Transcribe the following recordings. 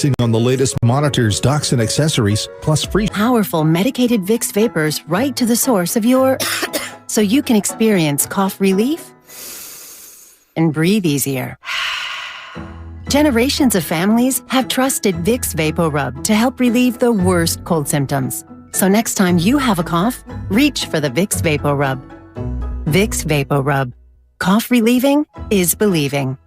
pricing on the latest monitors, docks, and accessories, plus free Powerful medicated Vicks vapors right to the source of your... so you can experience cough relief and breathe easier. Generations of families have trusted Vicks VapoRub to help relieve the worst cold symptoms. So next time you have a cough, reach for the Vicks VapoRub. Vicks VapoRub. Cough relieving is believing.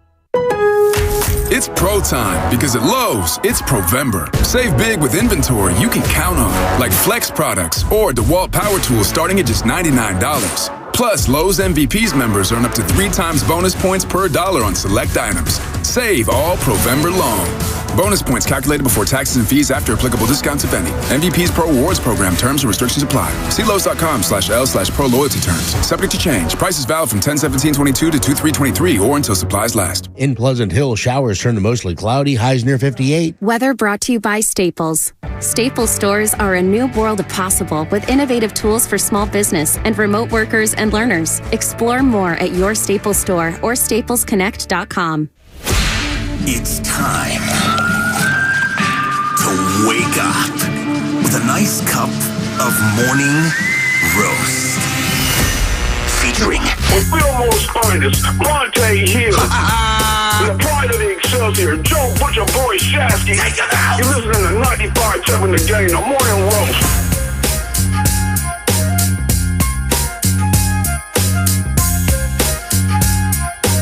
It's pro time because at Lowe's, it's Provember. Save big with inventory you can count on, like Flex products or DeWalt power tools starting at just $99. Plus, Lowe's MVPs members earn up to 3 times bonus points per dollar on select items. Save all Provember long. Bonus points calculated before taxes and fees after applicable discounts, if any. MVP's Pro Rewards Program terms and restrictions apply. See Lowe's.com/L/Pro Loyalty terms. Subject to change. Prices valid from 10/17/22 to 2/3/23 or until supplies last. In Pleasant Hill, showers turn to mostly cloudy, highs near 58. Weather brought to you by Staples. Staples stores are a new world of possible with innovative tools for small business and remote workers and learners. Explore more at your Staples store or staplesconnect.com. It's time to wake up with a nice cup of morning roast. Featuring Fillmore's finest, Monte Hill. The pride of the Excelsior, Joe Butcher Boy Shasky. You're listening to 95.7 The Game, the morning roast.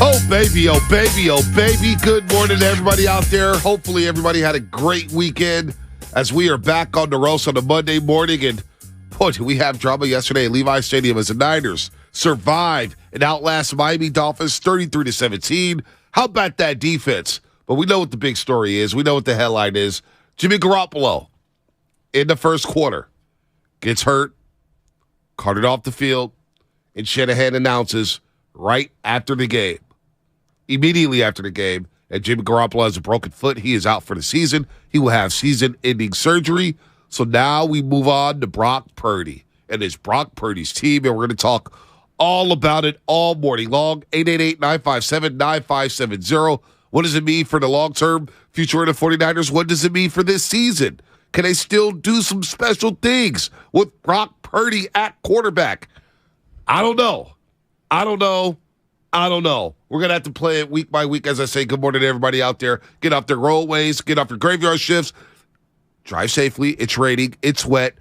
Oh, baby, oh, baby, oh, baby. Good morning to everybody out there. Hopefully everybody had a great weekend as we are back on the roast on a Monday morning. And, boy, did we have drama yesterday at Levi Stadium as the Niners survive and outlast Miami Dolphins 33-17. How about that defense? But we know what the big story is. We know what the headline is. Jimmy Garoppolo in the first quarter gets hurt, carted off the field, and Shanahan announces right after the game, immediately after the game, that Jimmy Garoppolo has a broken foot. He is out for the season. He will have season-ending surgery. So now we move on to Brock Purdy and it's Brock Purdy's team, and we're going to talk all about it all morning long. 888-957-9570. What does it mean for the long-term future of the 49ers? What does it mean for this season? Can they still do some special things with Brock Purdy at quarterback? I don't know. We're going to have to play it week by week. As I say, good morning to everybody out there. Get off their rollways. Get off your graveyard shifts. Drive safely. It's raining. It's wet.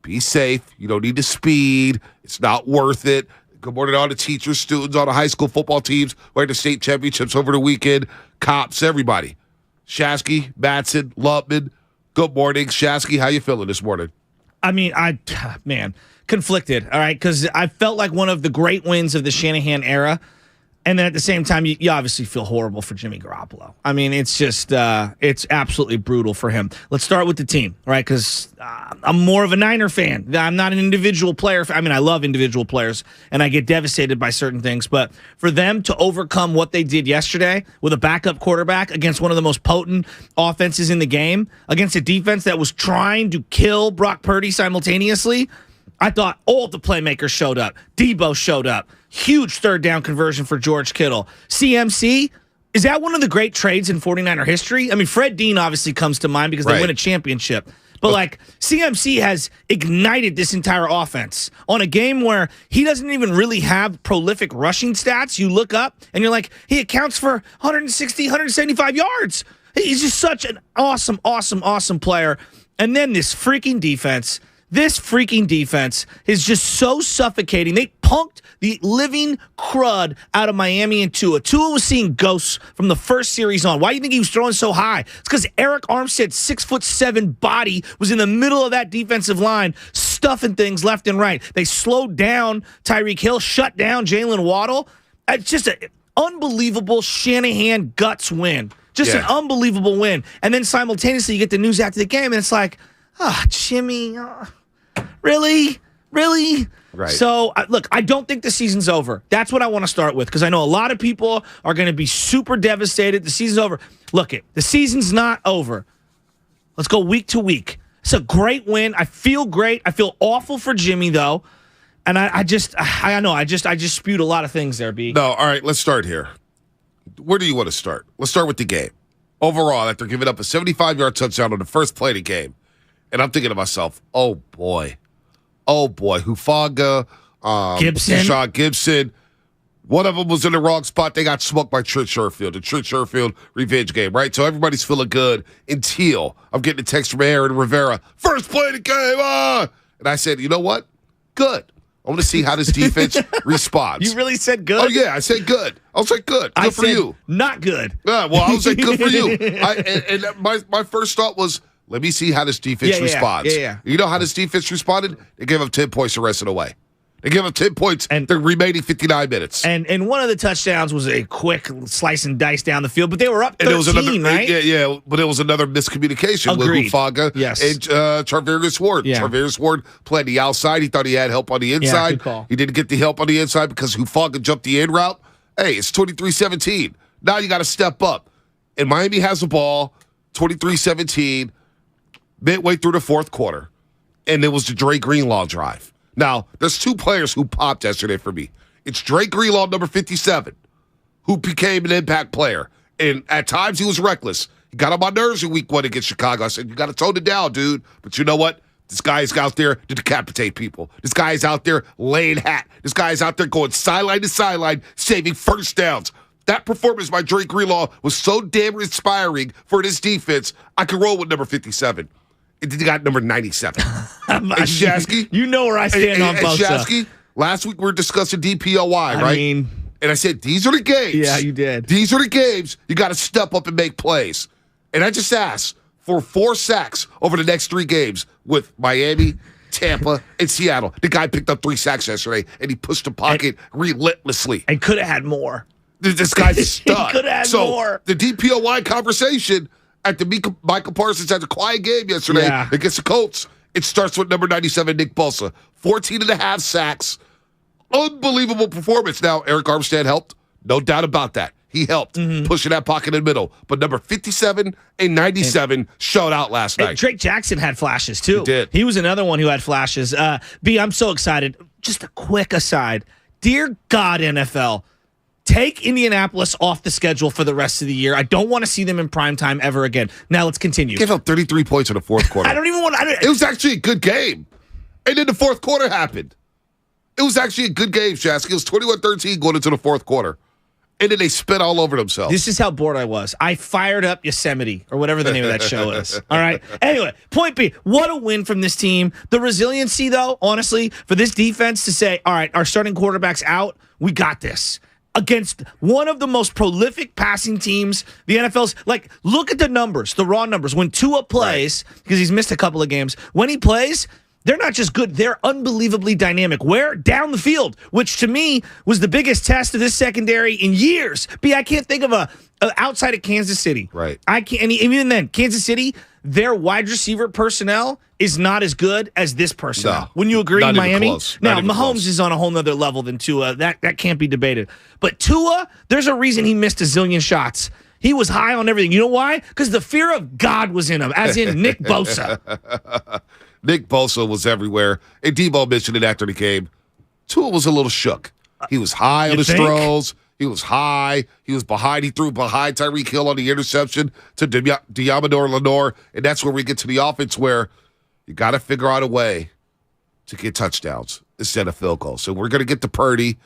Be safe. You don't need to speed. It's not worth it. Good morning to all the teachers, students, all the high school football teams who had the state championships over the weekend, cops, everybody. Shasky, Matson, Lupman, good morning. Shasky, how you feeling this morning? I mean, conflicted, all right, because I felt like one of the great wins of the Shanahan era, and then at the same time, you obviously feel horrible for Jimmy Garoppolo. I mean, it's just, it's absolutely brutal for him. Let's start with the team, right, because I'm more of a Niner fan. I'm not an individual player. I mean, I love individual players, and I get devastated by certain things, but for them to overcome what they did yesterday with a backup quarterback against one of the most potent offenses in the game, against a defense that was trying to kill Brock Purdy simultaneously, I thought all the playmakers showed up. Debo showed up. Huge third down conversion for George Kittle. CMC, is that one of the great trades in 49er history? I mean, Fred Dean obviously comes to mind because they win a championship. But, like, CMC has ignited this entire offense on a game where he doesn't even really have prolific rushing stats. You look up, and you're like, he accounts for 160, 175 yards. He's just such an awesome, awesome, awesome player. And then this freaking defense is just so suffocating. They punked the living crud out of Miami and Tua. Tua was seeing ghosts from the first series on. Why do you think he was throwing so high? It's because Eric Armstead's 6'7" body was in the middle of that defensive line, stuffing things left and right. They slowed down Tyreek Hill, shut down Jalen Waddle. It's just an unbelievable Shanahan guts win. Just an unbelievable win. And then simultaneously you get the news after the game, and it's like, Jimmy, really? Right. So, look, I don't think the season's over. That's what I want to start with, because I know a lot of people are going to be super devastated. The season's over. Look, the season's not over. Let's go week to week. It's a great win. I feel great. I feel awful for Jimmy, though. And I just spewed a lot of things there, B. No, all right, let's start here. Where do you want to start? Let's start with the game. overall after giving up a 75-yard touchdown on the first play of the game. And I'm thinking to myself, oh, boy. Hufanga, Gibson. Sean Gibson. One of them was in the wrong spot. They got smoked by Trent Sherfield. The Trent Sherfield revenge game, right? So everybody's feeling good until I'm getting a text from Aaron Rivera. First play of the game. And I said, you know what? Good. I want to see how this defense responds. You really said good? Oh, yeah. I said good. I was like, good. Good for you. Not good. Yeah, well, I was like, good for you. My first thought was, let me see how this defense responds. Yeah. You know how this defense responded? They gave up 10 points the rest of the way. They gave up 10 points the remaining 59 minutes. And one of the touchdowns was a quick slice and dice down the field, but they were up 13, and it was another, right? Yeah, but it was another miscommunication with Hufanga and Charvarius Ward. Yeah. Charvarius Ward played the outside. He thought he had help on the inside. Good call. He didn't get the help on the inside because Hufanga jumped the in route. Hey, it's 23-17. Now you got to step up. And Miami has the ball, 23-17, midway through the fourth quarter. And it was the Dre Greenlaw drive. Now, there's two players who popped yesterday for me. It's Dre Greenlaw, number 57, who became an impact player. And at times, he was reckless. He got on my nerves in week 1 against Chicago. I said, you got to tone it down, dude. But you know what? This guy is out there to decapitate people. This guy is out there laying hat. This guy is out there going sideline to sideline, saving first downs. That performance by Dre Greenlaw was so damn inspiring for this defense, I could roll with number 57. And then you got number 97. And Shasky. You know where I stand on Bosa. Shasky, last week we were discussing DPOY, right? And I said, these are the games. Yeah, you did. These are the games you got to step up and make plays. And I just asked for 4 sacks over the next 3 games with Miami, Tampa, and Seattle. The guy picked up 3 sacks yesterday, and he pushed the pocket relentlessly. And could have had more. This guy's a stud. He could have had more. The DPOY conversation at the Michael Parsons had a quiet game yesterday against the Colts. It starts with number 97, Nick Bosa. 14.5 sacks. Unbelievable performance. Now, Eric Armstead helped. No doubt about that. He helped pushing that pocket in the middle. But number 57 and 97 showed out last night. Drake Jackson had flashes, too. He did. He was another one who had flashes. B, I'm so excited. Just a quick aside. Dear God, NFL, take Indianapolis off the schedule for the rest of the year. I don't want to see them in primetime ever again. Now let's continue. Gave up 33 points in the fourth quarter. I don't even want to. It was actually a good game. And then the fourth quarter happened. It was actually a good game, Shasky. It was 21-13 going into the fourth quarter. And then they spit all over themselves. This is how bored I was. I fired up Yosemite, or whatever the name of that show is. All right? Anyway, point B, what a win from this team. The resiliency, though, honestly, for this defense to say, all right, our starting quarterback's out, we got this. Against one of the most prolific passing teams, the NFL's, like, look at the numbers, the raw numbers. When Tua plays, because he's missed a couple of games, when he plays, they're not just good, they're unbelievably dynamic. Where? Down the field, which to me was the biggest test of this secondary in years. B, I can't think of a outside of Kansas City. Right. I can't, and even then, Kansas City, their wide receiver personnel is not as good as this personnel. No, Wouldn't you agree, not even Miami? close. Now, Not even Mahomes close. is on a whole nother level than Tua. That can't be debated. But Tua, there's a reason he missed a zillion shots. He was high on everything. You know why? Because the fear of God was in him, as in Nick Bosa. Nick Bosa was everywhere. And Debo mentioned it after the game. Tua was a little shook. He was high on his throws. He was high. He was behind. He threw behind Tyreek Hill on the interception to Diamador Lenore. And that's where we get to the offense where you got to figure out a way to get touchdowns instead of field goals. So we're going to get to Purdy.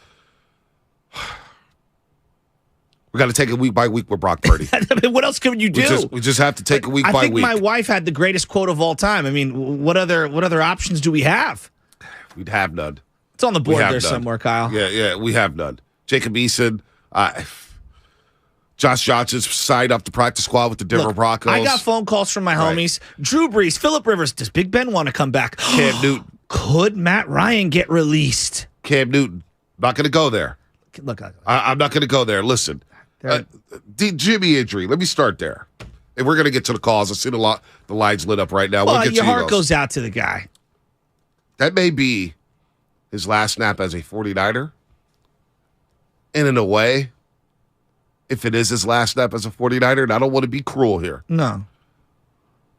We got to take it week by week with Brock Purdy. I mean, what else can you do? We just have to take it week by week. I think my wife had the greatest quote of all time. I mean, what other options do we have? We'd have none. It's on the board there none. somewhere, Kyle. Yeah, we have none. Jacob Eason, Josh Johnson's signed up the practice squad with the Denver Broncos. I got phone calls from my homies. Drew Brees, Phillip Rivers. Does Big Ben want to come back? Cam Newton. Could Matt Ryan get released? Cam Newton. Not going to go there. Look, I'm not going to go there. Listen, the Jimmy injury. Let me start there. And we're going to get to the calls. I see the lines lit up right now. We'll get your to heart those. goes out to the guy. That may be his last snap as a 49er. And in a way, if it is his last snap as a 49er, and I don't want to be cruel here. No.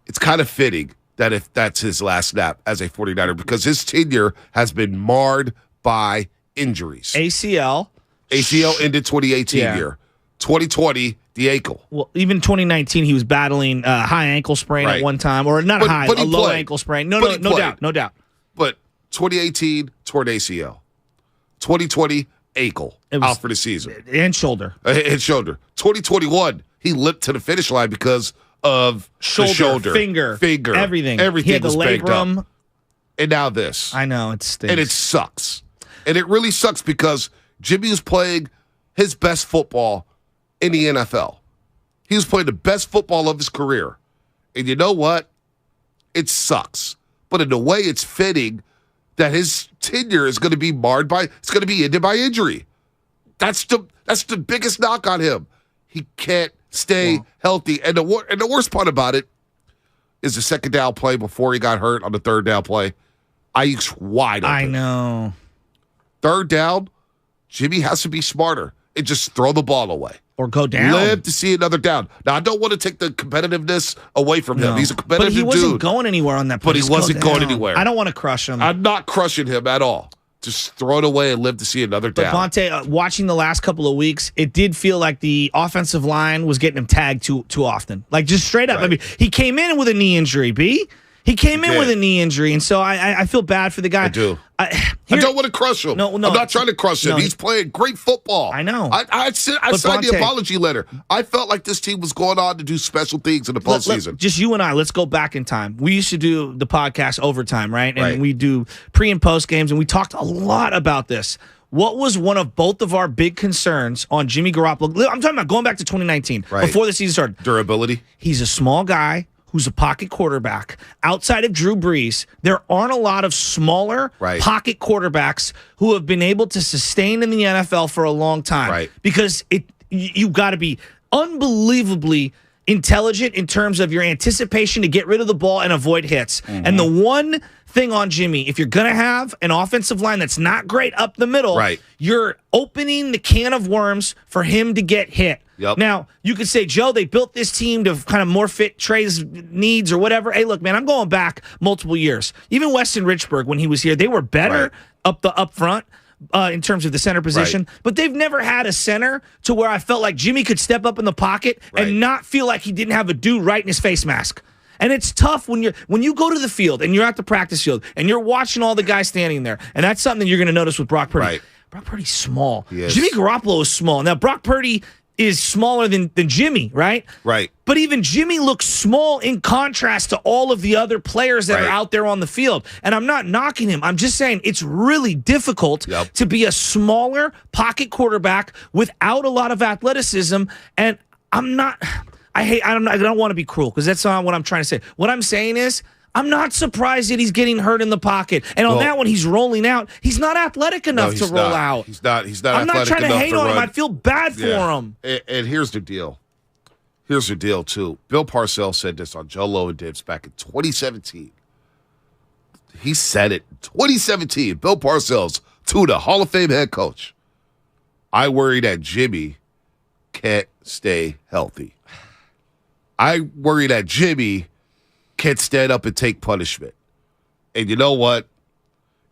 It's kind of fitting that if that's his last snap as a 49er because his tenure has been marred by injuries. ACL ended 2018 year. 2020 The ankle. Well, even 2019, he was battling high ankle sprain at one time, or not a low ankle sprain. No doubt. But 2018, torn ACL. 2020, ankle, out for the season. And shoulder. 2021, he limped to the finish line because of the shoulder. Finger. Everything. Everything was banged up. labrum. And now this. I know, it stinks. And it sucks. And it really sucks because Jimmy was playing his best football in the NFL. He was playing the best football of his career. And you know what? It sucks. But in a way, it's fitting that his tenure is going to be ended by injury. That's the biggest knock on him. He can't stay healthy. And the worst part about it is the second down play before he got hurt on the third down play. Ayuk's wide open. I know. Third down, Jimmy has to be smarter and just throw the ball away. Or go down. Live to see another down. Now, I don't want to take the competitiveness away from him. He's a competitive dude. But he wasn't going anywhere on that play. But he wasn't going anywhere. I don't want to crush him. I'm not crushing him at all. Just throw it away and live to see another down. But Bonte, watching the last couple of weeks, it did feel like the offensive line was getting him tagged too often. Like, just straight up. Right. I mean, he came in with a knee injury, B. He came in with a knee injury, and so I feel bad for the guy. I do. I don't want to crush him. No, I'm not trying to crush him. No, he's playing great football. I know. I signed the apology letter. I felt like this team was going on to do special things in the postseason. Just you and I, let's go back in time. We used to do the podcast overtime, right? And we do pre- and post games, and we talked a lot about this. What was one of both of our big concerns on Jimmy Garoppolo? I'm talking about going back to 2019, before the season started. Durability. He's a small guy who's a pocket quarterback. Outside of Drew Brees, there aren't a lot of smaller pocket quarterbacks who have been able to sustain in the NFL for a long time. Right. Because you got to be unbelievably intelligent in terms of your anticipation to get rid of the ball and avoid hits. Mm-hmm. And the one thing on Jimmy, if you're going to have an offensive line that's not great up the middle, you're opening the can of worms for him to get hit. Yep. Now, you could say, Joe, they built this team to kind of more fit Trey's needs or whatever. Hey, look, man, I'm going back multiple years. Even Weston Richburg, when he was here, they were better up front in terms of the center position. But they've never had a center to where I felt like Jimmy could step up in the pocket and not feel like he didn't have a dude right in his face mask. And it's tough when you go to the field and you're at the practice field and you're watching all the guys standing there. And that's something you're going to notice with Brock Purdy. Brock Purdy's small. Jimmy Garoppolo is small. Now, Brock Purdy is smaller than Jimmy, right? Right. But even Jimmy looks small in contrast to all of the other players that are out there on the field. And I'm not knocking him. I'm just saying it's really difficult to be a smaller pocket quarterback without a lot of athleticism. And I don't want to be cruel because that's not what I'm trying to say. What I'm saying is, I'm not surprised that he's getting hurt in the pocket. And on that one, he's rolling out. He's not athletic enough to roll out. He's not I'm not trying to hate on him. I feel bad for him. And here's the deal. Here's the deal, too. Bill Parcells said this on Joe Low and Dibs back in 2017. He said it in 2017. Bill Parcells, the Hall of Fame head coach. I worry that Jimmy can't stay healthy. I worry that Jimmy can't stand up and take punishment. And you know what?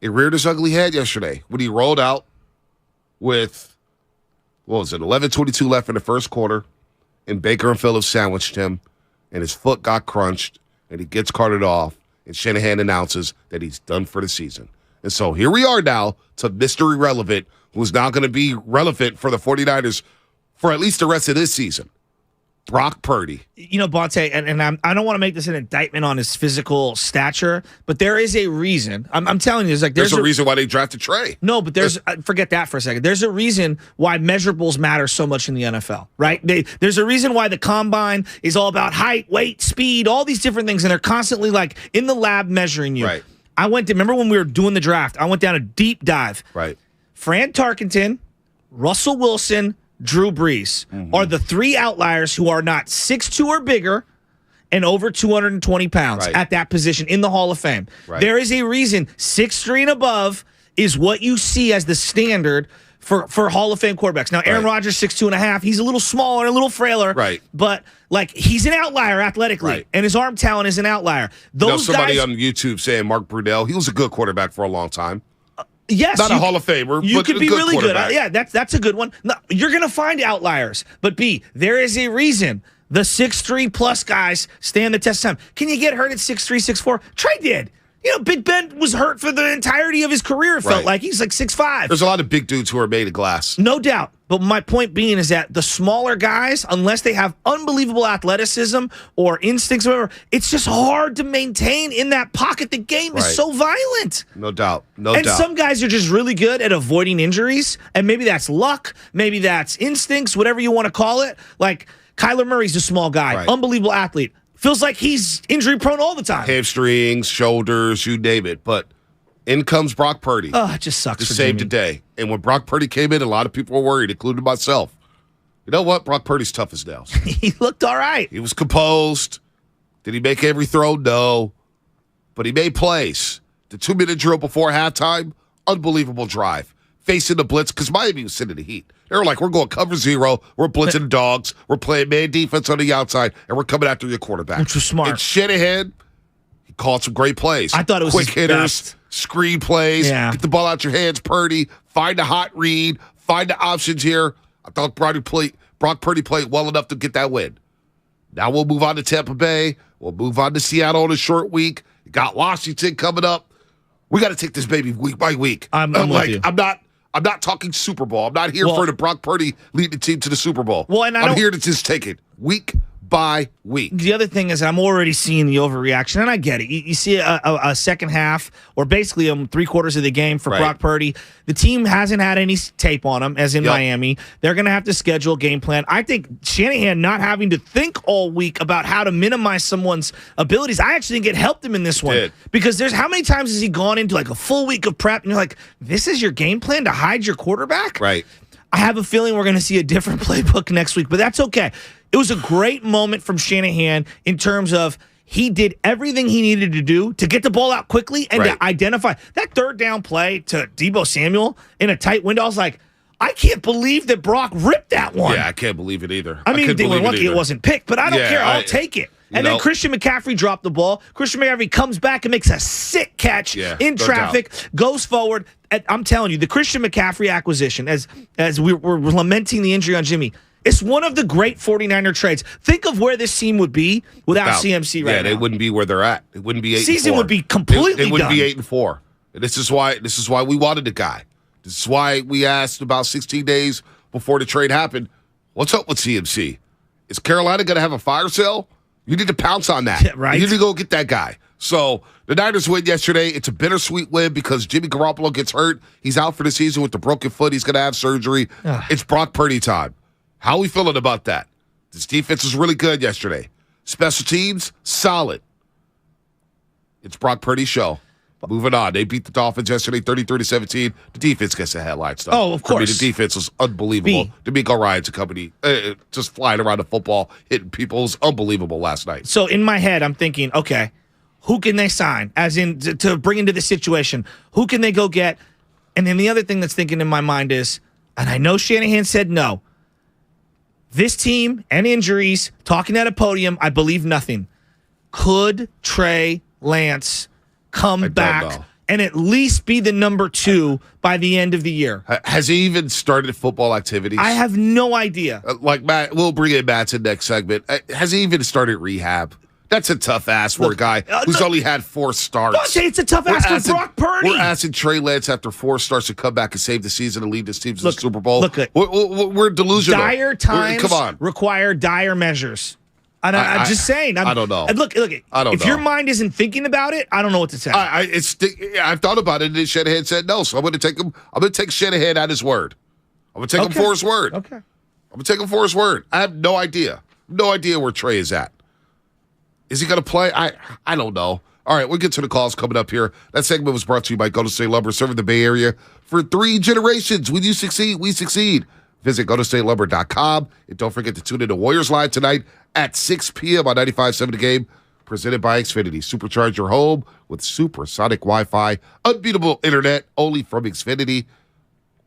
It reared his ugly head yesterday when he rolled out with, 11:22 left in the first quarter, and Baker and Phillips sandwiched him, and his foot got crunched, and he gets carted off, and Shanahan announces that he's done for the season. And so here we are now to Mr. Irrelevant, who's now going to be relevant for the 49ers for at least the rest of this season. Brock Purdy. You know, Bonte, and I don't want to make this an indictment on his physical stature, but there is a reason. I'm telling you, there's a reason why they drafted Trey. No, but forget that for a second. There's a reason why measurables matter so much in the NFL, right? There's a reason why the combine is all about height, weight, speed, all these different things, and they're constantly in the lab measuring you. Right. Remember when we were doing the draft, I went down a deep dive. Right. Fran Tarkenton, Russell Wilson, Drew Brees are the three outliers who are not 6'2" or bigger and over 220 pounds at that position in the Hall of Fame. Right. There is a reason 6'3" and above is what you see as the standard for Hall of Fame quarterbacks. Now, Aaron Rodgers, 6'2.5", he's a little smaller, a little frailer. Right. But, he's an outlier athletically, and his arm talent is an outlier. Somebody on YouTube saying Mark Brunell, he was a good quarterback for a long time. Yes, not a Hall of Famer. You but could a be good really good. quarterback. Yeah, that's a good one. No, you're going to find outliers, but B, there is a reason the 6'3 plus guys stand the test of time. Can you get hurt at 6'3, 6'4? Trey did. Big Ben was hurt for the entirety of his career. It felt like he's like 6'5". There's a lot of big dudes who are made of glass. No doubt. But my point being is that the smaller guys, unless they have unbelievable athleticism or instincts or whatever, it's just hard to maintain in that pocket. The game is so violent. No doubt. And some guys are just really good at avoiding injuries. And maybe that's luck. Maybe that's instincts, whatever you want to call it. Like Kyler Murray's a small guy, unbelievable athlete. Feels like he's injury prone all the time. Hamstrings, shoulders, you name it. But in comes Brock Purdy. Oh, it just sucks to for save Jimmy. the day. And when Brock Purdy came in, a lot of people were worried, including myself. You know what? Brock Purdy's tough as nails. He looked all right. He was composed. Did he make every throw? No. But he made plays. The 2-minute drill before halftime, unbelievable drive. Facing the blitz, because Miami was sitting in the heat. They were like, we're going cover zero. We're blitzing dogs. We're playing man defense on the outside, and we're coming after your quarterback. Which was smart. And Shanahan, he called some great plays. I thought it was quick his hitters, best. screen plays, get the ball out your hands, Purdy, find a hot read, find the options here. I thought Brock Purdy played well enough to get that win. Now we'll move on to Tampa Bay. We'll move on to Seattle in a short week. Got Washington coming up. We got to take this baby week by week. I'm with you. I'm not talking Super Bowl. I'm not here for the Brock Purdy lead the team to the Super Bowl. Well, and I'm here to just take it week by week. The other thing is I'm already seeing the overreaction, and I get it. You see a second half, or basically 3/4 of the game for Brock Purdy. The team hasn't had any tape on him, as in Miami. They're going to have to schedule a game plan. I think Shanahan not having to think all week about how to minimize someone's abilities, I actually think it helped him in this one. Because there's how many times has he gone into like a full week of prep, and you're like, this is your game plan to hide your quarterback? Right. I have a feeling we're going to see a different playbook next week, but that's okay. It was a great moment from Shanahan in terms of he did everything he needed to do to get the ball out quickly and to identify. That third down play to Deebo Samuel in a tight window, I was like, I can't believe that Brock ripped that one. Yeah, I can't believe it either. I mean, they were lucky it wasn't picked, but I don't care. I'll take it. And then Christian McCaffrey dropped the ball. Christian McCaffrey comes back and makes a sick catch in traffic, goes forward. And I'm telling you, the Christian McCaffrey acquisition, as we're lamenting the injury on Jimmy, it's one of the great 49er trades. Think of where this team would be without CMC right now. Yeah, they wouldn't be where they're at. It wouldn't be 8-4. Season would be completely They wouldn't done. be 8-4. And this is why we wanted the guy. This is why we asked about 16 days before the trade happened, what's up with CMC? Is Carolina going to have a fire sale? You need to pounce on that. Yeah, right. You need to go get that guy. So the Niners win yesterday. It's a bittersweet win because Jimmy Garoppolo gets hurt. He's out for the season with the broken foot. He's going to have surgery. It's Brock Purdy time. How are we feeling about that? This defense was really good yesterday. Special teams, solid. It's Brock Purdy's show. Moving on. They beat the Dolphins yesterday 33-17. The defense gets the headlines, though. Oh, of course. I mean, the defense was unbelievable. D'Amico Ryan's a company just flying around the football, hitting people. It was unbelievable last night. So in my head, I'm thinking, okay, who can they sign? As in to bring into the situation. Who can they go get? And then the other thing that's thinking in my mind is, and I know Shanahan said no, this team and injuries, talking at a podium, I believe nothing. Could Trey Lance come back and at least be the number 2 by the end of the year? Has he even started football activities? I have no idea. Like Matt, we'll bring in Matt's in next segment. Has he even started rehab? That's a tough ass for a guy who's only had 4 starts. Don't say it's a tough ass for Brock Purdy. We're asking Trey Lance after 4 starts to come back and save the season and lead this team to the Super Bowl. We're delusional. Dire times come on. require dire measures. And I'm just saying. I don't know. Look. If your mind isn't thinking about it, I don't know what to say. I've thought about it, and Shanahan said no. So I'm going to take him. I'm going to take Shanahan at his word. I'm going to take him for his word. Okay. I'm going to take him for his word. I have no idea. No idea where Trey is at. Is he going to play? I don't know. All right, we'll get to the calls coming up here. That segment was brought to you by Golden State Lumber, serving the Bay Area for 3 generations. When you succeed, we succeed. Visit GoldenStateLumber.com. And don't forget to tune in to Warriors Live tonight at 6 p.m. on 95.7 The Game, presented by Xfinity. Supercharge your home with supersonic Wi-Fi, unbeatable internet, only from Xfinity.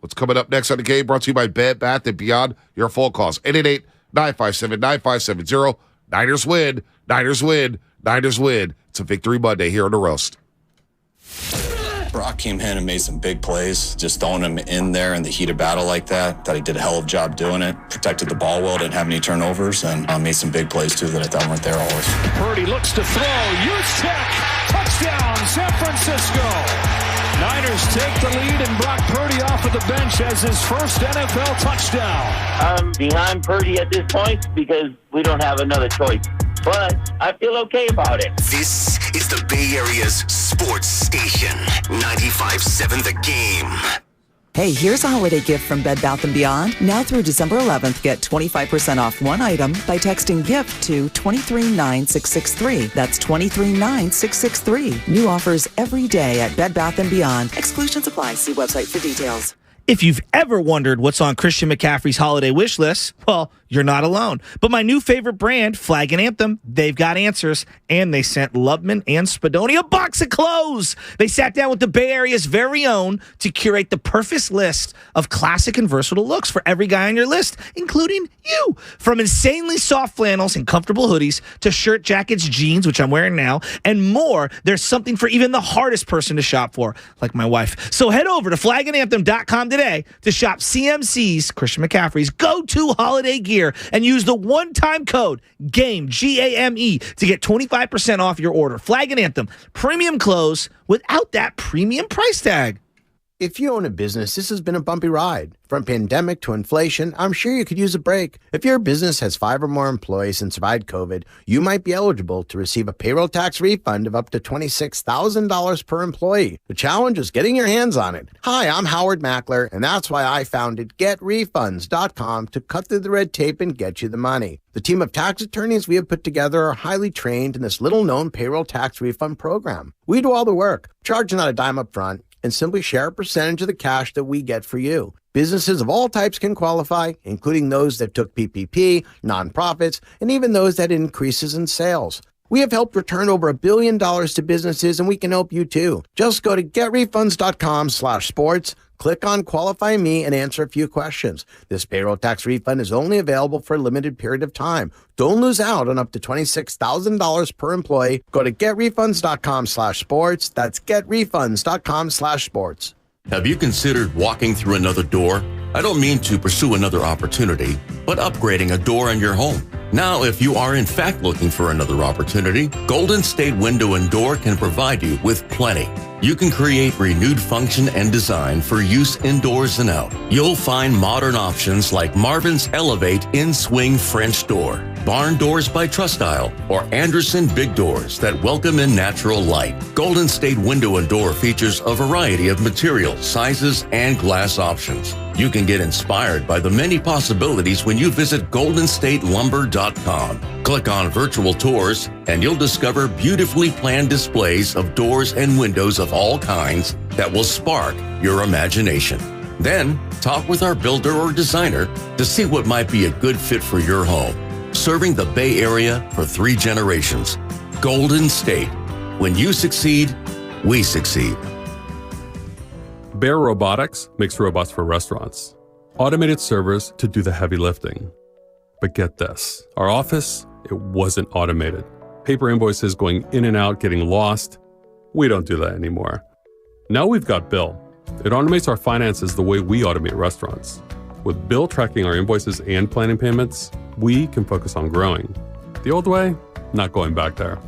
What's coming up next on The Game, brought to you by Bed Bath & Beyond. Your phone calls, 888-957-9570. Niners win. Niners win. Niners win. It's a Victory Monday here on The Roast. Brock came in and made some big plays, just throwing him in there in the heat of battle like that. Thought he did a hell of a job doing it. Protected the ball well, didn't have any turnovers, and made some big plays too that I thought weren't there always. Purdy looks to throw. Juszczyk, touchdown, San Francisco. Niners take the lead, and Brock Purdy off of the bench as his first NFL touchdown. I'm behind Purdy at this point because we don't have another choice. But I feel okay about it. This is the Bay Area's sports station, 95.7 The Game. Hey, here's a holiday gift from Bed Bath & Beyond. Now through December 11th, get 25% off one item by texting GIFT to 239663. That's 239663. New offers every day at Bed Bath & Beyond. Exclusions apply. See website for details. If you've ever wondered what's on Christian McCaffrey's holiday wish list, well, you're not alone. But my new favorite brand, Flag and Anthem, they've got answers, and they sent Lubman and Spadoni a box of clothes. They sat down with the Bay Area's very own to curate the perfect list of classic and versatile looks for every guy on your list, including you. From insanely soft flannels and comfortable hoodies to shirt, jackets, jeans, which I'm wearing now, and more, there's something for even the hardest person to shop for, like my wife. So head over to flagandanthem.com today to shop CMC's, Christian McCaffrey's, go-to holiday gear and use the one-time code GAME, G-A-M-E, to get 25% off your order. Flag and Anthem, premium clothes without that premium price tag. If you own a business, this has been a bumpy ride. From pandemic to inflation, I'm sure you could use a break. If your business has 5 or more employees and survived COVID, you might be eligible to receive a payroll tax refund of up to $26,000 per employee. The challenge is getting your hands on it. Hi, I'm Howard Mackler, and that's why I founded GetRefunds.com to cut through the red tape and get you the money. The team of tax attorneys we have put together are highly trained in this little-known payroll tax refund program. We do all the work, charge not a dime up front, and simply share a percentage of the cash that we get for you. Businesses of all types can qualify, including those that took PPP, nonprofits, and even those that had increases in sales. We have helped return over $1 billion to businesses, and we can help you too. Just go to getrefunds.com/sports, click on Qualify Me, and answer a few questions. This payroll tax refund is only available for a limited period of time. Don't lose out on up to $26,000 per employee. Go to getrefunds.com/sports. That's getrefunds.com/sports. Have you considered walking through another door? I don't mean to pursue another opportunity, but upgrading a door in your home. Now, if you are in fact looking for another opportunity, Golden State Window and Door can provide you with plenty. You can create renewed function and design for use indoors and out. You'll find modern options like Marvin's Elevate In-Swing French Door, Barn Doors by Trustyle, or Anderson Big Doors that welcome in natural light. Golden State Window and Door features a variety of materials, sizes, and glass options. You can get inspired by the many possibilities when you visit goldenstatelumber.com. Click on virtual tours and you'll discover beautifully planned displays of doors and windows of all kinds that will spark your imagination. Then, talk with our builder or designer to see what might be a good fit for your home. Serving the Bay Area for 3 generations. Golden State. When you succeed, we succeed. Bear Robotics makes robots for restaurants. Automated servers to do the heavy lifting. But get this, our office, it wasn't automated. Paper invoices going in and out, getting lost. We don't do that anymore. Now we've got Bill. It automates our finances the way we automate restaurants. With Bill tracking our invoices and planning payments, we can focus on growing. The old way, not going back there.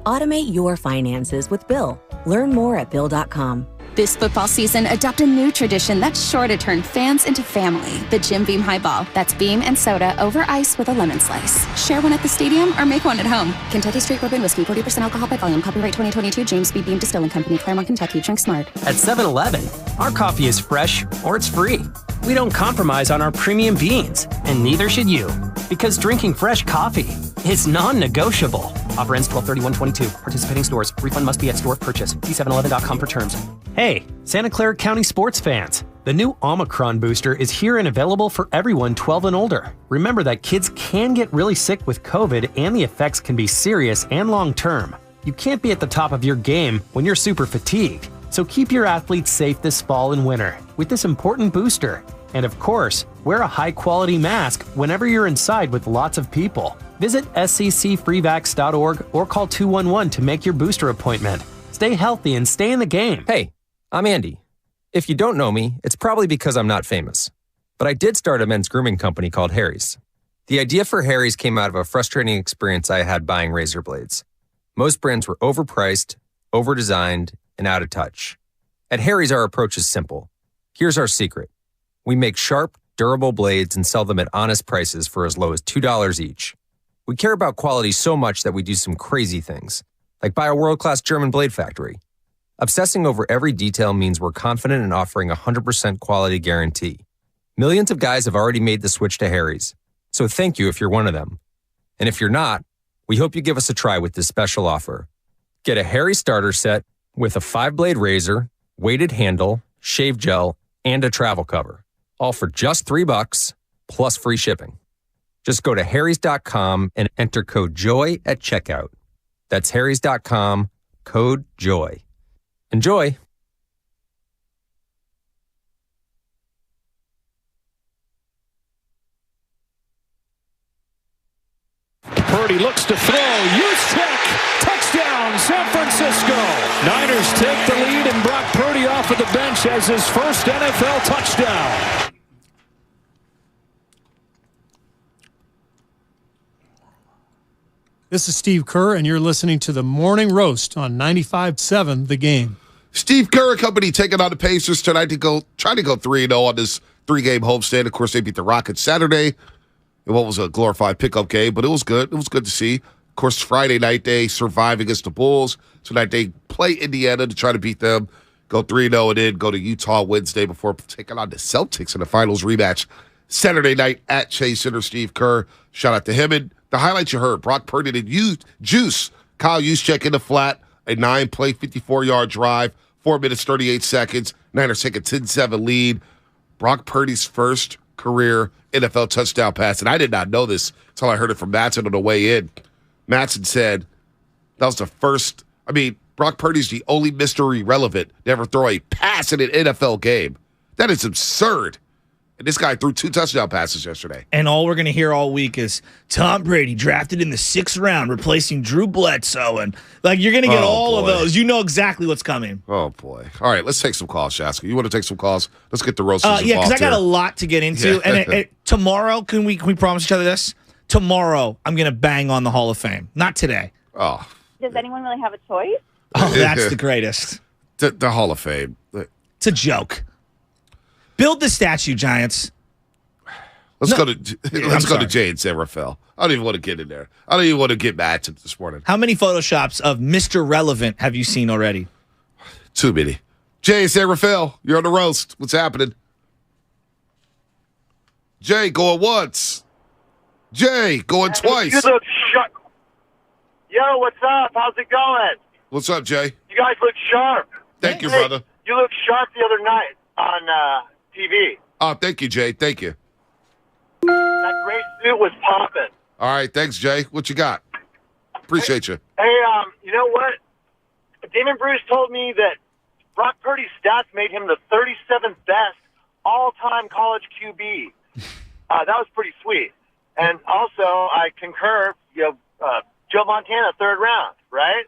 Automate your finances with Bill. Learn more at Bill.com. This football season, adopt a new tradition that's sure to turn fans into family. The Jim Beam Highball. That's beam and soda over ice with a lemon slice. Share one at the stadium or make one at home. Kentucky Straight Bourbon Whiskey, 40% alcohol by volume. Copyright 2022, James B. Beam Distilling Company, Claremont, Kentucky. Drink smart. At 7-Eleven, our coffee is fresh or it's free. We don't compromise on our premium beans, and neither should you. Because drinking fresh coffee is non-negotiable. Offer ends 12/31/22. Participating stores. Refund must be at store purchase. See 7eleven.com for terms. Hey, Santa Clara County sports fans. The new Omicron booster is here and available for everyone 12 and older. Remember that kids can get really sick with COVID and the effects can be serious and long-term. You can't be at the top of your game when you're super fatigued. So keep your athletes safe this fall and winter with this important booster. And of course, wear a high-quality mask whenever you're inside with lots of people. Visit sccfreevax.org or call 211 to make your booster appointment. Stay healthy and stay in the game. Hey, I'm Andy. If you don't know me, it's probably because I'm not famous. But I did start a men's grooming company called Harry's. The idea for Harry's came out of a frustrating experience I had buying razor blades. Most brands were overpriced, overdesigned, and out of touch. At Harry's, our approach is simple. Here's our secret. We make sharp, durable blades and sell them at honest prices for as low as $2 each. We care about quality so much that we do some crazy things, like buy a world-class German blade factory. Obsessing over every detail means we're confident in offering a 100% quality guarantee. Millions of guys have already made the switch to Harry's, so thank you if you're one of them. And if you're not, we hope you give us a try with this special offer. Get a Harry's starter set with a 5-blade razor, weighted handle, shave gel, and a travel cover, all for just $3 plus free shipping. Just go to harrys.com and enter code JOY at checkout. That's harrys.com, code JOY. Enjoy! Purdy looks to throw. Juszczyk. Touchdown, San Francisco. Niners take the lead, and Brock Purdy off of the bench as his first NFL touchdown. This is Steve Kerr, and you're listening to the Morning Roast on 95.7 The Game. Steve Kerr and company taking on the Pacers tonight to try to go 3-0 on this 3-game homestand. Of course, they beat the Rockets Saturday in what was a glorified pickup game, but it was good. It was good to see. Of course, Friday night they survive against the Bulls. Tonight they play Indiana to try to beat them, go 3-0, and then go to Utah Wednesday before taking on the Celtics in the finals rematch Saturday night at Chase Center. Steve Kerr, shout out to him. And the highlights you heard, Brock Purdy and Juice, Kyle Juszczyk in the flat, a 9-play, 54-yard drive, 4 minutes, 38 seconds. Niners take a 10-7 lead. Brock Purdy's first career NFL touchdown pass, and I did not know this until I heard it from Mattson on the way in. Mattson said that was the first, Brock Purdy's the only Mr. Irrelevant to ever throw a pass in an NFL game. That is absurd. And this guy threw 2 touchdown passes yesterday. And all we're going to hear all week is Tom Brady drafted in the 6th round, replacing Drew Bledsoe. And you're going to get all of those. You know exactly what's coming. Oh, boy. All right, let's take some calls, Shaska. You want to take some calls? Let's get the roasters involved. Yeah, because I got a lot to get into. Yeah. And tomorrow, can we promise each other this? Tomorrow, I'm going to bang on the Hall of Fame. Not today. Oh. Does anyone really have a choice? Oh, that's the greatest. The Hall of Fame. It's a joke. Build the statue, Giants. Let's go to Jay and San Rafael. I don't even want to get in there. I don't even want to get mad this morning. How many Photoshops of Mr. Relevant have you seen already? Too many. Jay and San Rafael, you're on the roast. What's happening? Jay going once. Jay going twice. You look sharp. Yo, what's up? How's it going? What's up, Jay? You guys look sharp. Thank you, brother. You looked sharp the other night on TV. Oh, thank you, Jay. Thank you. That gray suit was popping. All right, thanks, Jay. What you got? Appreciate you. Hey, you know what? Damon Bruce told me that Brock Purdy's stats made him the 37th best all-time college QB. That was pretty sweet. And also, I concur, Joe Montana, 3rd round, right?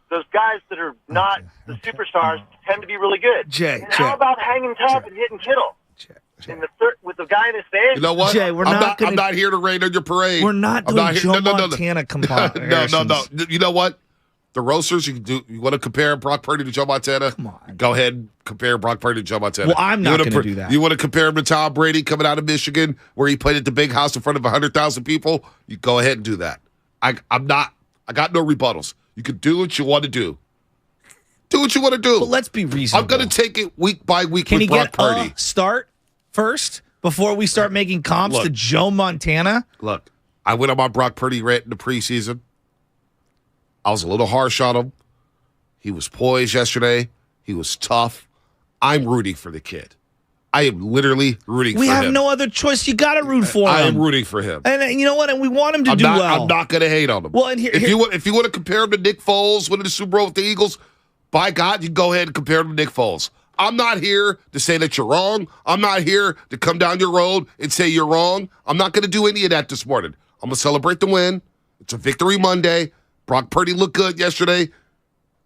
Those guys that are not the superstars tend to be really good. Jay, and how about hanging tough and hitting Kittle? In the with the guy in his face? You know what? Jay, I'm not here to rain on your parade. We're not doing Joe Montana comparisons. No. You know what? The roasters, you want to compare Brock Purdy to Joe Montana? Come on. Go ahead and compare Brock Purdy to Joe Montana. Well, I'm not going to do that. You want to compare him to Tom Brady coming out of Michigan where he played at the big house in front of 100,000 people? You go ahead and do that. I got no rebuttals. You can do what you want to do. Do what you want to do. But let's be reasonable. I'm going to take it week by week with Brock Purdy. Can start first before we start making comps to Joe Montana? Look, I went on my Brock Purdy rant in the preseason. I was a little harsh on him. He was poised yesterday. He was tough. I'm rooting for the kid. I am literally rooting for him. We have no other choice. You got to root for him. I am rooting for him. And you know what? And we want him to do well. I'm not going to hate on him. Well, and if you want to compare him to Nick Foles winning the Super Bowl with the Eagles, by God, you can go ahead and compare him to Nick Foles. I'm not here to say that you're wrong. I'm not here to come down your road and say you're wrong. I'm not going to do any of that this morning. I'm going to celebrate the win. It's a victory Monday. Brock Purdy looked good yesterday.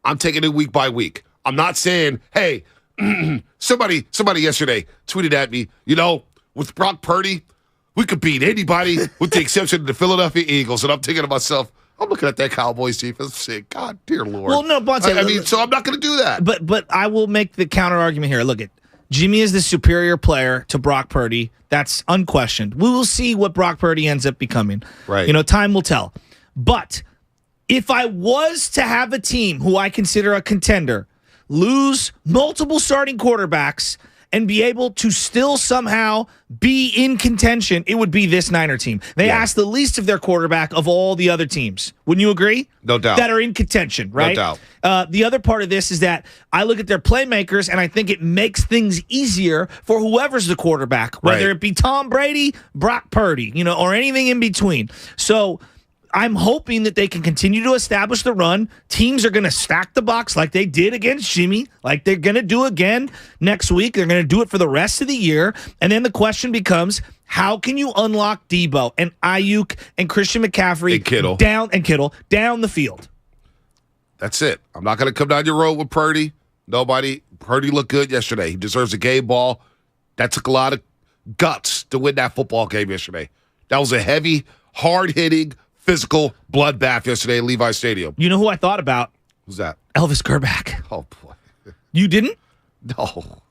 I'm taking it week by week. I'm not saying, hey, somebody yesterday tweeted at me, with Brock Purdy, we could beat anybody with the exception of the Philadelphia Eagles. And I'm thinking to myself, I'm looking at that Cowboys defense saying, God, dear Lord. Well, no, but so I'm not going to do that. But I will make the counter argument here. Look, Jimmy is the superior player to Brock Purdy. That's unquestioned. We will see what Brock Purdy ends up becoming. Right. Time will tell. But if I was to have a team who I consider a contender lose multiple starting quarterbacks and be able to still somehow be in contention, it would be this Niner team. They asked the least of their quarterback of all the other teams. Wouldn't you agree? No doubt. That are in contention, right? No doubt. The other part of this is that I look at their playmakers, and I think it makes things easier for whoever's the quarterback, whether it be Tom Brady, Brock Purdy, or anything in between. So I'm hoping that they can continue to establish the run. Teams are going to stack the box like they did against Jimmy, like they're going to do again next week. They're going to do it for the rest of the year. And then the question becomes, how can you unlock Debo and Ayuk and Christian McCaffrey and Kittle down the field? That's it. I'm not going to come down your road with Purdy. Nobody. Purdy looked good yesterday. He deserves a game ball. That took a lot of guts to win that football game yesterday. That was a heavy, hard-hitting, physical bloodbath yesterday at Levi Stadium. You know who I thought about? Who's that? Elvis Grbac. Oh, boy. You didn't? No,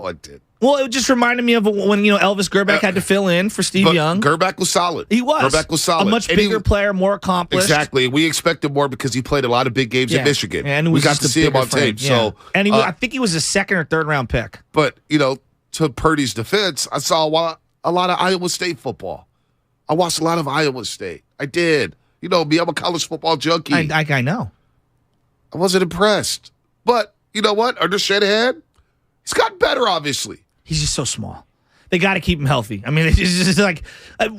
I didn't. Well, it just reminded me of when Elvis Grbac had to fill in for Steve Young. Grbac was solid. He was. Grbac was solid. A much bigger player, more accomplished. Exactly. We expected more because he played a lot of big games at Michigan. And we got to see him on tape. So, and I think he was a second or third round pick. But to Purdy's defense, I saw a lot of Iowa State football. I watched a lot of Iowa State. I did. Me, I'm a college football junkie. I know. I wasn't impressed. But you know what? Under Shanahan, he's gotten better, obviously. He's just so small. They got to keep him healthy. I mean, it's just like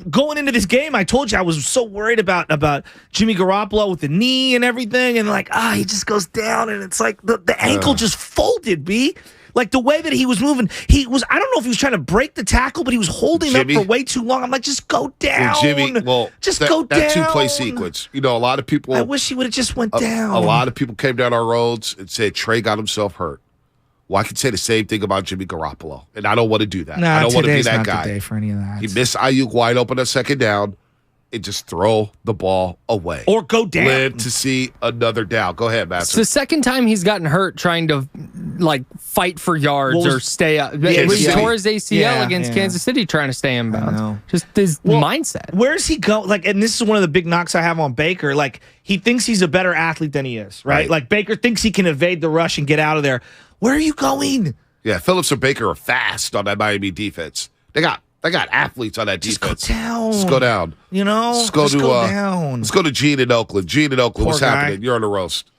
going into this game, I told you I was so worried about Jimmy Garoppolo with the knee and everything. And he just goes down and it's like the ankle just folded, B. Like the way that he was moving, I don't know if he was trying to break the tackle, but he was holding up for way too long. I'm like, just go down. Well, Jimmy, go down. That two-play sequence. A lot of people. I wish he would have just went down. A lot of people came down our roads and said Trey got himself hurt. Well, I can say the same thing about Jimmy Garoppolo, and I don't want to do that. I don't want to be that guy. The day for any of that. He missed Ayuk wide open on second down. And just throw the ball away. Or go down. Live to see another down. Go ahead, Master. It's the second time he's gotten hurt trying to fight for yards or stay up. He tore his ACL against Kansas City trying to stay in bounds. Just his mindset. Where's he go? And this is one of the big knocks I have on Baker. He thinks he's a better athlete than he is, right? Baker thinks he can evade the rush and get out of there. Where are you going? Yeah, Phillips or Baker are fast on that Miami defense. They got athletes on that defense. Just go down. Just go down. Let's go down. Let's go to Gene in Oakland. Gene in Oakland, what's happening? You're on the roast.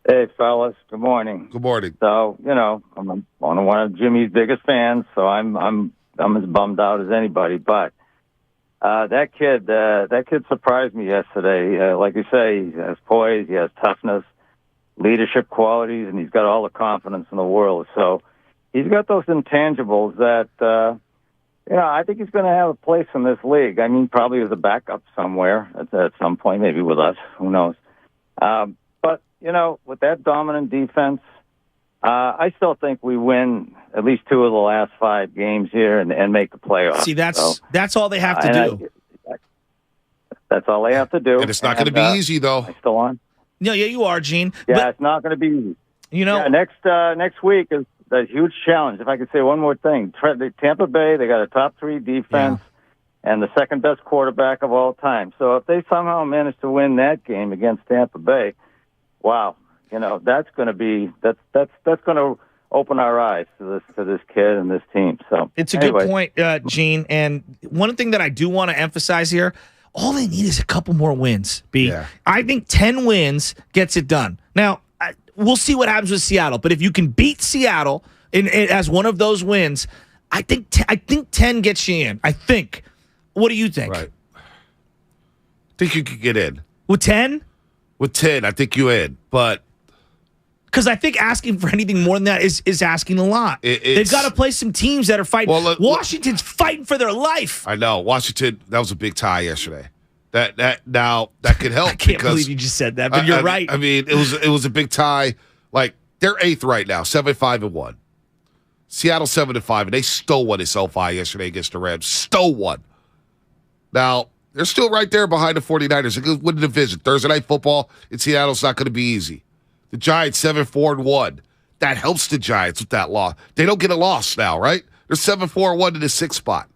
Hey, fellas. Good morning. Good morning. So, I'm one of Jimmy's biggest fans, so I'm as bummed out as anybody. But that kid surprised me yesterday. Like you say, he has poise, he has toughness, leadership qualities, and he's got all the confidence in the world. So he's got those intangibles that, I think he's going to have a place in this league. I mean, probably as a backup somewhere at some point, maybe with us. Who knows? But, with that dominant defense, I still think we win at least 2 of the last 5 games here and make the playoffs. See, that's all they have to do. That's all they have to do. And it's not going to be easy, though. Am I still on? Yeah, you are, Gene. Yeah, it's not going to be easy. Next week is a huge challenge. If I could say one more thing, Tampa Bay, they got a top 3 defense and the second best quarterback of all time. So if they somehow manage to win that game against Tampa Bay, wow, that's going to be that's going to open our eyes to this kid and this team. So it's a good point, Gene. And one thing that I do want to emphasize here. All they need is a couple more wins, B. Yeah. I think 10 wins gets it done. Now, we'll see what happens with Seattle, but if you can beat Seattle as one of those wins, I think 10 gets you in. I think. What do you think? Right. I think you could get in. With 10? With 10, I think you're in, but... Because I think asking for anything more than that is asking a lot. They've got to play some teams that are fighting. Well, Washington's fighting for their life. I know. Washington, that was a big tie yesterday. That could help. I can't believe you just said that, but you're right. I mean, it was a big tie. They're 8th right now, 7-5-1. Seattle 7-5, and they stole one at SoFi yesterday against the Rams. Stole one. Now, they're still right there behind the 49ers. They could win the division. Thursday Night Football in Seattle's not going to be easy. The Giants 7-4-1. That helps the Giants with that loss. They don't get a loss now, right? They're 7-4-1 in the 6th spot.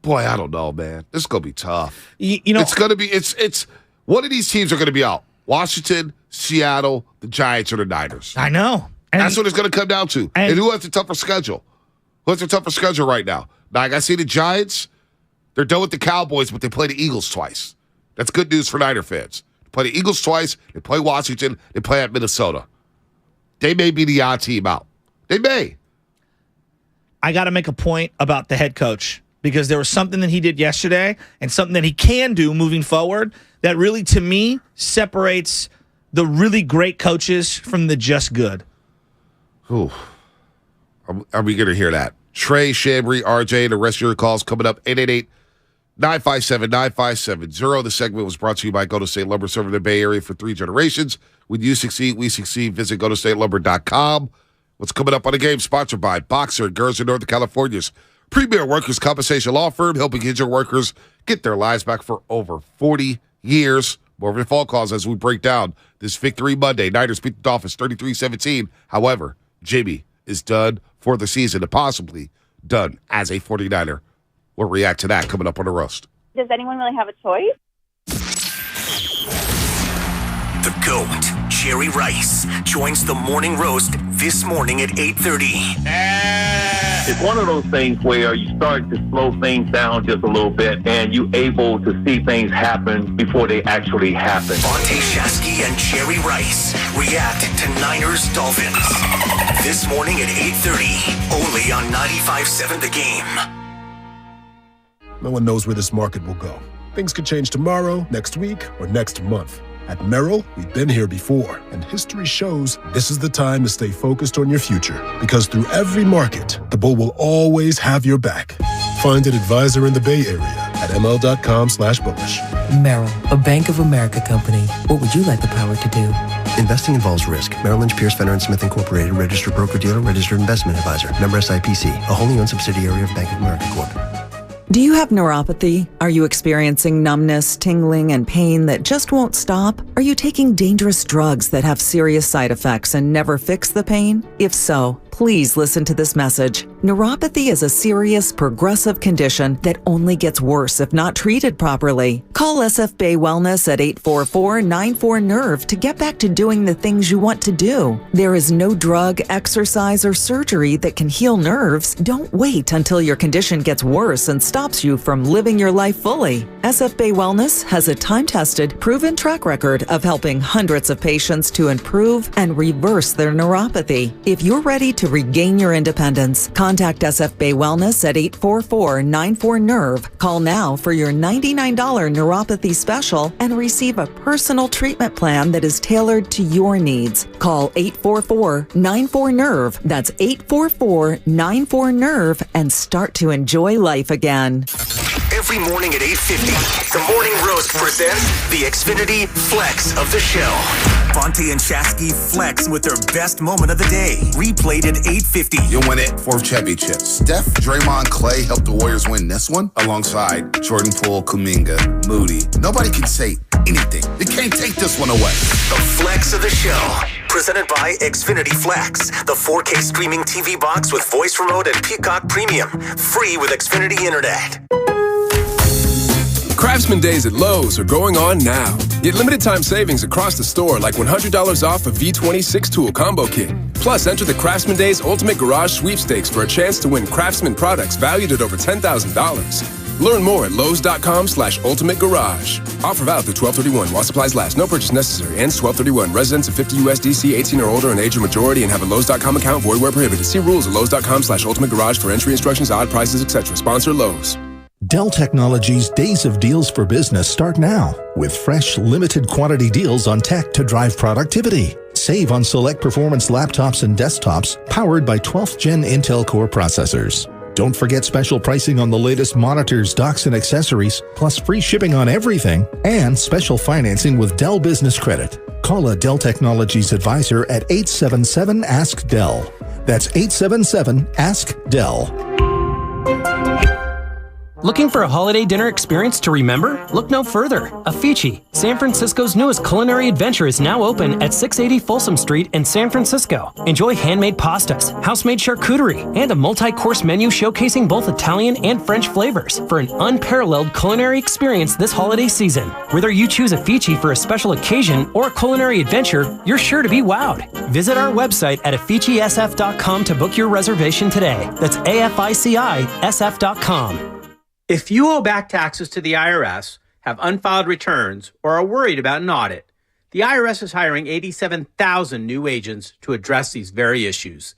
Boy, I don't know, man. This is going to be tough. You know, it's going to be. It's one of these teams are going to be out. Washington, Seattle, the Giants, or the Niners. I know. And that's what it's going to come down to. And who has the tougher schedule? Who has the tougher schedule right now? Now, I see the Giants. They're done with the Cowboys, but they play the Eagles twice. That's good news for Niner fans. They play the Eagles twice. They play Washington. They play at Minnesota. They may be the odd team out. They may. I got to make a point about the head coach, because there was something that he did yesterday and something that he can do moving forward that really, to me, separates the really great coaches from the just good. Ooh. Are we going to hear that? Trey, Chambry, RJ, the rest of your calls coming up. 888-957-9570. The segment was brought to you by Golden State Lumber, serving the Bay Area for 3 generations. When you succeed, we succeed. Visit GoldenStateLumber.com. What's coming up on the game? Sponsored by Boxer, Garza, Northern California's premier workers' compensation law firm, helping injured workers get their lives back for over 40 years. More of your phone calls as we break down this Victory Monday. Niners beat the Dolphins 33-17. However, Jimmy is done for the season and possibly done as a 49er. We'll react to that coming up on the roast. Does anyone really have a choice? The GOAT, Jerry Rice, joins the morning roast this morning at 8:30. It's one of those things where you start to slow things down just a little bit, and you're able to see things happen before they actually happen. Vontae Shasky and Jerry Rice react to Niners Dolphins this morning at 8:30, only on 95.7 The Game. No one knows where this market will go. Things could change tomorrow, next week, or next month. At Merrill, we've been here before, and history shows this is the time to stay focused on your future. Because through every market, the bull will always have your back. Find an advisor in the Bay Area at ml.com/bullish. Merrill, a Bank of America company. What would you like the power to do? Investing involves risk. Merrill Lynch, Pierce, Fenner & Smith Incorporated, registered broker-dealer, registered investment advisor. Member SIPC, a wholly owned subsidiary of Bank of America Corp. Do you have neuropathy? Are you experiencing numbness, tingling, and pain that just won't stop? Are you taking dangerous drugs that have serious side effects and never fix the pain? If so, please listen to this message. Neuropathy is a serious, progressive condition that only gets worse if not treated properly. Call SF Bay Wellness at 844-94-NERVE to get back to doing the things you want to do. There is no drug, exercise, or surgery that can heal nerves. Don't wait until your condition gets worse and stops you from living your life fully. SF Bay Wellness has a time-tested, proven track record of helping hundreds of patients to improve and reverse their neuropathy. If you're ready to regain your independence, contact SF Bay Wellness at 844-94-NERVE. Call now for your $99 neuropathy special and receive a personal treatment plan that is tailored to your needs. Call 844-94-NERVE. That's 844-94-NERVE and start to enjoy life again. Every morning at 8:50, the Morning Roast presents the Xfinity Flex of the show. Vontae and Shasky flex with their best moment of the day. Replayed at 8:50. You'll win it. 4th championship. Steph, Draymond, Clay helped the Warriors win this one alongside Jordan Poole, Kuminga, Moody. Nobody can say anything. They can't take this one away. The Flex of the show. Presented by Xfinity Flex, the 4K streaming TV box with voice remote and Peacock Premium. Free with Xfinity Internet. Craftsman Days at Lowe's are going on now. Get limited time savings across the store like $100 off a V20 6-tool combo kit. Plus, enter the Craftsman Days Ultimate Garage Sweepstakes for a chance to win Craftsman products valued at over $10,000. Learn more at Lowe's.com/Ultimate Garage. Offer valid through 12/31 while supplies last. No purchase necessary. Ends 12/31. Residents of 50 USDC, 18 or older, and age or majority, and have a Lowe's.com account. Void where prohibited. See rules at Lowe's.com/Ultimate Garage for entry instructions, odd prices, etc. Sponsor Lowe's. Dell Technologies' Days of Deals for Business start now with fresh, limited quantity deals on tech to drive productivity. Save on select performance laptops and desktops powered by 12th Gen Intel Core processors. Don't forget special pricing on the latest monitors, docks, and accessories, plus free shipping on everything, and special financing with Dell Business Credit. Call a Dell Technologies advisor at 877-ASK-DELL. That's 877-ASK-DELL. Looking for a holiday dinner experience to remember? Look no further. Afici, San Francisco's newest culinary adventure, is now open at 680 Folsom Street in San Francisco. Enjoy handmade pastas, house-made charcuterie, and a multi-course menu showcasing both Italian and French flavors for an unparalleled culinary experience this holiday season. Whether you choose Afici for a special occasion or a culinary adventure, you're sure to be wowed. Visit our website at aficisf.com to book your reservation today. That's AFICISF.com. If you owe back taxes to the IRS, have unfiled returns, or are worried about an audit, the IRS is hiring 87,000 new agents to address these very issues.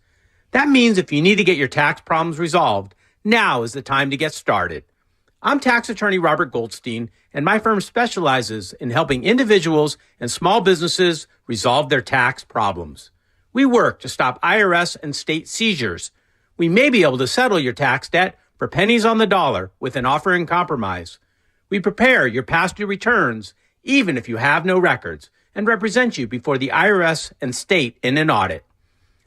That means if you need to get your tax problems resolved, now is the time to get started. I'm tax attorney Robert Goldstein, and my firm specializes in helping individuals and small businesses resolve their tax problems. We work to stop IRS and state seizures. We may be able to settle your tax debt for pennies on the dollar with an offer in compromise. We prepare your past due returns, even if you have no records, and represent you before the IRS and state in an audit.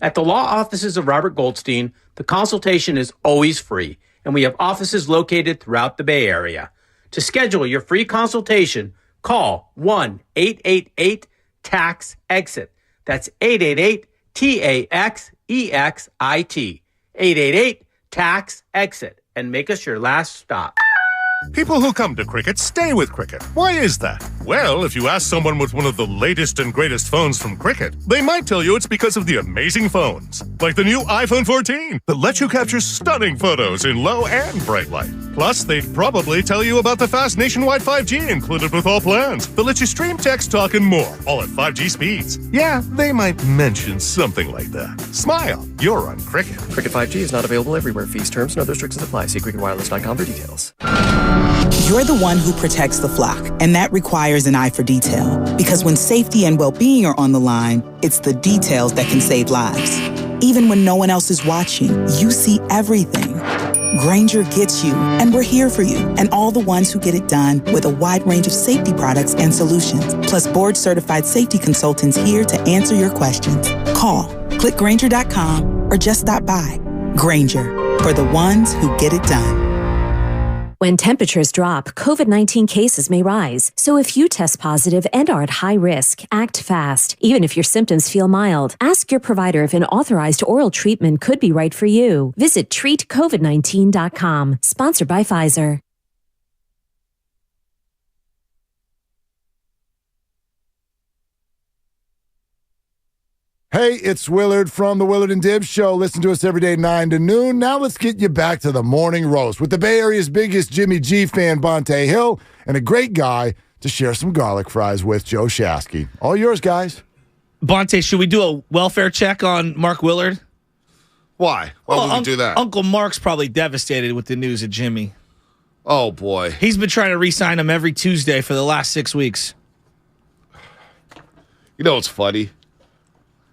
At the law offices of Robert Goldstein, the consultation is always free, and we have offices located throughout the Bay Area. To schedule your free consultation, call 1-888-TAX-EXIT. That's 888-TAXEXIT. 888-TAX-EXIT. And make us your last stop. People who come to Cricket stay with Cricket. Why is that? Well, if you ask someone with one of the latest and greatest phones from Cricket, they might tell you it's because of the amazing phones. Like the new iPhone 14 that lets you capture stunning photos in low and bright light. Plus, they'd probably tell you about the fast nationwide 5G included with all plans that lets you stream, text, talk, and more, all at 5G speeds. Yeah, they might mention something like that. Smile, you're on Cricket. Cricket 5G is not available everywhere. Fees, terms, and other restrictions apply. See cricketwireless.com for details. You're the one who protects the flock, and that requires an eye for detail. Because when safety and well-being are on the line, it's the details that can save lives. Even when no one else is watching, you see everything. Grainger gets you, and we're here for you, and all the ones who get it done with a wide range of safety products and solutions, plus board-certified safety consultants here to answer your questions. Call, click Grainger.com, or just stop by. Grainger, for the ones who get it done. When temperatures drop, COVID-19 cases may rise. So if you test positive and are at high risk, act fast. Even if your symptoms feel mild, ask your provider if an authorized oral treatment could be right for you. Visit treatcovid19.com. Sponsored by Pfizer. Hey, it's Willard from the Willard and Dibs Show. Listen to us every day, 9 to noon. Now let's get you back to the morning roast with the Bay Area's biggest Jimmy G fan, Bonte Hill, and a great guy to share some garlic fries with, Joe Shasky. All yours, guys. Bonte, should we do a welfare check on Mark Willard? Why? Why would we do that? Uncle Mark's probably devastated with the news of Jimmy. Oh, boy. He's been trying to re-sign him every Tuesday for the last 6 weeks. You know what's funny?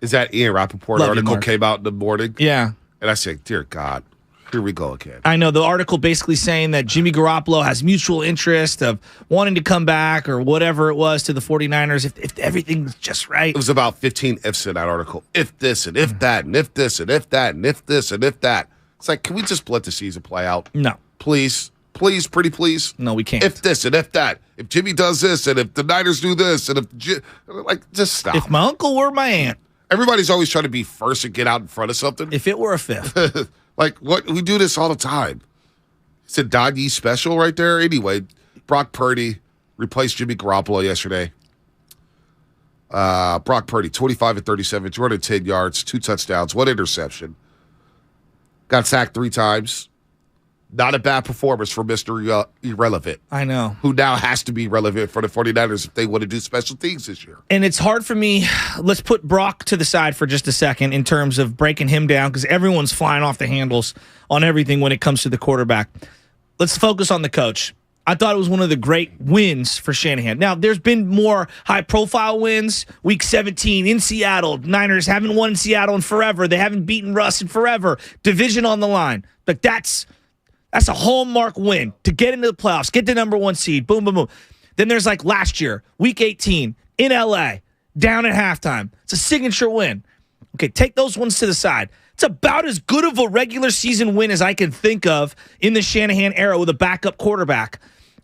Is that Ian Rappaport article came out in the morning? Yeah. And I said, dear God, here we go again. I know the article basically saying that Jimmy Garoppolo has mutual interest of wanting to come back or whatever it was to the 49ers if everything's just right. It was about 15 ifs in that article. If this and if that and if this and if that and if this and if that. It's like, can we just let the season play out? No. Please. Please, pretty please. No, we can't. If this and if that. If Jimmy does this and if the Niners do this and if just stop. If my uncle were my aunt. Everybody's always trying to be first and get out in front of something. If it were a fifth. Like, what? We do this all the time. It's a Doggy special right there. Anyway, Brock Purdy replaced Jimmy Garoppolo yesterday. Brock Purdy, 25 and 37, 210 yards, 2 touchdowns, 1 interception. Got sacked 3 times. Not a bad performance for Mr. Irrelevant. I know. Who now has to be relevant for the 49ers if they want to do special things this year. And it's hard for me. Let's put Brock to the side for just a second in terms of breaking him down because everyone's flying off the handles on everything when it comes to the quarterback. Let's focus on the coach. I thought it was one of the great wins for Shanahan. Now, there's been more high-profile wins. Week 17 in Seattle. Niners haven't won in Seattle in forever. They haven't beaten Russ in forever. Division on the line. But that's a hallmark win to get into the playoffs, get the number 1 seed, boom, boom, boom. Then there's like last year, week 18 in LA. down at halftime. It's a signature win. Okay, take those ones to the side. It's about as good of a regular season win as I can think of in the Shanahan era with a backup quarterback.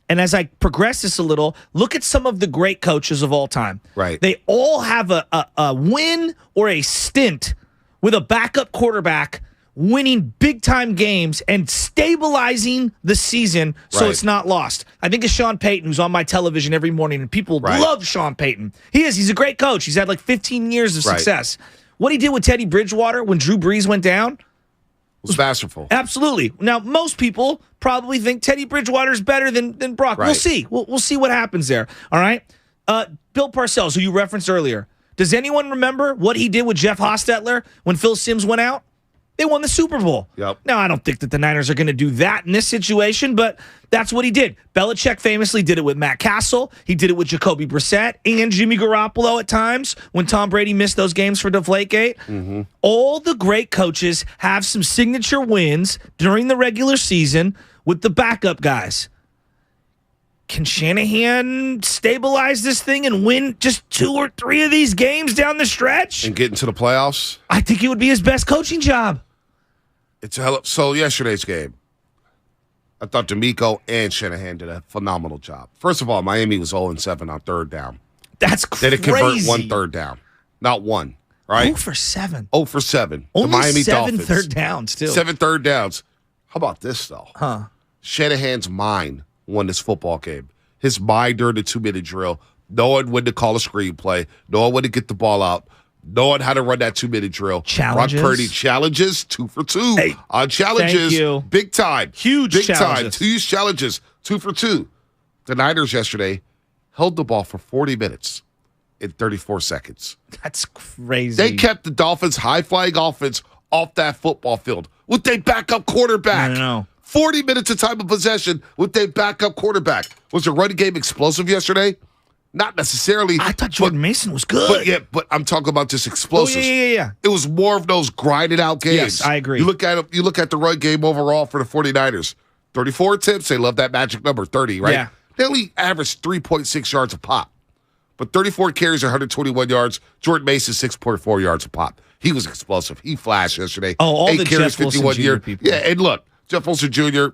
And as I progress this a little, look at some of the great coaches of all time. Right. They all have a win or a stint with a backup quarterback winning big-time games and stabilizing the season so it's not lost. I think of Sean Payton, who's on my television every morning, and people love Sean Payton. He is. He's a great coach. He's had like 15 years of success. What he did with Teddy Bridgewater when Drew Brees went down was masterful. Absolutely. Now, most people probably think Teddy Bridgewater is better than Brock. We'll see. We'll see what happens there. All right? Bill Parcells, who you referenced earlier. Does anyone remember what he did with Jeff Hostetler when Phil Simms went out? They won the Super Bowl. Yep. Now, I don't think that the Niners are going to do that in this situation, but that's what he did. Belichick famously did it with Matt Castle. He did it with Jacoby Brissett and Jimmy Garoppolo at times when Tom Brady missed those games for Deflategate. Mm-hmm. All the great coaches have some signature wins during the regular season with the backup guys. Can Shanahan stabilize this thing and win just 2 or 3 of these games down the stretch? And get into the playoffs? I think it would be his best coaching job. It's a hell of, so yesterday's game, I thought D'Amico and Shanahan did a phenomenal job. First of all, Miami was 0-7 on third down. That's crazy. They didn't convert 1 third down. Not one, right? 0 for 7. 0 for 7. Only the Miami 7 Dolphins. third downs, too. 7 third downs. How about this, though? Huh. Shanahan's mind won this football game. His mind during the 2-minute drill, knowing when to call a screenplay, knowing when to get the ball out, knowing how to run that 2-minute drill. Challenges. Brock Purdy challenges 2 for 2 on challenges. Thank you. Big time. Huge Big challenges. time. 2 challenges, 2 for 2. The Niners yesterday held the ball for 40 minutes in 34 seconds. That's crazy. They kept the Dolphins' high-flying offense off that football field with their backup quarterback. I know. 40 minutes of time of possession with their backup quarterback. Was the running game explosive yesterday? Not necessarily. I thought Jordan Mason was good. But I'm talking about just explosives. Yeah. It was more of those grinded out games. Yes, I agree. You look at the run game overall for the 49ers. 34 attempts, they love that magic number, 30, right? Yeah. They only averaged 3.6 yards a pop. But 34 carries, 121 yards. Jordan Mason, 6.4 yards a pop. He was explosive. He flashed yesterday. Oh, all 8 the carries, Jeff Wilson 51 Jr. year. people. Yeah, and look, Jeff Wilson Jr.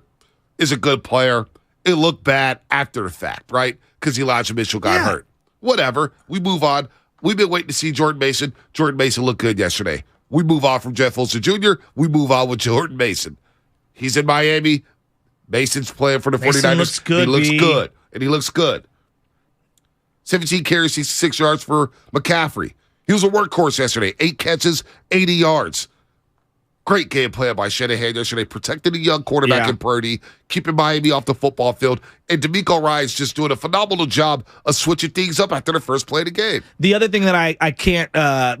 is a good player. It looked bad after the fact, right? Because Elijah Mitchell got hurt. Whatever. We move on. We've been waiting to see Jordan Mason. Jordan Mason looked good yesterday. We move on from Jeff Wilson Jr. We move on with Jordan Mason. He's in Miami. Mason's playing for the 49ers. Looks good, he looks B. good. And he looks good. 17 carries, 66 yards for McCaffrey. He was a workhorse yesterday. 8 catches, 80 yards. Great game plan by Shanahan yesterday, protecting the young quarterback in Purdy, keeping Miami off the football field, and D'Amico Ryan's just doing a phenomenal job of switching things up after the first play of the game. The other thing that I can't,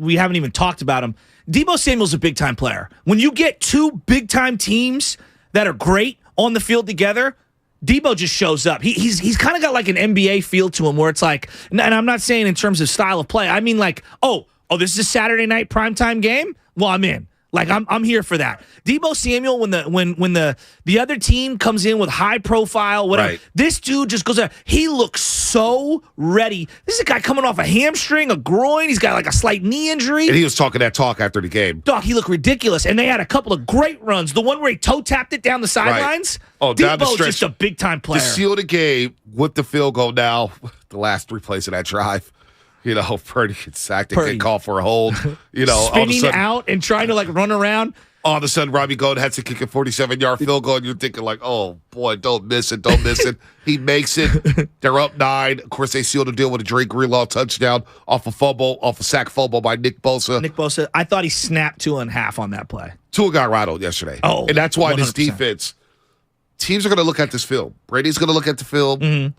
we haven't even talked about him. Debo Samuel's a big-time player. When you get 2 big-time teams that are great on the field together, Debo just shows up. He's kind of got like an NBA feel to him where it's like, and I'm not saying in terms of style of play. I mean like, oh, this is a Saturday night primetime game? Well, I'm in. Like I'm here for that. Debo Samuel, when the other team comes in with high profile, whatever, this dude just goes out. He looks so ready. This is a guy coming off a hamstring, a groin. He's got like a slight knee injury. And he was talking that talk after the game. Dog, he looked ridiculous. And they had a couple of great runs. The one where he toe tapped it down the sidelines. Oh, down the Debo's stretch. just a big time player. To seal the game with the field goal now, the last 3 plays of that drive. You know, Purdy gets sacked and get called for a hold. You know, all of a spinning sudden, out and trying to like run around. All of a sudden, Robbie Gold has to kick a 47-yard field goal, and you're thinking like, oh, boy, don't miss it. He makes it. They're up 9. Of course, they seal the deal with a Drake Greenlaw touchdown off a sack fumble by Nick Bosa. I thought he snapped 2.5 on that play. Tua got rattled yesterday. Oh, and that's why 100%. this defense, teams are going to look at this film. Brady's going to look at the film. Mm-hmm.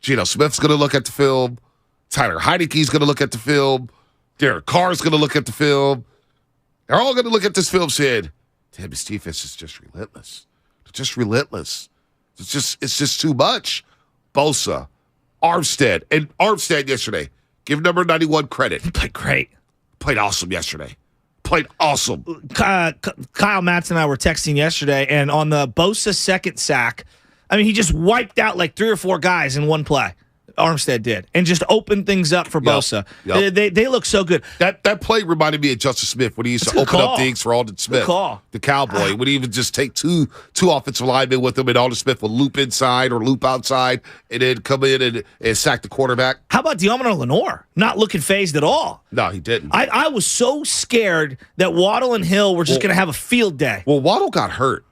Geno Smith's going to look at the film. Tyler Heineke's going to look at the film. Derek Carr's going to look at the film. They're all going to look at this film saying, damn, this defense is just relentless. It's just relentless. It's just too much. Bosa, Armstead. And Armstead yesterday, give number 91 credit. He played great. Played awesome yesterday. Played awesome. Kyle Matz and I were texting yesterday, and on the Bosa second sack, I mean, he just wiped out like 3 or 4 guys in one play. Armstead did, and just opened things up for Bosa. Yep. They look so good. That play reminded me of Justice Smith when he used to open up things for Alden Smith, the Cowboy. When he would just take two offensive linemen with him, and Alden Smith would loop inside or loop outside, and then come in and sack the quarterback. How about Diomino Lenore? Not looking phased at all. No, he didn't. I was so scared that Waddle and Hill were just going to have a field day. Well, Waddle got hurt,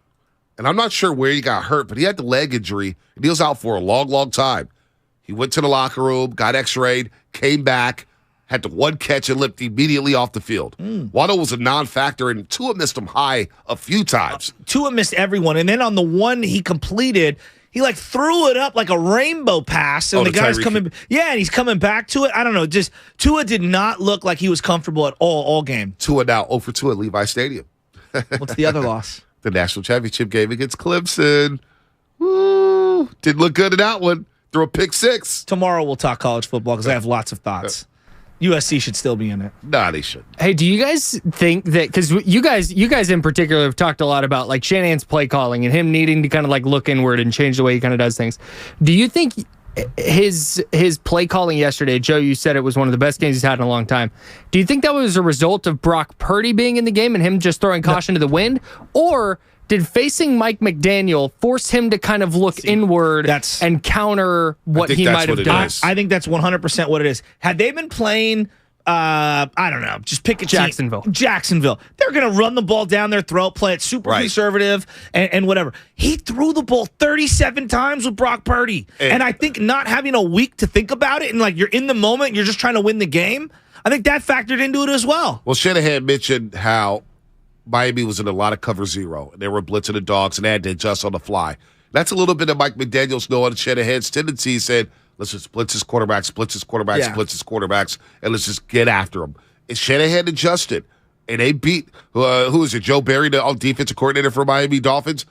and I'm not sure where he got hurt, but he had the leg injury, and he was out for a long, long time. He went to the locker room, got x-rayed, came back, had the one catch and limped immediately off the field. Waddle was a non-factor, and Tua missed him high a few times. Tua missed everyone, and then on the one he completed, he threw it up like a rainbow pass, and the guy's coming. Yeah, and he's coming back to it. I don't know. Just Tua did not look like he was comfortable at all game. Tua now 0 for 2 at Levi Stadium. What's the other loss? The national championship game against Clemson. Woo! Didn't look good in that one. Throw a pick 6. Tomorrow we'll talk college football because I have lots of thoughts. USC should still be in it. Nah, they shouldn't. Hey, do you guys think that, because you guys in particular have talked a lot about Shanahan's play calling and him needing to kind of look inward and change the way he kind of does things. Do you think his play calling yesterday, Joe, you said it was one of the best games he's had in a long time. Do you think that was a result of Brock Purdy being in the game and him just throwing caution to the wind? Or did facing Mike McDaniel force him to kind of look inward and counter what he might have done? I think that's 100% what it is. Had they been playing, I don't know, just pick a Jacksonville. Jacksonville. They're going to run the ball down their throat, play it super conservative, and whatever. He threw the ball 37 times with Brock Purdy. And I think not having a week to think about it and you're in the moment, you're just trying to win the game, I think that factored into it as well. Well, Shanahan mentioned how Miami was in a lot of cover zero, and they were blitzing the dogs, and they had to adjust on the fly. That's a little bit of Mike McDaniel's knowing Shanahan's tendency. He said, let's just blitz his quarterbacks, blitz his quarterbacks, and let's just get after them. And Shanahan adjusted, and they beat, who is it, Joe Barry, the defensive coordinator for Miami Dolphins?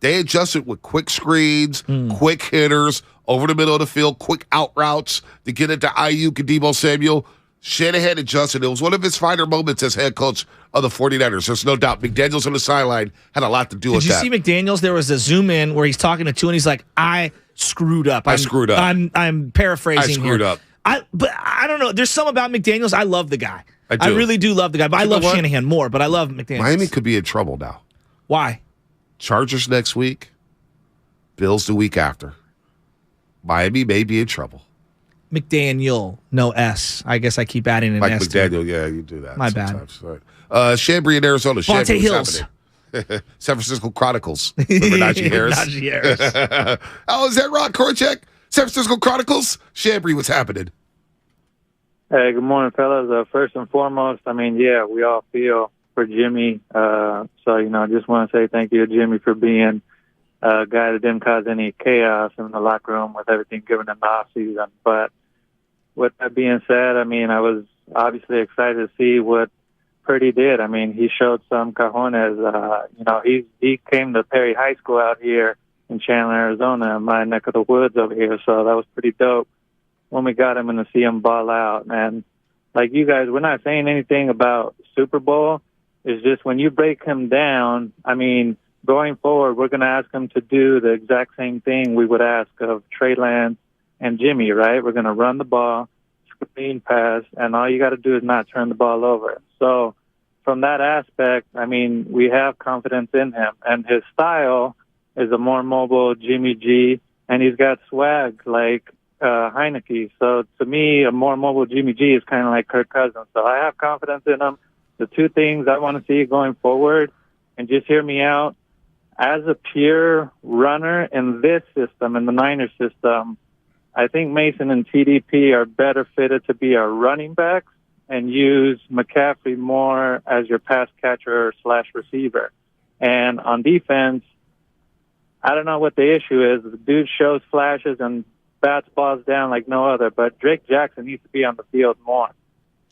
They adjusted with quick screens, quick hitters, over the middle of the field, quick out routes to get it to Ayuk and Deebo Samuel. Shanahan adjusted. It was one of his finer moments as head coach of the 49ers. There's no doubt. McDaniels on the sideline had a lot to do with that. Did you see McDaniels? There was a zoom in where he's talking to Tua, and he's like, I screwed up. I screwed up. I'm paraphrasing here. I screwed up. But I don't know. There's something about McDaniels. I love the guy. I really do love the guy. But I love Shanahan more, but I love McDaniels. Miami could be in trouble now. Why? Chargers next week. Bills the week after. Miami may be in trouble. McDaniel, no S. I guess I keep adding an S. Mike McDaniel, yeah, you do that. My sometimes. Bad. Right. Chambry in Arizona. Bonte Hills. San Francisco Chronicles. Remember Najee Harris? Najee Harris. Oh, is that Ron Korchek? San Francisco Chronicles? Chambry, what's happening? Hey, good morning, fellas. First and foremost, we all feel for Jimmy. I just want to say thank you to Jimmy for being a guy that didn't cause any chaos in the locker room with everything given in the offseason. But with that being said, I was obviously excited to see what Purdy did. He showed some cojones. He came to Perry High School out here in Chandler, Arizona, my neck of the woods over here. So that was pretty dope when we got him and to see him ball out. And like you guys, we're not saying anything about Super Bowl. It's just when you break him down, going forward, we're going to ask him to do the exact same thing we would ask of Trey Lance and Jimmy, right? We're going to run the ball, screen pass, and all you got to do is not turn the ball over. So from that aspect, we have confidence in him. And his style is a more mobile Jimmy G, and he's got swag like Heineke. So to me, a more mobile Jimmy G is kind of like Kirk Cousins. So I have confidence in him. The two things I want to see going forward, and just hear me out, as a pure runner in this system, in the Niners system, I think Mason and TDP are better fitted to be our running backs and use McCaffrey more as your pass catcher / receiver. And on defense, I don't know what the issue is. The dude shows flashes and bats balls down like no other, but Drake Jackson needs to be on the field more.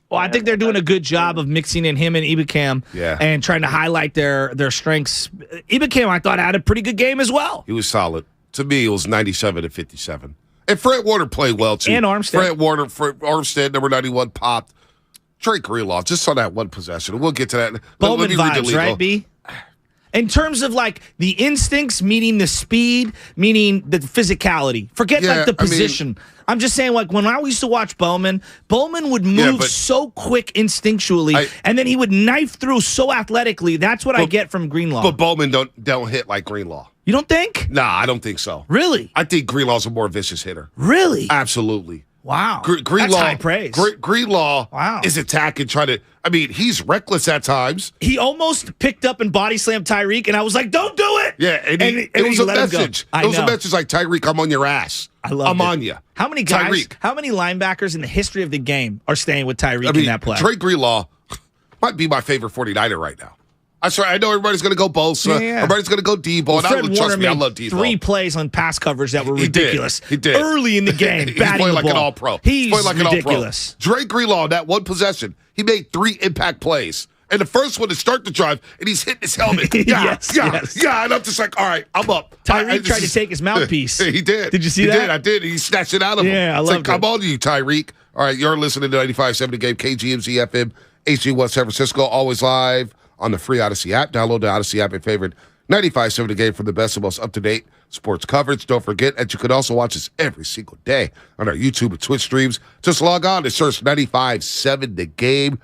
Well, I think they're doing a good job of mixing in him and Ibukam and trying to highlight their strengths. Ibukam, I thought, had a pretty good game as well. He was solid. To me, it was 97-57. And Fred Warner played well, too. And Armstead. Armstead, number 91, popped. Drake Greenlaw just saw that one possession. We'll get to that. Bowman vibes, right, B? In terms of like the instincts meeting the speed, meaning the physicality. Forget like the position. I'm just saying, like, when I used to watch Bowman would move so quick instinctually, and then he would knife through so athletically. That's what I get from Greenlaw. But Bowman don't hit like Greenlaw. You don't think? Nah, I don't think so. Really? I think Greenlaw's a more vicious hitter. Really? Absolutely. Wow. Greenlaw, that's high praise. Greenlaw is attacking, trying to. I mean, he's reckless at times. He almost picked up and body slammed Tyreek, and I was like, "Don't do it!" Yeah, and it was a message. It was a message like, "Tyreek, I'm on your ass. I'm on you." How many guys? Tyreek. How many linebackers in the history of the game are staying with Tyreek in that play? Trey Greenlaw might be my favorite 49er right now. I swear, I know everybody's going to go Bosa. Yeah. Everybody's going to go Debo. Well, Trust me, I love Debo. 3 plays on pass coverage that were ridiculous. He did. Early in the game, He's batting playing the like ball. an all-pro. He's playing like ridiculous. An all-pro. Trey Greenlaw, that one possession, he made 3 impact plays. And the first one to start the drive, and he's hitting his helmet. Yeah, and I'm just like, all right, I'm up. Tyreek tried to take his mouthpiece. He did. Did you see that? He did. I did. He snatched it out of him. Yeah, I loved it. I'm on you, Tyreek. All right, you're listening to 95.7 The Game, KGMZ FM, HD1 San Francisco, always live on the free Odyssey app. Download the Odyssey app and favorite 95.7 The Game for the best and most up-to-date sports coverage. Don't forget that you can also watch us every single day on our YouTube and Twitch streams. Just log on and search 95.7 The Game,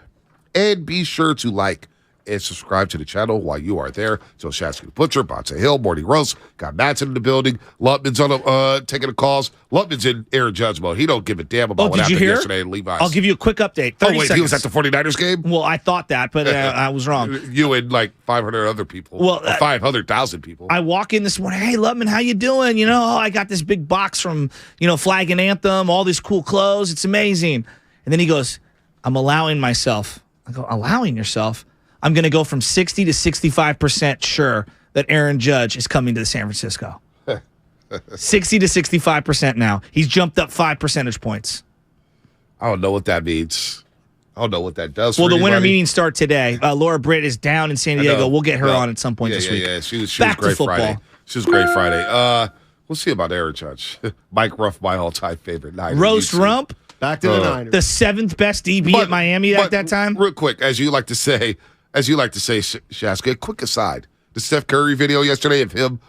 and be sure to like and subscribe to the channel while you are there. So Shasky the Butcher, Bonta Hill, Morty Roast, got Madsen in the building. Lutman's on taking the calls. Lutman's in Aaron Judge mode. He don't give a damn about what happened yesterday in Levi's. I'll give you a quick update. 30 seconds. He was at the 49ers game? Well, I thought that, but I was wrong. You and like 500 other people. Well, 500,000 people. I walk in this morning, hey, Lutman, how you doing? You know, I got this big box from, Flag and Anthem, all these cool clothes. It's amazing. And then he goes, I'm allowing myself. I go, allowing yourself? I'm going to go from 60 to 65% sure that Aaron Judge is coming to San Francisco. 60 to 65% now. He's jumped up 5 percentage points. I don't know what that means. I don't know what that does. Well, the winter meetings start today. Laura Britt is down in San Diego. We'll get her on at some point this week. Yeah, she was Back great to football. Friday. She was great Friday. We'll see about Aaron Judge. Mike Ruff, my all-time favorite. Roast Rump. Back to the Niners. The 7th best DB at Miami at that time. Real quick, as you like to say, Shaska, a quick aside. The Steph Curry video yesterday of him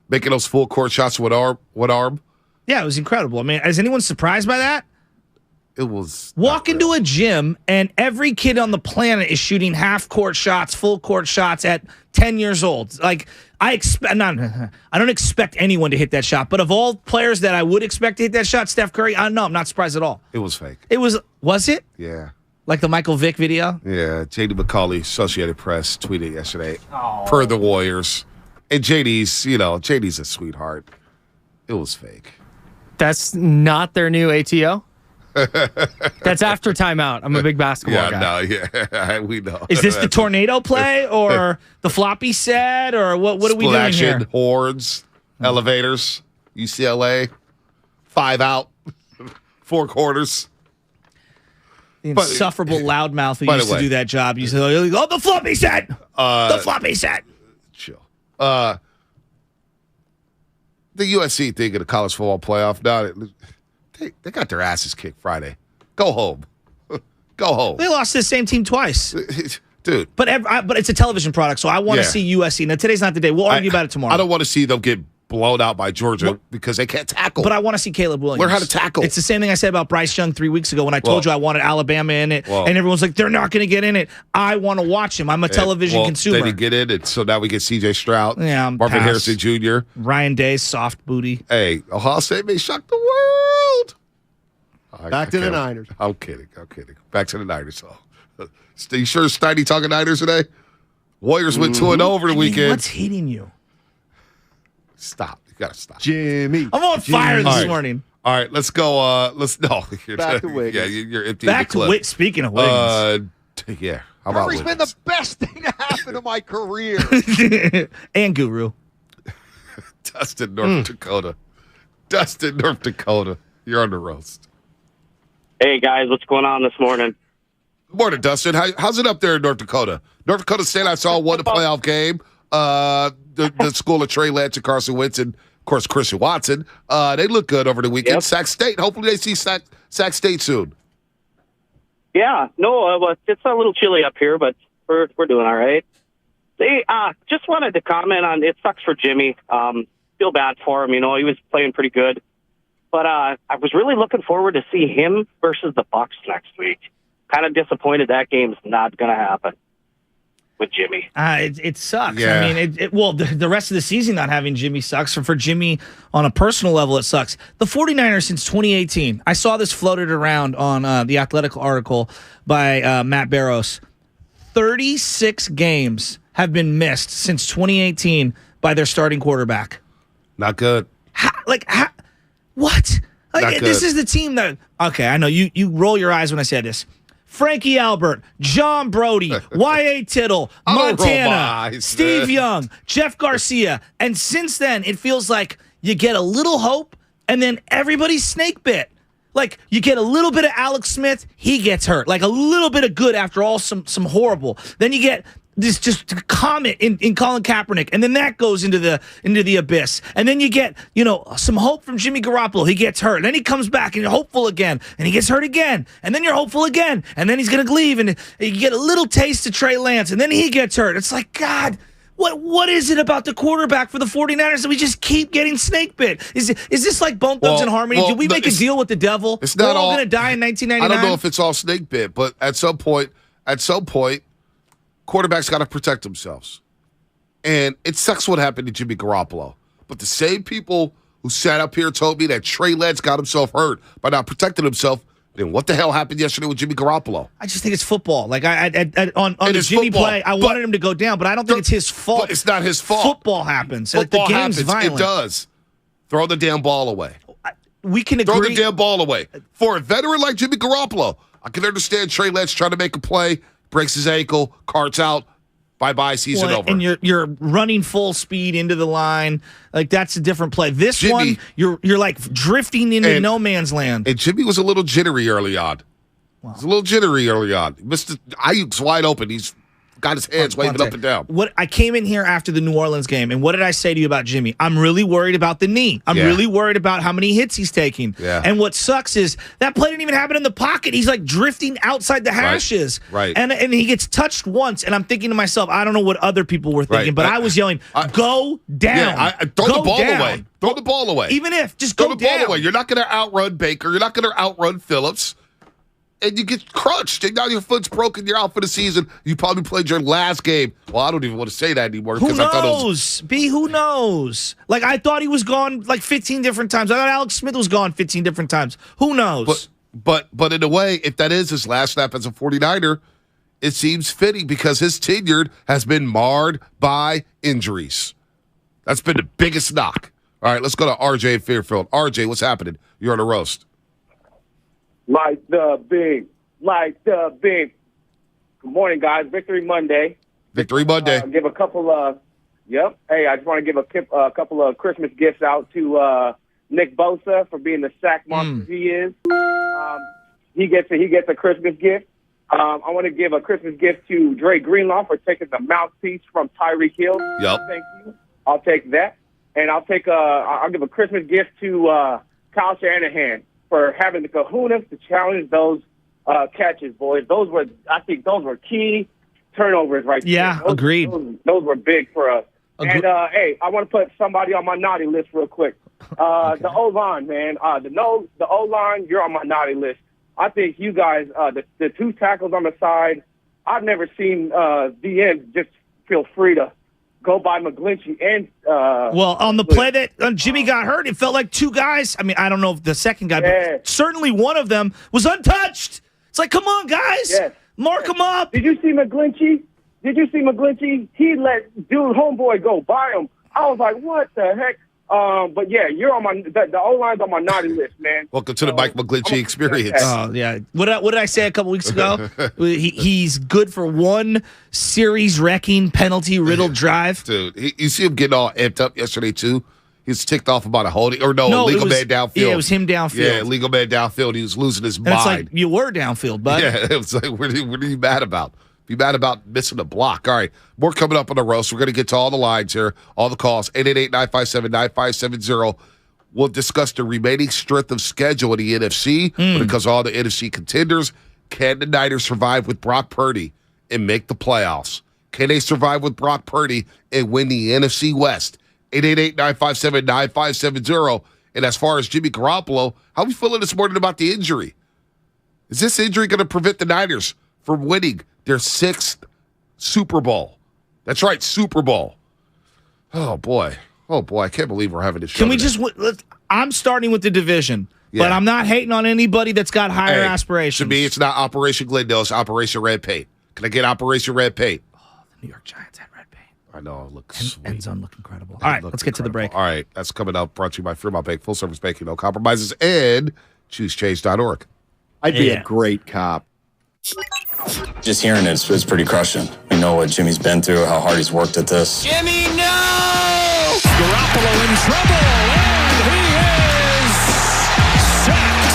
making those full court shots with arm. Yeah, it was incredible. I mean, is anyone surprised by that? It was. Walk into a gym and every kid on the planet is shooting half court shots, full court shots at 10 years old. Like I don't expect anyone to hit that shot, but of all players that I would expect to hit that shot, Steph Curry, I'm not surprised at all. It was fake. Was it? Yeah. Like the Michael Vick video? Yeah, J.D. McCauley, Associated Press, tweeted yesterday, per the Warriors. And JD's a sweetheart. It was fake. That's not their new ATO? That's after timeout. I'm a big basketball guy. We know. Is this the tornado play or the floppy set or what are we doing here? Splashing, hordes, elevators, UCLA, 5 out, 4 quarters. The insufferable loudmouth who used to do that job. You said, "Oh, the floppy set, the floppy set." Chill. The USC thing in the college football playoff. Now they got their asses kicked Friday. Go home. Go home. They lost to the same team twice, dude. But it's a television product, so I want to see USC. Now today's not the day. We'll argue about it tomorrow. I don't want to see them get blown out by Georgia because they can't tackle. But I want to see Caleb Williams. Learn how to tackle. It's the same thing I said about Bryce Young 3 weeks ago when I told you I wanted Alabama in it, and everyone's like, they're not going to get in it. I want to watch him. I'm a television consumer. They didn't get in it, so now we get C.J. Stroud, Marvin Harrison Jr., Ryan Day's soft booty. Hey, Ohio State may shock the world. Back to the Niners. I'm kidding. Back to the Niners. You sure Steiny talking Niners today? Warriors went 2-0 over the weekend. What's hitting you? Stop. You got to stop. Jimmy. I'm on fire this morning. All right, let's go. Back to Wiggins. Yeah, you're empty. Back to Wiggins. Speaking of Wiggins. Yeah. How about Curry's been the best thing to happen to my career. And Guru. Dustin, North Dakota. Dustin, North Dakota. You're on the roast. Hey, guys. What's going on this morning? Morning, Dustin. How's it up there in North Dakota? North Dakota State, I saw, won the playoff game. The school of Trey Lance and Carson Wentz and, of course, Christian Watson. They look good over the weekend. Yep. Sac State. Hopefully they see Sac State soon. Yeah. No, it's a little chilly up here, but we're doing all right. Hey, just wanted to comment on it. Sucks for Jimmy. Feel bad for him. He was playing pretty good. But I was really looking forward to see him versus the Bucks next week. Kind of disappointed that game's not going to happen with Jimmy. It sucks. Yeah. I mean, the rest of the season not having Jimmy sucks. For Jimmy on a personal level, it sucks. The 49ers since 2018, I saw this floated around on the Athletic article by Matt Barrows. 36 games have been missed since 2018 by their starting quarterback. Not good. What? Not This good. is the team that... Okay, I know. You roll your eyes when I say this. Frankie Albert, John Brody, Y.A. Tittle, I don't roll my Montana, eyes, Steve man. Young, Jeff Garcia. And since then, it feels like you get a little hope, and then everybody's snake bit. Like, you get a little bit of Alex Smith, he gets hurt. Like, a little bit of good after all some horrible. Then you get this just comet in Colin Kaepernick, and then that goes into the abyss. And then you get, some hope from Jimmy Garoppolo. He gets hurt. And then he comes back, and you're hopeful again. And he gets hurt again. And then you're hopeful again. And then he's going to leave, and you get a little taste of Trey Lance, and then he gets hurt. It's like, God, what is it about the quarterback for the 49ers that we just keep getting snake bit? Is this like Bone Thugs and Harmony? Did we make a deal with the devil? It's not We're all all going to die in 1999? I don't know if it's all snake bit, but at some point, quarterbacks got to protect themselves. And it sucks what happened to Jimmy Garoppolo. But the same people who sat up here told me that Trey Lance got himself hurt by not protecting himself, then what the hell happened yesterday with Jimmy Garoppolo? I just think it's football. Like, on the Jimmy football, play, I wanted him to go down, but I don't think it's his fault. But it's not his fault. Football happens. Football the game's happens. violent. It does. Throw the damn ball away. We can agree. Throw the damn ball away. For a veteran like Jimmy Garoppolo, I can understand Trey Lance trying to make a play, breaks his ankle, carts out. Bye-bye, season over. And you're running full speed into the line. Like, that's a different play. This Jimmy, one, you're like drifting into no man's land. And Jimmy was a little jittery early on. Wow. He was a little jittery early on. Mr. Ayuk's wide open. He's got his hands waving up and down. I came in here after the New Orleans game, and what did I say to you about Jimmy? I'm really worried about the knee. I'm really worried about how many hits he's taking. Yeah. And what sucks is that play didn't even happen in the pocket. He's like drifting outside the hashes. Right. And he gets touched once, and I'm thinking to myself, I don't know what other people were thinking, but I was yelling, go down. Yeah, throw the ball away. Throw the ball away. Even if, just throw go the down. ball away. You're not going to outrun Baker. You're not going to outrun Phillips. And you get crunched. And now your foot's broken. You're out for the season. You probably played your last game. Well, I don't even want to say that anymore. Who knows? I thought Who knows? Like, I thought he was gone like 15 different times. I thought Alex Smith was gone 15 different times. Who knows? But in a way, if that is his last snap as a 49er, it seems fitting because his tenure has been marred by injuries. That's been the biggest knock. All right, let's go to RJ in Fairfield. RJ, what's happening? You're on the roast. Like the beam. Good morning, guys. Victory Monday. Victory Monday. Give a couple of, Hey, I just want to give a couple of Christmas gifts out to Nick Bosa for being the sack monster he is. He gets a Christmas gift. I want to give a Christmas gift to Dre Greenlaw for taking the mouthpiece from Tyreek Hill. Yep. Thank you. I'll take that. And I'll give a Christmas gift to Kyle Shanahan for having the kahunas to challenge those catches, boys. I think those were key turnovers right there. Yeah, agreed. Those were big for us. And, hey, I want to put somebody on my naughty list real quick. The O-line, man. The O-line, you're on my naughty list. I think you guys, the two tackles on the side, I've never seen the end just feel free to go by McGlinchey and well, on the play that Jimmy got hurt, it felt like two guys. I mean, I don't know if the second guy, but certainly one of them was untouched. It's like, come on, guys, mark him up. Did you see McGlinchey? He let homeboy go by him. I was like, what the heck? But yeah, you're on the O-line's on my naughty list, man. Welcome to the Mike McGlinchey experience. Oh yeah. What did I say a couple weeks ago? He's good for one series wrecking penalty riddled drive. Dude, you see him getting all amped up yesterday too. He was ticked off about a holding or legal man downfield. Yeah, it was him downfield. Yeah, legal man downfield. He was losing his mind. It's like you were downfield, bud. Yeah, it was like what are you mad about? Be mad about missing a block. All right, more coming up on the roast. We're going to get to all the lines here, all the calls, 888-957-9570. We'll discuss the remaining strength of schedule in the NFC because all the NFC contenders. Can the Niners survive with Brock Purdy and make the playoffs? Can they survive with Brock Purdy and win the NFC West? 888-957-9570. And as far as Jimmy Garoppolo, how are we feeling this morning about the injury? Is this injury going to prevent the Niners from winning their 6th Super Bowl? That's right, Super Bowl. Oh, boy. I can't believe we're having this show. Can we I'm starting with the division, but I'm not hating on anybody that's got higher aspirations. To me, it's not Operation Glendale, it's Operation Red Paint. Can I get Operation Red Paint? Oh, the New York Giants had red paint. I know. It looks sweet. End zone look incredible. All right, let's get to the break. All right, that's coming up. Brought to you by Fremont Bank, full service banking, no compromises, and ChooseChange.org. I'd be a great cop. Just hearing it's pretty crushing. We know what Jimmy's been through, how hard he's worked at this. Jimmy, no! Garoppolo in trouble, and he is sacked.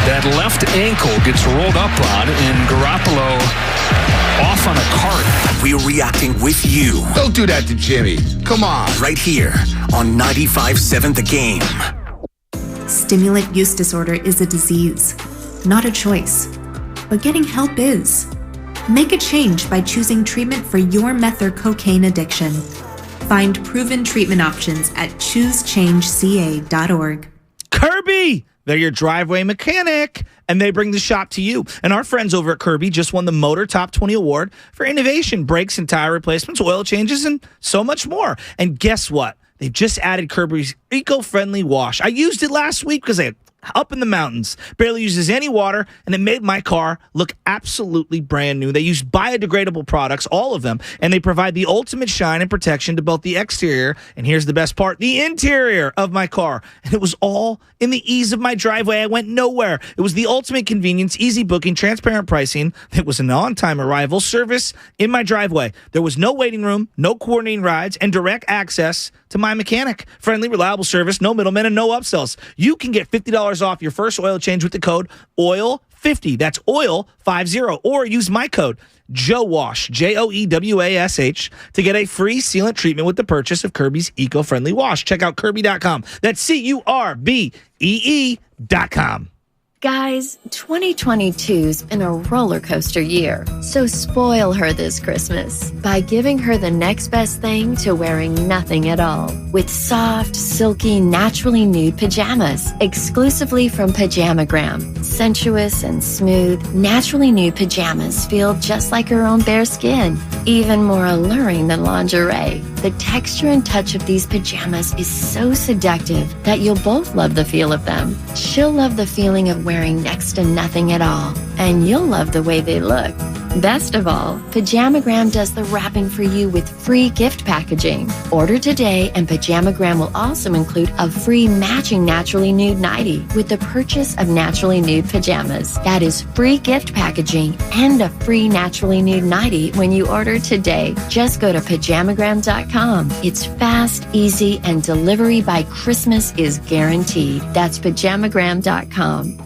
That left ankle gets rolled up on, and Garoppolo off on a cart. We're reacting with you. Don't do that to Jimmy. Come on. Right here on 95.7 The Game. Stimulant use disorder is a disease, not a choice. But getting help is. Make a change by choosing treatment for your meth or cocaine addiction. Find proven treatment options at choosechangeca.org. Kirby! They're your driveway mechanic, and they bring the shop to you. And our friends over at Kirby just won the Motor Top 20 Award for innovation, brakes and tire replacements, oil changes, and so much more. And guess what? They've just added Kirby's eco-friendly wash. I used it last week because I up in the mountains, barely uses any water, and it made my car look absolutely brand new. They use biodegradable products, all of them, and they provide the ultimate shine and protection to both the exterior, and here's the best part, the interior of my car. And it was all in the ease of my driveway. I went nowhere. It was the ultimate convenience, easy booking, transparent pricing. It was an on-time arrival service in my driveway. There was no waiting room, no coordinating rides, and direct access to my mechanic. Friendly, reliable service, no middlemen, and no upsells. You can get $50 off your first oil change with the code OIL50. That's OIL50. Or use my code JOEWASH, JOEWASH, to get a free sealant treatment with the purchase of Kirby's eco-friendly wash. Check out Kirby.com. That's CURBEE.com. Guys, 2022's been a roller coaster year, so spoil her this Christmas by giving her the next best thing to wearing nothing at all with soft, silky, naturally nude pajamas exclusively from Pajamagram. Sensuous and smooth, naturally nude pajamas feel just like her own bare skin, even more alluring than lingerie. The texture and touch of these pajamas is so seductive that you'll both love the feel of them. She'll love the feeling of wearing next to nothing at all, and you'll love the way they look. Best of all, Pajamagram does the wrapping for you with free gift packaging. Order today, and Pajamagram will also include a free matching naturally nude nightie with the purchase of naturally nude pajamas. That is free gift packaging and a free naturally nude nightie when you order today. Just go to Pajamagram.com. It's fast, easy, and delivery by Christmas is guaranteed. That's Pajamagram.com.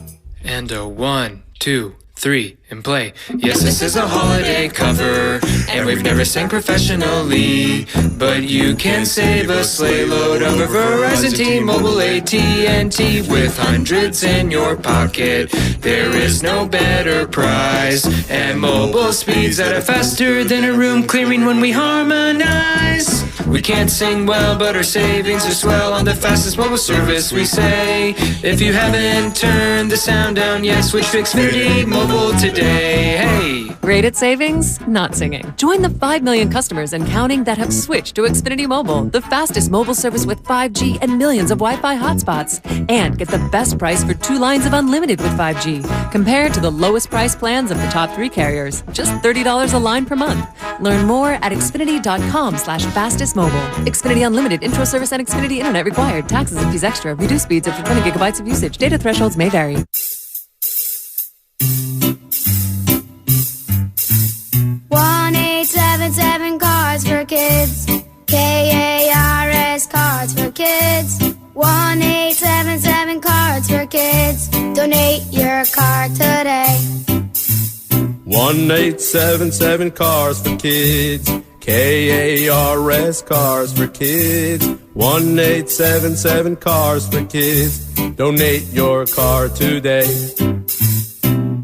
And a 1, 2, 3, and play. Yes, this is a holiday cover, and we've never sang professionally, but you can save a sleigh load over Verizon, T-Mobile, AT&T with hundreds in your pocket. There is no better price, and mobile speeds that are faster than a room clearing when we harmonize. We can't sing well, but our savings are swell on the fastest mobile service we say. If you haven't turned the sound down yet, switch to Xfinity Mobile today. Hey! Great at savings, not singing. Join the 5 million customers and counting that have switched to Xfinity Mobile, the fastest mobile service with 5G and millions of Wi-Fi hotspots. And get the best price for 2 lines of unlimited with 5G, compared to the lowest price plans of the top 3 carriers. Just $30 a line per month. Learn more at Xfinity.com/fastestmobile. Xfinity Unlimited intro service and Xfinity Internet required. Taxes and fees extra. Reduced speeds up to 20 gigabytes of usage. Data thresholds may vary. 1877 Cards for Kids. KARS Cards for Kids. 1877 Cards for Kids. Donate your card today. 1877 Cars for Kids. KARS Cars for Kids. 1877 Cars for Kids. Donate your car today.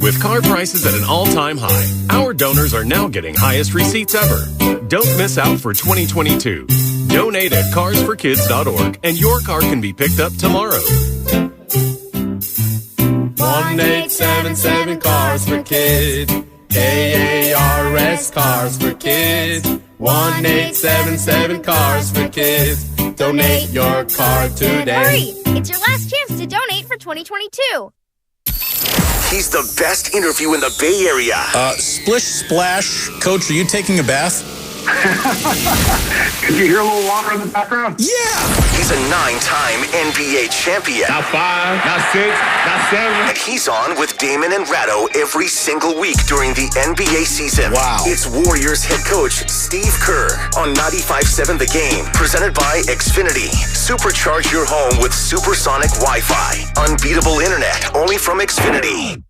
With car prices at an all-time high, our donors are now getting highest receipts ever. Don't miss out for 2022. Donate at carsforkids.org and your car can be picked up tomorrow. 1877 Cars for Kids. KARS Cars for Kids. 1877 Cars for Kids. Donate your car today. Hurry! It's your last chance to donate for 2022. He's the best interview in the Bay Area. Splish Splash. Coach, are you taking a bath? Did you hear a little water in the background? Yeah! He's a 9-time NBA champion. Not 5, not 6, not 7. And he's on with Damon and Ratto every single week during the NBA season. Wow. It's Warriors head coach Steve Kerr on 95.7 The Game. Presented by Xfinity. Supercharge your home with supersonic Wi-Fi. Unbeatable internet only from Xfinity.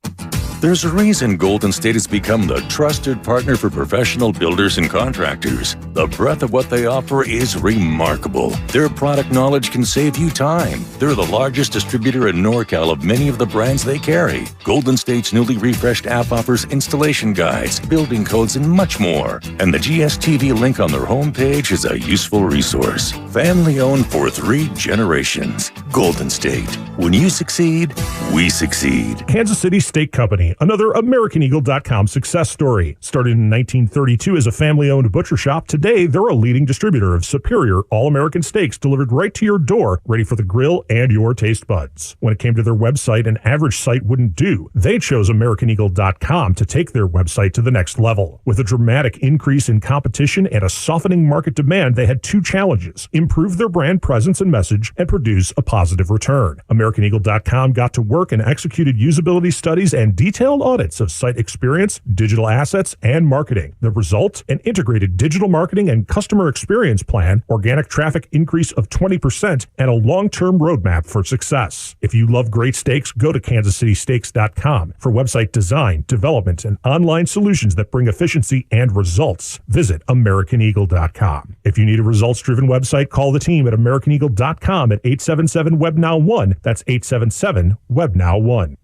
There's a reason Golden State has become the trusted partner for professional builders and contractors. The breadth of what they offer is remarkable. Their product knowledge can save you time. They're the largest distributor in NorCal of many of the brands they carry. Golden State's newly refreshed app offers installation guides, building codes, and much more. And the GSTV link on their homepage is a useful resource. Family owned for 3 generations. Golden State. When you succeed, we succeed. Kansas City Steak Company, another AmericanEagle.com success story. Started in 1932 as a family-owned butcher shop, today they're a leading distributor of superior all-American steaks delivered right to your door, ready for the grill and your taste buds. When it came to their website, an average site wouldn't do. They chose AmericanEagle.com to take their website to the next level. With a dramatic increase in competition and a softening market demand, they had 2 challenges: improve their brand presence and message, and produce a positive return. AmericanEagle.com got to work and executed usability studies and detailed audits of site experience, digital assets, and marketing. The result? An integrated digital marketing and customer experience plan, organic traffic increase of 20%, and a long-term roadmap for success. If you love great steaks, go to kansascitysteaks.com for website design, development, and online solutions that bring efficiency and results. Visit AmericanEagle.com. If you need a results-driven website, call the team at AmericanEagle.com at 877-WEBNOW1. That's 877-WEBNOW1.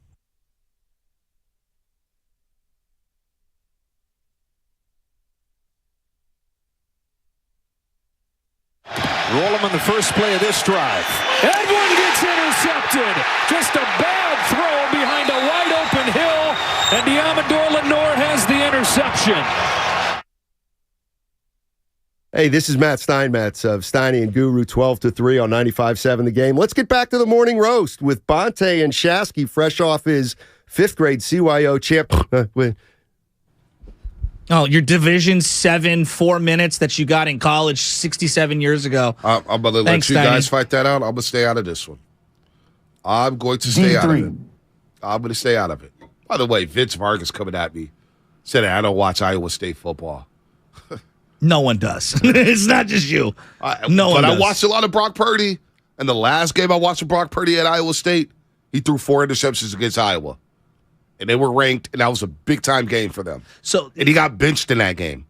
Roll him on the first play of this drive. Edwin gets intercepted. Just a bad throw behind a wide open Hill, and Diamador Lenore has the interception. Hey, this is Matt Steinmetz of Steiny and Guru, 12 to 3 on 95.7 The Game. Let's get back to the morning roast with Bonte and Shasky, fresh off his 5th grade CYO champ. Oh, your Division 7 4 minutes that you got in college 67 years ago. I'm going to let you guys fight that out. I'm going to stay out of this one. I'm going to stay out of it. I'm going to stay out of it. By the way, Vince Vargas coming at me. Said I don't watch Iowa State football. No one does. It's not just you. No one does. I watched a lot of Brock Purdy. And the last game I watched of Brock Purdy at Iowa State, he threw 4 interceptions against Iowa. And they were ranked, and that was a big-time game for them. And he got benched in that game.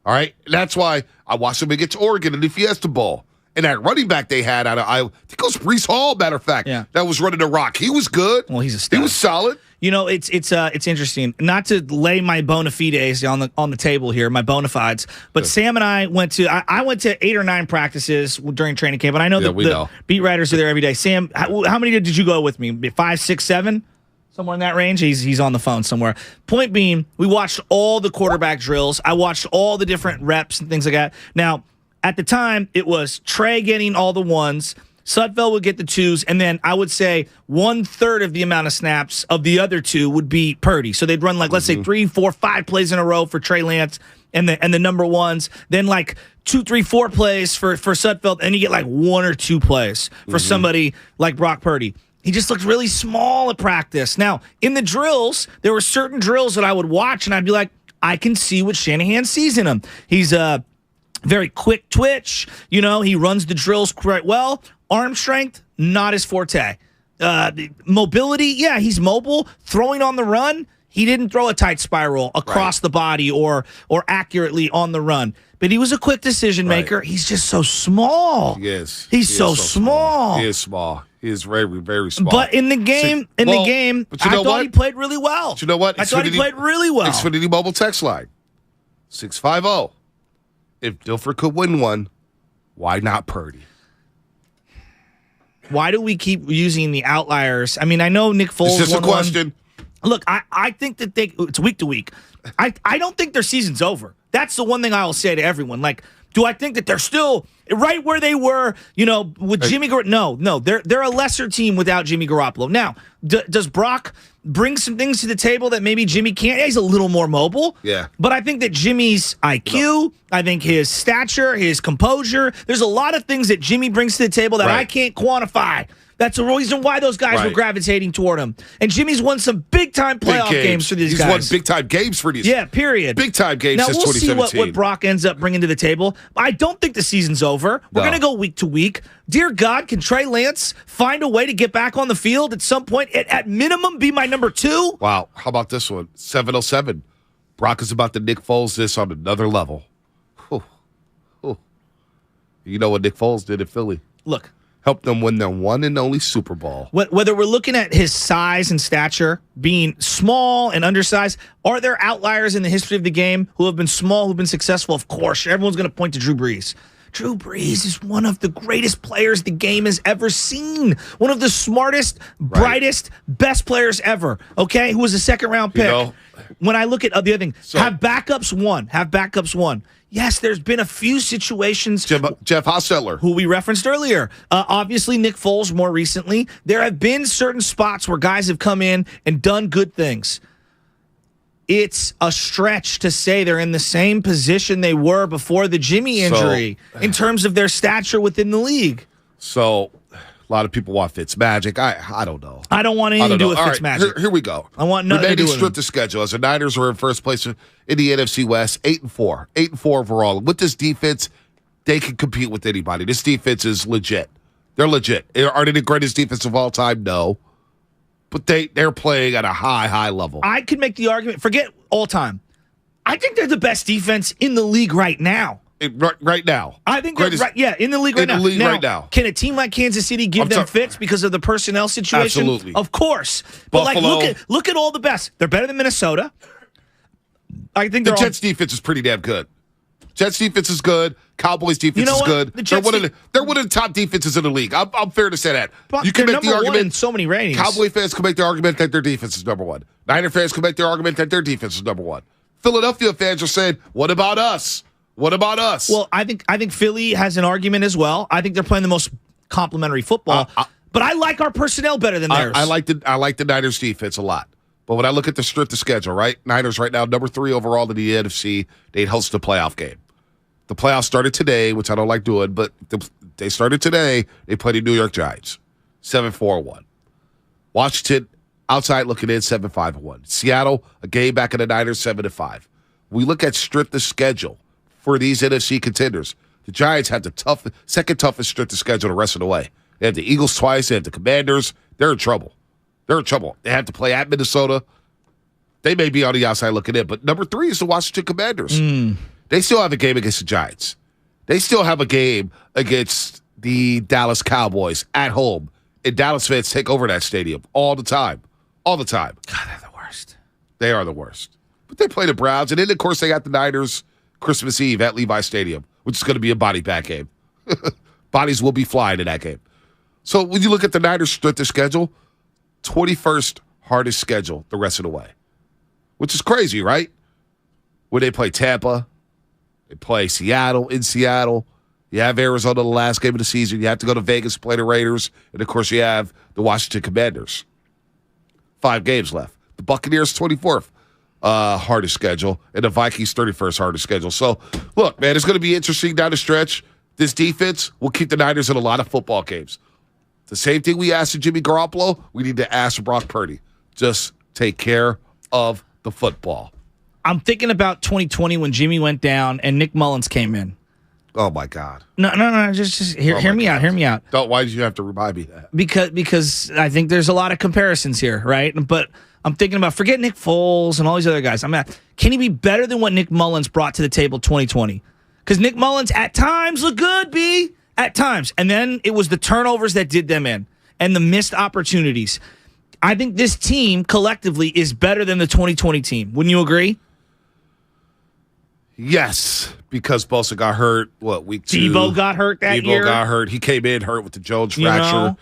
All right? And that's why I watched him against Oregon in the Fiesta Bowl. And that running back they had out of Iowa, I think it was Breece Hall, matter of fact, that was running the rock. He was good. Well, he's a star. He was solid. You know, it's interesting. Not to lay my bona fides on the table here, my bona fides, but Sam and I went to 8 or 9 practices during training camp, and I know the beat writers are there every day. Sam, how many did you go with me? 5, 6, 7? Somewhere in that range. He's on the phone somewhere. Point being, we watched all the quarterback drills. I watched all the different reps and things like that. Now, at the time, it was Trey getting all the 1s, Sudfeld would get the 2s, and then I would say 1/3 of the amount of snaps of the other 2 would be Purdy. So they'd run let's say 3, 4, 5 plays in a row for Trey Lance and the number 1s. Then 2, 3, 4 plays for Sudfeld, and you get 1 or 2 plays for somebody like Brock Purdy. He just looked really small at practice. Now, in the drills, there were certain drills that I would watch, and I'd be like, I can see what Shanahan sees in him. He's a very quick twitch. You know, he runs the drills quite well. Arm strength, not his forte. Mobility, yeah, he's mobile. Throwing on the run, he didn't throw a tight spiral across the body or accurately on the run. But he was a quick decision maker. He's just so small. He is. He's so small. He is small. He is very, very small. But in the game, but you I know thought what? he played really well. But you know what? I thought he played really well. Xfinity Mobile text line, 650. If Dilfer could win one, why not Purdy? Why do we keep using the outliers? I mean, I know Nick Foles. It's just a question. Look, I think that it's week to week. I don't think their season's over. That's the one thing I will say to everyone. Like, do I think that they're still right where they were, with Jimmy Garoppolo? No. They're a lesser team without Jimmy Garoppolo. Now, does Brock bring some things to the table that maybe Jimmy can't? Yeah, he's a little more mobile. Yeah. But I think that Jimmy's IQ, I think his stature, his composure, there's a lot of things that Jimmy brings to the table that I can't quantify. That's the reason why those guys were gravitating toward him. And Jimmy's won some big-time playoff games for these guys. He's won big-time games for these. Yeah, period. Big-time games since 2017. Now, we'll see what Brock ends up bringing to the table. I don't think the season's over. We're going to go week to week. Dear God, can Trey Lance find a way to get back on the field at some point? At minimum, be my number 2? Wow. How about this one? 707. Brock is about to Nick Foles this on another level. Whew. Whew. You know what Nick Foles did in Philly? Look. Helped them win their one and only Super Bowl. Whether we're looking at his size and stature, being small and undersized, are there outliers in the history of the game who have been small, who've been successful? Of course. Everyone's going to point to Drew Brees. Drew Brees is one of the greatest players the game has ever seen. One of the smartest, brightest, best players ever, okay? Who was a second-round pick. When I look at the other thing, have backups won. Yes, there's been a few situations. Jeff Hostetler, who we referenced earlier. Obviously, Nick Foles more recently. There have been certain spots where guys have come in and done good things. It's a stretch to say they're in the same position they were before the Jimmy injury in terms of their stature within the league. So, a lot of people want Fitzmagic. I don't know. I don't want anything to do with Fitzmagic. Right, here we go. I want nothing to do with strip the schedule as the Niners are in first place in the NFC West, 8-4. 8-4 overall. With this defense, they can compete with anybody. This defense is legit. They're legit. Are they the greatest defense of all time? No. But they're playing at a high level. I could make the argument, forget all time. I think they're the best defense in the league right now. Right now. I think they're in the league right now. Right now. Can a team like Kansas City give them fits because of the personnel situation? Absolutely. Of course. But look at all the best. They're better than Minnesota. I think the Jets defense is pretty damn good. Jets defense is good. Cowboys defense is good. They're one of the top defenses in the league. I'm fair to say that. You can make the argument in so many ratings. Cowboy fans can make the argument that their defense is number one. Niner fans can make the argument that their defense is number one. Philadelphia fans are saying, "What about us? What about us?" Well, I think Philly has an argument as well. I think they're playing the most complimentary football. But I like our personnel better than theirs. I like the Niners defense a lot. But when I look at the strength of schedule, right? Niners right now, number 3 overall in the NFC. They host a playoff game. The playoffs started today, which I don't like doing, but they started today. They played the New York Giants, 7-4-1. Washington, outside looking in, 7-5-1. Seattle, a game back in the Niners, 7-5. We look at strength of schedule for these NFC contenders. The Giants have the second toughest strength of schedule the rest of the way. They have the Eagles twice. They have the Commanders. They're in trouble. They have to play at Minnesota. They may be on the outside looking in, but number 3 is the Washington Commanders. They still have a game against the Giants. They still have a game against the Dallas Cowboys at home. And Dallas fans take over that stadium all the time. All the time. God, they're the worst. They are the worst. But they play the Browns. And then, of course, they got the Niners Christmas Eve at Levi Stadium, which is going to be a body bag game. Bodies will be flying in that game. So when you look at the Niners' strength of schedule, 21st hardest schedule the rest of the way. Which is crazy, right? When they play Tampa, they play Seattle, in Seattle. You have Arizona the last game of the season. You have to go to Vegas to play the Raiders. And, of course, you have the Washington Commanders. 5 games left. The Buccaneers, 24th hardest schedule. And the Vikings, 31st hardest schedule. So, look, man, it's going to be interesting down the stretch. This defense will keep the Niners in a lot of football games. The same thing we asked of Jimmy Garoppolo, we need to ask Brock Purdy. Just take care of the football. I'm thinking about 2020 when Jimmy went down and Nick Mullins came in. Oh, my God. No. Just hear me out. Hear me out. Why did you have to remind me that? Because I think there's a lot of comparisons here, right? But I'm thinking about, forget Nick Foles and all these other guys. Can he be better than what Nick Mullins brought to the table 2020? Because Nick Mullins at times looked good, B. At times. And then it was the turnovers that did them in. and the missed opportunities. I think this team collectively is better than the 2020 team. Wouldn't you agree? Yes, because Bosa got hurt, week 2? Debo got hurt that year. Debo got hurt. He came in hurt with the Jones fracture.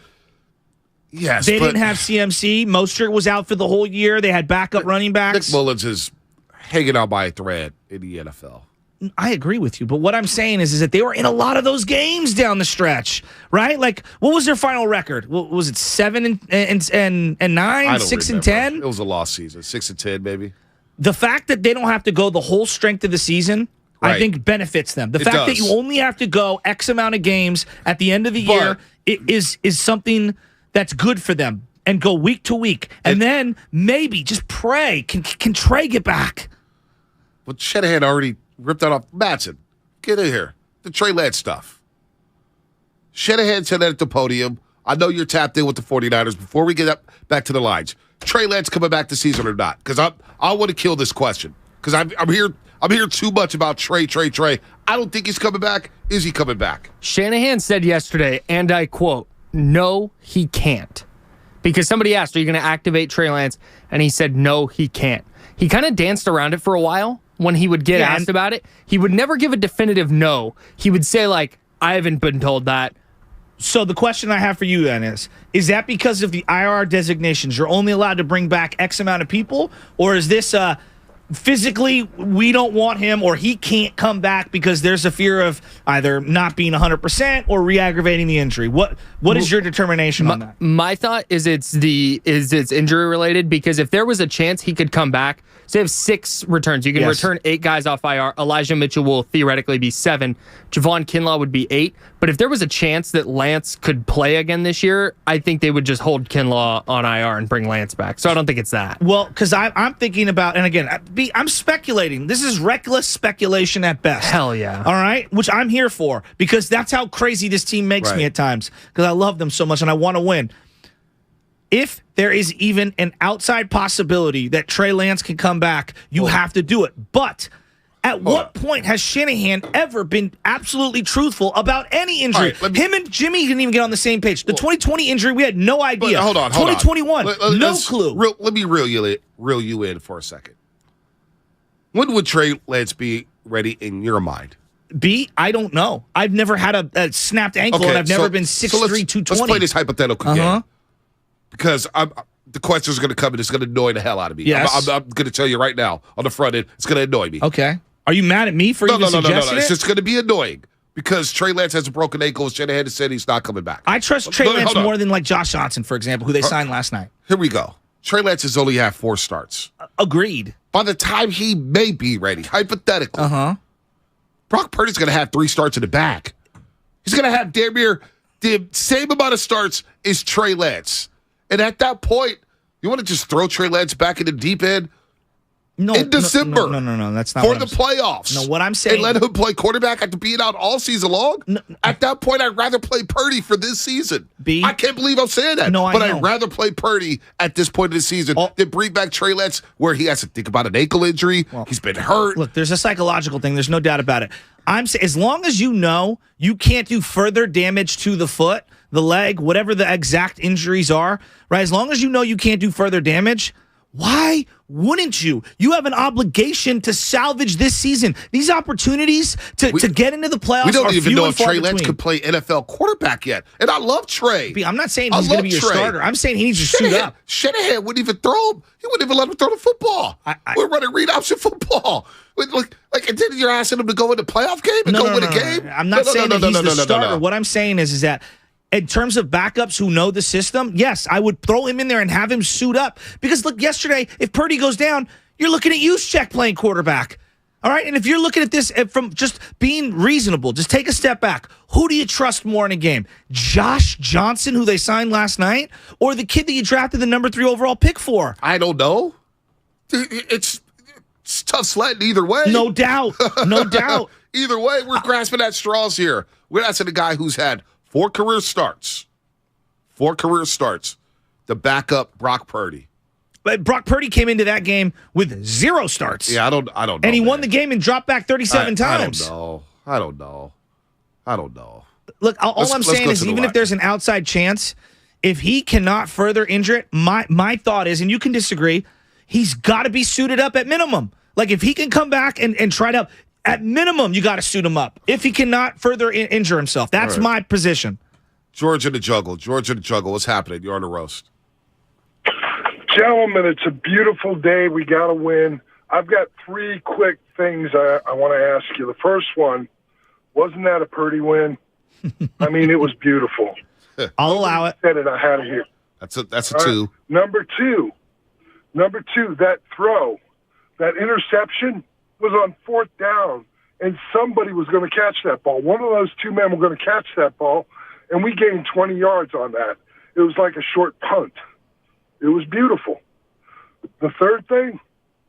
Yes, they didn't have CMC. Mostert was out for the whole year. They had backup running backs. Nick Mullins is hanging out by a thread in the NFL. I agree with you, but what I'm saying is that they were in a lot of those games down the stretch, right? Like, what was their final record? Was it 7 and 9, 6 and 10? It was a lost season, 6 and 10, maybe. The fact that they don't have to go the whole strength of the season, right, I think benefits them. The fact that you only have to go X amount of games at the end of the year is something that's good for them, and go week to week, and then maybe just pray. Can Trey get back? Well, Shanahan already ripped that off. Matson, get in here. The Trey Lance stuff. Shanahan said that at the podium. I know you're tapped in with the 49ers. Before we get back to the lines, Trey Lance coming back this season or not? Because I want to kill this question. Because I'm hearing too much about Trey. I don't think he's coming back. Is he coming back? Shanahan said yesterday, and I quote, "No, he can't." Because somebody asked, "Are you going to activate Trey Lance?" And he said, "No, he can't." He kind of danced around it for a while. When he would get asked about it, he would never give a definitive no. He would say, like, "I haven't been told that." So the question I have for you then is that because of the IR designations, you're only allowed to bring back X amount of people? Or is this physically we don't want him, or he can't come back because there's a fear of either not being 100% or re-aggravating the injury? What is your determination on that? My thought is it's injury related, because if there was a chance he could come back, so they have 6 returns. You can return 8 guys off IR. Elijah Mitchell will theoretically be 7. Javon Kinlaw would be 8. But if there was a chance that Lance could play again this year, I think they would just hold Kinlaw on IR and bring Lance back. So I don't think it's that. Well, because I'm thinking about, and again, I'm speculating. This is reckless speculation at best. Hell yeah. All right? Which I'm here for, because that's how crazy this team makes me at times, because I love them so much and I want to win. If there is even an outside possibility that Trey Lance can come back, you have to do it. But at what point has Shanahan ever been absolutely truthful about any injury? Him and Jimmy didn't even get on the same page. The 2020 injury, we had no idea. Hold on. 2021, no clue. Let me reel you in for a second. When would Trey Lance be ready in your mind? I don't know. I've never had a snapped ankle, and I've never been 6'3", 220. Let's play this hypothetical game. Because the questions are going to come and it's going to annoy the hell out of me. Yes. I'm going to tell you right now on the front end, it's going to annoy me. Okay. Are you mad at me for even suggesting it? It's just going to be annoying because Trey Lance has a broken ankle. Shanahan said he's not coming back. I trust Trey Lance more than like Josh Johnson, for example, who they signed last night. Here we go. Trey Lance has only had 4 starts. Agreed. By the time he may be ready, hypothetically, Brock Purdy's going to have 3 starts in the back. He's going to have damn near the same amount of starts as Trey Lance. And at that point, you want to just throw Trey Lance back in the deep end in December? No, that's not for the playoffs. No, what I'm saying, and let him play quarterback after being out all season long. No, at that point, I'd rather play Purdy for this season. I can't believe I'm saying that. But I'd rather play Purdy at this point of the season than bring back Trey Lance, where he has to think about an ankle injury. He's been hurt. Look, there's a psychological thing. There's no doubt about it. I'm saying, as long as you know you can't do further damage to the foot, the leg, whatever the exact injuries are, right? As long as you know you can't do further damage, why wouldn't you? You have an obligation to salvage this season. These opportunities to get into the playoffs. We don't are even few know and if far Trey Lance between. could play NFL quarterback yet. And I love Trey. I'm not saying he's going to be your starter. I'm saying he needs to suit up. Shanahan wouldn't even throw him. He wouldn't even let him throw the football. We're running read option football. Like, and then you're asking him to go in the playoff game and go win a game? I'm not saying that he's the starter. What I'm saying is that in terms of backups who know the system, yes, I would throw him in there and have him suit up. Because, look, yesterday, if Purdy goes down, you're looking at Juszczyk playing quarterback. All right? And if you're looking at this from just being reasonable, just take a step back. Who do you trust more in a game? Josh Johnson, who they signed last night, or the kid that you drafted the number 3 overall pick for? I don't know. It's tough sledding either way. No doubt. No doubt. Either way, we're grasping at straws here. We're asking a guy who's had 4 career starts. 4 career starts. The backup Brock Purdy. But Brock Purdy came into that game with 0 starts. Yeah, I don't know. And he won the game and dropped back 37 times. I don't know. Look, all I'm saying is even if there's an outside chance, if he cannot further injure it, my thought is, and you can disagree, he's got to be suited up at minimum. Like, if he can come back and try to, at minimum, you got to suit him up. If he cannot further injure himself. That's my position. George in the jungle. What's happening? You're on the roast. Gentlemen, it's a beautiful day. We got to win. I've got 3 quick things I want to ask you. The first one, wasn't that a Purdy win? I mean, it was beautiful. I'll allow it. Said it. I had it here. That's a 2. Number two, that throw, that interception was on 4th down, and somebody was going to catch that ball. One of those 2 men were going to catch that ball, and we gained 20 yards on that. It was like a short punt. It was beautiful. The third thing,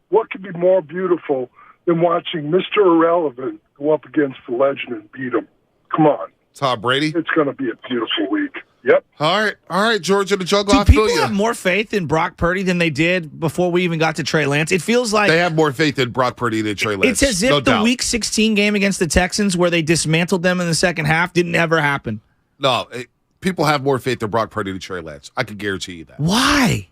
what could be more beautiful than watching Mr. Irrelevant go up against the legend and beat him? Come on. Tom Brady? It's going to be a beautiful week. Yep. All right, George in the jungle. Do people have more faith in Brock Purdy than they did before we even got to Trey Lance? It feels like they have more faith in Brock Purdy than Trey Lance. It's as if the Week 16 game against the Texans, where they dismantled them in the second half, didn't ever happen. No, people have more faith in Brock Purdy than Trey Lance. I can guarantee you that. Why?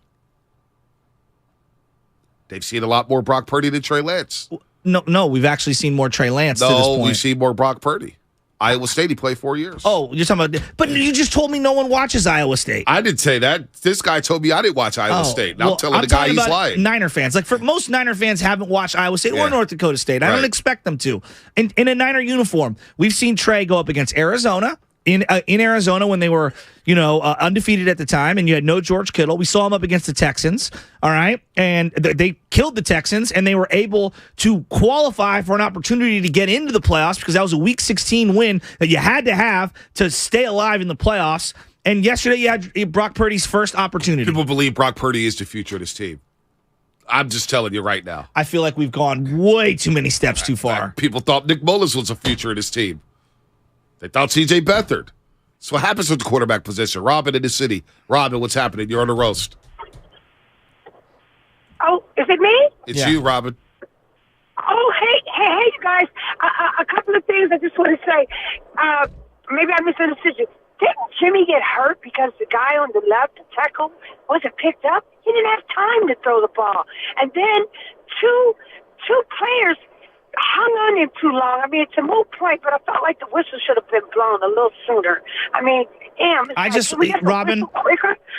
They've seen a lot more Brock Purdy than Trey Lance. No, we've actually seen more Trey Lance to this point. No, we've seen more Brock Purdy. Iowa State, he played 4 years. Oh, you're talking about... But you just told me no one watches Iowa State. I didn't say that. This guy told me I didn't watch Iowa State. Now I'm telling the guy he's lying. Niner fans. Like, for most Niner fans haven't watched Iowa State or North Dakota State. I don't expect them to. In a Niner uniform, we've seen Trey go up against Arizona, in Arizona when they were, undefeated at the time, and you had no George Kittle. We saw him up against the Texans, all right? And they killed the Texans, and they were able to qualify for an opportunity to get into the playoffs because that was a Week 16 win that you had to have to stay alive in the playoffs. And yesterday you had Brock Purdy's first opportunity. People believe Brock Purdy is the future of this team. I'm just telling you right now. I feel like we've gone way too many steps too far. People thought Nick Mullins was the future of this team. They thought C.J. Beathard. So what happens with the quarterback position? Robin in the city. Robin, what's happening? You're on the roast. Oh, is it me? It's you, Robin. Oh, hey, you guys. A couple of things I just want to say. Maybe I misunderstood you. Didn't Jimmy get hurt because the guy on the left, the tackle, wasn't picked up? He didn't have time to throw the ball. And then two players hung on him too long. I mean, it's a moot point, but I felt like the whistle should have been blown a little sooner. I mean, damn.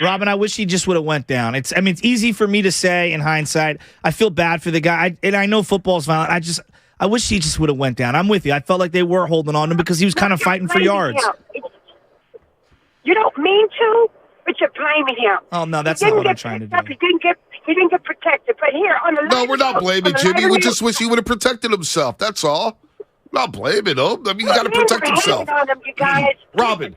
Robin, I wish he just would have went down. It's easy for me to say in hindsight. I feel bad for the guy, and I know football's violent. I wish he just would have went down. I'm with you. I felt like they were holding on to him because he was kind of fighting for yards. You don't mean to, but you're blaming him. Oh no, that's not what I'm trying to do. He didn't get protected. But here on the no, we're not blaming Jimmy. We just wish he would have protected himself. That's all. Not blaming him. I mean, he got to protect himself. Robin,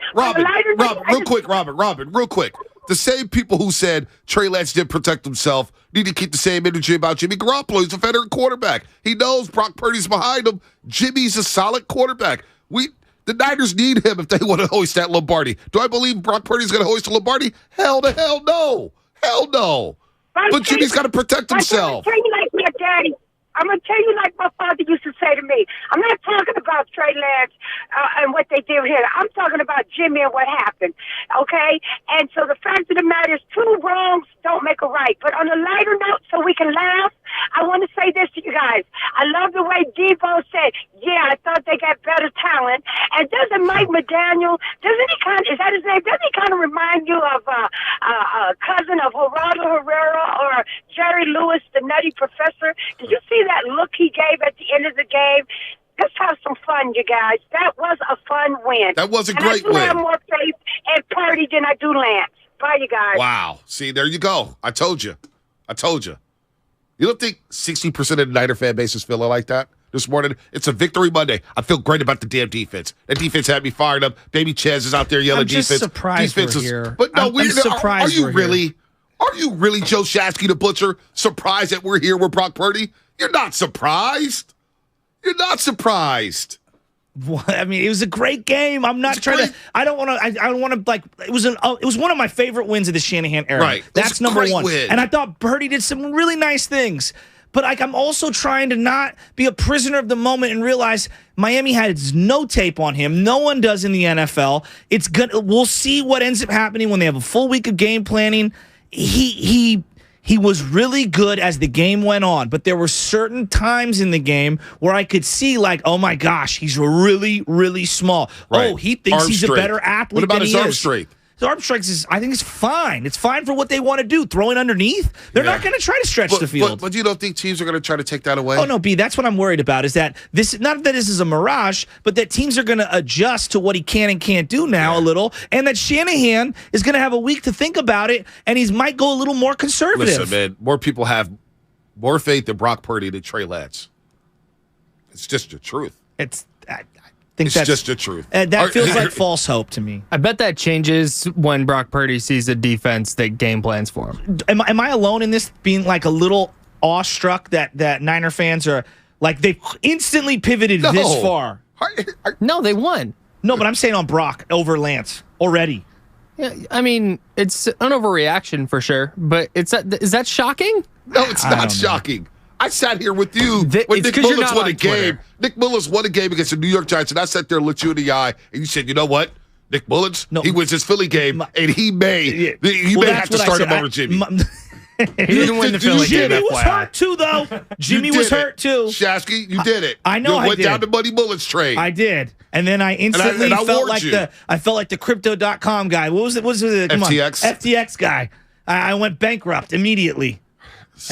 real quick. The same people who said Trey Lance didn't protect himself need to keep the same energy about Jimmy Garoppolo. He's a veteran quarterback. He knows Brock Purdy's behind him. Jimmy's a solid quarterback. The Niners need him if they want to hoist that Lombardi. Do I believe Brock Purdy's going to hoist a Lombardi? Hell no. But Jimmy's got to protect himself. I'm going to tell you like my daddy. I'm going to tell you like my father used to say to me. I'm not talking about Trey Lance and what they did here. I'm talking about Jimmy and what happened, okay? And so the fact of the matter is 2 wrongs don't make a right. But on a lighter note, so we can laugh, I want to say this to you guys. I love the way Debo said, I thought they got better talent. And doesn't Mike McDaniel, is that his name? Doesn't he kind of remind you of a cousin of Gerardo Herrera or Jerry Lewis, the Nutty Professor? Did you see that look he gave at the end of the game? Let's have some fun, you guys. That was a fun win. That was a great win. I have more faith in Purdy than I do Lance. Bye, you guys. Wow. See, there you go. I told you. You don't think 60% of the Niner fan base is feeling like that this morning? It's a victory Monday. I feel great about the damn defense. That defense had me fired up. Baby Chaz is out there yelling defense. I'm just surprised defense we're here. But no, I'm surprised are you we're really? Here. Are you really, Joe Shasky the Butcher, surprised that we're here with Brock Purdy? You're not surprised. What? I mean, it was a great game. I'm not trying to. I don't want to. Like, it was one of my favorite wins of the Shanahan era. Right. That's number one. Win. And I thought Purdy did some really nice things. but like I'm also trying to not be a prisoner of the moment and realize Miami has no tape on him. No one does in the NFL. It's good. We'll see what ends up happening when they have a full week of game planning. He was really good as the game went on, but there were certain times in the game where I could see like, oh my gosh, he's really, really small. Right. Oh, he thinks Arm he's strength. a better athlete What about than his he arm is. strength? His arm strength I think it's fine. It's fine for what they want to do. Throwing underneath, they're not going to try to stretch the field. But you don't think teams are going to try to take that away? Oh no, B. That's what I'm worried about. Is that this? Not that this is a mirage, but that teams are going to adjust to what he can and can't do now a little, and that Shanahan is going to have a week to think about it, and he might go a little more conservative. Listen, man, more people have more faith in Brock Purdy than Trey Lance. It's just the truth. It's It's just the truth. That feels like false hope to me. I bet that changes when Brock Purdy sees a defense that game plans for him. Am I alone in this being like a little awestruck that Niner fans are like they instantly pivoted this far? No, they won. No, but I'm saying on Brock over Lance already. Yeah, I mean, it's an overreaction for sure, but is that shocking? No, it's not shocking. I sat here with you when Nick Mullins won a game. Nick Mullins won a game against the New York Giants, and I sat there and looked you in the eye, and you said, you know what? Nick Mullins, he wins his Philly game, and he may have to start him over Jimmy. He didn't win the Philly game. Jimmy was hurt too, though. Jimmy was hurt too. Shasky, you did it. I know you I went did. down the Buddy Mullins train. I did. And then I instantly felt like the crypto.com guy. What was it? Come FTX? On. FTX guy. I went bankrupt immediately.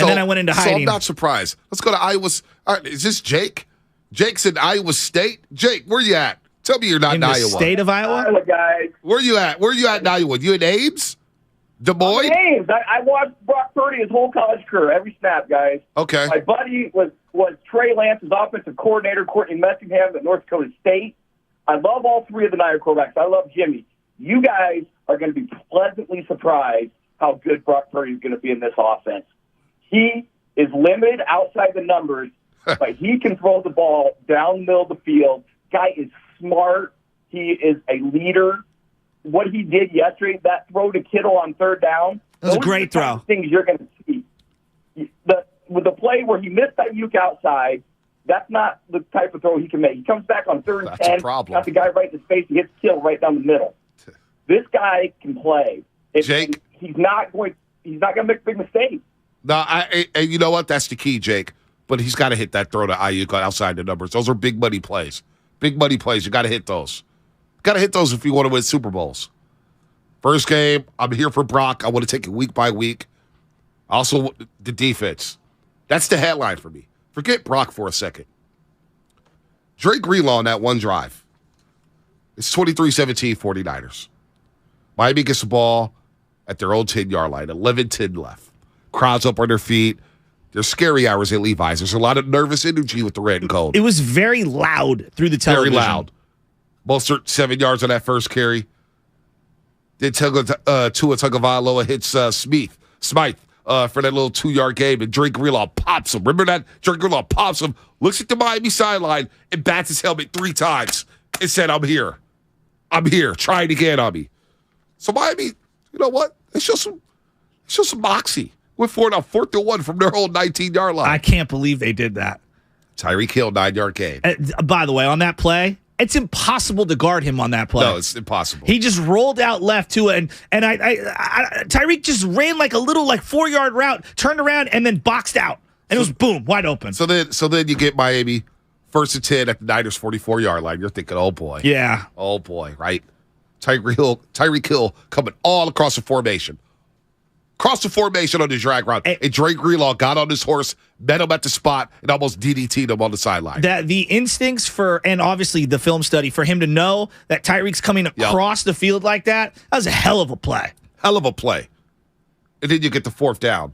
And then I went into hiding. So I'm not surprised. Let's go to Iowa. All right, is this Jake? Jake's in Iowa State. Jake, where you at? Tell me you're not in the Iowa. State of Iowa? Iowa, guys. Where you at? Where you at in Iowa? You in Ames? Des Moines? Ames. I watched Brock Purdy his whole college career, every snap, guys. Okay. My buddy was Trey Lance's offensive coordinator, Courtney Messingham at North Dakota State. I love all three of the Niner quarterbacks. I love Jimmy. You guys are going to be pleasantly surprised how good Brock Purdy is going to be in this offense. He is limited outside the numbers, but he can throw the ball down the middle of the field. Guy is smart. He is a leader. What he did yesterday, that throw to Kittle on third down, that was a great throw. Things you're going to see. With the play where he missed that Ayuk outside, that's not the type of throw he can make. He comes back on third and 10, got the guy right in his face, he hits Kittle right down the middle. This guy can play. Jake, he's not going to make big mistakes. No, and you know what? That's the key, Jake. But he's got to hit that throw to Ayuk outside the numbers. Those are big money plays. Big money plays. You got to hit those. Got to hit those if you want to win Super Bowls. First game, I'm here for Brock. I want to take it week by week. Also, the defense. That's the headline for me. Forget Brock for a second. Drake Greenlaw on that one drive. It's 23-17 49ers. Miami gets the ball at their own 10-yard line. 11-10 left. Crowds up on their feet. There's scary hours at Levi's. There's a lot of nervous energy with the red and gold. It was very loud through the television. Very loud. Mostert 7 yards on that first carry. Then Tua Tagovailoa hits Smythe for that little 2-yard game, and Drake Greenlaw pops him. Remember that? Drake Greenlaw pops him, looks at the Miami sideline, and bats his helmet 3 times and said, I'm here. I'm here. Try it again on me. So Miami, you know what? They show some moxie. Went for it on 4th and 1 from their whole 19-yard line. I can't believe they did that. Tyreek Hill, 9-yard gain. By the way, on that play, it's impossible to guard him on that play. No, it's impossible. He just rolled out left to it, and Tyreek just ran like a little 4-yard route, turned around, and then boxed out. And it was boom, wide open. So then you get Miami 1st and 10 at the Niners' 44-yard line. You're thinking, oh boy. Yeah. Oh boy, right? Tyreek Hill coming all across the formation. Crossed the formation on the drag route. And Drake Greenlaw got on his horse, met him at the spot, and almost DDT'd him on the sideline. The instincts and obviously the film study, for him to know that Tyreek's coming across the field like that was a hell of a play. Hell of a play. And then you get the 4th down,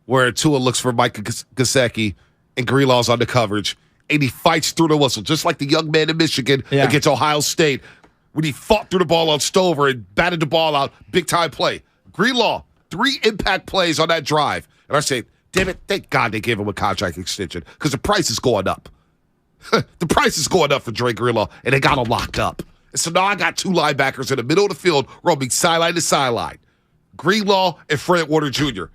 where Tua looks for Mike Gesicki, and Greenlaw's on the coverage, and he fights through the whistle, just like the young man in Michigan against Ohio State, when he fought through the ball on Stover and batted the ball out. Big-time play. Greenlaw, 3 impact plays on that drive. And I say, damn it, thank God they gave him a contract extension, because the price is going up. The price is going up for Drake Greenlaw, and they got him locked up. And so now I got 2 linebackers in the middle of the field roaming sideline to sideline. Greenlaw and Fred Warner Jr.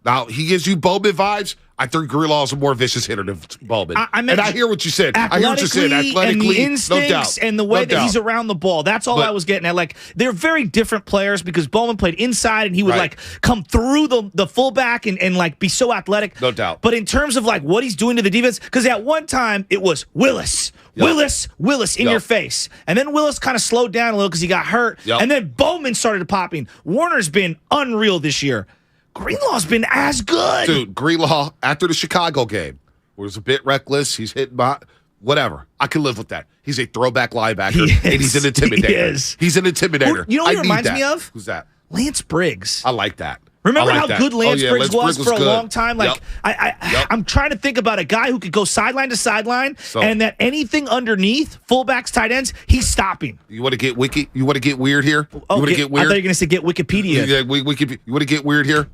Now, he gives you Bowman vibes. I think Greenlaw's a more vicious hitter than Bowman. And I hear what you said. I hear what you said. Athletically, and the instincts no doubt. and the way that he's around the ball. That's all I was getting at. Like, they're very different players because Bowman played inside and he would like come through the fullback and like be so athletic. No doubt. But in terms of like what he's doing to the defense, because at one time it was Willis in your face. And then Willis kind of slowed down a little because he got hurt. And then Bowman started popping. Warner's been unreal this year. Greenlaw's been as good. Dude, Greenlaw, after the Chicago game, was a bit reckless. He's hitting by whatever. I can live with that. He's a throwback linebacker, and he's an intimidator. He's an intimidator. You know what he reminds me of? Who's that? Lance Briggs. I like that. Remember like how that. good Lance Briggs was for a long time? Like Yep. I'm trying to think about a guy who could go sideline to sideline, and that anything underneath, fullbacks, tight ends, he's stopping. You want to get wiki? You want to get weird here? You want to get weird? I thought you were going to say get Wikipedia. Yeah, you want to get weird here?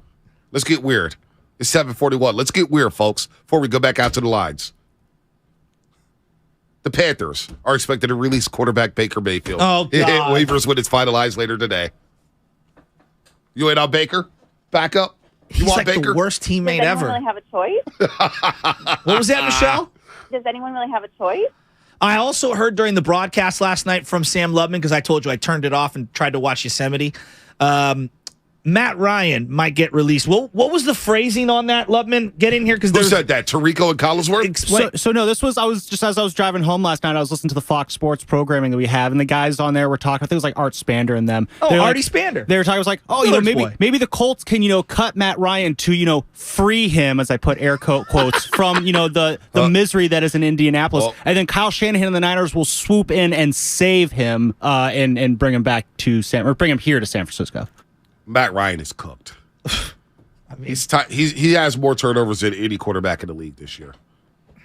Let's get weird. It's 7:41. Let's get weird, folks, before we go back out to the lines. The Panthers are expected to release quarterback Baker Mayfield. Oh, God. It hit waivers when it's finalized later today. You ain't on Baker? Back up? You He's like Baker? The worst teammate ever. Does anyone really have a choice? What was that, Michelle? Does anyone really have a choice? I also heard during the broadcast last night from Sam Lubman, because I told you I turned it off and tried to watch Yosemite. Matt Ryan might get released. What was the phrasing on that, Lubman? Get in here, because who said that? Tarico and Collinsworth? So no, this was as I was driving home last night, I was listening to the Fox Sports programming that we have, and the guys on there were talking. I think it was like Art Spander and them. Oh, Artie Spander. They were talking. I was like, maybe the Colts can cut Matt Ryan to free him, as I put air quotes, from the misery that is in Indianapolis, and then Kyle Shanahan and the Niners will swoop in and save him and bring him back to bring him here to San Francisco. Matt Ryan is cooked. He has more turnovers than any quarterback in the league this year.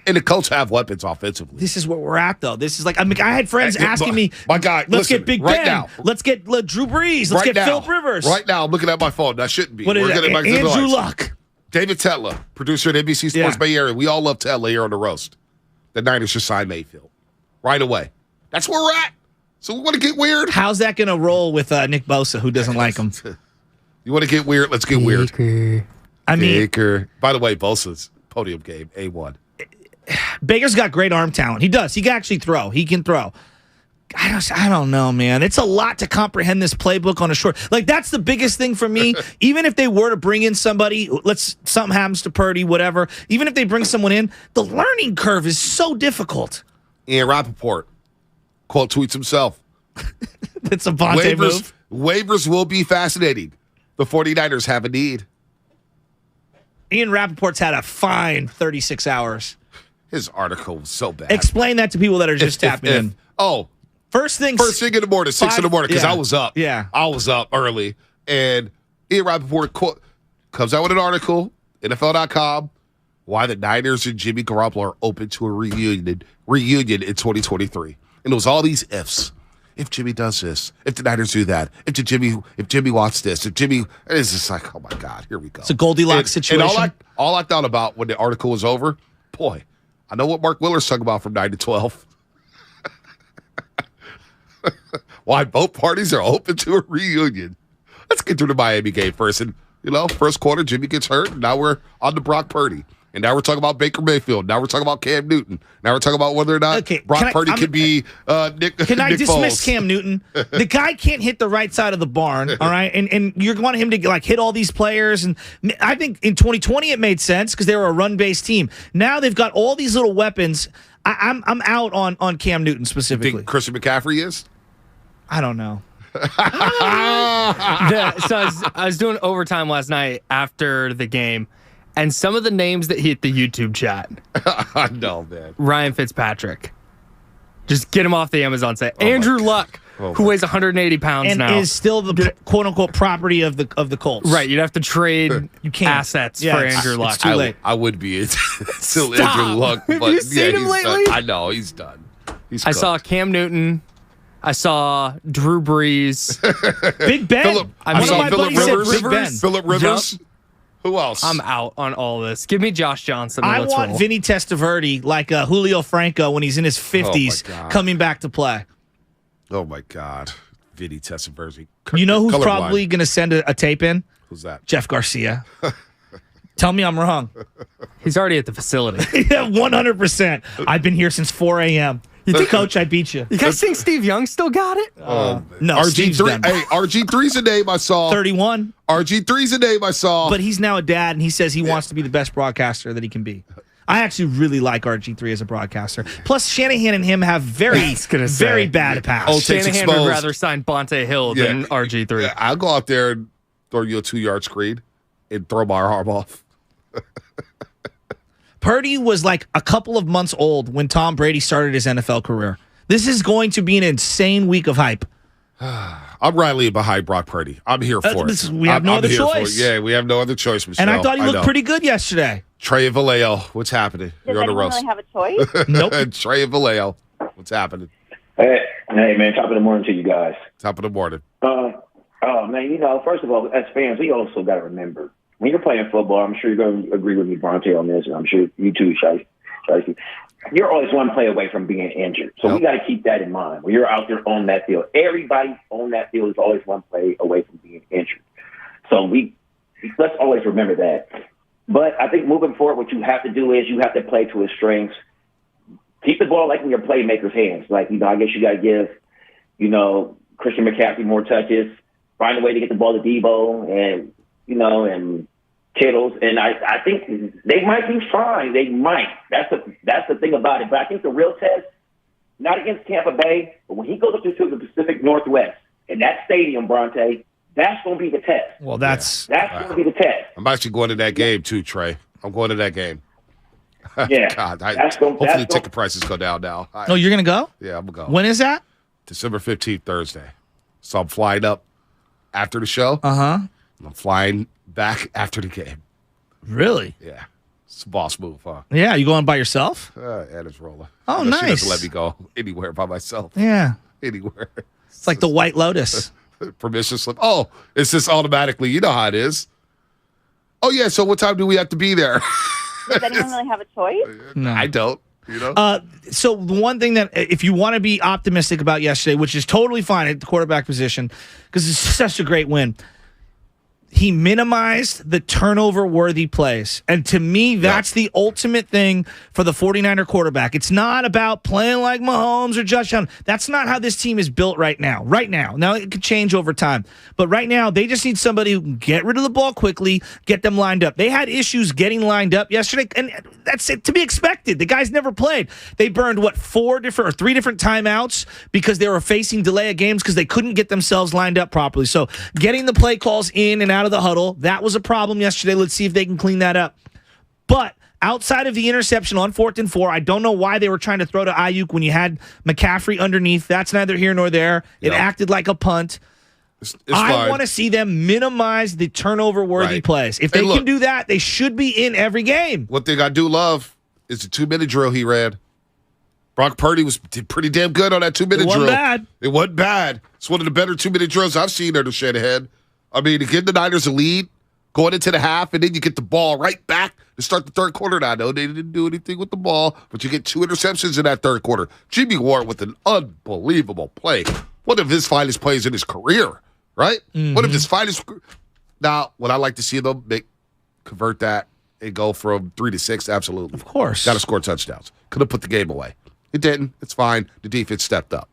And the Colts have weapons offensively. This is where we're at, though. This is like, I had friends asking me, my guy, let's get Big Ben. Now. Let's get Drew Brees. Let's get Philip Rivers. Right now, I'm looking at my phone. That shouldn't be. What is it? Andrew Luck. David Tetla, producer at NBC Sports Bay Area. We all love Tetla here on the roast. The Niners should sign Mayfield right away. That's where we're at. So we want to get weird. How's that going to roll with Nick Bosa, who doesn't like him? You want to get weird? Let's get weird. Baker. By the way, Bosa's podium game, A1. Baker's got great arm talent. He does. He can actually throw. He can throw. I don't know, man. It's a lot to comprehend this playbook on a short. Like, that's the biggest thing for me. Even if they were to bring in somebody, something happens to Purdy, whatever. Even if they bring someone in, the learning curve is so difficult. Ian Rappaport, quote tweets himself. It's a Vontae move. Waivers will be fascinating. The 49ers have a need. Ian Rappaport's had a fine 36 hours. His article was so bad. Explain that to people that are just tapping in. First thing in the morning, 6 in the morning, because I was up. Yeah. I was up early. And Ian Rappaport comes out with an article, NFL.com, why the Niners and Jimmy Garoppolo are open to a reunion in 2023. And it was all these ifs. If Jimmy does this, if the Niners do that, if Jimmy wants this, it's just like, oh my God, here we go. It's a Goldilocks situation. And all I thought about when the article was over, boy, I know what Mark Willard's talking about from 9 to 12. Why both parties are open to a reunion. Let's get through the Miami game first. And, first quarter, Jimmy gets hurt. And now we're on to Brock Purdy. And now we're talking about Baker Mayfield. Now we're talking about Cam Newton. Now we're talking about whether or not Brock Purdy could be Nick Can I dismiss Foles. Cam Newton? The guy can't hit the right side of the barn, all right? And you're wanting him to hit all these players. And I think in 2020 it made sense because they were a run-based team. Now they've got all these little weapons. I'm out on Cam Newton specifically. You think Christian McCaffrey is? I don't know. I was doing overtime last night after the game, and some of the names that hit the YouTube chat. I know, man. Ryan Fitzpatrick. Just get him off the Amazon site. Andrew Luck, who weighs 180 pounds and now. is still the quote-unquote property of the Colts. Right, you'd have to trade assets for Andrew Luck. It's too late. I would be still Andrew Luck. But have you seen him lately? Done. I know, he's done. I saw Cam Newton. I saw Drew Brees. Big Ben. I saw Philip Rivers. Philip Rivers. Yep. Who else? I'm out on all this. Give me Josh Johnson. I want Vinny Testaverde like Julio Franco when he's in his 50s coming back to play. Oh, my God. Vinny Testaverde. You know who's probably going to send a tape in? Who's that? Jeff Garcia. Tell me I'm wrong. He's already at the facility. Yeah, 100%. I've been here since 4 a.m. Coach, I beat you. You guys think Steve Young still got it? No, RG3. Hey, RG3's a name I saw. 31. RG3's a name I saw. But he's now a dad, and he says he wants to be the best broadcaster that he can be. I actually really like RG3 as a broadcaster. Plus, Shanahan and him have very bad past. Shanahan would rather sign Bonte Hill than RG3. Yeah, I'll go out there and throw you a 2-yard screen and throw my arm off. Purdy was like a couple of months old when Tom Brady started his NFL career. This is going to be an insane week of hype. I'm rallying behind Brock Purdy. I'm here for it. We have no other choice. Yeah, we have no other choice, Michelle. And I thought he looked pretty good yesterday. Trey and Vallejo, what's happening? Does anyone really have a choice? Nope. Trey and Vallejo, what's happening? Hey, man, top of the morning to you guys. Top of the morning. Oh, man, first of all, as fans, we also got to remember, when you're playing football, I'm sure you're going to agree with me, Bronte, on this, and I'm sure you too, Shicey. You're always one play away from being injured. So we got to keep that in mind. When you're out there on that field, everybody on that field is always one play away from being injured. So let's always remember that. But I think moving forward, what you have to do is you have to play to his strengths. Keep the ball like in your playmaker's hands. Like, I guess you got to give, Christian McCaffrey more touches, find a way to get the ball to Debo and Kittles. And I think they might be fine. They might. That's the thing about it. But I think the real test, not against Tampa Bay, but when he goes up to the Pacific Northwest, in that stadium, Bronte, that's going to be the test. Well, that's going to be the test. I'm actually going to that game too, Trey. I'm going to that game. Yeah. God, hopefully ticket prices go down now. You're going to go? Yeah, I'm going to go. When is that? December 15th, Thursday. So I'm flying up after the show. Uh-huh. I'm flying back after the game. Really? Yeah. It's a boss move, huh? Yeah, you going by yourself? Anna's rolling. Oh, She nice. doesn't let me go anywhere by myself. Yeah. Anywhere. It's like the White Lotus. Permission slip. Oh, it's just automatically. You know how it is. Oh, yeah. So what time do we have to be there? Does anyone really have a choice? No. I don't. So the one thing that, if you want to be optimistic about yesterday, which is totally fine at the quarterback position, because it's such a great win, he minimized the turnover-worthy plays. And to me, that's the ultimate thing for the 49er quarterback. It's not about playing like Mahomes or Josh Allen. That's not how this team is built right now. Now, it could change over time. But right now, they just need somebody who can get rid of the ball quickly, get them lined up. They had issues getting lined up yesterday, and that's to be expected. The guys never played. They burned, 3 different timeouts because they were facing delay of games because they couldn't get themselves lined up properly. So getting the play calls in and out of the huddle, that was a problem yesterday. Let's see if they can clean that up. But outside of the interception on 4th and 4, I don't know why they were trying to throw to Ayuk when you had McCaffrey underneath. That's neither here nor there. It acted like a punt. I want to see them minimize the turnover-worthy plays. If they can do that, they should be in every game. One thing I do love is the 2-minute drill he ran. Brock Purdy did pretty damn good on that 2-minute drill. It wasn't bad. It's one of the better 2-minute drills I've seen under Shanahan. I mean, to give the Niners a lead, going into the half, and then you get the ball right back to start the third quarter. Now, I know they didn't do anything with the ball, but you get 2 interceptions in that third quarter. Jimmy Ward with an unbelievable play. One of his finest plays in his career, right? Mm-hmm. One of his finest. Now, would I like to see them convert that and go from 3 to 6? Absolutely. Of course. Got to score touchdowns. Could have put the game away. It didn't. It's fine. The defense stepped up.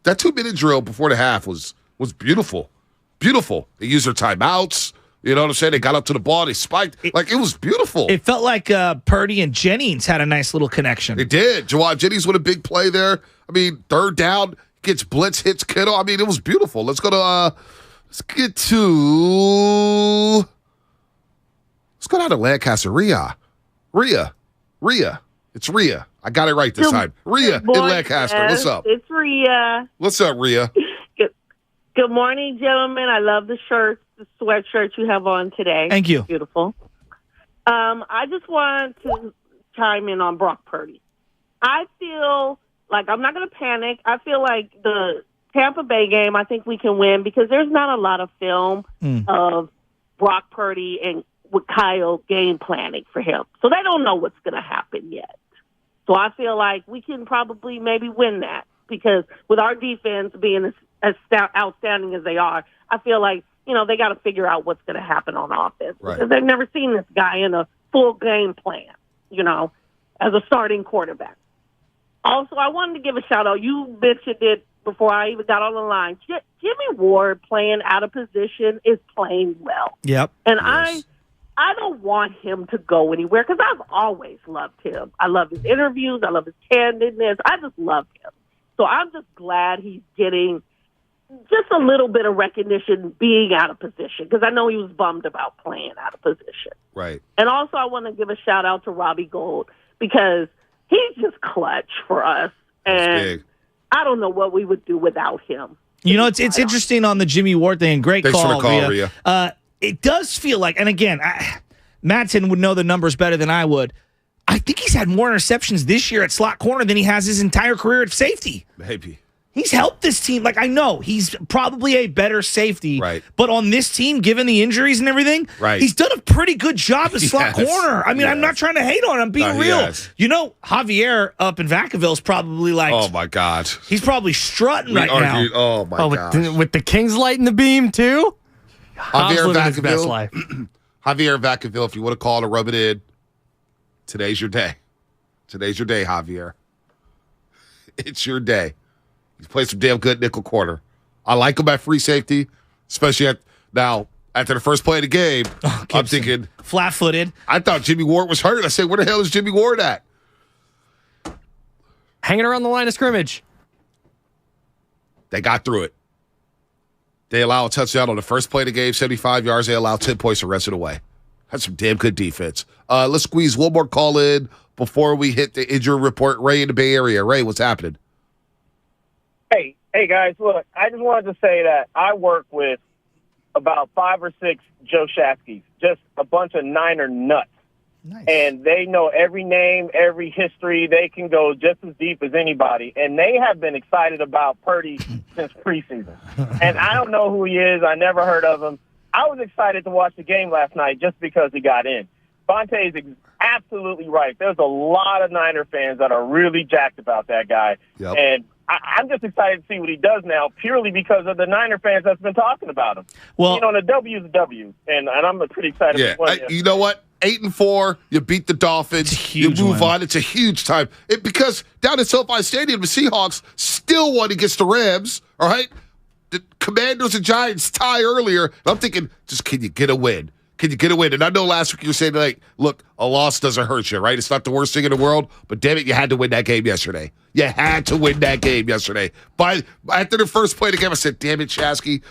That 2-minute drill before the half was beautiful. Beautiful. They used their timeouts. You know what I'm saying? They got up to the ball. They spiked. It was beautiful. It felt like Purdy and Jennings had a nice little connection. They did. Jawad Jennings with a big play there. I mean, third down, gets blitz, hits Kittle. I mean, it was beautiful. Let's get down to Lancaster. Rhea. It's Rhea. I got it right this time. Rhea in Lancaster. What's up? It's Rhea. What's up, Rhea? Good morning, gentlemen. I love the sweatshirt you have on today. Thank you. Beautiful. I just want to chime in on Brock Purdy. I feel like I'm not going to panic. I feel like the Tampa Bay game, I think we can win because there's not a lot of film of Brock Purdy and with Kyle game planning for him. So they don't know what's going to happen yet. So I feel like we can probably maybe win that because with our defense being as outstanding as they are, I feel like they got to figure out what's going to happen on offense. Right. Because they've never seen this guy in a full game plan, as a starting quarterback. Also, I wanted to give a shout-out. You mentioned it before I even got on the line. Jimmy Ward playing out of position is playing well. Yep. And I don't want him to go anywhere because I've always loved him. I love his interviews. I love his candidness. I just love him. So I'm just glad he's getting just a little bit of recognition being out of position because I know he was bummed about playing out of position. Right. And also I want to give a shout-out to Robbie Gould because he's just clutch for us. And I don't know what we would do without him. It's interesting on the Jimmy Ward thing. Great Thanks call, for the call, Rhea. It does feel like, and again, Madsen would know the numbers better than I would. I think he's had more interceptions this year at slot corner than he has his entire career at safety. Maybe. He's helped this team. Like, I know he's probably a better safety, right? But on this team, given the injuries and everything, right, he's done a pretty good job at slot corner. I mean, I'm not trying to hate on him. I'm being real. Javier up in Vacaville is probably like, oh my God, he's probably strutting now. Oh my God, with the Kings lighting the beam too. Javier Vacaville, his best life. Javier Vacaville, if you want to call to rub it in, today's your day. Today's your day, Javier. It's your day. He's played some damn good nickel corner. I like him at free safety, especially after the first play of the game. I'm thinking flat-footed. I thought Jimmy Ward was hurt. I said, where the hell is Jimmy Ward at? Hanging around the line of scrimmage. They got through it. They allow a touchdown on the first play of the game, 75 yards. They allow 10 points the rest of the way. That's some damn good defense. Let's squeeze one more call in before we hit the injury report. Ray in the Bay Area. Ray, what's happening? Hey guys, look, I just wanted to say that I work with about 5 or 6 Joe Shaskys, just a bunch of Niner nuts. Nice. And they know every name, every history. They can go just as deep as anybody. And they have been excited about Purdy since preseason. And I don't know who he is. I never heard of him. I was excited to watch the game last night just because he got in. Bonte is absolutely right. There's a lot of Niner fans that are really jacked about that guy. Yep. And I'm just excited to see what he does now, purely because of the Niner fans that's been talking about him. Well, the W is a W, and I'm pretty excited. Yeah, you know what? 8-4, you beat the Dolphins, you move on. It's a huge time. Because down at SoFi Stadium, the Seahawks still won against the Rams, all right? The Commanders and Giants tie earlier. And I'm thinking, just can you get a win? Can you get a win? And I know last week you were saying, look, a loss doesn't hurt you, right? It's not the worst thing in the world, but damn it, you had to win that game yesterday. You had to win that game yesterday. After the first play of the game, I said, damn it, Chasky.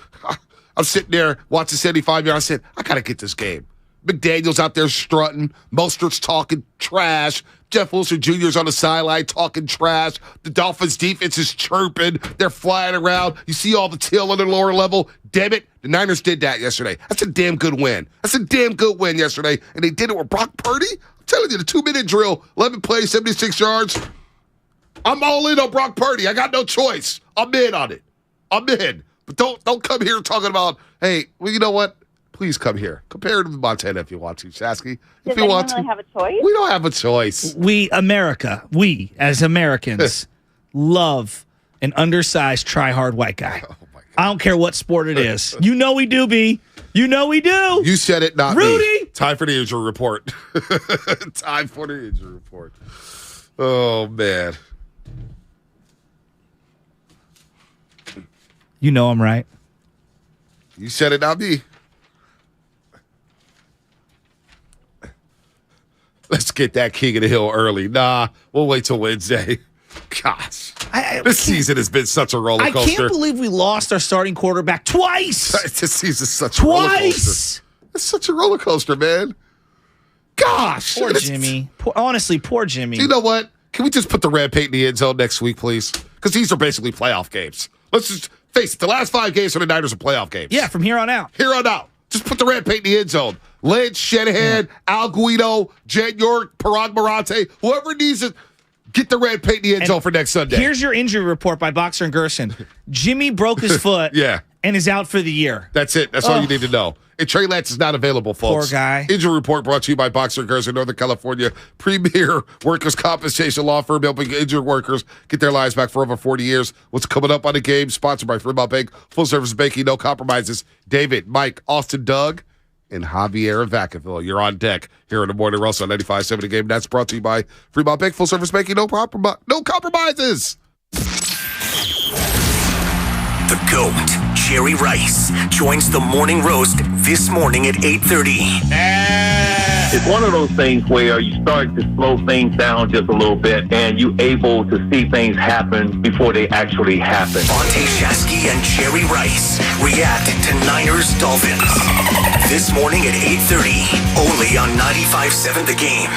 I'm sitting there watching 75 yards. I said, I got to get this game. McDaniel's out there strutting. Mostert's talking trash. Jeff Wilson Jr.'s on the sideline talking trash. The Dolphins' defense is chirping. They're flying around. You see all the tail on the lower level. Damn it, the Niners did that yesterday. That's a damn good win. That's a damn good win yesterday. And they did it with Brock Purdy. I'm telling you, the 2-minute drill, 11 plays, 76 yards. I'm all in on Brock Purdy. I got no choice. I'm in on it. I'm in. But don't come here talking about, hey, well, you know what? Please come here. Compare it to Montana if you want to, Shasky. If you want to. Really have a choice? We don't have a choice. We as Americans, love an undersized, try-hard white guy. Oh my God. I don't care what sport it is. You know we do, B. You know we do. You said it, not Rudy. me. Time for the injury report. Time for the injury report. Oh, man. You know I'm right. You said it, not me. Let's get that King of the Hill early. Nah, we'll wait till Wednesday. Gosh. This season has been such a roller coaster. I can't believe we lost our starting quarterback twice. This season's such a roller coaster. It's such a roller coaster, man. Gosh. Poor Jimmy. Honestly, poor Jimmy. You know what? Can we just put the red paint in the end zone next week, please? Because these are basically playoff games. Let's just face it. The last 5 games for the Niners are playoff games. Yeah, from here on out. Here on out. Just put the red paint in the end zone. Lynch, Shanahan, Al Guido, Jet York, Parag Marante, whoever needs it, get the red paint in the end zone for next Sunday. Here's your injury report by Boxer and Gerson. Jimmy broke his foot. Yeah. and is out for the year. That's it. That's all you need to know. And Trey Lance is not available, folks. Poor guy. Injury report brought to you by Boxer Girls in Northern California. Premier workers' compensation law firm helping injured workers get their lives back for over 40 years. What's coming up on the game? Sponsored by Fremont Bank. Full-service banking, no compromises. David, Mike, Austin, Doug, and Javier in Vacaville. You're on deck here in the morning. We're also on 95.7 The Game. That's brought to you by Fremont Bank. Full-service banking, no compromises. The GOAT, Jerry Rice, joins the Morning Roast this morning at 8:30. It's one of those things where you start to slow things down just a little bit, and you're able to see things happen before they actually happen. Fonte Shasky and Jerry Rice react to Niners Dolphins this morning at 8:30, only on 95.7 The Game.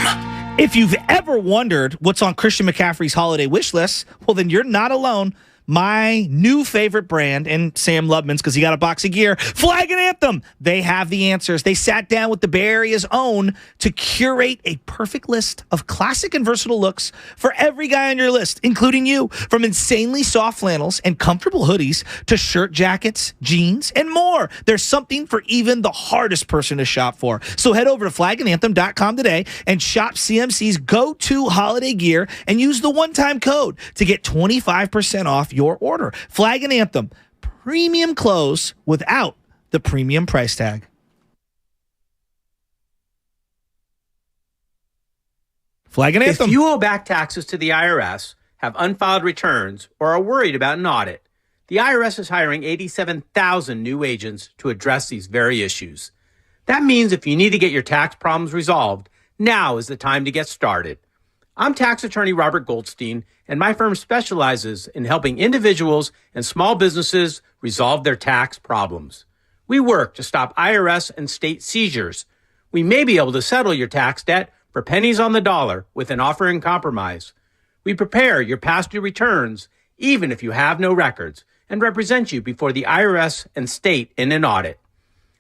If you've ever wondered what's on Christian McCaffrey's holiday wish list, well, then you're not alone. My new favorite brand, and Sam Lubman's because he got a box of gear, Flag and Anthem. They have the answers. They sat down with the Bay Area's own to curate a perfect list of classic and versatile looks for every guy on your list, including you. From insanely soft flannels and comfortable hoodies to shirt jackets, jeans, and more. There's something for even the hardest person to shop for. So head over to flagandanthem.com today and shop CMC's go-to holiday gear and use the one-time code to get 25% off your order. Flag and Anthem, premium clothes without the premium price tag. Flag and Anthem. If you owe back taxes to the IRS, have unfiled returns, or are worried about an audit, the IRS is hiring 87,000 new agents to address these very issues. That means if you need to get your tax problems resolved, now is the time to get started. I'm tax attorney Robert Goldstein, and my firm specializes in helping individuals and small businesses resolve their tax problems. We work to stop IRS and state seizures. We may be able to settle your tax debt for pennies on the dollar with an offer in compromise. We prepare your past due returns, even if you have no records, and represent you before the IRS and state in an audit.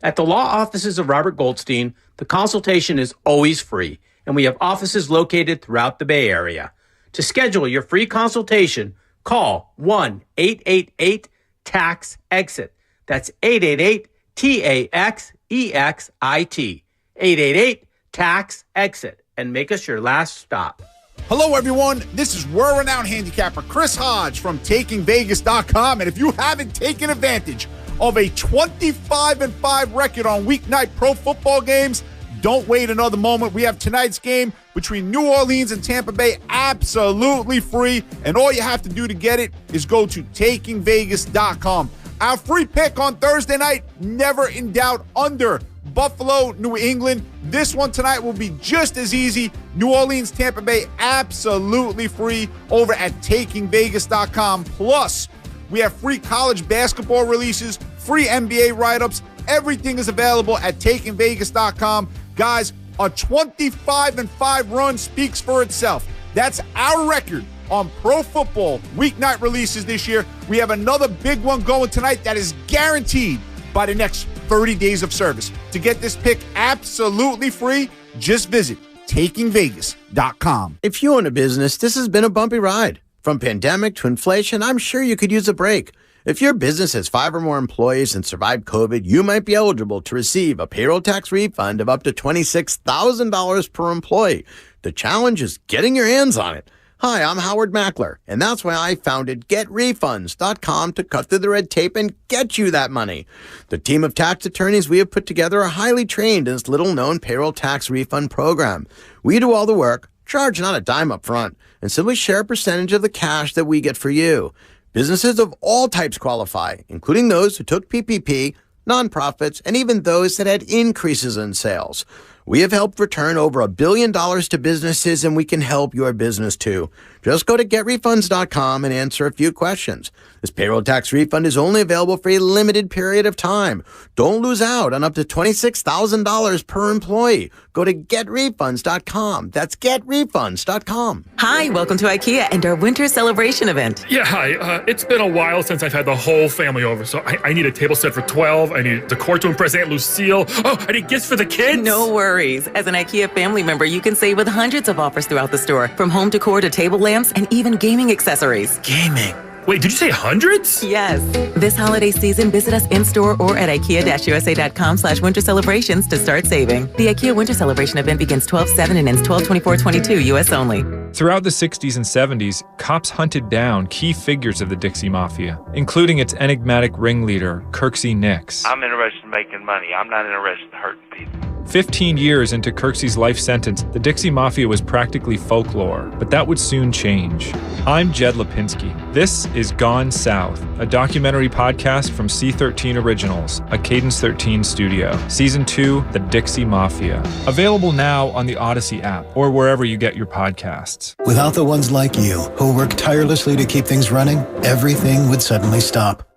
At the law offices of Robert Goldstein, the consultation is always free, and we have offices located throughout the Bay Area. To schedule your free consultation, call 1-888-TAX-EXIT. That's 888-TAXEXIT. 888-TAX-EXIT. And make us your last stop. Hello, everyone. This is world-renowned handicapper Chris Hodge from TakingVegas.com. And if you haven't taken advantage of a 25-5 record on weeknight pro football games, don't wait another moment. We have tonight's game between New Orleans and Tampa Bay absolutely free, and all you have to do to get it is go to TakingVegas.com. Our free pick on Thursday night, never in doubt, under Buffalo, New England. This one tonight will be just as easy. New Orleans, Tampa Bay, absolutely free over at TakingVegas.com. Plus, we have free college basketball releases, free NBA write-ups. Everything is available at TakingVegas.com. Guys, a 25-5 run speaks for itself. That's our record on pro football weeknight releases this year. We have another big one going tonight that is guaranteed by the next 30 days of service. To get this pick absolutely free, just visit TakingVegas.com. If you own a business, this has been a bumpy ride. From pandemic to inflation, I'm sure you could use a break. If your business has 5 or more employees and survived COVID, you might be eligible to receive a payroll tax refund of up to $26,000 per employee. The challenge is getting your hands on it. Hi, I'm Howard Mackler, and that's why I founded GetRefunds.com to cut through the red tape and get you that money. The team of tax attorneys we have put together are highly trained in this little-known payroll tax refund program. We do all the work, charge not a dime up front, and simply share a percentage of the cash that we get for you. Businesses of all types qualify, including those who took PPP, nonprofits, and even those that had increases in sales. We have helped return over $1 billion to businesses, and we can help your business too. Just go to GetRefunds.com and answer a few questions. This payroll tax refund is only available for a limited period of time. Don't lose out on up to $26,000 per employee. Go to GetRefunds.com. That's GetRefunds.com. Hi, welcome to IKEA and our winter celebration event. Yeah, hi. It's been a while since I've had the whole family over, so I need a table set for 12. I need decor to impress Aunt Lucille. Oh, I need gifts for the kids. No worries. As an IKEA family member, you can save with hundreds of offers throughout the store, from home decor to table lamps and even gaming accessories. Gaming. Wait, did you say hundreds? Yes. This holiday season, visit us in-store or at IKEA-USA.com/winter celebrations to start saving. The IKEA Winter Celebration event begins 12/7 and ends 12/24/22, U.S. only. Throughout the 60s and 70s, cops hunted down key figures of the Dixie Mafia, including its enigmatic ringleader, Kirksey Nix. I'm interested in making money. I'm not interested in hurting people. 15 years into Kirksey's life sentence, the Dixie Mafia was practically folklore, but that would soon change. I'm Jed Lipinski. This is Gone South, a documentary podcast from C13 Originals, a Cadence 13 studio. Season 2, The Dixie Mafia. Available now on the Odyssey app or wherever you get your podcasts. Without the ones like you, who work tirelessly to keep things running, everything would suddenly stop.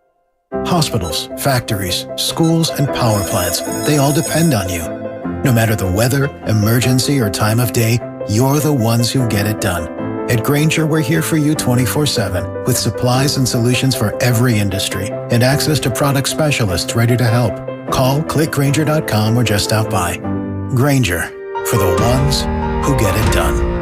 Hospitals, factories, schools, and power plants, they all depend on you. No matter the weather, emergency, or time of day, you're the ones who get it done. At Grainger, we're here for you 24/7 with supplies and solutions for every industry and access to product specialists ready to help. Call, click Grainger.com, or just stop by. Grainger, for the ones who get it done.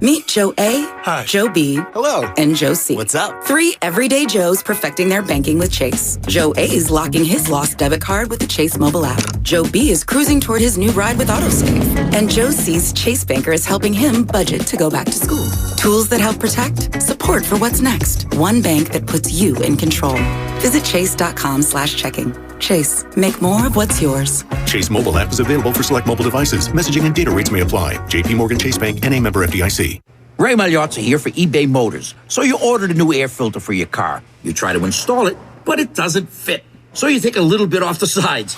Meet Joe A, Hi. Joe B, Hello. and Joe C. What's up? 3 everyday Joes perfecting their banking with Chase. Joe A is locking his lost debit card with the Chase mobile app. Joe B is cruising toward his new ride with AutoSave. And Joe C's Chase banker is helping him budget to go back to school. Tools that help protect, support for what's next. One bank that puts you in control. Visit chase.com/checking. Chase, make more of what's yours. Chase mobile app is available for select mobile devices. Messaging and data rates may apply. JP Morgan Chase Bank, N.A. member FDIC. Ray Magliozzi here for eBay Motors. So you ordered a new air filter for your car. You try to install it, but it doesn't fit. So you take a little bit off the sides.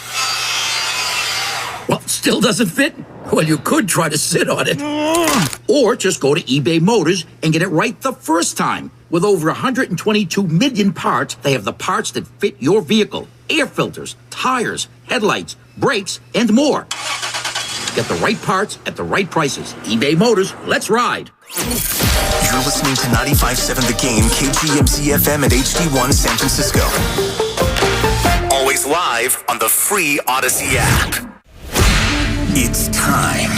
Well, still doesn't fit? Well, you could try to sit on it. Or just go to eBay Motors and get it right the first time. With over 122 million parts, they have the parts that fit your vehicle. Air filters, tires, headlights, brakes, and more. Get the right parts at the right prices. eBay Motors, let's ride. You're listening to 95.7 The Game, KGMZ FM at HD1 San Francisco. Always live on the free Odyssey app. It's time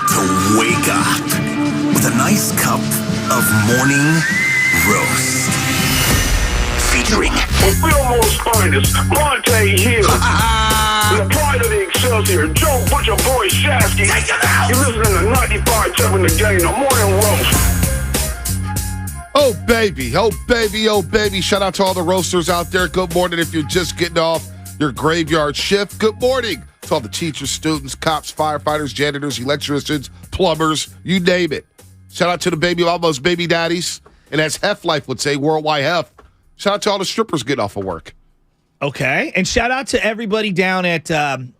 to wake up with a nice cup of morning roast. Featuring Fillmore's finest, Monte Hill. The pride of the Excelsior, Joe Butcher Boy Shasky. You're listening to 95.7 The Game, the morning roast. Oh, baby. Oh, baby. Oh, baby. Shout out to all the roasters out there. Good morning if you're just getting off your graveyard shift. Good morning to all the teachers, students, cops, firefighters, janitors, electricians, plumbers, you name it. Shout out to the baby mamas, baby daddies, and as Hef Life would say, worldwide Hef. Shout out to all the strippers getting off of work. Okay. And shout out to everybody down at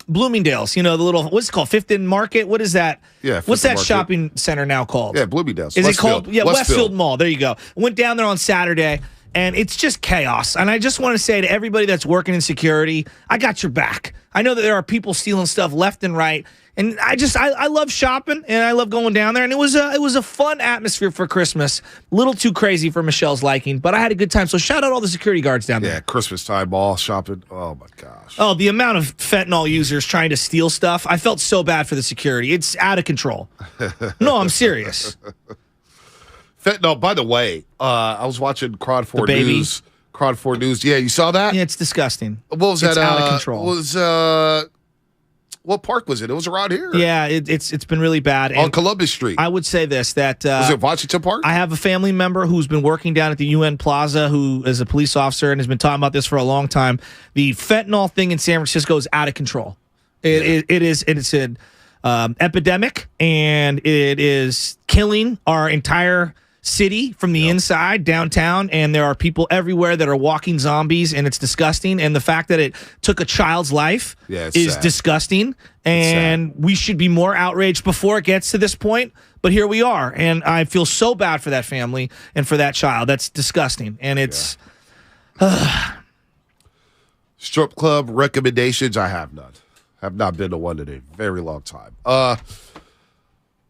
Bloomingdale's. You know, the little, what's it called? Fifth and Market? What is that? Yeah. What's that Market. shopping center now called? Yeah, Bloomingdale's. Is Westfield. it called? Yeah, Westfield Mall. There you go. Went down there on Saturday, and it's just chaos. And I just want to say to everybody that's working in security, I got your back. I know that there are people stealing stuff left and right. And I love shopping, and I love going down there. And it was a fun atmosphere for Christmas. A little too crazy for Michelle's liking, but I had a good time. So shout out all the security guards down there. Yeah, Christmas time mall shopping. Oh, my gosh. Oh, the amount of fentanyl users trying to steal stuff. I felt so bad for the security. It's out of control. No, I'm serious. Fentanyl, by the way, I was watching Crowd 4 News. Crowd 4 News. Yeah, you saw that? Yeah, it's disgusting. What was that? It's out of control. What park was it? It was around here. Yeah, it's been really bad. On Columbus Street. I would say this, that... was it Washington Park? I have a family member who's been working down at the UN Plaza who is a police officer and has been talking about this for a long time. The fentanyl thing in San Francisco is out of control. It's an epidemic, and it is killing our entire city from the inside downtown, and there are people everywhere that are walking zombies, and it's disgusting. And the fact that it took a child's life is sad. Disgusting, and we should be more outraged before it gets to this point. But here we are, and I feel so bad for that family and for that child. That's disgusting, and it's strip club recommendations. I have none. Have not been to one in a very long time.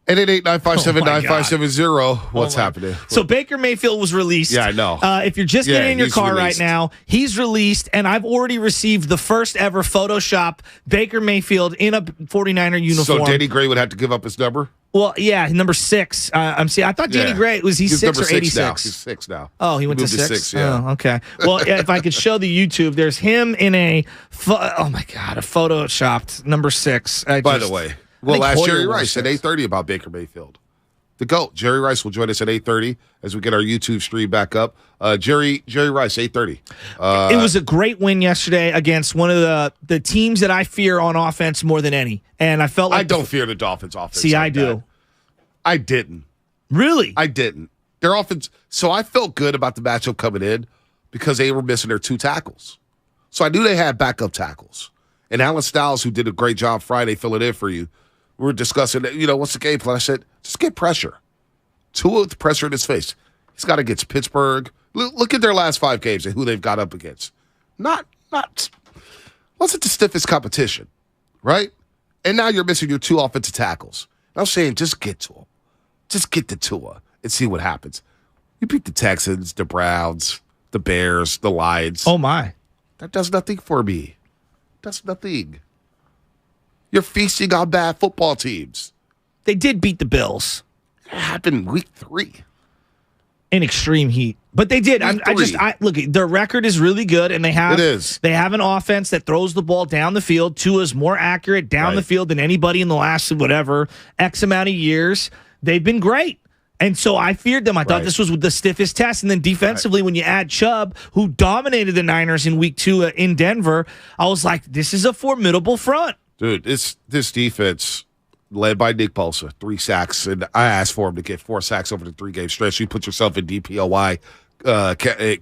888-957-9570. What's happening? So Baker Mayfield was released. Yeah, I know. If you're just getting in your car right now, he's released, and I've already received the first ever Photoshop Baker Mayfield in a 49er uniform. So Danny Gray would have to give up his number? Well, yeah, number 6. I thought Danny Gray, was he He's 6 or 86? Now. He's 6 now. Oh, he went to moved 6? Yeah. Oh, okay. Well, if I could show the YouTube, there's him in a photoshopped number 6. By the way, we'll ask Jerry Rice at 8:30 about Baker Mayfield. The GOAT, Jerry Rice, will join us at 8:30 as we get our YouTube stream back up. Jerry Rice, 8:30. It was a great win yesterday against one of the teams that I fear on offense more than any. And I felt like I don't fear the Dolphins' offense. See, I do. I didn't. Really? I didn't. Their offense. So I felt good about the matchup coming in because they were missing their 2 tackles. So I knew they had backup tackles. And Alan Stiles, who did a great job Friday filling in for you, we were discussing, what's the game plan? I said, just get pressure. Tua with pressure in his face. He's got against Pittsburgh. Look at their last 5 games and who they've got up against. Wasn't the stiffest competition, right? And now you're missing your 2 offensive tackles. And I'm saying, just get to him. Just get to Tua and see what happens. You beat the Texans, the Browns, the Bears, the Lions. Oh, my. That does nothing for me. Does nothing. You're feasting on bad football teams. They did beat the Bills. It happened week 3. In extreme heat. But they did. Look, their record is really good, and they have an offense that throws the ball down the field. Tua's more accurate down the field than anybody in the last X amount of years. They've been great. And so I feared them. I thought this was the stiffest test. And then defensively, when you add Chubb, who dominated the Niners in week 2 in Denver, I was like, this is a formidable front. Dude, this defense, led by Nick Bosa, 3 sacks. And I asked for him to get 4 sacks over the 3-game stretch. You put yourself in DPOY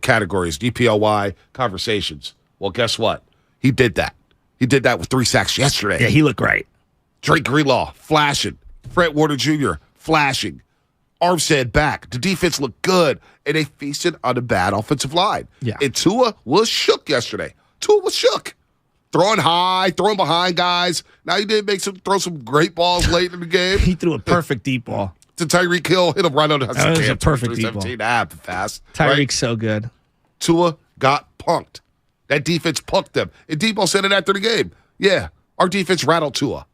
categories, DPOY conversations. Well, guess what? He did that. He did that with 3 sacks yesterday. Yeah, he looked great. Drake Greenlaw, flashing. Fred Warner Jr., flashing. Armstead back. The defense looked good, and they feasted on a bad offensive line. Yeah. And Tua was shook yesterday. Tua was shook. Throwing high, throwing behind guys. Now he did throw some great balls late in the game. He threw a perfect deep ball. To Tyreek Hill, hit him right on the That was a perfect deep ball. Fast. Tyreek's so good. Tua got punked. That defense punked them. And Debo said it after the game. Yeah, our defense rattled Tua.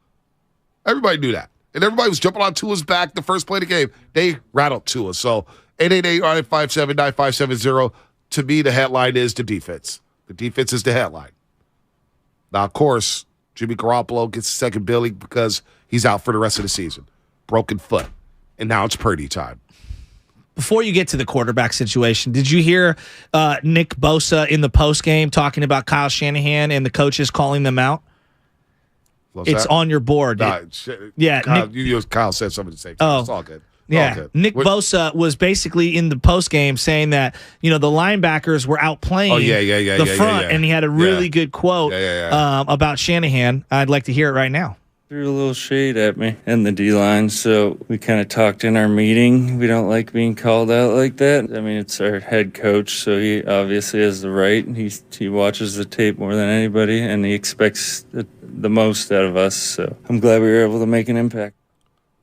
Everybody knew that. And everybody was jumping on Tua's back the first play of the game. They rattled Tua. So 888-957-9570. To me, the headline is the defense. The defense is the headline. Now, of course, Jimmy Garoppolo gets the second billing because he's out for the rest of the season. Broken foot. And now it's Purdy time. Before you get to the quarterback situation, did you hear Nick Bosa in the postgame talking about Kyle Shanahan and the coaches calling them out? It's on your board. Kyle said something to say. It's all good. Nick Bosa was basically in the postgame saying that the linebackers were outplaying the front, and he had a really good quote about Shanahan. I'd like to hear it right now. Threw a little shade at me and the D-line, so we kind of talked in our meeting. We don't like being called out like that. I mean, it's our head coach, so he obviously has the right. He watches the tape more than anybody, and he expects the most out of us. So I'm glad we were able to make an impact.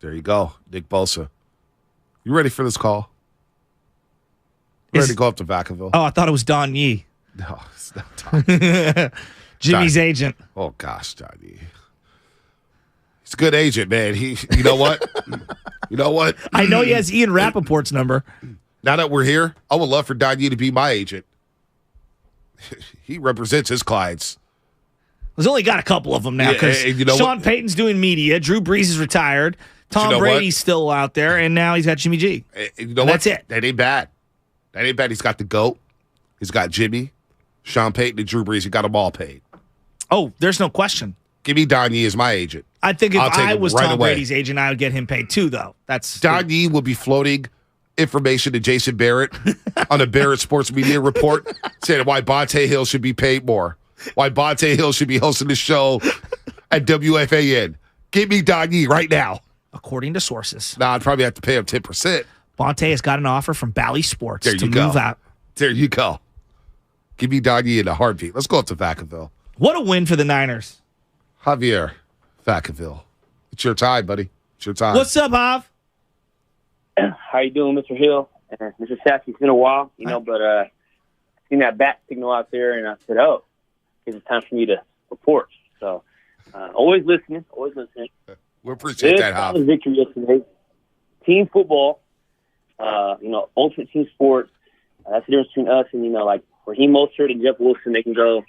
There you go, Nick Bosa. You ready for this call? Ready to go up to Vacaville? Oh, I thought it was Don Yee. No, it's not Don. Jimmy's agent. Oh, gosh, Don Yee. He's a good agent, man. You know what? You know what? I know he has Ian Rappaport's number. Now that we're here, I would love for Don Yee to be my agent. He represents his clients. He's only got a couple of them now because Sean Payton's doing media. Drew Brees is retired. Tom Brady's still out there, and now he's got Jimmy G. That's it. That ain't bad. That ain't bad. He's got the GOAT. He's got Jimmy, Sean Payton, and Drew Brees. He got them all paid. Oh, there's no question. Give me Don Yee as my agent. I think if I was Tom Brady's agent, I would get him paid too, though. Don Yee will be floating information to Jason Barrett on a Barrett Sports Media report saying why Bonte Hill should be paid more. Why Bonte Hill should be hosting the show at WFAN. Give me Don Yee right now. According to sources. Nah, I'd probably have to pay him 10%. Bonte has got an offer from Bally Sports to move out. There you go. Give me Don Yee in a heartbeat. Let's go up to Vacaville. What a win for the Niners. Javier Vacaville. It's your time, buddy. It's your time. What's up, Hav? How you doing, Mr. Hill? Mr. Sassy, it's been a while, but I seen that bat signal out there, and I said, it's time for me to report. So always listening. We appreciate that, Hop. Solid victory yesterday. Team football, ultimate team sport. That's the difference between us and, like Raheem Mostert and Jeff Wilson. They can go,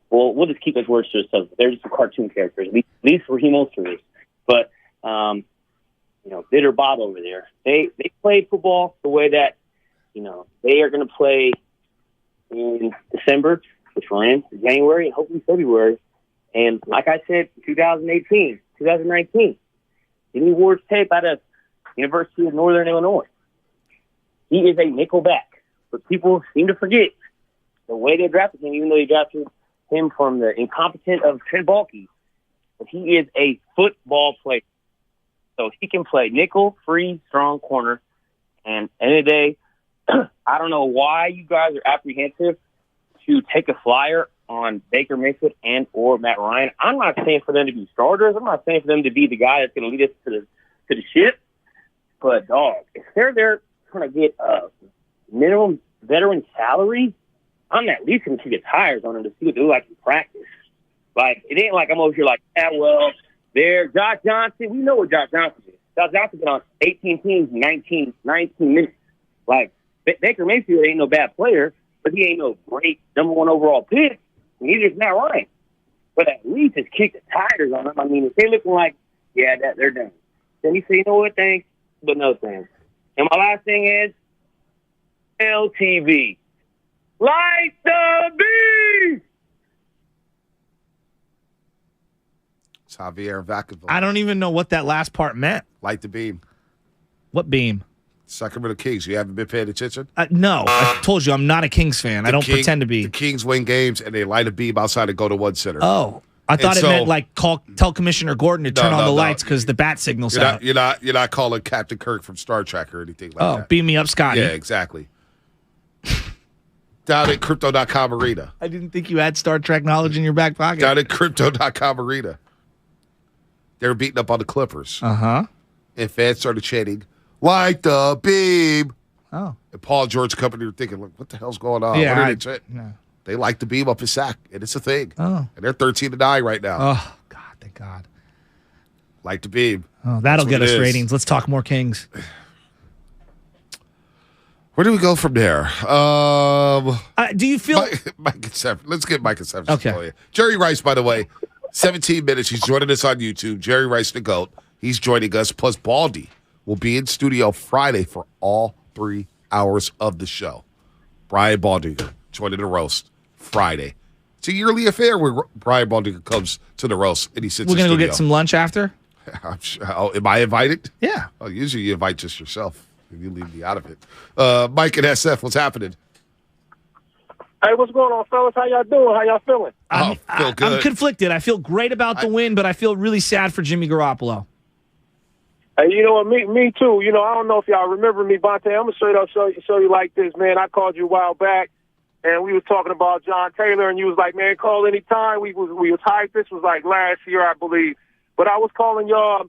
we'll just keep those words to ourselves. They're just cartoon characters. At least Raheem Mostert is. But, Bitter Bob over there, they played football the way that, they are going to play in December, which we're in, January, and hopefully February. And like I said, 2019, Jimmy Ward's tape out of University of Northern Illinois. He is a nickelback, but people seem to forget the way they drafted him, even though they drafted him from the incompetent of Trent Baalke. But he is a football player. So he can play nickel, free, strong corner. And at the end of the day, I don't know why you guys are apprehensive to take a flyer on Baker Mayfield and or Matt Ryan. I'm not saying for them to be starters. I'm not saying for them to be the guy that's going to lead us to the ship. But, dog, if they're there trying to get a minimum veteran salary, I'm at least going to get tires on them to see what they look like in practice. Like, it ain't like I'm over here like, there, Josh Johnson. We know what Josh Johnson is. Josh Johnson's been on 18 teams, 19 minutes. Like, Baker Mayfield ain't no bad player, but he ain't no great number one overall pick. Neither is Matt Ryan. But at least just kick the tires on them. I mean, if they're looking like, they're done. Then you say, you know what, thanks, but no thanks. And my last thing is LTV. Light the beam! It's Javier Vacaville. I don't even know what that last part meant. Light the beam. What beam? Sacramento Kings. You haven't been paying attention? No. I told you I'm not a Kings fan. I don't pretend to be. The Kings win games, and they light a beam outside of Go-to-One Center. Oh. I thought it meant like tell Commissioner Gordon to turn on the lights because the bat signal's out. You're not calling Captain Kirk from Star Trek or anything like that. Oh, beam me up, Scotty. Yeah, exactly. Down at Crypto.com Arena. I didn't think you had Star Trek knowledge in your back pocket. Down at Crypto.com Arena. They were beating up on the Clippers. Uh-huh. And fans started chanting, "Light the beam." Oh. And Paul George Company were thinking, look, what the hell's going on? Yeah, what are they chanting? They light the beam up his sack, and it's a thing. Oh. And they're 13-9 right now. Oh, God, thank God. Light the beam. Oh, that'll get us ratings. Let's talk more Kings. Where do we go from there? Do you feel... Mike Conception. Let's get Mike Conception. Okay. Jerry Rice, by the way, 17 minutes. He's joining us on YouTube. Jerry Rice, the GOAT. He's joining us. Plus, Baldy will be in studio Friday for all 3 hours of the show. Brian Baldinger joining the roast Friday. It's a yearly affair where Brian Baldinger comes to the roast and he sits We're in going to studio. go get some lunch after? I'm sure, am I invited? Yeah. Oh, usually you invite just yourself. You leave me out of it. Mike and SF, what's happening? Hey, what's going on, fellas? How y'all doing? How y'all feeling? Feel good. I'm conflicted. I feel great about the win, but I feel really sad for Jimmy Garoppolo. Hey, you know what? Me too. You know, I don't know if y'all remember me, Bonte. I'm gonna straight up show you like this, man. I called you a while back, and we was talking about John Taylor, and you was like, man, call anytime. We was hyped. This was like last year, I believe. But I was calling y'all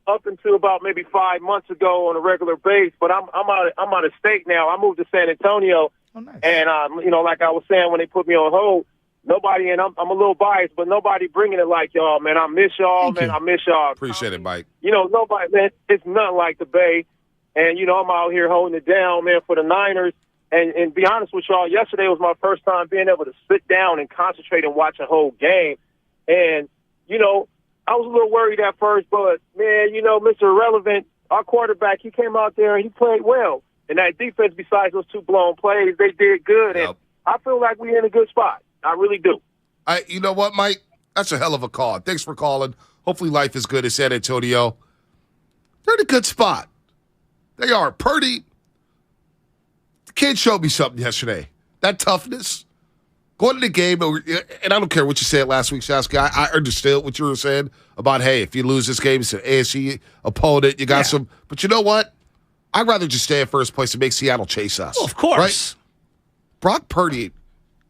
up until about maybe 5 months ago on a regular base. But I'm out of state now. I moved to San Antonio. Oh, nice. And you know, like I was saying when they put me on hold, nobody, and I'm a little biased, but nobody bringing it like y'all, man. I miss y'all, man. I miss y'all. Appreciate it, Mike. You know, nobody, man. It's nothing like the Bay. And, you know, I'm out here holding it down, man, for the Niners. And be honest with y'all, yesterday was my first time being able to sit down and concentrate and watch a whole game. And, you know, I was a little worried at first, but, man, you know, Mr. Irrelevant, our quarterback, he came out there and he played well. And that defense, besides those 2 blown plays, they did good. Yep. And I feel like we're in a good spot. I really do. You know what, Mike? That's a hell of a call. Thanks for calling. Hopefully life is good in San Antonio. They're in a good spot. They are. Purdy, the kid showed me something yesterday. That toughness. Going to the game, and I don't care what you said last week, Shasky. I understood what you were saying about, hey, if you lose this game, it's an AFC opponent. You got some. But you know what? I'd rather just stay in first place and make Seattle chase us. Well, of course. Right? Brock Purdy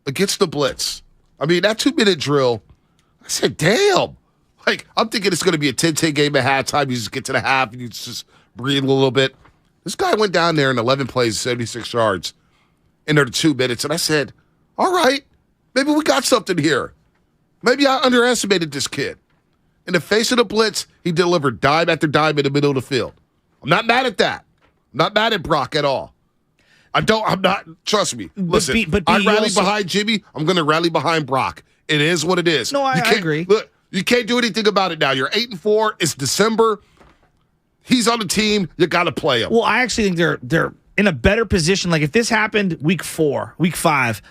against the blitz. I mean, that 2-minute drill, I said, damn. Like, I'm thinking it's going to be a 10-10 game at halftime. You just get to the half and you just breathe a little bit. This guy went down there in 11 plays, 76 yards, in under 2 minutes. And I said, all right, maybe we got something here. Maybe I underestimated this kid. In the face of the blitz, he delivered dime after dime in the middle of the field. I'm not mad at that. I'm not mad at Brock at all. I'm not, trust me. Listen, I rally behind Jimmy. I'm going to rally behind Brock. It is what it is. No, I agree. Look, you can't do anything about it now. You're 8-4. It's December. He's on the team. You got to play him. Well, I actually think they're in a better position. Like if this happened week 4, week 5,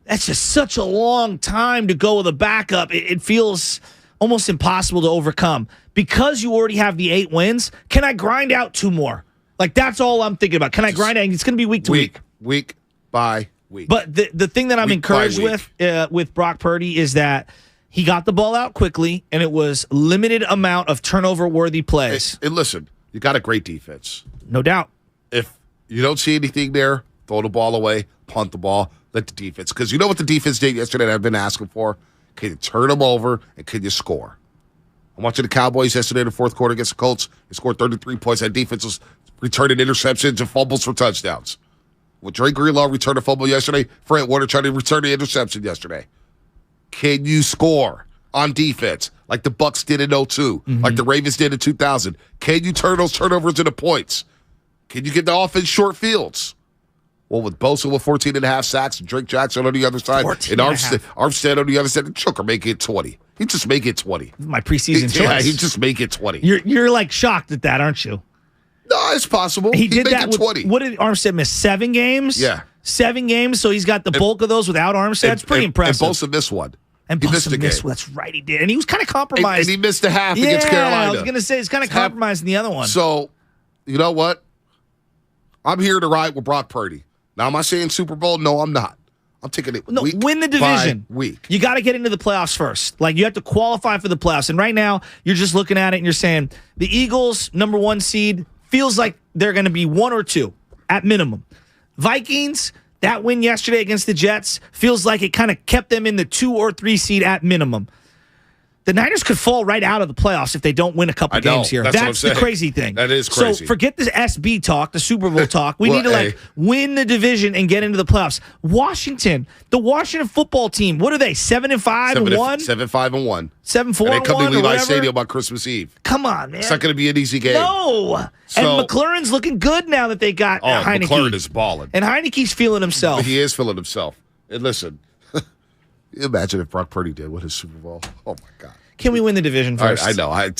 that's just such a long time to go with a backup. It feels almost impossible to overcome. Because you already have the 8 wins, can I grind out 2 more? Like, that's all I'm thinking about. Can I grind out? It's going to be week to week. Week by week. But the thing that I'm encouraged with Brock Purdy is that he got the ball out quickly, and it was limited amount of turnover-worthy plays. And listen, you got a great defense. No doubt. If you don't see anything there, throw the ball away, punt the ball, let the defense. Because you know what the defense did yesterday that I've been asking for? Can you turn them over, and can you score? I'm watching the Cowboys yesterday in the fourth quarter against the Colts. They scored 33 points. That defense was returning interceptions and fumbles for touchdowns. With Drake Greenlaw return a fumble yesterday, Fred Warner tried to return the interception yesterday. Can you score on defense like the Bucs did in 2002, like the Ravens did in 2000? Can you turn those turnovers into points? Can you get the offense short fields? Well, with Bosa with 14.5 sacks and Drake Jackson on the other side, and Armstead on the other side, the Chucker make it 20. He just make it 20. My preseason choice. Yeah, he just make it 20. You're like shocked at that, aren't you? No, it's possible. He did that with 20. What did Armstead miss? 7 games? Yeah. 7 games, so he's got the bulk of those without Armstead. That's pretty impressive. And Bosa missed one. And he Bosa missed a game. That's right, he did. And he was kind of compromised. And he missed a half against Carolina. I was going to say, he's kind of compromised in the other one. So, you know what? I'm here to ride with Brock Purdy. Now, am I saying Super Bowl? No, I'm not. I'm taking it week win the division. by week. You got to get into the playoffs first. Like, you have to qualify for the playoffs. And right now, you're just looking at it and you're saying, the Eagles, number 1 seed, feels like they're going to be 1 or 2 at minimum. Vikings, that win yesterday against the Jets, feels like it kind of kept them in the 2 or 3 seed at minimum. The Niners could fall right out of the playoffs if they don't win a couple games here. That's the crazy thing. That is crazy. So forget this SB talk, the Super Bowl talk. We need to win the division and get into the playoffs. Washington, the Washington football team, what are they? 7-5-1? 7-5-1. 7-4-1. And they come to Levi Stadium on Christmas Eve. Come on, man. It's not going to be an easy game. No. So, and McLaurin's looking good now that they got Heineke. McLaurin is balling. And Heineke's feeling himself. He is feeling himself. And listen, imagine if Brock Purdy did win his Super Bowl. Oh, my God. Can we win the division first? I know. I'm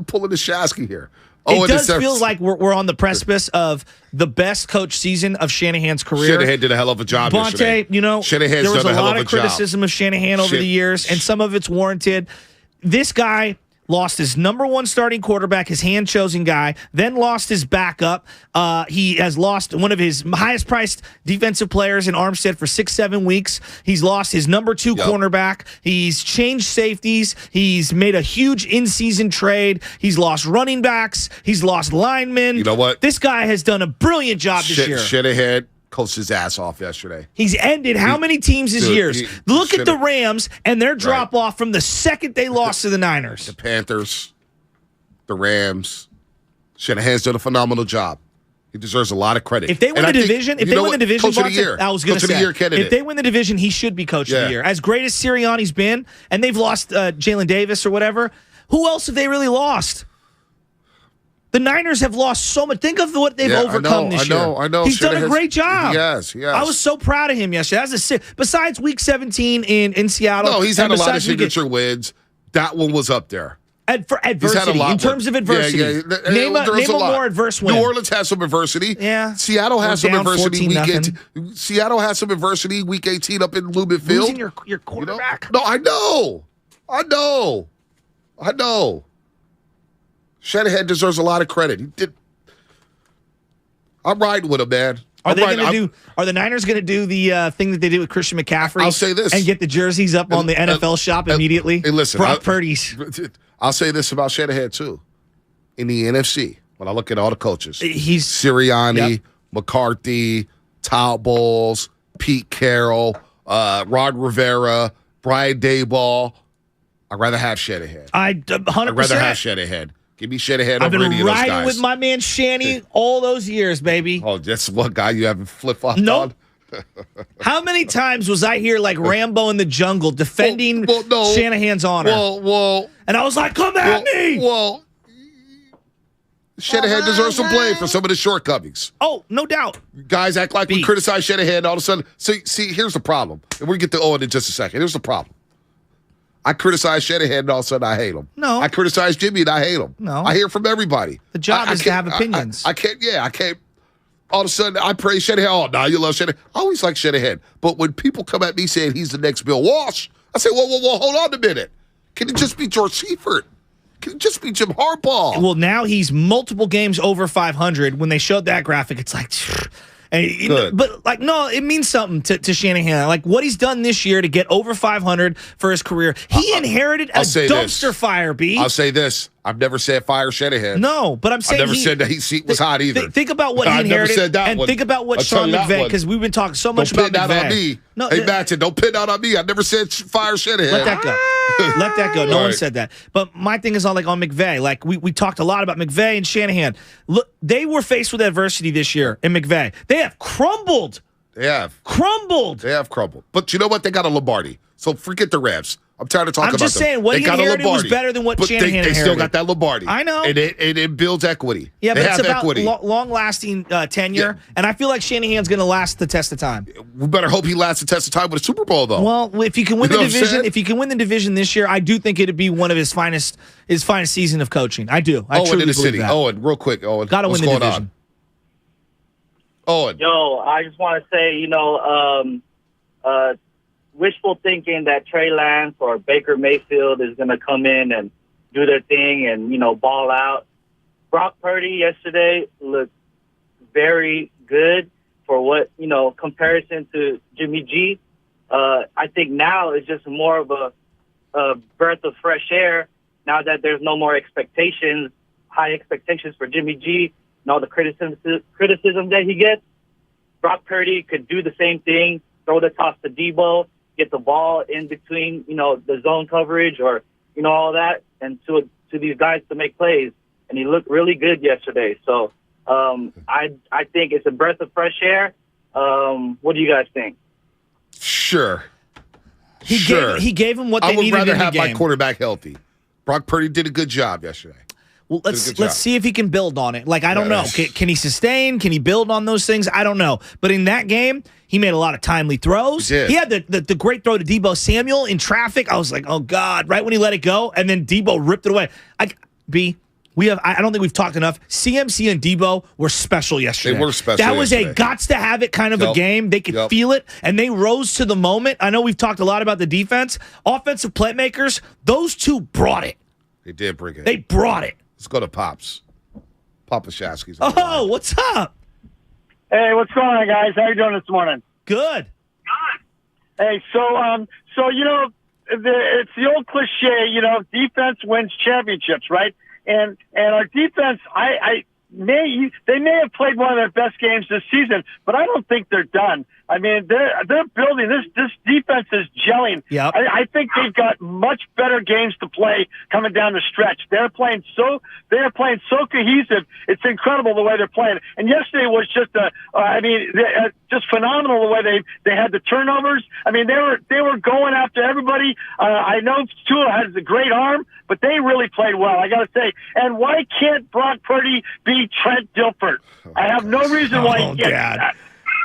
pulling the Shasky here. It does feel like we're on the precipice of the best coach season of Shanahan's career. Shanahan did a hell of a job yesterday. Shanahan's there was done a lot hell of criticism of Shanahan over the years, and some of it's warranted. This guy lost his number 1 starting quarterback, his hand-chosen guy, then lost his backup. He has lost one of his highest-priced defensive players in Armstead for 6-7 weeks. He's lost his number 2 cornerback. He's changed safeties. He's made a huge in-season trade. He's lost running backs. He's lost linemen. You know what? This guy has done a brilliant job this year. Shanahan coached his ass off yesterday. He's ended how many teams his years? Look at the Rams and their drop-off from the second they lost to the Niners. The Panthers, the Rams. Shanahan's done a phenomenal job. He deserves a lot of credit. If they win the division, Coach of the year. I was going to say, Coach of the year candidate. If they win the division, he should be coach of the year. As great as Sirianni's been, and they've lost Jalen Davis or whatever, who else have they really lost? The Niners have lost so much. Think of what they've overcome this year. I know. He's done a great job. Yes. I was so proud of him yesterday. Besides Week 17 in Seattle. No, he's had a lot of signature wins. That one was up there. For adversity, in terms of adversity. Name a more adverse win. New Orleans has some adversity. Yeah. Seattle has some adversity. Seattle has some adversity Week 18 up in Lumen Field. Losing your quarterback. No, I know. Shanahan deserves a lot of credit. He did. I'm riding with him, man. Are the Niners going to do the thing that they did with Christian McCaffrey? I'll say this. And get the jerseys up on the NFL shop immediately? Hey, listen. Brock Purdy's. I'll say this about Shanahan, too. In the NFC, when I look at all the coaches, he's Sirianni, McCarthy, Todd Bowles, Pete Carroll, Rod Rivera, Brian Daboll. I'd rather have Shanahan. 100%. I'd rather have Shanahan. Give me Shanahan I've over any of those guys. been riding with my man Shanny all those years, baby. Oh, that's one guy you haven't flip-flopped on? How many times was I here like Rambo in the jungle defending Shanahan's honor? And I was like, come at me! Shanahan deserves some blame for some of the shortcomings. Oh, no doubt. Guys act like we criticize Shanahan all of a sudden. See, here's the problem. And we'll get to Owen in just a second. Here's the problem. I criticize Shanahan and all of a sudden I hate him. No. I criticize Jimmy and I hate him. No. I hear from everybody. The job is to have opinions. I can't. All of a sudden, I praise Shanahan. Oh, now you love Shanahan. I always like Shanahan. But when people come at me saying he's the next Bill Walsh, I say, whoa, hold on a minute. Can it just be George Seifert? Can it just be Jim Harbaugh? Well, now he's multiple games over 500. When they showed that graphic, it's like, but like, no, it means something to Shanahan. Like what he's done this year to get over 500 for his career. He inherited a dumpster fire, B. I'll say this. I've never said fire Shanahan. No, but I'm saying I've never said that his seat was hot either. Think about what he inherited. Never said that and one. think about what Sean McVay, because we've been talking so much about McVay. Don't pin that on me. No, hey, Matson, don't pin that on me. I never said fire Shanahan. Let that go. Let that go. No one said that. But my thing is on McVay. Like we talked a lot about McVay and Shanahan. Look, they were faced with adversity this year in McVay. They have crumbled. They have crumbled. But you know what? They got a Lombardi. So forget the Revs. I'm tired of talking about them. I'm just saying, what he inherited was better than what Shanahan inherited. They still got that Lombardi. I know. And it builds equity. Yeah, they but it's about equity. long-lasting tenure, and I feel like Shanahan's going to last the test of time. We better hope he lasts the test of time with a Super Bowl, though. Well, if he can win the division, this year, I do think it'd be one of his finest season of coaching. I do. I truly believe that. Owen, real quick, Owen. Got to win the division. Owen. Yo, I just want to say, wishful thinking that Trey Lance or Baker Mayfield is going to come in and do their thing and, ball out. Brock Purdy yesterday looked very good for what, comparison to Jimmy G. I think now it's just more of a breath of fresh air now that there's no more high expectations for Jimmy G and all the criticism that he gets. Brock Purdy could do the same thing, throw the toss to Debo, get the ball in between, the zone coverage or, all that, and to these guys to make plays. And he looked really good yesterday. So I think it's a breath of fresh air. What do you guys think? Sure. He gave him what they needed in the game. I would rather have my quarterback healthy. Brock Purdy did a good job yesterday. Well, let's see if he can build on it. Like, I don't know. Can he sustain? Can he build on those things? I don't know. But in that game, he made a lot of timely throws. He had the great throw to Debo Samuel in traffic. I was like, oh, God, right when he let it go. And then Debo ripped it away. I don't think we've talked enough. CMC and Debo were special yesterday. They were special. That was a gots-to-have-it kind of a game. They could feel it, and they rose to the moment. I know we've talked a lot about the defense. Offensive playmakers, those two brought it. They did bring it. They brought it. Let's go to Pops. Papa Shasky's. Oh, what's up? Hey, what's going on, guys? How you doing this morning? Good. Hey, so it's the old cliche, defense wins championships, right? And our defense, they may have played one of their best games this season, but I don't think they're done. I mean, they're building this defense is gelling. Yep. I think they've got much better games to play coming down the stretch. They're playing so cohesive. It's incredible the way they're playing. And yesterday was just just phenomenal the way they had the turnovers. I mean, they were going after everybody. I know Tua has a great arm, but they really played well, I got to say. And why can't Brock Purdy be Trent Dilfer? I have no reason why he can't.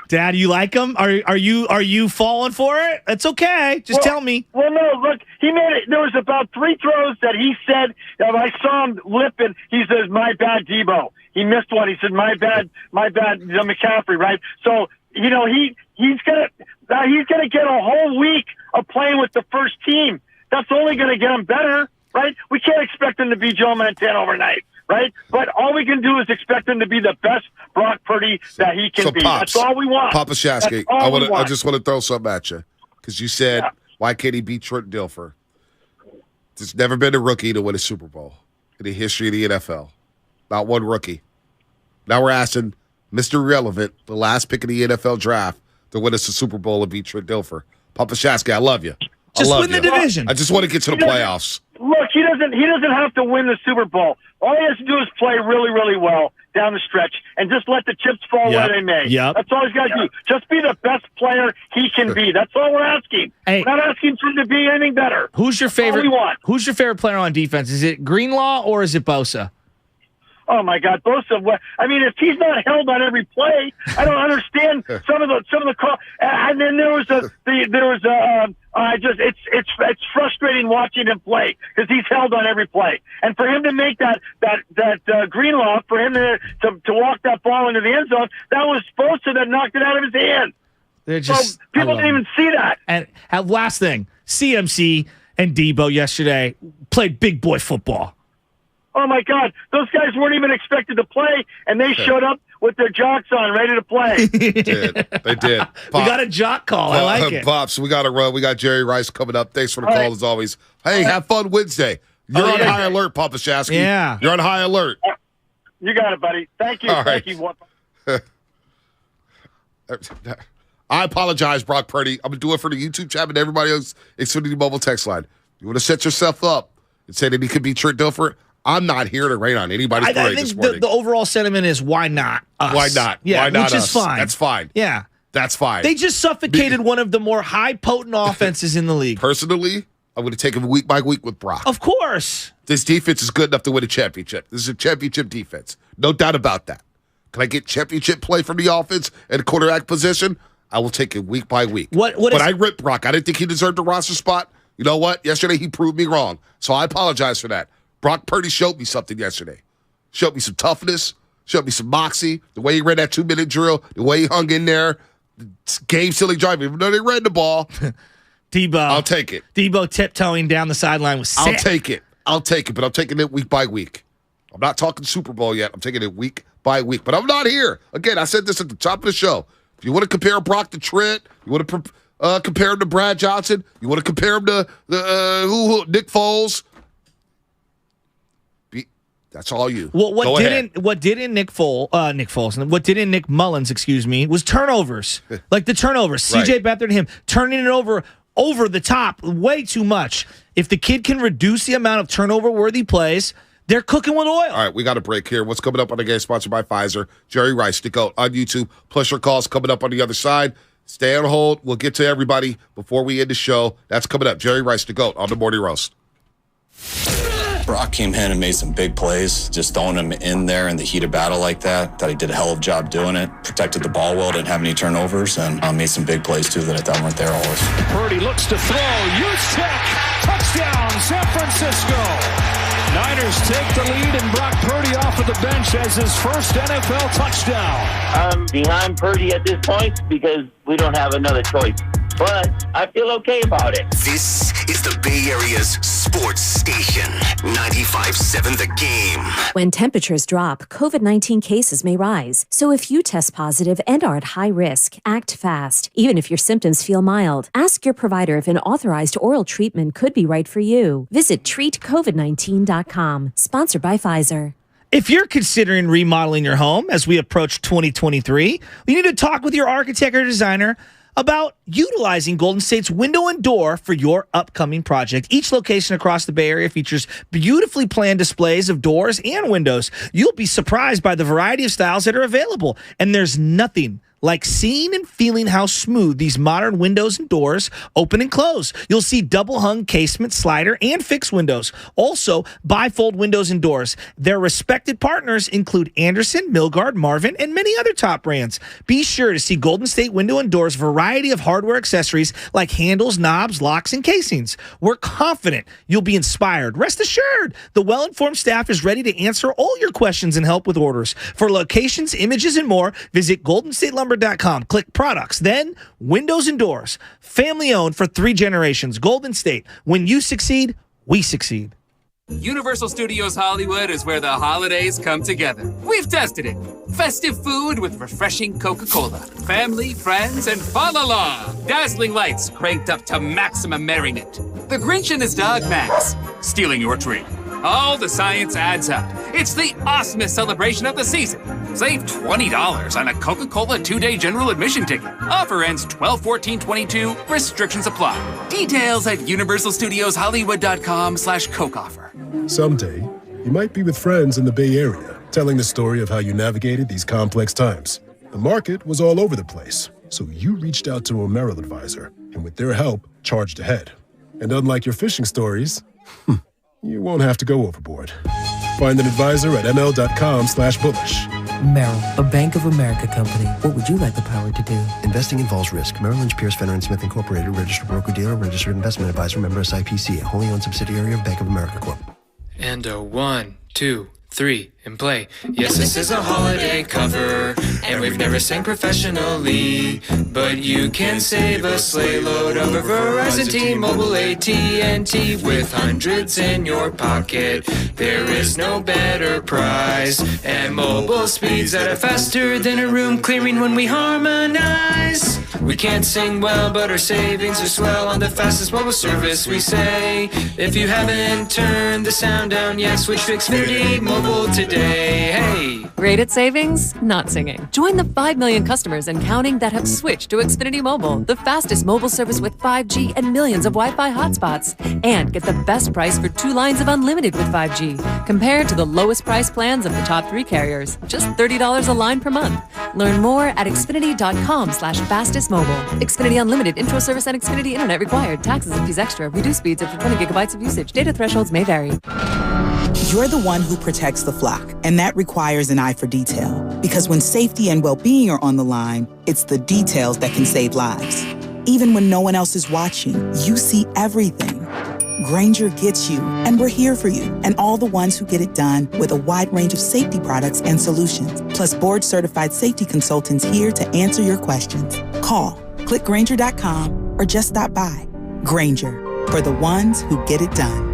Dad, you like him? Are you falling for it? It's okay. Just tell me. Well, no, look, he made it. There was about 3 throws that he said, I saw him lipping. He says, my bad, Debo. He missed one. He said, my bad, McCaffrey, right? So, he's gonna get a whole week of playing with the first team. That's only gonna get him better, right? We can't expect him to be Joe Montana overnight. Right? But all we can do is expect him to be the best Brock Purdy that he can be. Pops, that's all we want. Papa Shasky, I just want to throw something at you. Because you said, why can't he beat Trent Dilfer? There's never been a rookie to win a Super Bowl in the history of the NFL. Not one rookie. Now we're asking Mr. Irrelevant, the last pick of the NFL draft, to win us a Super Bowl and beat Trent Dilfer. Papa Shasky, I love you. Just win the division. I just want to get to the playoffs. Look, he doesn't have to win the Super Bowl. All he has to do is play really, really well. down the stretch and just let the chips fall where they may. That's all he's got to do. Just be the best player he can be. That's all we're asking. Hey, we're not asking for him to be anything better. Who's your favorite? Who's your favorite player on defense? Is it Greenlaw or is it Bosa? Oh my God, Bosa! I mean, if he's not held on every play, I don't understand some of the call. And then it's frustrating watching him play because he's held on every play. And for him to make that Greenlaw, for him to walk that ball into the end zone, that was Bosa that knocked it out of his hand. So people didn't even see that. And last thing, CMC and Debo yesterday played big boy football. Oh, my God. Those guys weren't even expected to play, and they showed up with their jocks on, ready to play. They did. We got a jock call. I like it. Pops, we got to run. We got Jerry Rice coming up. Thanks for the call, as always. Hey, have fun Wednesday. You're on high alert, Papa Shasky. Yeah. You're on high alert. You got it, buddy. Thank you. All right. Thank you. I apologize, Brock Purdy. I'm going to do it for the YouTube chat and everybody else. Xfinity mobile text line. You want to set yourself up and say that he could be Trent Dilfer? I'm not here to rain on anybody's parade this morning. The overall sentiment is, why not us? Why not? Yeah, why not which us? is fine. That's fine. Yeah. That's fine. They just suffocated one of the more high-potent offenses in the league. Personally, I'm going to take him week by week with Brock. Of course. This defense is good enough to win a championship. This is a championship defense. No doubt about that. Can I get championship play from the offense and the quarterback position? I will take it week by week. But I ripped Brock. I didn't think he deserved a roster spot. You know what? Yesterday he proved me wrong. So I apologize for that. Brock Purdy showed me something yesterday. Showed me some toughness. Showed me some moxie. The way he ran that 2-minute drill. The way he hung in there. The game-stealing drive. Even though they ran the ball. Debo. I'll take it. Debo tiptoeing down the sideline was sick. I'll take it. But I'm taking it week by week. I'm not talking Super Bowl yet. I'm taking it week by week. But I'm not here. Again, I said this at the top of the show. If you want to compare Brock to Trent, you want to compare him to Brad Johnson, you want to compare him to Nick Foles, that's all you. Well, what didn't Nick Mullins, was turnovers. Like the turnovers. Right. CJ Beathard and him turning it over the top way too much. If the kid can reduce the amount of turnover-worthy plays, they're cooking with oil. All right, we got a break here. What's coming up on the game sponsored by Pfizer? Jerry Rice, the GOAT, on YouTube. Plus your calls coming up on the other side. Stay on hold. We'll get to everybody before we end the show. That's coming up. Jerry Rice, the GOAT, on the Morning Roast. Brock came in and made some big plays, just throwing him in there in the heat of battle like that. Thought he did a hell of a job doing it. Protected the ball well, didn't have any turnovers, and made some big plays, too, that I thought weren't there always. Purdy looks to throw. Juszczyk. Touchdown, San Francisco. Niners take the lead, and Brock Purdy off of the bench as his first NFL touchdown. I'm behind Purdy at this point because we don't have another choice. But I feel okay about it. This is the Bay Area's sports station, 95.7 The Game. When temperatures drop, COVID-19 cases may rise. So if you test positive and are at high risk, act fast. Even if your symptoms feel mild, ask your provider if an authorized oral treatment could be right for you. Visit treatcovid19.com. Sponsored by Pfizer. If you're considering remodeling your home as we approach 2023, you need to talk with your architect or designer about utilizing Golden State's window and door for your upcoming project. Each location across the Bay Area features beautifully planned displays of doors and windows. You'll be surprised by the variety of styles that are available, and there's nothing like seeing and feeling how smooth these modern windows and doors open and close. You'll see double-hung casement, slider, and fixed windows. Also, bifold windows and doors. Their respected partners include Anderson, Milgard, Marvin, and many other top brands. Be sure to see Golden State Window and Doors' variety of hardware accessories like handles, knobs, locks, and casings. We're confident you'll be inspired. Rest assured, the well-informed staff is ready to answer all your questions and help with orders. For locations, images, and more, visit GoldenStateLumber.com. Click products, then windows and doors. Family owned for 3 generations. Golden State. When you succeed, we succeed. Universal Studios Hollywood is where the holidays come together. We've tested it. Festive food with refreshing Coca-Cola. Family, friends, and fa-la-la. Dazzling lights cranked up to maximum merriment. The Grinch and his dog Max stealing your tree. All the science adds up. It's the awesomest celebration of the season. Save $20 on a Coca-Cola 2-day general admission ticket. Offer ends 12/14/22. Restrictions apply. Details at universalstudioshollywood.com/Coke offer. Someday, you might be with friends in the Bay Area telling the story of how you navigated these complex times. The market was all over the place, so you reached out to a Merrill advisor, and with their help, charged ahead. And unlike your fishing stories, you won't have to go overboard. Find an advisor at ml.com/bullish. Merrill, a Bank of America company. What would you like the power to do? Investing involves risk. Merrill Lynch, Pierce, Fenner & Smith Incorporated, registered broker-dealer, registered investment advisor, member SIPC, a wholly owned subsidiary of Bank of America Corp. And a 1, 2, 3, and play. Yes, this is a holiday cover, and we've never sang professionally, but you can save a sleigh load over Verizon T-Mobile AT&T with hundreds in your pocket. There is no better price, and mobile speeds that are faster than a room clearing when we harmonize. We can't sing well, but our savings are swell on the fastest mobile service we say. If you haven't turned the sound down yet, switch to Xfinity Mobile today. Hey! Great at savings, not singing. Join the 5 million customers and counting that have switched to Xfinity Mobile, the fastest mobile service with 5G and millions of Wi-Fi hotspots. And get the best price for 2 lines of unlimited with 5G, compared to the lowest price plans of the top 3 carriers. Just $30 a line per month. Learn more at xfinity.com/fastestmobile. Xfinity Unlimited intro service and Xfinity Internet required. Taxes and fees extra. Reduced speeds up to 20 gigabytes of usage. Data thresholds may vary. You're the one who protects the flock, and that requires an eye for detail. Because when safety and well-being are on the line, it's the details that can save lives. Even when no one else is watching, you see everything. Grainger gets you, and we're here for you, and all the ones who get it done with a wide range of safety products and solutions, plus board-certified safety consultants here to answer your questions. Call, click Grainger.com, or just stop by. Grainger, for the ones who get it done.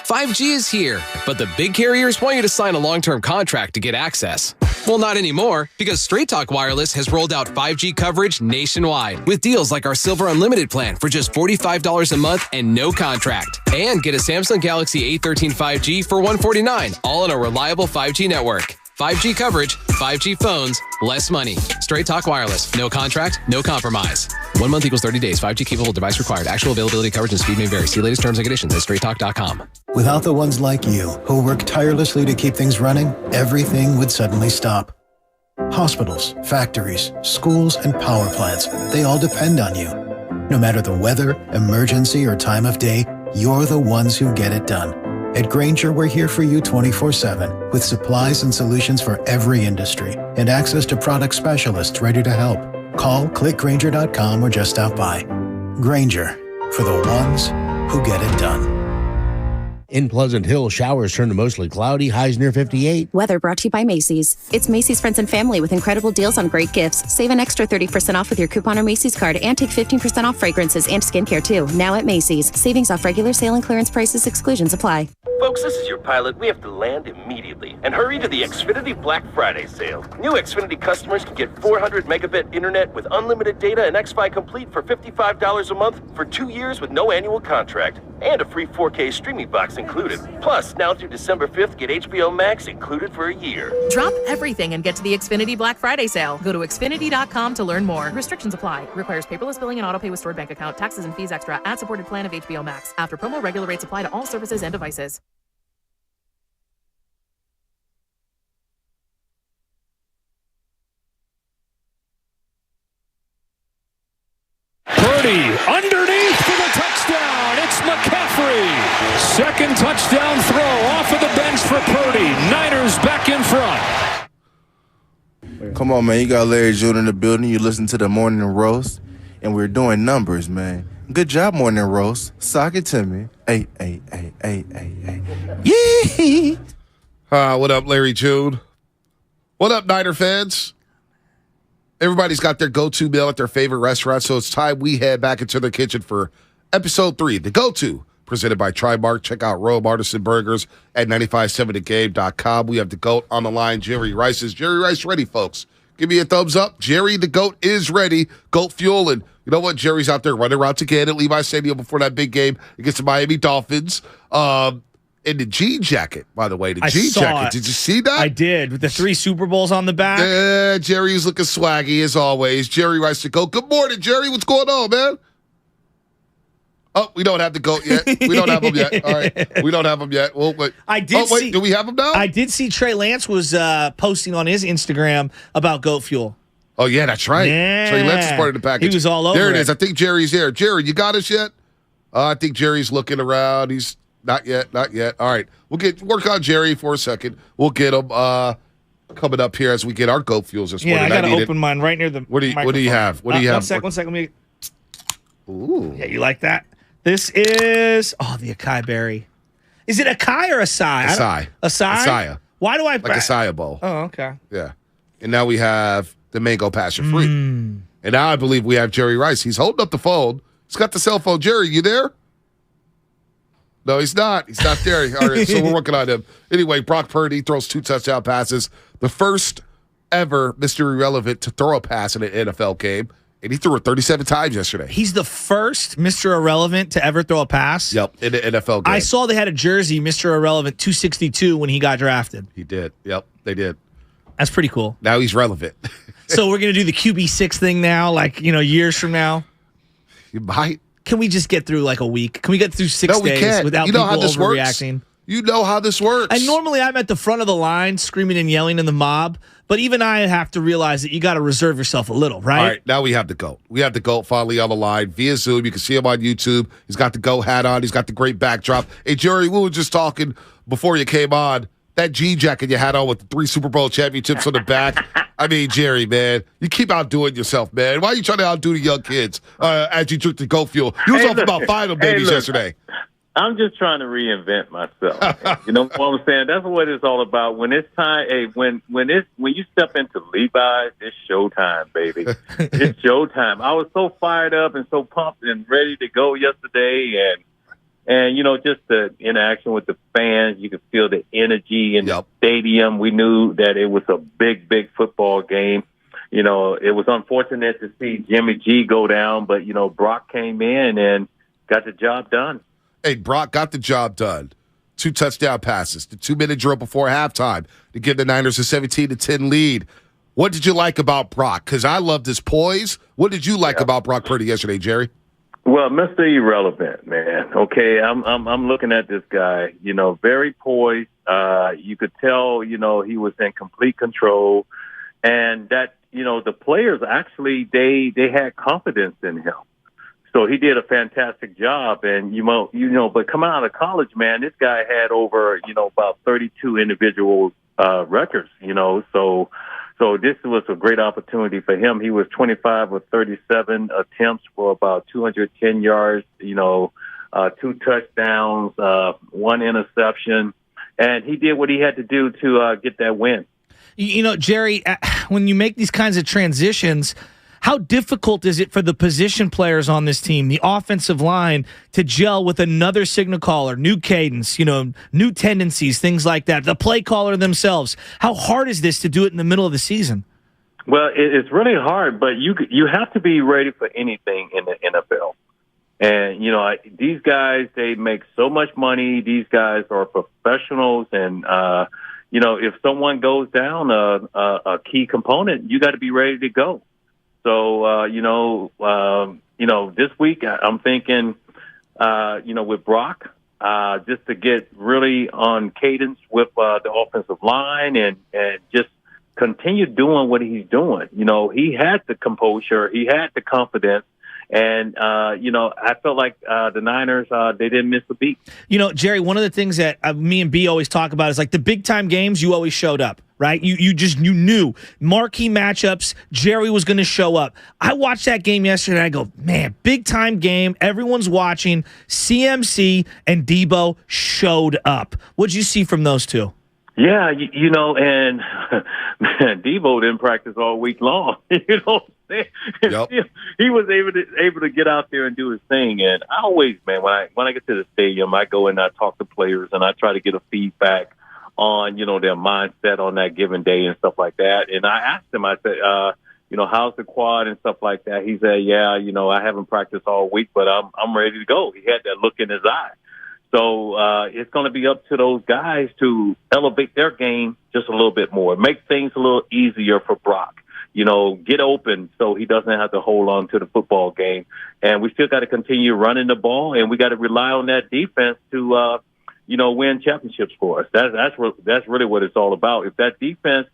5G is here, but the big carriers want you to sign a long-term contract to get access. Well, not anymore, because Straight Talk Wireless has rolled out 5G coverage nationwide with deals like our Silver Unlimited plan for just $45 a month and no contract. And get a Samsung Galaxy A13 5G for $149, all on a reliable 5G network. 5G coverage, 5G phones, less money. Straight Talk Wireless. No contract, no compromise. 1 month equals 30 days. 5G capable device required. Actual availability, coverage, and speed may vary. See latest terms and conditions at straighttalk.com. Without the ones like you, who work tirelessly to keep things running, everything would suddenly stop. Hospitals, factories, schools, and power plants, they all depend on you. No matter the weather, emergency, or time of day, you're the ones who get it done. At Grainger, we're here for you 24/7 with supplies and solutions for every industry and access to product specialists ready to help. Call, click Grainger.com, or just stop by. Grainger, for the ones who get it done. In Pleasant Hill, showers turn to mostly cloudy, highs near 58. Weather brought to you by Macy's. It's Macy's Friends and Family with incredible deals on great gifts. Save an extra 30% off with your coupon or Macy's card and take 15% off fragrances and skincare too. Now at Macy's. Savings off regular sale and clearance prices. Exclusions apply. Folks, this is your pilot. We have to land immediately and hurry to the Xfinity Black Friday sale. New Xfinity customers can get 400 megabit internet with unlimited data and Xfi Complete for $55 a month for 2 years with no annual contract. And a free 4K streaming box included. Plus, now through December 5th, get HBO Max included for a year. Drop everything and get to the Xfinity Black Friday sale. Go to Xfinity.com to learn more. Restrictions apply. Requires paperless billing and autopay with stored bank account. Taxes and fees extra. Ad-supported plan of HBO Max. After promo, regular rates apply to all services and devices. Purdy underneath for the touchdown. It's McCaffrey. Second touchdown throw off of the bench for Purdy. Niners back in front. Come on, man. You got Larry June in the building. You listen to the Morning Roast, and we're doing numbers, man. Good job, Morning Roast. Sock it to me. Hey. Yee! What up, Larry June? What up, Niner fans? Everybody's got their go-to meal at their favorite restaurant, so it's time we head back into the kitchen for episode 3, The Go-To, presented by Trimark. Check out Rome Artisan Burgers at 957thegame.com. We have the GOAT on the line, Jerry Rice. Is Jerry Rice ready, folks? Give me a thumbs up. Jerry, the GOAT, is ready. GOAT Fuel, and you know what? Jerry's out there running around again at Levi Stadium before that big game against the Miami Dolphins. In the jean jacket, by the way. The jean jacket. Did you see that? I did, with the 3 Super Bowls on the back. Yeah, Jerry's looking swaggy as always. Jerry Rice to go. Good morning, Jerry. What's going on, man? Oh, we don't have the GOAT yet. We don't have him yet. All right. We don't have him yet. Well, wait. Do we have him now? I did see Trey Lance was posting on his Instagram about GOAT Fuel. Oh, yeah, that's right. Yeah. Trey Lance is part of the package. He was all over There it it. is. I think Jerry's there. Jerry, you got us yet? I think Jerry's looking around. He's not yet. All right. We'll work on Jerry for a second. We'll get him coming up here as we get our GOAT Fuels this morning. Yeah, I got to open mine right near the What do you have? What do you have? One second. Let me... Ooh. Yeah, you like that? This is, the acai berry. Is it acai or acai? Acai. Acai? Why do I... Like acai bowl. Oh, okay. Yeah. And now we have the mango passion fruit. And now I believe we have Jerry Rice. He's holding up the phone. He's got the cell phone. Jerry, you there? No, he's not. He's not there. All right, so we're working on him. Anyway, Brock Purdy throws 2 touchdown passes. The first ever Mr. Irrelevant to throw a pass in an NFL game. And he threw it 37 times yesterday. He's the first Mr. Irrelevant to ever throw a pass? Yep, in an NFL game. I saw they had a jersey, Mr. Irrelevant 262, when he got drafted. He did. Yep, they did. That's pretty cool. Now he's relevant. So we're going to do the QB6 thing now, years from now? You might. Can we just get through like a week? Can we get through 6 days without people overreacting? You know how this works. And normally I'm at the front of the line screaming and yelling in the mob, but even I have to realize that you got to reserve yourself a little, right? All right, now we have the GOAT. We have the GOAT finally on the line via Zoom. You can see him on YouTube. He's got the GOAT hat on. He's got the great backdrop. Hey, Jerry, we were just talking before you came on. That G jacket you had on with the 3 Super Bowl championships on the back. I mean, Jerry, man, you keep outdoing yourself, man. Why are you trying to outdo the young kids as you drink the GOAT Fuel? You was off about 5 of babies yesterday. I'm just trying to reinvent myself. You know what I'm saying? That's what it's all about. When it's time, hey, when you step into Levi's, it's showtime, baby. It's showtime. I was so fired up and so pumped and ready to go yesterday, and just the interaction with the fans, you could feel the energy in the stadium. We knew that it was a big, big football game. It was unfortunate to see Jimmy G go down, but Brock came in and got the job done. Hey, Brock got the job done. 2 touchdown passes, the 2-minute drill before halftime to give the Niners a 17-10 lead. What did you like about Brock? Because I loved his poise. What did you like about Brock Purdy yesterday, Jerry? Well, Mr. Irrelevant, man. Okay, I'm looking at this guy. Very poised. You could tell. He was in complete control, and that the players actually they had confidence in him. So he did a fantastic job, and but coming out of college, man, this guy had over about 32 individual records. So this was a great opportunity for him. He was 25 of 37 attempts for about 210 yards. 2 touchdowns, 1 interception, and he did what he had to do to get that win. Jerry, when you make these kinds of transitions, how difficult is it for the position players on this team, the offensive line, to gel with another signal caller, new cadence, new tendencies, things like that, the play caller themselves? How hard is this to do it in the middle of the season? Well, it's really hard, but you have to be ready for anything in the NFL. And, these guys, they make so much money. These guys are professionals. And, if someone goes down a key component, you got to be ready to go. So, this week I'm thinking, with Brock, just to get really on cadence with the offensive line and just continue doing what he's doing. He had the composure, he had the confidence. And, I felt like the Niners, they didn't miss a beat. Jerry, one of the things that me and B always talk about is like the big-time games, you always showed up, right? You knew. Marquee matchups, Jerry was going to show up. I watched that game yesterday, and I go, man, big-time game. Everyone's watching. CMC and Debo showed up. What'd you see from those two? Yeah, and man, Debo didn't practice all week long. Yep. He was able to get out there and do his thing. And I always, man, when I get to the stadium, I go and I talk to players and I try to get a feedback on, their mindset on that given day and stuff like that. And I asked him, I said, how's the quad and stuff like that? He said, yeah, I haven't practiced all week, but I'm ready to go. He had that look in his eye. So it's going to be up to those guys to elevate their game just a little bit more, make things a little easier for Brock. get open so he doesn't have to hold on to the football game. And we still got to continue running the ball, and we got to rely on that defense to, win championships for us. That's really what it's all about. If that defense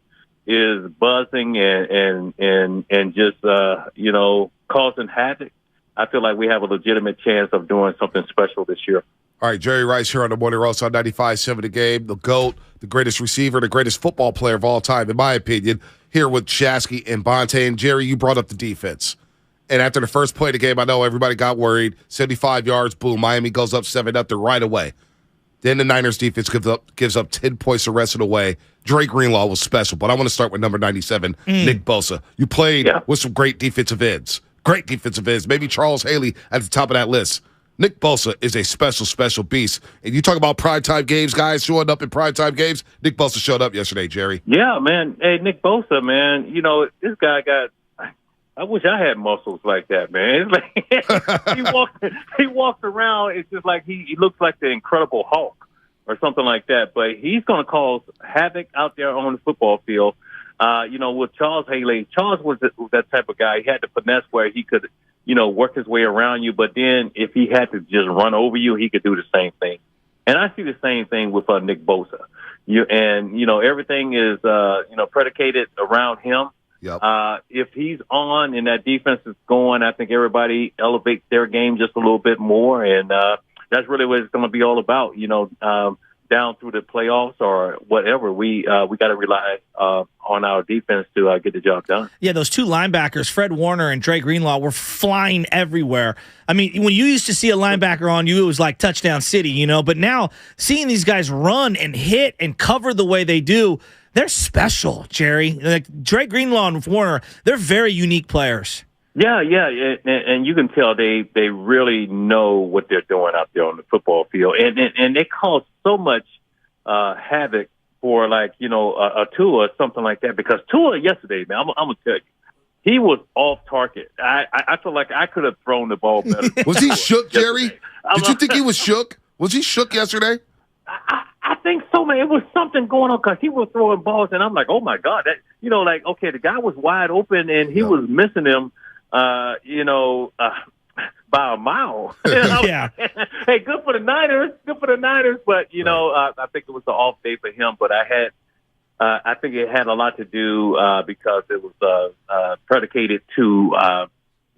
is buzzing and just, causing havoc, I feel like we have a legitimate chance of doing something special this year. All right, Jerry Rice here on the Morning Roast on 95.7 The Game. The GOAT, the greatest receiver, the greatest football player of all time, in my opinion, here with Shasky and Bonte. And, Jerry, you brought up the defense. And after the first play of the game, I know everybody got worried. 75 yards, boom, Miami goes up 7-0 right away. Then the Niners defense gives up 10 points the rest of the way. Dre Greenlaw was special, but I want to start with number 97, Nick Bosa. You played with some great defensive ends. Great defensive ends. Maybe Charles Haley at the top of that list. Nick Bosa is a special, special beast. And you talk about primetime games, guys showing up in primetime games. Nick Bosa showed up yesterday, Jerry. Yeah, man. Hey, Nick Bosa, man, this guy I wish I had muscles like that, man. It's like he walks around, it's just like he looks like the Incredible Hulk or something like that. But he's going to cause havoc out there on the football field. With Charles Haley, Charles was that type of guy. He had the finesse where he could, work his way around you. But then if he had to just run over you, he could do the same thing. And I see the same thing with Nick Bosa. Everything is, predicated around him. Yep. If he's on and that defense is going, I think everybody elevates their game just a little bit more. And that's really what it's going to be all about, down through the playoffs or whatever. We got to rely on our defense to get the job done. Yeah, those two linebackers, Fred Warner and Dre Greenlaw, were flying everywhere. I mean, when you used to see a linebacker on you, it was like touchdown city, But now seeing these guys run and hit and cover the way they do, they're special, Jerry. Like Dre Greenlaw and Warner, they're very unique players. Yeah, and you can tell they really know what they're doing out there on the football field, and they cause so much havoc for a Tua or something like that. Because Tua yesterday, man, I'm gonna tell you, he was off target. I feel like I could have thrown the ball better. Was he shook, Jerry? Did you think he was shook? Was he shook yesterday? I think so, man. It was something going on because he was throwing balls, and I'm like, oh my God, okay, the guy was wide open and he was missing him. By a mile. Yeah. Hey, good for the Niners. But I think it was an off day for him. But I think it had a lot to do because it was predicated to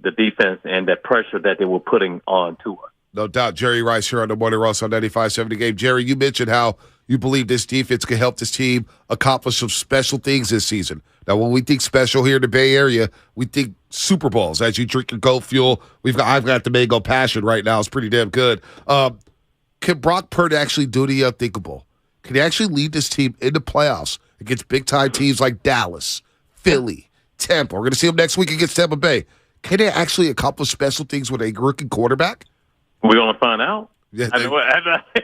the defense and that pressure that they were putting on Tua. No doubt. Jerry Rice here on the Morning Roast on 95.7 The Game. Jerry, you mentioned how you believe this defense can help this team accomplish some special things this season. Now, when we think special here in the Bay Area, we think Super Bowls. As you drink your Goat Fuel, I've got the Mango Passion right now. It's pretty damn good. Can Brock Purdy actually do the unthinkable? Can he actually lead this team into playoffs against big-time teams like Dallas, Philly, Tampa? We're going to see him next week against Tampa Bay. Can they actually accomplish special things with a rookie quarterback? We're going to find out. Yeah,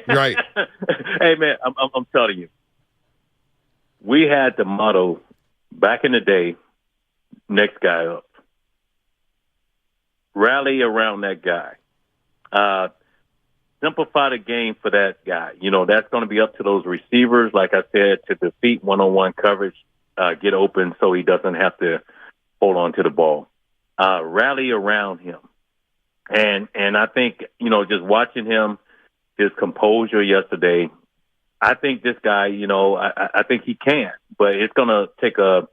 right. Hey, man, I'm telling you, we had the motto back in the day, next guy up. Rally around that guy. Simplify the game for that guy. That's going to be up to those receivers, like I said, to defeat one-on-one coverage, get open so he doesn't have to hold on to the ball. Rally around him. And I think, just watching him, his composure yesterday, I think this guy, I think he can. But it's going to take a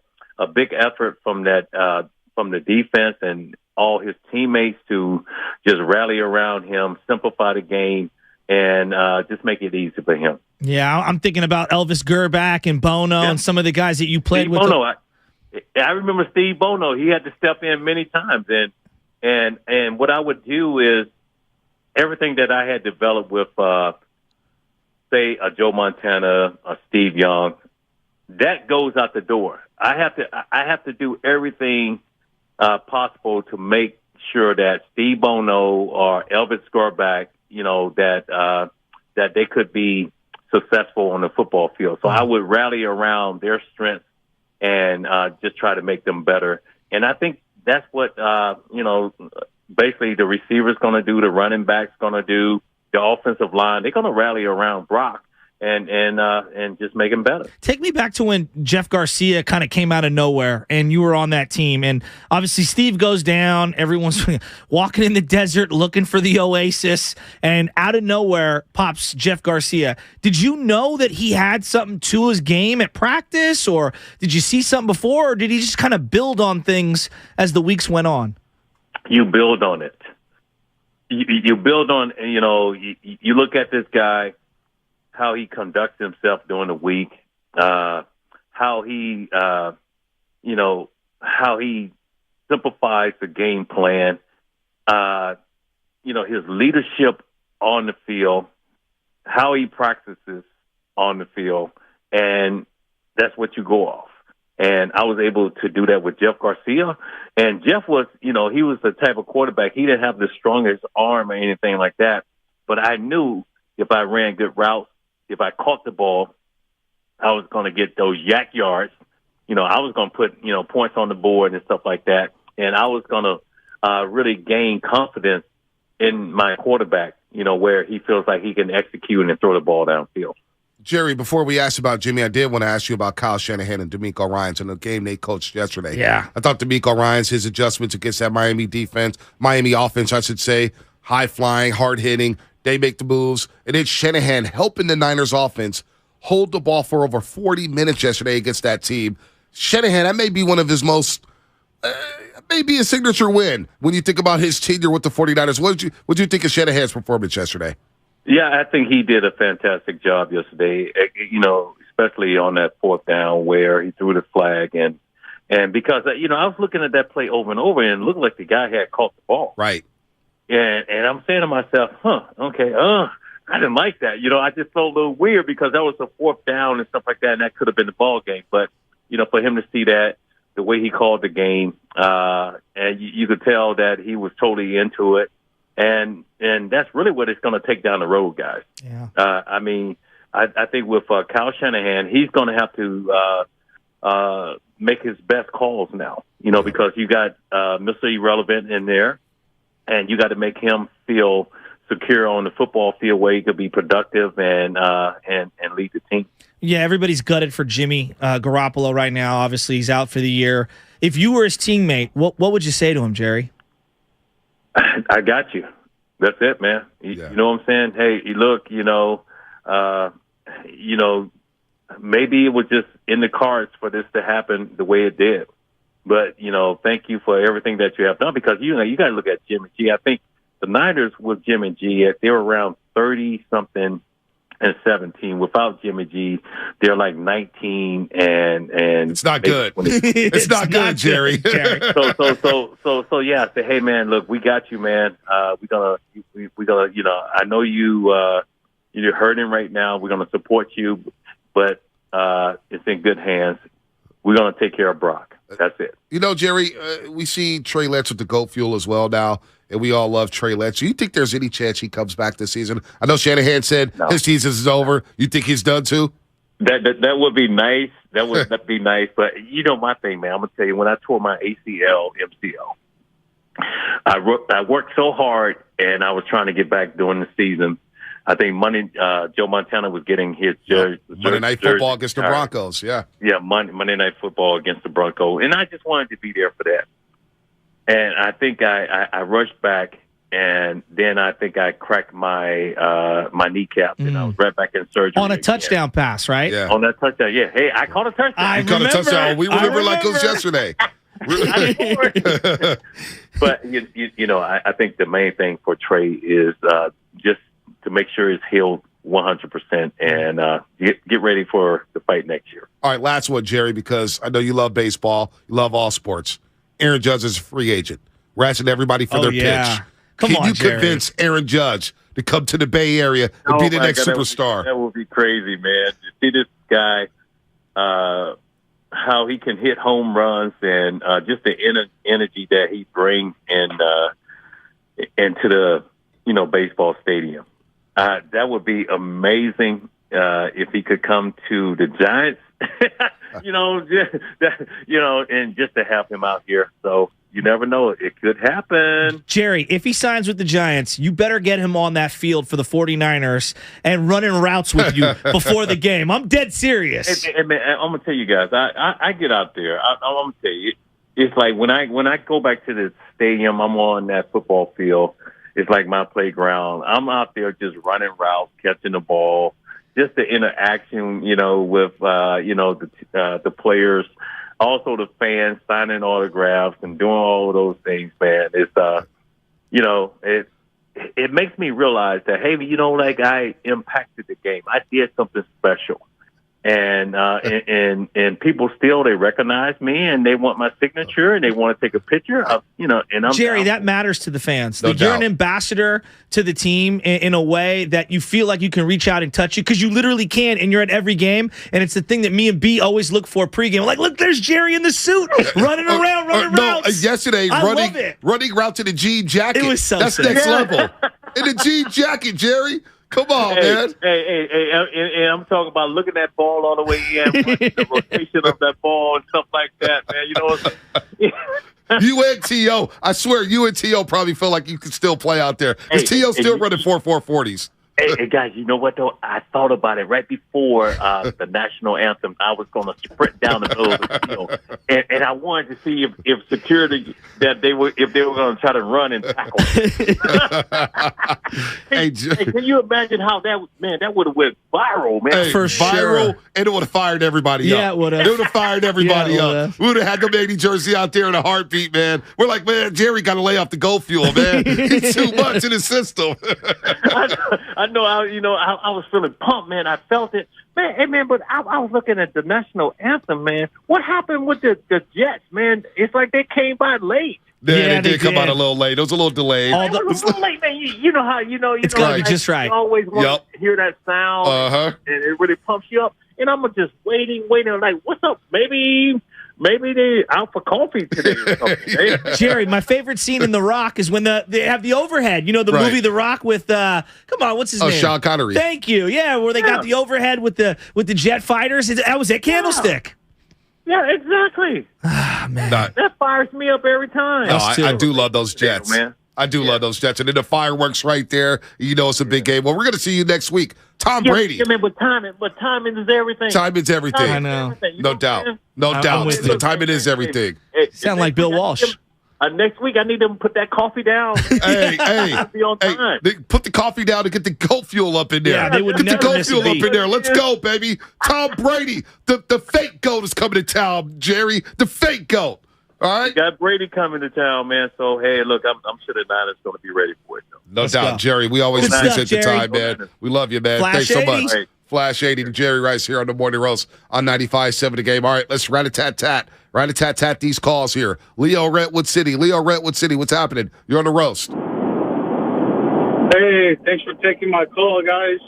big effort from the defense and all his teammates to just rally around him, simplify the game, and just make it easy for him. Yeah, I'm thinking about Elvis Gerback and Bono and some of the guys that you played with. Bono, I remember Steve Bono. He had to step in many times. And what I would do is everything that I had developed with, say, a Joe Montana, a Steve Young, that goes out the door. I have to do everything possible to make sure that Steve Bono or Elvis Gerback, that they could be successful on the football field. So I would rally around their strengths and just try to make them better. And I think that's what, basically the receiver's going to do, the running back's going to do, the offensive line. They're going to rally around Brock and just make him better. Take me back to when Jeff Garcia kind of came out of nowhere and you were on that team. And obviously Steve goes down. Everyone's walking in the desert looking for the oasis. And out of nowhere pops Jeff Garcia. Did you know that he had something to his game at practice? Or did you see something before? Or did he just kind of build on things as the weeks went on? You build on it. You build on, you look at this guy, how he conducts himself during the week, how he simplifies the game plan, his leadership on the field, how he practices on the field, and that's what you go off. And I was able to do that with Jeff Garcia. And Jeff was, he was the type of quarterback. He didn't have the strongest arm or anything like that. But I knew if I ran good routes, if I caught the ball, I was going to get those yak yards. I was going to put, points on the board and stuff like that. And I was going to really gain confidence in my quarterback, where he feels like he can execute and throw the ball downfield. Jerry, before we ask about Jimmy, I did want to ask you about Kyle Shanahan and D'Amico Ryans in the game they coached yesterday. Yeah. I thought D'Amico Ryans, his adjustments against that Miami offense, I should say, high-flying, hard-hitting, they make the moves. And then Shanahan helping the Niners offense hold the ball for over 40 minutes yesterday against that team. Shanahan, that may be one of his most, maybe a signature win when you think about his tenure with the 49ers. What did you think of Shanahan's performance yesterday? Yeah, I think he did a fantastic job yesterday, especially on that fourth down where he threw the flag. And because, I was looking at that play over and over, and it looked like the guy had caught the ball. Right. And I'm saying to myself, okay, I didn't like that. I just felt a little weird because that was a fourth down and stuff like that, and that could have been the ball game. But, for him to see that, the way he called the game, and you could tell that he was totally into it. And that's really what it's going to take down the road, guys. Yeah. I think with Kyle Shanahan, he's going to have to make his best calls now, because you got Mr. Irrelevant in there, and you got to make him feel secure on the football field where he could be productive and lead the team. Yeah, everybody's gutted for Jimmy Garoppolo right now. Obviously, he's out for the year. If you were his teammate, what would you say to him, Jerry? I got you. That's it, man. You know what I'm saying? Hey, look, maybe it was just in the cards for this to happen the way it did. But, thank you for everything that you have done because, you got to look at Jimmy G. I think the Niners with Jimmy G, they were around 30-something and 17. Without Jimmy G, they're like 19 and it's not good. It's not good, Jerry. So yeah, I say, hey man, look, we got you, man. We're gonna, I know you're hurting right now. We're gonna support you, but it's in good hands. We're gonna take care of Brock. That's it. Jerry, we see Trey Lance with the GOAT fuel as well now. And we all love Trey Lance. Do you think there's any chance he comes back this season? I know Shanahan said his season is over. You think he's done too? That would be nice. That would be nice. But my thing, man, I'm going to tell you, when I tore my ACL, MCL, I worked so hard, and I was trying to get back during the season. I think Joe Montana was getting his Monday Night Football against the Broncos, yeah. Yeah, Monday Night Football against the Broncos. And I just wanted to be there for that. And I think I rushed back, and then I think I cracked my my kneecap, and I was right back in surgery. On a touchdown pass, right? Yeah. On that touchdown, yeah. Hey, I caught a touchdown. You caught a touchdown. We remember like it was yesterday. But, I think the main thing for Trey is just to make sure he's healed 100% and get ready for the fight next year. All right, last one, Jerry, because I know you love baseball. You love all sports. Aaron Judge is a free agent. We're asking everybody for their pitch. Can you convince Aaron Judge to come to the Bay Area and be the next superstar? That would be crazy, man. To see this guy, how he can hit home runs and just the energy that he brings into the baseball stadium. That would be amazing if he could come to the Giants. And just to have him out here. So, You never know. It could happen. Jerry, if he signs with the Giants, you better get him on that field for the 49ers and running routes with you before the game. I'm dead serious. Hey, man, I'm going to tell you guys, I get out there. I'm going to tell you, it's like when I go back to the stadium, I'm on that football field. It's like my playground. I'm out there just running routes, catching the ball, just the interaction, with, the players, also the fans signing autographs and doing all of those things, man. It's, it makes me realize that, hey, I impacted the game. I did something special. And people still, they recognize me and they want my signature and they want to take a picture of, and I'm Jerry, that matters to the fans. No Like, you're doubt. an ambassador to the team in a way that you feel like you can reach out and touch you, because you literally can, and you're at every game. And it's the thing that me and B always look for pregame. Like, look, there's Jerry in the suit running around, running routes. Yesterday, I love it. running route to the jean jacket. It was so That's sick. next level. In the jean jacket, Jerry. Come on, man. Hey, and I'm talking about looking at ball all the way in, watching the rotation of that ball and stuff like that, man. You know what I'm saying? You and T.O., I swear, you and T.O. probably feel like you could still play out there. Is T.O. still running 4.40s? Hey, guys, you know what, though? I thought about it right before the national anthem. I was going to sprint down the middle of the field. And I wanted to see if security, if they were going to try to run and tackle. Hey, can you imagine how that would have went viral, man? Hey, For viral, sure. and it would have fired everybody up. Yeah, it would've. It would have fired everybody Yeah, it up. We would have had the Manny jersey out there in a heartbeat, man. We're like, man, Jerry got to lay off the Go Fuel, man. He's too much in his system. I know. I was feeling pumped, man. I felt it, man. Hey, man, but I was looking at the national anthem, man. What happened with the Jets, man? It's like they came by late. Yeah, they did come out a little late. It was a little delayed. It was a little late, man. You know how It's gotta be just right. You always want to hear that sound, and it really pumps you up. And I'm just waiting. Like, what's up? Maybe they out for coffee today or something. Jerry, my favorite scene in The Rock is when they have the overhead. You know, the movie The Rock with come on, what's his name? Sean Connery. Thank you. Yeah, where they got the overhead with the jet fighters. That was at Candlestick. Yeah, exactly. Ah, man. That fires me up every time. No, I do love those Jets. Man. I do love those Jets. And then the fireworks right there. You know it's a big game. Well, we're going to see you next week. Tom Brady. Yeah, man, but timing is everything. Time is everything. I know. No doubt. No doubt. with you. Timing is everything. Sound like Bill Walsh. Next week, I need them to put that coffee down. Hey, I'll be on time. put the coffee down and get the Go Fuel up in there. Yeah, they would get the never Go miss a Fuel up beat. in there. Let's go, baby. Tom Brady, the fake GOAT is coming to town, Jerry. The fake GOAT. All right? We got Brady coming to town, man. So, hey, look, I'm sure the Niners going to be ready for it, though. No doubt, Jerry. We always Good appreciate stuff, the Jerry. time, man. We love you, man. Flash Thanks so 80. much. Hey. Flash 80 to Jerry Rice here on the Morning Roast on 95.7 The Game. All right, let's rat-a-tat-tat. Rat-a-tat-tat these calls here. Leo, Redwood City. What's happening? You're on the roast. Hey, thanks for taking my call, guys.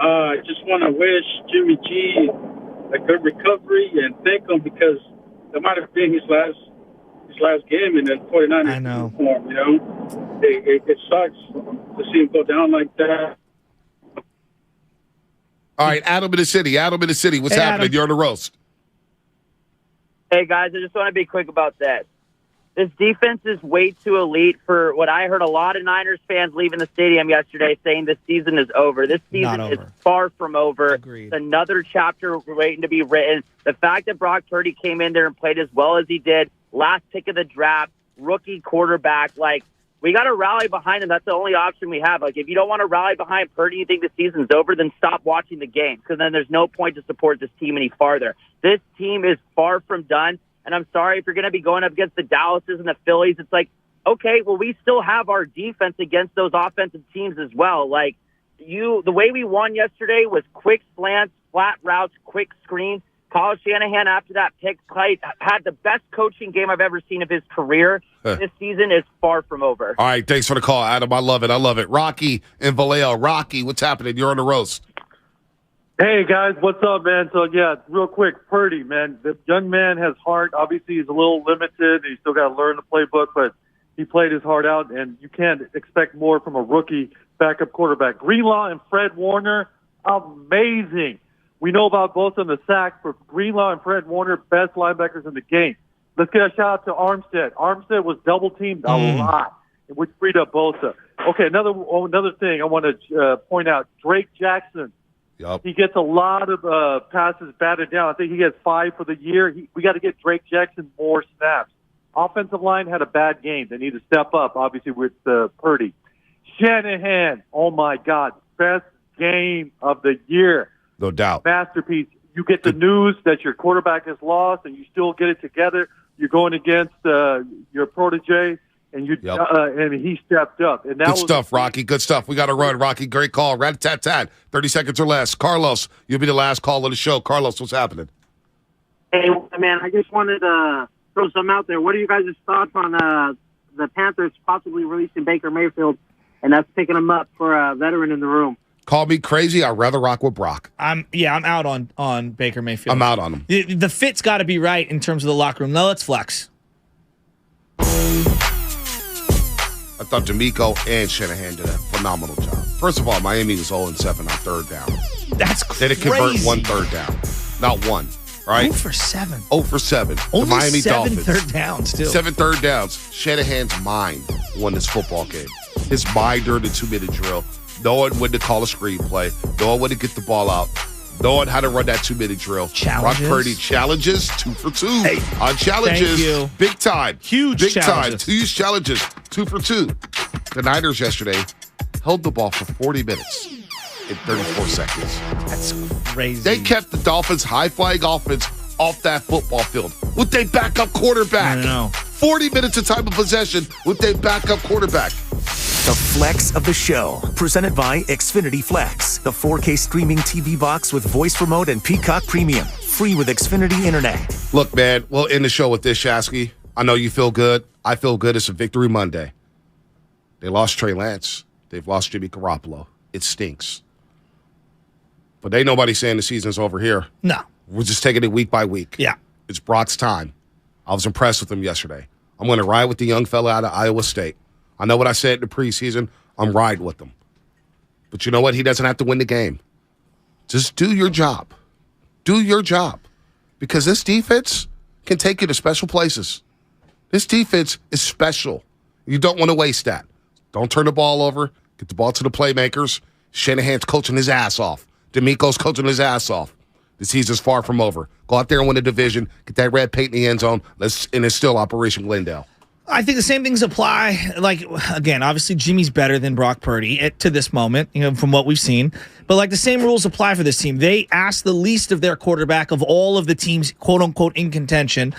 I just want to wish Jimmy G a good recovery and thank him because that might have been his last game in the 49ers uniform, you know? It sucks to see him go down like that. All right, Adam in the city. What's happening? Adam. You're on the roast. Hey, guys, I just want to be quick about that. This defense is way too elite for what I heard a lot of Niners fans leaving the stadium yesterday saying this season is over. This season is far from over. Agreed. It's another chapter waiting to be written. The fact that Brock Purdy came in there and played as well as he did, last pick of the draft, rookie quarterback, like, we got to rally behind him. That's the only option we have. Like, if you don't want to rally behind Purdy, you think the season's over, then stop watching the game because then there's no point to support this team any farther. This team is far from done, and I'm sorry if you're going to be going up against the Dallases and the Phillies. It's like, okay, well, we still have our defense against those offensive teams as well. Like, the way we won yesterday was quick slants, flat routes, quick screens. Kyle Shanahan, after that pick, had the best coaching game I've ever seen of his career. This season is far from over. All right, thanks for the call, Adam. I love it. Rocky in Vallejo. Rocky, what's happening? You're on the roast. Hey, guys, what's up, man? So, yeah, real quick, Purdy, man. The young man has heart. Obviously, he's a little limited. He's still got to learn the playbook, but he played his heart out, and you can't expect more from a rookie backup quarterback. Greenlaw and Fred Warner, amazing. We know about both of them, the sacks, but Greenlaw and Fred Warner, best linebackers in the game. let's get a shout out to Armstead. Armstead was double teamed a lot, which freed up Bosa. Okay, another thing I want to point out: Drake Jackson. Yep. He gets a lot of passes batted down. I think he gets 5 for the year. We got to get Drake Jackson more snaps. Offensive line had a bad game. They need to step up, obviously, with Purdy. Shanahan, oh, my God, best game of the year. No doubt. Masterpiece. You get the news that your quarterback is lost, and you still get it together. You're going against your protege, and and he stepped up. And that Good stuff, Rocky. Good stuff. We got to run, Rocky. Great call. Rat-tat-tat. 30 seconds or less. Carlos, you'll be the last call of the show. Carlos, what's happening? Hey, man, I just wanted to throw something out there. What are you guys' thoughts on the Panthers possibly releasing Baker Mayfield, and that's picking him up for a veteran in the room? Call me crazy. I'd rather rock with Brock. I'm out on Baker Mayfield. I'm out on him. The fit's got to be right in terms of the locker room. Now let's flex. I thought D'Amico and Shanahan did a phenomenal job. First of all, Miami was 0-7 on third down. That's crazy. They didn't convert 1 third down. Not one, right? 0-7. 0-7. Only the Miami 7 Dolphins. third downs, too. 7 third downs. Shanahan's mind won this football game. His mind during the 2-minute drill. Knowing when to call a screenplay. Knowing when to get the ball out. Knowing how to run that 2-minute drill. Challenges. Brock Purdy challenges 2 for 2. Hey, on challenges. thank you. Big time. Huge Big challenges. time. 2 challenges. 2 for 2. The Niners yesterday held the ball for 40 minutes in 34 seconds. That's crazy. They kept the Dolphins' high-flying offense off that football field with their backup quarterback. I know. 40 minutes of time of possession with their backup quarterback. The Flex of the Show, presented by Xfinity Flex, the 4K streaming TV box with voice remote and Peacock Premium, free with Xfinity Internet. Look, man, we'll end the show with this, Shasky. I know you feel good. I feel good. It's a victory Monday. They lost Trey Lance. They've lost Jimmy Garoppolo. It stinks. But ain't nobody saying the season's over here. No. We're just taking it week by week. Yeah. It's Brock's time. I was impressed with him yesterday. I'm going to ride with the young fella out of Iowa State. I know what I said in the preseason. I'm riding with him. But you know what? He doesn't have to win the game. Just do your job. Do your job. Because this defense can take you to special places. This defense is special. You don't want to waste that. Don't turn the ball over. Get the ball to the playmakers. Shanahan's coaching his ass off. D'Amico's coaching his ass off. The season's far from over. Go out there and win the division. Get that red paint in the end zone. And it's still Operation Glendale. I think the same things apply. Like, again, obviously Jimmy's better than Brock Purdy to this moment, from what we've seen. But, like, the same rules apply for this team. They ask the least of their quarterback of all of the teams, quote-unquote, in contention.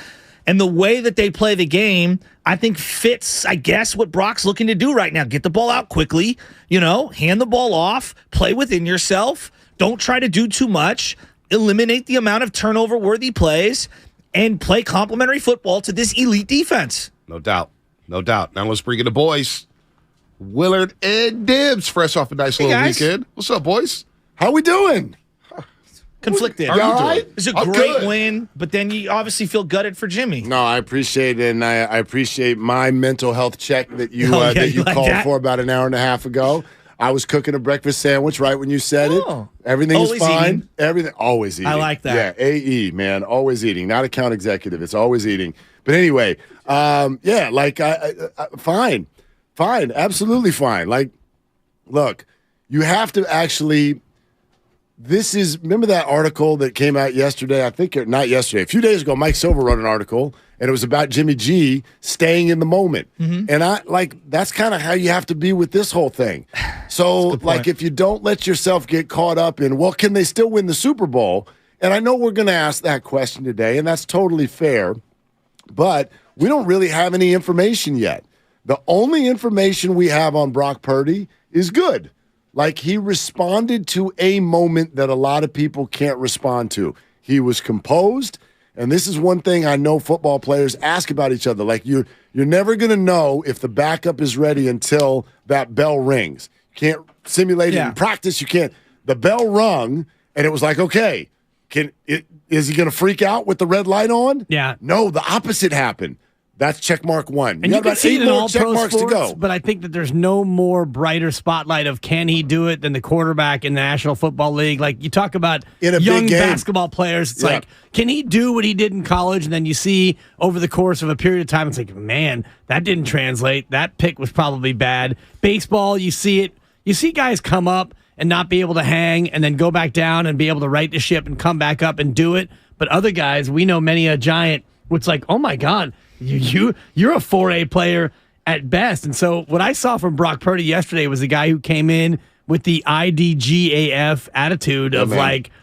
And the way that they play the game, I think fits, I guess, what Brock's looking to do right now. Get the ball out quickly, hand the ball off, play within yourself. Don't try to do too much. Eliminate the amount of turnover-worthy plays and play complementary football to this elite defense. No doubt. No doubt. Now let's bring in the boys. Willard and Dibs, fresh off a nice little weekend. What's up, boys? How we doing? Conflicted. You all right? It's a great win, but then you obviously feel gutted for Jimmy. No, I appreciate it, and I appreciate my mental health check that you you like called that? for about an hour and a half ago. I was cooking a breakfast sandwich right when you said it. Everything is Always fine. eating. Everything always eating. I like that. Yeah, AE, man, always eating. Not account executive. It's always eating. But anyway, fine, absolutely fine. Like, look, you have to actually. Remember that article that came out yesterday? I think not yesterday. A few days ago, Mike Silver wrote an article, and it was about Jimmy G staying in the moment. Mm-hmm. And that's kind of how you have to be with this whole thing. So, if you don't let yourself get caught up in, well, can they still win the Super Bowl? And I know we're going to ask that question today, and that's totally fair. But we don't really have any information yet. The only information we have on Brock Purdy is good. Like, he responded to a moment that a lot of people can't respond to. He was composed, and this is one thing I know football players ask about each other. Like, you're never going to know if the backup is ready until that bell rings. You can't simulate it in practice. You can't. The bell rung, and it was like, okay, is he going to freak out with the red light on? Yeah. No, the opposite happened. That's check mark 1. And you can see it in all pro marks sports, to go. but I think that there's no more brighter spotlight of can he do it than the quarterback in the National Football League. Like you talk about In a young big game. basketball players, it's like, can he do what he did in college? And then you see over the course of a period of time, it's like, man, that didn't translate. That pick was probably bad. Baseball, you see it. You see guys come up and not be able to hang and then go back down and be able to right the ship and come back up and do it. But other guys, we know many a giant, it's like, oh my God, you're a 4A player at best. And so what I saw from Brock Purdy yesterday was a guy who came in with the IDGAF attitude of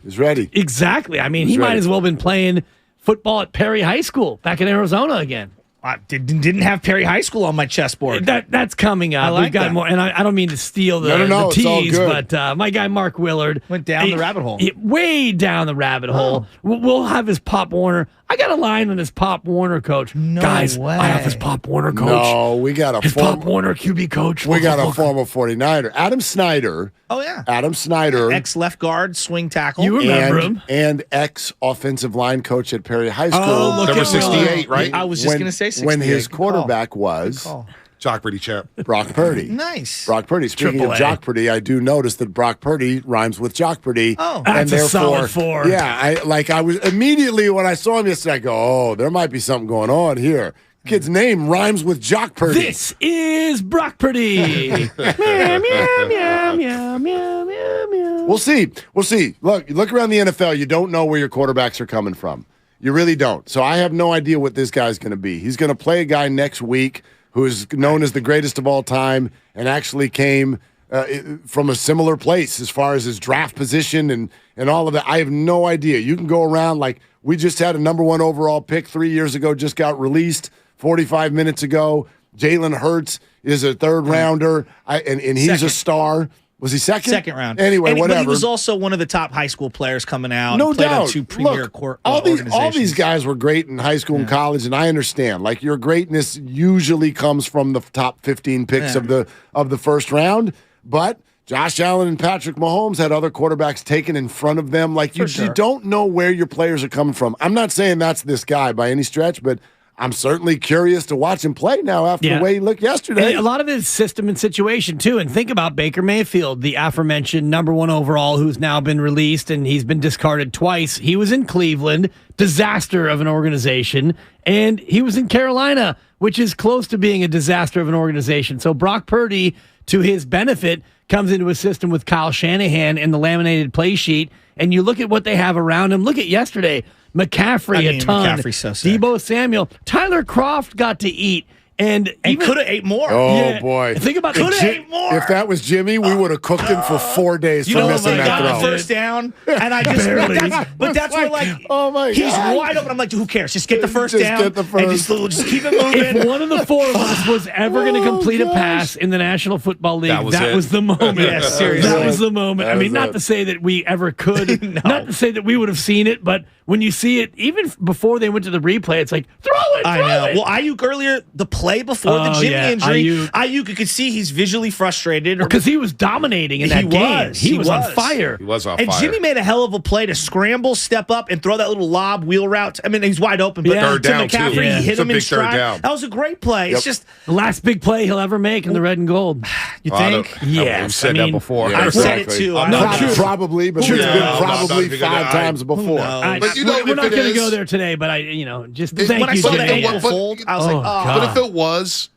he's ready. Exactly. I mean, he might as well have been playing football at Perry High School back in Arizona again. I didn't have Perry High School on my chessboard. That's coming up. I like We've got that. more, and I don't mean to steal the No, it's all tease, good. but my guy Mark Willard went down the rabbit hole. Way down the rabbit hole. We'll have his Pop Warner. I got a line on his Pop Warner coach. No Guys, way. I have his Pop Warner coach. No, we got his Pop Warner QB coach. We got a former 49er. Adam Snyder. Oh, yeah. Adam Snyder. Ex-left guard, swing tackle. You remember him. And ex-offensive line coach at Perry High School. Oh, look Number at 68, right? I was just going to say 68. When his Good call. quarterback was Jock Purdy champ. Brock Purdy. Nice. Brock Purdy. Speaking Triple of A. Jock Purdy, I do notice that Brock Purdy rhymes with Jock Purdy. Oh. That's a solid 4. Yeah, I was immediately when I saw him yesterday, I go, oh, there might be something going on here. Kid's name rhymes with Jock Purdy. This is Brock Purdy. Meow, meow, meow, meow, meow, meow, meow. We'll see. Look around the NFL. You don't know where your quarterbacks are coming from. You really don't. So I have no idea what this guy's going to be. He's going to play a guy next week who is known as the greatest of all time and actually came from a similar place as far as his draft position and all of that. I have no idea. You can go around like we just had a number 1 overall pick 3 years ago, just got released 45 minutes ago. Jalen Hurts is a third rounder, and he's Second. a star. Was he second? Second round. Anyway, But whatever. he was also one of the top high school players coming out. No and played doubt. on 2 premier Look, all these guys were great in high school and college, and I understand. Like your greatness usually comes from the top 15 picks of the first round, but Josh Allen and Patrick Mahomes had other quarterbacks taken in front of them. Like you don't know where your players are coming from. I'm not saying that's this guy by any stretch, but I'm certainly curious to watch him play now after the way he looked yesterday. And a lot of it is system and situation, too. And think about Baker Mayfield, the aforementioned number 1 overall, who's now been released and he's been discarded twice. He was in Cleveland, disaster of an organization, and he was in Carolina, which is close to being a disaster of an organization. So Brock Purdy, to his benefit, comes into a system with Kyle Shanahan and the laminated play sheet, and you look at what they have around him. Look at yesterday. McCaffrey a ton. McCaffrey's so sick. Debo Samuel. Tyler Kroft got to eat. And could have ate more. Oh, boy. Think about Could have ate more. If that was Jimmy, we would have cooked him for 4 days for missing that got throw. the first down, and I just but that's where like oh my he's God. wide open. I'm like, who cares? Just get the first Just down. get the first. And just keep it moving. If one of the 4 of us was ever going to complete a pass in the National Football League, that was the moment. Yes, seriously. That was the moment. That I mean, was not it. to say that we ever could, not to say that we would have seen it, but when you see it, even before they went to the replay, it's like, throw it, I know. Well, Ayuk earlier, the play before the Jimmy injury, Ayuk, you could see he's visually frustrated. Because he was dominating in that game. He was on fire. He was on and fire. Jimmy made a hell of a play to scramble, step up, and throw that little lob wheel route. I mean, he's wide open, but Third to down, McCaffrey, too. he hit It's a him in big third stride. down. That was a great play. It's just The last big play he'll ever make in the red and gold. You think? Yes. We've said that before. I've said it too. Probably, but it's been probably 5 times before. But you know, we're not if it going to is- go there today, but just When thank I you, saw Jimmy. that ankle fold, I was like, But if it was,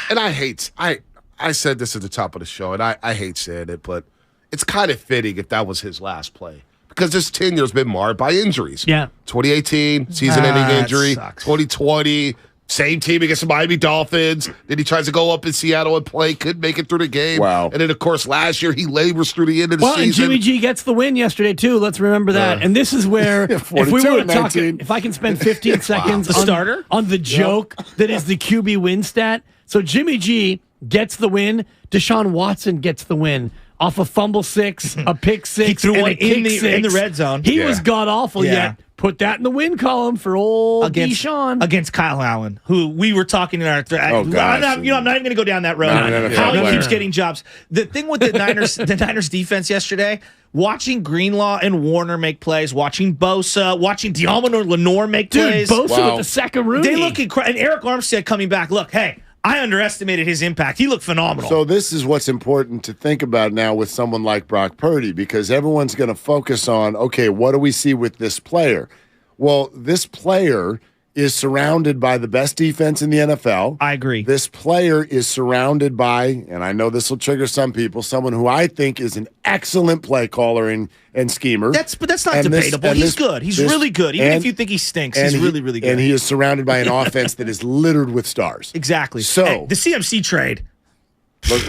and I said this at the top of the show, and I hate saying it, but it's kind of fitting if that was his last play. Because this tenure's been marred by injuries. Yeah. 2018, season-ending that injury. sucks. 2020, same team against the Miami Dolphins. Then he tries to go up in Seattle and play, couldn't make it through the game. Wow. And then, of course, last year he labors through the end of the Well, and season. Jimmy G gets the win yesterday too. Let's remember that. And this is where, if we 42 were to and talk, 19. if I can spend 15 seconds The starter? on the joke that is the QB win stat. So Jimmy G gets the win. Deshaun Watson gets the win off a fumble 6, a pick 6, He threw and one a kick in the 6. red zone. He was god awful. Yeah. Yet Put that in the win column for old Deshaun. Against Kyle Allen, who we were talking in our I'm not even going to go down that road. How he keeps getting jobs. The thing with the Niners, the Niners defense yesterday, watching Greenlaw and Warner make plays, watching Bosa, watching Diamond Lenore make plays. Bosa with the second Rooney. They look incredible. And Eric Armstead coming back. Look, hey, I underestimated his impact. He looked phenomenal. So this is what's important to think about now with someone like Brock Purdy, because everyone's going to focus on, okay, what do we see with this player? Well, this player is surrounded by the best defense in the NFL. I agree. This player is surrounded by, and I know this will trigger some people, someone who I think is an excellent play caller and schemer. But that's not debatable. He's good. He's really good. Even if you think he stinks, he's really, really good. And he is surrounded by an offense that is littered with stars. Exactly. So hey, the CMC trade,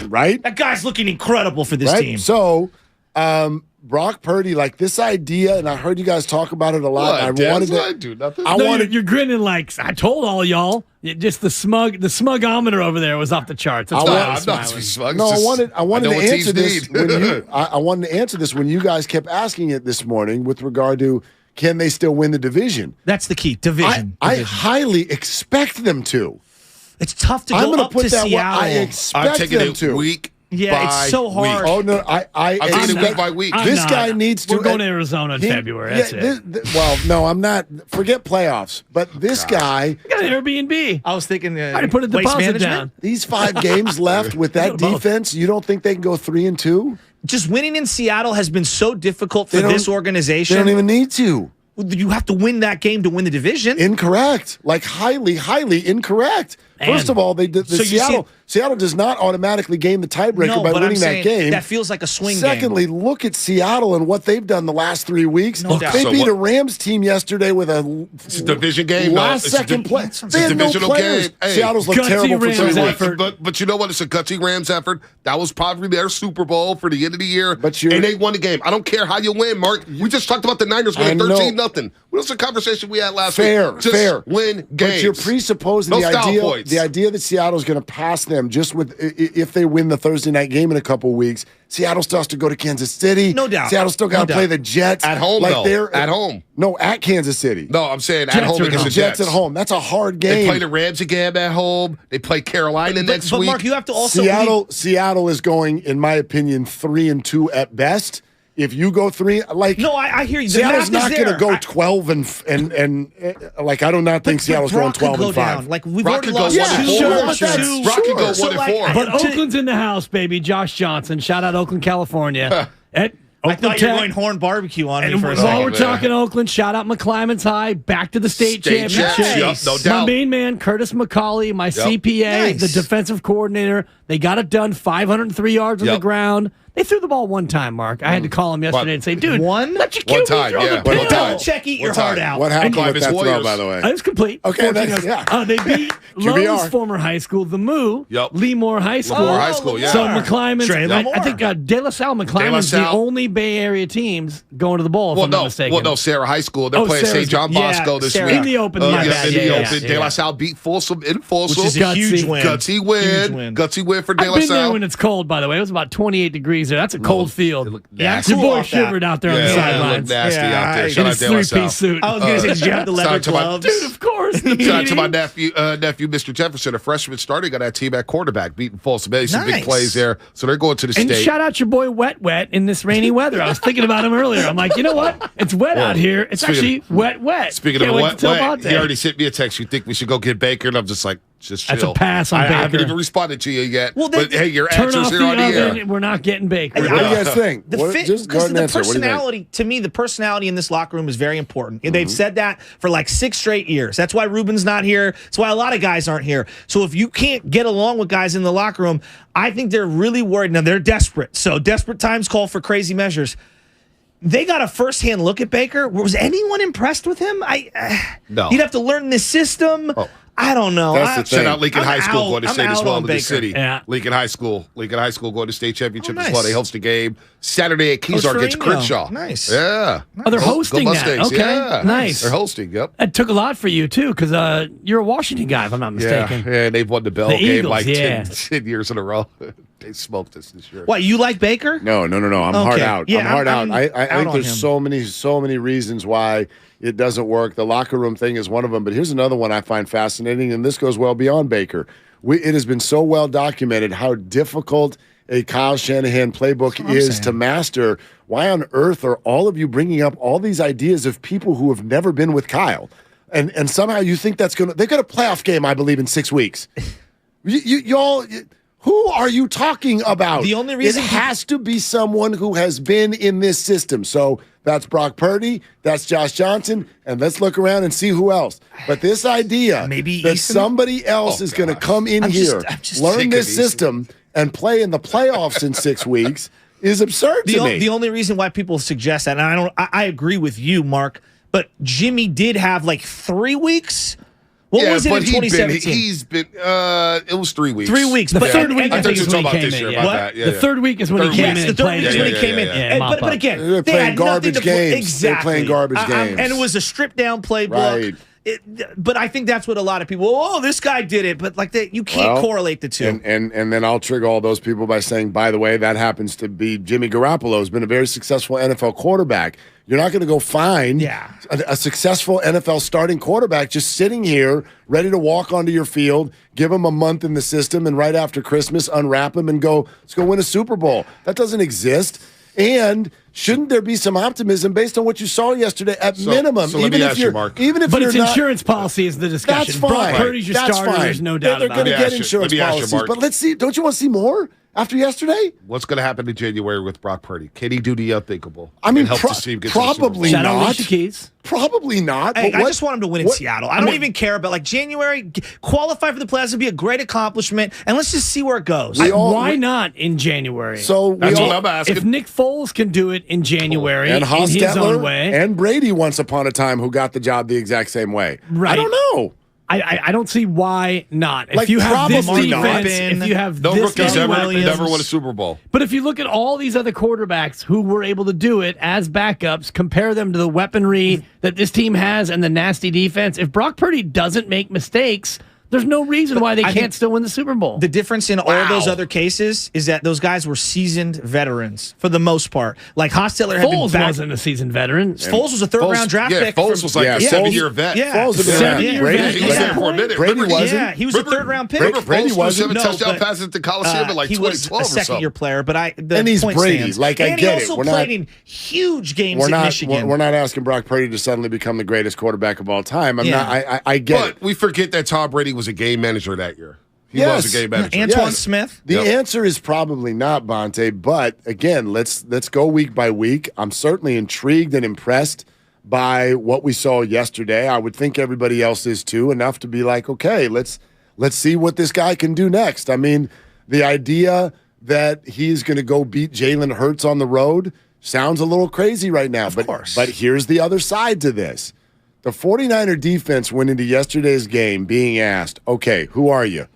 right? That guy's looking incredible for this team. So, Brock Purdy, like this idea, and I heard you guys talk about it a lot. I do nothing. You're grinning like I told all y'all. Just the smugometer over there was off the charts. I'm not smug. No, I wanted to answer this. I wanted to answer this when you guys kept asking it this morning with regard to can they still win the division? That's the key. Division. I highly expect them to. It's tough to go up to Seattle. I expect them to. Week. Yeah, it's so hard. Oh no, I'm taking it week by week. This guy needs to. We're going to Arizona in February. That's it. Well, no, I'm not. Forget playoffs. But this guy got an Airbnb. I was thinking. I put a deposit down. These 5 games left with that defense, you don't think they can go 3-2? Just winning in Seattle has been so difficult for this organization. They don't even need to. You have to win that game to win the division. Incorrect. Like highly, highly incorrect. First of all, Seattle does not automatically gain the tiebreaker by winning that game. That feels like a swing game. Secondly, look at Seattle and what they've done the last 3 weeks. They beat a Rams team yesterday with a division game. Last-second play. They had no players. Hey, Seattle's looked terrible for 3 weeks. But you know what? It's a gutsy Rams effort. That was probably their Super Bowl for the end of the year. And they won the game. I don't care how you win, Mark. We just talked about the Niners winning 13-0. What was the conversation we had last week? Fair. Win games. But you're presupposing the idea that Seattle's going to pass them just with if they win the Thursday night game in a couple weeks. Seattle still has to go to Kansas City. No doubt. Seattle still got to play the Jets. At home, at home. No, at Kansas City. No, I'm saying at home against the Jets. At home. That's a hard game. They play the Rams again at home. They play Carolina next week. But, Mark, you have to also... Seattle is going, in my opinion, 3-2 at best. If you go 3, no, I hear you. Seattle's not going to go 12 and like I do not think Seattle's going 12-5. Like we've already lost 2. Brock could go 1-4. But Oakland's in the house, baby. Josh Johnson, shout out Oakland, California. I thought you were going Horn Barbecue on me for a second. While we're talking Oakland, shout out McClymonds High, back to the state championship. Nice. No doubt. My main man, Curtis McCauley, my CPA, the defensive coordinator. They got it done, 503 yards on the ground. They threw the ball one time, Mark. I had to call him yesterday and say, dude, let your QB throw the pill. Belichick, eat your heart out. What happened with that throw, by the way? It was complete. Okay, they beat Lowe's former high school, the Moo, Lemoore High School. Lemoore High School, yeah. So McClymonds, I think De La Salle McClymonds, the only Bay Area teams going to the bowl, if I'm not mistaken. Well, no, Sarah High School. They're playing St. John Bosco this week. In the Open, in the Open. De La Salle beat Folsom in Folsom. Which is a huge win. Gutsy win for De La Salle. I've been there when it's cold, by the way. It was about 28 degrees there. That's a cold field. Yeah, your boy shivered out there on the sidelines. Nasty out there. Shout out De La Salle. Suit. I was going to say, did you have the leather gloves? Dude, of course. Shout out to my nephew, Mr. Jefferson, a freshman starting on that team at quarterback, beating Folsom. Some big plays there. So they're going to the state. And shout out your boy Wet in this rainy weather. I was thinking about him earlier. I'm like, you know what? It's wet out here. It's actually wet. Speaking of wet, he already sent me a text. You think we should go get Baker? And I'm just like, just chill. That's a pass on Baker. I haven't even responded to you yet. Well, but hey, your answer's here on the air. We're not getting Baker. What do you guys think? The personality, to me, the personality in this locker room is very important. They've said that for like 6 straight years. That's why Ruben's not here. That's why a lot of guys aren't here. So if you can't get along with guys in the locker room, I think they're really worried. Now, they're desperate. So desperate times call for crazy measures. They got a first-hand look at Baker. Was anyone impressed with him? No. You'd have to learn the system. Oh. I don't know. Shout out Lincoln High School going to state as well in the city. Yeah. Lincoln High School going to state championship as well. They host a game Saturday at Keysar against Crenshaw. Nice. Yeah. Oh, they're hosting that. Okay. Yeah. Nice. They're hosting, yep. It took a lot for you, too, because you're a Washington guy, if I'm not mistaken. Yeah, they've won the Bell game Eagles, like 10 years in a row. They smoked us this year. What, you like Baker? No. I'm hard out. Yeah, I'm hard out. I think on there's him. so many reasons why it doesn't work. The locker room thing is one of them. But here's another one I find fascinating, and this goes well beyond Baker. It has been so well documented how difficult a Kyle Shanahan playbook is to master. Why on earth are all of you bringing up all these ideas of people who have never been with Kyle? And somehow you think that's going to – they've got a playoff game, I believe, in 6 weeks. Y'all – who are you talking about? The only reason it has to be someone who has been in this system. So that's Brock Purdy, that's Josh Johnson, and let's look around and see who else. But this idea that somebody else is going to come in here, learn this system, and play in the playoffs in 6 weeks is absurd to me. The only reason why people suggest that, and I agree with you, Mark, but Jimmy did have like 3 weeks. What was it in 2017? He's been it was 3 weeks. 3 weeks. The But third week I is thought you were when talking he about this came year. in. About that. The third week is when he came in. The third week is when he came in. Yeah, But again, they're they playing had nothing garbage to play. games. Exactly. They're playing garbage games. And it was a stripped down playbook. Right. But I think that's what a lot of people, this guy did it. But like you can't correlate the two. And then I'll trigger all those people by saying, by the way, that happens to be Jimmy Garoppolo, who's been a very successful NFL quarterback. You're not going to go find a successful NFL starting quarterback just sitting here ready to walk onto your field, give him a month in the system, and right after Christmas, unwrap him and go, let's go win a Super Bowl. That doesn't exist. And shouldn't there be some optimism based on what you saw yesterday at minimum? So let me ask you, Mark. But it's insurance policy is the discussion. That's fine. Brock Purdy's your starter. Fine. There's no doubt They're about going it. to get insurance policies. But let's see. Don't you want to see more after yesterday? What's going to happen in January with Brock Purdy? Can he do the unthinkable? I mean, help this team get to the Super probably Bowl? not. Keys. Probably not. Hey, But I just want him to win in Seattle. I don't even care about January. Qualify for the playoffs would be a great accomplishment, and let's just see where it goes. Why not in January? So that's what I'm asking. If Nick Foles can do it in January and in his own way, and Brady once upon a time who got the job the exact same way. Right. I don't know. I don't see why not. If Like, you have this probably defense, not. if you have No this rookies many never won a Super Bowl. But if you look at all these other quarterbacks who were able to do it as backups, compare them to the weaponry that this team has and the nasty defense, if Brock Purdy doesn't make mistakes, there's no reason why they can't still win the Super Bowl. The difference in all those other cases is that those guys were seasoned veterans for the most part. Like Hostetler had Foles been wasn't a seasoned veteron. Foles was a third-round draft pick. Foles was like a 7-year vet. Yeah, Foles had been around. Brady, He was there for a minute. Brady wasn't. Yeah, he was a third-round pick. Remember Brady Foles wasn't. was 7 touchdown passes at the Coliseum in like he 2012 was a or something. second-year player, but and he's point Brady. stands. Like, I and get he it. also We're played not- in huge games at Michigan. We're not asking Brock Purdy to suddenly become the greatest quarterback of all time. I'm not. I get it. But we forget that Tom Brady was a game manager that year. He was a game manager. Antoine Smith. The answer is probably not, Bonte. But again, let's go week by week. I'm certainly intrigued and impressed by what we saw yesterday. I would think everybody else is too, enough to be like, okay, let's see what this guy can do next. I mean, the idea that he's going to go beat Jalen Hurts on the road sounds a little crazy right now. But here's the other side to this. The 49er defense went into yesterday's game being asked, okay, who are you?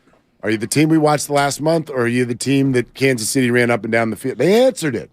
Are you the team we watched last month, or are you the team that Kansas City ran up and down the field? They answered it.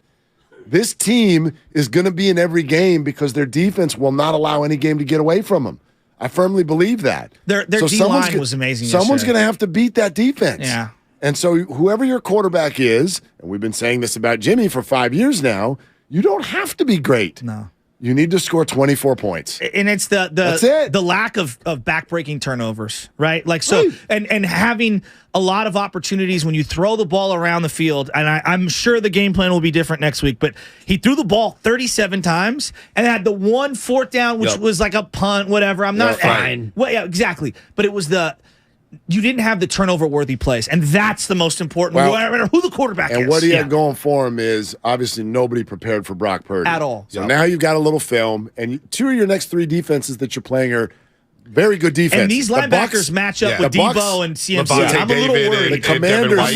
This team is going to be in every game because their defense will not allow any game to get away from them. I firmly believe that. Their D-line was amazing Someone's yesterday. going to have to beat that defense. Yeah. And so whoever your quarterback is, and we've been saying this about Jimmy for 5 years now, you don't have to be great. No. You need to score 24 points. And it's the lack of backbreaking turnovers, right? Like so, and having a lot of opportunities when you throw the ball around the field. And I'm sure the game plan will be different next week. But he threw the ball 37 times and had the 1 4th down, which was like a punt, whatever. I'm not fine. Well, yeah, exactly. But it was you didn't have the turnover-worthy plays, and that's the most important. No matter who the quarterback is. And what he had going for him is obviously nobody prepared for Brock Purdy at all. So now you've got a little film, and 2 of your next 3 defenses that you're playing are very good defense. And these linebackers match up with Debo and CMC. I'm a little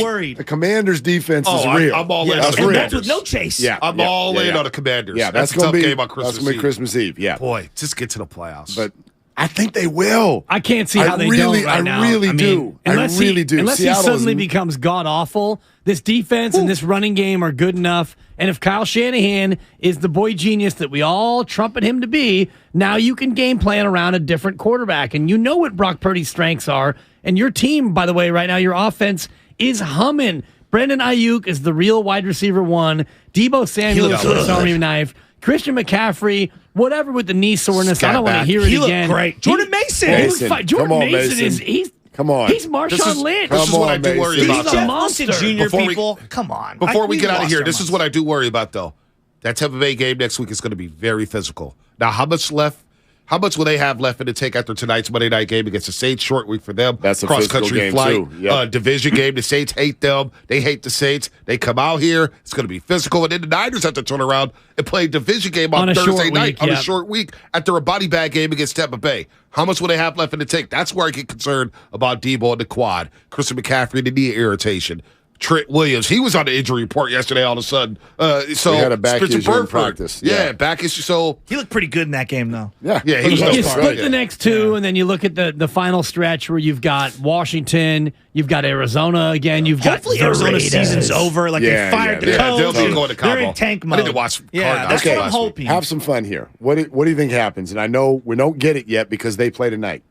worried. The Commanders' defense is real. I'm all in. And that's with no chase. Yeah, I'm all in on the Commanders. Yeah, that's a tough game on Christmas Eve. That's going to be Christmas Eve. Yeah, boy, just get to the playoffs. But I think they will. I can't see how they don't right now. I really do. Unless he suddenly becomes god-awful, this defense and this running game are good enough. And if Kyle Shanahan is the boy genius that we all trumpet him to be, now you can game plan around a different quarterback. And you know what Brock Purdy's strengths are. And your team, by the way, right now, your offense is humming. Brandon Ayuk is the real wide receiver 1. Debo Samuel is Swiss Army knife. Christian McCaffrey, whatever with the knee soreness. I don't want to hear it again. Great. Jordan Mason. Jordan Mason is Come on. He's Marshawn Lynch. This is what I do worry about. He's a monster. Junior people. Come on. Before we get out of here, this is what I do worry about, though. That Tampa Bay game next week is going to be very physical. Now, how much will they have left in the tank after tonight's Monday night game against the Saints? Short week for them. That's a cross-country game flight, too. Yep. Division game. The Saints hate them. They hate the Saints. They come out here. It's going to be physical. And then the Niners have to turn around and play a division game on Thursday night on a short week after a body bag game against Tampa Bay. How much will they have left in the tank? That's where I get concerned about Debo and the quad. Christian McCaffrey, the knee irritation. Trent Williams, he was on the injury report yesterday all of a sudden. So he had a back issue in practice. Yeah, back issue. So he looked pretty good in that game, though. Yeah, you split the next two, and then you look at the final stretch where you've got Washington, you've got Arizona again, you've got hopefully Arizona season's over. Like they fired the coach. They'll go to Cabo. They're in tank mode. I need to watch. That's what I'm hoping. Have some fun here. What do you think happens? And I know we don't get it yet because they play tonight.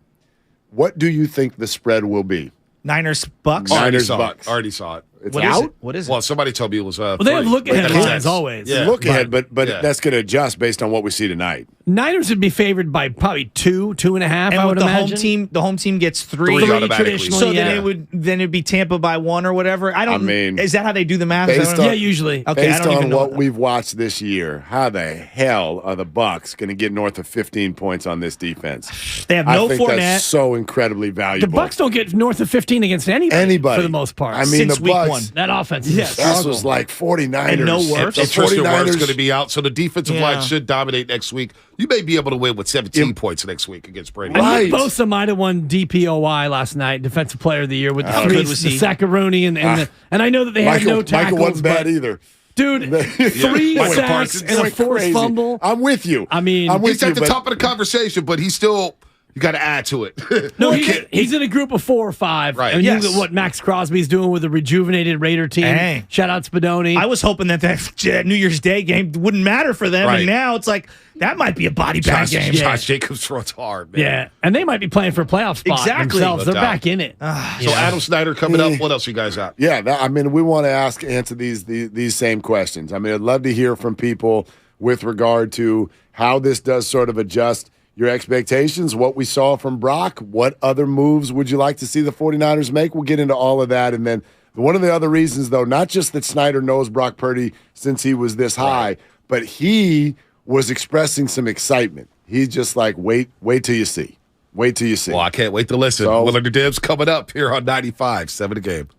What do you think the spread will be? Niners Bucks. Already saw it. It's out? What is it? Well, somebody told me it was. Well, they have look-ahead lines always. Yeah. Look ahead, but that's going to adjust based on what we see tonight. Niners would be favored by probably 2.5. And I would imagine. The home team gets three automatically. So then it'd be Tampa by 1 or whatever. I mean, is that how they do the math? Usually. Okay, based on what we've watched this year, how the hell are the Bucs going to get north of 15 points on this defense? They have no Fournette. That's so incredibly valuable. The Bucs don't get north of 15 against anybody for the most part. I mean, since the week Bucs, 1. That offense. Yes, this was like 49ers. And no worse. So Tristan Wirfs going to be out, so the defensive line should dominate next week. You may be able to win with 17 points next week against Brady. Right. Bosa might have won DPOY last night, Defensive Player of the Year, with the Saccaroni and I know that they had no tackles. Michael wasn't bad either. Dude, 3 sacks and a forced fumble. I'm with you. I mean, he's at the top of the conversation, but he's still. You got to add to it. No, he's in a group of 4 or 5. Right. And you look at what Max Crosby's doing with the rejuvenated Raider team. Hey. Shout out Spadoni. I was hoping that New Year's Day game wouldn't matter for them, and now it's like that might be a body bag game. Josh Jacobs throws hard, man. Yeah, and they might be playing for a playoff spot themselves. They're back in it. So Adam Snyder coming up. What else you guys got? Yeah, we want to answer these same questions. I mean, I'd love to hear from people with regard to how this does sort of adjust your expectations, what we saw from Brock, what other moves would you like to see the 49ers make? We'll get into all of that. And then one of the other reasons, though, not just that Snyder knows Brock Purdy since he was this high, but he was expressing some excitement. He's just like, wait till you see. Wait till you see. Well, I can't wait to listen. Willard Dibs coming up here on 95.7 The Game.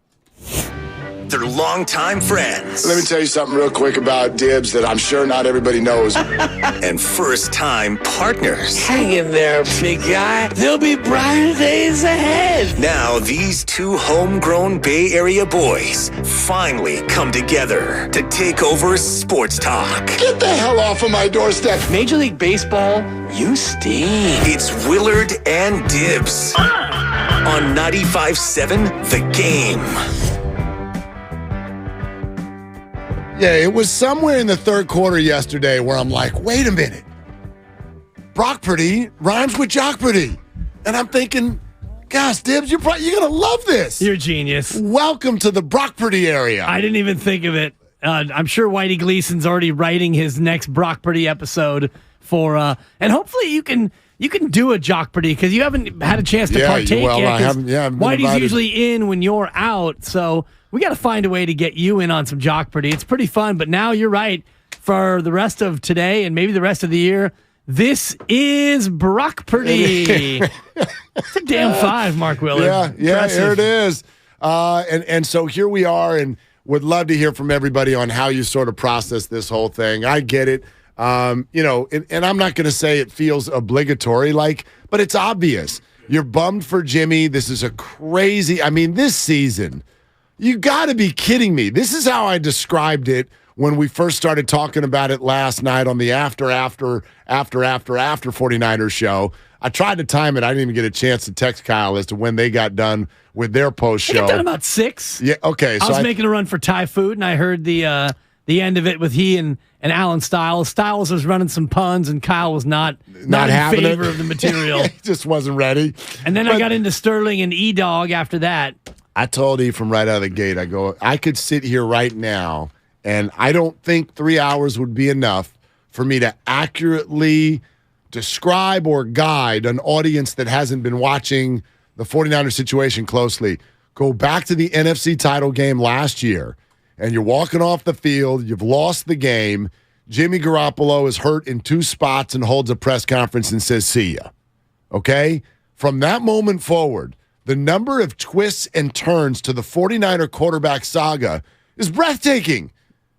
They're longtime friends. Let me tell you something real quick about Dibs that I'm sure not everybody knows. And first-time partners. Hang in there, big guy. There'll be brighter days ahead. Now, these two homegrown Bay Area boys finally come together to take over sports talk. Get the hell off of my doorstep. Major League Baseball, you stink. It's Willard and Dibs on 95.7 The Game. Yeah, it was somewhere in the third quarter yesterday where I'm like, wait a minute. Brock Purdy rhymes with Jock Purdy. And I'm thinking, gosh, Dibs, you're going to love this. You're a genius. Welcome to the Brock Purdy area. I didn't even think of it. I'm sure Whitey Gleason's already writing his next Brock Purdy episode for, and hopefully you can do a Jock Purdy because you haven't had a chance to partake yet. I haven't Whitey's invited. usually in when you're out, so we got to find a way to get you in on some Jock Purdy. It's pretty fun, but now you're right. For the rest of today and maybe the rest of the year, this is Brock Purdy. It's a damn 5, Mark Willard. Yeah, here it is. And so here we are, and would love to hear from everybody on how you sort of process this whole thing. I get it. And I'm not going to say it feels obligatory, but it's obvious. You're bummed for Jimmy. This is a crazy, this season, you got to be kidding me. This is how I described it when we first started talking about it last night on the after 49ers show. I tried to time it. I didn't even get a chance to text Kyle as to when they got done with their post show. I got done about 6. Yeah, okay. I was making a run for Thai food, and I heard the end of it with he and Alan Stiles. Stiles was running some puns, and Kyle was not in favor of the material. He just wasn't ready. And then I got into Sterling and E-Dog after that. I told you from right out of the gate, I could sit here right now, and I don't think 3 hours would be enough for me to accurately describe or guide an audience that hasn't been watching the 49ers situation closely. Go back to the NFC title game last year, and you're walking off the field, you've lost the game, Jimmy Garoppolo is hurt in 2 spots and holds a press conference and says, see ya. Okay? From that moment forward, the number of twists and turns to the 49er quarterback saga is breathtaking.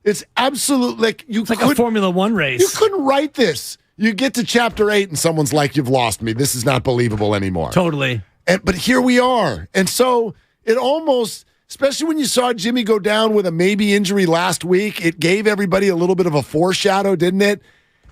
It's absolute, it's like a Formula One race. You couldn't write this. You get to chapter 8 and someone's like, you've lost me. This is not believable anymore. Totally. But here we are. And so it almost, especially when you saw Jimmy go down with a maybe injury last week, it gave everybody a little bit of a foreshadow, didn't it?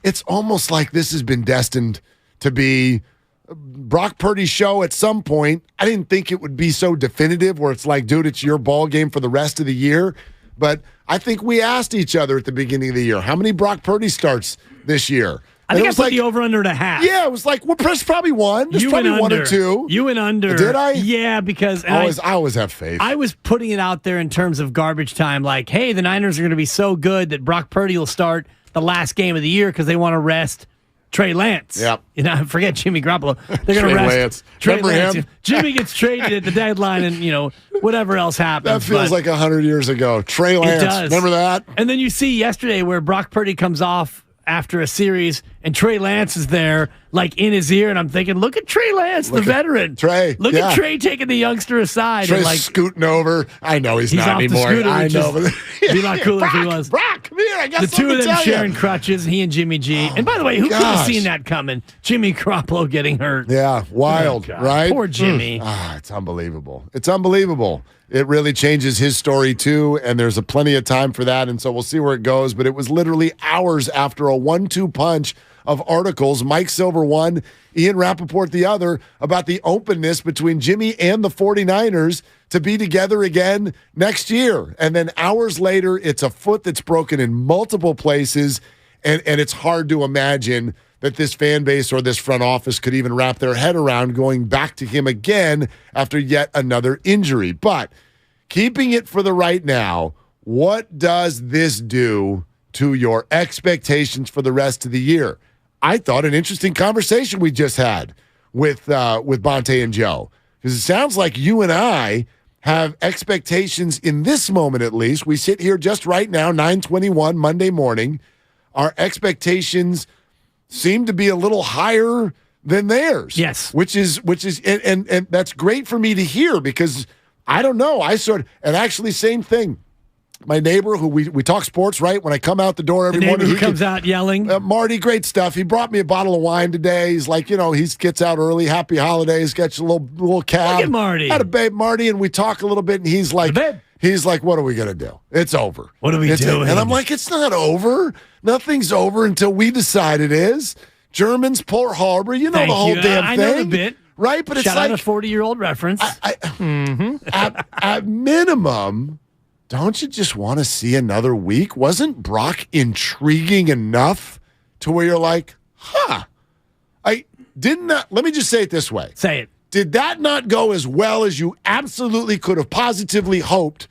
It's almost like this has been destined to be Brock Purdy's show at some point. I didn't think it would be so definitive where it's like, dude, it's your ball game for the rest of the year. But I think we asked each other at the beginning of the year, how many Brock Purdy starts this year? I think I put the over-under at a half. Yeah, it was like, well, probably one. There's probably one or two. You went under. Did I? Yeah, because I always have faith. I was putting it out there in terms of garbage time, like, hey, the Niners are going to be so good that Brock Purdy will start the last game of the year because they want to rest Trey Lance. Yep. Forget Jimmy Garoppolo. They're going to rest Lance. Trey Remember Lance. him? Jimmy gets traded at the deadline and, whatever else happens. That feels like 100 years ago. Trey Lance. It does. Remember that? And then you see yesterday where Brock Purdy comes off after a series, and Trey Lance is there, in his ear, and I'm thinking, look at Trey Lance, the veteran. Trey. Look at Trey taking the youngster aside. Trey's and scooting over. I know he's not off anymore. The scooter, I know. But be a lot cooler if he was. Brock, come here. I got the something two of to them tell sharing you. crutches, he and Jimmy G. And by the way, who could have seen that coming? Jimmy Garoppolo getting hurt. Yeah, wild, right? Poor Jimmy. It's unbelievable. It's unbelievable. It really changes his story, too, and there's plenty of time for that, and so we'll see where it goes. But it was literally hours after a 1-2 punch of articles, Mike Silver one, Ian Rappaport the other, about the openness between Jimmy and the 49ers to be together again next year. And then hours later, it's a foot that's broken in multiple places, and it's hard to imagine that this fan base or this front office could even wrap their head around going back to him again after yet another injury. But keeping it for the right now, what does this do to your expectations for the rest of the year? I thought an interesting conversation we just had with Bonte and Joe, because it sounds like you and I have expectations in this moment at least. We sit here just right now, 9:21 Monday morning. Our expectations seem to be a little higher than theirs. Yes. Which is and that's great for me to hear, because I don't know. And actually same thing. My neighbor, who we talk sports, right? When I come out the door every morning, he comes out yelling. Marty, great stuff. He brought me a bottle of wine today. He's like, he gets out early. Happy holidays. Got you a little cab. Look at Marty. Had a babe, Marty, and we talk a little bit. And he's like, what are we gonna do? It's over. What are we doing? And I'm like, it's not over. Nothing's over until we decide it is. Germans, Port Harbor. You know the whole damn thing. I know the bit. Right, but Shout it's out a 40-year-old reference. At minimum, don't you just want to see another week? Wasn't Brock intriguing enough to where you're like, let me just say it this way. Say it. Did that not go as well as you absolutely could have positively hoped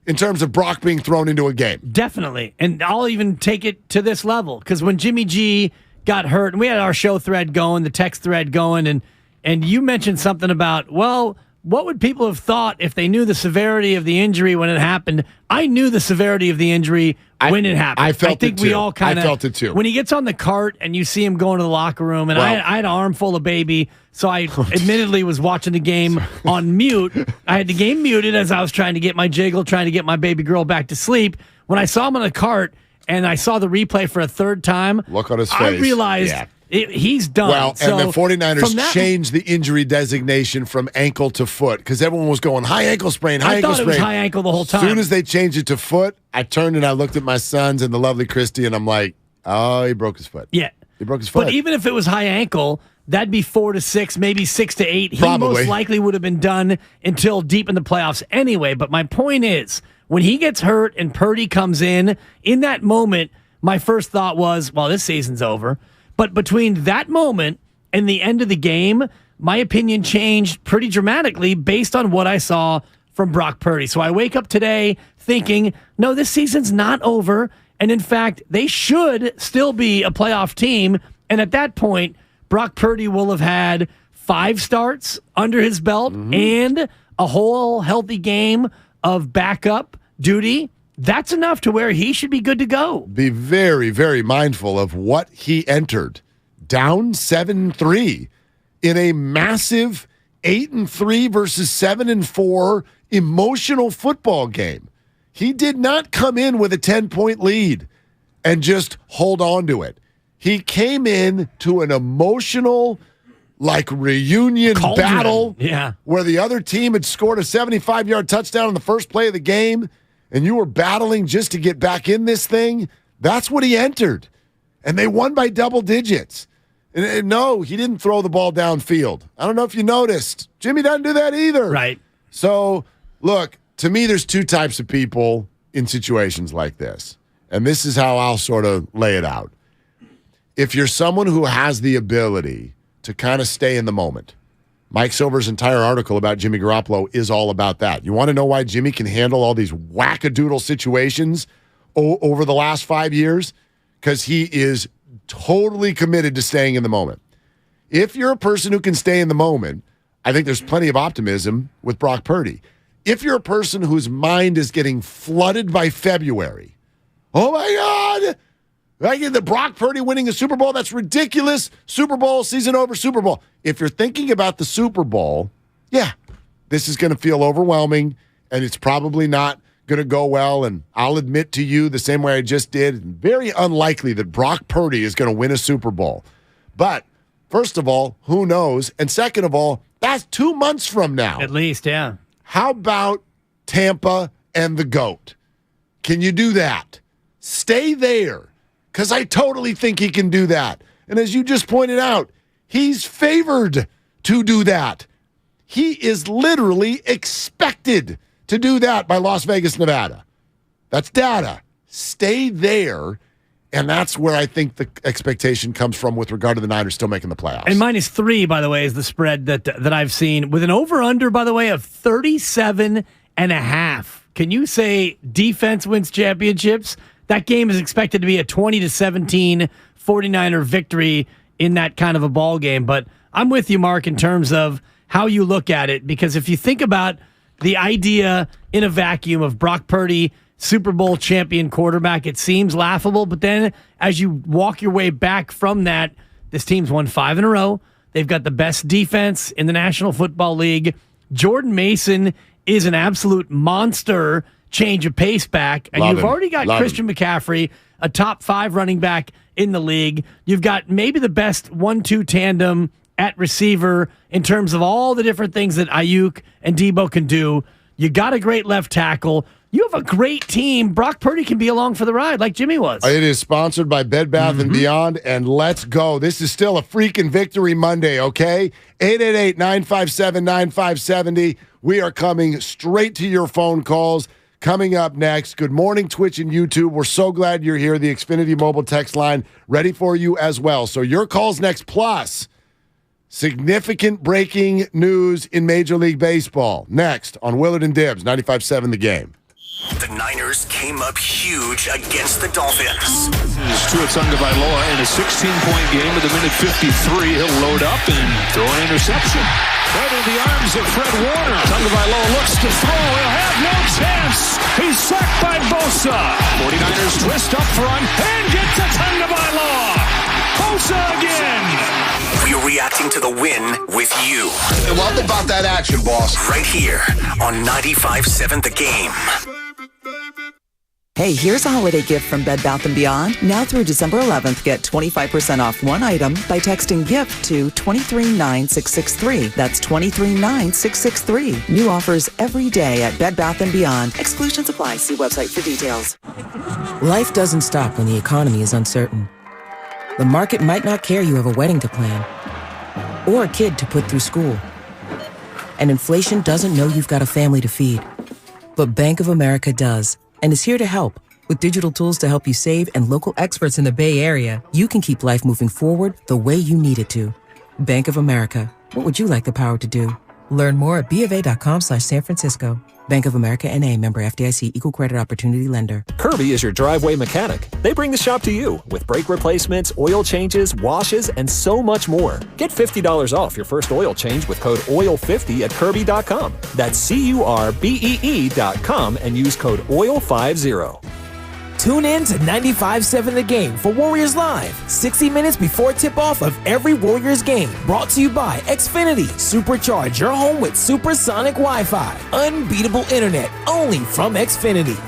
in terms of Brock being thrown into a game? Definitely. And I'll even take it to this level, because when Jimmy G got hurt, and we had our show thread going, the text thread going, and you mentioned something about, what would people have thought if they knew the severity of the injury when it happened? I knew the severity of the injury when it happened. I think we all kind of felt it too. When he gets on the cart and you see him going to the locker room, and I had an armful of baby, so I admittedly was watching the game on mute. I had the game muted as I was trying to get my jiggle, trying to get my baby girl back to sleep. When I saw him on the cart and I saw the replay for a third time, look on his face. I realized he's done. Well, and the 49ers changed the injury designation from ankle to foot, because everyone was going high ankle sprain, I thought it was high ankle the whole time. As soon as they changed it to foot, I turned and I looked at my sons and the lovely Christy, and I'm like, oh, he broke his foot. Yeah. He broke his foot. But even if it was high ankle, that'd be 4 to 6, maybe 6 to 8. He Probably. most likely would have been done until deep in the playoffs anyway. But my point is, when he gets hurt and Purdy comes in that moment, my first thought was, well, this season's over. But between that moment and the end of the game, my opinion changed pretty dramatically based on what I saw from Brock Purdy. So I wake up today thinking, no, this season's not over. And in fact, they should still be a playoff team. And at that point, Brock Purdy will have had 5 starts under his belt and a whole healthy game of backup duty. That's enough to where he should be good to go. Be very, very mindful of what he entered. Down 7-3 in a massive 8-3 versus 7-4 emotional football game. He did not come in with a 10-point lead and just hold on to it. He came in to an emotional, reunion battle where the other team had scored a 75-yard touchdown on the first play of the game, and you were battling just to get back in this thing. That's what he entered. And they won by double digits. And no, he didn't throw the ball downfield. I don't know if you noticed. Jimmy doesn't do that either. Right. So, look, to me, there's 2 types of people in situations like this. And this is how I'll sort of lay it out. If you're someone who has the ability to kind of stay in the moment, Mike Silver's entire article about Jimmy Garoppolo is all about that. You want to know why Jimmy can handle all these wackadoodle situations over the last 5 years? Because he is totally committed to staying in the moment. If you're a person who can stay in the moment, I think there's plenty of optimism with Brock Purdy. If you're a person whose mind is getting flooded by February, oh my God, the Brock Purdy winning a Super Bowl, that's ridiculous. Super Bowl, season over, Super Bowl. If you're thinking about the Super Bowl, this is going to feel overwhelming, and it's probably not going to go well, and I'll admit to you the same way I just did, very unlikely that Brock Purdy is going to win a Super Bowl. But first of all, who knows? And second of all, that's 2 months from now. At least, yeah. How about Tampa and the GOAT? Can you do that? Stay there, because I totally think he can do that. And as you just pointed out, he's favored to do that. He is literally expected to do that by Las Vegas, Nevada. That's data. Stay there, and that's where I think the expectation comes from with regard to the Niners still making the playoffs. And -3, by the way, is the spread that I've seen, with an over-under, by the way, of 37.5. Can you say defense wins championships? That game is expected to be a 20-17 49er victory in that kind of a ball game. But I'm with you, Mark, in terms of how you look at it, because if you think about the idea in a vacuum of Brock Purdy, Super Bowl champion quarterback, it seems laughable. But then as you walk your way back from that, this team's won 5 in a row. They've got the best defense in the National Football League. Jordan Mason is an absolute monster change of pace back. And you've already got Christian McCaffrey, a top 5 running back in the league. You've got maybe the best 1-2 tandem at receiver in terms of all the different things that Ayuk and Debo can do. You got a great left tackle. You have a great team. Brock Purdy can be along for the ride like Jimmy was. It is sponsored by Bed Bath & Beyond, and let's go. This is still a freaking Victory Monday, okay? 888-957-9570. We are coming straight to your phone calls. Coming up next, good morning, Twitch and YouTube. We're so glad you're here. The Xfinity mobile text line ready for you as well. So your calls next, plus significant breaking news in Major League Baseball. Next on Willard and Dibs, 95.7 The Game. The Niners came up huge against the Dolphins. Tua Tagovailoa in a 16-point game with a minute 53. He'll load up and throw an interception. Right in the arms of Fred Warner. Tagovailoa looks to throw. He'll have no chance. He's sacked by Bosa. 49ers twist up front and get to Tagovailoa. Bosa again. We're reacting to the win with you. What about that action, boss? Right here on 95.7 The Game. Hey, here's a holiday gift from Bed Bath & Beyond. Now through December 11th, get 25% off one item by texting GIFT to 239663. That's 239663. New offers every day at Bed Bath & Beyond. Exclusions apply. See website for details. Life doesn't stop when the economy is uncertain. The market might not care you have a wedding to plan or a kid to put through school. And inflation doesn't know you've got a family to feed. But Bank of America does, and is here to help. With digital tools to help you save and local experts in the Bay Area, you can keep life moving forward the way you need it to. Bank of America. What would you like the power to do? Learn more at BofA.com/San Francisco. Bank of America N.A., member FDIC, equal credit opportunity lender. Kirby is your driveway mechanic. They bring the shop to you with brake replacements, oil changes, washes, and so much more. Get $50 off your first oil change with code OIL50 at Kirby.com. That's CURBEE.com and use code OIL50. Tune in to 95.7 The Game for Warriors Live, 60 minutes before tip-off of every Warriors game. Brought to you by Xfinity. Supercharge your home with supersonic Wi-Fi. Unbeatable internet, only from Xfinity.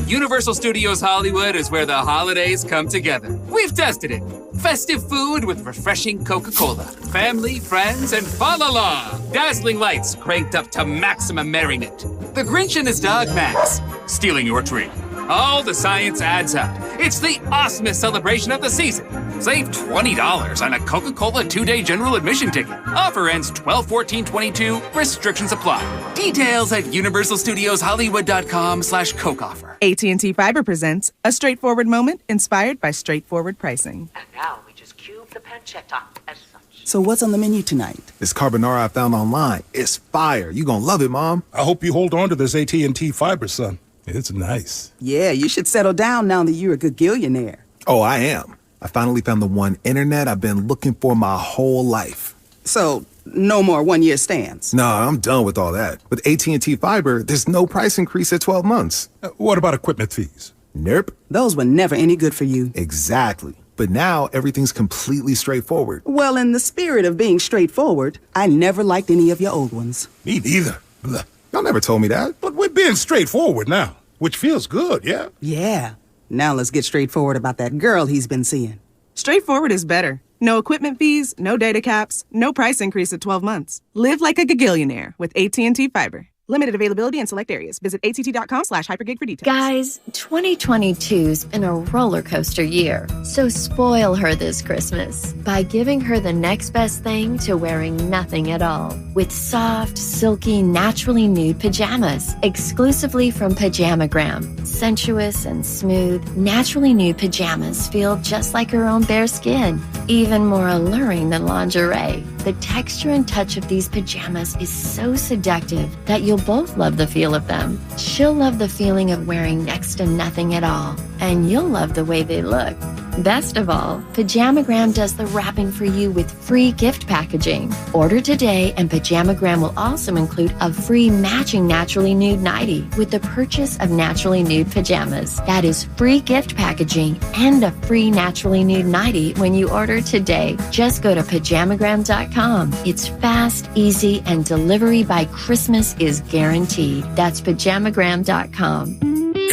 Universal Studios Hollywood is where the holidays come together. We've tested it. Festive food with refreshing Coca-Cola. Family, friends, and fa-la-la. Dazzling lights cranked up to maximum merriment. The Grinch and his dog Max stealing your tree. All the science adds up. It's the awesomest celebration of the season. Save $20 on a Coca-Cola 2-day general admission ticket. Offer ends 12/14/22. Restrictions apply. Details at universalstudioshollywood.com/Coke offer. AT&T Fiber presents a straightforward moment inspired by straightforward pricing. And now we just cube the pancetta as such. So what's on the menu tonight? This carbonara I found online. It's fire. You gonna love it, Mom. I hope you hold on to this AT&T Fiber, son. It's nice. Yeah, you should settle down now that you're a gagillionaire. Oh, I am. I finally found the one internet I've been looking for my whole life. So, no more one-year stands? No, I'm done with all that. With AT&T Fiber, there's no price increase at 12 months. What about equipment fees? Nope. Those were never any good for you. Exactly. But now, everything's completely straightforward. Well, in the spirit of being straightforward, I never liked any of your old ones. Me neither. Blah. Y'all never told me that. But we're being straightforward now, which feels good, yeah? Yeah. Now let's get straightforward about that girl he's been seeing. Straightforward is better. No equipment fees, no data caps, no price increase at 12 months. Live like a gagillionaire with AT&T Fiber. Limited availability in select areas. Visit att.com/hypergig for details. Guys, 2022's been a roller coaster year. So spoil her this Christmas by giving her the next best thing to wearing nothing at all. With soft, silky, naturally nude pajamas. Exclusively from Pajamagram. Sensuous and smooth, naturally nude pajamas feel just like her own bare skin. Even more alluring than lingerie. The texture and touch of these pajamas is so seductive that you'll both love the feel of them. She'll love the feeling of wearing next to nothing at all, and you'll love the way they look. Best of all, Pajamagram does the wrapping for you with free gift packaging. Order today, and Pajamagram will also include a free matching naturally nude nightie with the purchase of naturally nude pajamas. That is free gift packaging and a free naturally nude nightie when you order today. Just go to Pajamagram.com. It's fast, easy, and delivery by Christmas is guaranteed. That's Pajamagram.com.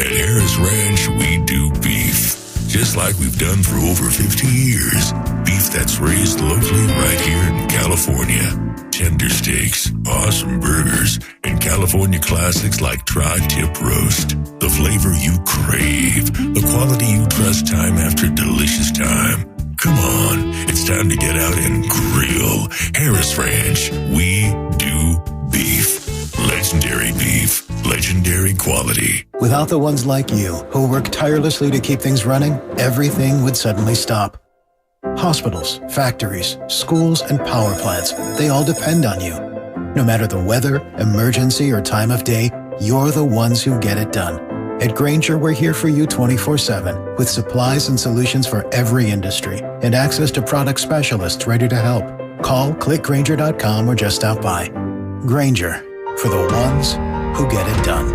At Harris Ranch, we do beef. Just like we've done for over 50 years. Beef that's raised locally right here in California. Tender steaks, awesome burgers, and California classics like tri-tip roast. The flavor you crave. The quality you trust time after delicious time. Come on, it's time to get out and grill. Harris Ranch, we do beef. Legendary beef, legendary quality. Without the ones like you, who work tirelessly to keep things running, everything would suddenly stop. Hospitals, factories, schools, and power plants, they all depend on you. No matter the weather, emergency, or time of day, you're the ones who get it done. At Grainger, we're here for you 24/7, with supplies and solutions for every industry, and access to product specialists ready to help. Call, click Grainger.com, or just stop by. Grainger, for the ones who get it done.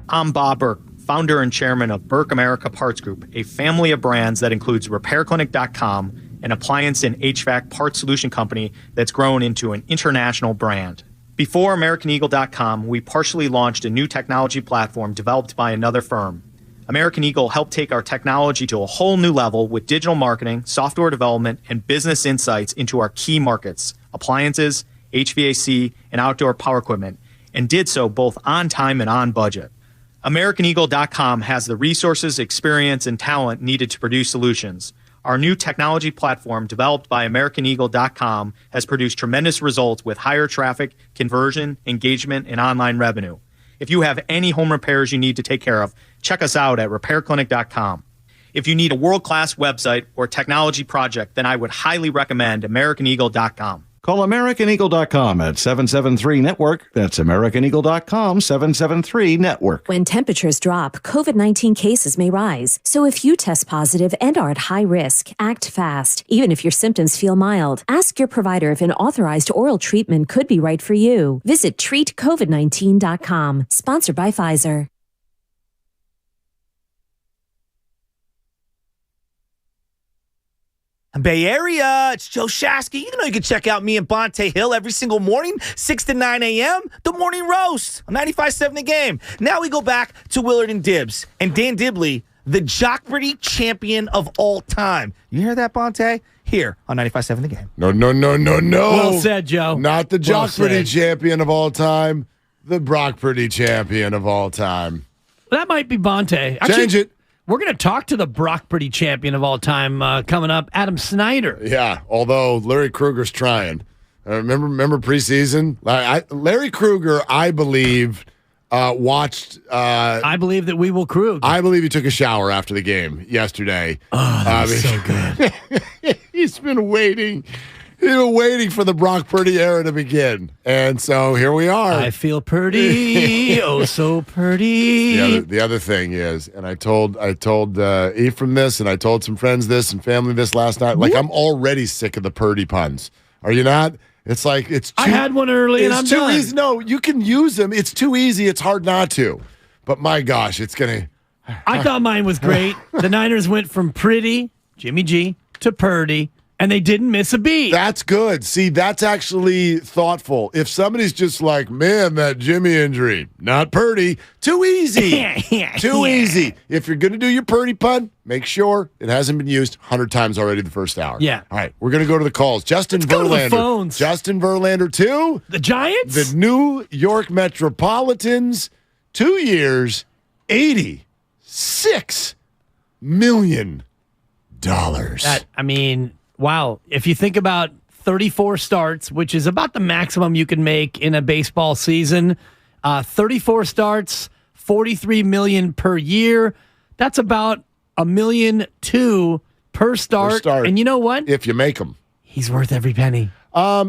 I'm Bob Burke, founder and chairman of Burke America Parts Group, a family of brands that includes RepairClinic.com, an appliance and HVAC parts solution company that's grown into an international brand. Before AmericanEagle.com, we partially launched a new technology platform developed by another firm. American Eagle helped take our technology to a whole new level with digital marketing, software development, and business insights into our key markets, appliances, HVAC, and outdoor power equipment, and did so both on time and on budget. AmericanEagle.com has the resources, experience, and talent needed to produce solutions. Our new technology platform, developed by AmericanEagle.com, has produced tremendous results with higher traffic, conversion, engagement, and online revenue. If you have any home repairs you need to take care of, check us out at RepairClinic.com. If you need a world-class website or technology project, then I would highly recommend AmericanEagle.com. Call AmericanEagle.com at 773-NETWORK. That's AmericanEagle.com, 773-NETWORK. When temperatures drop, COVID-19 cases may rise. So if you test positive and are at high risk, act fast. Even if your symptoms feel mild, ask your provider if an authorized oral treatment could be right for you. Visit treatcovid19.com. Sponsored by Pfizer. Bay Area, it's Joe Shasky. You know you can check out me and Bonte Hill every single morning, 6 to 9 a.m., the Morning Roast on 95.7 The Game. Now we go back to Willard and Dibs. And Dan Dibley, the Jockberty champion of all time. You hear that, Bonte? Here on 95.7 The Game. No. Well said, Joe. Not the Well Jockberty said. champion of all time, the Brockberty champion of all time. That might be Bonte. Change it. We're going to talk to the Brockberty champion of all time coming up, Adam Snyder. Yeah, although Larry Kruger's trying. Remember preseason? Larry Kruger, I believe, watched. I believe that we will Krug. I believe he took a shower after the game yesterday. Oh, that was so good. He's been waiting. He's been waiting for the Brock Purdy era to begin. And so here we are. I feel Purdy. Oh, so Purdy. The other thing is, and I told Ephraim this, and I told some friends this and family this last night. Like, I'm already sick of the Purdy puns. Are you not? It's like, it's too, I had one early and I'm too done. easy. No, you can use them. It's too easy. It's hard not to. But my gosh, it's going to. I thought mine was great. The Niners went from Pretty, Jimmy G, to Purdy. And they didn't miss a beat. That's good. See, that's actually thoughtful. If somebody's just like, man, that Jimmy injury, not Purdy, too easy. Too easy. If you're going to do your Purdy pun, make sure it hasn't been used 100 times already the first hour. Yeah. All right, we're going to go to the calls. Justin Let's Verlander. go to the phones. Justin Verlander, too. The Giants? The New York Metropolitans, 2 years, $86 million. Wow. If you think about 34 starts, which is about the maximum you can make in a baseball season, 34 starts, $43 million per year. That's about $1.2 million per start. And you know what? If you make them. He's worth every penny.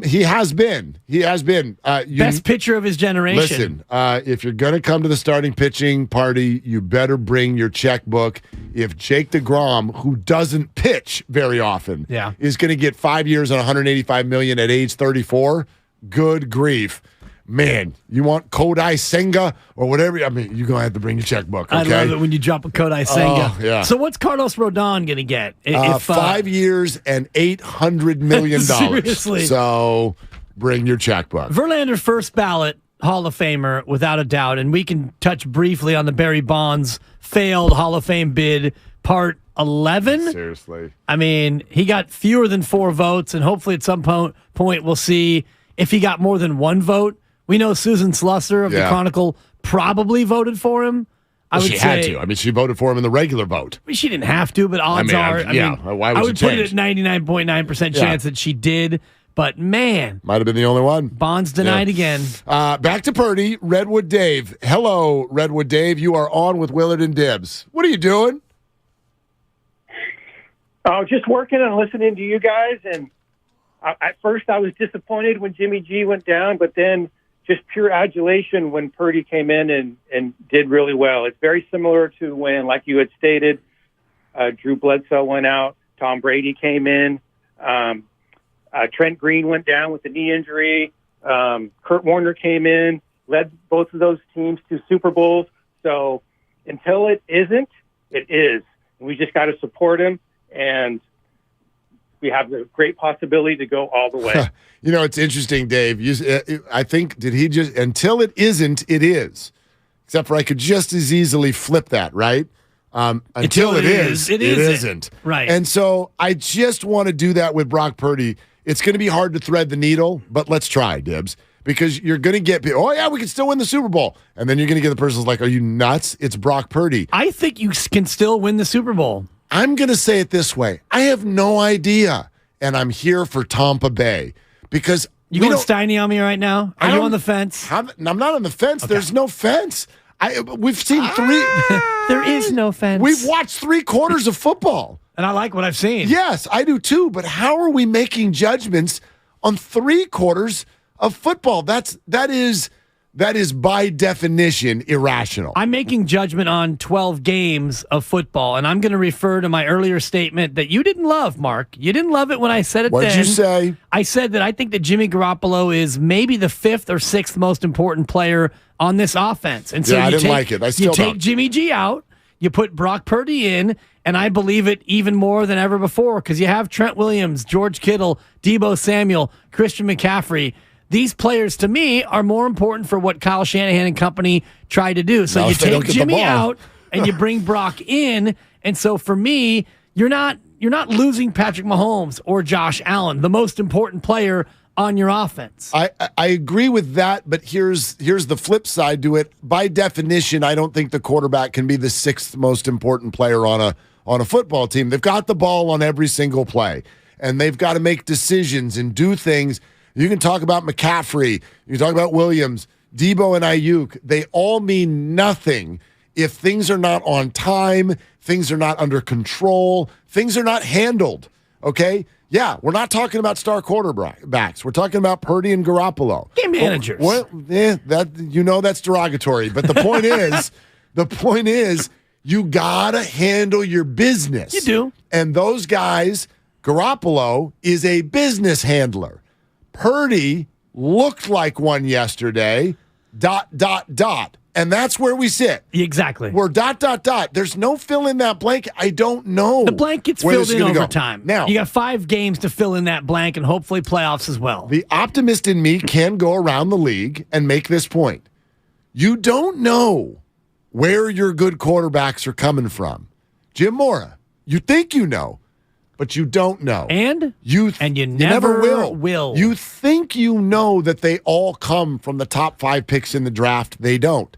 He has been. Best pitcher of his generation. Listen, if you're going to come to the starting pitching party, you better bring your checkbook. If Jake DeGrom, who doesn't pitch very often, is going to get 5 years and $185 million at age 34, good grief. Man, you want Kodai Senga or whatever? I mean, you're going to have to bring your checkbook, okay? I love it when you drop a Kodai Senga. Oh, yeah. So what's Carlos Rodon going to get? 5 years and $800 million. Seriously. So bring your checkbook. Verlander, first ballot Hall of Famer, without a doubt. And we can touch briefly on the Barry Bonds failed Hall of Fame bid, part 11. Seriously. I mean, he got fewer than 4 votes, and hopefully at some point we'll see if he got more than 1 vote. We know Susan Slusser of the Chronicle probably voted for him. She had to. I mean, she voted for him in the regular vote. She didn't have to, but odds are. Why would I would put it at 99.9% chance that she did. But man, might have been the only one. Bonds denied again. Back to Purdy, Redwood Dave. Hello, Redwood Dave. You are on with Willard and Dibs. What are you doing? Just working and listening to you guys. And at first, I was disappointed when Jimmy G went down, but then just pure adulation when Purdy came in and did really well. It's very similar to when, like you had stated, Drew Bledsoe went out, Tom Brady came in, Trent Green went down with a knee injury, Kurt Warner came in, led both of those teams to Super Bowls. So until it isn't, it is. We just got to support him, and we have the great possibility to go all the way. You know, it's interesting, Dave. I think, did he just, until it isn't, it is. Except for I could just as easily flip that, right? Until it is, it isn't. Right. And so I just want to do that with Brock Purdy. It's going to be hard to thread the needle, but let's try, Dibs. Because you're going to get people, oh, yeah, we can still win the Super Bowl. And then you're going to get the person who's like, are you nuts? It's Brock Purdy. I think you can still win the Super Bowl. I'm going to say it this way. I have no idea. And I'm here for Tampa Bay. Because you going Steiny on me right now? Are you on the fence? I'm not on the fence. Okay. There's no fence. We've seen 3. There is no fence. We've watched 3 quarters of football. And I like what I've seen. Yes, I do too. But how are we making judgments on 3 quarters of football. That is by definition irrational. I'm making judgment on 12 games of football, and I'm going to refer to my earlier statement that you didn't love, Mark. You didn't love it when I said it What then. did you say? I said that I think that Jimmy Garoppolo is maybe the 5th or 6th most important player on this offense. And so I didn't like it. I still you take don't. Jimmy G out, you put Brock Purdy in, and I believe it even more than ever before because you have Trent Williams, George Kittle, Deebo Samuel, Christian McCaffrey. These players, to me, are more important for what Kyle Shanahan and company try to do. So you take Jimmy out and you bring Brock in. And so for me, you're not losing Patrick Mahomes or Josh Allen, the most important player on your offense. I agree with that, but here's the flip side to it. By definition, I don't think the quarterback can be the 6th most important player on a football team. They've got the ball on every single play, and they've got to make decisions and do things. You can talk about McCaffrey. You can talk about Williams, Deebo, and Ayuk. They all mean nothing if things are not on time, things are not under control, things are not handled, okay? Yeah, we're not talking about star quarterbacks. We're talking about Purdy and Garoppolo. Game managers. That's derogatory. But the point is, you gotta handle your business. You do. And those guys, Garoppolo is a business handler. Purdy looked like one yesterday. ... And that's where we sit. Exactly. We're ... There's no fill in that blank. I don't know. The blank gets where filled this is in gonna over go. time. Now, you got 5 games to fill in that blank and hopefully playoffs as well. The optimist in me can go around the league and make this point. You don't know where your good quarterbacks are coming from. Jim Mora, you think you know, but you don't know. And you never will. You think you know that they all come from the top 5 picks in the draft. They don't.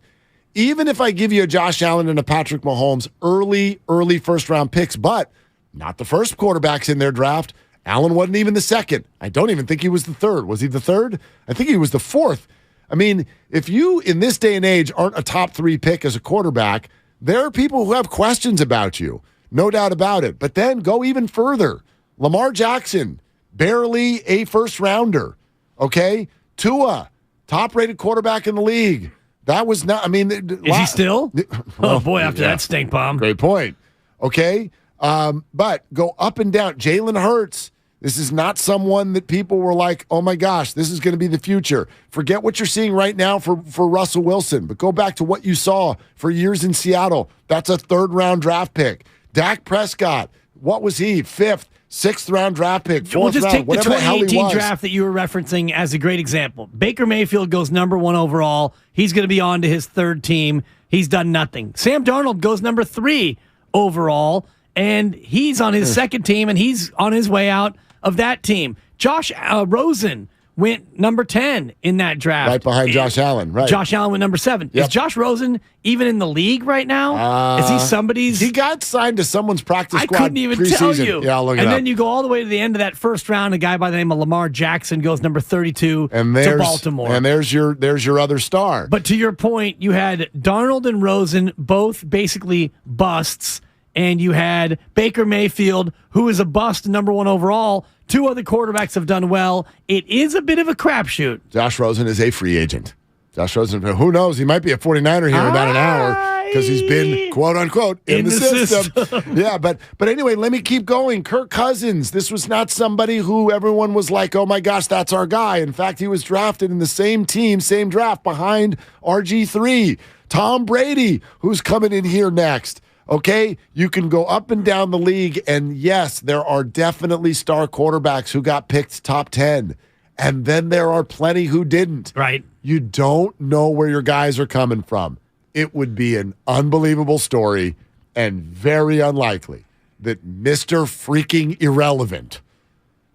Even if I give you a Josh Allen and a Patrick Mahomes early first-round picks, but not the first quarterbacks in their draft. Allen wasn't even the 2nd. I don't even think he was the 3rd. Was he the 3rd? I think he was the 4th. I mean, if you, in this day and age, aren't a top 3 pick as a quarterback, there are people who have questions about you. No doubt about it. But then go even further. Lamar Jackson, barely a first-rounder. Okay? Tua, top-rated quarterback in the league. That was not, Is he still? Oh, boy, after that stink bomb. Great point. Okay? But go up and down. Jalen Hurts, this is not someone that people were like, oh my gosh, this is going to be the future. Forget what you're seeing right now for Russell Wilson, but go back to what you saw for years in Seattle. That's a 3rd-round draft pick. Dak Prescott, what was he? 5th, 6th-round draft pick, 4th We'll just round, take the whatever the hell he 2018 was. draft that you were referencing as a great example. Baker Mayfield goes number 1 overall. He's going to be on to his 3rd team. He's done nothing. Sam Darnold goes number 3 overall, and he's on his 2nd team, and he's on his way out of that team. Josh Rosen went number 10 in that draft. Right behind Josh Allen, right. Josh Allen went number 7. Yep. Is Josh Rosen even in the league right now? Is he somebody's? He got signed to someone's practice squad. I couldn't even preseason. tell you. Yeah, I'll look it and up. then you go all the way to the end of that first round. A guy by the name of Lamar Jackson goes number 32 to Baltimore. And there's your other star. But to your point, you had Darnold and Rosen, both basically busts, and you had Baker Mayfield, who is a bust, number 1 overall. 2 other quarterbacks have done well. It is a bit of a crapshoot. Josh Rosen is a free agent. Josh Rosen, who knows? He might be a 49er here in about an hour because he's been, quote unquote, in the system. Yeah, but anyway, let me keep going. Kirk Cousins, this was not somebody who everyone was like, oh my gosh, that's our guy. In fact, he was drafted in the same team, same draft behind RG3. Tom Brady, who's coming in here next. Okay, you can go up and down the league, and yes, there are definitely star quarterbacks who got picked top 10, and then there are plenty who didn't. Right. You don't know where your guys are coming from. It would be an unbelievable story and very unlikely that Mr. Freaking Irrelevant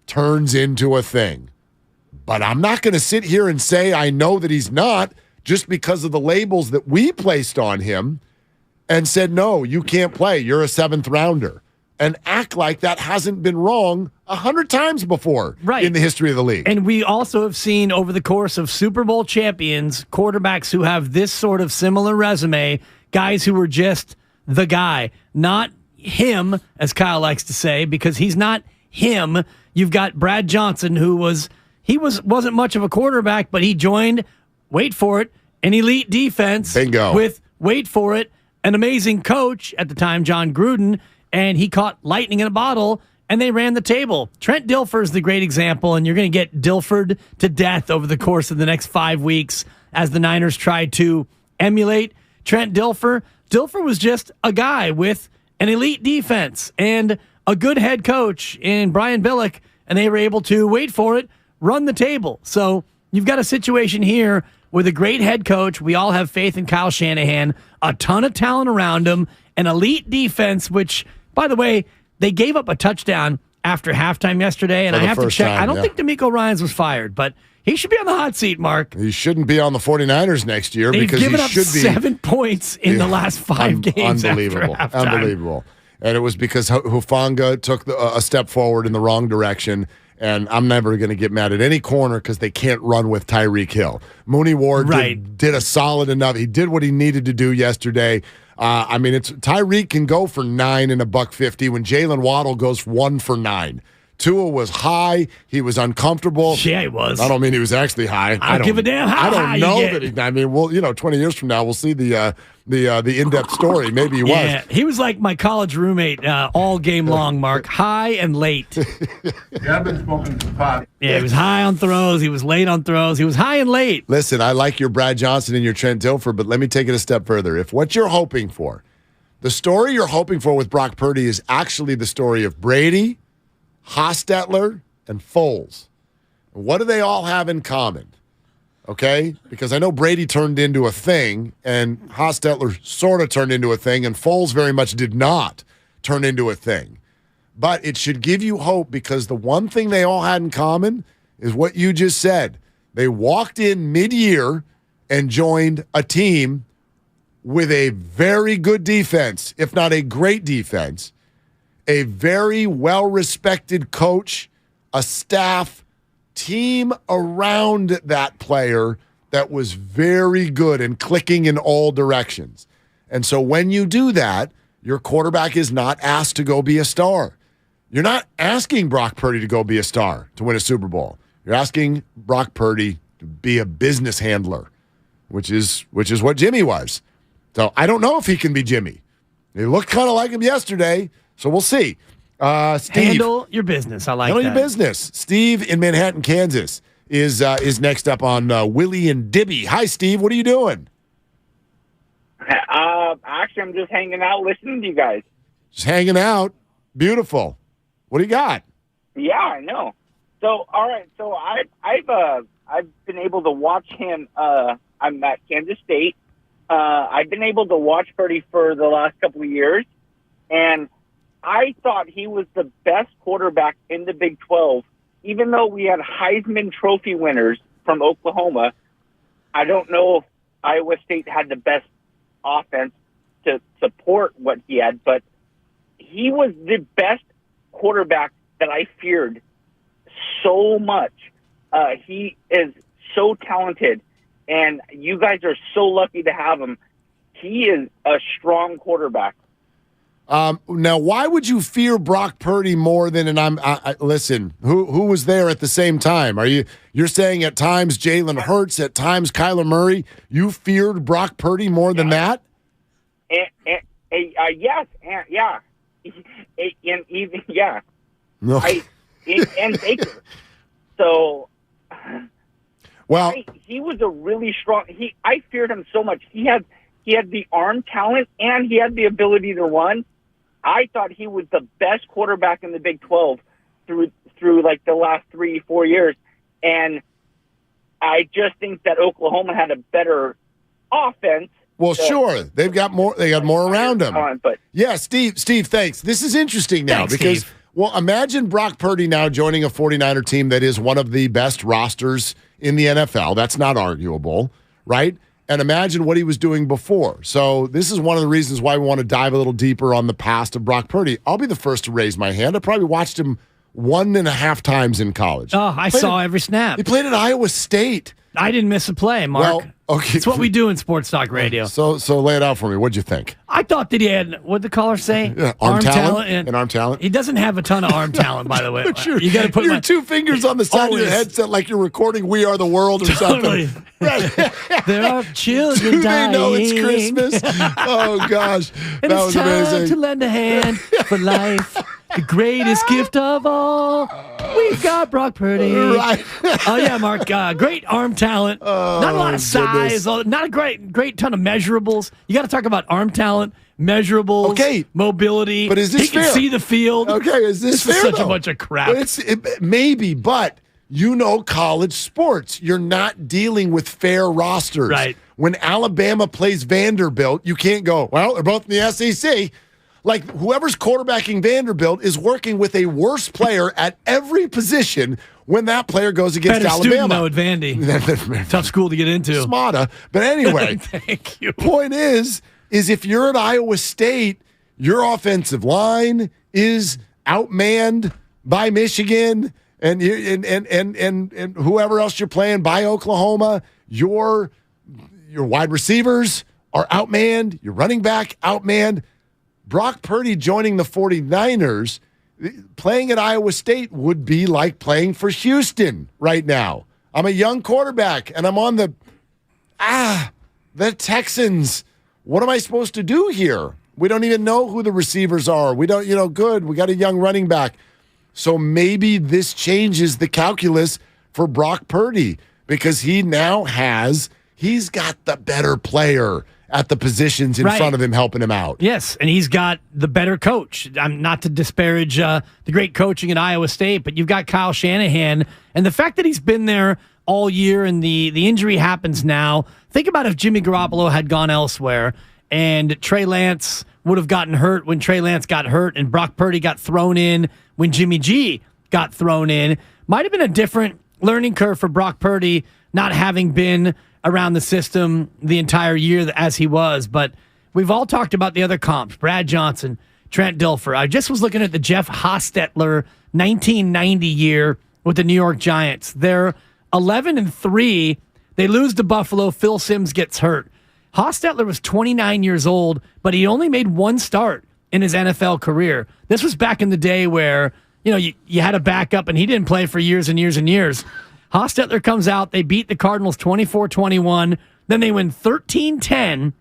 turns into a thing. But I'm not going to sit here and say I know that he's not just because of the labels that we placed on him and said, no, you can't play. You're a 7th rounder. And act like that hasn't been wrong 100 times before in the history of the league. And we also have seen over the course of Super Bowl champions, quarterbacks who have this sort of similar resume, guys who were just the guy, not him, as Kyle likes to say, because he's not him. You've got Brad Johnson, who was he wasn't much of a quarterback, but he joined, wait for it, an elite defense. Bingo. With, wait for it, an amazing coach at the time, John Gruden, and he caught lightning in a bottle, and they ran the table. Trent Dilfer is the great example, and you're going to get Dilfered to death over the course of the next 5 weeks as the Niners try to emulate Trent Dilfer. Dilfer was just a guy with an elite defense and a good head coach in Brian Billick, and they were able to, wait for it, run the table. So you've got a situation here with a great head coach. We all have faith in Kyle Shanahan, a ton of talent around him, an elite defense, which, by the way, they gave up a touchdown after halftime yesterday, and I have to check. I don't think DeMeco Ryans was fired, but he should be on the hot seat, Mark. He shouldn't be on the 49ers next year because given he up should be 7 points in the last 5 games. Unbelievable. After halftime. Unbelievable. And it was because Hufanga took a step forward in the wrong direction. And I'm never going to get mad at any corner because they can't run with Tyreek Hill. Mooney Ward did a solid enough. He did what he needed to do yesterday. Tyreek can go for 9 in $150 when Jalen Waddle goes 1 for 9. Tua was high. He was uncomfortable. Yeah, he was. I don't mean he was actually high. I don't give a damn how I don't high know you that. 20 years from now, we'll see the in-depth story. Maybe he was. Yeah, he was like my college roommate all game long, Mark. High and late. I've been smoking some pot. Yeah, he was high on throws. He was late on throws. He was high and late. Listen, I like your Brad Johnson and your Trent Dilfer, but let me take it a step further. If what you're hoping for, the story you're hoping for with Brock Purdy is actually the story of Brady, Hostetler, and Foles. What do they all have in common? Okay? Because I know Brady turned into a thing, and Hostetler sort of turned into a thing, and Foles very much did not turn into a thing. But it should give you hope because the one thing they all had in common is what you just said. They walked in mid-year and joined a team with a very good defense, if not a great defense, a very well-respected coach, a staff, team around that player that was very good and clicking in all directions. And so when you do that, your quarterback is not asked to go be a star. You're not asking Brock Purdy to go be a star to win a Super Bowl. You're asking Brock Purdy to be a business handler, which is what Jimmy was. So I don't know if he can be Jimmy. He looked kind of like him yesterday, so we'll see. Steve, handle your business. I like that. Handle your business. Steve in Manhattan, Kansas is next up on Willie and Dibby. Hi, Steve. What are you doing? Actually, I'm just hanging out, listening to you guys. Just hanging out. Beautiful. What do you got? Yeah, I know. So, all right. So I've been able to watch him. I'm at Kansas State. I've been able to watch Purdy for the last couple of years, and I thought he was the best quarterback in the Big 12, even though we had Heisman Trophy winners from Oklahoma. I don't know if Iowa State had the best offense to support what he had, but he was the best quarterback that I feared so much. He is so talented, and you guys are so lucky to have him. He is a strong quarterback. Now, why would you fear Brock Purdy more than? And listen. Who was there at the same time? You're saying at times Jalen Hurts, at times Kyler Murray? You feared Brock Purdy more than that? Yes, yeah, and even yeah. No. And Baker. So, well, he was a really strong. I feared him so much. He had the arm talent and he had the ability to run. I thought he was the best quarterback in the Big 12 through like the last 3-4 years, and I just think that Oklahoma had a better offense. Well, sure, they got more around him. But yeah, Steve, thanks. This is interesting now because Steve. Well, imagine Brock Purdy now joining a 49er team that is one of the best rosters in the NFL. That's not arguable, right? And imagine what he was doing before. So this is one of the reasons why we want to dive a little deeper on the past of Brock Purdy. I'll be the first to raise my hand. I probably watched him 1.5 times in college. Oh, I saw every snap. He played at Iowa State. I didn't miss a play, Mark. Well, okay. It's what we do in sports talk radio. So lay it out for me. What'd you think? I thought that he had, what'd the caller say? Yeah, arm talent. And arm talent. He doesn't have a ton of arm talent, by the way. You got to put your two fingers on the side of your headset like you're recording We Are the World or something. There are children Do dying. they know it's Christmas? Oh, gosh. And that it's was time amazing. to lend a hand for life. The greatest gift of all. We've got Brock Purdy. Right. Oh, yeah, Mark. Great arm talent. Not a lot of size. Not a great ton of measurables. You got to talk about arm talent, measurables, mobility. But is this He fair? can see the field. Okay, is this fair, is such though? a bunch of crap. Maybe, but you know college sports. You're not dealing with fair rosters. Right. When Alabama plays Vanderbilt, you can't go, well, they're both in the SEC. Like, whoever's quarterbacking Vanderbilt is working with a worse player at every position when that player goes against Better Alabama. student, though, at Vandy. Tough school to get into. Smata. But anyway, Thank you. Point is if you're at Iowa State, your offensive line is outmanned by Michigan and whoever else you're playing by Oklahoma. Your wide receivers are outmanned. Your running back outmanned. Brock Purdy joining the 49ers, playing at Iowa State would be like playing for Houston right now. I'm a young quarterback, and I'm on the Texans. What am I supposed to do here? We don't even know who the receivers are. We don't, good. We got a young running back. So maybe this changes the calculus for Brock Purdy because he's got the better player at the positions in front of him helping him out. Yes, and he's got the better coach. I'm not to disparage the great coaching at Iowa State, but you've got Kyle Shanahan, and the fact that he's been there all year and the injury happens now. Think about if Jimmy Garoppolo had gone elsewhere and Trey Lance would have gotten hurt when Trey Lance got hurt and Brock Purdy got thrown in when Jimmy G got thrown in. Might have been a different learning curve for Brock Purdy not having been around the system the entire year as he was. But we've all talked about the other comps, Brad Johnson, Trent Dilfer. I just was looking at the Jeff Hostetler 1990 year with the New York Giants. They're 11-3. They lose to Buffalo. Phil Simms gets hurt. Hostetler was 29 years old, but he only made one start in his NFL career. This was back in the day where, you had a backup and he didn't play for years and years and years. Hostetler comes out. They beat the Cardinals 24-21. Then they win 13-10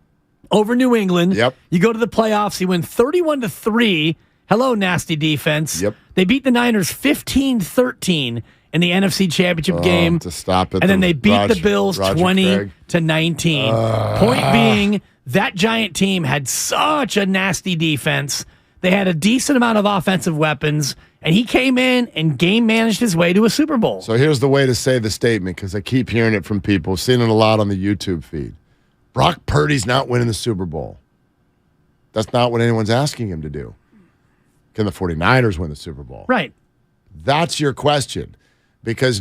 over New England. Yep. You go to the playoffs. You win 31-3. Hello, nasty defense. Yep. They beat the Niners 15-13 in the NFC Championship game. To stop it. And then they beat the Bills 20-19. Point being, that Giant team had such a nasty defense. They had a decent amount of offensive weapons, and he came in and game managed his way to a Super Bowl. So here's the way to say the statement, because I keep hearing it from people, seen it a lot on the YouTube feed. Brock Purdy's not winning the Super Bowl. That's not what anyone's asking him to do. Can the 49ers win the Super Bowl? Right. That's your question. Because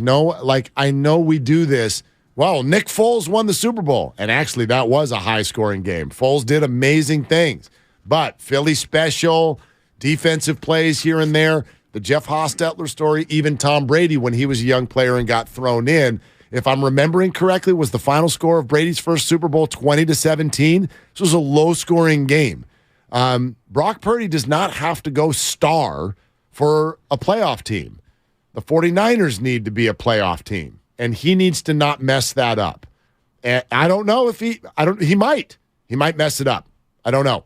I know we do this. Well, Nick Foles won the Super Bowl. And actually, that was a high-scoring game. Foles did amazing things. But Philly special, defensive plays here and there. The Jeff Hostetler story, even Tom Brady, when he was a young player and got thrown in, if I'm remembering correctly, was the final score of Brady's first Super Bowl 20-17. This was a low-scoring game. Brock Purdy does not have to go star for a playoff team. The 49ers need to be a playoff team, and he needs to not mess that up. And I don't know if he might mess it up. I don't know.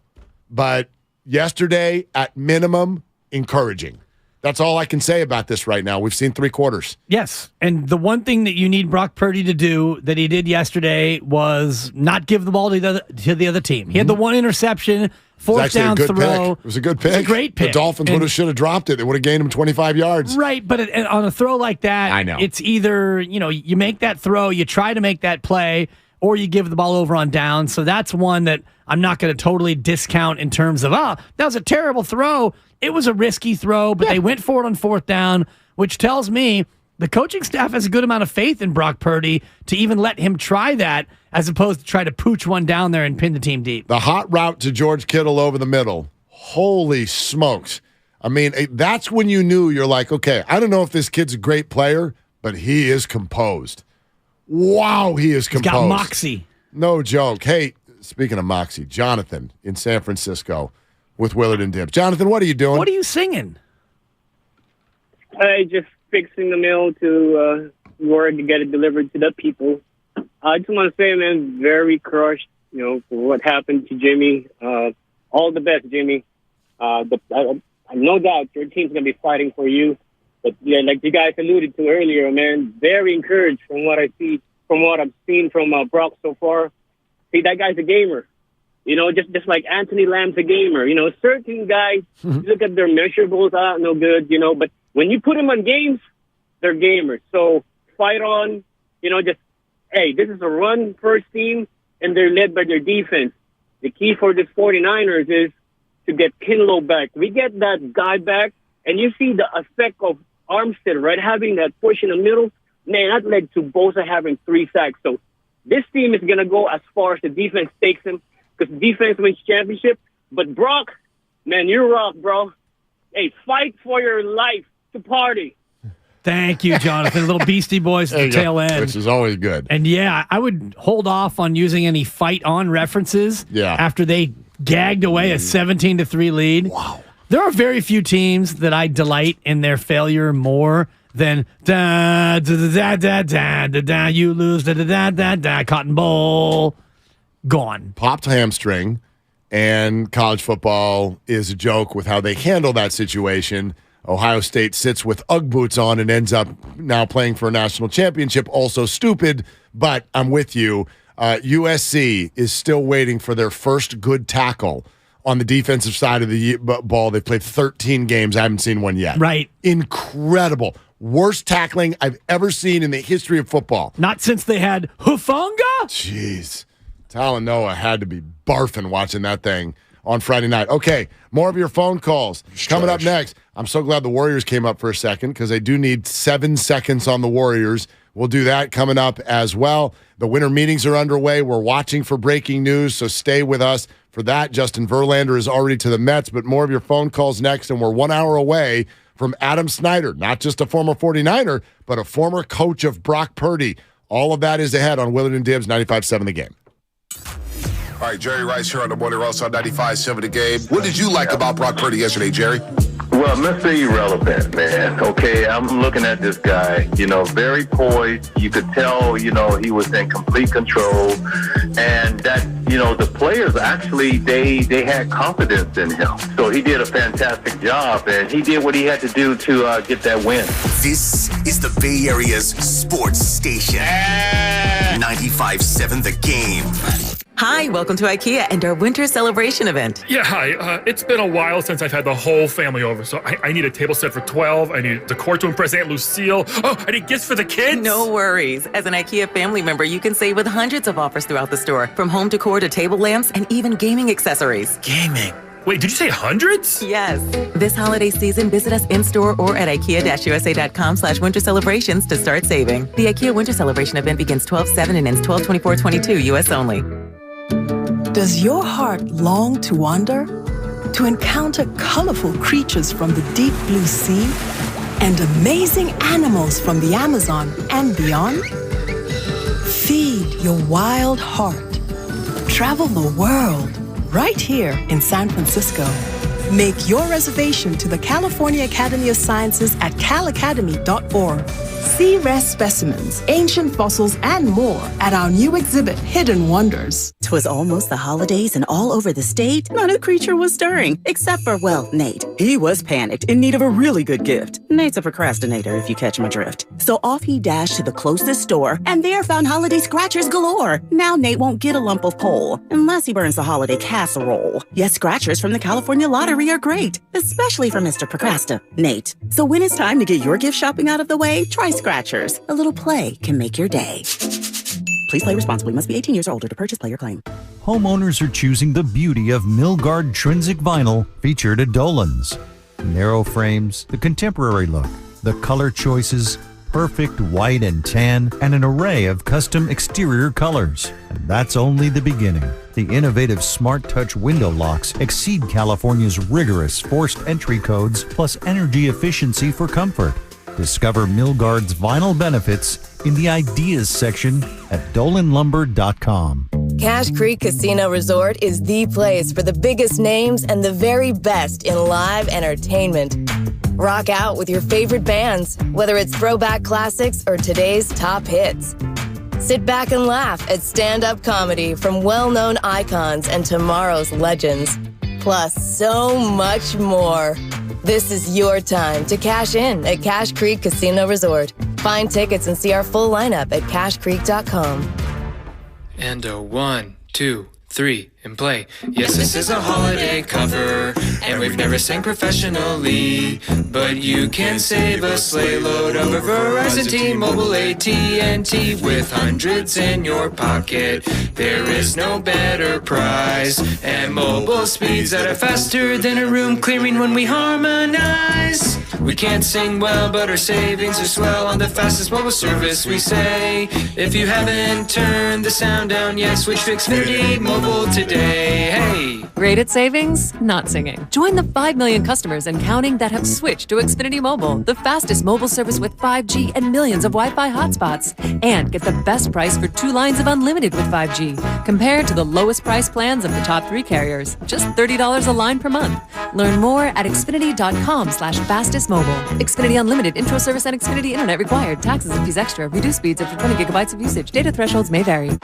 But yesterday, at minimum, encouraging. That's all I can say about this right now. We've seen 3 quarters. Yes, and the one thing that you need Brock Purdy to do that he did yesterday was not give the ball to the other team. He had the one interception, fourth down throw. Pick. It was a good pick. It was a great pick. The Dolphins should have dropped it. They would have gained him 25 yards. Right, but on a throw like that, I know. It's either, you make that throw, you try to make that play, or you give the ball over on down. So that's one that I'm not going to totally discount in terms of, that was a terrible throw. It was a risky throw, but they went for it on fourth down, which tells me the coaching staff has a good amount of faith in Brock Purdy to even let him try that as opposed to try to pooch one down there and pin the team deep. The hot route to George Kittle over the middle. Holy smokes. I mean, that's when you knew you're like, okay, I don't know if this kid's a great player, but he is composed. Wow, he is He's composed. got moxie. No joke. Hey, speaking of moxie, Jonathan in San Francisco with Willard and Dibs. Jonathan, what are you doing? What are you singing? Just fixing the mail to work to get it delivered to the people. I just want to say, man, very crushed, for what happened to Jimmy. All the best, Jimmy. No doubt your team's going to be fighting for you. But, yeah, like you guys alluded to earlier, man, very encouraged from what I see, from what I've seen from Brock so far. See, that guy's a gamer. Just like Anthony Lamb's a gamer. Certain guys, look at their measurables, no good, but when you put them on games, they're gamers. So fight on, hey, this is a run-first team, and they're led by their defense. The key for the 49ers is to get Kinlaw back. We get that guy back, and you see the effect of Armstead, right, having that push in the middle. Man, that led to Bosa having 3 sacks. So this team is going to go as far as the defense takes them, because defense wins championship. But Brock, man, you're rough, bro. Hey, fight for your life to Purdy. Thank you, Jonathan. Little Beastie Boys at the tail end. Which is always good. And yeah, I would hold off on using any fight on references after they gagged away a 17-3 lead. Wow. There are very few teams that I delight in their failure more than da da da da da da da you lose da da da da da Cotton Bowl. Gone. Popped hamstring, and college football is a joke with how they handle that situation. Ohio State sits with Ugg boots on and ends up now playing for a national championship. Also stupid, but I'm with you. USC is still waiting for their first good tackle on the defensive side of the ball. They've played 13 games. I haven't seen one yet. Right. Incredible. Worst tackling I've ever seen in the history of football. Not since they had Hufanga? Jeez. Talanoa had to be barfing watching that thing on Friday night. Okay, more of your phone calls. Coming up next. I'm so glad the Warriors came up for a second because they do need 7 seconds on the Warriors. We'll do that coming up as well. The winter meetings are underway. We're watching for breaking news, so stay with us for that. Justin Verlander is already to the Mets, but more of your phone calls next, and we're 1 hour away from Adam Snyder, not just a former 49er, but a former coach of Brock Purdy. All of that is ahead on Willard and Dibs, 95.7 The Game. All right, Jerry Rice here on the Morning Roast on 95.7 The Game. What did you like about Brock Purdy yesterday, Jerry? Well, Mr. Irrelevant, man. Okay, I'm looking at this guy, very poised. You could tell, he was in complete control. And that, the players actually, they had confidence in him. So he did a fantastic job, and he did what he had to do to get that win. This is the Bay Area's sports station. 95.7 The Game. Hi, welcome to IKEA and our winter celebration event. Yeah, hi. It's been a while since I've had the whole family over, so I need a table set for 12. I need decor to impress Aunt Lucille. Oh, I need gifts for the kids. No worries. As an IKEA family member, you can save with hundreds of offers throughout the store, from home decor to table lamps and even gaming accessories. Gaming? Wait, did you say hundreds? Yes. This holiday season, visit us in-store or at IKEA-USA.com/winter celebrations to start saving. The IKEA Winter Celebration event begins 12/7 and ends 12/24/22, U.S. only. Does your heart long to wander? To encounter colorful creatures from the deep blue sea? And amazing animals from the Amazon and beyond? Feed your wild heart. Travel the world right here in San Francisco. Make your reservation to the California Academy of Sciences at calacademy.org. See rare specimens, ancient fossils, and more at our new exhibit, Hidden Wonders. 'Twas almost the holidays, and all over the state, not a creature was stirring, except for, Nate. He was panicked, in need of a really good gift. Nate's a procrastinator, if you catch my drift. So off he dashed to the closest store, and there found holiday scratchers galore. Now Nate won't get a lump of coal, unless he burns the holiday casserole. Yes, scratchers from the California Lottery are great, especially for Mr. Procrastinate. So when it's time to get your gift shopping out of the way, try Scratchers. A little play can make your day. Please play responsibly. Must be 18 years or older to purchase player claim. Homeowners are choosing the beauty of Milgard Trinsic Vinyl featured at Dolan's. Narrow frames, the contemporary look, the color choices, perfect white and tan, and an array of custom exterior colors. And that's only the beginning. The innovative Smart Touch window locks exceed California's rigorous forced entry codes, plus energy efficiency for comfort. Discover Milgard's vinyl benefits in the ideas section at dolanlumber.com. Cache Creek Casino Resort is the place for the biggest names and the very best in live entertainment. Rock out with your favorite bands, whether it's throwback classics or today's top hits. Sit back and laugh at stand-up comedy from well-known icons and tomorrow's legends. Plus, so much more. This is your time to cash in at Cache Creek Casino Resort. Find tickets and see our full lineup at cashcreek.com. And a 1, 2, 3, and play. Yes, this is a holiday cover, and we've never sang professionally, but you can save a sleigh load over Verizon T-Mobile AT&T with hundreds in your pocket. There is no better price, and mobile speeds that are faster than a room clearing when we harmonize. We can't sing well, but our savings are swell on the fastest mobile service we say. If you haven't turned the sound down yet, switch to Xfinity Mobile today. Hey! Rated savings? Not singing. Join the 5 million customers and counting that have switched to Xfinity Mobile, the fastest mobile service with 5G and millions of Wi-Fi hotspots. And get the best price for 2 lines of unlimited with 5G, compared to the lowest price plans of the top 3 carriers. Just $30 a line per month. Learn more at xfinity.com/fastestmobile. Xfinity Unlimited intro service and Xfinity Internet required. Taxes and fees extra. Reduced speeds after 20 gigabytes of usage. Data thresholds may vary.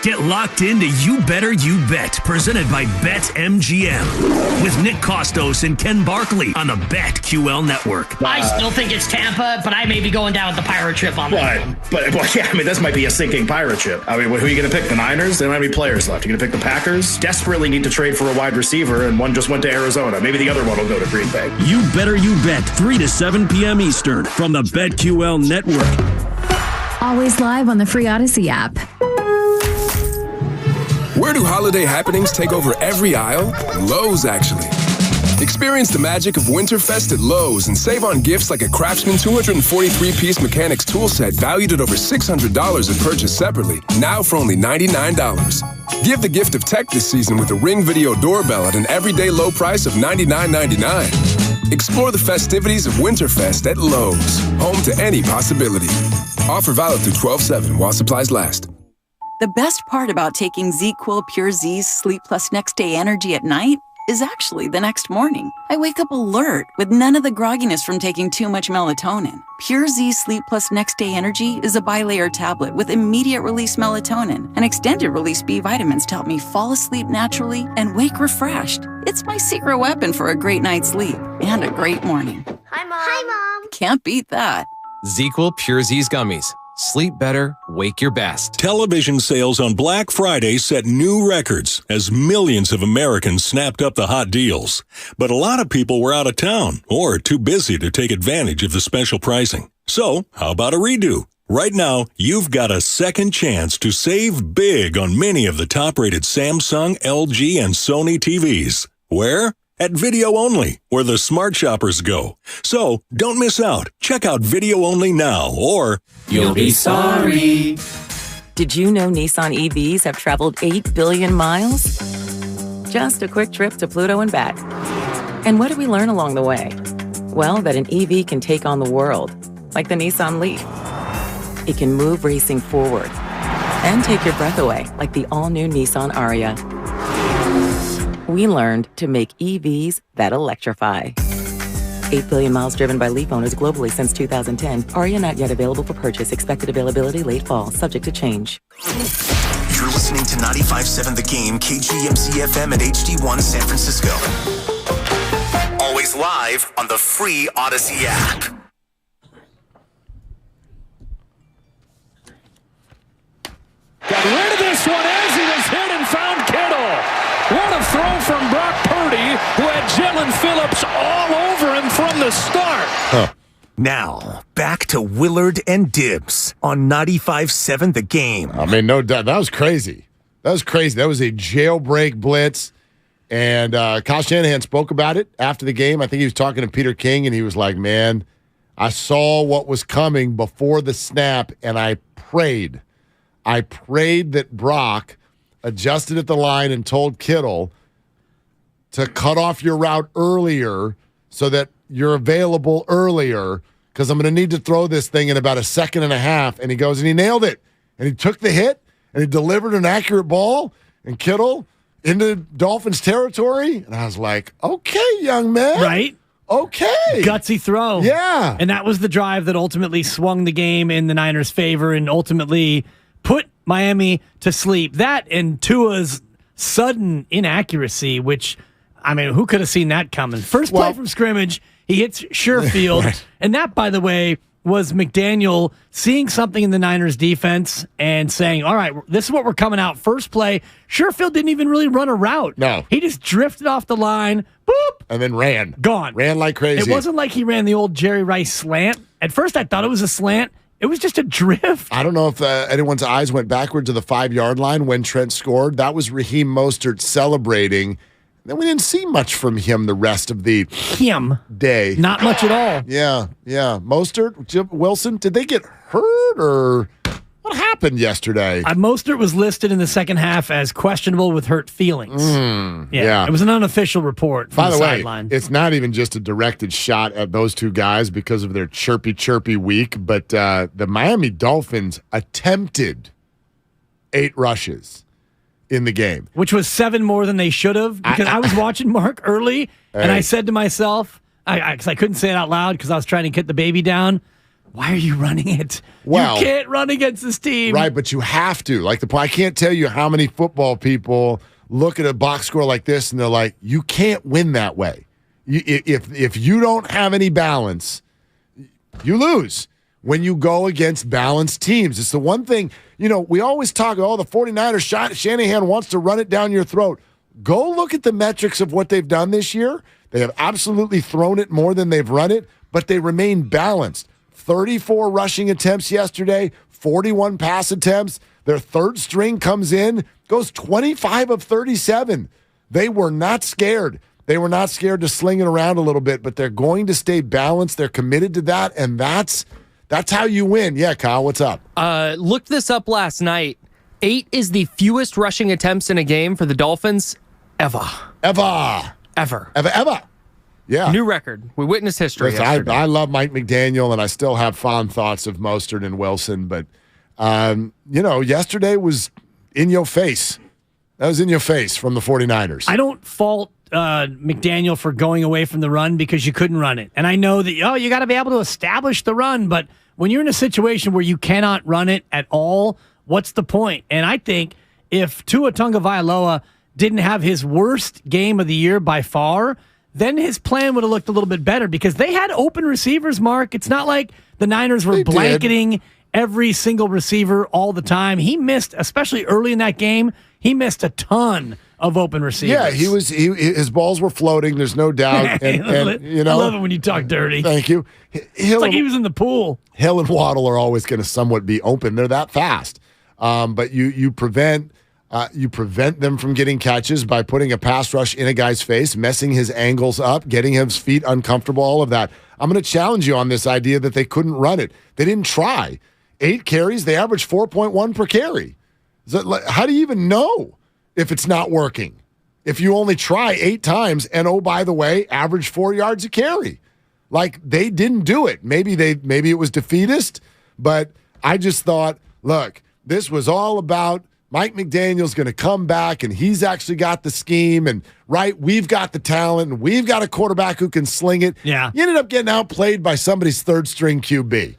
Get locked into You Better You Bet, presented by BetMGM, with Nick Costos and Ken Barkley on the BetQL network. I still think it's Tampa, but I may be going down with the pirate ship on that one. But yeah, I mean, this might be a sinking pirate ship. I mean, who are you going to pick? The Niners? There might be players left. You're going to pick the Packers? Desperately need to trade for a wide receiver, and one just went to Arizona. Maybe the other one will go to Green Bay. You Better You Bet, 3 to 7 p.m. Eastern from the BetQL network. Always live on the free Odyssey app. Where do holiday happenings take over every aisle? Lowe's, actually. Experience the magic of Winterfest at Lowe's and save on gifts like a Craftsman 243-piece mechanics tool set valued at over $600 if purchased separately, now for only $99. Give the gift of tech this season with a Ring Video doorbell at an everyday low price of $99.99. Explore the festivities of Winterfest at Lowe's, home to any possibility. Offer valid through 12/7 while supplies last. The best part about taking ZQuil Pure Z's Sleep Plus Next Day Energy at night is actually the next morning. I wake up alert with none of the grogginess from taking too much melatonin. Pure Z Sleep Plus Next Day Energy is a bilayer tablet with immediate release melatonin and extended release B vitamins to help me fall asleep naturally and wake refreshed. It's my secret weapon for a great night's sleep and a great morning. Hi, Mom. Hi, Mom. Can't beat that. ZQuil Pure Z's Gummies. Sleep better, wake your best. Television sales on Black Friday set new records as millions of Americans snapped up the hot deals. But a lot of people were out of town or too busy to take advantage of the special pricing. So, how about a redo? Right now, you've got a second chance to save big on many of the top-rated Samsung, LG, and Sony TVs. Where? At Video Only, where the smart shoppers go. So, don't miss out. Check out Video Only now, or you'll be sorry. Did you know Nissan EVs have traveled 8 billion miles? Just a quick trip to Pluto and back. And what did we learn along the way? Well, that an EV can take on the world, like the Nissan Leaf. It can move racing forward and take your breath away, like the all-new Nissan Ariya. We learned to make EVs that electrify. 8 billion miles driven by Leaf owners globally since 2010. Ariya not yet available for purchase. Expected availability late fall, subject to change. You're listening to 95.7 The Game, KGMZ FM at HD1 San Francisco. Always live on the free Odyssey app. Got rid of this one as he was hit and found Kittle. What a throw from Brock Purdy, who had Jalen Phillips all over him from the start. Now, back to Willard and Dibs on 95.7 The Game. I mean, no doubt. That was crazy. That was crazy. That was a jailbreak blitz. And Kyle Shanahan spoke about it after the game. I think he was talking to Peter King, and he was like, man, I saw what was coming before the snap, and I prayed. I prayed that Brock adjusted at the line and told Kittle to cut off your route earlier so that you're available earlier, because I'm going to need to throw this thing in about a second and a half. And he goes, and he nailed it. And he took the hit, and he delivered an accurate ball, and Kittle into Dolphins territory. And I was like, okay, young man. Right? Okay. Gutsy throw. Yeah. And that was the drive that ultimately swung the game in the Niners' favor and ultimately put Miami to sleep. That and Tua's sudden inaccuracy, which, I mean, who could have seen that coming? First play from scrimmage, he hits Sherfield. Right. And that, by the way, was McDaniel seeing something in the Niners defense and saying, all right, this is what we're coming out. First play, Sherfield didn't even really run a route. No. He just drifted off the line, boop. And then ran. Gone. Ran like crazy. It wasn't like he ran the old Jerry Rice slant. At first, I thought it was a slant. It was just a drift. I don't know if anyone's eyes went backward to the 5-yard line when Trent scored. That was Raheem Mostert celebrating. Then we didn't see much from him the rest of the day. Not much at all. Yeah. Mostert, Wilson, did they get hurt or what happened yesterday? Mostert was listed in the second half as questionable with hurt feelings. Yeah. It was an unofficial report from By the way, sideline. it's not even just a directed shot at those two guys because of their chirpy week, but the Miami Dolphins attempted 8 rushes in the game. Which was 7 more than they should have, because I was watching Mark early, and I said to myself, because I couldn't say it out loud because I was trying to get the baby down, why are you running it? Well, you can't run against this team. Right, but you have to. I can't tell you how many football people look at a box score like this and they're like, you can't win that way. If you don't have any balance, you lose. When you go against balanced teams. It's the one thing, we always talk, the 49ers, Shanahan wants to run it down your throat. Go look at the metrics of what they've done this year. They have absolutely thrown it more than they've run it, but they remain balanced. 34 rushing attempts yesterday, 41 pass attempts. Their third string comes in, goes 25 of 37. They were not scared. They were not scared to sling it around a little bit, but they're going to stay balanced. They're committed to that, and that's how you win. Yeah, Kyle, what's up? Looked this up last night. 8 is the fewest rushing attempts in a game for the Dolphins ever. Yeah. New record. We witnessed history. Listen, I love Mike McDaniel, and I still have fond thoughts of Mostert and Wilson, but, yesterday was in your face. That was in your face from the 49ers. I don't fault McDaniel for going away from the run because you couldn't run it. And I know that, you got to be able to establish the run, but when you're in a situation where you cannot run it at all, what's the point? And I think if Tua Tagovailoa didn't have his worst game of the year by far, then his plan would have looked a little bit better because they had open receivers, Mark. It's not like the Niners were blanketing every single receiver all the time. He missed, especially early in that game, he missed a ton of open receivers. Yeah, his balls were floating, there's no doubt. And I love it when you talk dirty. Thank you. It's like he was in the pool. Hill and Waddle are always going to somewhat be open. They're that fast. But you prevent them from getting catches by putting a pass rush in a guy's face, messing his angles up, getting his feet uncomfortable, all of that. I'm going to challenge you on this idea that they couldn't run it. They didn't try. 8 carries, they averaged 4.1 per carry. How do you even know if it's not working? If you only try 8 times and, oh, by the way, average 4 yards a carry. They didn't do it. Maybe it was defeatist, but I just thought, look, this was all about Mike McDaniel's going to come back, and he's actually got the scheme, and we've got the talent, and we've got a quarterback who can sling it. Yeah. You ended up getting outplayed by somebody's third-string QB.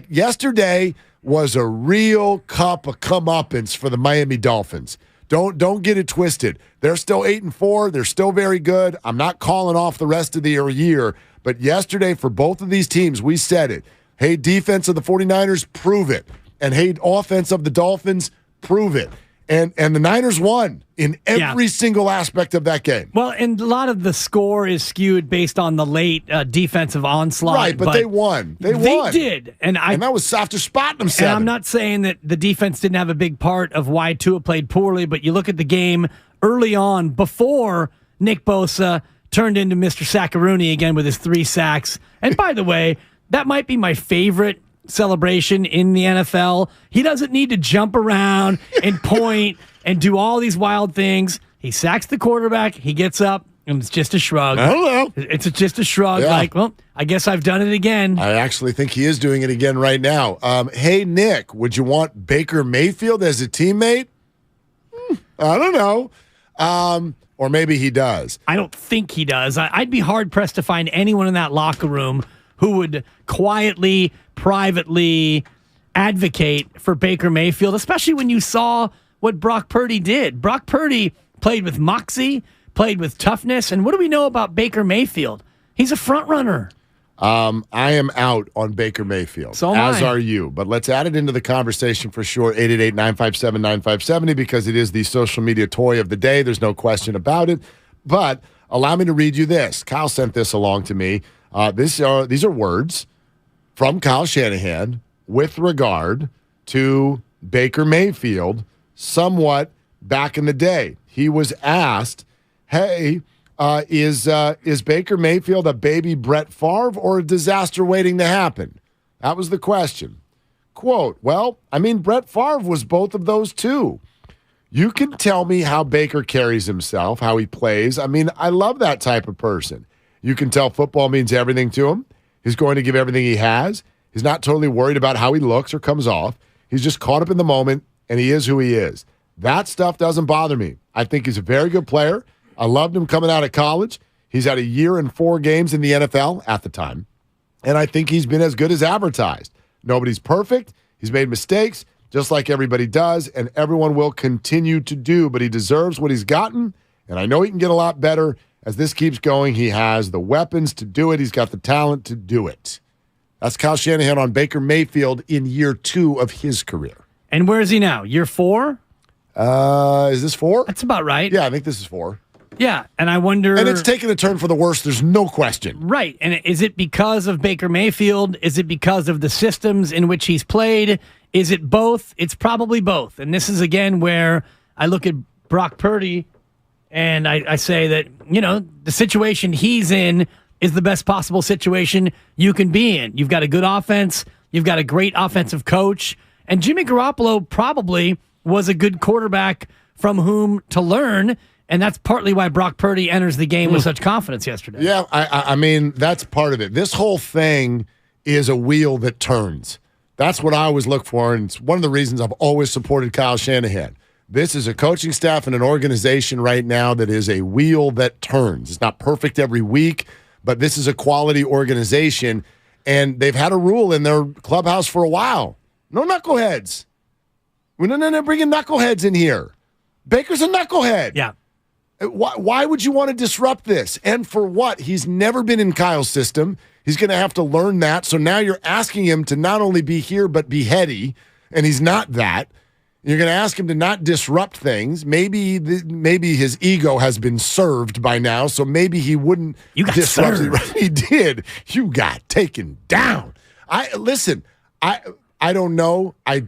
Yesterday was a real cup of comeuppance for the Miami Dolphins. Don't get it twisted. They're still 8-4. They're still very good. I'm not calling off the rest of the year, but yesterday for both of these teams, we said it. Hey, defense of the 49ers, prove it. And hey, offense of the Dolphins, prove it. And the Niners won in every single aspect of that game. Well, and a lot of the score is skewed based on the late defensive onslaught. Right, but they won. They did. And that was after spotting them 7. And I'm not saying that the defense didn't have a big part of why Tua played poorly, but you look at the game early on before Nick Bosa turned into Mr. Saccaroni again with his 3 sacks. And by the way, that might be my favorite celebration in the NFL. He doesn't need to jump around and point and do all these wild things. He sacks the quarterback, he gets up, And it's just a shrug. I don't know. It's just a shrug. Yeah. Like, well, I guess I've done it again. I actually think he is doing it again right now. Hey, Nick, would you want Baker Mayfield as a teammate? I don't know. Or maybe he does. I don't think he does. I'd be hard-pressed to find anyone in that locker room who would quietly, privately advocate for Baker Mayfield, especially when you saw what Brock Purdy did. Brock Purdy played with moxie, played with toughness, and what do we know about Baker Mayfield? He's a front runner. I am out on Baker Mayfield. So am as I. are you. But let's add it into the conversation for sure. 888-957-9570 because it is the social media toy of the day. There's no question about it. But allow me to read you this. Kyle sent this along to me. These are words from Kyle Shanahan with regard to Baker Mayfield somewhat back in the day. He was asked, hey, is Baker Mayfield a baby Brett Favre or a disaster waiting to happen? That was the question. Quote, well, I mean, Brett Favre was both of those too. You can tell me how Baker carries himself, how he plays. I mean, I love that type of person. You can tell football means everything to him. He's going to give everything he has. He's not totally worried about how he looks or comes off. He's just caught up in the moment, and he is who he is. That stuff doesn't bother me. I think he's a very good player. I loved him coming out of college. He's had a year and 4 games in the NFL at the time, and I think he's been as good as advertised. Nobody's perfect. He's made mistakes, just like everybody does, and everyone will continue to do, but he deserves what he's gotten, and I know he can get a lot better. As this keeps going, he has the weapons to do it. He's got the talent to do it. That's Kyle Shanahan on Baker Mayfield in year 2 of his career. And where is he now? Year 4? Is this 4? That's about right. Yeah, I think this is 4. Yeah, and I wonder... And it's taken a turn for the worse, there's no question. Right, and is it because of Baker Mayfield? Is it because of the systems in which he's played? Is it both? It's probably both. And this is, again, where I look at Brock Purdy and I say that, you know, the situation he's in is the best possible situation you can be in. You've got a good offense. You've got a great offensive coach. And Jimmy Garoppolo probably was a good quarterback from whom to learn. And that's partly why Brock Purdy enters the game with such confidence yesterday. Yeah, I mean, that's part of it. This whole thing is a wheel that turns. That's what I always look for, and it's one of the reasons I've always supported Kyle Shanahan. This is a coaching staff and an organization right now that is a wheel that turns. It's not perfect every week, but this is a quality organization, and they've had a rule in their clubhouse for a while. No knuckleheads. We're not bringing knuckleheads in here. Baker's a knucklehead. Yeah. Why would you want to disrupt this? And for what? He's never been in Kyle's system. He's going to have to learn that. So now you're asking him to not only be here, but be heady, and he's not that. You're going to ask him to not disrupt things. Maybe his ego has been served by now, so maybe he wouldn't disrupt served. it. He did. You got taken down. I don't know. I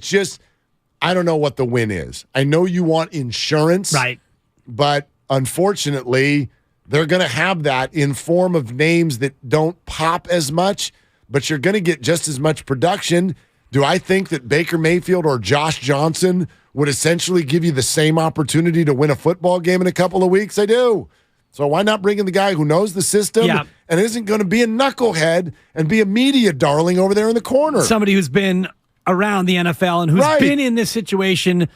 don't know what the win is. I know you want insurance. Right. But unfortunately, they're going to have that in form of names that don't pop as much, but you're going to get just as much production. Do I think that Baker Mayfield or Josh Johnson would essentially give you the same opportunity to win a football game in a couple of weeks? I do. So why not bring in the guy who knows the system and isn't going to be a knucklehead and be a media darling over there in the corner? Somebody who's been around the NFL and who's been in this situation,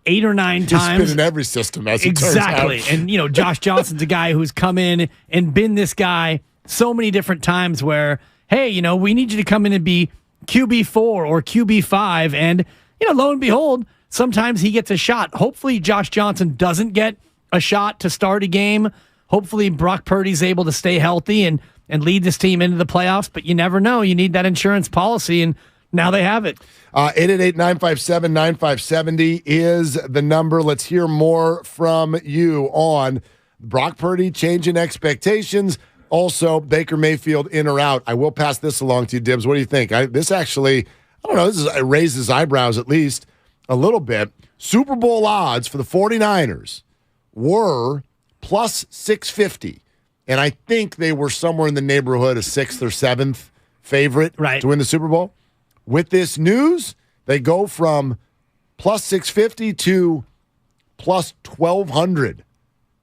8 or 9 times? He's been in every system, as it turns out. Exactly. And, Josh Johnson's a guy who's come in and been this guy so many different times where, hey, we need you to come in and be QB4 or QB5. And, lo and behold, sometimes he gets a shot. Hopefully Josh Johnson doesn't get a shot to start a game. Hopefully Brock Purdy's able to stay healthy and lead this team into the playoffs. But you never know. You need that insurance policy, and now they have it. 888-957-9570 is the number. Let's hear more from you on Brock Purdy changing expectations. Also, Baker Mayfield in or out. I will pass this along to you, Dibs. What do you think? This raises eyebrows at least a little bit. Super Bowl odds for the 49ers were plus 650. And I think they were somewhere in the neighborhood of 6th or 7th favorite to win the Super Bowl. With this news, they go from plus 650 to plus 1,200.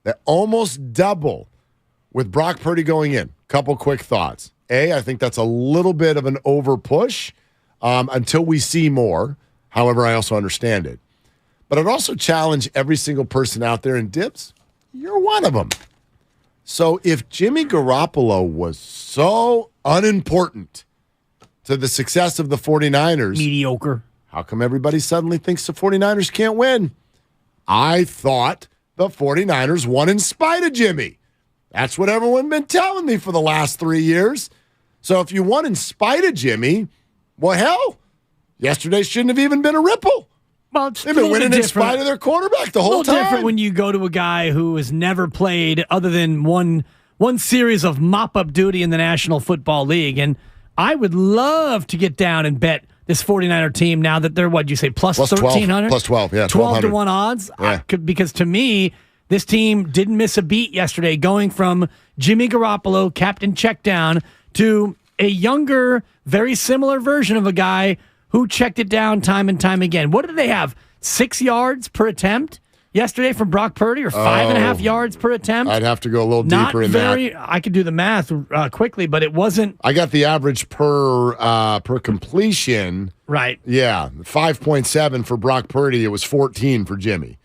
They almost double with Brock Purdy going in, couple quick thoughts. I think that's a little bit of an over push until we see more. However, I also understand it. But I'd also challenge every single person out there, and Dibs, you're one of them. So if Jimmy Garoppolo was so unimportant to the success of the 49ers. Mediocre. How come everybody suddenly thinks the 49ers can't win? I thought the 49ers won in spite of Jimmy. That's what everyone's been telling me for the last 3 years. So if you won in spite of Jimmy, well, hell, yesterday shouldn't have even been a ripple. Well, it's they've been winning in spite of their quarterback the whole time. A little different when you go to a guy who has never played other than one series of mop-up duty in the National Football League. And I would love to get down and bet this 49er team now that they're, what'd you say, plus 1,300? Plus 12, yeah. 12 to 1 odds? Yeah. Because to me, this team didn't miss a beat yesterday, going from Jimmy Garoppolo, captain check down, to a younger, very similar version of a guy who checked it down time and time again. What did they have? 6 yards per attempt yesterday from Brock Purdy, or 5.5 yards per attempt? I'd have to go a little deeper in that. I could do the math quickly, but it wasn't. I got the average per completion. Right. Yeah, 5.7 for Brock Purdy. It was 14 for Jimmy.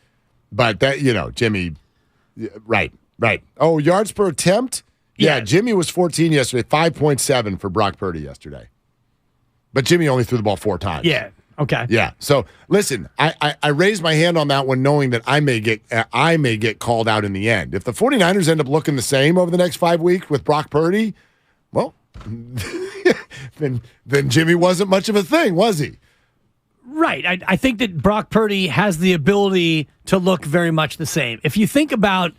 But that, Jimmy, right. Oh, yards per attempt? Yeah, Jimmy was 14 yesterday, 5.7 for Brock Purdy yesterday. But Jimmy only threw the ball 4 times. Yeah. Okay. Yeah. So listen, I raised my hand on that one, knowing that I may get called out in the end. If the 49ers end up looking the same over the next 5 weeks with Brock Purdy, well, then Jimmy wasn't much of a thing, was he? Right. I think that Brock Purdy has the ability to look very much the same. If you think about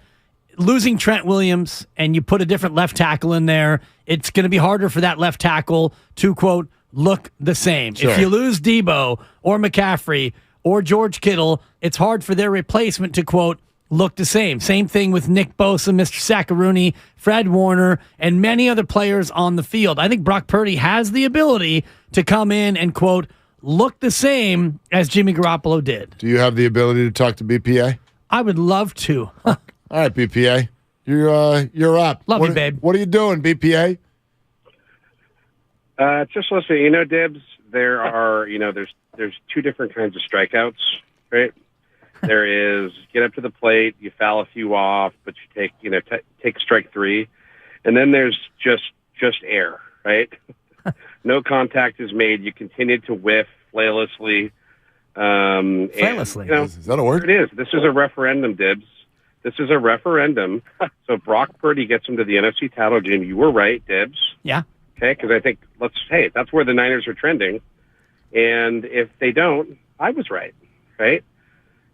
losing Trent Williams and you put a different left tackle in there, it's going to be harder for that left tackle to, quote, look the same. Sure. If you lose Debo or McCaffrey or George Kittle, it's hard for their replacement to, quote, look the same. Same thing with Nick Bosa, Mr. Saccaroni, Fred Warner, and many other players on the field. I think Brock Purdy has the ability to come in and, quote, look the same as Jimmy Garoppolo did. Do you have the ability to talk to BPA? I would love to. All right, BPA. You're up. Love you, babe. What are you doing, BPA? Just listening. Dibs, there are, there's 2 different kinds of strikeouts, right? There is get up to the plate, you foul a few off, but you take, take strike 3. And then there's just air, right? No contact is made. You continue to whiff flailessly. Flailessly? And, Is that a word? It is. This is a referendum, Dibs. This is a referendum. So Brock Purdy gets him to the NFC title game. You were right, Dibs. Yeah. Okay, because I think, that's where the Niners are trending. And if they don't, I was right, right?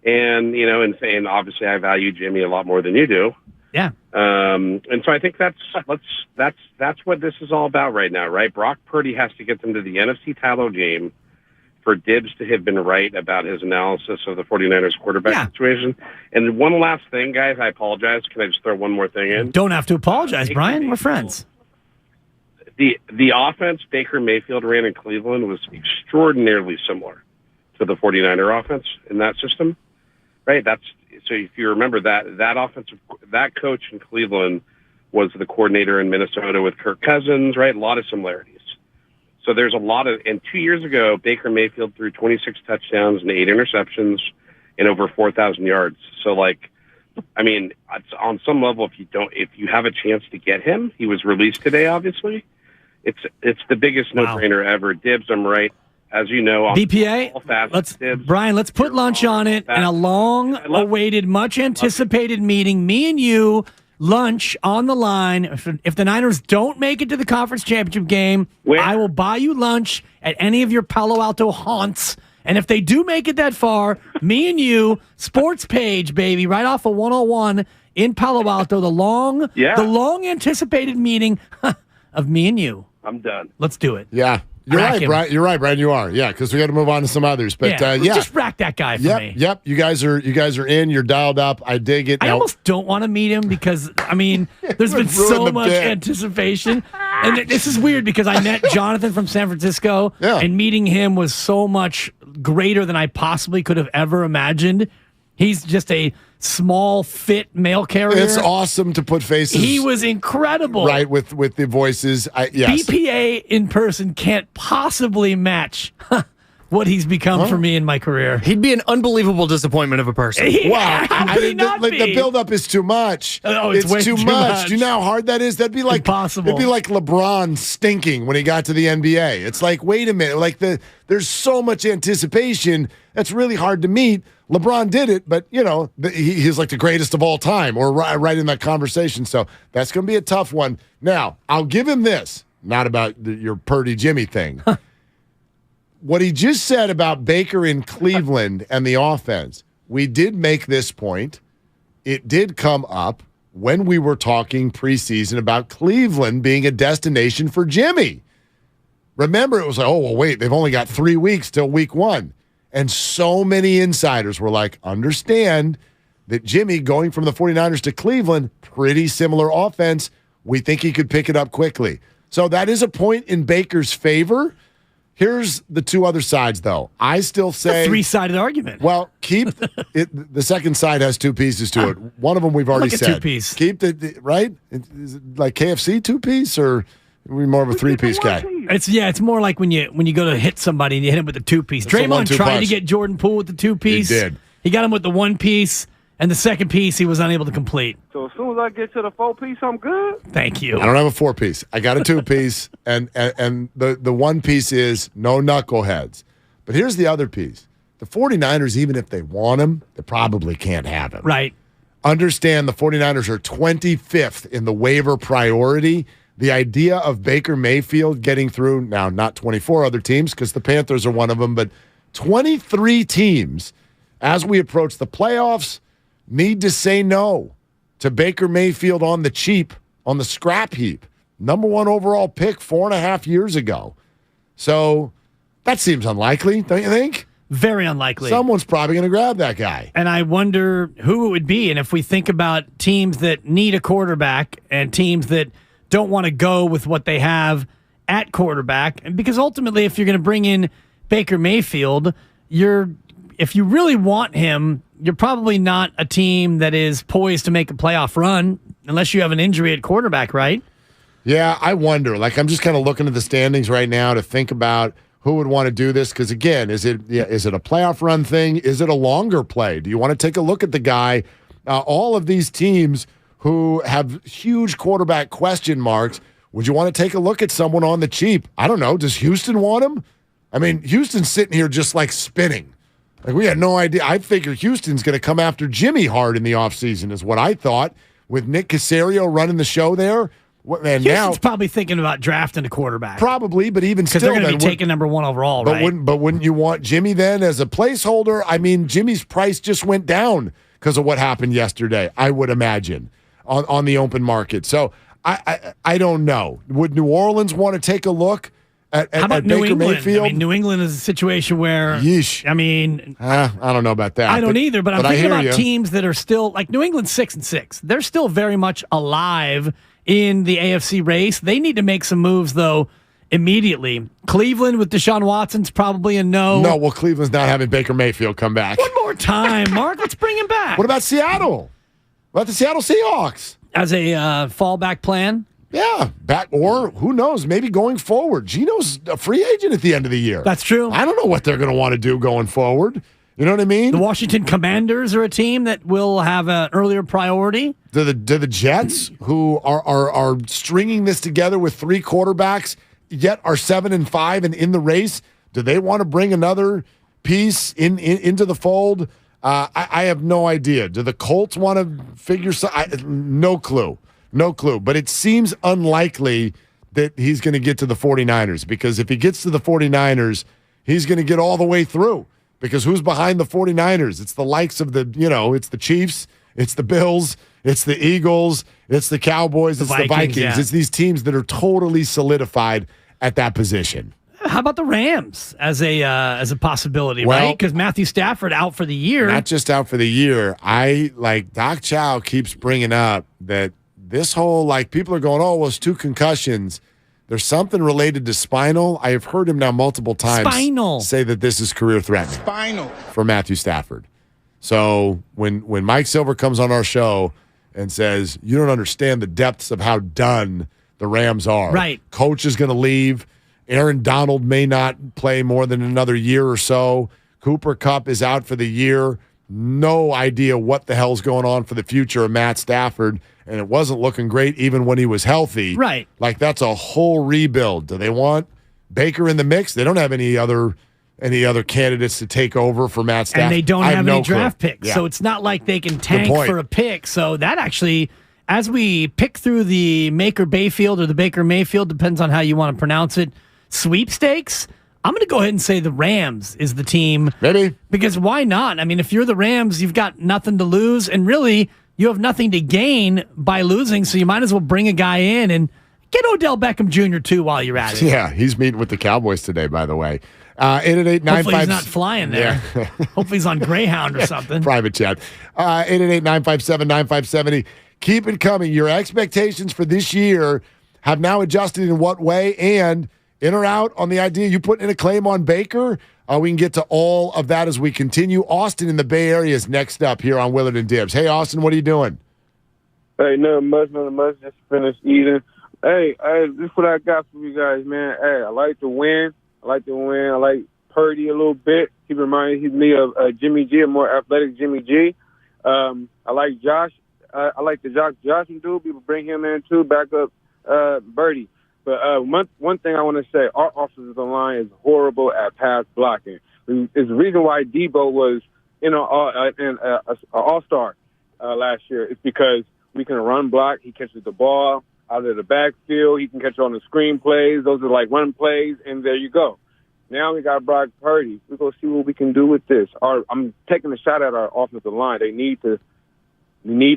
And, and obviously I value Jimmy a lot more than you do. Yeah. And so I think that's what this is all about right now, right? Brock Purdy has to get them to the NFC title game for Dibs to have been right about his analysis of the 49ers quarterback situation. And one last thing, guys, I apologize. Can I just throw one more thing in? Don't have to apologize, Brian. We're friends. The offense Baker Mayfield ran in Cleveland was extraordinarily similar to the 49er offense in that system, right? So if you remember that coach in Cleveland was the coordinator in Minnesota with Kirk Cousins, right? A lot of similarities. So there's and 2 years ago, Baker Mayfield threw 26 touchdowns and 8 interceptions and over 4,000 yards. So on some level, if you have a chance to get him, he was released today, obviously. It's the biggest no-brainer ever. Dibs, I'm right. As you know, BPA, Brian, let's put lunch on it and a long-awaited, much-anticipated meeting. Me and you, lunch on the line. If the Niners don't make it to the conference championship game, I will buy you lunch at any of your Palo Alto haunts. And if they do make it that far, me and you, sports page, baby, right off of 101 in Palo Alto, the long-anticipated meeting of me and you. I'm done. Let's do it. Yeah. You're right, Brian. You are. Yeah, because we got to move on to some others. But just rack that guy for me. Yep. You guys are in. You're dialed up. I dig it. I almost don't want to meet him because there's been so much anticipation, and this is weird because I met Jonathan from San Francisco, and meeting him was so much greater than I possibly could have ever imagined. He's just a small fit mail carrier. It's awesome to put faces. He was incredible. Right, with the voices. Yes. BPA in person can't possibly match what he's become for me in my career. He'd be an unbelievable disappointment of a person. Yeah, wow. The buildup is too much. Oh, it's way too much. Do you know how hard that is? That'd be like impossible. It'd be like LeBron stinking when he got to the NBA. It's like, wait a minute. Like there's so much anticipation that's really hard to meet. LeBron did it, but, he's like the greatest of all time, or right in that conversation. So that's going to be a tough one. Now, I'll give him this. Not about your Purdy Jimmy thing. What he just said about Baker in Cleveland and the offense, we did make this point. It did come up when we were talking preseason about Cleveland being a destination for Jimmy. Remember, it was like, oh, well, wait, they've only got 3 weeks till week 1. And so many insiders were like, understand that Jimmy going from the 49ers to Cleveland, pretty similar offense. We think he could pick it up quickly. So that is a point in Baker's favor. Here's the two other sides, though. I still say... a three-sided argument. Well, keep it. The second side has two pieces to it. One of them we've already said. Two-piece. Keep right? Is it like KFC two-piece, or are we more of a three-piece guy? It's more like when you go to hit somebody and you hit him with the two-piece. Draymond tried to get Jordan Poole with the two-piece. He did. He got him with the one-piece, and the second piece he was unable to complete. So as soon as I get to the 4-piece, I'm good? Thank you. I don't have a 4-piece. I got a 2-piece, and the one piece is no knuckleheads. But here's the other piece. The 49ers, even if they want him, they probably can't have him. Right. Understand the 49ers are 25th in the waiver priority. The idea of Baker Mayfield getting through, now not 24 other teams because the Panthers are one of them, but 23 teams as we approach the playoffs need to say no to Baker Mayfield on the cheap, on the scrap heap. Number 1 overall pick 4.5 years ago. So that seems unlikely, don't you think? Very unlikely. Someone's probably going to grab that guy. And I wonder who it would be. And if we think about teams that need a quarterback and teams that don't want to go with what they have at quarterback, and because ultimately if you're going to bring in Baker Mayfield, if you really want him, you're probably not a team that is poised to make a playoff run unless you have an injury at quarterback, right? Yeah, I wonder. Like, I'm just kind of looking at the standings right now to think about who would want to do this. Because, again, is it a playoff run thing? Is it a longer play? Do you want to take a look at the guy? All of these teams who have huge quarterback question marks, would you want to take a look at someone on the cheap? I don't know. Does Houston want him? I mean, Houston's sitting here just like spinning. Like, we had no idea. I figured Houston's going to come after Jimmy hard in the offseason is what I thought, with Nick Caserio running the show there. And Houston's probably thinking about drafting a quarterback. Probably, but even still. Because they're going to be taking number 1 overall, right? But wouldn't you want Jimmy then as a placeholder? I mean, Jimmy's price just went down because of what happened yesterday, I would imagine, on the open market. So I don't know. Would New Orleans want to take a look at New Baker Mayfield? I mean, New England is a situation where, yeesh. I mean, I don't know about that. I don't either, but I'm thinking about you. teams that are still, like New England's 6-6. They're still very much alive in the AFC race. They need to make some moves, though, immediately. Cleveland with Deshaun Watson's probably a no. No, well, Cleveland's not having Baker Mayfield come back. One more time, Mark. Let's bring him back. What about Seattle? What about the Seattle Seahawks? As a fallback plan? Yeah, back, or who knows, maybe going forward. Gino's a free agent at the end of the year. That's true. I don't know what they're going to want to do going forward. You know what I mean? The Washington Commanders are a team that will have an earlier priority. Do the Jets, who are stringing this together with 3 quarterbacks, yet are 7-5 and in the race, do they want to bring another piece into the fold? I have no idea. Do the Colts want to figure something? No clue. No clue. But it seems unlikely that he's going to get to the 49ers, because if he gets to the 49ers, he's going to get all the way through. Because who's behind the 49ers? It's the likes of it's the Chiefs, it's the Bills, it's the Eagles, it's the Cowboys, it's the Vikings. Yeah. It's these teams that are totally solidified at that position. How about the Rams as a possibility, right? Because Matthew Stafford out for the year. Not just out for the year. Doc Chow keeps bringing up that this whole, people are going, oh, well, it's 2 concussions. There's something related to spinal. I have heard him now multiple times say that this is career-threatening. Spinal. For Matthew Stafford. So when Mike Silver comes on our show and says, you don't understand the depths of how done the Rams are. Right. Coach is going to leave. Aaron Donald may not play more than another year or so. Cooper Kupp is out for the year. No idea what the hell's going on for the future of Matt Stafford, and it wasn't looking great even when he was healthy. Right. Like, that's a whole rebuild. Do they want Baker in the mix? They don't have any other candidates to take over for Matt Stafford. And they don't have any draft picks, Yeah. so it's not like they can tank for a pick. So that actually, as we pick through the Baker Mayfield or the Baker Mayfield, depends on how you want to pronounce it, sweepstakes, I'm going to go ahead and say the Rams is the team. Maybe. Because why not? I mean, if you're the Rams, you've got nothing to lose, and really, you have nothing to gain by losing, so you might as well bring a guy in and get Odell Beckham Jr. too while you're at it. Yeah, he's meeting with the Cowboys today, by the way. 888-957. Hopefully he's not flying there. Yeah. Hopefully he's on Greyhound or something. Private chat. 888-957-9570. Keep it coming. Your expectations for this year have now adjusted in what way? And in or out on the idea you put in a claim on Baker? We can get to all of that as we continue. Austin in the Bay Area is next up here on Willard and Dibs. Hey, Austin, what are you doing? Hey, nothing much. Just finished eating. Hey, this is what I got for you guys, man. Hey, I like to win. I like Purdy a little bit. He reminds me of Jimmy G, a more athletic Jimmy G. I like Josh. I like the Johnson dude. People bring him in, too, back up Birdie. But one thing I want to say, our offensive line is horrible at pass blocking. It's the reason why Debo was an all-star last year. It's because we can run block. He catches the ball out of the backfield. He can catch on the screen plays. Those are like run plays, and there you go. Now we got Brock Purdy. We're going to see what we can do with this. I'm taking a shot at our offensive line. We need to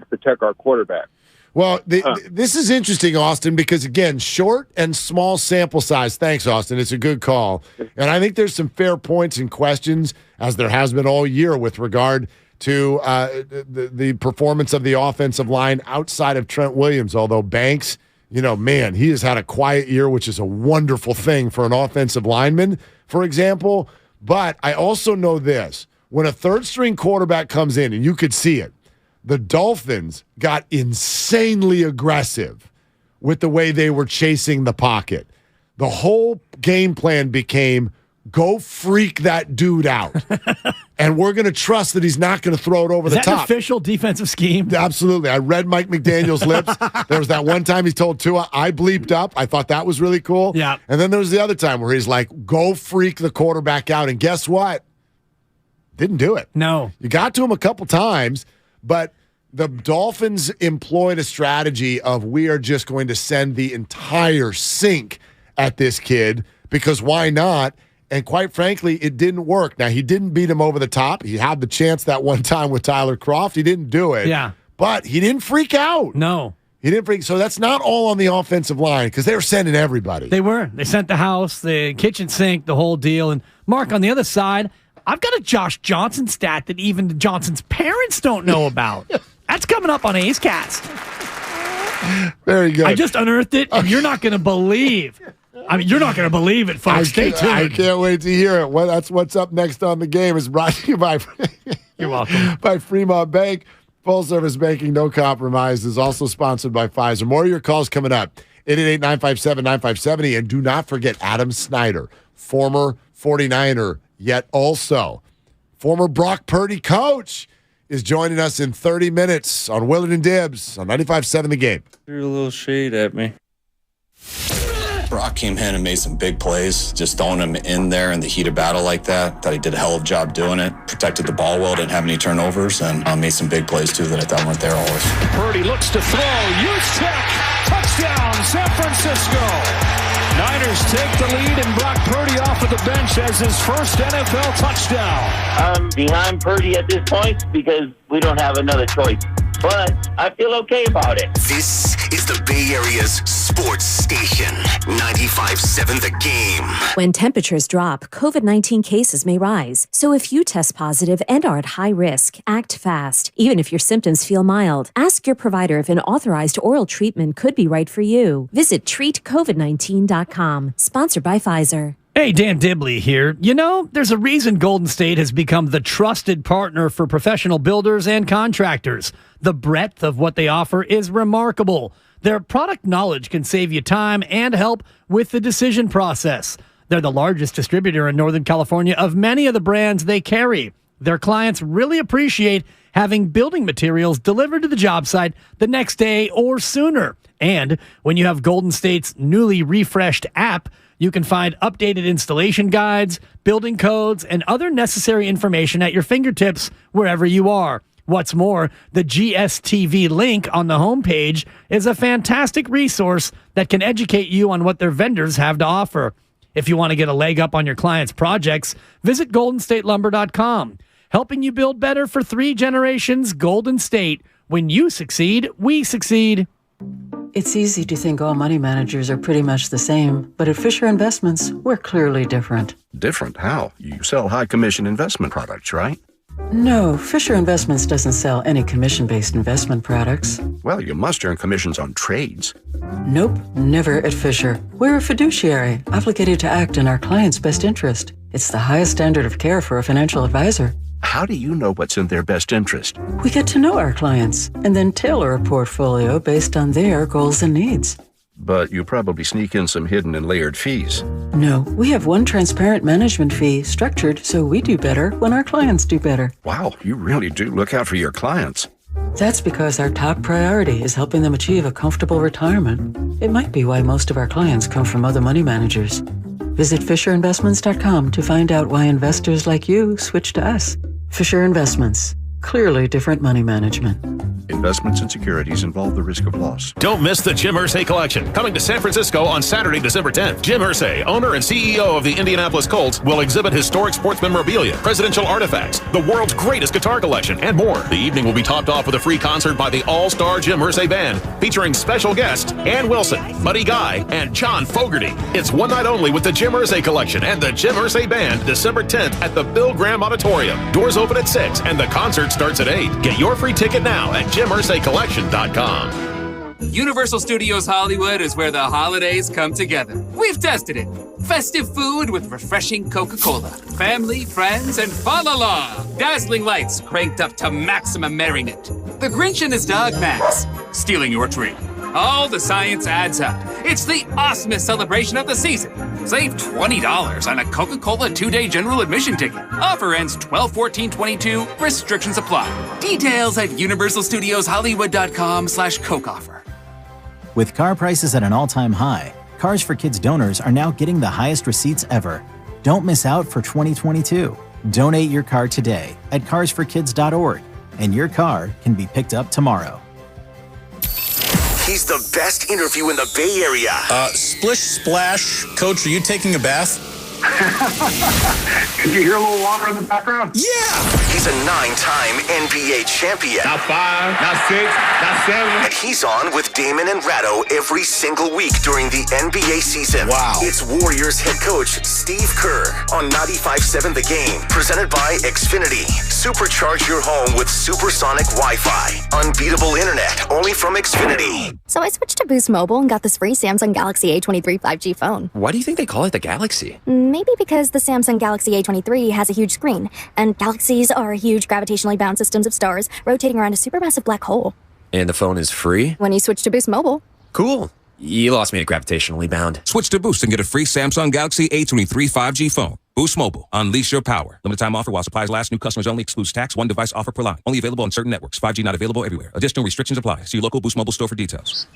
protect our quarterback. Well, this is interesting, Austin, because, again, short and small sample size. Thanks, Austin. It's a good call. And I think there's some fair points and questions, as there has been all year, with regard to the performance of the offensive line outside of Trent Williams. Although Banks, he has had a quiet year, which is a wonderful thing for an offensive lineman, for example. But I also know this. When a third-string quarterback comes in, and you could see it, the Dolphins got insanely aggressive with the way they were chasing the pocket. The whole game plan became, go freak that dude out. And we're going to trust that he's not going to throw it over the top. Is that an official defensive scheme? Absolutely. I read Mike McDaniel's lips. There was that one time he told Tua, I bleeped up. I thought that was really cool. Yeah. And then there was the other time where he's like, go freak the quarterback out. And guess what? Didn't do it. No. You got to him a couple times, but the Dolphins employed a strategy of, we are just going to send the entire sink at this kid, because why not? And quite frankly, it didn't work. Now, he didn't beat him over the top. He had the chance that one time with Tyler Kroft. He didn't do it. Yeah. But he didn't freak out. No. He didn't freak. So that's not all on the offensive line, because they were sending everybody. They were. They sent the house, the kitchen sink, the whole deal. And Mark, on the other side, I've got a Josh Johnson stat that even Johnson's parents don't know about. That's coming up on A's Cats. Very good. I just unearthed it, and you're not going to believe. You're not going to believe it, folks. Stay tuned. I can't wait to hear it. Well, that's what's up next on the game. Is brought to you by You're welcome. By Fremont Bank. Full service banking, no compromise. Is also sponsored by Pfizer. More of your calls coming up. 888-957-9570. And do not forget Adam Snyder, former 49er, yet also former Brock Purdy coach, is joining us in 30 minutes on Willard and Dibs on 95.7 The Game. Threw a little shade at me. Brock came in and made some big plays, just throwing him in there in the heat of battle like that. Thought he did a hell of a job doing it. Protected the ball well, didn't have any turnovers, and made some big plays too that I thought weren't there always. Purdy looks to throw. Juszczyk, touchdown, San Francisco. Niners take the lead, and Brock Purdy off of the bench as his first NFL touchdown. I'm behind Purdy at this point because we don't have another choice. But I feel okay about it. This is the Bay Area's sports station, 95.7 The Game. When temperatures drop, COVID-19 cases may rise. So if you test positive and are at high risk, act fast. Even if your symptoms feel mild, ask your provider if an authorized oral treatment could be right for you. Visit treatcovid19.com. Sponsored by Pfizer. Hey, Dan Dibley here. You know, there's a reason Golden State has become the trusted partner for professional builders and contractors. The breadth of what they offer is remarkable. Their product knowledge can save you time and help with the decision process. They're the largest distributor in Northern California of many of the brands they carry. Their clients really appreciate having building materials delivered to the job site the next day or sooner. And when you have Golden State's newly refreshed app, you can find updated installation guides, building codes, and other necessary information at your fingertips wherever you are. What's more, the GSTV link on the homepage is a fantastic resource that can educate you on what their vendors have to offer. If you want to get a leg up on your clients' projects, visit GoldenStateLumber.com. Helping you build better for 3 generations, Golden State. When you succeed, we succeed. It's easy to think all money managers are pretty much the same, but at Fisher Investments, we're clearly different. Different? How? You sell high-commission investment products, right? No, Fisher Investments doesn't sell any commission-based investment products. Well, you must earn commissions on trades. Nope, never at Fisher. We're a fiduciary, obligated to act in our client's best interest. It's the highest standard of care for a financial advisor. How do you know what's in their best interest? We get to know our clients and then tailor a portfolio based on their goals and needs. But you probably sneak in some hidden and layered fees. No, we have one transparent management fee structured so we do better when our clients do better. Wow, you really do look out for your clients. That's because our top priority is helping them achieve a comfortable retirement. It might be why most of our clients come from other money managers. Visit FisherInvestments.com to find out why investors like you switch to us. Fisher Investments. Clearly different money management. Investments and securities involve the risk of loss. Don't miss the Jim Irsay collection. Coming to San Francisco on Saturday, December 10th. Jim Irsay, owner and CEO of the Indianapolis Colts, will exhibit historic sports memorabilia, presidential artifacts, the world's greatest guitar collection, and more. The evening will be topped off with a free concert by the all-star Jim Irsay Band, featuring special guests Ann Wilson, Buddy Guy, and John Fogerty. It's one night only with the Jim Irsay collection and the Jim Irsay Band, December 10th at the Bill Graham Auditorium. Doors open at 6 and the concert starts at 8. Get your free ticket now at JimIrsayCollection.com. Universal Studios Hollywood is where the holidays come together. We've tested it. Festive food with refreshing Coca-Cola. Family, friends, and fa-la-la. Dazzling lights cranked up to maximum merriment. The Grinch and his dog Max stealing your tree. All the science adds up. It's the awesomest celebration of the season. Save $20 on a Coca-Cola 2-day general admission ticket. Offer ends 12/14/22. Restrictions apply. Details at universalstudioshollywood.com/Coke offer. With car prices at an all-time high, Cars for Kids donors are now getting the highest receipts ever. Don't miss out for 2022. Donate your car today at carsforkids.org, and your car can be picked up tomorrow. He's the best interview in the Bay Area. Splish Splash. Coach, are you taking a bath? Can you hear a little water in the background? Yeah! He's a 9-time NBA champion. Not 5, not 6, not 7. And he's on with Damon and Ratto every single week during the NBA season. Wow. It's Warriors head coach Steve Kerr on 95.7 The Game. Presented by Xfinity. Supercharge your home with supersonic Wi-Fi. Unbeatable internet only from Xfinity. So I switched to Boost Mobile and got this free Samsung Galaxy A23 5G phone. Why do you think they call it the Galaxy? Maybe because the Samsung Galaxy A23 has a huge screen, and galaxies are huge gravitationally bound systems of stars rotating around a supermassive black hole. And the phone is free? When you switch to Boost Mobile. Cool. You lost me at gravitationally bound. Switch to Boost and get a free Samsung Galaxy A23 5G phone. Boost Mobile. Unleash your power. Limited time offer while supplies last. New customers only. Excludes tax. One device offer per line. Only available on certain networks. 5G not available everywhere. Additional restrictions apply. See your local Boost Mobile store for details.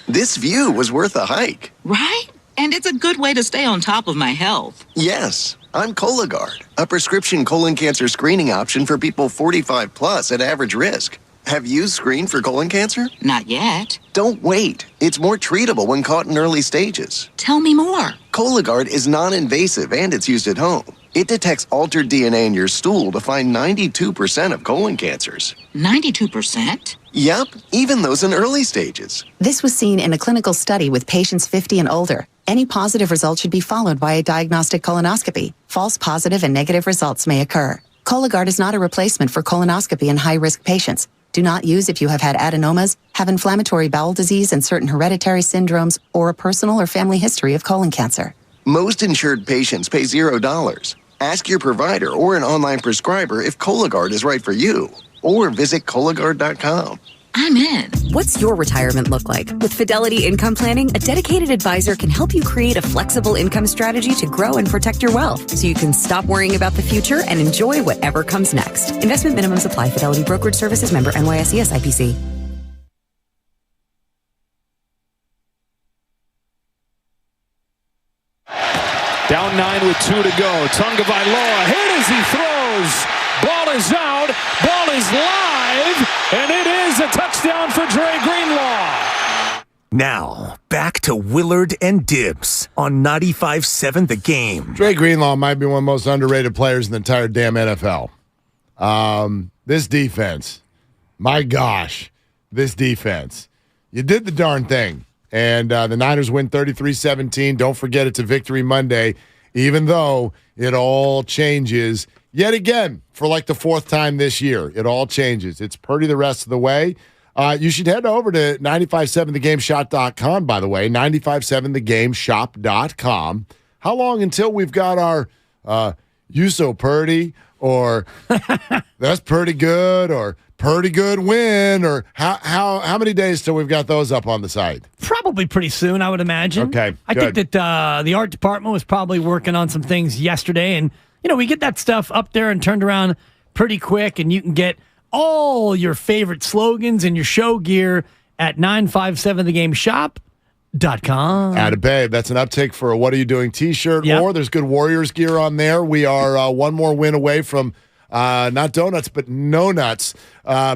This view was worth a hike. Right? And it's a good way to stay on top of my health. Yes, I'm Cologuard, a prescription colon cancer screening option for people 45 plus at average risk. Have you screened for colon cancer? Not yet. Don't wait. It's more treatable when caught in early stages. Tell me more. Cologuard is non-invasive and it's used at home. It detects altered DNA in your stool to find 92% of colon cancers. 92%? Yep, even those in early stages. This was seen in a clinical study with patients 50 and older. Any positive result should be followed by a diagnostic colonoscopy. False positive and negative results may occur. Cologuard is not a replacement for colonoscopy in high-risk patients. Do not use if you have had adenomas, have inflammatory bowel disease and certain hereditary syndromes, or a personal or family history of colon cancer. Most insured patients pay $0. Ask your provider or an online prescriber if Cologuard is right for you, or visit Cologuard.com. I'm in. What's your retirement look like? With Fidelity Income Planning, a dedicated advisor can help you create a flexible income strategy to grow and protect your wealth so you can stop worrying about the future and enjoy whatever comes next. Investment minimums apply. Fidelity Brokerage Services, member NYSE SIPC. Down 9 with 2 to go. Tagovailoa hit as he throws. Ball is out. Ball is live. And it is a touchdown for Dre Greenlaw. Now, back to Willard and Dibs on 95.7 The Game. Dre Greenlaw might be one of the most underrated players in the entire damn NFL. This defense, my gosh, this defense. You did the darn thing. And the Niners win 33-17. Don't forget it's a victory Monday, even though it all changes yet again for like the fourth time this year. It all changes. It's Purdy the rest of the way. You should head over to 957thegameshop.com, by the way, 957thegameshop.com. How long until we've got our You So Purdy, or That's Pretty Good, or Pretty Good Win, or how many days till we've got those up on the site? Probably pretty soon, I would imagine. Okay, I think that the art department was probably working on some things yesterday, and we get that stuff up there and turned around pretty quick, and you can get all your favorite slogans and your show gear at 957thegameshop.com. Atta babe, that's an uptake for a What Are You Doing t-shirt, or there's good Warriors gear on there. We are one more win away from not donuts, but no nuts,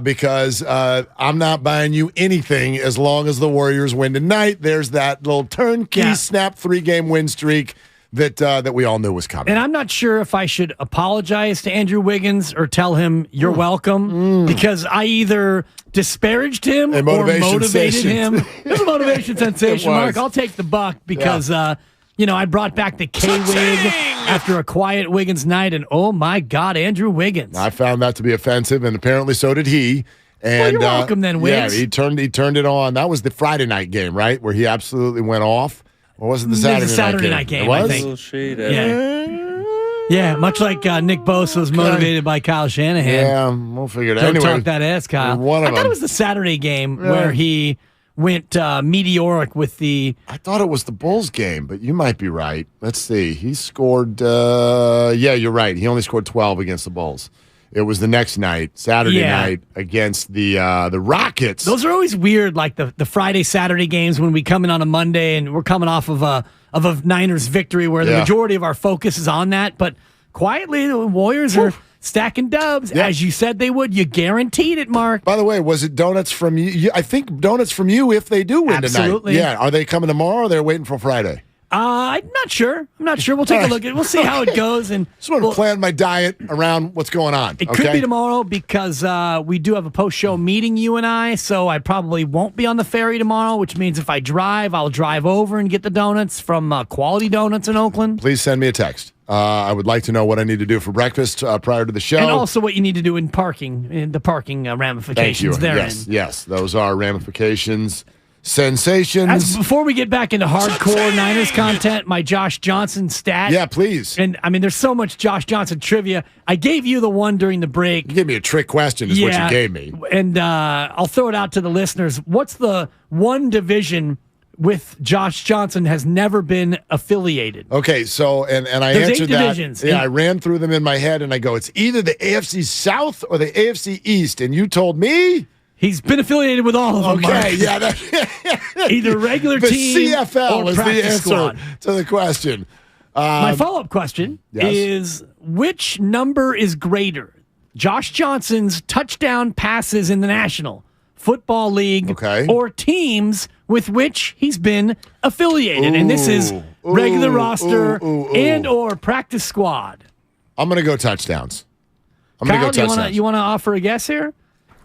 because I'm not buying you anything as long as the Warriors win tonight. There's that little turnkey snap 3-game win streak that we all knew was coming. And I'm not sure if I should apologize to Andrew Wiggins or tell him you're welcome, because I either disparaged him or motivated him. It was a motivation sensation, Mark. I'll take the buck because, I brought back the K-Wig after a quiet Wiggins night, and oh my God, Andrew Wiggins. I found that to be offensive, and apparently so did he. And you're welcome then, Wiggs. Yeah, he turned it on. That was the Friday night game, right, where he absolutely went off. Or was it the Saturday night game? It was? I think. Yeah, much like Nick Bosa was motivated by Kyle Shanahan. Yeah, we'll figure it out. Don't Anyway, talk that ass, Kyle. I thought it was the Saturday game where he went meteoric with the... I thought it was the Bulls game, but you might be right. Let's see. He scored... you're right. He only scored 12 against the Bulls. It was the next night, Saturday night, against the Rockets. Those are always weird, like the Friday, Saturday games when we come in on a Monday and we're coming off of a Niners victory where the majority of our focus is on that. But quietly, the Warriors are stacking dubs, as you said they would. You guaranteed it, Mark. By the way, was it donuts from you? I think donuts from you if they do win Absolutely. tonight. Yeah. Are they coming tomorrow, or they're waiting for Friday? I'm not sure. We'll take a look at it. We'll see how it goes. And just want to plan my diet around what's going on. It could be tomorrow because we do have a post-show meeting, you and I, so I probably won't be on the ferry tomorrow, which means if I drive, I'll drive over and get the donuts from Quality Donuts in Oakland. Please send me a text. I would like to know what I need to do for breakfast prior to the show. And also what you need to do in the parking ramifications therein. Yes, those are ramifications. Sensations. Before we get back into hardcore Niners content, my Josh Johnson stat. Yeah, please. And, there's so much Josh Johnson trivia. I gave you the one during the break. You gave me a trick question is what you gave me. And I'll throw it out to the listeners. What's the one division with Josh Johnson has never been affiliated? Okay, so, and I There's answered 8 that. divisions. Yeah, I ran through them in my head, and I go, it's either the AFC South or the AFC East. And you told me... He's been affiliated with all of them. Okay, Mark. Either regular team the CFL or is the answer squad. to the question. My follow-up question is, which number is greater? Josh Johnson's touchdown passes in the National Football League or teams with which he's been affiliated? And this is regular roster and or practice squad. I'm going to go touchdowns. Kyle, you want to offer a guess here?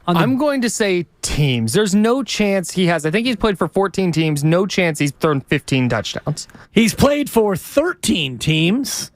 I'm going to say teams. There's no chance he has. I think he's played for 14 teams. No chance he's thrown 15 touchdowns. He's played for 13 teams,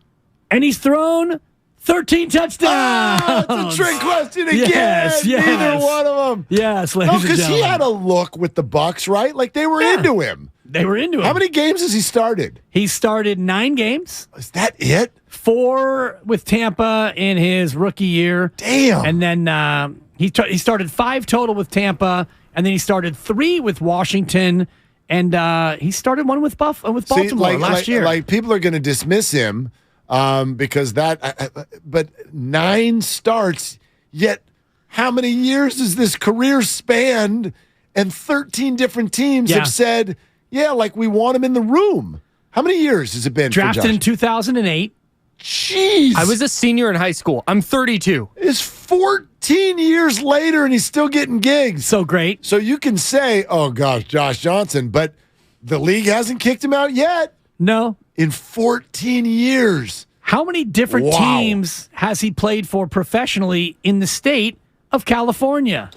and he's thrown 13 touchdowns. Oh, it's a trick question again. Yes. Neither one of them. Yes, ladies and gentlemen. Because he had a look with the Bucs, right? Like they were into him. They were into him. How many games has he started? He started 9 games. Is that it? 4 with Tampa in his rookie year. Damn. And then he started 5 total with Tampa, and then he started 3 with Washington, and he started 1 with Baltimore last year. Like people are going to dismiss him because but 9 starts, yet how many years has this career spanned? And 13 different teams have said, we want him in the room. How many years has it been? Drafted in 2008. Jeez. I was a senior in high school. I'm 32. It's 14 years later, and he's still getting gigs. So great. So you can say, oh, gosh, Josh Johnson, but the league hasn't kicked him out yet. No. In 14 years. How many different teams has he played for professionally in the state of California?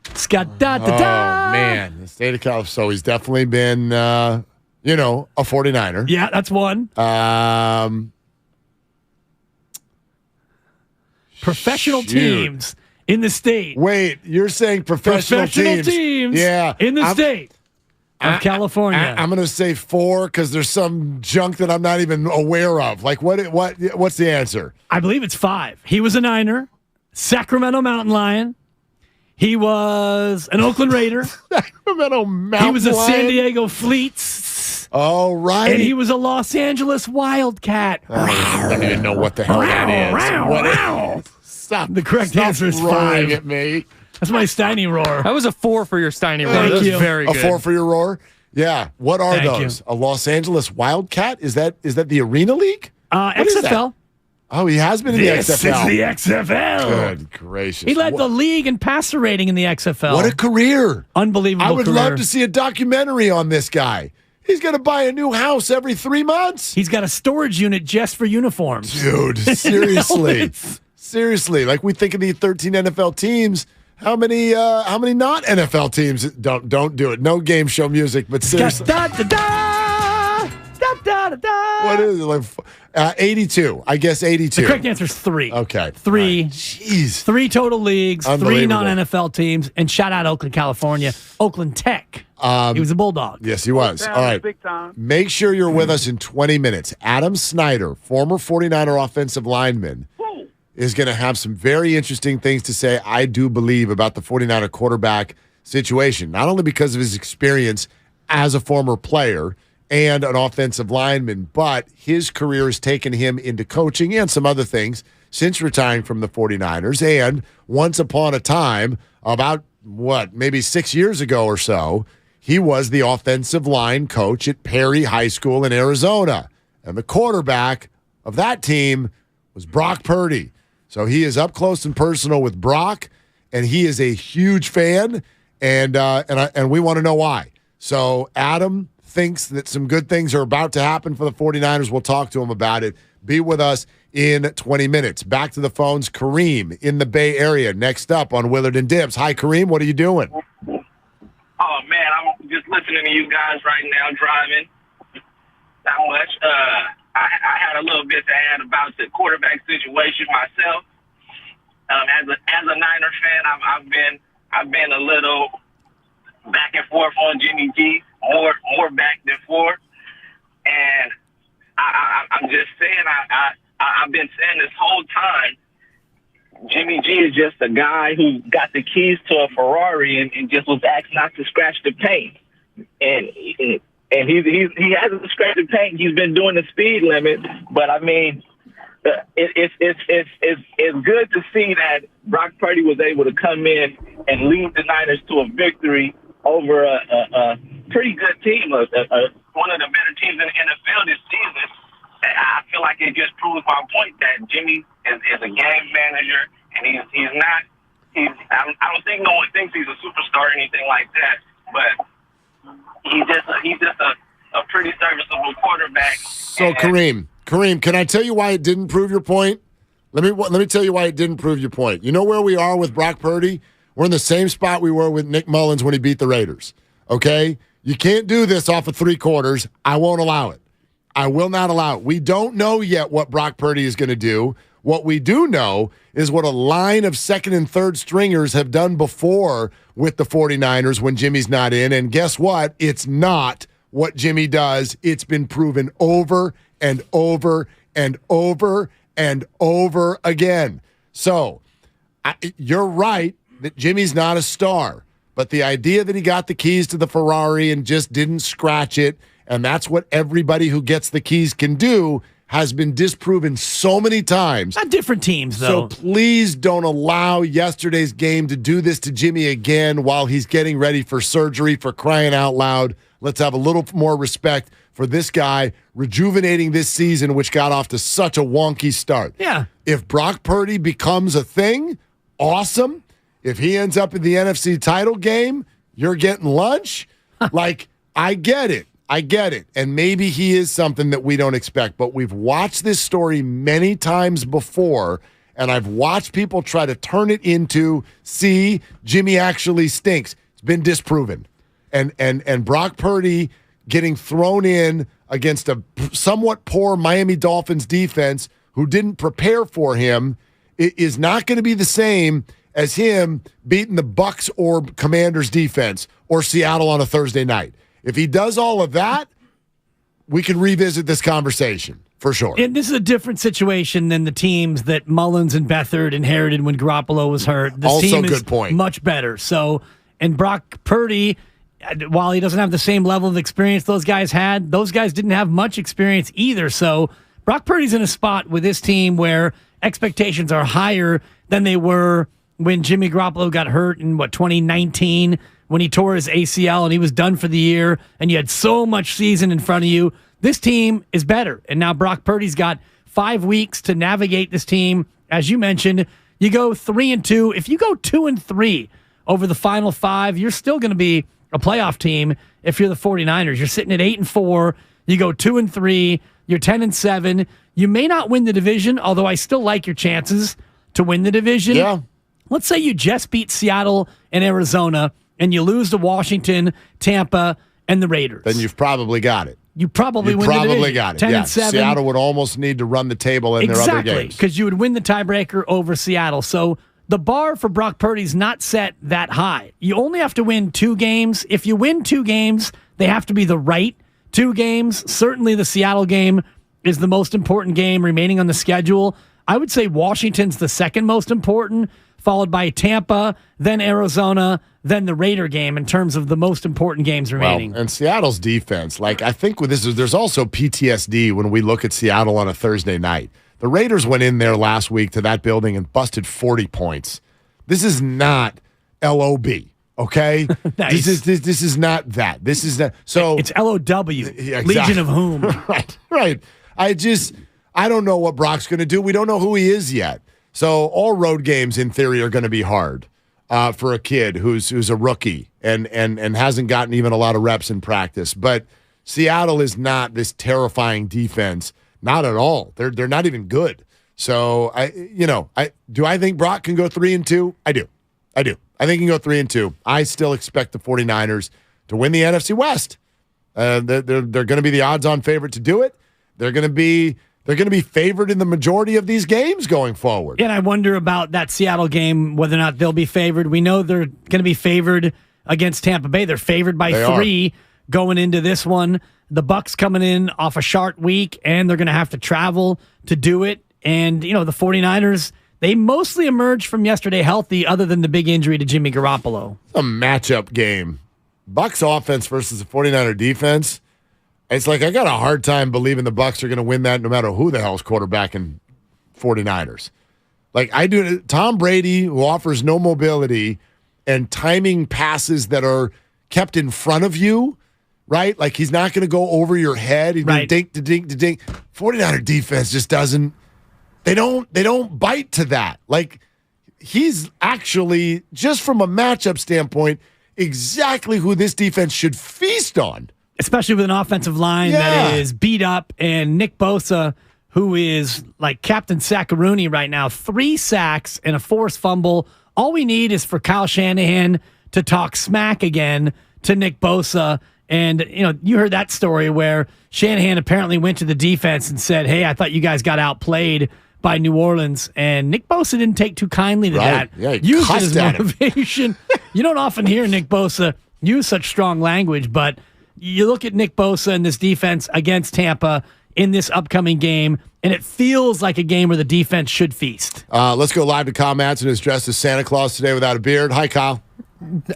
Oh, man. The state of California. So he's definitely been, a 49er. Yeah, that's one. Professional teams in the state. Wait, you're saying professional teams? Yeah. In the state of California. I'm going to say 4 because there's some junk that I'm not even aware of. Like, what's the answer? I believe it's 5. He was a Niner, Sacramento Mountain Lion. He was an Oakland Raider. Sacramento Mountain He was a Lion. San Diego Fleets. Oh, right. And he was a Los Angeles Wildcat. I don't even know what the hell that is. Stop. The correct answer is 5. At me. That's my Steiny roar. That was a 4 for your Steiny roar. Thank That was you. very good. A 4 for your roar? Yeah. What are Thank those? A Los Angeles Wildcat? Is that the Arena League? What is that? XFL. Oh, he has been in This the XFL. is the XFL. Good gracious. He led the league in passer rating in the XFL. What a career. Unbelievable I would career. love to see a documentary on this guy. He's going to buy a new house every 3 months. He's got a storage unit just for uniforms. Dude, seriously. Seriously. Like, we think of the 13 NFL teams. How many not NFL teams don't do it? No game show music, but seriously. What is it? Like 82. I guess 82. The correct answer is 3. Okay. 3. Right. Jeez. 3 total leagues, 3 Unbelievable. non-NFL teams, and shout out Oakland, California. Oakland Tech. He was a Bulldog. Yes, he was. All right. Make sure you're with us in 20 minutes. Adam Snyder, former 49er offensive lineman, is going to have some very interesting things to say, I do believe, about the 49er quarterback situation. Not only because of his experience as a former player and an offensive lineman, but his career has taken him into coaching and some other things since retiring from the 49ers. And once upon a time, about maybe 6 years ago or so, he was the offensive line coach at Perry High School in Arizona. And the quarterback of that team was Brock Purdy. So he is up close and personal with Brock, and he is a huge fan, and we want to know why. So Adam thinks that some good things are about to happen for the 49ers. We'll talk to him about it. Be with us in 20 minutes. Back to the phones, Kareem in the Bay Area. Next up on Willard and Dibs. Hi, Kareem. What are you doing? Oh, man, I'm just listening to you guys right now driving. Not much. I had a little bit to add about the quarterback situation myself. As a Niner fan, I've been a little back and forth on Jimmy G, more back than forth, and I'm just saying I've been saying this whole time, Jimmy G is just a guy who got the keys to a Ferrari and just was asked not to scratch the paint, and he hasn't scratched the paint. He's been doing the speed limit, but I mean, it's good to see that Brock Purdy was able to come in and lead the Niners to a victory over a pretty good team, one of the better teams in the NFL this season. I feel like it just proves my point that Jimmy is a game manager, and he's not. I don't think no one thinks he's a superstar or anything like that, but he's just a pretty serviceable quarterback. So Kareem, can I tell you why it didn't prove your point? Let me tell you why it didn't prove your point. You know where we are with Brock Purdy? We're in the same spot we were with Nick Mullins when he beat the Raiders. Okay? You can't do this off of 3 quarters. I won't allow it. I will not allow it. We don't know yet what Brock Purdy is going to do. What we do know is what a line of second and third stringers have done before with the 49ers when Jimmy's not in. And guess what? It's not what Jimmy does. It's been proven over and over and over and over again. So you're right that Jimmy's not a star, but the idea that he got the keys to the Ferrari and just didn't scratch it, and that's what everybody who gets the keys can do, has been disproven so many times. Not different teams, though. So please don't allow yesterday's game to do this to Jimmy again while he's getting ready for surgery, for crying out loud. Let's have a little more respect for this guy rejuvenating this season, which got off to such a wonky start. Yeah. If Brock Purdy becomes a thing, awesome. If he ends up in the NFC title game, you're getting lunch. Like, I get it. I get it. And maybe he is something that we don't expect. But we've watched this story many times before, and I've watched people try to turn it into, see, Jimmy actually stinks. It's been disproven. And Brock Purdy getting thrown in against a somewhat poor Miami Dolphins defense who didn't prepare for him is not going to be the same as him beating the Bucs or Commanders defense or Seattle on a Thursday night. If he does all of that, we can revisit this conversation for sure. And this is a different situation than the teams that Mullins and Beathard inherited when Garoppolo was hurt. This Also team is good point. much better. So, and Brock Purdy, while he doesn't have the same level of experience those guys had, those guys didn't have much experience either. So Brock Purdy's in a spot with this team where expectations are higher than they were when Jimmy Garoppolo got hurt in, 2019, when he tore his ACL and he was done for the year, and you had so much season in front of you. This team is better. And now Brock Purdy's got 5 weeks to navigate this team. As you mentioned, you go 3-2. If you go 2-3 over the final 5, you're still going to be a playoff team if you're the 49ers. You're sitting at 8-4. You go 2-3. You're 10-7. You may not win the division, although I still like your chances to win the division. Yeah. Let's say you just beat Seattle and Arizona, and you lose to Washington, Tampa, and the Raiders. Then you've probably got it. You probably win the division. Probably got it. 10-7. Seattle would almost need to run the table in their other games. Exactly, because you would win the tiebreaker over Seattle. So the bar for Brock Purdy's not set that high. You only have to win 2 games. If you win 2 games, they have to be the right 2 games. Certainly the Seattle game is the most important game remaining on the schedule. I would say Washington's the second most important, followed by Tampa, then Arizona, then the Raider game in terms of the most important games remaining. Well, and Seattle's defense, I think with this, there's also PTSD when we look at Seattle on a Thursday night. The Raiders went in there last week to that building and busted 40 points. This is not LOB, okay? Nice. This is not that. This is not. So it's LOW, exactly. Legion of Whom. Right. I don't know what Brock's going to do. We don't know who he is yet. So all road games, in theory, are going to be hard for a kid who's a rookie and hasn't gotten even a lot of reps in practice. But Seattle is not this terrifying defense, not at all. They're not even good. So do I think Brock can go 3-2? I do. I think he can go 3-2. I still expect the 49ers to win the NFC West. They're going to be the odds-on favorite to do it. They're going to be favored in the majority of these games going forward. And I wonder about that Seattle game, whether or not they'll be favored. We know they're going to be favored against Tampa Bay. They're favored by 3 going into this one. The Bucs coming in off a short week, and they're going to have to travel to do it. And, the 49ers, they mostly emerged from yesterday healthy other than the big injury to Jimmy Garoppolo. It's a matchup game. Bucs offense versus the 49er defense. It's I got a hard time believing the Bucs are going to win that no matter who the hell's quarterbacking 49ers. I do. Tom Brady, who offers no mobility and timing passes that are kept in front of you, right? He's not going to go over your head. He's right. Dink to dink to dink. 49er defense just doesn't. They don't bite to that. He's actually, just from a matchup standpoint, exactly who this defense should feast on. Especially with an offensive line that is beat up, and Nick Bosa, who is like Captain Sackaroonie right now, 3 sacks and a forced fumble. All we need is for Kyle Shanahan to talk smack again to Nick Bosa. And, you heard that story where Shanahan apparently went to the defense and said, hey, I thought you guys got outplayed by New Orleans. And Nick Bosa didn't take too kindly to that. Yeah, used it as motivation. You don't often hear Nick Bosa use such strong language, but you look at Nick Bosa and this defense against Tampa in this upcoming game, and it feels like a game where the defense should feast. Let's go live to Kyle Madsen, who's dressed as Santa Claus today without a beard. Hi, Kyle.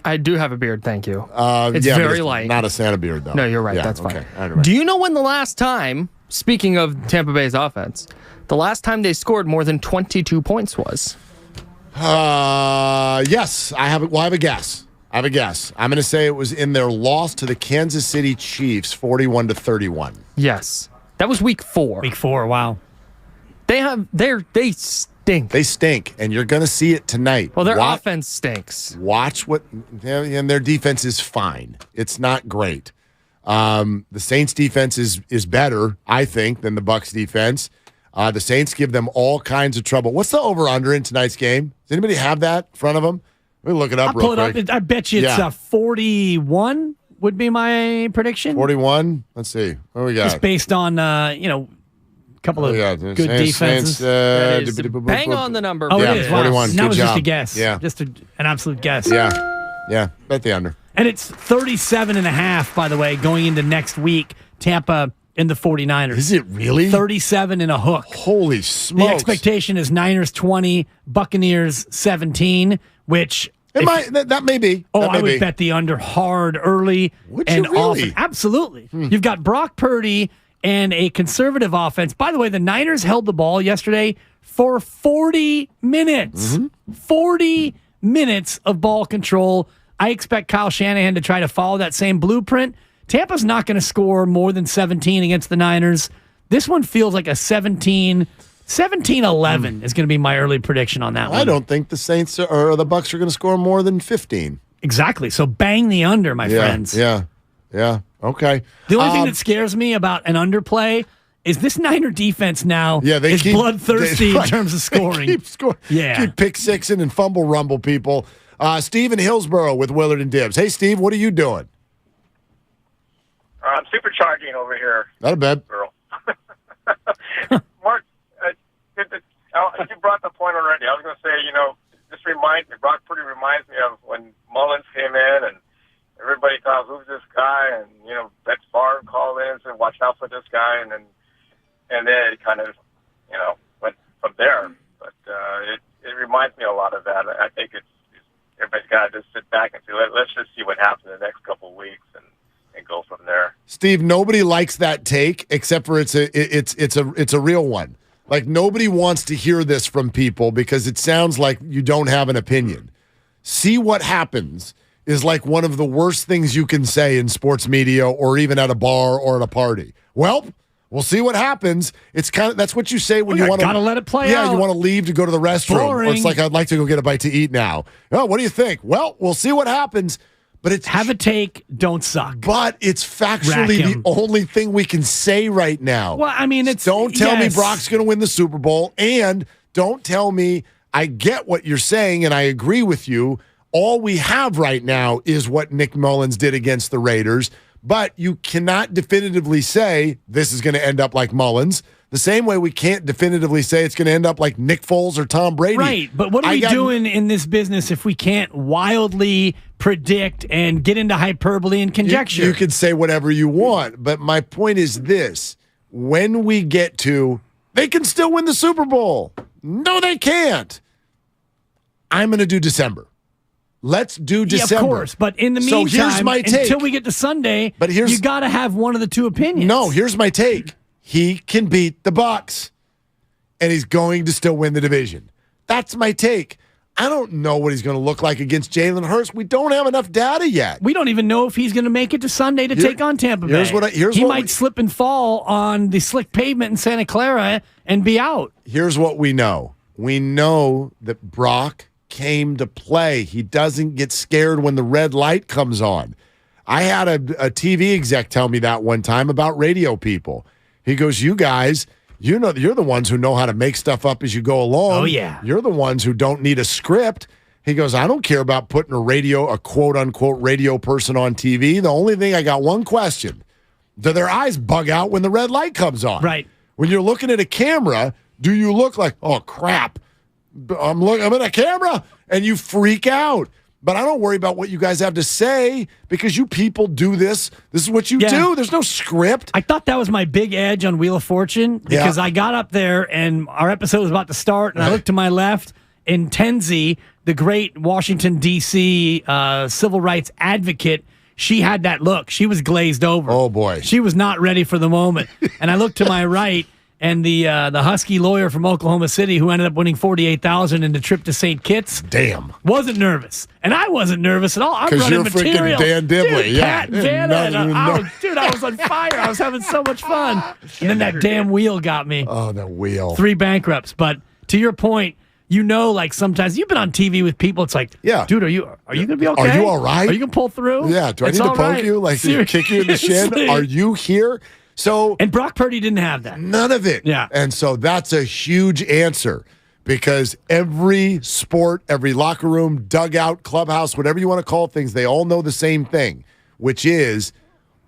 I do have a beard, thank you. It's very light. Not a Santa beard, though. No, you're right. Yeah, That's fine. Right. Do you know when the last time, speaking of Tampa Bay's offense, the last time they scored more than 22 points was? Yes, I have. Well, I have a guess. I'm going to say it was in their loss to the Kansas City Chiefs, 41-31. Yes, that was week 4. Week 4. Wow. They stink. They stink, and you're going to see it tonight. Well, their offense stinks. Watch and their defense is fine. It's not great. The Saints defense is better, I think, than the Bucs defense. The Saints give them all kinds of trouble. What's the over-under in tonight's game? Does anybody have that in front of them? Let me look it up real quick. Pull it up. I bet you it's 41 would be my prediction. 41? Let's see. What do we got? Just based on, couple of good defenses. Bang on the number. Oh, it is. 41. Wow. Good That was job. just a guess. Yeah. Just an absolute guess. Yeah. Bet the under. And it's 37.5, by the way, going into next week. Tampa and the 49ers. Is it really? 37 and a hook. Holy smokes. The expectation is Niners 20, Buccaneers 17, which... that may be. I would bet the under hard early. Would and you really? often. Absolutely. You've got Brock Purdy and a conservative offense. By the way, the Niners held the ball yesterday for 40 minutes. 40 minutes of ball control. I expect Kyle Shanahan to try to follow that same blueprint. Tampa's not going to score more than 17 against the Niners. This one feels like a 17-11 is going to be my early prediction on that one. I don't think the Saints or the Bucs are going to score more than 15. Exactly. So bang the under, my friends. Yeah. Okay. The only thing that scares me about an underplay is this Niner defense now is bloodthirsty in terms of scoring. Keep scoring. Yeah. Keep pick-sixing and fumble rumble people. Steve in Hillsborough with Willard and Dibs. Hey, Steve, what are you doing? I'm supercharging over here. Not a bad. Girl. Mark, you brought the point already. I was going to say, Brock Purdy reminds me of when Mullins came in and everybody thought, who's this guy? And, Bex Favre called in and said, watch out for this guy. And then it kind of, went from there. But it reminds me a lot of that. I think everybody's got to just sit back and say, let's just see what happens in the next couple of weeks and go from there. Steve, nobody likes that take except for it's a real one. Like, nobody wants to hear this from people because it sounds like you don't have an opinion. See what happens is like one of the worst things you can say in sports media or even at a bar or at a party. Well, we'll see what happens. It's kind of that's what you say when you want to gotta let it play out. Yeah, you want to leave to go to the restroom. Boring. Or it's like, I'd like to go get a bite to eat now. Oh, what do you think? Well, we'll see what happens. But it's have a take, don't suck. But it's factually the only thing we can say right now. Well, I mean, don't tell me Brock's going to win the Super Bowl, and don't tell me I get what you're saying and I agree with you. All we have right now is what Nick Mullins did against the Raiders, but you cannot definitively say this is going to end up like Mullins. The same way we can't definitively say it's going to end up like Nick Foles or Tom Brady. Right, but what are we doing in this business if we can't wildly predict and get into hyperbole and conjecture? You can say whatever you want, but my point is this. When we get to, they can still win the Super Bowl. No, they can't. I'm going to do December. Let's do December. Yeah, of course, but in the meantime, here's my take. Until we get to Sunday, you got to have one of the two opinions. No, here's my take. He can beat the Bucs, and he's going to still win the division. That's my take. I don't know what he's going to look like against Jalen Hurts. We don't have enough data yet. We don't even know if he's going to make it to Sunday to take on Tampa Bay. He might slip and fall on the slick pavement in Santa Clara and be out. Here's what we know. We know that Brock came to play. He doesn't get scared when the red light comes on. I had a TV exec tell me that one time about radio people. He goes, you guys, you're the ones who know how to make stuff up as you go along. Oh, yeah. You're the ones who don't need a script. He goes, I don't care about putting a quote-unquote radio person on TV. The only thing, I got one question. Do their eyes bug out when the red light comes on? Right. When you're looking at a camera, do you look like, oh, crap, I'm in a camera? And you freak out. but I don't worry about what you guys have to say because you people do this. This is what you do. There's no script. I thought that was my big edge on Wheel of Fortune because I got up there and our episode was about to start, and I looked to my left, and Tenzi, the great Washington, D.C. Civil rights advocate, she had that look. She was glazed over. Oh, boy. She was not ready for the moment. And I looked to my right, and the husky lawyer from Oklahoma City who ended up winning $48,000 in the trip to St. Kitts. Damn. Wasn't nervous. And I wasn't nervous at all. I'm running you're material. freaking Dan Dibley. Dude, Pat and Vanna. Dude, I was on fire. I was having so much fun. And then that damn wheel got me. Oh, that wheel. 3 bankrupts. But to your point, like sometimes you've been on TV with people. It's like, dude, are you going to be okay? Are you all right? Are you going to pull through? Yeah. Do I need to poke you? Like, kick you in the shin? Are you here? And Brock Purdy didn't have that. None of it. Yeah. And so that's a huge answer because every sport, every locker room, dugout, clubhouse, whatever you want to call things, they all know the same thing, which is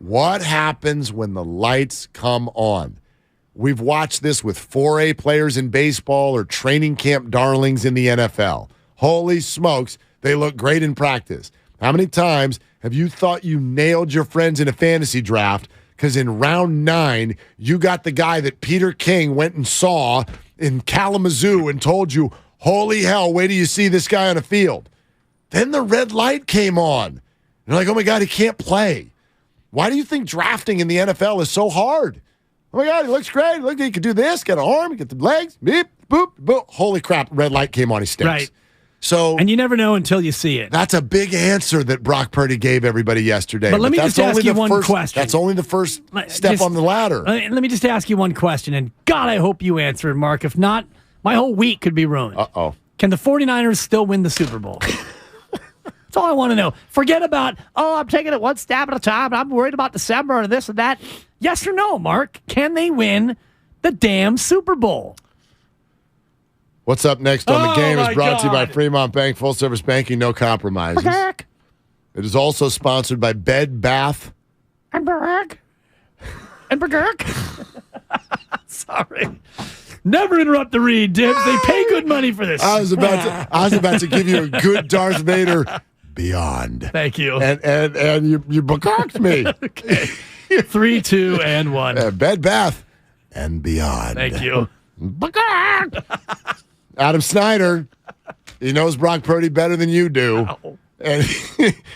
what happens when the lights come on. We've watched this with 4A players in baseball or training camp darlings in the NFL. Holy smokes, they look great in practice. How many times have you thought you nailed your friends in a fantasy draft because in round 9, you got the guy that Peter King went and saw in Kalamazoo and told you, holy hell, wait till you see this guy on a field. Then the red light came on. You're like, oh, my God, he can't play. Why do you think drafting in the NFL is so hard? Oh, my God, he looks great. Look, he could do this, got an arm, get the legs, beep, boop, boop. Holy crap, red light came on, he stinks. Right. So, and you never know until you see it. That's a big answer that Brock Purdy gave everybody yesterday. But let me just ask you one question. That's only the first step on the ladder. Let me just ask you one question, and God, I hope you answer it, Mark. If not, my whole week could be ruined. Uh-oh. Can the 49ers still win the Super Bowl? That's all I want to know. Forget about, I'm taking it one step at a time, and I'm worried about December or this and that. Yes or no, Mark? Can they win the damn Super Bowl? What's up next on the game is brought to you by Fremont Bank, full service banking, no compromises. It is also sponsored by Bed Bath and Berg. Sorry. Never interrupt the read, Dibs. They pay good money for this. I was about to give you a good Darth Vader Beyond. Thank you. And you bukkaked me. Okay. 3, 2, and 1. Bed Bath and Beyond. Thank you. Adam Snyder, he knows Brock Purdy better than you do. Ow. And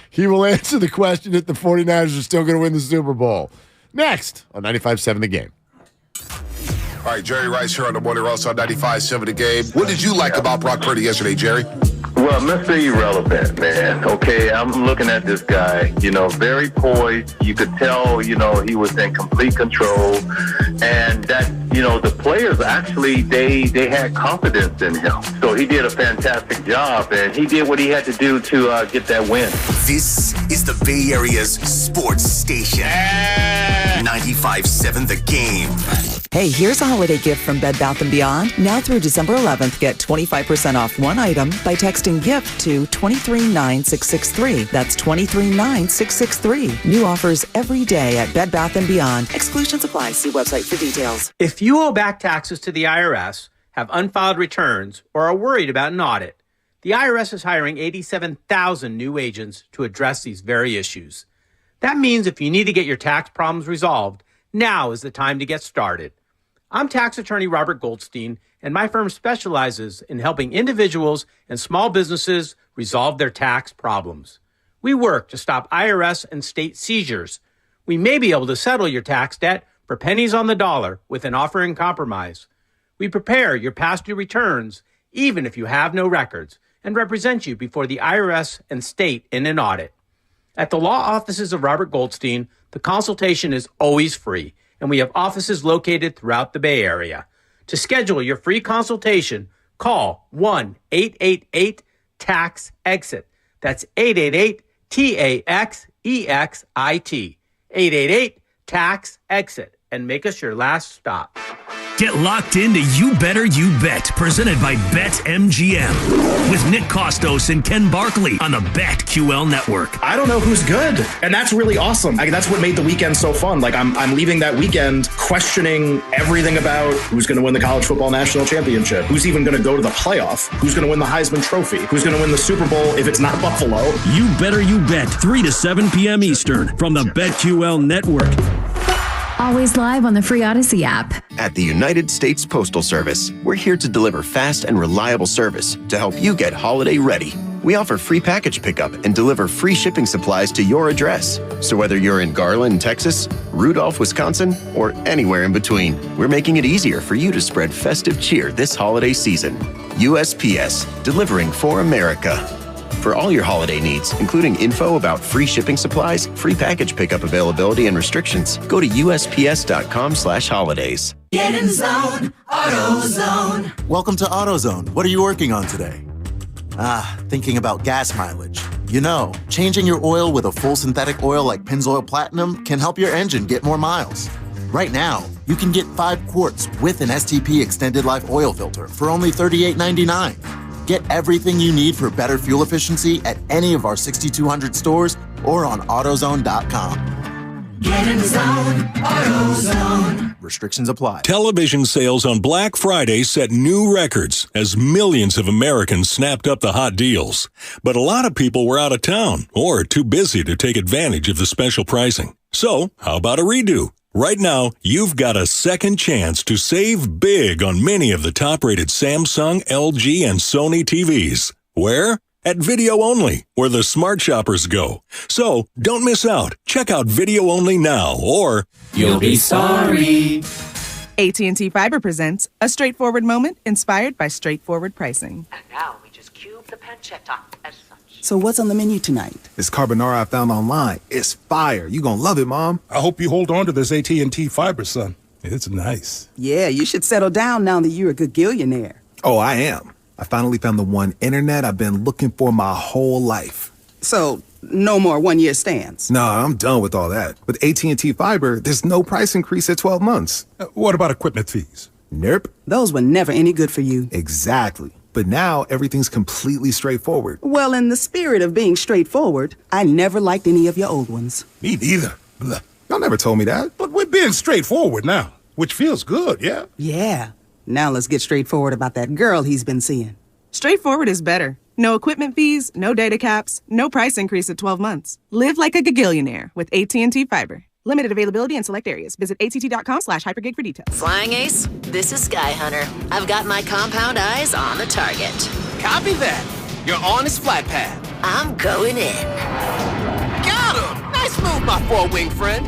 he will answer the question if the 49ers are still going to win the Super Bowl. Next on 95.7 The Game. All right, Jerry Rice here on the Morning Roast on 95.7 The Game. What did you like about Brock Purdy yesterday, Jerry? Well, Mr. Irrelevant, man. Okay, I'm looking at this guy, very poised. You could tell, he was in complete control. And that, the players actually, they had confidence in him. So he did a fantastic job, and he did what he had to do to get that win. This is the Bay Area's sports station. 95.7 The Game. Hey, here's a holiday gift from Bed Bath & Beyond. Now through December 11th, get 25% off one item by texting GIFT to 239663. That's 239663. New offers every day at Bed Bath & Beyond. Exclusions apply. See website for details. If you owe back taxes to the IRS, have unfiled returns, or are worried about an audit, the IRS is hiring 87,000 new agents to address these very issues. That means if you need to get your tax problems resolved, now is the time to get started. I'm tax attorney Robert Goldstein, and my firm specializes in helping individuals and small businesses resolve their tax problems. We work to stop IRS and state seizures. We may be able to settle your tax debt for pennies on the dollar with an offer in compromise. We prepare your past due returns, even if you have no records, and represent you before the IRS and state in an audit. At the law offices of Robert Goldstein, the consultation is always free, and we have offices located throughout the Bay Area. To schedule your free consultation, call 1-888-TAX-EXIT. That's 888-TAXEXIT. 888-TAX-EXIT, and make us your last stop. Get locked into You Better You Bet, presented by BetMGM, with Nick Costos and Ken Barkley on the BetQL network. I don't know who's good, and that's really awesome. That's what made the weekend so fun. Like, I'm leaving that weekend questioning everything about who's going to win the college football national championship, who's even going to go to the playoff, who's going to win the Heisman Trophy, who's going to win the Super Bowl if it's not Buffalo. You Better You Bet, 3 to 7 p.m. Eastern from the BetQL network. Always live on the free Odyssey app. At the United States Postal Service, we're here to deliver fast and reliable service to help you get holiday ready. We offer free package pickup and deliver free shipping supplies to your address. So whether you're in Garland, Texas, Rudolph, Wisconsin, or anywhere in between, we're making it easier for you to spread festive cheer this holiday season. USPS, delivering for America. For all your holiday needs, including info about free shipping supplies, free package pickup availability, and restrictions, go to USPS.com/holidays. Get in the zone, AutoZone. Welcome to AutoZone. What are you working on today? Thinking about gas mileage. You know, changing your oil with a full synthetic oil like Pennzoil Platinum can help your engine get more miles. Right now, you can get 5 quarts with an STP extended life oil filter for only $38.99. Get everything you need for better fuel efficiency at any of our 6,200 stores or on AutoZone.com. Get in the zone, AutoZone. Restrictions apply. Television sales on Black Friday set new records as millions of Americans snapped up the hot deals. But a lot of people were out of town or too busy to take advantage of the special pricing. So, how about a redo? Right now, you've got a second chance to save big on many of the top-rated Samsung, LG, and Sony TVs. Where? At Video Only, where the smart shoppers go. So, don't miss out. Check out Video Only now, or you'll be sorry. AT&T Fiber presents a straightforward moment inspired by straightforward pricing. And now we just cube the pancetta as such. So what's on the menu tonight? This carbonara I found online. It's fire. You gonna love it, Mom. I hope you hold on to this AT&T Fiber, son. It's nice. Yeah, you should settle down now that you're a gagillionaire. Oh, I am. I finally found the one internet I've been looking for my whole life. So, no more one-year stands? No, I'm done with all that. With AT&T Fiber, there's no price increase at 12 months. What about equipment fees? Nope. Those were never any good for you. Exactly. But now everything's completely straightforward. Well, in the spirit of being straightforward, I never liked any of your old ones. Me neither. Blah. Y'all never told me that. But we're being straightforward now, which feels good, yeah? Yeah. Now let's get straightforward about that girl he's been seeing. Straightforward is better. No equipment fees, no data caps, no price increase at 12 months. Live like a gagillionaire with AT&T Fiber. Limited availability in select areas. Visit att.com/hypergig for details. Flying Ace, this is Sky Hunter. I've got my compound eyes on the target. Copy that. You're on his flight path. I'm going in. Got him! Nice move, my four-wing friend.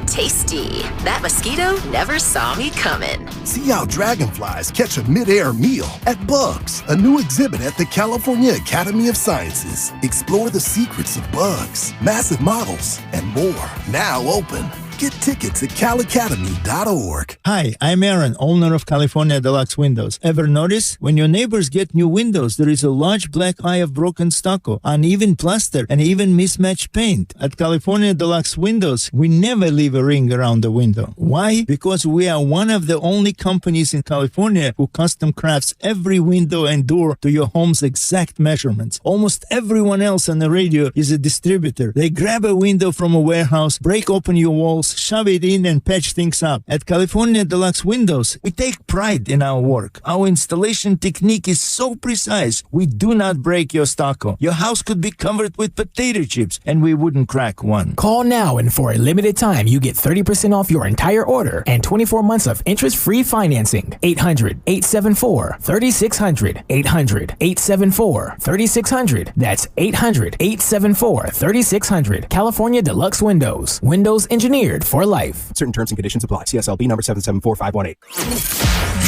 Tasty. That mosquito never saw me coming. See how dragonflies catch a mid-air meal at Bugs, a new exhibit at the California Academy of Sciences. Explore the secrets of bugs, massive models, and more. Now open. Get tickets at calacademy.org. Hi, I'm Aaron, owner of California Deluxe Windows. Ever notice? When your neighbors get new windows, there is a large black eye of broken stucco, uneven plaster, and even mismatched paint. At California Deluxe Windows, we never leave a ring around the window. Why? Because we are one of the only companies in California who custom crafts every window and door to your home's exact measurements. Almost everyone else on the radio is a distributor. They grab a window from a warehouse, break open your walls, shove it in, and patch things up. At California Deluxe Windows, we take pride in our work. Our installation technique is so precise, we do not break your stucco. Your house could be covered with potato chips, and we wouldn't crack one. Call now, and for a limited time, you get 30% off your entire order and 24 months of interest-free financing. 800-874-3600. 800-874-3600. That's 800-874-3600. California Deluxe Windows. Windows engineered for life. Certain terms and conditions apply. CSLB number 774518.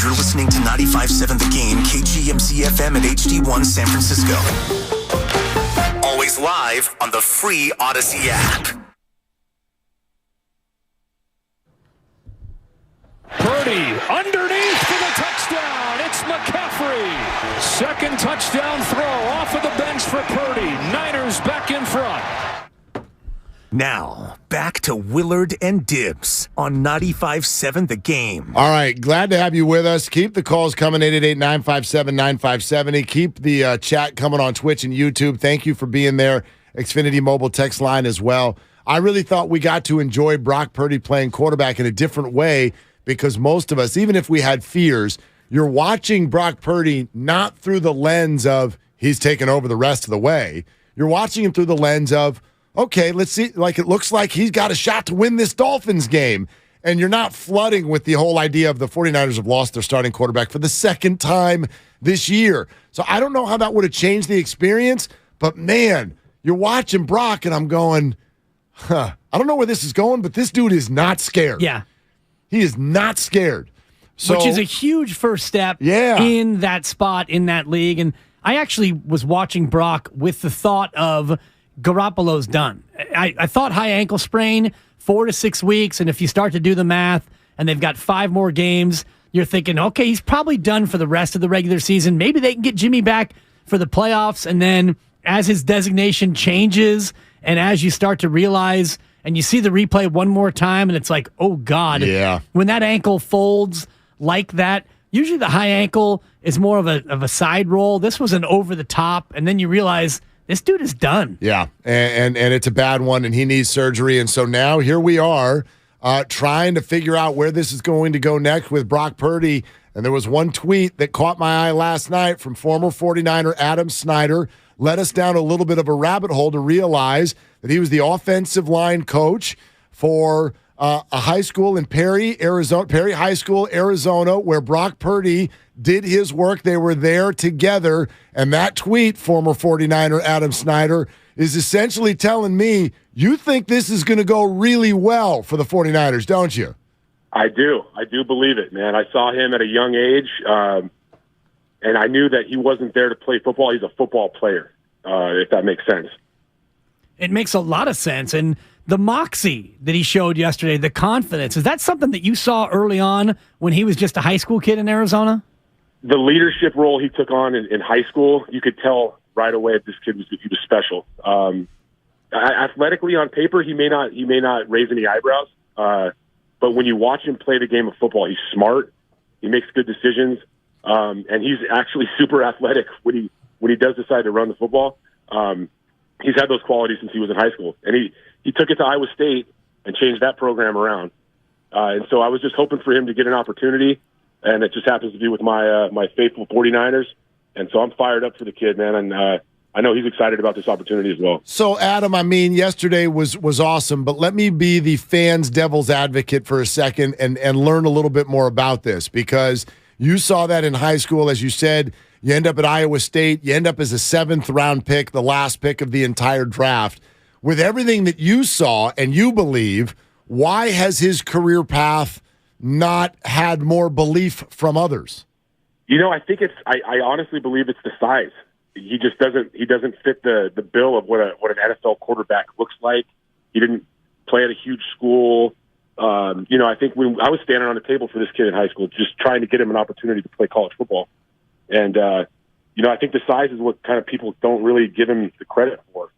You're listening to 95.7 The Game, KGMZ FM at HD1 San Francisco. Always live on the free Odyssey app. Purdy underneath for the touchdown. It's McCaffrey. Second touchdown throw off of the bench for Purdy. Niners back in front. Now, back to Willard and Dibs on 95.7 The Game. All right, glad to have you with us. Keep the calls coming, 888-957-9570. Keep the chat coming on Twitch and YouTube. Thank you for being there. Xfinity mobile text line as well. I really thought we got to enjoy Brock Purdy playing quarterback in a different way because most of us, even if we had fears, you're watching Brock Purdy not through the lens of he's taken over the rest of the way. You're watching him through the lens of, okay, let's see, like it looks like he's got a shot to win this Dolphins game. And you're not flooding with the whole idea of the 49ers have lost their starting quarterback for the second time this year. So I don't know how that would have changed the experience, but man, you're watching Brock and I'm going, I don't know where this is going, but this dude is not scared. Yeah. He is not scared. So, which is a huge first step in that spot, in that league. And I actually was watching Brock with the thought of Garoppolo's done. I thought high ankle sprain, 4 to 6 weeks, and if you start to do the math and they've got 5 more games, you're thinking, okay, he's probably done for the rest of the regular season. Maybe they can get Jimmy back for the playoffs, and then as his designation changes and as you start to realize and you see the replay one more time and it's like, oh, God. Yeah. When that ankle folds like that, usually the high ankle is more of a side roll. This was an over the top, and then you realize this dude is done. Yeah, and it's a bad one, and he needs surgery. And so now here we are trying to figure out where this is going to go next with Brock Purdy. And there was one tweet that caught my eye last night from former 49er Adam Snyder, led us down a little bit of a rabbit hole to realize that he was the offensive line coach for a high school in Perry, Arizona, Perry High School, Arizona, where Brock Purdy did his work. They were there together. And that tweet, former 49er Adam Snyder, is essentially telling me, you think this is going to go really well for the 49ers, don't you? I do. I do believe it, man. I saw him at a young age, and I knew that he wasn't there to play football. He's a football player, if that makes sense. It makes a lot of sense. And the moxie that he showed yesterday, the confidence, is that something that you saw early on when he was just a high school kid in Arizona? The leadership role he took on in high school, you could tell right away that this kid was special. Athletically on paper, he may not raise any eyebrows, but when you watch him play the game of football, he's smart. He makes good decisions, and he's actually super athletic when he does decide to run the football. He's had those qualities since he was in high school, and he took it to Iowa State and changed that program around. And so I was just hoping for him to get an opportunity, and it just happens to be with my faithful 49ers. And so I'm fired up for the kid, man, and I know he's excited about this opportunity as well. So, Adam, I mean, yesterday was awesome, but let me be the fans' devil's advocate for a second and learn a little bit more about this, because you saw that in high school. As you said, you end up at Iowa State. You end up as a 7th-round pick, the last pick of the entire draft. With everything that you saw and you believe, why has his career path not had more belief from others? You know, I think I honestly believe it's the size. He just doesn't fit the bill of what an NFL quarterback looks like. He didn't play at a huge school. I think when I was standing on the table for this kid in high school, just trying to get him an opportunity to play college football. And, I think the size is what kind of people don't really give him the credit for.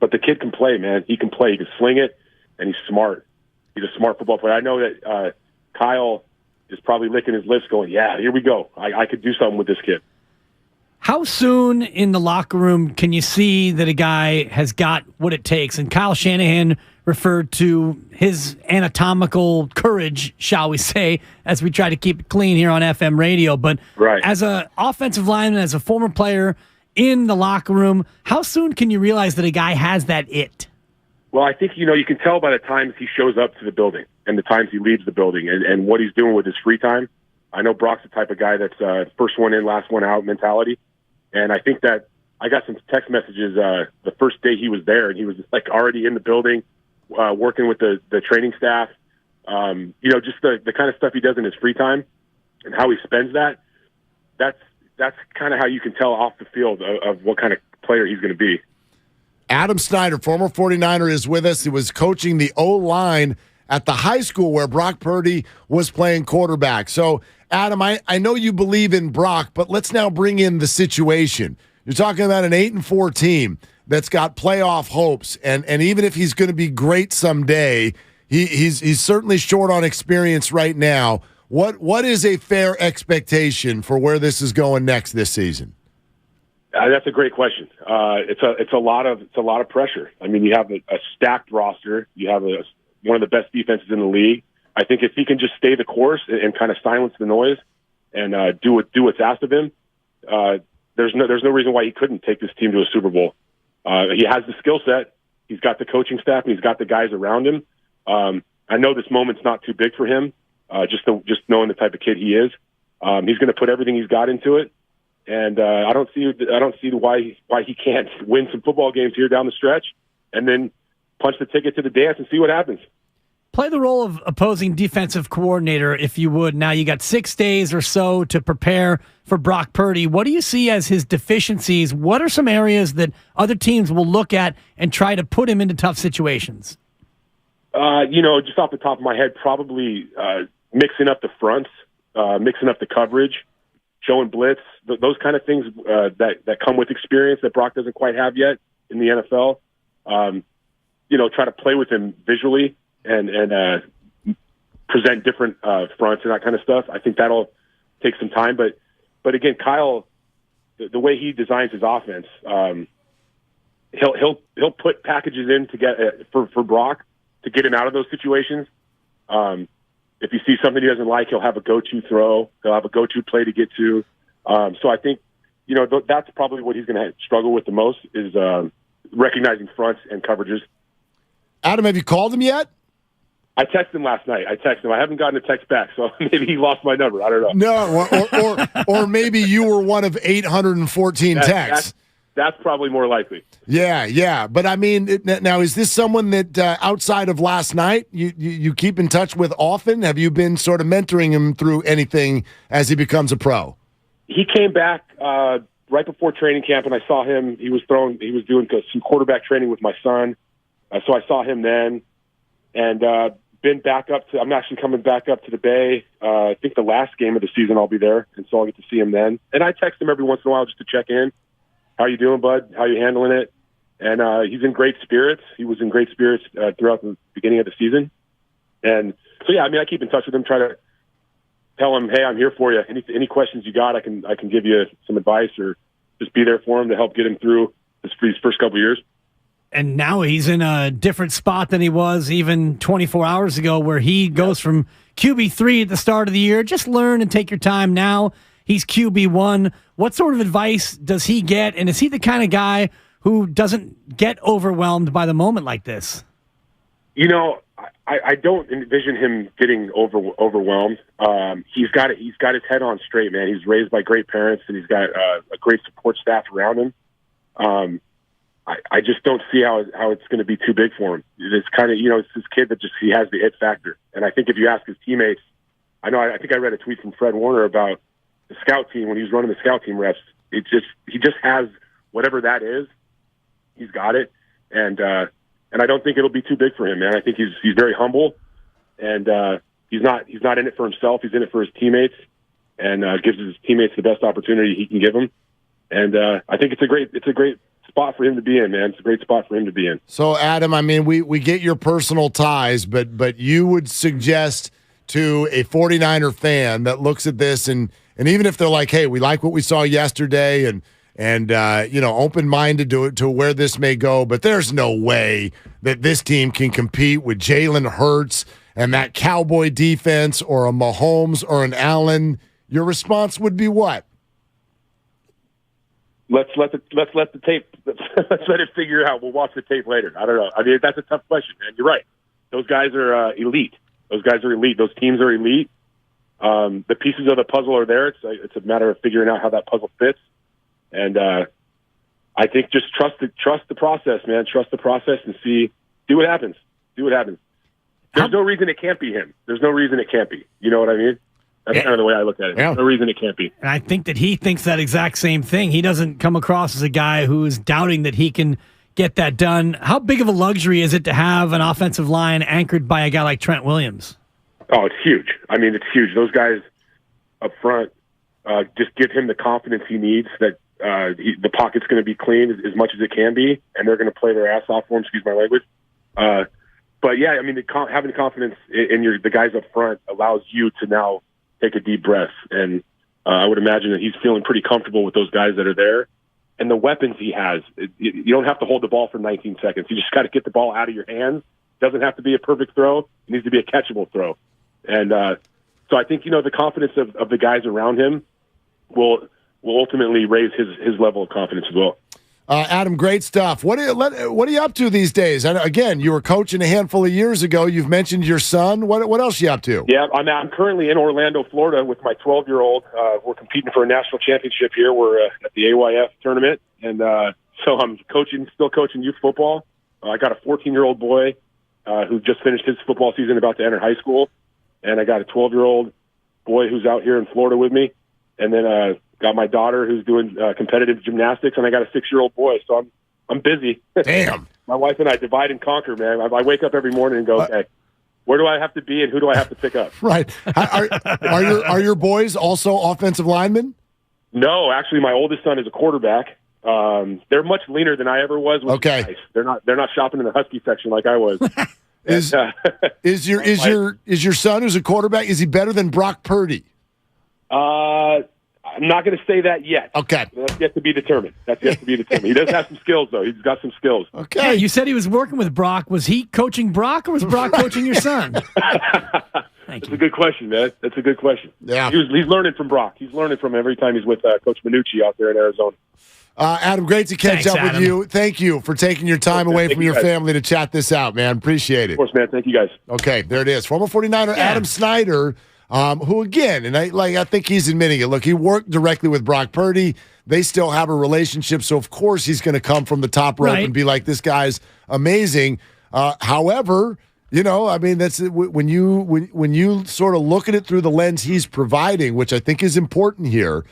But the kid can play, man. He can play. He can sling it, and he's smart. He's a smart football player. I know that Kyle is probably licking his lips going, yeah, here we go. I could do something with this kid. How soon in the locker room can you see that a guy has got what it takes? And Kyle Shanahan referred to his anatomical courage, shall we say, as we try to keep it clean here on FM radio. But as an offensive lineman, as a former player in the locker room, how soon can you realize that a guy has that it? Well, I think, you can tell by the times he shows up to the building and the times he leaves the building and what he's doing with his free time. I know Brock's the type of guy that's first one in, last one out mentality. And I think that I got some text messages the first day he was there, and he was like already in the building, working with the training staff. Just the kind of stuff he does in his free time and how he spends that. That's kind of how you can tell off the field of what kind of player he's going to be. Adam Snyder, former 49er, is with us. He was coaching the O-line at the high school where Brock Purdy was playing quarterback. So, Adam, I know you believe in Brock, but let's now bring in the situation. You're talking about an 8-4 team that's got playoff hopes, and even if he's going to be great someday, he's certainly short on experience right now. What is a fair expectation for where this is going next this season? That's a great question. It's a lot of pressure. I mean, you have a stacked roster. You have one of the best defenses in the league. I think if he can just stay the course and kind of silence the noise and do what's asked of him, there's no reason why he couldn't take this team to a Super Bowl. He has the skill set. He's got the coaching staff, and he's got the guys around him. I know this moment's not too big for him. Just knowing the type of kid he is, he's going to put everything he's got into it. And I don't see why he can't win some football games here down the stretch, and then punch the ticket to the dance and see what happens. Play the role of opposing defensive coordinator, if you would. Now you got 6 days or so to prepare for Brock Purdy. What do you see as his deficiencies? What are some areas that other teams will look at and try to put him into tough situations? Just off the top of my head, probably mixing up the fronts, mixing up the coverage, showing blitz, those kind of things that come with experience that Brock doesn't quite have yet in the NFL. Try to play with him visually and present different fronts and that kind of stuff. I think that'll take some time. But again, Kyle, the way he designs his offense, he'll put packages in to get for Brock to get him out of those situations. If he sees something he doesn't like, he'll have a go-to throw. He'll have a go-to play to get to. So I think, that's probably what he's going to struggle with the most is recognizing fronts and coverages. Adam, have you called him yet? I texted him last night. I haven't gotten a text back, so maybe he lost my number. I don't know. No, or maybe you were one of 814 texts. That's probably more likely. Yeah. But I mean, now is this someone that outside of last night you keep in touch with often? Have you been sort of mentoring him through anything as he becomes a pro? He came back right before training camp, and I saw him. He was doing some quarterback training with my son, so I saw him then, and been back up to. I'm actually coming back up to the Bay. I think the last game of the season I'll be there, and so I'll get to see him then. And I text him every once in a while just to check in. How you doing, bud? How you handling it? And he's in great spirits. He was in great spirits throughout the beginning of the season. And so, yeah, I mean, I keep in touch with him, try to tell him, hey, I'm here for you. Any questions you got, I can give you some advice or just be there for him to help get him through these first couple of years. And now he's in a different spot than he was even 24 hours ago, where he goes from QB3 at the start of the year. Just learn and take your time. Now he's QB1. What sort of advice does he get? And is he the kind of guy who doesn't get overwhelmed by the moment like this? I don't envision him getting overwhelmed. He's got his head on straight, man. He's raised by great parents, and he's got a great support staff around him. I just don't see how it's going to be too big for him. It's kind of, it's this kid that he has the it factor. And I think if you ask his teammates, I think I read a tweet from Fred Warner about the scout team when he was running the scout team reps. He just has whatever that is. He's got it, and I don't think it'll be too big for him, man. I think he's very humble, and he's not in it for himself. He's in it for his teammates, and gives his teammates the best opportunity he can give them. And I think it's a great spot for him to be in, man. It's a great spot for him to be in. So, Adam, I mean, we get your personal ties, but you would suggest to a 49er fan that looks at this and even if they're like, hey, we like what we saw yesterday and open-minded to where this may go, but there's no way that this team can compete with Jalen Hurts and that Cowboy defense or a Mahomes or an Allen, your response would be what? Let's let the tape. Let's let it figure out. We'll watch the tape later. I don't know. I mean, that's a tough question, man. You're right. Those guys are elite. Those guys are elite. Those teams are elite. The pieces of the puzzle are there. It's a matter of figuring out how that puzzle fits. And I think just trust the process, man. Trust the process and see what happens. There's no reason it can't be him. There's no reason it can't be. You know what I mean? That's kind of the way I look at it. Yeah. There's no reason it can't be. And I think that he thinks that exact same thing. He doesn't come across as a guy who is doubting that he can get that done. How big of a luxury is it to have an offensive line anchored by a guy like Trent Williams? Oh, it's huge. I mean, it's huge. Those guys up front just give him the confidence he needs that The pocket's going to be clean as much as it can be, and they're going to play their ass off for him. Excuse my language. But yeah, I mean, having confidence in the guys up front allows you to now take a deep breath. And I would imagine that he's feeling pretty comfortable with those guys that are there. And the weapons he has, you don't have to hold the ball for 19 seconds. You just got to get the ball out of your hands. It doesn't have to be a perfect throw. It needs to be a catchable throw. And so I think, the confidence of the guys around him will ultimately raise his level of confidence as well. Adam, great stuff. What are you up to these days? And again, you were coaching a handful of years ago. You've mentioned your son. What else are you up to? Yeah, I'm currently in Orlando, Florida, with my 12-year-old. We're competing for a national championship here. We're at the AYF tournament, and so I'm still coaching youth football. I got a 14-year-old boy who just finished his football season, about to enter high school, and I got a 12-year-old boy who's out here in Florida with me, and then got my daughter who's doing competitive gymnastics, and I got a 6-year-old boy. So I'm busy. Damn. My wife and I divide and conquer, man. I wake up every morning and go, okay, where do I have to be and who do I have to pick up? Right. Are your boys also offensive linemen? No, actually, my oldest son is a quarterback. They're much leaner than I ever was. Okay. Nice. They're not shopping in the Husky section like I was. Is your son who's a quarterback, is he better than Brock Purdy? I'm not going to say that yet. Okay. That's yet to be determined. He does have some skills, though. He's got some skills. Okay. Yeah, you said he was working with Brock. Was he coaching Brock, or was Brock coaching your son? That's a good question, man. That's a good question. Yeah. He's learning from Brock. He's learning from every time he's with Coach Minucci out there in Arizona. Adam, great to catch up with you. Thank you for taking your time away from your family to chat this out, man. Appreciate it. Of course, man. Thank you, guys. Okay, there it is. Former 49er Adam Snyder. Who again, and I think he's admitting it. Look, he worked directly with Brock Purdy. They still have a relationship, so of course he's going to come from the top rope and be like, "This guy's amazing." However, that's when you sort of look at it through the lens he's providing, which I think is important here.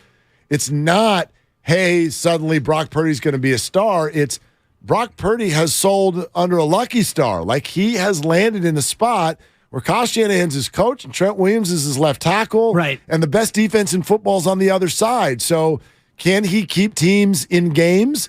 It's not, hey, suddenly Brock Purdy's going to be a star. It's Brock Purdy has sold under a lucky star. Like, he has landed in a spot where Kyle Shanahan's his coach and Trent Williams is his left tackle. Right. And the best defense in football is on the other side. So can he keep teams in games?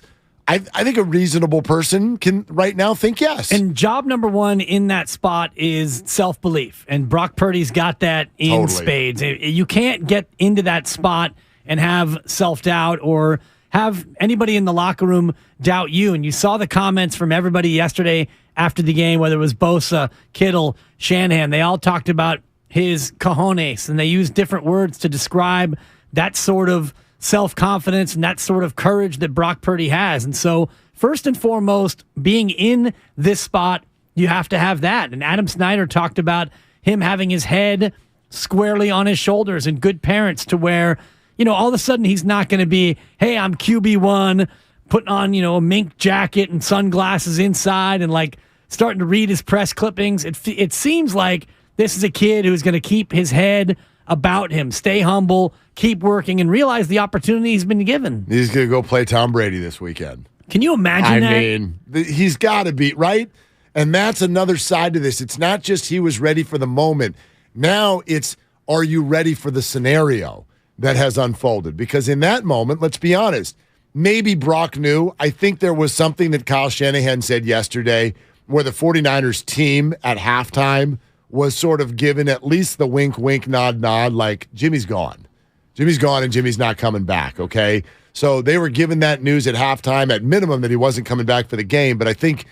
I think a reasonable person can right now think yes. And job number one in that spot is self-belief. And Brock Purdy's got that in spades. You can't get into that spot and have self-doubt or have anybody in the locker room doubt you. And you saw the comments from everybody yesterday after the game, whether it was Bosa, Kittle, Shanahan. They all talked about his cojones, and they used different words to describe that sort of self-confidence and that sort of courage that Brock Purdy has. And so, first and foremost, being in this spot, you have to have that. And Adam Snyder talked about him having his head squarely on his shoulders and good parents to where, all of a sudden he's not going to be, hey, I'm QB1, putting on, a mink jacket and sunglasses inside and starting to read his press clippings. It seems like this is a kid who's going to keep his head about him, stay humble, keep working, and realize the opportunity he's been given. He's going to go play Tom Brady this weekend. Can you imagine that? I mean, he's got to be, right? And that's another side to this. It's not just he was ready for the moment. Now it's, are you ready for the scenario that has unfolded? Because in that moment, let's be honest, maybe Brock knew. I think there was something that Kyle Shanahan said yesterday where the 49ers team at halftime was sort of given at least the wink, wink, nod, nod, like Jimmy's gone. Jimmy's gone and Jimmy's not coming back, okay? So they were given that news at halftime, at minimum, that he wasn't coming back for the game, but I think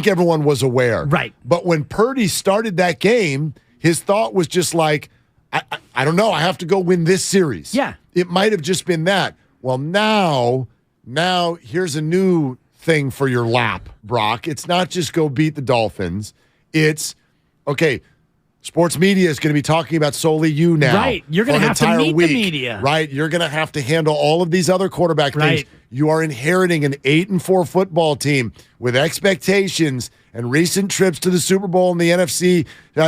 everyone was aware. Right. But when Purdy started that game, his thought was just like, I don't know, I have to go win this series. Yeah. It might have just been that. Well, now here's a new thing for your lap, Brock. It's not just go beat the Dolphins. It's, okay, sports media is going to be talking about solely you now. Right. You're going to have to meet the media. Right. You're going to have to handle all of these other quarterback things. You are inheriting an 8-4 football team with expectations and recent trips to the Super Bowl and the NFC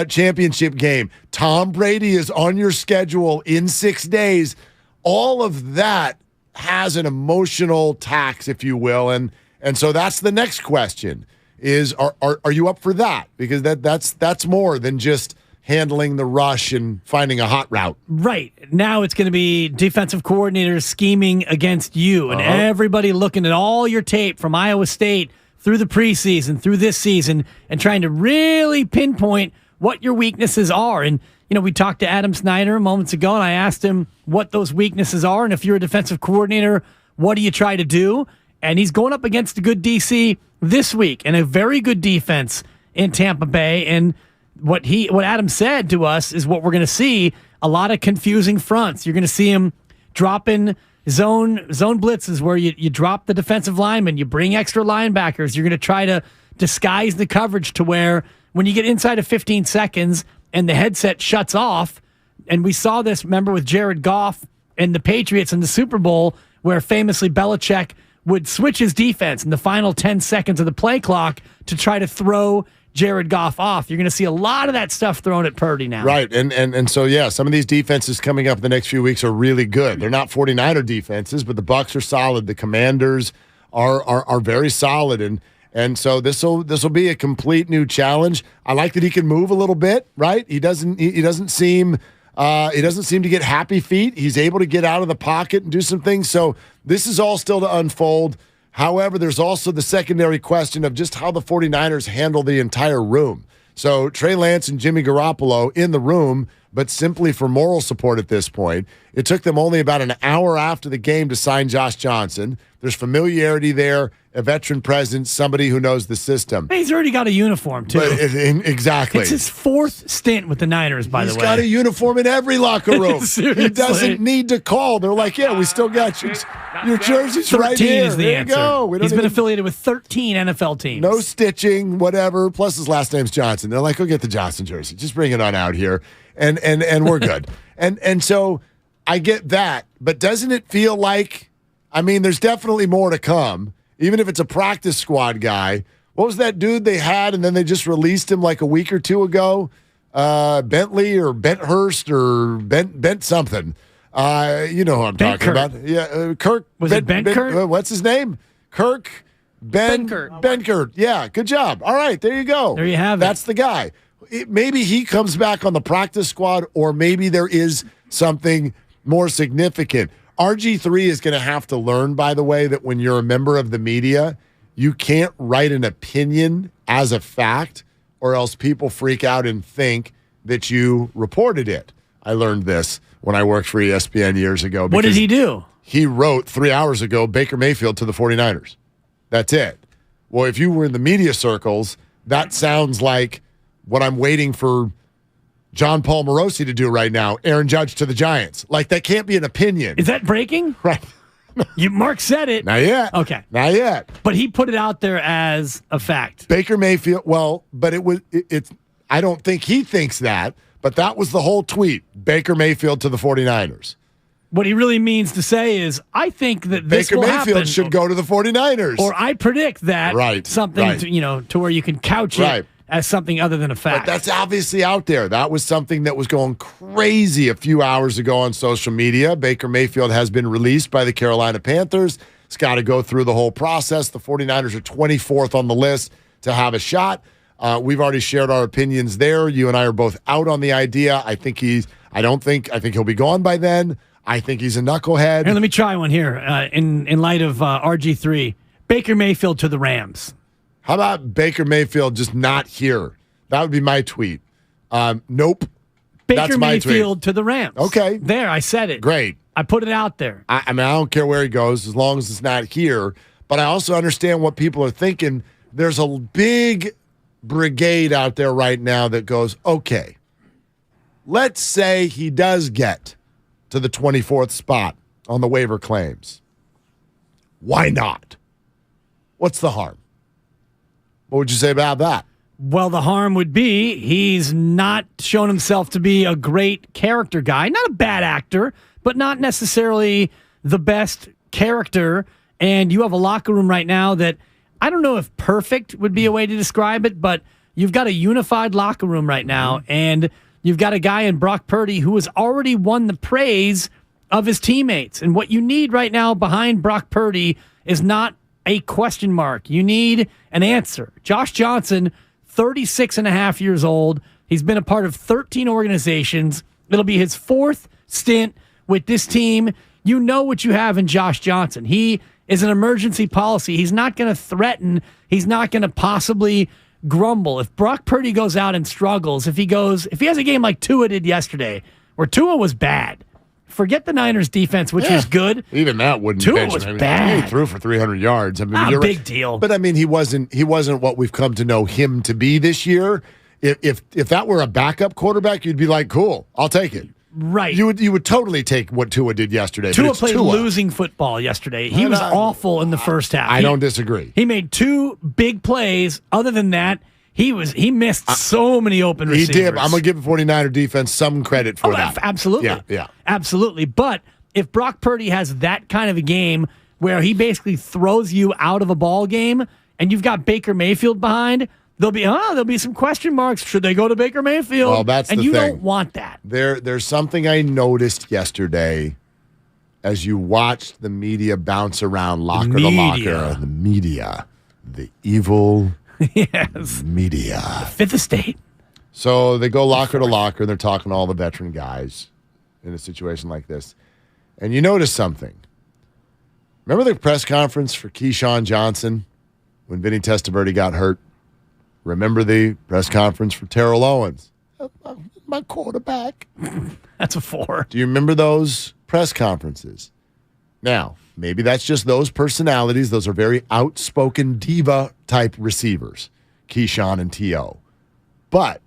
championship game. Tom Brady is on your schedule in 6 days. All of that has an emotional tax, if you will, and so that's the next question: is are you up for that? Because that's more than just handling the rush and finding a hot route. Right. Now it's going to be defensive coordinators scheming against you and everybody looking at all your tape from Iowa State through the preseason, through this season, and trying to really pinpoint what your weaknesses are. And, we talked to Adam Snyder moments ago, and I asked him what those weaknesses are. And if you're a defensive coordinator, what do you try to do? And he's going up against a good DC this week and a very good defense in Tampa Bay. And what Adam said to us is what we're going to see, a lot of confusing fronts. You're going to see him dropping zone blitzes where you drop the defensive lineman, you bring extra linebackers. You're going to try to disguise the coverage to where when you get inside of 15 seconds and the headset shuts off, and we saw this, remember, with Jared Goff and the Patriots in the Super Bowl, where famously Belichick would switch his defense in the final 10 seconds of the play clock to try to throw Jared Goff off. You're going to see a lot of that stuff thrown at Purdy now. Right, and so, yeah, some of these defenses coming up in the next few weeks are really good. They're not 49er defenses, but the Bucs are solid. The Commanders are very solid, and so this will be a complete new challenge. I like that he can move a little bit, right? He doesn't seem to get happy feet. He's able to get out of the pocket and do some things. So this is all still to unfold. However, there's also the secondary question of just how the 49ers handle the entire room. So Trey Lance and Jimmy Garoppolo in the room, but simply for moral support at this point. It took them only about an hour after the game to sign Josh Johnson. There's familiarity there, a veteran presence, somebody who knows the system. He's already got a uniform, too. Exactly. It's his fourth stint with the Niners, by the way. He's got a uniform in every locker room. He doesn't need to call. They're like, yeah, we still got your jersey's right here. 13 is the there answer. You go. He's been affiliated with 13 NFL teams. No stitching, whatever. Plus his last name's Johnson. They're like, go get the Johnson jersey. Just bring it on out here. And we're good. and so I get that. But doesn't it feel like, there's definitely more to come, even if it's a practice squad guy. What was that dude they had, and then they just released him like a week or two ago? Bentley or Benthurst or Bent something. You know who I'm talking about. Yeah, Kirk. Was it Benkert? What's his name? Kirk Benkert. Yeah, good job. All right, there you go. There you have it. That's the guy. Maybe he comes back on the practice squad, or maybe there is something more significant. RG3 is going to have to learn, by the way, that when you're a member of the media, you can't write an opinion as a fact, or else people freak out and think that you reported it. I learned this when I worked for ESPN years ago. What did he do? He wrote 3 hours ago, Baker Mayfield to the 49ers. That's it. Well, if you were in the media circles, that sounds like what I'm waiting for John Paul Morosi to do right now, Aaron Judge to the Giants. Like, that can't be an opinion. Is that breaking? Right. Mark said it. Not yet. Okay. Not yet. But he put it out there as a fact. Baker Mayfield, but it's I don't think he thinks that, but that was the whole tweet. Baker Mayfield to the 49ers. What he really means to say is, I think that this Baker will Mayfield happen, should go to the 49ers. Or I predict that something, right. To where you can couch it as something other than a fact. But that's obviously out there. That was something that was going crazy a few hours ago on social media. Baker Mayfield has been released by the Carolina Panthers. It's got to go through the whole process. The 49ers are 24th on the list to have a shot. We've already shared our opinions there. You and I are both out on the idea. I think he'll be gone by then. I think he's a knucklehead. Here, let me try one here in light of RG3. Baker Mayfield to the Rams. How about Baker Mayfield just not here? That would be my tweet. Nope. Baker Mayfield to the Rams. Okay. There, I said it. Great. I put it out there. I don't care where he goes as long as it's not here. But I also understand what people are thinking. There's a big brigade out there right now that goes, okay, let's say he does get to the 24th spot on the waiver claims. Why not? What's the harm? What would you say about that? Well, the harm would be he's not shown himself to be a great character guy. Not a bad actor, but not necessarily the best character. And you have a locker room right now that I don't know if perfect would be a way to describe it, but you've got a unified locker room right now, and you've got a guy in Brock Purdy who has already won the praise of his teammates. And what you need right now behind Brock Purdy is not a question mark. You need an answer. Josh Johnson, 36 and a half years old. He's been a part of 13 organizations. It'll be his 4th stint with this team. You know what you have in Josh Johnson. He is an emergency policy. He's not going to threaten. He's not going to possibly grumble. If Brock Purdy goes out and struggles, if he has a game like Tua did yesterday, where Tua was bad, forget the Niners defense, which was good. Even that wouldn't Tua bench was him. bad. He threw for 300 yards. I mean, Not a you're big right. deal. But I mean, he wasn't what we've come to know him to be this year. If that were a backup quarterback, you'd be like, cool, I'll take it. Right. You would totally take what Tua did yesterday. Tua played losing football yesterday. He was awful in the first half. I don't disagree. He made 2 big plays. Other than that, he missed so many open receivers. He did. I'm going to give the 49er defense some credit for that. Absolutely. Yeah. Absolutely. But if Brock Purdy has that kind of a game where he basically throws you out of a ball game and you've got Baker Mayfield behind, there'll be some question marks. Should they go to Baker Mayfield? Well, that's the thing. And you don't want that. There's something I noticed yesterday as you watched the media bounce around locker to locker. The media. The evil media. The fifth estate. So they go locker to locker, and they're talking to all the veteran guys in a situation like this. And you notice something. Remember the press conference for Keyshawn Johnson when Vinny Testaverde got hurt? Remember the press conference for Terrell Owens? My quarterback. That's a 4. Do you remember those press conferences? Now, maybe that's just those personalities. Those are very outspoken diva-type receivers, Keyshawn and T.O. But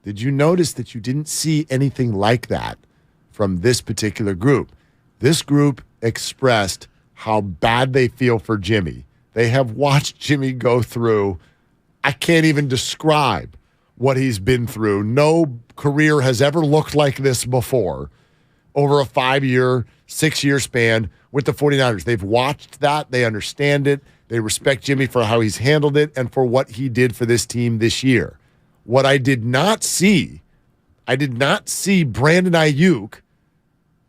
did you notice that you didn't see anything like that from this particular group? This group expressed how bad they feel for Jimmy. They have watched Jimmy go through, I can't even describe what he's been through. No career has ever looked like this before over a 5-year, 6-year span with the 49ers. They've watched that. They understand it. They respect Jimmy for how he's handled it and for what he did for this team this year. What I did not see Brandon Ayuk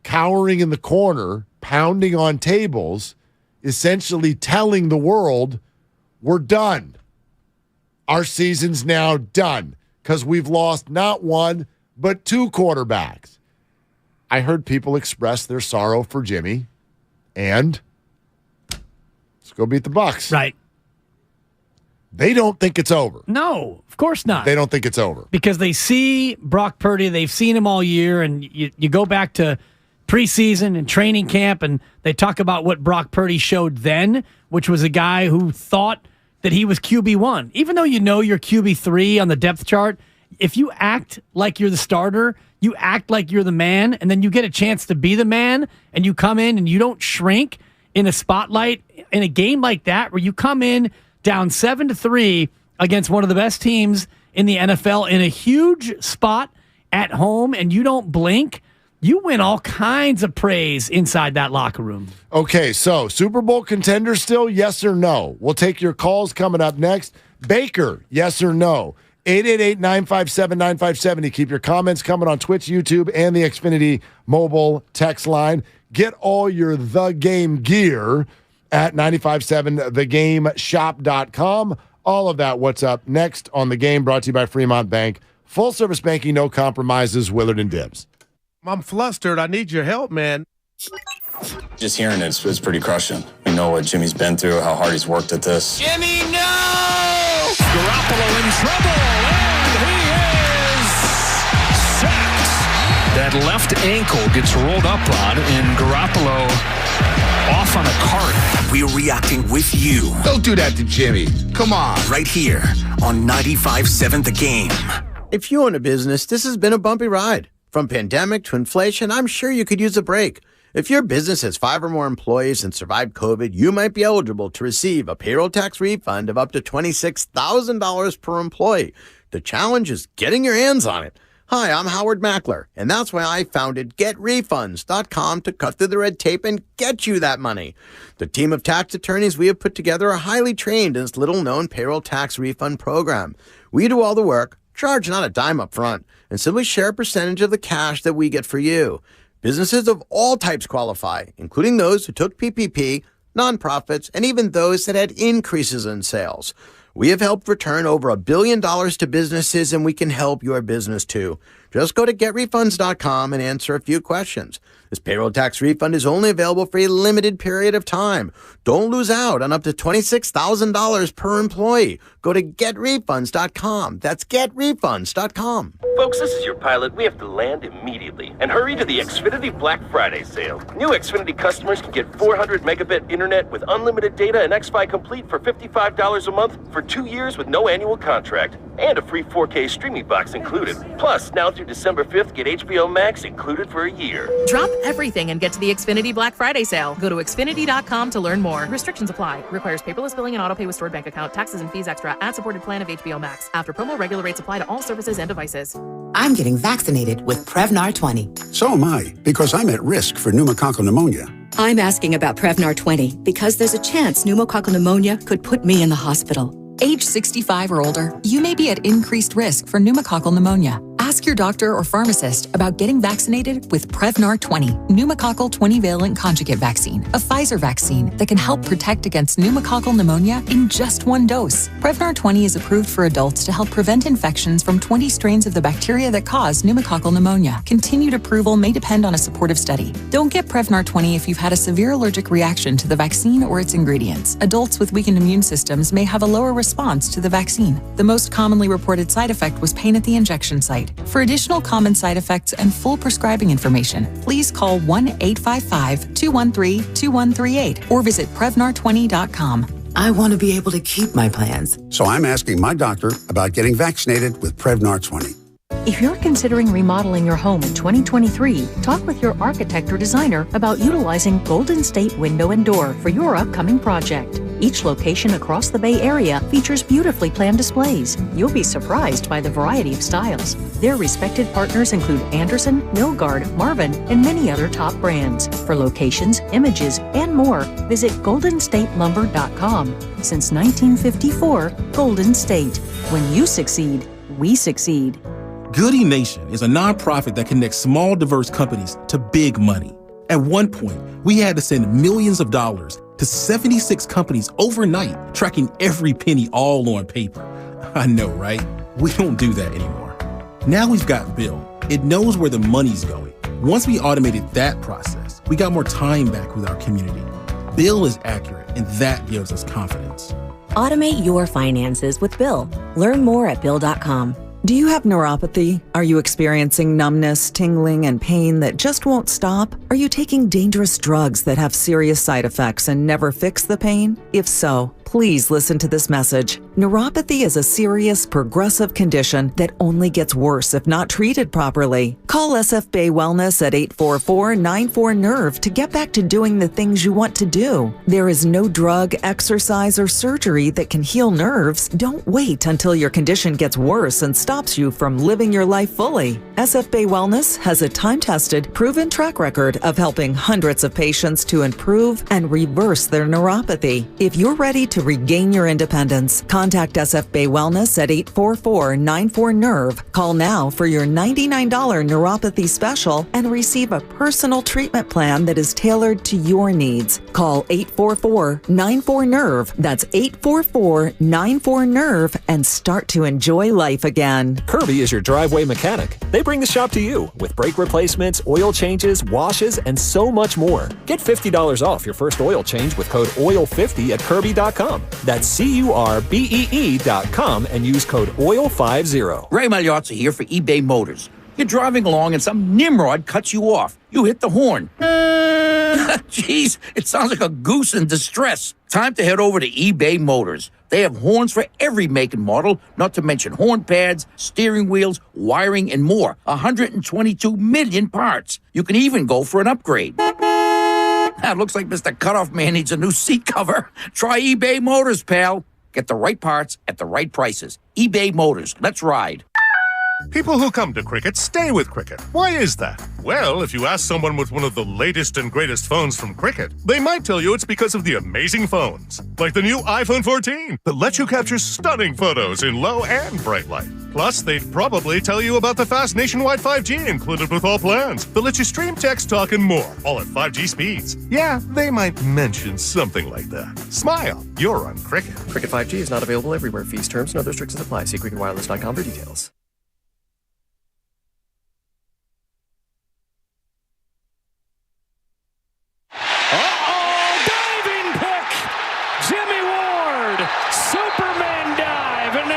cowering in the corner, pounding on tables, essentially telling the world, we're done. Our season's now done because we've lost not one, but 2 quarterbacks. I heard people express their sorrow for Jimmy, and let's go beat the Bucs. Right. They don't think it's over. No, of course not. They don't think it's over. Because they see Brock Purdy, they've seen him all year, and you go back to preseason and training camp, and they talk about what Brock Purdy showed then, which was a guy who thought that he was QB1. Even though you know you're QB3 on the depth chart, if you act like you're the starter, you act like you're the man, and then you get a chance to be the man, and you come in and you don't shrink in a spotlight in a game like that where you come in down 7-3 against one of the best teams in the NFL in a huge spot at home, and you don't blink, you win all kinds of praise inside that locker room. Okay, so Super Bowl contender still, yes or no? We'll take your calls coming up next. Baker, yes or no? 888-957-9570. Keep your comments coming on Twitch, YouTube, and the Xfinity mobile text line. Get all your The Game gear at 957thegameshop.com. All of that, what's up next on The Game, brought to you by Fremont Bank. Full service banking, no compromises, Willard and Dibs. I'm flustered. I need your help, man. Just hearing it is pretty crushing. We know what Jimmy's been through, how hard he's worked at this. Jimmy, no! Garoppolo in trouble, and he is sacked. That left ankle gets rolled up on, and Garoppolo off on a cart. We're reacting with you. Don't do that to Jimmy. Come on. Right here on 95.7 The Game. If you own a business, this has been a bumpy ride. From pandemic to inflation, I'm sure you could use a break. If your business has 5 or more employees and survived COVID, you might be eligible to receive a payroll tax refund of up to $26,000 per employee. The challenge is getting your hands on it. Hi, I'm Howard Mackler, and that's why I founded GetRefunds.com to cut through the red tape and get you that money. The team of tax attorneys we have put together are highly trained in this little-known payroll tax refund program. We do all the work, charge not a dime up front, and simply share a percentage of the cash that we get for you. Businesses of all types qualify, including those who took PPP, nonprofits, and even those that had increases in sales. We have helped return over $1 billion to businesses, and we can help your business too. Just go to getrefunds.com and answer a few questions. This payroll tax refund is only available for a limited period of time. Don't lose out on up to $26,000 per employee. Go to getrefunds.com. That's getrefunds.com. Folks, this is your pilot. We have to land immediately. And hurry to the Xfinity Black Friday sale. New Xfinity customers can get 400 megabit internet with unlimited data and Xfi Complete for $55 a month for 2 years with no annual contract. And a free 4K streaming box included. Plus, now through December 5th, get HBO Max included for a year. Drop everything and get to the Xfinity Black Friday sale. Go to Xfinity.com to learn more. Restrictions apply. Requires paperless billing and autopay with stored bank account. Taxes and fees extra. Ad-supported plan of HBO Max. After promo, regular rates apply to all services and devices. I'm getting vaccinated with Prevnar 20. So am I, because I'm at risk for pneumococcal pneumonia. I'm asking about Prevnar 20 because there's a chance pneumococcal pneumonia could put me in the hospital. Age 65 or older, you may be at increased risk for pneumococcal pneumonia. Ask your doctor or pharmacist about getting vaccinated with Prevnar 20, pneumococcal 20-valent conjugate vaccine, a Pfizer vaccine that can help protect against pneumococcal pneumonia in just one dose. Prevnar 20 is approved for adults to help prevent infections from 20 strains of the bacteria that cause pneumococcal pneumonia. Continued approval may depend on a supportive study. Don't get Prevnar 20 if you've had a severe allergic reaction to the vaccine or its ingredients. Adults with weakened immune systems may have a lower response to the vaccine. The most commonly reported side effect was pain at the injection site. For additional common side effects and full prescribing information, please call 1-855-213-2138 or visit Prevnar20.com. I want to be able to keep my plans. So I'm asking my doctor about getting vaccinated with Prevnar 20. If you're considering remodeling your home in 2023, talk with your architect or designer about utilizing Golden State Window and Door for your upcoming project. Each location across the Bay Area features beautifully planned displays. You'll be surprised by the variety of styles. Their respected partners include Anderson, Milgard, Marvin, and many other top brands. For locations, images, and more, visit goldenstatelumber.com. Since 1954, Golden State. When you succeed, we succeed. Goody Nation is a nonprofit that connects small, diverse companies to big money. At one point, we had to send millions of dollars to 76 companies overnight, tracking every penny all on paper. I know, right? We don't do that anymore. Now we've got Bill. It knows where the money's going. Once we automated that process, we got more time back with our community. Bill is accurate, and that gives us confidence. Automate your finances with Bill. Learn more at Bill.com. Do you have neuropathy? Are you experiencing numbness, tingling, and pain that just won't stop? Are you taking dangerous drugs that have serious side effects and never fix the pain? If so, please listen to this message. Neuropathy is a serious, progressive condition that only gets worse if not treated properly. Call SF Bay Wellness at 844-94-NERVE to get back to doing the things you want to do. There is no drug, exercise, or surgery that can heal nerves. Don't wait until your condition gets worse and stops you from living your life fully. SF Bay Wellness has a time-tested, proven track record of helping hundreds of patients to improve and reverse their neuropathy. If you're ready to regain your independence, contact SF Bay Wellness at 844-94-NERVE. Call now for your $99 neuropathy special and receive a personal treatment plan that is tailored to your needs. Call 844-94-NERVE. That's 844-94-NERVE and start to enjoy life again. Kirby is your driveway mechanic. They bring the shop to you with brake replacements, oil changes, washes, and so much more. Get $50 off your first oil change with code OIL50 at Kirby.com. That's CURBEE.com and use code OIL50. Ray Magliozzi here for eBay Motors. You're driving along and some nimrod cuts you off. You hit the horn. Jeez, it sounds like a goose in distress. Time to head over to eBay Motors. They have horns for every make and model, not to mention horn pads, steering wheels, wiring, and more. 122 million parts. You can even go for an upgrade. That looks like Mr. Cutoff Man needs a new seat cover. Try eBay Motors, pal. Get the right parts at the right prices. eBay Motors. Let's ride. People who come to Cricket stay with Cricket. Why is that? Well, if you ask someone with one of the latest and greatest phones from Cricket, they might tell you it's because of the amazing phones. Like the new iPhone 14 that lets you capture stunning photos in low and bright light. Plus, they'd probably tell you about the fast nationwide 5G included with all plans that lets you stream, text, talk, and more, all at 5G speeds. Yeah, they might mention something like that. Smile, you're on Cricket. Cricket 5G is not available everywhere. Fees, terms, and other restrictions apply. See cricketwireless.com for details.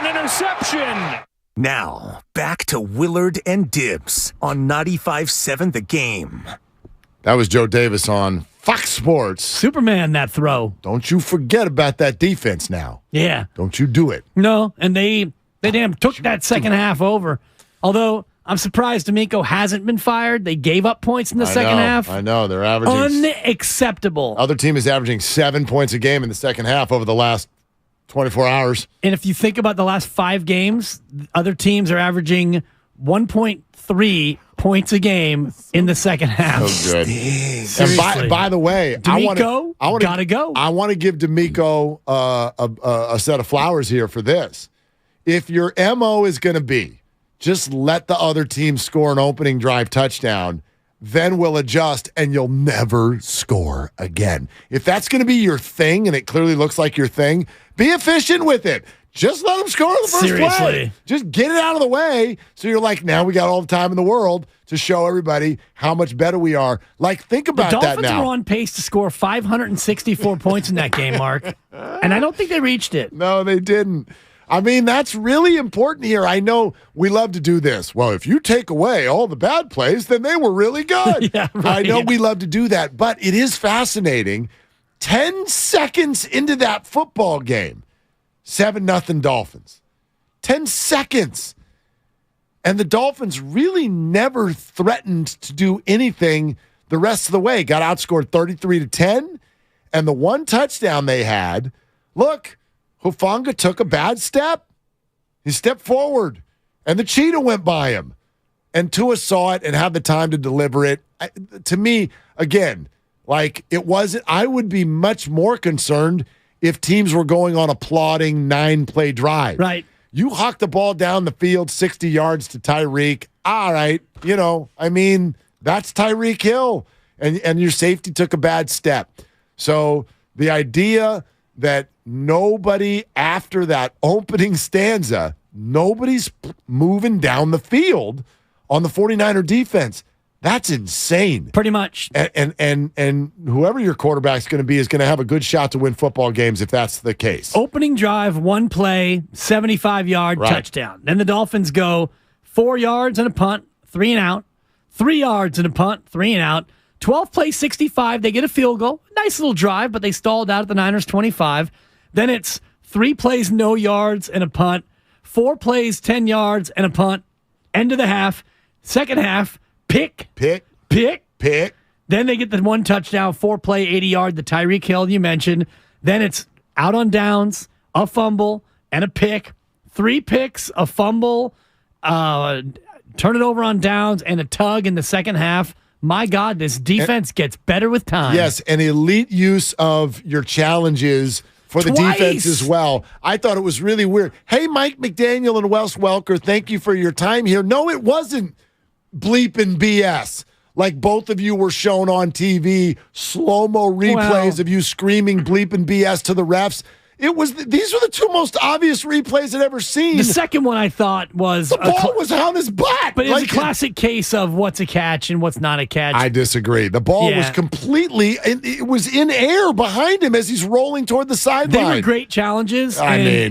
Interception. Now, back to Willard and Dibs on 95.7 The Game. That was Joe Davis on Fox Sports. Superman, that throw. Don't you forget about that defense now. Yeah. Don't you do it. No, and they damn took that second half over. Although, I'm surprised D'Amico hasn't been fired. They gave up points in the second half. I know. They're averaging... Unacceptable. Other team is averaging 7 points a game in the second half over the last 24 hours. And if you think about the last 5 games, other teams are averaging 1.3 points a game in the second half. So good. Seriously. And by the way, D'Amico, gotta go. I want to give D'Amico a set of flowers here for this. If your MO is going to be just let the other team score an opening drive touchdown, then we'll adjust and you'll never score again. If that's going to be your thing, and it clearly looks like your thing, be efficient with it. Just let them score in the first play. Just get it out of the way so you're like, now we got all the time in the world to show everybody how much better we are. Like, think about that now. The Dolphins were on pace to score 564 points in that game, Mark, and I don't think they reached it. No, they didn't. I mean, that's really important here. I know we love to do this. Well, if you take away all the bad plays, then they were really good. Yeah, right. I know we love to do that, but it is fascinating. 10 seconds into that football game, 7-0 Dolphins. 10 seconds. And the Dolphins really never threatened to do anything the rest of the way. Got outscored 33-10. And the one touchdown they had, look, Hufanga took a bad step. He stepped forward, and the cheetah went by him. And Tua saw it and had the time to deliver it. To me, again, like it wasn't. I would be much more concerned if teams were going on a plodding 9-play drive. Right. You hawk the ball down the field 60 yards to Tyreek. All right, I mean, that's Tyreek Hill. And your safety took a bad step. So the idea that nobody after that opening stanza, nobody's moving down the field on the 49er defense. That's insane. Pretty much. And whoever your quarterback's going to be is going to have a good shot to win football games if that's the case. Opening drive, 1 play, 75-yard touchdown. Then the Dolphins go 4 yards and a punt, 3 and out. 3 yards and a punt, 3 and out. 12 plays, 65. They get a field goal. Nice little drive, but they stalled out at the Niners 25. Then it's 3 plays, no yards and a punt. 4 plays, 10 yards and a punt. End of the half. Second half, pick. Then they get the 1 touchdown, 4 play, 80-yard, the Tyreek Hill you mentioned. Then it's out on downs, a fumble, and a pick. 3 picks, a fumble, turn it over on downs, and a tug in the second half. My God, this defense gets better with time. Yes, and elite use of your challenges for the defense as well. I thought it was really weird. Hey, Mike McDaniel and Wes Welker, thank you for your time here. No, it wasn't bleeping BS. Like both of you were shown on TV, slow-mo replays of you screaming bleeping BS to the refs. These were the 2 most obvious replays I'd ever seen. The second one I thought was... The ball was on his butt. But it's a classic case of what's a catch and what's not a catch. I disagree. The ball was completely... It was in air behind him as he's rolling toward the sideline. They were great challenges. I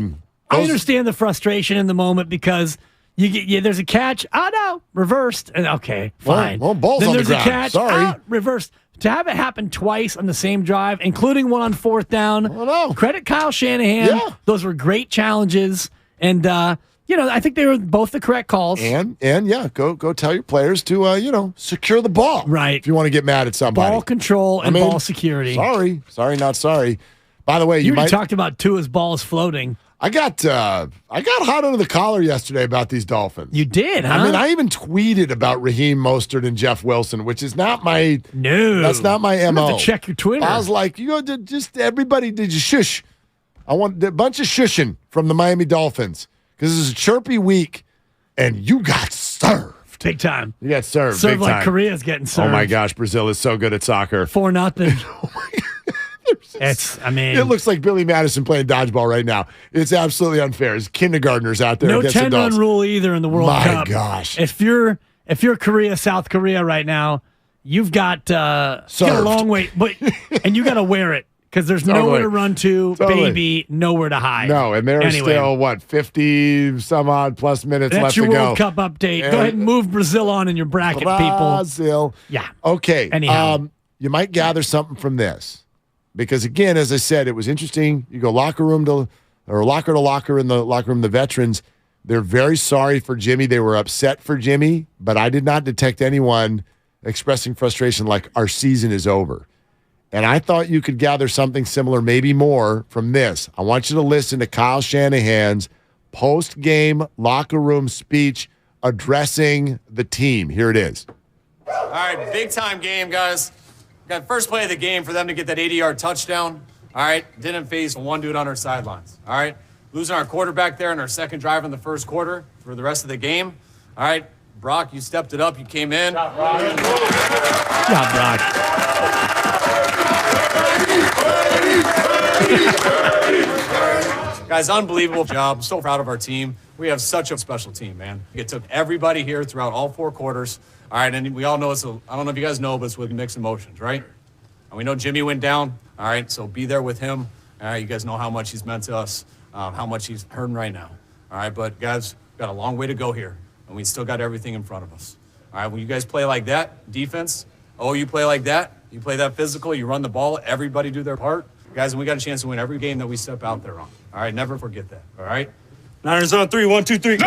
understand the frustration in the moment because... there's a catch. Oh, no. Reversed. And okay, fine. Well, ball's then on the there's ground. A catch. Sorry. Reversed. To have it happen twice on the same drive, including one on 4th down. Oh, no. Credit Kyle Shanahan. Yeah. Those were great challenges. And, I think they were both the correct calls. And go tell your players to, secure the ball. Right. If you want to get mad at somebody. Ball control and ball security. Sorry, not sorry. By the way, you talked about Tua's balls floating. I got hot under the collar yesterday about these Dolphins. You did, huh? I mean, I even tweeted about Raheem Mostert and Jeff Wilson, which is not my that's not my MO. You have to check your Twitter. I was like, just everybody did you shush. I want a bunch of shushing from the Miami Dolphins because this is a chirpy week and you got served. Big time. You got served. Served big like time. Korea's getting served. Oh my gosh, Brazil is so good at soccer. 4-0. It looks like Billy Madison playing dodgeball right now. It's absolutely unfair. There's kindergartners out there. No against 10-run adults. rule either in the World Cup. My gosh. If you're Korea, South Korea right now, you've got a long way, and you got to wear it because there's nowhere to run to, baby, nowhere to hide. No, and there are still 50 some odd plus minutes That's left your to go. World Cup update. Go ahead and move Brazil on in your bracket, people. Brazil. Yeah. Okay. Anyhow. You might gather something from this. Because, again, as I said, it was interesting. You go locker to locker in the locker room, the veterans, they're very sorry for Jimmy. They were upset for Jimmy, but I did not detect anyone expressing frustration like our season is over. And I thought you could gather something similar, maybe more, from this. I want you to listen to Kyle Shanahan's post-game locker room speech addressing the team. Here it is. All right, big-time game, guys. Got first play of the game for them to get that 80-yard touchdown. All right, didn't face one dude on our sidelines. All right, losing our quarterback there in our second drive in the first quarter for the rest of the game. All right, Brock, you stepped it up. You came in. Good job, Brock. Guys, unbelievable job. So proud of our team. We have such a special team, man. It took everybody here throughout all 4 quarters. All right, and we all know I don't know if you guys know, but it's with mixed emotions, right? And we know Jimmy went down. All right, so be there with him. All right, you guys know how much he's meant to us, how much he's hurting right now. All right, but guys, we've got a long way to go here, and we still got everything in front of us. All right, when you guys play like that, defense, you play like that, you play that physical, you run the ball, everybody do their part. Guys, and we got a chance to win every game that we step out there on. All right, never forget that, all right? Niners on 3, 1, 2, 3.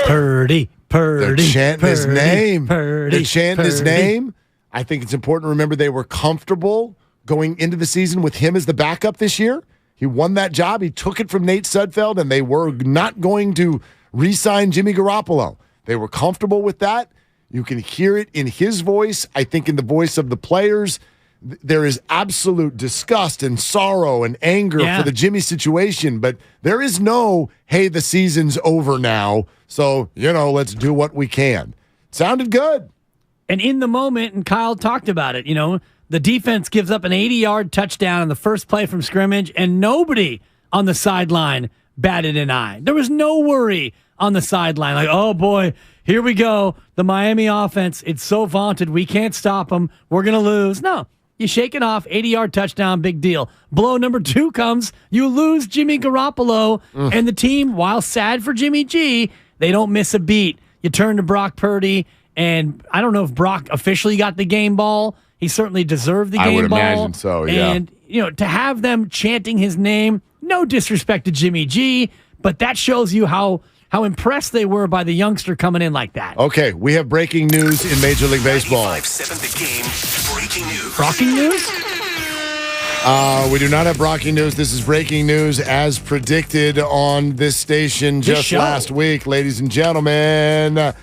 Purdy. They're chanting his name. They're chanting his name. I think it's important to remember they were comfortable going into the season with him as the backup this year. He won that job. He took it from Nate Sudfeld, and they were not going to re-sign Jimmy Garoppolo. They were comfortable with that. You can hear it in his voice. I think in the voice of the players, there is absolute disgust and sorrow and anger for the Jimmy situation, but there is no, hey, the season's over now, so, let's do what we can. Sounded good. And in the moment, and Kyle talked about it, the defense gives up an 80-yard touchdown on the first play from scrimmage, and nobody on the sideline batted an eye. There was no worry on the sideline, like, oh, boy, here we go. The Miami offense, it's so vaunted. We can't stop them. We're going to lose. No. You shake it off, 80-yard touchdown, big deal. Blow number 2 comes, you lose Jimmy Garoppolo, and the team, while sad for Jimmy G, they don't miss a beat. You turn to Brock Purdy, and I don't know if Brock officially got the game ball. He certainly deserved the game ball. I would imagine so, yeah. And, to have them chanting his name, no disrespect to Jimmy G, but that shows you how impressed they were by the youngster coming in like that. Okay, we have breaking news in Major League Baseball. 95.7 The Game, breaking news. Breaking news? We do not have breaking news. This is breaking news as predicted on this station just last week. Ladies and gentlemen,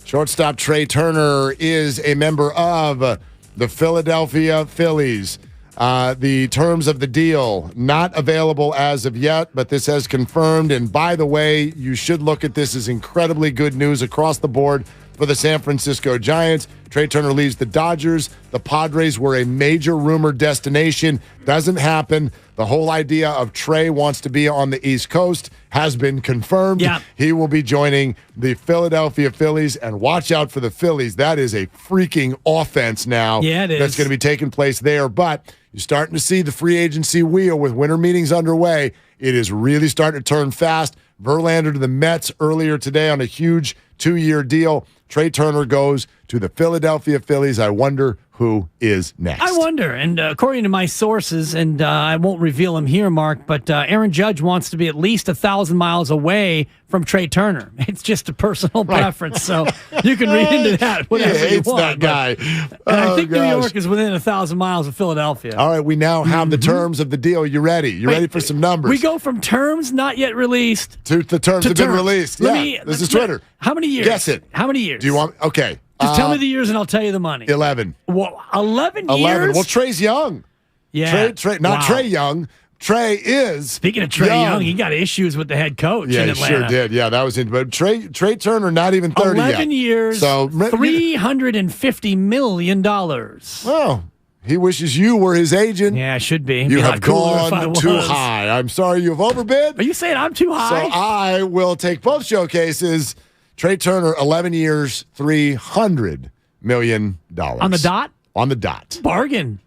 shortstop Trey Turner is a member of the Philadelphia Phillies. The terms of the deal not available as of yet, but this has confirmed. And by the way, you should look at this as incredibly good news across the board for the San Francisco Giants. Trey Turner leaves the Dodgers. The Padres were a major rumored destination. Doesn't happen. The whole idea of Trey wants to be on the East Coast has been confirmed. Yep. He will be joining the Philadelphia Phillies, and watch out for the Phillies. That is a freaking offense now. Yeah, it is. That's going to be taking place there. But you're starting to see the free agency wheel with winter meetings underway. It is really starting to turn fast. Verlander to the Mets earlier today on a huge 2-year deal. Trey Turner goes to the Philadelphia Phillies. I wonder who is next. I wonder. And according to my sources, and I won't reveal them here, Mark, but Aaron Judge wants to be at least 1,000 miles away from Trey Turner. It's just a personal preference, so you can read into that whatever you want. That guy. And I think New York is within 1,000 miles of Philadelphia. All right, we now have the terms of the deal. You ready? You ready for some numbers? We go from terms not yet released to the terms have been released. This is Twitter. How many years? Guess it. How many years? Do you want? Okay. Just tell me the years and I'll tell you the money. 11. Well, 11 years? 11. Well, Trey's young. Yeah. Trey, not Trey Young, Trey is Speaking of Trey Young, he got issues with the head coach in Atlanta. Yeah, he sure did. Yeah, that was it. But Trey Turner, not even 30 yet. 11 years, so $350 million. Well, he wishes you were his agent. Yeah, I should be. You have gone too high. I'm sorry you've overbid. Are you saying I'm too high? So I will take both showcases. Trey Turner, 11 years, $300 million. On the dot? On the dot. Bargain.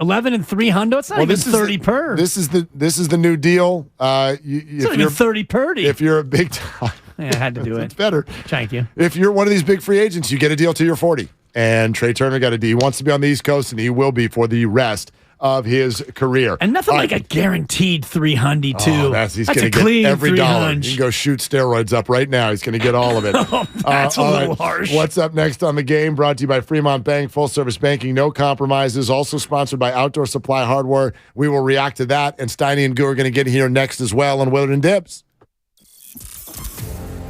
11 and $300. It's not even 30 per. This is the new deal. It's not even 30 Purdy. If you're a big time, yeah, I had to do it. It's better. Thank you. If you're one of these big free agents, you get a deal till you're 40. And Trey Turner got a deal. He wants to be on the East Coast, and he will be for the rest of his career. And nothing like a guaranteed 300 too. He's going to get every dollar. You can go shoot steroids up right now. He's going to get all of it. That's a little harsh. What's up next on the game? Brought to you by Fremont Bank, full service banking, no compromises. Also sponsored by Outdoor Supply Hardware. We will react to that. And Steiny and Guru are going to get here next as well on Willard Dibs.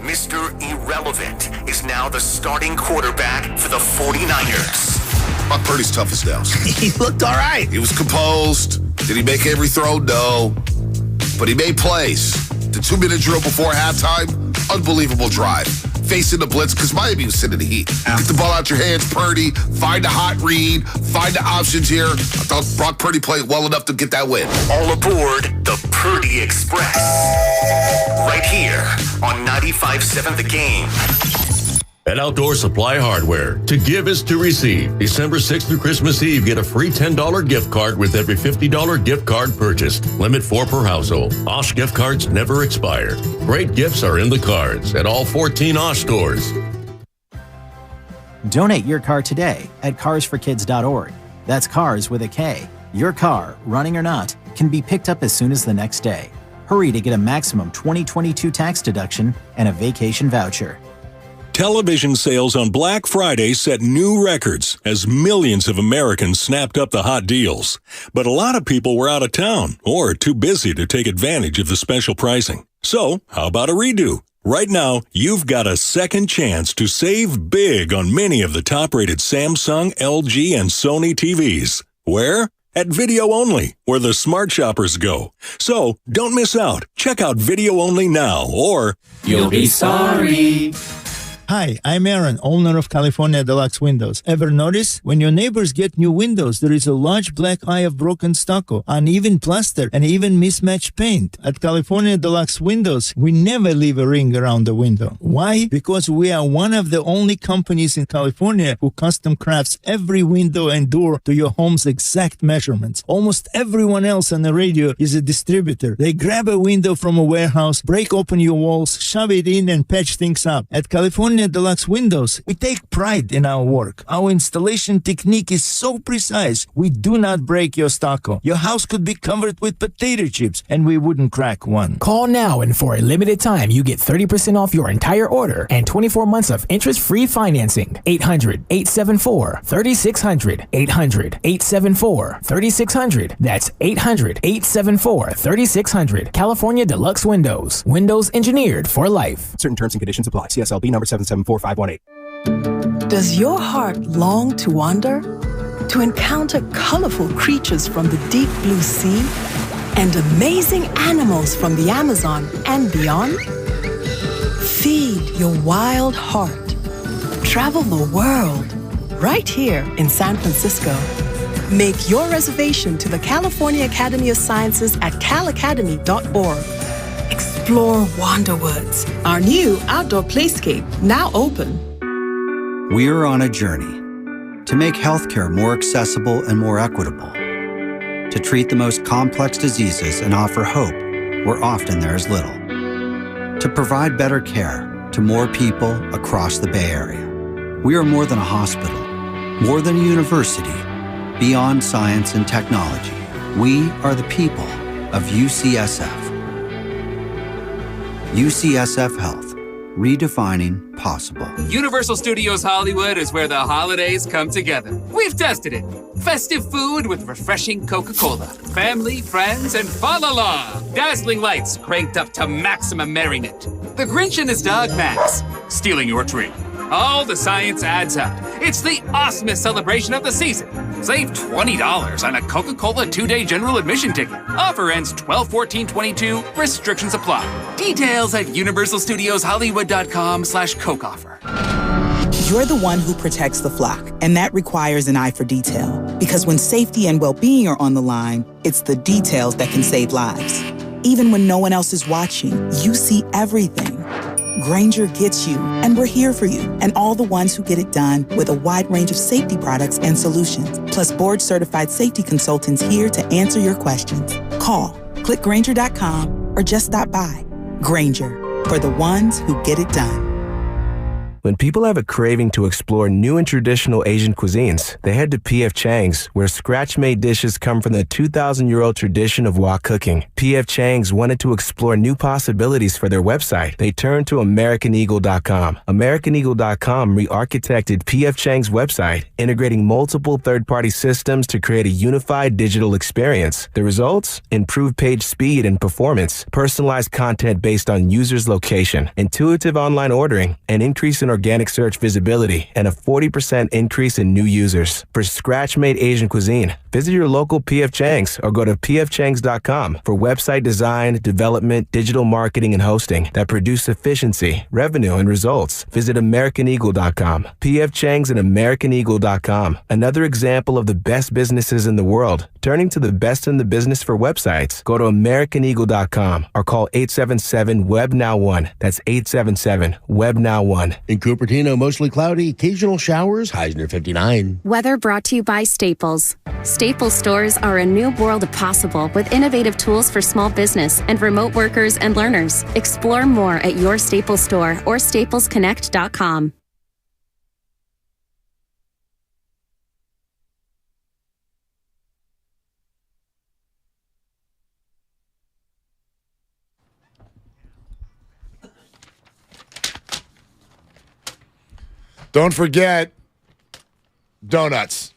Mr. Irrelevant is now the starting quarterback for the 49ers. Brock Purdy's tough as nails. He looked all right. He was composed. Did he make every throw? No. But he made plays. The 2-minute drill before halftime, unbelievable drive. Facing the blitz, because Miami was sitting in the heat. Get the ball out your hands, Purdy. Find a hot read. Find the options here. I thought Brock Purdy played well enough to get that win. All aboard the Purdy Express. Right here on 95.7 The Game. At Outdoor Supply Hardware, to give is to receive. December 6th through Christmas Eve, get a free $10 gift card with every $50 gift card purchased. Limit 4 per household. Osh gift cards never expire. Great gifts are in the cards at all 14 Osh stores. Donate your car today at carsforkids.org. That's cars with a K. Your car, running or not, can be picked up as soon as the next day. Hurry to get a maximum 2022 tax deduction and a vacation voucher. Television sales on Black Friday set new records as millions of Americans snapped up the hot deals. But a lot of people were out of town or too busy to take advantage of the special pricing. So, how about a redo? Right now, you've got a second chance to save big on many of the top-rated Samsung, LG, and Sony TVs. Where? At Video Only, where the smart shoppers go. So, don't miss out. Check out Video Only now, or you'll be sorry. Hi, I'm Aaron, owner of California Deluxe Windows. Ever notice? When your neighbors get new windows, there is a large black eye of broken stucco, uneven plaster, and even mismatched paint. At California Deluxe Windows, we never leave a ring around the window. Why? Because we are one of the only companies in California who custom crafts every window and door to your home's exact measurements. Almost everyone else on the radio is a distributor. They grab a window from a warehouse, break open your walls, shove it in, and patch things up. At California Deluxe Windows, we take pride in our work. Our installation technique is so precise, we do not break your stucco. Your house could be covered with potato chips, and we wouldn't crack one. Call now, and for a limited time, you get 30% off your entire order and 24 months of interest-free financing. 800-874-3600. 800-874-3600. That's 800-874-3600. California Deluxe Windows. Windows engineered for life. Certain terms and conditions apply. CSLB number 774518. Does your heart long to wander? To encounter colorful creatures from the deep blue sea? And amazing animals from the Amazon and beyond? Feed your wild heart. Travel the world. Right here in San Francisco. Make your reservation to the California Academy of Sciences at calacademy.org. Explore Wanderwoods, our new outdoor playscape, now open. We're on a journey to make healthcare more accessible and more equitable, to treat the most complex diseases and offer hope where often there is little, to provide better care to more people across the Bay Area. We are more than a hospital, more than a university, beyond science and technology. We are the people of UCSF. UCSF Health, redefining possible. Universal Studios Hollywood is where the holidays come together. We've tested it. Festive food with refreshing Coca-Cola. Family, friends, and fa-la-la. Dazzling lights cranked up to maximum merriment. The Grinch and his dog Max stealing your tree. All the science adds up. It's the awesomest celebration of the season. Save $20 on a Coca-Cola 2-day general admission ticket. Offer ends 12/14/22. Restrictions apply. Details at universalstudioshollywood.com/Coke offer. You're the one who protects the flock, and that requires an eye for detail. Because when safety and well-being are on the line, it's the details that can save lives. Even when no one else is watching, you see everything. Grainger gets you, and we're here for you, and all the ones who get it done with a wide range of safety products and solutions, plus board-certified safety consultants here to answer your questions. Call, click Grainger.com, or just stop by. Grainger, for the ones who get it done. When people have a craving to explore new and traditional Asian cuisines, they head to P.F. Chang's, where scratch-made dishes come from the 2,000-year-old tradition of wok cooking. P.F. Chang's wanted to explore new possibilities for their website. They turned to AmericanEagle.com. AmericanEagle.com re-architected P.F. Chang's website, integrating multiple third-party systems to create a unified digital experience. The results? Improved page speed and performance, personalized content based on users' location, intuitive online ordering, an increase in organic search visibility, and a 40% increase in new users. For scratch-made Asian cuisine, visit your local P.F. Chang's or go to pfchangs.com for website design, development, digital marketing, and hosting that produce efficiency, revenue, and results. Visit AmericanEagle.com. P.F. Chang's and AmericanEagle.com. Another example of the best businesses in the world, turning to the best in the business for websites. Go to AmericanEagle.com or call 877-WEB-NOW1. That's 877-WEB-NOW1. In Cupertino, mostly cloudy, occasional showers, highs near 59. Weather brought to you by Staples. Staples stores are a new world of possible with innovative tools for small business and remote workers and learners. Explore more at your Staples store or staplesconnect.com. Don't forget donuts.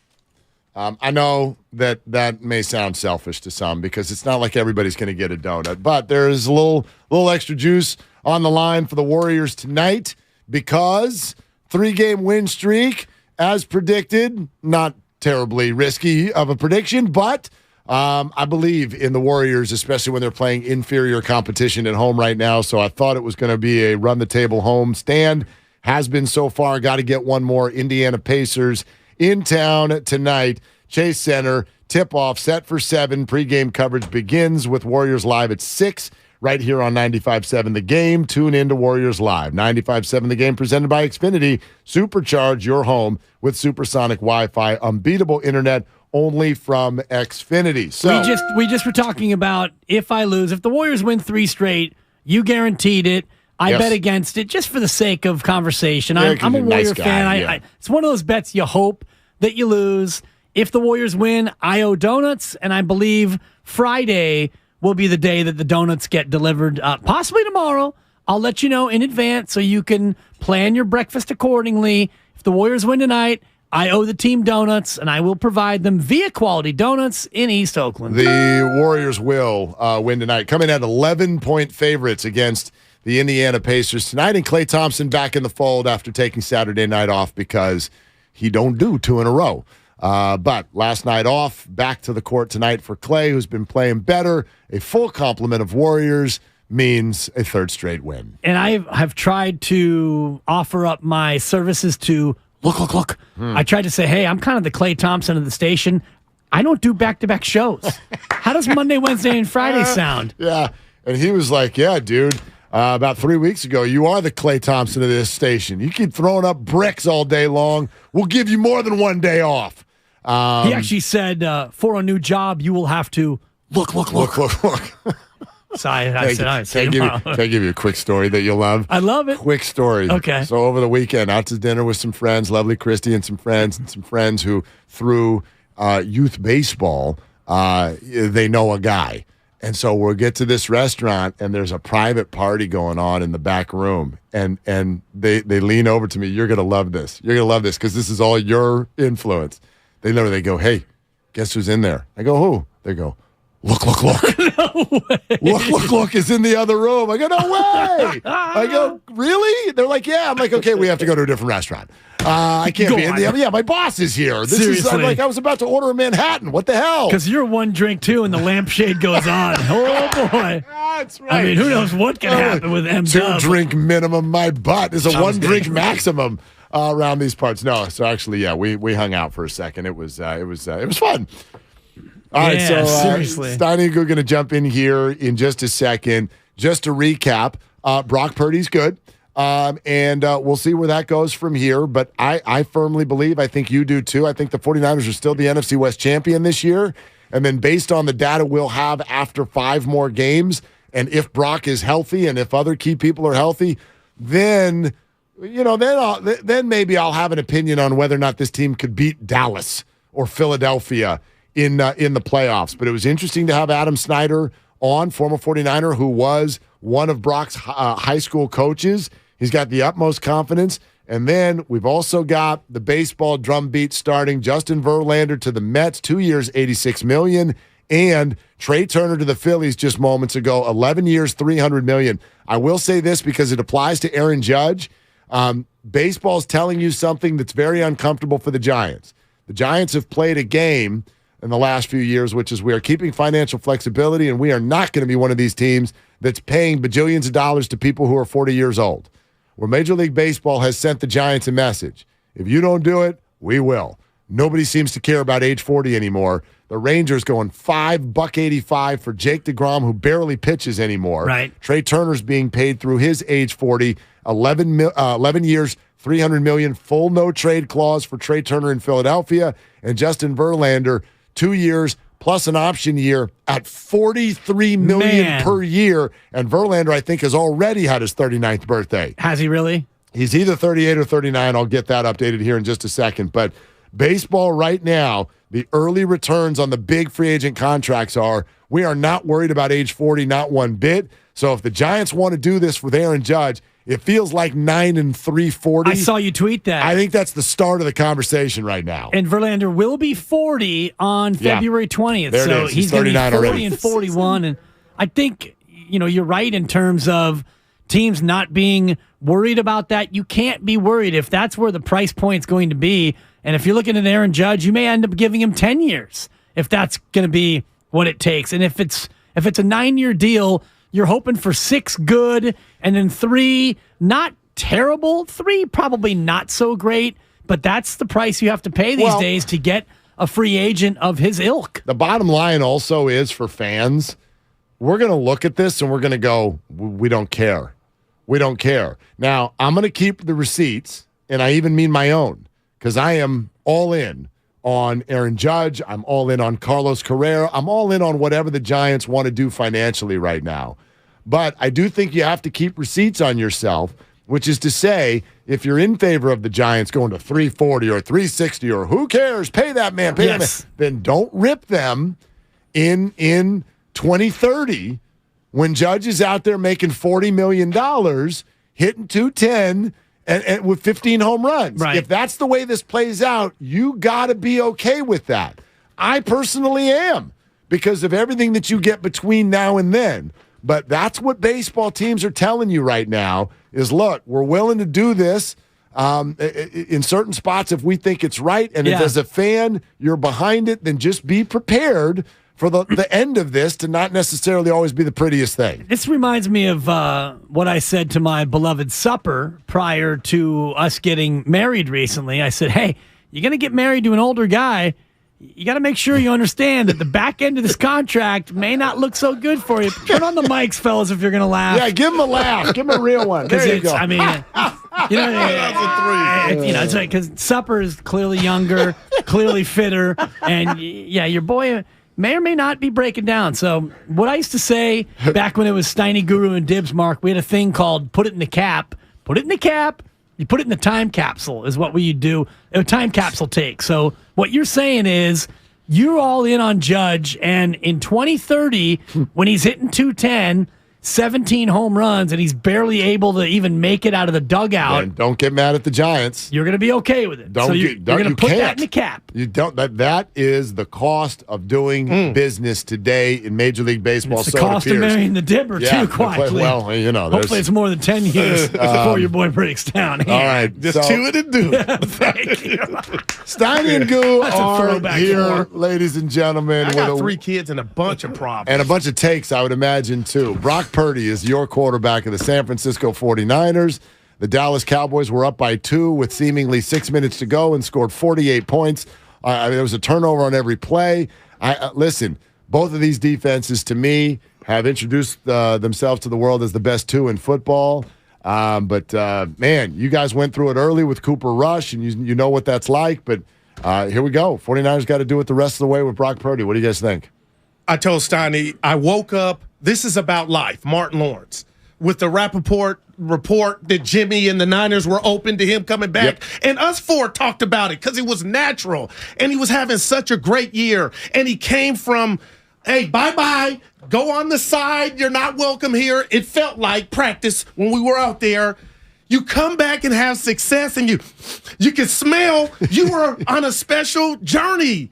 I know that may sound selfish to some because it's not like everybody's going to get a donut, but there's a little extra juice on the line for the Warriors tonight because 3-game win streak, as predicted, not terribly risky of a prediction, but I believe in the Warriors, especially when they're playing inferior competition at home right now. So I thought it was going to be a run-the-table home stand. Has been so far. Got to get one more. Indiana Pacers in town tonight. Chase Center, tip-off set for 7. Pre-game coverage begins with Warriors Live at 6 right here on 95.7 The Game. Tune in to Warriors Live. 95.7 The Game presented by Xfinity. Supercharge your home with supersonic Wi-Fi. Unbeatable internet only from Xfinity. So we just were talking about if the Warriors win 3 straight, you guaranteed it. I bet against it just for the sake of conversation. I'm a Warrior fan. It's one of those bets you hope that you lose. If the Warriors win, I owe donuts, and I believe Friday will be the day that the donuts get delivered, possibly tomorrow. I'll let you know in advance so you can plan your breakfast accordingly. If the Warriors win tonight, I owe the team donuts, and I will provide them via Quality Donuts in East Oakland. The Warriors will win tonight, coming at 11-point favorites against the Indiana Pacers tonight, and Klay Thompson back in the fold after taking Saturday night off because he don't do 2 in a row. But last night off, back to the court tonight for Klay, who's been playing better. A full complement of Warriors means a 3rd straight win. And I have tried to offer up my services to look. I tried to say, hey, I'm kind of the Klay Thompson of the station. I don't do back-to-back shows. How does Monday, Wednesday, and Friday sound? Yeah, and he was like, yeah, dude. About 3 weeks ago, you are the Klay Thompson of this station. You keep throwing up bricks all day long. We'll give you more than one day off. He actually said, for a new job, you will have to look. So I said, can I give you a quick story that you'll love? I love it. Quick story. Okay. So over the weekend, out to dinner with some friends, lovely Christy and some friends who through youth baseball, they know a guy. And so we'll get to this restaurant, and there's a private party going on in the back room. And they lean over to me. You're going to love this. You're going to love this because this is all your influence. They go, hey, guess who's in there? I go, who? They go, Look. No way. Look is in the other room. I go, no way. I go, really? They're like, yeah. I'm like, okay, we have to go to a different restaurant. I can't be in the. Yeah, my boss is here. Seriously. I was about to order a Manhattan. What the hell? Because you're one drink too, and the lampshade goes on. Oh boy, that's right. I mean, who knows what can happen with M-Dub. 2 drink minimum. My butt is a 1 drink maximum around these parts. No, so actually, yeah, we hung out for a second. It was fun. All right, so seriously. Steiny Guru going to jump in here in just a second. Just to recap, Brock Purdy's good. And we'll see where that goes from here. But I firmly believe, I think you do too, I think the 49ers are still the NFC West champion this year. And then based on the data we'll have after 5 more games, and if Brock is healthy and if other key people are healthy, then then maybe I'll have an opinion on whether or not this team could beat Dallas or Philadelphia in the playoffs. But it was interesting to have Adam Snyder on, former 49er, who was one of Brock's high school coaches. He's got the utmost confidence. And then we've also got the baseball drumbeat starting. Justin Verlander to the Mets, 2 years, $86 million. And Trey Turner to the Phillies just moments ago, 11 years, $300 million. I will say this because it applies to Aaron Judge. Baseball's telling you something that's very uncomfortable for the Giants. The Giants have played a game in the last few years, which is we are keeping financial flexibility, and we are not going to be one of these teams that's paying bajillions of dollars to people who are 40 years old. Where Major League Baseball has sent the Giants a message. If you don't do it, we will. Nobody seems to care about age 40 anymore. The Rangers going $5.85 for Jake DeGrom, who barely pitches anymore. Right. Trey Turner's being paid through his age 40, 11 years, $300 million, full no-trade clause for Trey Turner in Philadelphia, and Justin Verlander, 2 years plus an option year at $43 million per year. And Verlander, I think, has already had his 39th birthday. Has he really? He's either 38 or 39. I'll get that updated here in just a second. But baseball right now, the early returns on the big free agent contracts are, we are not worried about age 40, not one bit. So if the Giants want to do this with Aaron Judge, it feels like 9 and 340. I saw you tweet that. I think that's the start of the conversation right now. And Verlander will be 40 on February 20th. There so it is. He's going to be 40 already. and 41. And I think, you're right in terms of teams not being worried about that. You can't be worried if that's where the price point's going to be. And if you're looking at Aaron Judge, you may end up giving him 10 years if that's going to be what it takes. And if it's a 9-year deal, you're hoping for 6 good and then 3 not terrible, 3 probably not so great, but that's the price you have to pay these days to get a free agent of his ilk. The bottom line also is for fans, we're going to look at this and we're going to go, we don't care. We don't care. Now, I'm going to keep the receipts, and I even mean my own, because I am all in on Aaron Judge. I'm all in on Carlos Correa. I'm all in on whatever the Giants want to do financially right now. But I do think you have to keep receipts on yourself, which is to say, if you're in favor of the Giants going to 340 or 360 or who cares, pay that man, pay that man, then don't rip them in 2030 when Judge is out there making $40 million, hitting 210 and with 15 home runs. Right. If that's the way this plays out, you got to be okay with that. I personally am, because of everything that you get between now and then. But that's what baseball teams are telling you right now is, look, we're willing to do this in certain spots if we think it's right. And if as a fan you're behind it, then just be prepared for the end of this to not necessarily always be the prettiest thing. This reminds me of what I said to my beloved supper prior to us getting married recently. I said, hey, you're going to get married to an older guy. You got to make sure you understand that the back end of this contract may not look so good for you. Turn on the mics, fellas, if you're going to laugh. Yeah, give him a laugh. Give him a real one. There you go. I mean, it's like, because Supper is clearly younger, clearly fitter, and your boy may or may not be breaking down. So what I used to say back when it was Steiny Guru and Dibs, Mark, we had a thing called put it in the cap. Put it in the cap. You put it in the time capsule is what we do. A time capsule take. So what you're saying is you're all in on Judge, and in 2030, when he's hitting 210, 17 home runs, and he's barely able to even make it out of the dugout. And don't get mad at the Giants. You're going to be okay with it. You're going to put that in the cap. You don't. That is the cost of doing business today in Major League Baseball. It's the cost of marrying the Dibber, too, quietly. Well, hopefully it's more than 10 years before your boy breaks down. All right. Just chew it and do it. Thank you. Steiny and Guru are here, ladies and gentlemen. I got 3 kids and a bunch of problems. And a bunch of takes, I would imagine, too. Brock Purdy is your quarterback of the San Francisco 49ers. The Dallas Cowboys were up by 2 with seemingly 6 minutes to go and scored 48 points. There was a turnover on every play. Listen, both of these defenses, to me, have introduced themselves to the world as the best 2 in football. But man, you guys went through it early with Cooper Rush, and you know what that's like. But here we go. 49ers got to do it the rest of the way with Brock Purdy. What do you guys think? I told Steiny, I woke up, this is about life, Martin Lawrence, with the Rappaport report that Jimmy and the Niners were open to him coming back. Yep. And us 4 talked about it because it was natural. And he was having such a great year. And he came from, hey, bye-bye, go on the side, you're not welcome here. It felt like practice when we were out there. You come back and have success, and you can smell you were on a special journey.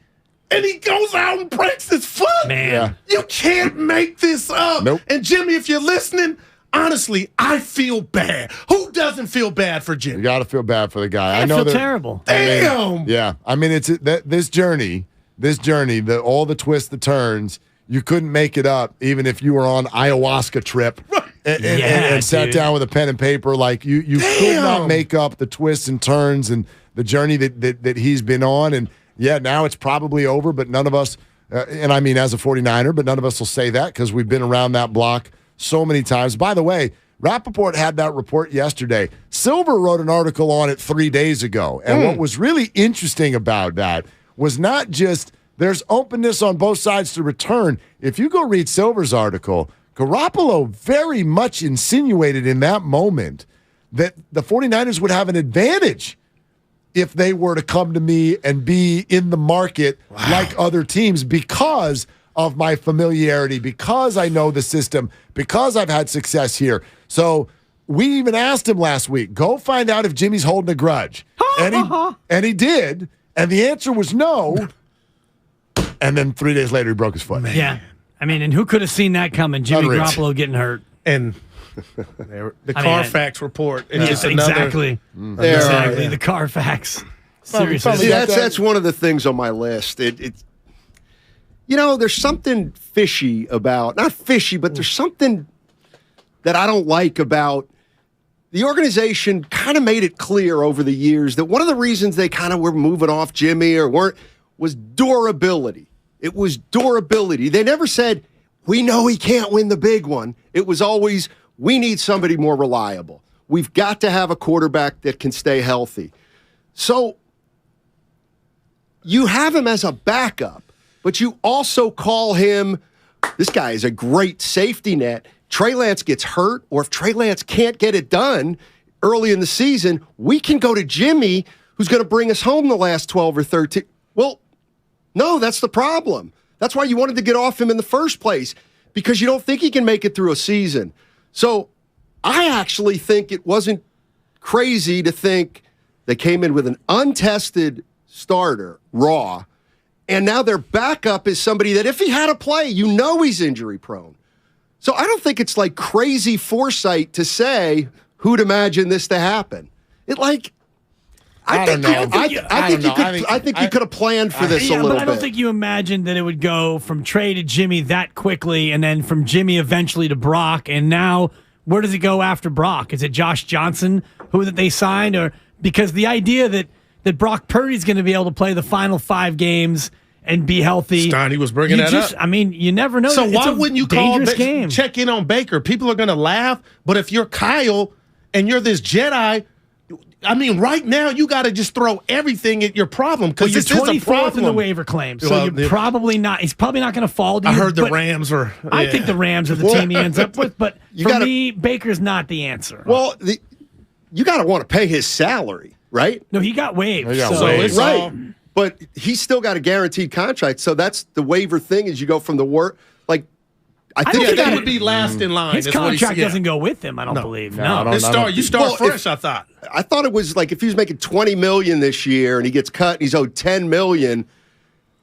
And he goes out and breaks his foot. Man. You can't make this up. Nope. And Jimmy, if you're listening, honestly, I feel bad. Who doesn't feel bad for Jimmy? You got to feel bad for the guy. I feel terrible. Damn. I mean, it's this journey, all the twists, the turns. You couldn't make it up, even if you were on ayahuasca trip and sat down with a pen and paper. Like you could not make up the twists and turns and the journey that he's been on. And now it's probably over. But none of us, and I mean as a 49er, but none of us will say that because we've been around that block so many times. By the way, Rappaport had that report yesterday. Silver wrote an article on it 3 days ago. And what was really interesting about that was not just there's openness on both sides to return. If you go read Silver's article, Garoppolo very much insinuated in that moment that the 49ers would have an advantage if they were to come to me and be in the market like other teams because of my familiarity, because I know the system, because I've had success here. So we even asked him last week, go find out if Jimmy's holding a grudge. And he did, and the answer was no. And then 3 days later, he broke his foot. Man. Yeah. I mean, and who could have seen that coming? Jimmy Garoppolo getting hurt. And the Carfax report. It's just exactly. The Carfax. Seriously. See, that's one of the things on my list. There's something fishy about, not fishy, but there's something that I don't like about the organization. Kind of made it clear over the years that one of the reasons they kind of were moving off Jimmy was durability. It was durability. They never said, we know he can't win the big one. It was always, we need somebody more reliable. We've got to have a quarterback that can stay healthy. So you have him as a backup, but you also call him, this guy is a great safety net. Trey Lance gets hurt, or if Trey Lance can't get it done early in the season, we can go to Jimmy, who's going to bring us home the last 12 or 13. Well, no, that's the problem. That's why you wanted to get off him in the first place, because you don't think he can make it through a season. So I actually think it wasn't crazy to think they came in with an untested starter, raw, and now their backup is somebody that if he had to play, he's injury prone. So I don't think it's like crazy foresight to say who'd imagine this to happen. I think you could have planned for this a little bit. But I don't think you imagined that it would go from Trey to Jimmy that quickly, and then from Jimmy eventually to Brock. And now, where does it go after Brock? Is it Josh Johnson who that they signed, or because the idea that Brock Purdy's going to be able to play the final 5 games and be healthy? Steiny was bringing that up. I mean, you never know. So why wouldn't you check in on Baker? People are going to laugh, but if you're Kyle and you're this Jedi. I mean, right now, you got to just throw everything at your problem because this is a problem. In the waiver claim, so you're probably not. He's probably not going to fall to you. I heard the Rams are. Yeah. I think the Rams are the team he ends up with, but me, Baker's not the answer. Well, you got to want to pay his salary, right? No, he got waived. Right. But he's still got a guaranteed contract, so that's the waiver thing. Is you go from the work, like I think that would be last in line. His contract doesn't go with him, I don't believe. No. You start fresh, I thought. I thought it was like if he was making $20 million this year and he gets cut and he's owed $10 million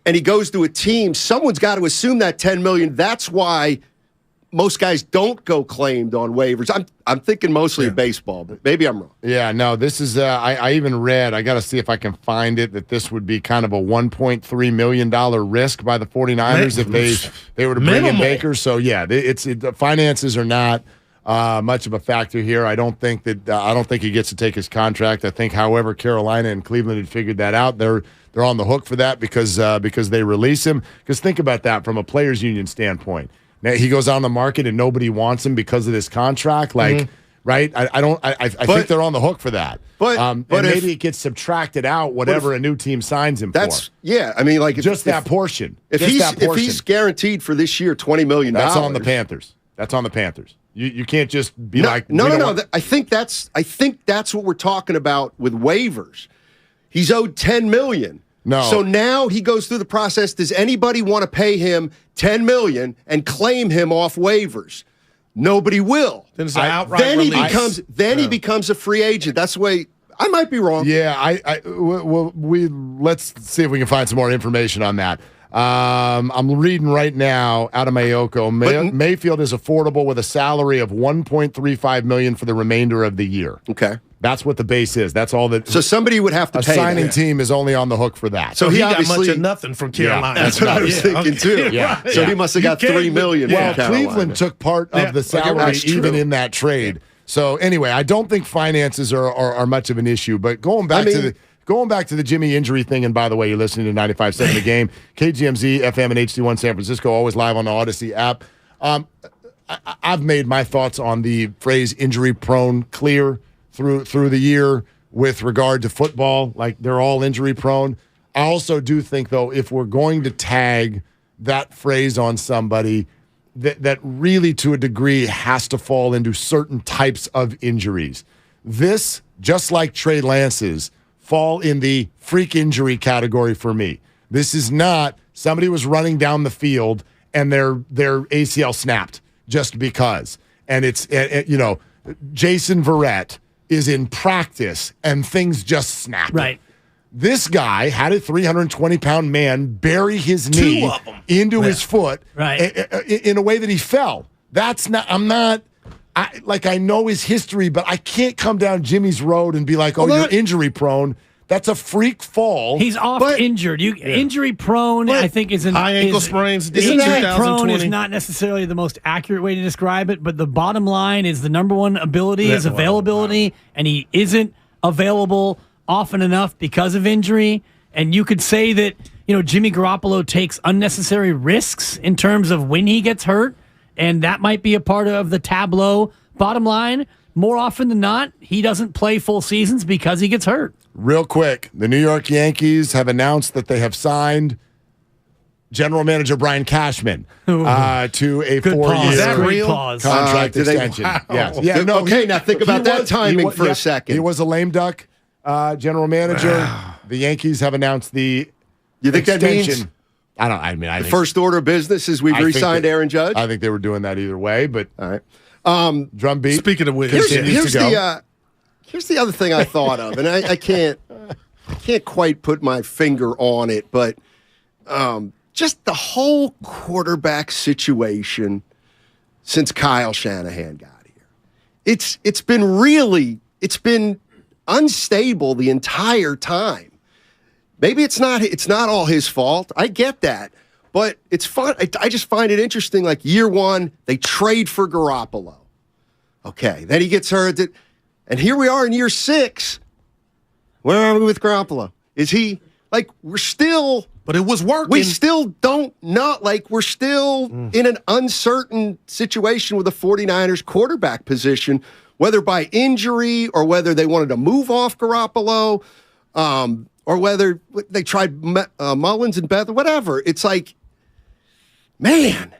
and he goes to a team, someone's got to assume that $10 million. That's why most guys don't go claimed on waivers. I'm thinking mostly of baseball, but maybe I'm wrong. Yeah, no, this is, I even read, I got to see if I can find it, that this would be kind of a $1.3 million risk by the 49ers if they were to bring in Baker. So, yeah, the finances are not much of a factor here. I don't think he gets to take his contract. I think, however, Carolina and Cleveland had figured that out. They're on the hook for that because they release him. Because think about that from a players' union standpoint. Now, he goes on the market and nobody wants him because of this contract. Like, right? I think they're on the hook for that. But maybe it gets subtracted out whatever a new team signs him for. Yeah, I mean, like that portion. If he's guaranteed for this year $20 million, that's on the Panthers. That's on the Panthers. You can't just be no. I think that's what we're talking about with waivers. He's owed $10 million. No. So now he goes through the process. Does anybody want to pay him $10 million and claim him off waivers? Nobody will. Then it's an outright release. He becomes a free agent. That's the way. I might be wrong. Yeah, let's see if we can find some more information on that. I'm reading right now out of Mayoko. Mayfield is affordable with a salary of $1.35 million for the remainder of the year. Okay. That's what the base is. That's all that. So somebody would have to pay. A signing team is only on the hook for that. So he got much of nothing from Carolina. Yeah, that's what I was thinking too. Yeah. So he must have got $3 million. Well, Cleveland took part of the salary even in that trade. Yeah. So anyway, I don't think finances are much of an issue. But going back to the Jimmy injury thing, and by the way, you're listening to 95.7 The Game, KGMZ, FM, and HD1 San Francisco, always live on the Odyssey app. I've made my thoughts on the phrase injury-prone clear through the year with regard to football. Like, they're all injury-prone. I also do think, though, if we're going to tag that phrase on somebody, that really, to a degree, has to fall into certain types of injuries. This, just like Trey Lance's, fall in the freak injury category for me. This is not somebody was running down the field and their ACL snapped just because. And it's, Jason Verrett is in practice and things just snap. Right. This guy had a 320-pound man bury his knee into his foot in a way that he fell. That's not, I know his history, but I can't come down Jimmy's road and be like, you're injury prone. That's a freak fall. He's injured. Injury prone, I think, is high ankle sprains. Injury prone is not necessarily the most accurate way to describe it, but the bottom line is the number one ability is availability, and he isn't available often enough because of injury. And you could say that Jimmy Garoppolo takes unnecessary risks in terms of when he gets hurt, and that might be a part of the tableau. Bottom line, more often than not, he doesn't play full seasons because he gets hurt. Real quick, the New York Yankees have announced that they have signed general manager Brian Cashman to a 4-year contract extension. Wow. Yes. Yeah, no, now think about that timing for a second. He was a lame duck general manager. Wow. The Yankees have announced the You think extension. That means I think first order of business is we've re-signed Aaron Judge? I think they were doing that either way, but all right. Drum beat. Speaking of which, here's the other thing I thought of, and I can't quite put my finger on it, but just the whole quarterback situation since Kyle Shanahan got here. It's been unstable the entire time. Maybe it's not all his fault. I get that. But it's fun. I just find it interesting. Like year one, they trade for Garoppolo. Okay, then he gets hurt. And here we are in year 6. Where are we with Garoppolo? Is he we're still? But it was working. We still don't know. We're still in an uncertain situation with the 49ers quarterback position, whether by injury or whether they wanted to move off Garoppolo, or whether they tried Mullins and Beth, whatever. It's like, man,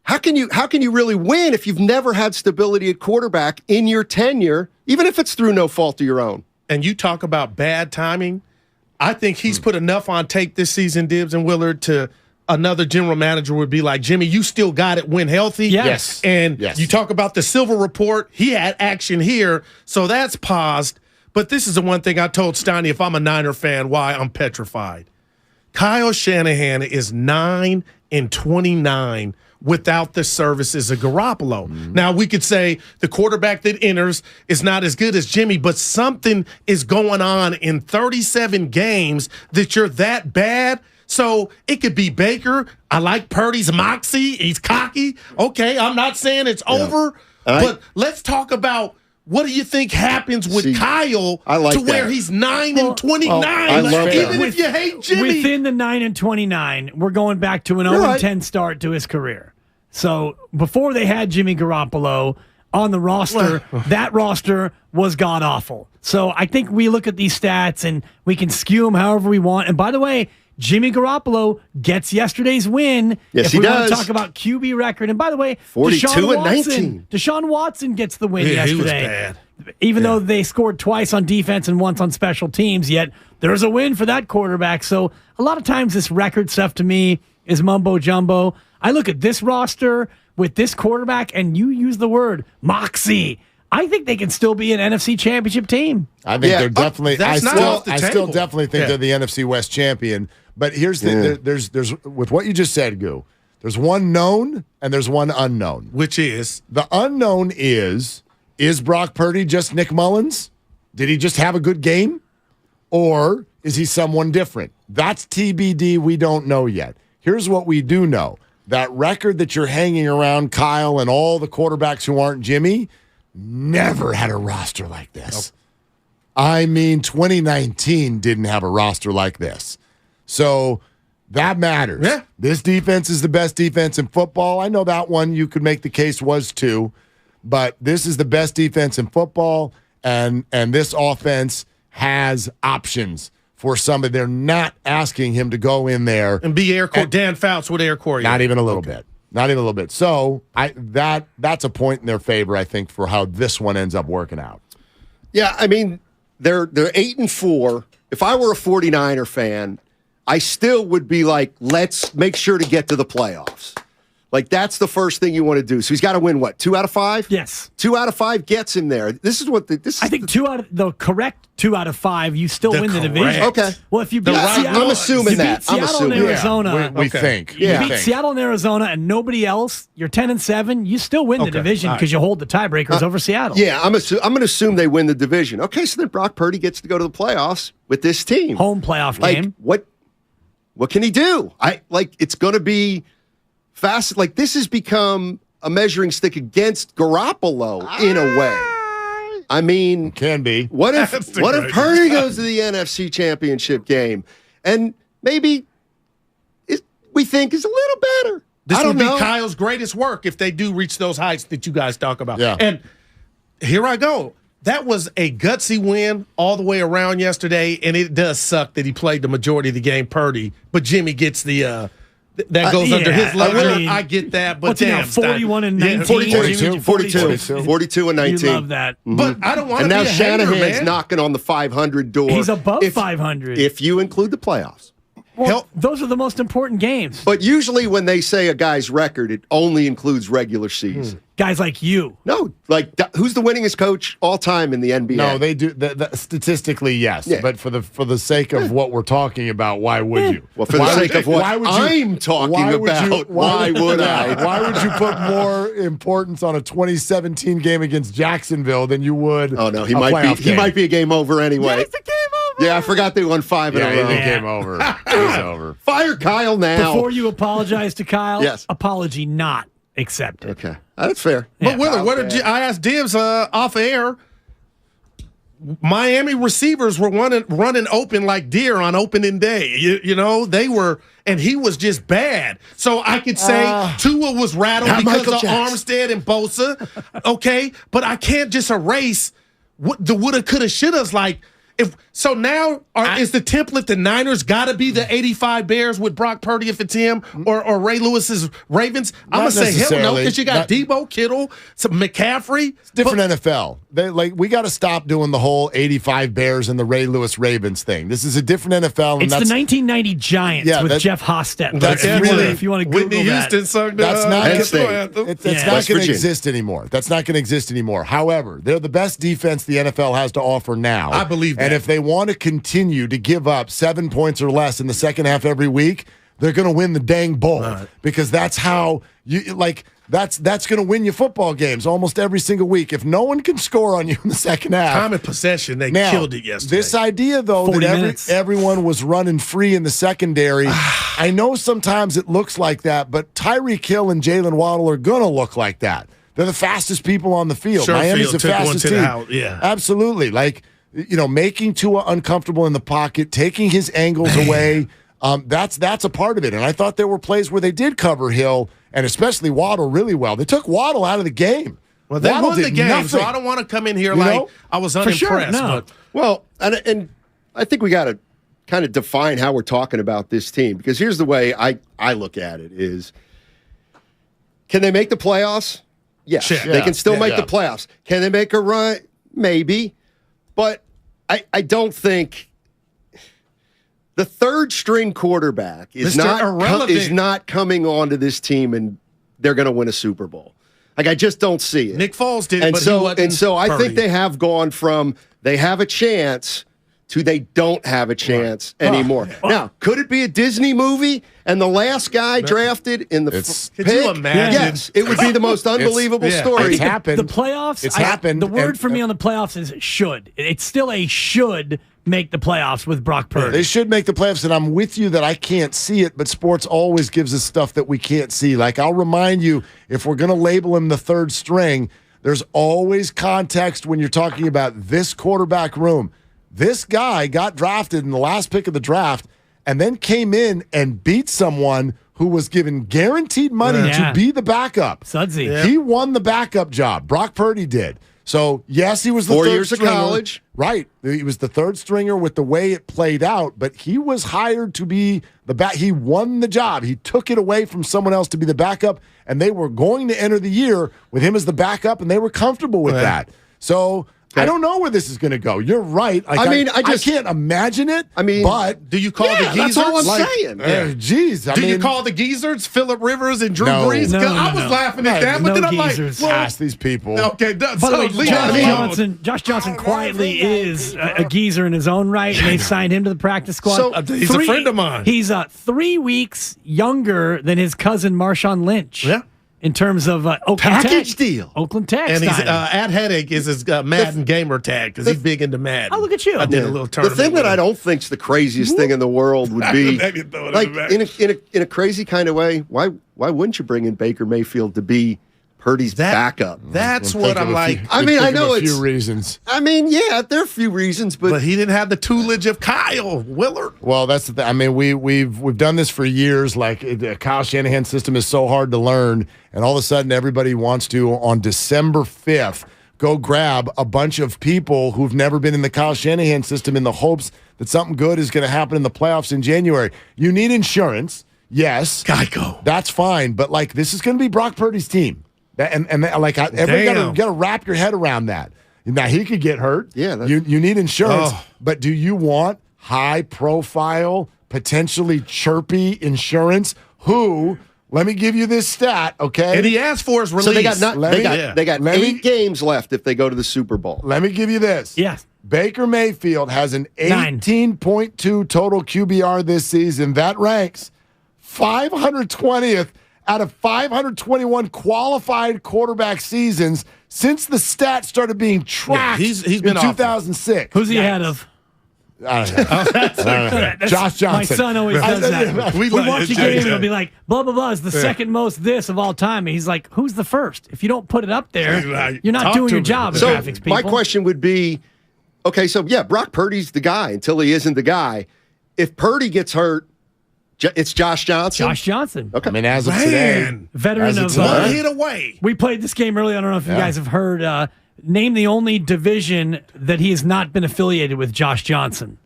how can you really win if you've never had stability at quarterback in your tenure, even if it's through no fault of your own? And you talk about bad timing. I think he's put enough on tape this season, Dibs and Willard, to another general manager would be like, Jimmy, you still got it when healthy. Yes. And you talk about the Silver report. He had action here, so that's paused. But this is the one thing I told Steiny, if I'm a Niner fan, why I'm petrified. Kyle Shanahan is 9-29 without the services of Garoppolo. Now, we could say the quarterback that enters is not as good as Jimmy, but something is going on in 37 games that you're that bad. So it could be Baker. I like Purdy's moxie. He's cocky. Okay, I'm not saying it's over, but let's talk about what do you think happens with Kyle to where he's 9-29? Even if you hate Jimmy. Within the 9-29, we're going back to an 0-10 start to his career. So before they had Jimmy Garoppolo on the roster, that roster was god-awful. So I think we look at these stats and we can skew them however we want. And by the way, Jimmy Garoppolo gets yesterday's win. Yes, if he we want does. to talk about QB record. And by the way, 42-19. Deshaun Watson gets the win yesterday. He was bad. Even though they scored twice on defense and once on special teams, yet there's a win for that quarterback. So a lot of times this record stuff to me is mumbo jumbo. I look at this roster with this quarterback, and you use the word moxie. I think they can still be an NFC Championship team. I think they're definitely. I still definitely think they're the NFC West champion. But here's the there's with what you just said, Goo. There's one known and there's one unknown. Which is the unknown is Brock Purdy just Nick Mullins? Did he just have a good game, or is he someone different? That's TBD. We don't know yet. Here's what we do know: that record that you're hanging around, Kyle, and all the quarterbacks who aren't Jimmy, never had a roster like this. I mean, 2019 didn't have a roster like this. So that matters. Yeah. This defense is the best defense in football. I know that one you could make the case was too, but this is the best defense in football, and this offense has options for somebody. They're not asking him to go in there and be air core. Dan Fouts would air core you. Not even a little bit. Not even a little bit. So that's a point in their favor, I think, for how this one ends up working out. Yeah, I mean, they're 8-4. If I were a 49er fan, I still would be like, let's make sure to get to the playoffs. Like, that's the first thing you want to do. So he's got to win, what, 2 out of 5? Yes. 2 out of 5 gets him there. This is what I think 2 out of the correct 2 out of 5, you still win the division. Okay. Well, if you beat Seattle, I'm assuming that. Seattle and Arizona, we think. You beat Seattle and Arizona and nobody else, you're 10-7, you still win the division because you hold the tiebreakers over Seattle. Yeah, I'm going to assume they win the division. Okay, so then Brock Purdy gets to go to the playoffs with this team. Home playoff game. What can he do? It's going to be fast. Like, this has become a measuring stick against Garoppolo in a way. I mean, can be. What if Purdy goes to the NFC Championship game and maybe we think is a little better? This would be Kyle's greatest work if they do reach those heights that you guys talk about. Yeah. And here I go. That was a gutsy win all the way around yesterday, and it does suck that he played the majority of the game, Purdy, but Jimmy gets the that goes under his ledger. I get that, but damn, 41-19, 42 and 19. You love that. But I don't want to be a hater, Shanahan's man. knocking on the 500 door. He's above 500. If you include the playoffs. Well, those are the most important games. But usually when they say a guy's record, it only includes regular season. Guys like you. No, who's the winningest coach all time in the NBA? No, they do. Statistically, yes. Yeah. But for the sake of what we're talking about, why would you? Well, for the sake of what I'm talking about, why would I? Why would you put more importance on a 2017 game against Jacksonville than you would? Oh no, he might be a game over anyway. Yeah, it's a game over. Yeah, I forgot they won 5 in a row. Yeah, game over. It's over. Fire Kyle now. Before you apologize to Kyle, yes. Apology not accepted. Okay, that's fair. But Willard, I asked Dibs off air. Miami receivers were running open like deer on opening day. You know, they were, and he was just bad. So I could say Tua was rattled because of Armstead and Bosa. Okay, but I can't just erase what the woulda, coulda, shouldas. Like, Is the template the Niners got to be the 85 Bears with Brock Purdy if it's him, or Ray Lewis's Ravens? I'm gonna say hell no, because you got Debo, Kittle, some McCaffrey. It's different NFL. We got to stop doing the whole 85 Bears and the Ray Lewis Ravens thing. This is a different NFL. It's the 1990 Giants with Jeff Hostetler. That's really, if you want to Google that. That's not going to exist anymore. That's not going to exist anymore. However, they're the best defense the NFL has to offer now. I believe that. And if they want to continue to give up 7 points or less in the second half every week, they're going to win the dang bowl because that's how you That's going to win you football games almost every single week. If no one can score on you in the second half. Time of possession, they killed it yesterday. This idea, though, that everyone was running free in the secondary, I know sometimes it looks like that, but Tyreek Hill and Jalen Waddle are going to look like that. They're the fastest people on the field. Miami's the fastest team. Yeah. Absolutely. Making Tua uncomfortable in the pocket, taking his angles away. That's a part of it. And I thought there were plays where they did cover Hill and especially Waddle really well. They took Waddle out of the game. Well, they won the game, so I don't want to come in here I was unimpressed. Sure, no. Well, and I think we got to kind of define how we're talking about this team, because here's the way I look at it is, can they make the playoffs? Yes. Yeah. They can still make the playoffs. Can they make a run? Maybe. But I don't think the third string quarterback is not coming onto this team and they're going to win a Super Bowl. I just don't see it. Nick Foles did, so I think they have gone from they have a chance to they don't have a chance anymore. Now, could it be a Disney movie and the last guy drafted in the Could you imagine? Yes, it would be the most unbelievable story. It's happened. The playoffs. It's happened. The word for me on the playoffs is should. It's still a should make the playoffs with Brock Purdy. They should make the playoffs, and I'm with you that I can't see it, but sports always gives us stuff that we can't see. I'll remind you, if we're going to label him the third string, there's always context when you're talking about this quarterback room. This guy got drafted in the last pick of the draft and then came in and beat someone who was given guaranteed money to be the backup. Sudsy. Yeah. He won the backup job. Brock Purdy did. So, yes, he was the 4 third years stringer. of college. Right. He was the third stringer with the way it played out, but he was hired to be the back. He won the job. He took it away from someone else to be the backup, and they were going to enter the year with him as the backup, and they were comfortable with that. So, I don't know where this is going to go. You're right. I can't imagine it. But do you call the geezers? That's all I'm saying. Geez. Do you call the geezers Phillip Rivers and Drew Brees? No, I was laughing at that, but then I'm geezers. like, ask these people. Okay, by the way, Josh Johnson quietly is a geezer in his own right, and they've signed him to the practice squad. So, he's a friend of mine. He's 3 weeks younger than his cousin Marshawn Lynch. Yeah. In terms of Oakland package tag. deal. Oakland tag. And he's at Headache is his Madden gamer tag because he's big into Madden. Oh, look at you. I did a little tournament. The thing that I don't think's the craziest thing in the world would be, in a crazy kind of way, why wouldn't you bring in Baker Mayfield to be Purdy's backup? That's what I'm like. I know it's a few reasons. there are a few reasons, but he didn't have the toolage of Kyle Willard. Well, that's the thing. We've done this for years. The Kyle Shanahan system is so hard to learn, and all of a sudden everybody wants to, on December 5th, go grab a bunch of people who've never been in the Kyle Shanahan system in the hopes that something good is going to happen in the playoffs in January. You need insurance, yes. Geico. That's fine, but this is going to be Brock Purdy's team. Everybody got to wrap your head around that. Now, he could get hurt. Yeah. You need insurance, but do you want high-profile, potentially chirpy insurance? Let me give you this stat, okay? And he asked for his release. So they got 8 games left if they go to the Super Bowl. Let me give you this. Yes. Baker Mayfield has an 18.2 total QBR this season. That ranks 520th out of 521 qualified quarterback seasons since the stat started being tracked he's been in 2006. Who's he ahead of? I don't know. Josh Johnson. My son always does that. We watch a game and it'll be like, blah, blah, blah is the second most this of all time. And he's like, who's the first? If you don't put it up there, you're not doing your job. So graphics people. My question would be, okay, so Brock Purdy's the guy until he isn't the guy. If Purdy gets hurt, it's Josh Johnson? Josh Johnson. Okay. As of today. Veteran of one hit away. We played this game earlier. I don't know if you guys have heard. name the only division that he has not been affiliated with Josh Johnson.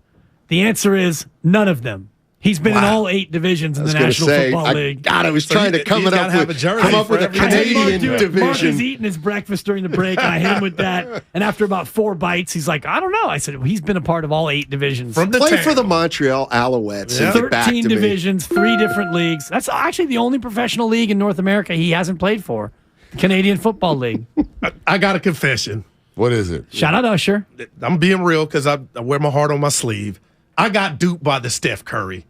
The answer is none of them. He's been in all 8 divisions in the National Football League. God, I was trying to come up with a Canadian division. Mark is eating his breakfast during the break, and I hit him with that. And after about 4 bites, he's like, I don't know. I said, well, he's been a part of all 8 divisions. Play for the Montreal Alouettes. Yeah. And get back to 13 divisions, 3 different leagues. That's actually the only professional league in North America he hasn't played for. The Canadian Football League. I got a confession. What is it? Shout out Usher. I'm being real because I wear my heart on my sleeve. I got duped by the Steph Curry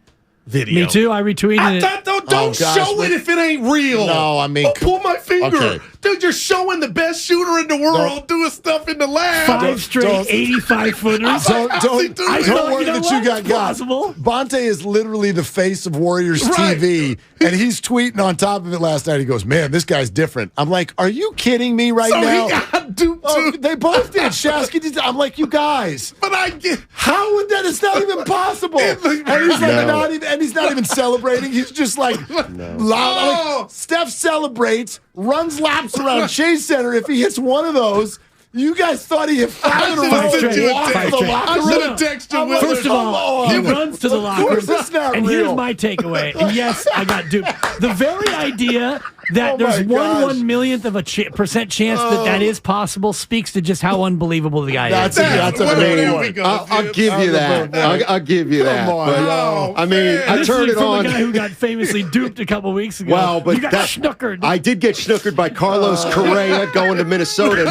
video. Me too. I retweeted it. Don't show it if it ain't real. No, I mean, pull my finger. Okay. Dude, you're showing the best shooter in the world doing stuff in the lab. 5 straight 85-footers. Don't worry that you got possible. Bonte is literally the face of Warriors TV, and he's tweeting on top of it last night. He goes, man, this guy's different. I'm like, are you kidding me now? He got duped too. They both did. Shasky did. I'm like, you guys. But I get. How would that? It's not even possible. And he's not even celebrating. He's just like, loud. Like, Steph celebrates, runs laps around Chase Center. If he hits one of those, you guys thought he hit 5 in a row and walked to the locker room. I should have texted you. First of all, he runs to the locker room. That's not and real. here's my takeaway. And yes, I got duped. The very idea that there's 1/1,000,000th of a percent chance that is possible speaks to just how unbelievable the guy is. That's a big one. I'll give you that. I'll give you that. I mean, I turned it on. The guy who got famously duped a couple weeks ago. Wow, but you got snookered. I did get snookered by Carlos Correa going to Minnesota,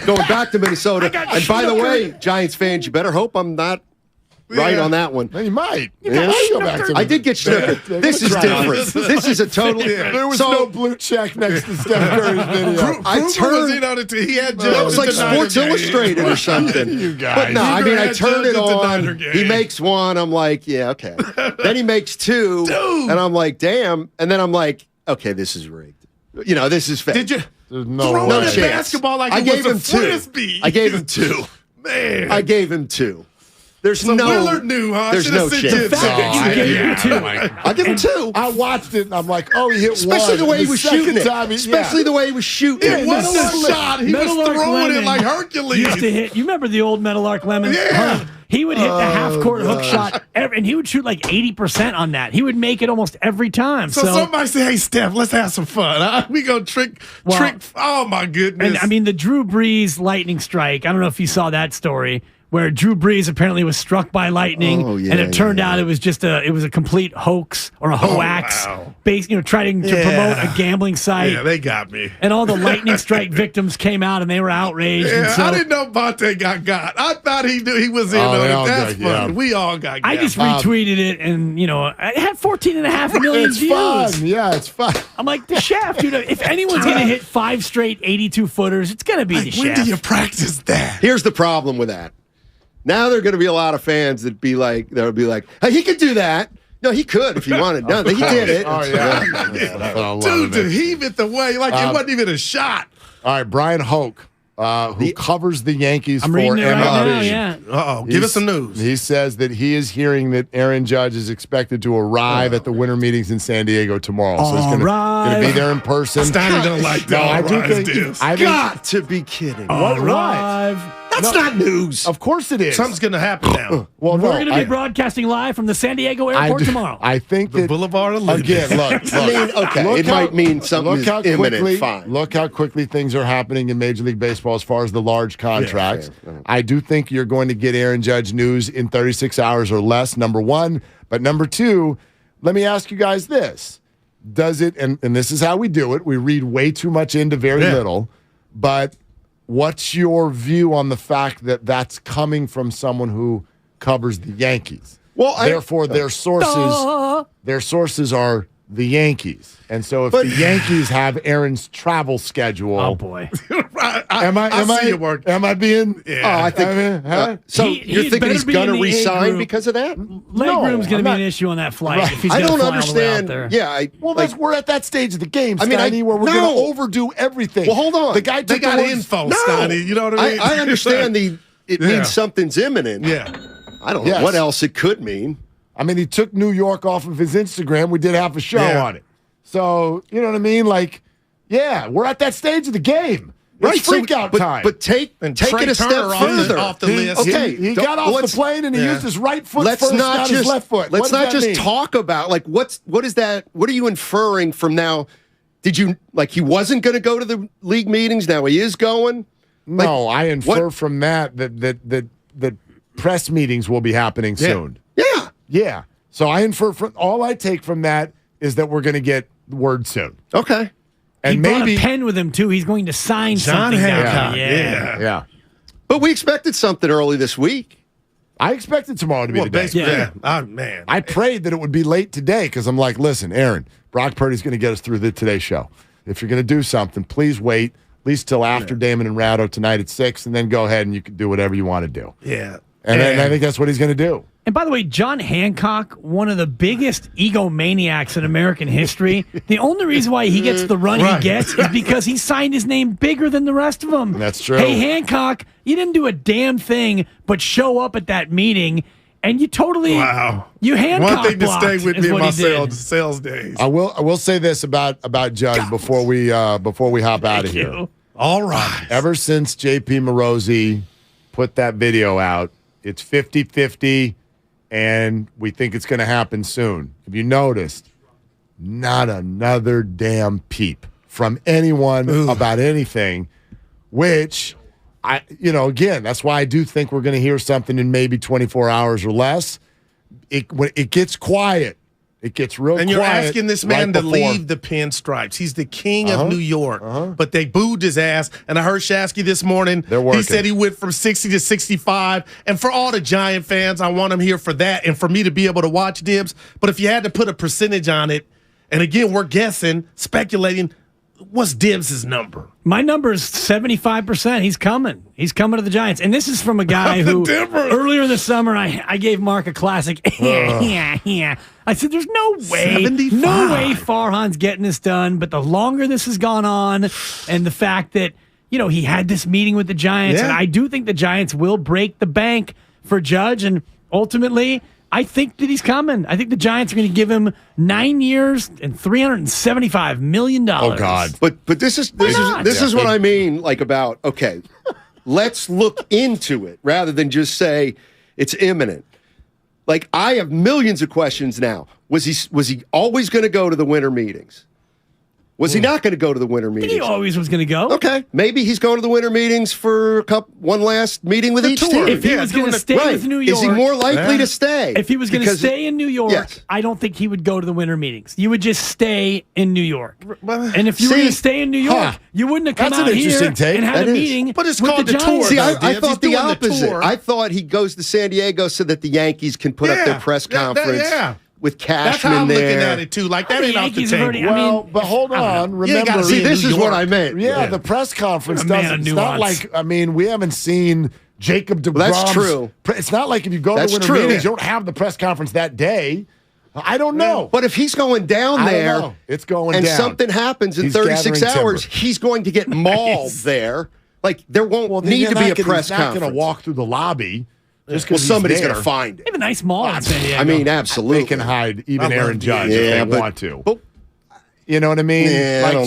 going back to Minnesota. And by the way, Giants fans, you better hope I'm not right on that one. Well, you might. I did get snookered. This is different. This is a total. There was no blue check next to Steph Curry's video. I turned on it. He had that was like Sports Illustrated or something. You guys. But no, I mean, I turned it on. He makes one. I'm like, yeah, okay. Then he makes 2, and I'm like, damn. And then I'm like, okay, this is rigged. This is fake. Did you? There's throw no it at chance. basketball like I it gave was him a 2. frisbee. I gave him 2. Man. I gave him 2. There's So no. Willard knew, huh? There's no Should've chance. sent you The fact that you gave him 2. I give him 2. I watched it and I'm like, oh, he hit Especially one. the way he was shooting it. Especially the way he was shooting It it. wasn't a shot. He was Meadowlark throwing it Lemon like Hercules. used to hit. You remember the old Meadowlark Lemon? Yeah. He would hit the half-court hook shot, and he would shoot like 80% on that. He would make it almost every time. So somebody say, hey, Steph, let's have some fun. Huh? We go trick. Oh, my goodness. And I mean, the Drew Brees lightning strike, I don't know if you saw that story, where Drew Brees apparently was struck by lightning, and it turned out it was just it was a complete hoax or a hoax, based, trying to promote a gambling site. Yeah, they got me. And all the lightning strike victims came out and they were outraged. Yeah, and so, I didn't know Bonte got. I thought he knew he was in on it. That's funny. Yeah. We all got. I just retweeted it, and it had 14.5 million It's views. fun. Yeah, it's fun. I'm like, the chef, if anyone's gonna hit 5 straight 82-footers, it's gonna be the When chef. do you practice that? Here's the problem with that. Now there are going to be a lot of fans that'll be like, hey, he could do that. No, he could if he wanted. No, he did it. Oh, yeah. Dude, to heave it the way, like it wasn't even a shot. All right, Brian Hoke, who covers the Yankees I'm for reading it right now, MLB. yeah. Uh-oh, give us some news. He says that he is hearing that Aaron Judge is expected to arrive at the winter meetings in San Diego tomorrow. So he's going to be there in person. Steiny don't like that. I got to be kidding. What? Arrive. That's not news. Of course it is. Something's going to happen now. Well, We're going to be broadcasting live from the San Diego airport tomorrow. I think The that Boulevard of Liberty. again, look. I mean, okay, it might mean something is imminent. Fine. Look how quickly things are happening in Major League Baseball as far as the large contracts. fair. I do think you're going to get Aaron Judge news in 36 hours or less, number one. But number two, let me ask you guys this. Does it, and this is how we do it, we read way too much into very little, but what's your view on the fact that that's coming from someone who covers the Yankees? Well, therefore, their sources are the Yankees. And so if the Yankees have Aaron's travel schedule, oh boy, am I being? Yeah. Oh, I think. So you're thinking he's going to resign because of that? Legroom's going to be an issue on that flight. Right. If he's I gonna don't fly all the way out understand. there. Yeah, we're at that stage of the game, Steiny, I mean, where we're going to overdo everything. Well, hold on. The guy They got info, Steiny. You know what I mean? I understand it means something's imminent. Yeah. I don't know what else it could mean. I mean, he took New York off of his Instagram. We did half a show on it. So, you know what I mean? Like, yeah, we're at that stage of the game. It's freak out time. But take it a step further. off the list. Okay, he got off the plane and he used his right foot first, not his left foot. Let's not just talk about what is that? What are you inferring from now? Did you he wasn't going to go to the league meetings? Now he is going. No, I infer from that press meetings will be happening soon. Yeah. So I infer all I take from that is that we're going to get word soon. Okay. And he brought a pen with him too. He's going to sign something. Yeah. But we expected something early this week. I expected tomorrow to be the day. Man. I prayed that it would be late today because I'm like, listen, Aaron, Brock Purdy's going to get us through the Today Show. If you're going to do something, please wait at least till after Damon and Ratto tonight at 6, and then go ahead and you can do whatever you want to do. Yeah. And I think that's what he's going to do. And by the way, John Hancock, one of the biggest egomaniacs in American history, the only reason why he gets the run he gets is because he signed his name bigger than the rest of them. That's true. Hey, Hancock, you didn't do a damn thing but show up at that meeting, and you totally you Hancock one thing to stay with me in my sales days. I will say this about Judge before we hop out of here. All right. Ever since JP Morosi put that video out, it's 50-50. And we think it's going to happen soon. Have you noticed? Not another damn peep from anyone about anything, which, again, that's why I do think we're going to hear something in maybe 24 hours or less. When it gets quiet. It gets real quiet. And you're asking this man to leave the pinstripes. He's the king of New York. But they booed his ass. And I heard Shasky this morning. He said he went from 60 to 65. And for all the Giant fans, I want him here for that and for me to be able to watch Dibs. But if you had to put a percentage on it, and again, we're guessing, speculating, what's Dibs' number? My number is 75%. He's coming. He's coming to the Giants. And this is from a guy who earlier in the summer I gave Mark a classic. I said, there's no way. 75. No way Farhan's getting this done. But the longer this has gone on and the fact that, he had this meeting with the Giants, and I do think the Giants will break the bank for Judge. And ultimately, I think that he's coming. I think the Giants are going to give him 9 years and $375 million. Oh God! But this is what I mean. About let's look into it rather than just say it's imminent. I have millions of questions now. Was he always going to go to the winter meetings? Was he not going to go to the winter meetings? He always was going to go. Okay, maybe he's going to the winter meetings for one last meeting with each team. If he was going to stay with New York, is he more likely to stay? If he was going to stay in New York, I don't think he would go to the winter meetings. You would just stay in New York. And if you were going to stay in New York, you wouldn't have come out here and had a meeting. But it's called the tour. See, I thought the opposite. I thought he goes to San Diego so that the Yankees can put up their press conference. With Cashman there. That's how I'm looking at it, too. That ain't off the table. But hold on. Remember, this is what I meant. Yeah, the press conference doesn't. It's not like, we haven't seen Jacob DeGrom's. That's true. It's not like if you go to winter meetings, you don't have the press conference that day. I don't know. But if he's going down there, it's going and down. Something happens in 36 hours, he's going to get mauled there. There won't need to be a press conference. He's not going to walk through the lobby. Just because somebody's going to find it. They have a nice mall in San Diego. Absolutely. They can hide even Aaron Judge if they want to. You know what I mean?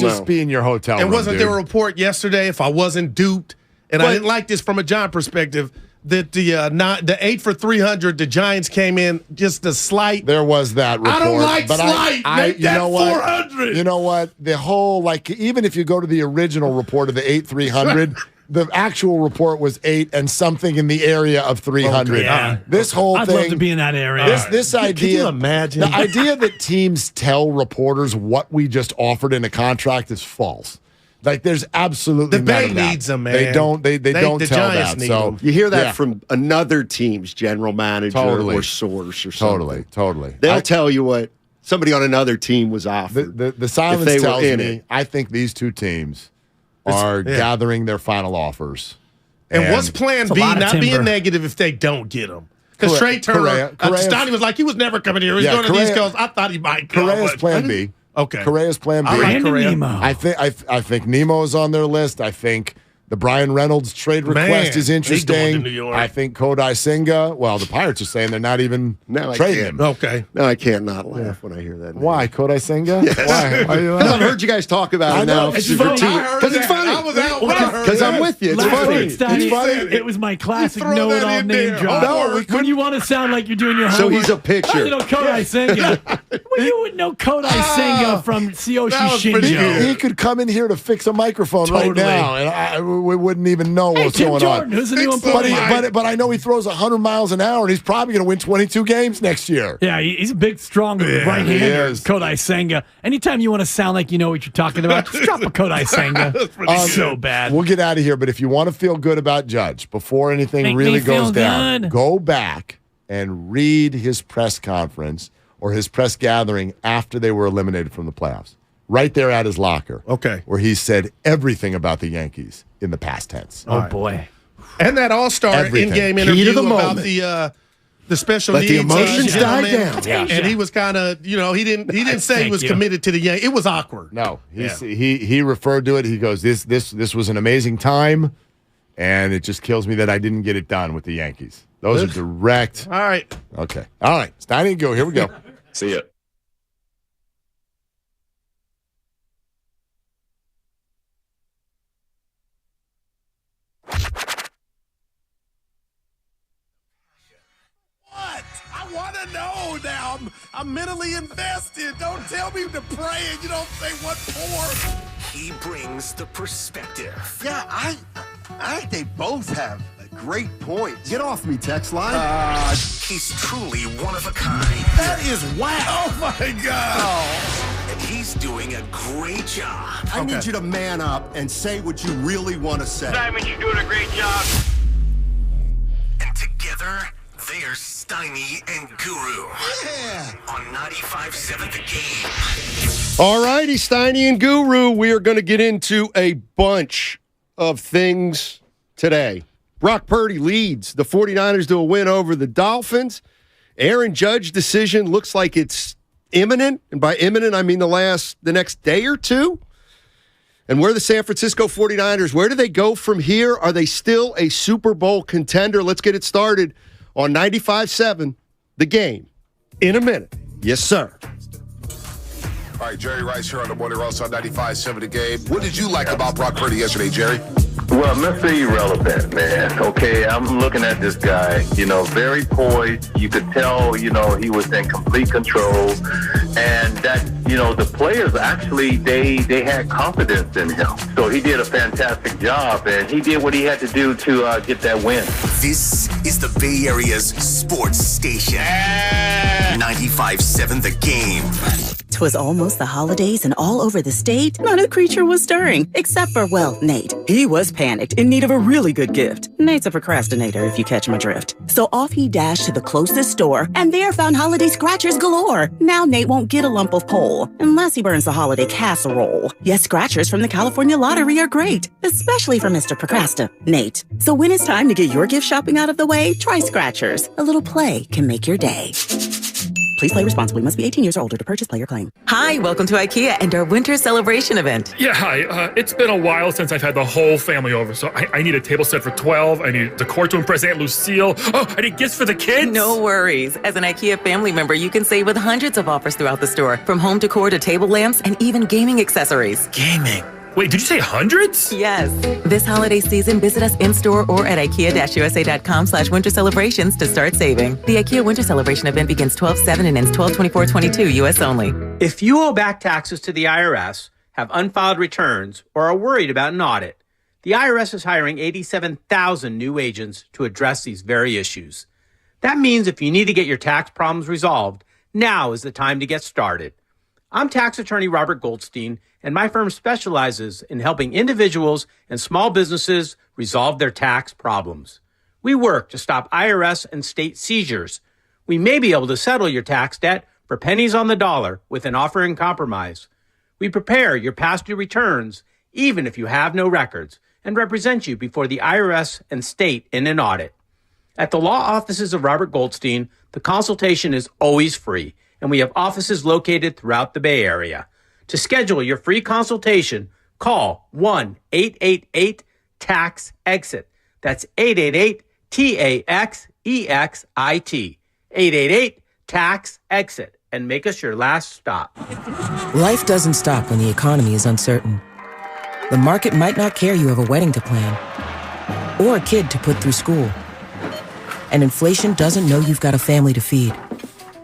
Just be in your hotel room. And wasn't there a report yesterday, if I wasn't duped, and I didn't like this from a Giant perspective, that the 8 for 300, the Giants came in just a slight. There was that report. I don't like slight. Make that 400. You know what? The whole, even if you go to the original report of the 8 300, the actual report was 8 and something in the area of 300. This whole thing. I'd love to be in that area. This idea. Can you imagine? The idea that teams tell reporters what we just offered in a contract is false. There's absolutely the Bay needs them, man. They don't. They don't tell Giants that. So you hear that from another team's general manager or source or something. Totally. They'll tell you what somebody on another team was offered. The silence tells me. I think these two teams are gathering their final offers. And what's plan B? Not being negative if they don't get them. Because Trey Turner, Steiny was like, he was never coming here. He was going to the East Coast. I thought he might come. Correa's plan B. Okay. Correa's plan B. I like Correa. I think Nemo is on their list. I think The Brian Reynolds trade request is interesting. Going to New York. I think Kodai Senga. Well, the Pirates are saying they're not even trading him. Okay. No, I can't not laugh when I hear that name. Why Kodai Senga? Yes. Why? Because I've heard you guys talk about it now. It's for funny. Because it's funny. I was out when I heard Because I'm that. with you. It's Last funny. week, Steiny, It's funny. it was my classic throw that know-it-all in name there. drop. No, when you want to sound like you're doing your So homework. he's a picture. You know, Kodai Senga. Well, you wouldn't know Kodai Senga from Tsuyoshi that was pretty Shinjo. He could come in here to fix a microphone right Totally. now, and we wouldn't even know Hey, what's Tim going Jordan, on. who's the new But, employee? but I know he throws 100 miles an hour, and he's probably going to win 22 games next year. Yeah, he's a big, strong right-hander, he is. Kodai Senga. Anytime you want to sound like you know what you're talking about, just drop a Kodai Senga. So bad. We'll get out of here, but if you want to feel good about Judge, before anything Make really me feel goes down, good. go back and read his press conference or his press gathering after they were eliminated from the playoffs. Right there at his locker. Okay. Where he said everything about the Yankees in the past tense. Oh, boy. And that All-Star Everything. in-game Heat interview of the about moment. the special Let needs. the emotions die gentleman. down. And he was kind of, he didn't say he Thank was you. committed to the Yankees. It was awkward. No, he referred to it. He goes, this was an amazing time, and it just kills me that I didn't get it done with the Yankees. Those are direct. All right. Okay. All right. Steiny Guru. Here we go. See ya. What? I want to know now. I'm mentally invested. Don't tell me to pray and you don't say what for. He brings the perspective. Yeah, I think they both have great points. Get off me, text line. He's truly one of a kind. That is wow. Oh, my God. And he's doing a great job. I need you to man up and say what you really want to say. Simon, you're doing a great job. And together, they're Steiny and Guru. Yeah. On 95.7 The Game. All righty, Steiny and Guru, we are going to get into a bunch of things today. Brock Purdy leads the 49ers to a win over the Dolphins. Aaron Judge decision looks like it's imminent. And by imminent, I mean the next day or two. And where the San Francisco 49ers, where do they go from here? Are they still a Super Bowl contender? Let's get it started on 95.7 The Game in a minute. Yes, sir. All right, Jerry Rice here on the Morning Roast on 95.7 The Game. What did you like about Brock Purdy yesterday, Jerry? Well, Mr. Irrelevant, man. Okay, I'm looking at this guy, very poised. You could tell, he was in complete control. And that, the players actually, they had confidence in him. So he did a fantastic job, and he did what he had to do to get that win. This is the Bay Area's sports station. 95.7 The Game. 'Twas almost the holidays, and all over the state, not a creature was stirring, except for, Nate. He was panicked, in need of a really good gift. Nate's a procrastinator, if you catch my drift. So off he dashed to the closest store, and there found holiday scratchers galore. Now Nate won't get a lump of coal, unless he burns the holiday casserole. Yes, scratchers from the California Lottery are great, especially for Mr. Procrastinate. So when it's time to get your gift shopping out of the way, try scratchers. A little play can make your day. Please play responsibly. Must be 18 years or older to purchase player claim. Hi, welcome to IKEA and our winter celebration event. Yeah, hi. It's been a while since I've had the whole family over, so I need a table set for 12. I need decor to impress Aunt Lucille. Oh, I need gifts for the kids. No worries. As an IKEA family member, you can save with hundreds of offers throughout the store, from home decor to table lamps and even gaming accessories. Gaming. Wait, did you say hundreds? Yes. This holiday season, visit us in-store or at IKEA-USA.com/winter celebrations to start saving. The IKEA Winter Celebration event begins 12/7 and ends 12/24/22, U.S. only. If you owe back taxes to the IRS, have unfiled returns, or are worried about an audit, the IRS is hiring 87,000 new agents to address these very issues. That means if you need to get your tax problems resolved, now is the time to get started. I'm tax attorney Robert Goldstein, and my firm specializes in helping individuals and small businesses resolve their tax problems. We work to stop IRS and state seizures. We may be able to settle your tax debt for pennies on the dollar with an offer in compromise. We prepare your past due returns, even if you have no records, and represent you before the IRS and state in an audit. At the law offices of Robert Goldstein, the consultation is always free, and we have offices located throughout the Bay Area. To schedule your free consultation, call 1-888 888-TAX-EXIT. That's 888-TAXEXIT. 888-TAX-EXIT. And make us your last stop. Life doesn't stop when the economy is uncertain. The market might not care you have a wedding to plan or a kid to put through school. And inflation doesn't know you've got a family to feed.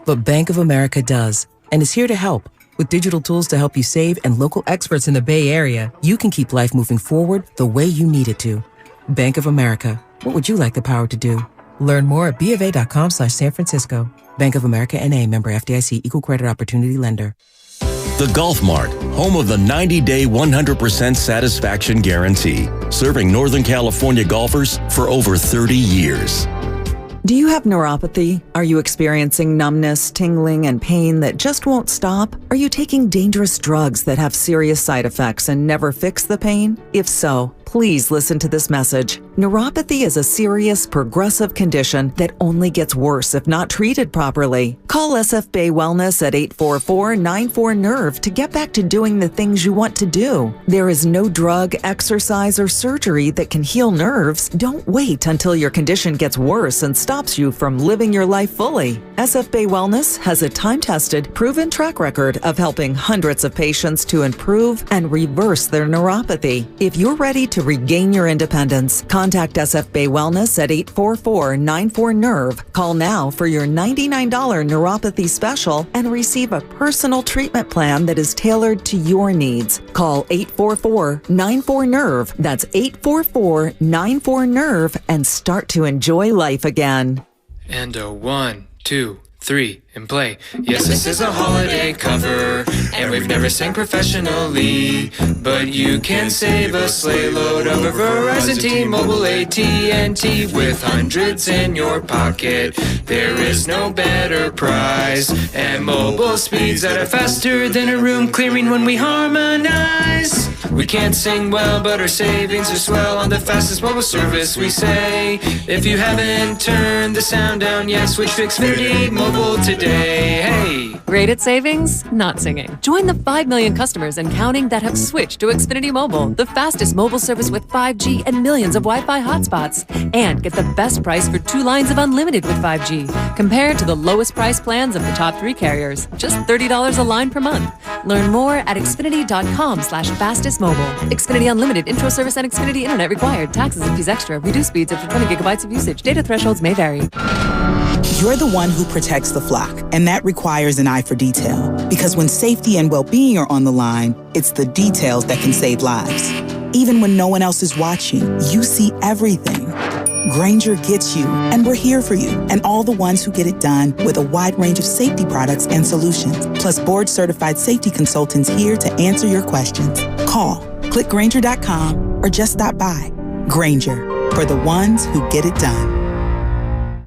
But Bank of America does, and is here to help. With digital tools to help you save and local experts in the Bay Area, you can keep life moving forward the way you need it to. Bank of America. What would you like the power to do? Learn more at BofA.com/San Francisco. Bank of America N.A. member FDIC equal credit opportunity lender. The Golf Mart, home of the 90-day 100% satisfaction guarantee, serving Northern California golfers for over 30 years. Do you have neuropathy? Are you experiencing numbness, tingling, and pain that just won't stop? Are you taking dangerous drugs that have serious side effects and never fix the pain? If so, please listen to this message. Neuropathy is a serious, progressive condition that only gets worse if not treated properly. Call SF Bay Wellness at 844-94-NERVE to get back to doing the things you want to do. There is no drug, exercise, or surgery that can heal nerves. Don't wait until your condition gets worse and stops you from living your life fully. SF Bay Wellness has a time-tested, proven track record of helping hundreds of patients to improve and reverse their neuropathy. If you're ready to regain your independence, contact SF Bay Wellness at 844-94-NERVE. Call now for your $99 neuropathy special and receive a personal treatment plan that is tailored to your needs. Call 844-94-NERVE. That's 844-94-NERVE and start to enjoy life again. And a 1, 2, 3, and play. Yes, this is a holiday cover, and we've never sang professionally, but you can save a sleigh load over Verizon T-Mobile AT&T with hundreds in your pocket. There is no better price, and mobile speeds that are faster than a room clearing when we harmonize. We can't sing well, but our savings are swell on the fastest mobile service we say. If you haven't turned the sound down yet, switch to Xfinity Mobile today. Hey! Rated savings, not singing. Join the 5 million customers and counting that have switched to Xfinity Mobile, the fastest mobile service with 5G and millions of Wi-Fi hotspots. And get the best price for 2 lines of unlimited with 5G, compared to the lowest price plans of the top 3 carriers. Just $30 a line per month. Learn more at Xfinity.com/fastestmobile. Xfinity Unlimited intro service and Xfinity Internet required. Taxes and fees extra. Reduced speeds after 20 gigabytes of usage. Data thresholds may vary. You're the one who protects the flock, and that requires an eye for detail. Because when safety and well-being are on the line, it's the details that can save lives. Even when no one else is watching, you see everything. Grainger gets you, and we're here for you, and all the ones who get it done with a wide range of safety products and solutions, plus board-certified safety consultants here to answer your questions. Call, click Grainger.com, or just stop by. Grainger, for the ones who get it done.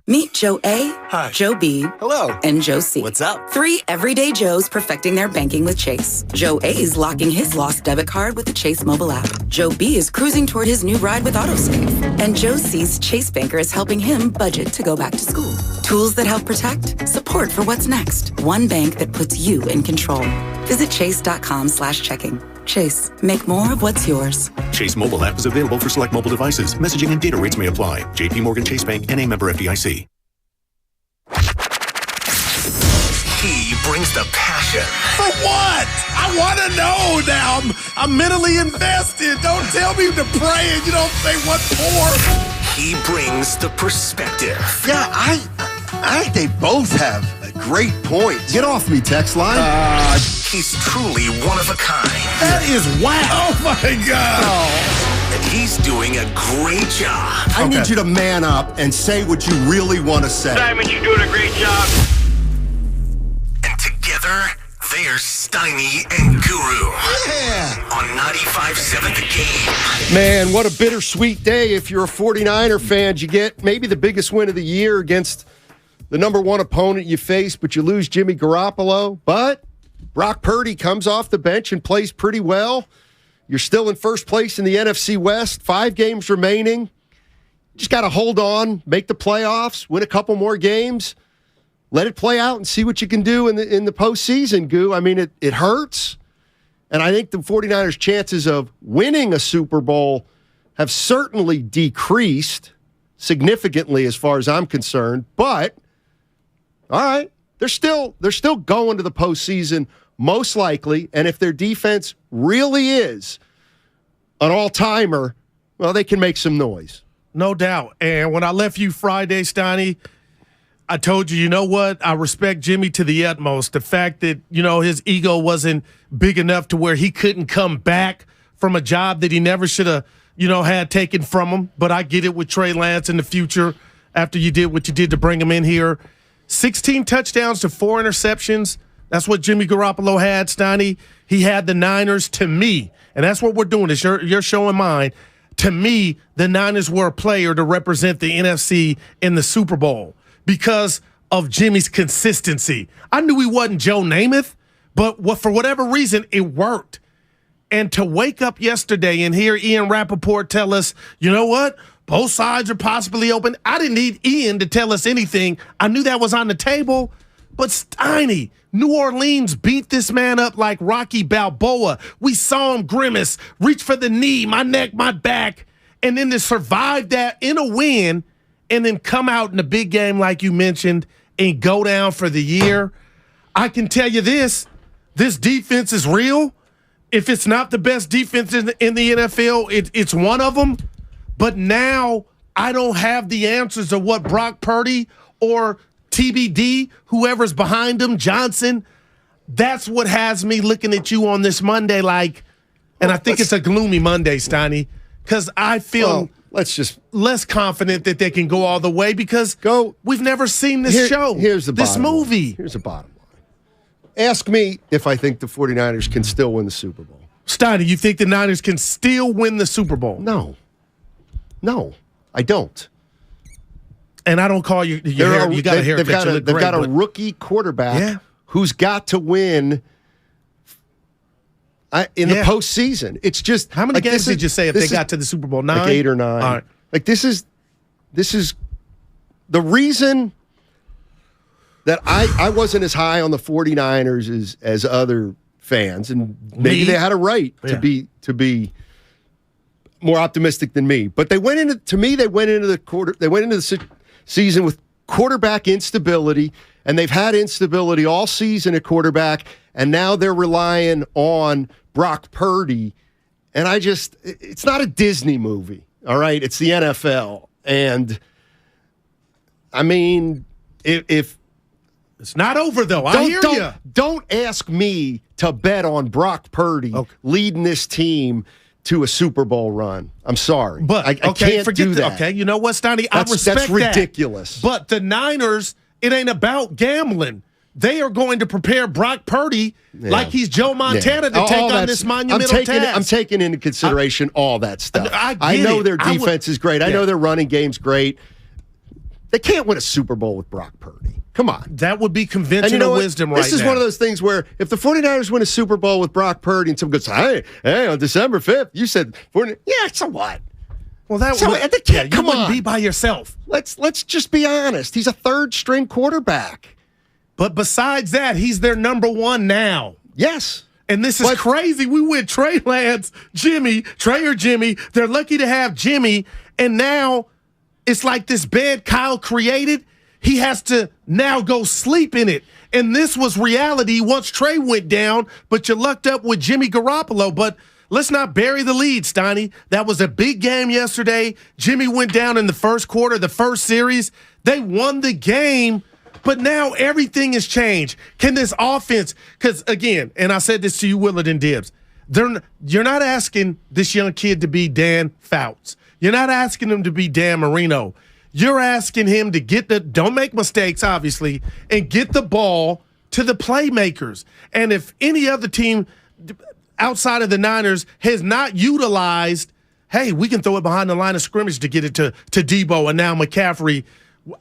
Meet Joe A, hi, Joe B, hello, and Joe C. What's up? 3 everyday Joes perfecting their banking with Chase. Joe A is locking his lost debit card with the Chase mobile app. Joe B is cruising toward his new ride with Autosave. And Joe C's Chase banker is helping him budget to go back to school. Tools that help protect, support for what's next. One bank that puts you in control. Visit chase.com/checking. Chase, make more of what's yours. Chase mobile app is available for select mobile devices. Messaging and data rates may apply. JP Morgan Chase Bank, N.A. member FDIC. He brings the passion. For what? I want to know now. I'm mentally invested. Don't tell me to pray and you don't say what for. He brings the perspective. Yeah, I think they both have a great point. Get off me, text line. He's truly one of a kind. That is wow. Oh, my God. Oh. And he's doing a great job. I need you to man up and say what you really want to say. Simon, you're doing a great job. And together, they're Steiny and Guru. Yeah. On 95.7 The Game. Man, what a bittersweet day if you're a 49er fan. You get maybe the biggest win of the year against the number 1 opponent you face, but you lose Jimmy Garoppolo. But Brock Purdy comes off the bench and plays pretty well. You're still in first place in the NFC West. 5 games remaining. Just got to hold on, make the playoffs, win a couple more games. Let it play out and see what you can do in the postseason, Goo. I mean, it hurts. And I think the 49ers' chances of winning a Super Bowl have certainly decreased significantly as far as I'm concerned. But, all right, they're still going to the postseason most likely. And if their defense really is an all-timer, well, they can make some noise. No doubt. And when I left you Friday, Steiny, I told you know what? I respect Jimmy to the utmost. The fact that, his ego wasn't big enough to where he couldn't come back from a job that he never should have, had taken from him. But I get it with Trey Lance in the future after you did what you did to bring him in here. 16 touchdowns to 4 interceptions. That's what Jimmy Garoppolo had, Steiny. He had the Niners, to me, and that's what we're doing. Is you're showing mine. To me, the Niners were a player to represent the NFC in the Super Bowl because of Jimmy's consistency. I knew he wasn't Joe Namath, but for whatever reason, it worked. And to wake up yesterday and hear Ian Rappaport tell us, you know what? Both sides are possibly open. I didn't need Ian to tell us anything. I knew that was on the table. But Steiny, New Orleans beat this man up like Rocky Balboa. We saw him grimace, reach for the knee, my neck, my back, and then to survive that in a win and then come out in a big game like you mentioned and go down for the year. I can tell you this defense is real. If it's not the best defense in the NFL, it's one of them. But now I don't have the answers of what Brock Purdy or TBD, whoever's behind him, Johnson, that's what has me looking at you on this Monday and I think it's a gloomy Monday, Steiny, because I feel less confident that they can go all the way because we've never seen this show, this movie. Here's the bottom line. Ask me if I think the 49ers can still win the Super Bowl. Steiny, you think the Niners can still win the Super Bowl? No, I don't. And I don't call you. You got a haircut. They've got a rookie quarterback who's got to win in the postseason. It's just how many games did you say if they got to the Super Bowl? 9, like 8 or 9. All right. Like this is the reason that I wasn't as high on the 49ers as other fans, and maybe they had a right to be more optimistic than me. But they went into the season with quarterback instability, and they've had instability all season at quarterback, and now they're relying on Brock Purdy. And it's not a Disney movie, all right? It's the NFL. And, I mean, if it's not over, though. I hear you. Don't ask me to bet on Brock Purdy leading this team to a Super Bowl run. I'm sorry. But I can't do that. Okay, you know what, Steiny? I respect that's ridiculous. That. But the Niners, it ain't about gambling. They are going to prepare Brock Purdy like he's Joe Montana to take on this monumental task. I'm taking into consideration all that stuff. I know their defense is great. I know their running game's great. They can't win a Super Bowl with Brock Purdy. Come on. That would be conventional wisdom right now. This is one of those things where if the 49ers win a Super Bowl with Brock Purdy and someone goes, hey, on December 5th, you said, so what? Well, you wouldn't be by yourself. Let's just be honest. He's a third-string quarterback. But besides that, he's their number one now. Yes. And this is crazy. We went Trey Lance, Trey or Jimmy. They're lucky to have Jimmy. And now it's like this bed Kyle created. He has to now go sleep in it. And this was reality once Trey went down, but you lucked up with Jimmy Garoppolo. But let's not bury the lead, Steiny. That was a big game yesterday. Jimmy went down in the first quarter, the first series. They won the game, but now everything has changed. Can this offense, because again, and I said this to you, Willard and Dibs, you're not asking this young kid to be Dan Fouts. You're not asking him to be Dan Marino. You're asking him to don't make mistakes, obviously, and get the ball to the playmakers. And if any other team outside of the Niners has not utilized, hey, we can throw it behind the line of scrimmage to get it to Debo and now McCaffrey.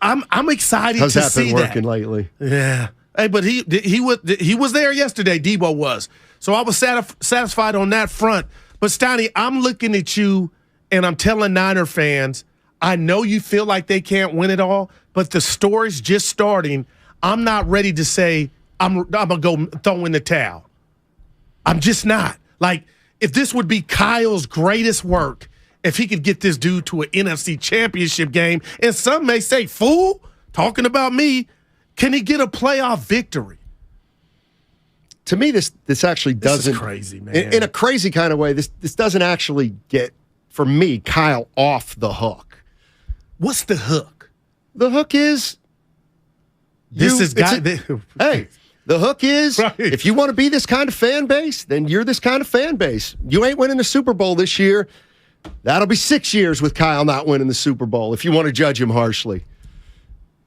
I'm excited to see that. How's that been working lately? Yeah. Hey, but he was there yesterday, Debo was. So I was satisfied on that front. But Steiny, I'm looking at you and I'm telling Niner fans, I know you feel like they can't win it all, but the story's just starting. I'm not ready to say I'm going to go throw in the towel. I'm just not. Like, if this would be Kyle's greatest work if he could get this dude to an NFC championship game. And some may say, fool, talking about me, can he get a playoff victory? To me, this actually doesn't. This is crazy, man. In a crazy kind of way, this doesn't actually get, for me, Kyle off the hook. What's the hook? The hook is hey, the hook is if you want to be this kind of fan base, then you're this kind of fan base. You ain't winning the Super Bowl this year. That'll be 6 years with Kyle not winning the Super Bowl if you want to judge him harshly.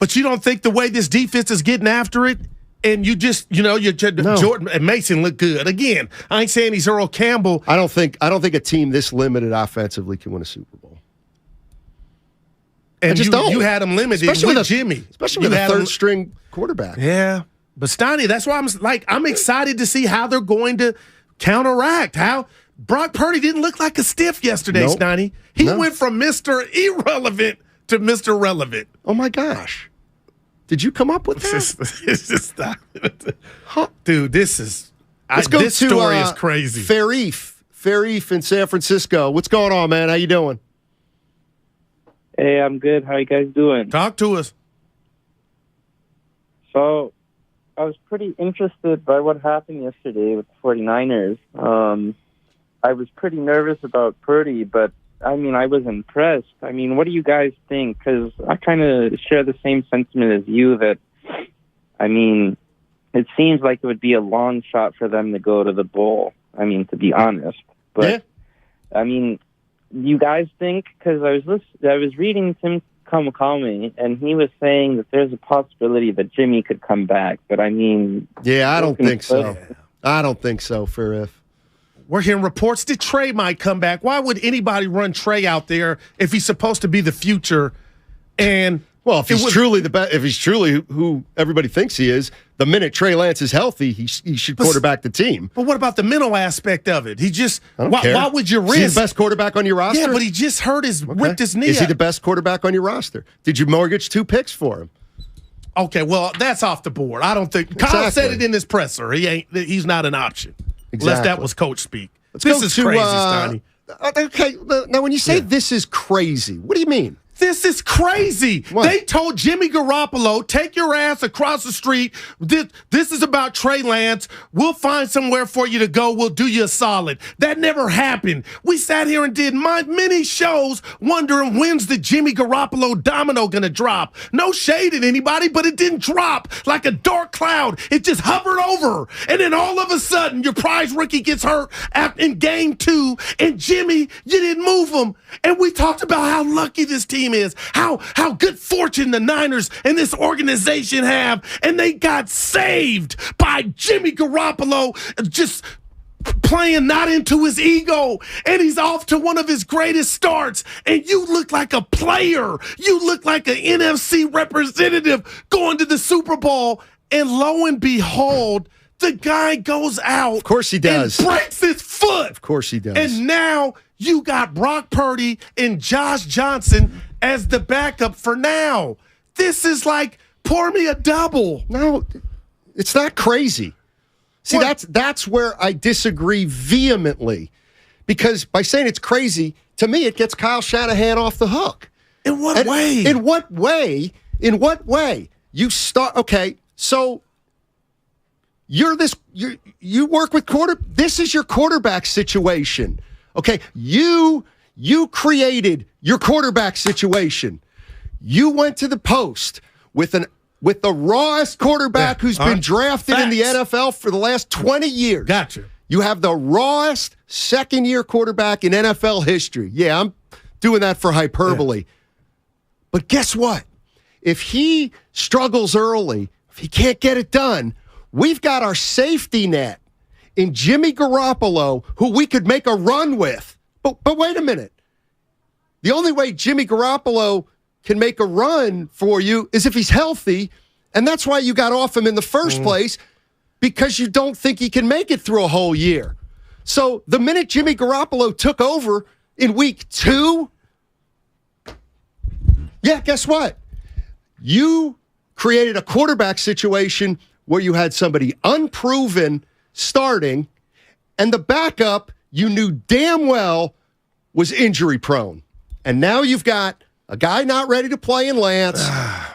But you don't think the way this defense is getting after it, and you just, Jordan and Mason look good. Again, I ain't saying he's Earl Campbell. I don't think a team this limited offensively can win a Super Bowl. And you had him limited, especially with Jimmy. Especially with a third-string quarterback. Yeah. But Steiny, that's why I'm excited to see how they're going to counteract. How Brock Purdy didn't look like a stiff yesterday, Steiny. He went from Mr. Irrelevant to Mr. Relevant. Oh, my gosh. Did you come up with that? It's just dude, this story is crazy. Farif in San Francisco. What's going on, man? How you doing? Hey, I'm good. How you guys doing? Talk to us. So, I was pretty interested by what happened yesterday with the 49ers. I was pretty nervous about Purdy, but I was impressed. What do you guys think? Because I kind of share the same sentiment as you that, it seems like it would be a long shot for them to go to the bowl, to be honest. But, you guys think? Because I was reading Tim Kamikami, and he was saying that there's a possibility that Jimmy could come back. But, yeah, I don't think so. I don't think so, Farif. We're hearing reports that Trey might come back. Why would anybody run Trey out there if he's supposed to be the future? And if he's truly the best, if he's truly who everybody thinks he is, the minute Trey Lance is healthy, he should quarterback the team. But what about the mental aspect of it? Why would you risk? Is he the best quarterback on your roster? Yeah, but he just ripped his knee. Is he the best quarterback on your roster? Did you mortgage 2 picks for him? Okay, well, that's off the board. I don't think Kyle said it in his presser. He's not an option. Exactly. Unless that was coach speak. This is crazy, Steiny. Okay, now when you say this is crazy, what do you mean? This is crazy. What? They told Jimmy Garoppolo, take your ass across the street. This is about Trey Lance. We'll find somewhere for you to go. We'll do you a solid. That never happened. We sat here and did many shows wondering when's the Jimmy Garoppolo domino going to drop. No shade at anybody, but it didn't drop like a dark cloud. It just hovered over. And then all of a sudden, your prize rookie gets hurt in game 2. And Jimmy, you didn't move him. And we talked about how lucky this team is, how good fortune the Niners and this organization have, and they got saved by Jimmy Garoppolo just playing not into his ego, and he's off to one of his greatest starts, and you look like a player. You look like an NFC representative going to the Super Bowl, and lo and behold, the guy goes out. Of course he does. And breaks his foot. Of course he does. And now you got Brock Purdy and Josh Johnson as the backup for now. This is like, pour me a double. No, it's not crazy. See, that's where I disagree vehemently. Because by saying it's crazy, to me, it gets Kyle Shanahan off the hook. In what way? In what way? In what way? You start, okay, so you work with this is your quarterback situation. Okay, you created your quarterback situation. You went to the post with the rawest quarterback who's been drafted in the NFL for the last 20 years. Gotcha. You have the rawest second-year quarterback in NFL history. Yeah, I'm doing that for hyperbole. Yeah. But guess what? If he struggles early, if he can't get it done, we've got our safety net in Jimmy Garoppolo, who we could make a run with. But wait a minute. The only way Jimmy Garoppolo can make a run for you is if he's healthy, and that's why you got off him in the first place, because you don't think he can make it through a whole year. So the minute Jimmy Garoppolo took over in week 2, guess what? You created a quarterback situation where you had somebody unproven starting, and the backup you knew damn well was injury prone. And now you've got a guy not ready to play in Lance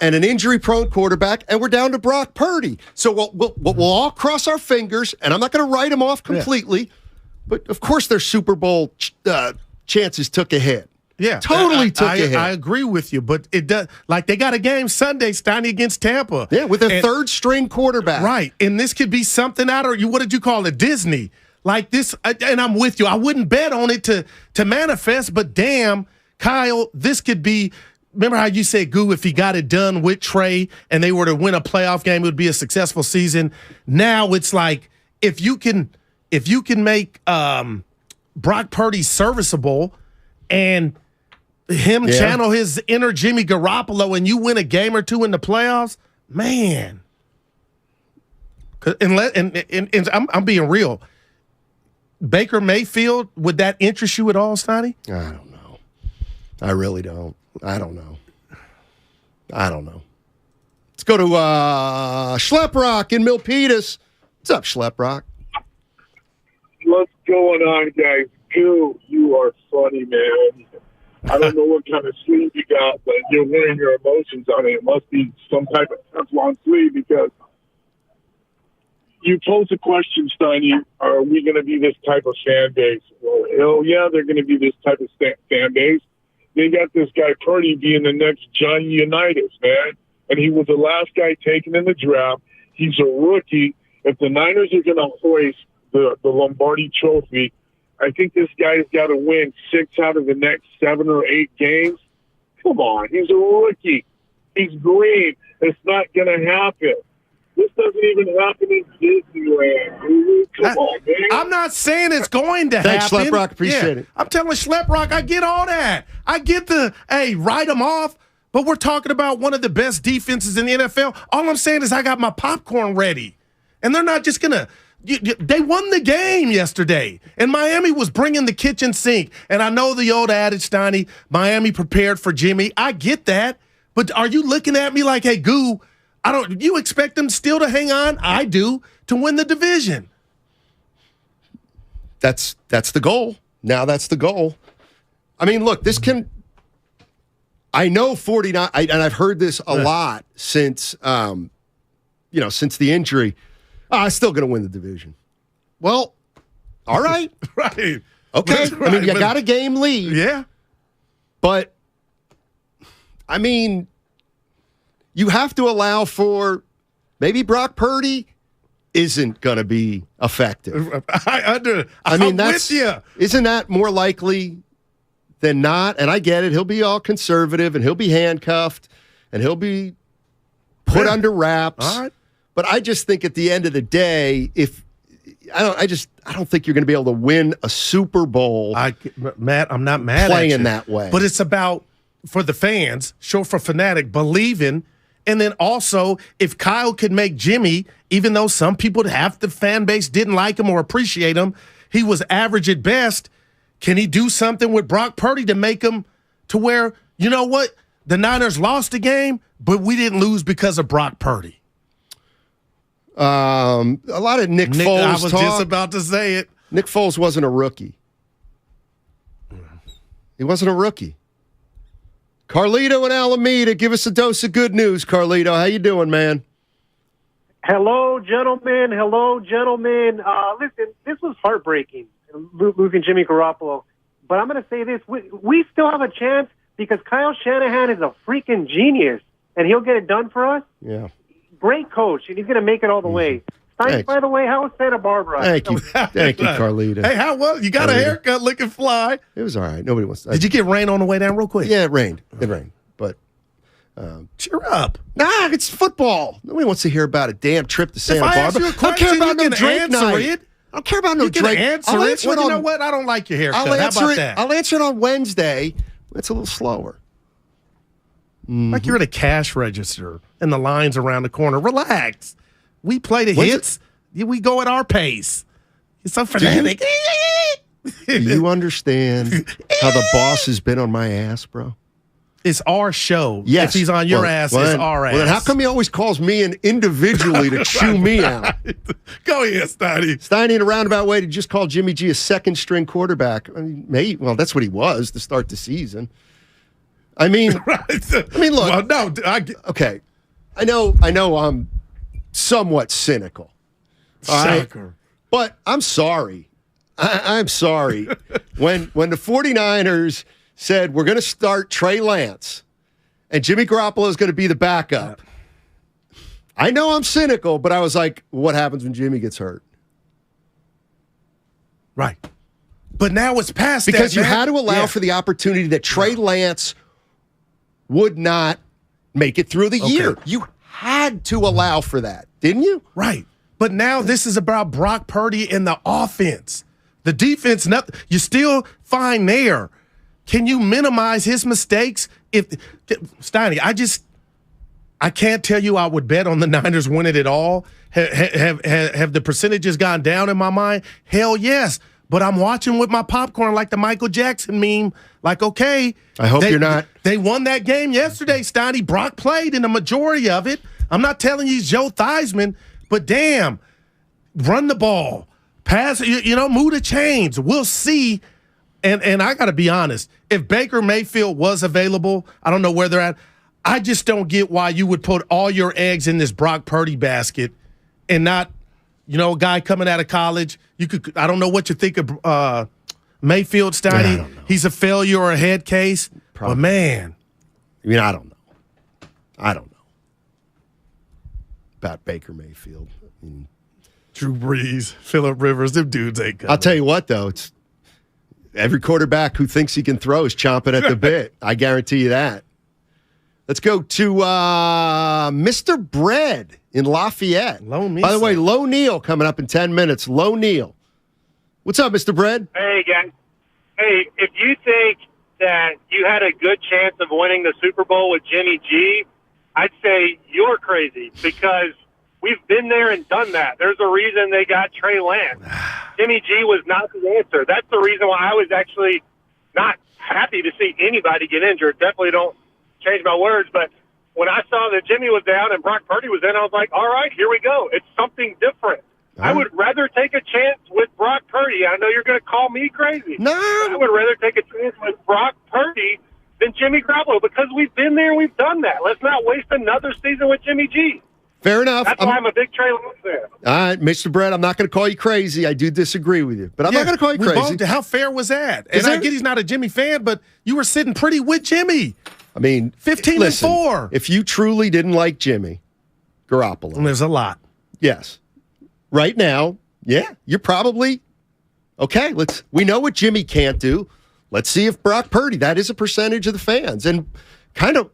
and an injury-prone quarterback, and we're down to Brock Purdy. So we'll all cross our fingers, and I'm not going to write him off completely, but of course their Super Bowl chances took a hit. Yeah, totally took a hit. I agree with you, but it does. Like they got a game Sunday, Steiny against Tampa. Yeah, with a third-string quarterback. Right, and this could be something out of what did you call it, Disney? Like this, and I'm with you. I wouldn't bet on it to manifest, but damn, Kyle, this could be. Remember how you said, Goo, if he got it done with Trey and they were to win a playoff game, it would be a successful season. Now it's like if you can make Brock Purdy serviceable and him channel his inner Jimmy Garoppolo and you win a game or two in the playoffs, man. And I'm being real. Baker Mayfield, would that interest you at all, Steiny? I don't know. I really don't. I don't know. Let's go to Schleprock in Milpitas. What's up, Schleprock? What's going on, guys? Goo, you are funny, man. I don't know what kind of sleeve you got, but you're wearing your emotions on it. It must be some type of Teflon sleeve because you posed a question, Steiny, are we going to be this type of fan base? Well, hell yeah, they're going to be this type of fan base. They got this guy Purdy being the next Johnny Unitas, man. And he was the last guy taken in the draft. He's a rookie. If the Niners are going to hoist the Lombardi Trophy, I think this guy's got to win 6 out of the next 7 or 8 games. Come on, he's a rookie. He's green. It's not going to happen. This doesn't even happen in Disneyland. Come on, man. I'm not saying it's going to Thanks, happen. Schleprock. Appreciate it. I'm telling Schleprock, I get all that. I get write them off, but we're talking about one of the best defenses in the NFL. All I'm saying is I got my popcorn ready. And they're not just going to they won the game yesterday, and Miami was bringing the kitchen sink. And I know the old adage, Steiny, Miami prepared for Jimmy. I get that, but are you looking at me like, hey, Goo, you expect them still to hang on? I do, to win the division. That's the goal. Now that's the goal. I mean, look, I know 49, and I've heard this a lot since the injury. I'm still going to win the division. Well, all right. Right. Okay. Right. I mean, you got a game lead. Yeah. But, I mean, you have to allow for maybe Brock Purdy isn't going to be effective. I'm with you. Isn't that more likely than not? And I get it. He'll be all conservative, and he'll be handcuffed, and he'll be put under wraps. All right. But I just think at the end of the day, I don't think you're going to be able to win a Super Bowl. Matt, I'm not mad at you. Playing that way. But it's about, for the fans, show for fanatic, believing. And then also, if Kyle could make Jimmy, even though some people, half the fan base didn't like him or appreciate him, he was average at best. Can he do something with Brock Purdy to make him to where, you know what? The Niners lost the game, but we didn't lose because of Brock Purdy. A lot of Nick Foles I was talk. just about to say it. Nick Foles wasn't a rookie. He wasn't a rookie. Carlito in Alameda, give us a dose of good news, Carlito. How you doing, man? Hello, gentlemen. Listen, this was heartbreaking, losing Jimmy Garoppolo. But I'm going to say this. We still have a chance because Kyle Shanahan is a freaking genius, and he'll get it done for us. Yeah. Great coach, and he's going to make it all the way. Steiny, by the way, how was Santa Barbara? Thank you, Carlito. Hey, how was you? Got a haircut looking fly. It was all right. Nobody wants to. Did you get rain on the way down real quick? Yeah, it rained. But cheer up. Nah, it's football. Nobody wants to hear about a damn trip to Santa If I ask Barbara. you a question, I don't care about you no can Drake answer night. it. I don't care about no You can Drake. answer I'll it. answer Well, it you on, know what? I don't like your haircut. I'll How answer about it. that? I'll answer it on Wednesday. It's a little slower. Like you're at a cash register and the line's around the corner. Relax. We play the hits. We go at our pace. It's so fanatic. Do you understand how the boss has been on my ass, bro? it's our show. Yes. If he's on your ass, it's our ass. Well, then how come he always calls me in individually to chew me out? Go ahead, Steiny. Steiny, in a roundabout way, to just call Jimmy G a second-string quarterback. I mean, that's what he was to start the season. I mean, look. Well, no, okay. I know I'm somewhat cynical. Shocker. Right? But I'm sorry. I'm sorry. when the 49ers said, we're going to start Trey Lance and Jimmy Garoppolo is going to be the backup, I know I'm cynical, but I was like, what happens when Jimmy gets hurt? Right. But now it's past because that, you had to allow for the opportunity that Trey Lance would not make it through the year. You had to allow for that, didn't you? Right. But now this is about Brock Purdy and the offense. The defense, nothing. You're still fine there. Can you minimize his mistakes? Steiny, I can't tell you I would bet on the Niners winning it all. Have the percentages gone down in my mind? Hell yes. But I'm watching with my popcorn like the Michael Jackson meme. Like, okay. I hope you're not. They won that game yesterday, Steiny. Brock played in the majority of it. I'm not telling you he's Joe Theismann, but damn, run the ball. Pass, move the chains. We'll see. And I got to be honest. If Baker Mayfield was available, I don't know where they're at. I just don't get why you would put all your eggs in this Brock Purdy basket and not, a guy coming out of college. I don't know what you think of Mayfield, Steiny. He's a failure or a head case. Probably. But man. I don't know. I don't know about Baker Mayfield. Drew Brees, Phillip Rivers, them dudes ain't coming. I'll tell you what, though. It's every quarterback who thinks he can throw is chomping at the bit. I guarantee you that. Let's go to Mr. Bread in Lafayette. By the way, Low Neal coming up in 10 minutes. Low Neal. What's up, Mr. Bread? Hey, guys. Hey, if you think that you had a good chance of winning the Super Bowl with Jimmy G, I'd say you're crazy because we've been there and done that. There's a reason they got Trey Lance. Jimmy G was not the answer. That's the reason why I was actually not happy to see anybody get injured. Definitely don't change my words, but when I saw that Jimmy was down and Brock Purdy was in, I was like, all right, here we go. It's something different. I would rather take a chance with Brock Purdy. I know you're going to call me crazy. No. I would rather take a chance with Brock Purdy than Jimmy Garoppolo because we've been there and we've done that. Let's not waste another season with Jimmy G. Fair enough. That's why I'm a big Trey Lance fan. All right, Mr. Brett, I'm not going to call you crazy. I do disagree with you, but I'm not going to call you crazy. How fair was that? And I get he's not a Jimmy fan, but you were sitting pretty with Jimmy. 15-4. If you truly didn't like Jimmy Garoppolo. And there's a lot. Yes. Right now, you're probably okay. We know what Jimmy can't do. Let's see if Brock Purdy, that is a percentage of the fans. And the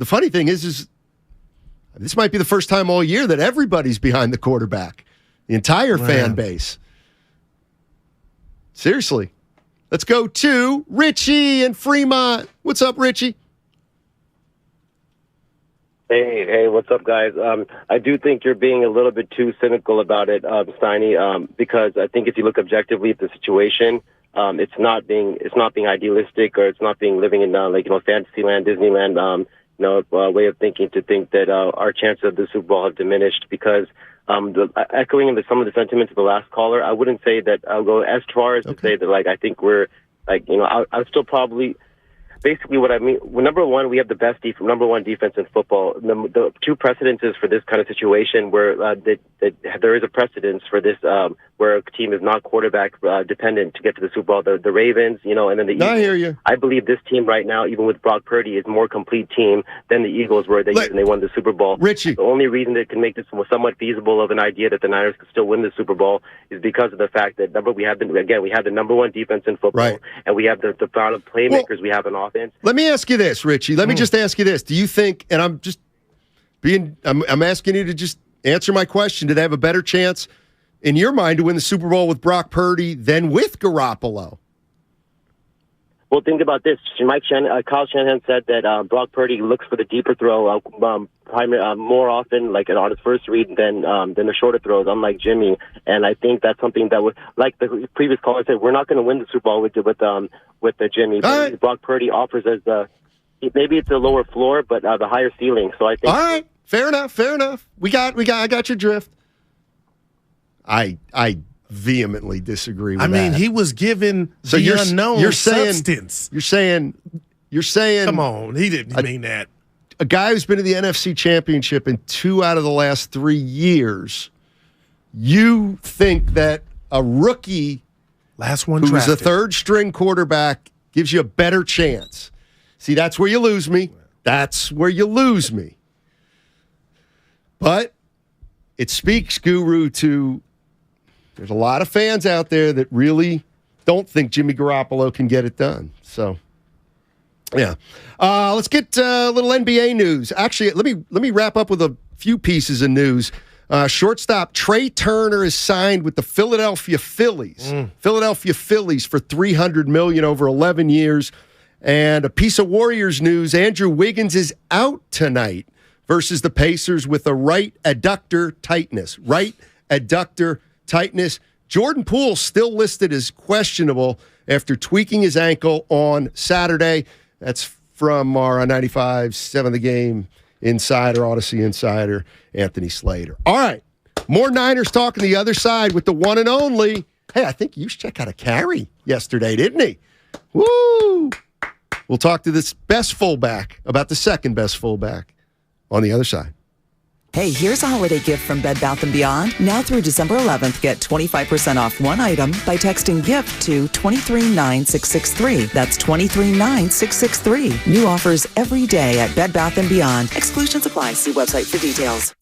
funny thing is this might be the first time all year that everybody's behind the quarterback, the entire fan base. Seriously. Let's go to Richie in Fremont. What's up, Richie? Hey, what's up, guys? I do think you're being a little bit too cynical about it, Steiny, because I think if you look objectively at the situation, it's not being idealistic or it's not being living in Fantasyland, Disneyland, way of thinking to think that our chances of the Super Bowl have diminished because echoing some of the sentiments of the last caller, I wouldn't say that I'll go as far as to say that I think we're I'll still probably. Basically, what I mean, number one, we have the best number one defense in football. The two precedences for this kind of situation where there is a precedence for this where a team is not quarterback dependent to get to the Super Bowl. The Ravens, and then the Eagles. I hear you. I believe this team right now, even with Brock Purdy, is a more complete team than the Eagles were when they won the Super Bowl. Richie. The only reason that can make this somewhat feasible of an idea that the Niners could still win the Super Bowl is because of the fact that we have the number one defense in football, and we have the amount of playmakers we have in offense. Let me ask you this, Richie. Let me just ask you this. Do you think, and I'm asking you to just answer my question, do they have a better chance in your mind to win the Super Bowl with Brock Purdy than with Garoppolo? Well, think about this. Kyle Shanahan said that Brock Purdy looks for the deeper throw more often, on his first read than the shorter throws, unlike Jimmy. And I think that's something that would, like the previous caller said, we're not going to win the Super Bowl with Jimmy. But Brock Purdy offers us maybe it's a lower floor, but the higher ceiling. So I think. All right, fair enough. I got your drift. I vehemently disagree with that. I mean, he was given unknown substance. You're saying. Come on, he didn't mean that. A guy who's been to the NFC Championship in 2 out of the last 3 years. You think that a rookie, who's a third-string quarterback, gives you a better chance? See, that's where you lose me. But it speaks, Guru, to there's a lot of fans out there that really don't think Jimmy Garoppolo can get it done. So, yeah. Let's get a little NBA news. Actually, let me wrap up with a few pieces of news. Shortstop Trey Turner is signed with the Philadelphia Phillies. Philadelphia Phillies for $300 million over 11 years. And a piece of Warriors news, Andrew Wiggins is out tonight versus the Pacers with a right adductor tightness. Jordan Poole still listed as questionable after tweaking his ankle on Saturday. That's from our 95.7 The Game insider, Odyssey insider, Anthony Slater. All right, more Niners talk on the other side with the one and only. Hey, I think Juszczyk had a carry yesterday, didn't he? Woo! We'll talk to this best fullback about the second best fullback on the other side. Hey, here's a holiday gift from Bed Bath & Beyond. Now through December 11th, get 25% off one item by texting GIFT to 239663. That's 239663. New offers every day at Bed Bath & Beyond. Exclusions apply. See website for details.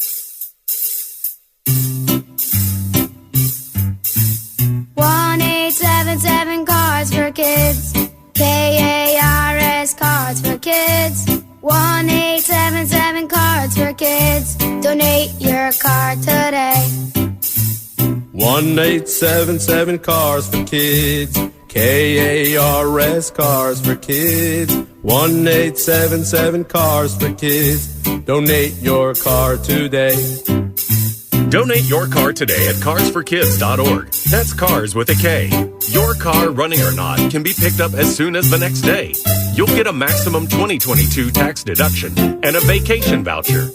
One 877 Cards for Kids. KARS Cards for Kids. 1-877 Cards for Kids. Donate your card today. 1-877 Cars for Kids. KARS Cars for Kids. 1-877 Cars for Kids. Donate your car today. Donate your car today at carsforkids.org. That's cars with a K. Your car, running or not, can be picked up as soon as the next day. You'll get a maximum 2022 tax deduction and a vacation voucher.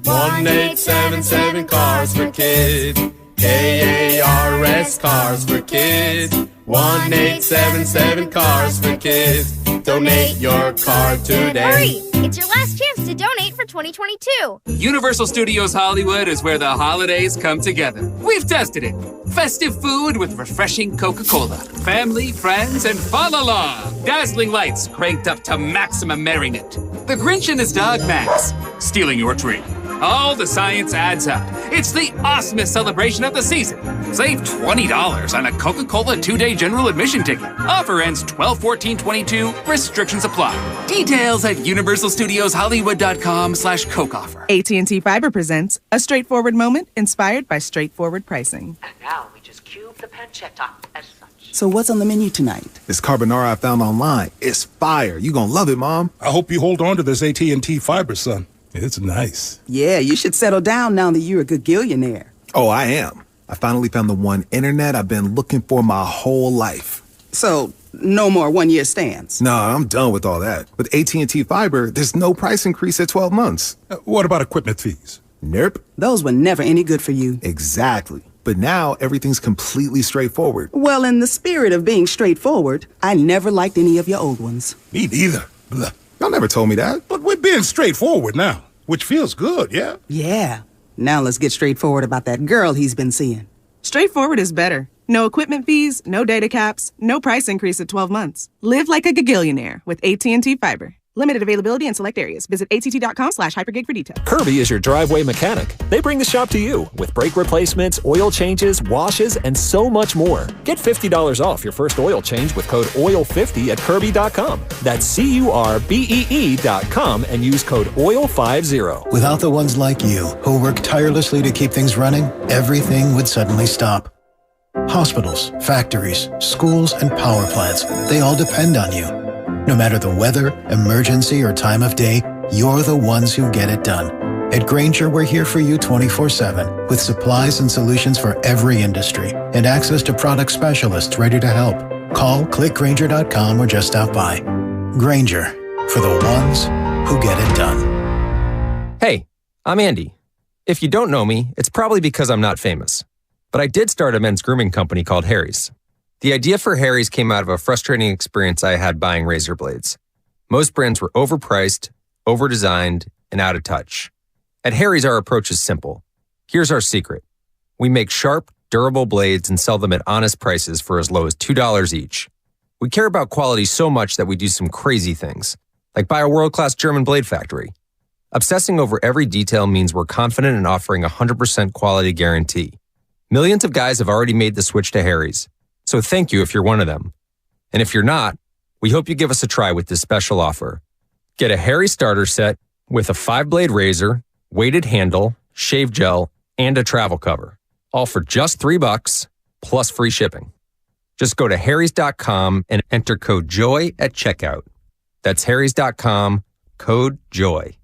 1-877 Cars for Kids. KARS Cars for Kids. 1-877 Cars for Kids. Donate your car today. Hurry! It's your last chance to donate for 2022. Universal Studios Hollywood is where the holidays come together. We've tested it. Festive food with refreshing Coca-Cola. Family, friends, and fa-la-la. Dazzling lights cranked up to maximum merriment. The Grinch and his dog Max stealing your tree. All the science adds up. It's the awesomest celebration of the season. Save $20 on a Coca-Cola 2-day general admission ticket. Offer ends 12/14/22. Restrictions apply. Details at universalstudioshollywood.com/Coke offer. AT&T Fiber presents a straightforward moment inspired by straightforward pricing. And now we just cube the pancetta as such. So what's on the menu tonight? This carbonara I found online. It's fire. You gonna love it, Mom. I hope you hold on to this AT&T Fiber, son. It's nice. Yeah, you should settle down now that you're a gagillionaire. Oh, I am. I finally found the one internet I've been looking for my whole life. So, no more one-year stands? No, I'm done with all that. With AT&T Fiber, there's no price increase at 12 months. What about equipment fees? Nope. Those were never any good for you. Exactly. But now, everything's completely straightforward. Well, in the spirit of being straightforward, I never liked any of your old ones. Me neither. Blah. Y'all never told me that. But we're being straightforward now, which feels good, yeah? Yeah. Now let's get straightforward about that girl he's been seeing. Straightforward is better. No equipment fees, no data caps, no price increase at 12 months. Live like a gagillionaire with AT&T Fiber. Limited availability in select areas. Visit att.com/hypergig for details. Kirby is your driveway mechanic. They bring the shop to you with brake replacements, oil changes, washes, and so much more. Get $50 off your first oil change with code OIL50 at Kirby.com. That's CURBEE.com and use code OIL50. Without the ones like you who work tirelessly to keep things running, everything would suddenly stop. Hospitals, factories, schools, and power plants, they all depend on you. No matter the weather, emergency, or time of day, you're the ones who get it done. At Grainger, we're here for you 24/7 with supplies and solutions for every industry and access to product specialists ready to help. Call, click Grainger.com, or just stop by. Grainger, for the ones who get it done. Hey, I'm Andy. If you don't know me, it's probably because I'm not famous. But I did start a men's grooming company called Harry's. The idea for Harry's came out of a frustrating experience I had buying razor blades. Most brands were overpriced, overdesigned, and out of touch. At Harry's, our approach is simple. Here's our secret. We make sharp, durable blades and sell them at honest prices for as low as $2 each. We care about quality so much that we do some crazy things, like buy a world-class German blade factory. Obsessing over every detail means we're confident in offering a 100% quality guarantee. Millions of guys have already made the switch to Harry's, so thank you if you're one of them. And if you're not, we hope you give us a try with this special offer. Get a Harry starter set with a 5-blade razor, weighted handle, shave gel, and a travel cover, all for just $3 plus free shipping. Just go to harrys.com and enter code JOY at checkout. That's harrys.com, code JOY.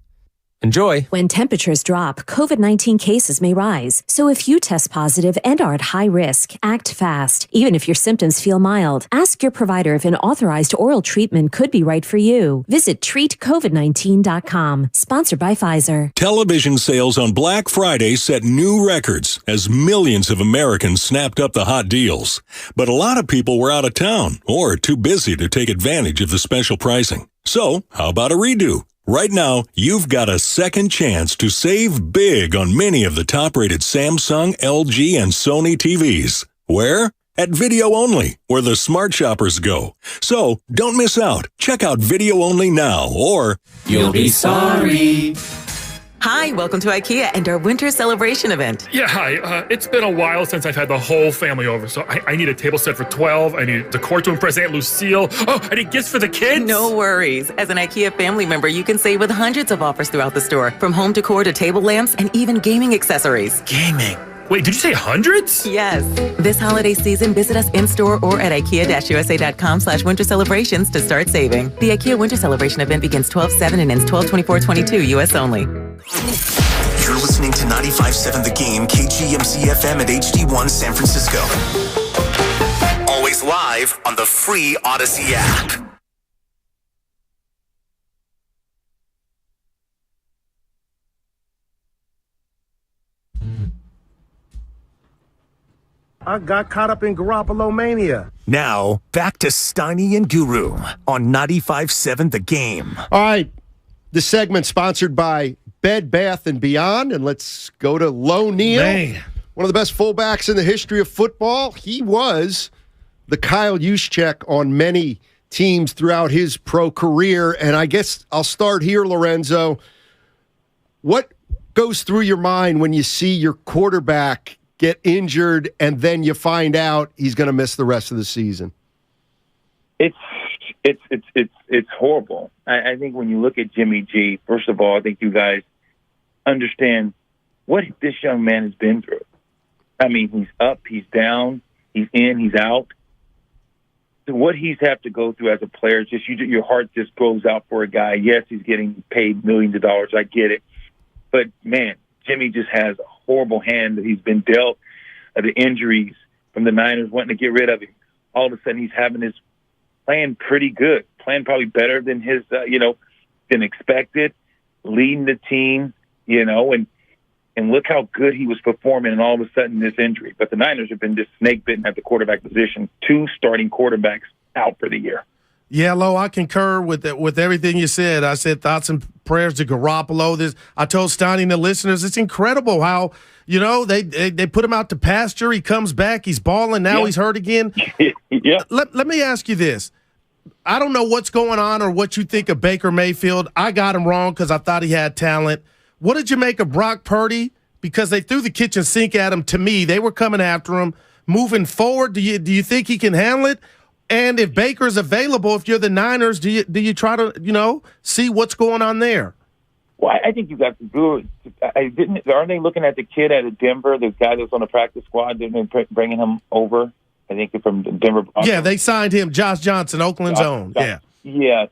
Enjoy. When temperatures drop, COVID-19 cases may rise. So if you test positive and are at high risk, act fast. Even if your symptoms feel mild, ask your provider if an authorized oral treatment could be right for you. Visit treatcovid19.com. Sponsored by Pfizer. Television sales on Black Friday set new records as millions of Americans snapped up the hot deals. But a lot of people were out of town or too busy to take advantage of the special pricing. So, how about a redo? Right now, you've got a second chance to save big on many of the top-rated Samsung, LG, and Sony TVs. Where? At Video Only, where the smart shoppers go. So, don't miss out. Check out Video Only now, or you'll be sorry. Hi, welcome to IKEA and our winter celebration event. Yeah, hi. It's been a while since I've had the whole family over, so I need a table set for 12. I need decor to impress Aunt Lucille. Oh, I need gifts for the kids. No worries. As an IKEA family member, you can save with hundreds of offers throughout the store, from home decor to table lamps and even gaming accessories. Gaming? Wait, did you say hundreds? Yes. This holiday season, visit us in-store or at IKEA-USA.com/winter celebrations to start saving. The IKEA Winter Celebration event begins 12/7 and ends 12/24/22, U.S. only. You're listening to 95.7 The Game, KGMC-FM at HD1 San Francisco. Always live on the free Odyssey app. I got caught up in Garoppolo mania. Now, back to Steiny and Guru on 95.7 The Game. All right. This segment sponsored by Bed Bath & Beyond. And let's go to Low Neal. Man. One of the best fullbacks in the history of football. He was the Kyle Juszczyk on many teams throughout his pro career. And I guess I'll start here, Lorenzo. What goes through your mind when you see your quarterback get injured and then you find out he's going to miss the rest of the season? It's horrible. I think when you look at Jimmy G, first of all, I think you guys understand what this young man has been through. I mean, he's up, he's down, he's in, he's out. So what he's had to go through as a player, just your heart just goes out for a guy. Yes, he's getting paid millions of dollars. I get it. But, man, Jimmy just has a horrible hand that he's been dealt. The injuries from the Niners wanting to get rid of him. All of a sudden, he's having his playing pretty good, playing probably better than his, than expected, leading the team, and look how good he was performing, and all of a sudden this injury. But the Niners have been just snake-bitten at the quarterback position. 2 starting quarterbacks out for the year. Yeah, Lo, I concur with everything you said. I said thoughts and prayers to Garoppolo. I told Steiny and the listeners, it's incredible how, they put him out to pasture. He comes back. He's balling. Now he's hurt again. Yeah. Let me ask you this. I don't know what's going on or what you think of Baker Mayfield. I got him wrong because I thought he had talent. What did you make of Brock Purdy? Because they threw the kitchen sink at him. To me, they were coming after him. Moving forward, do you think he can handle it? And if Baker's available, if you're the Niners, do you try to see what's going on there? Well, I think you got to do it. Aren't they looking at the kid out of Denver, the guy that's on the practice squad? Didn't they bringing him over? I think from Denver. Yeah, they signed him, Josh Johnson, Oakland's own. Yeah. Yeah,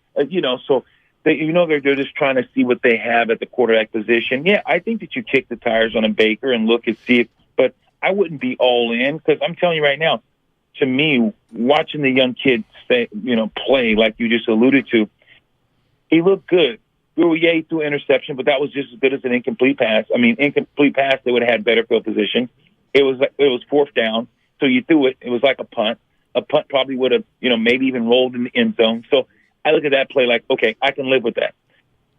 so they're just trying to see what they have at the quarterback position. Yeah, I think that you kick the tires on a Baker and look and see but I wouldn't be all in because I'm telling you right now, to me, watching the young kids play like you just alluded to, He looked good. Yeah, he threw an interception, but that was just as good as an incomplete pass. I mean, incomplete pass, they would have had better field position. It was fourth down, so you threw it. It was like a punt. A punt probably would have, maybe even rolled in the end zone. So I look at that play like, okay, I can live with that.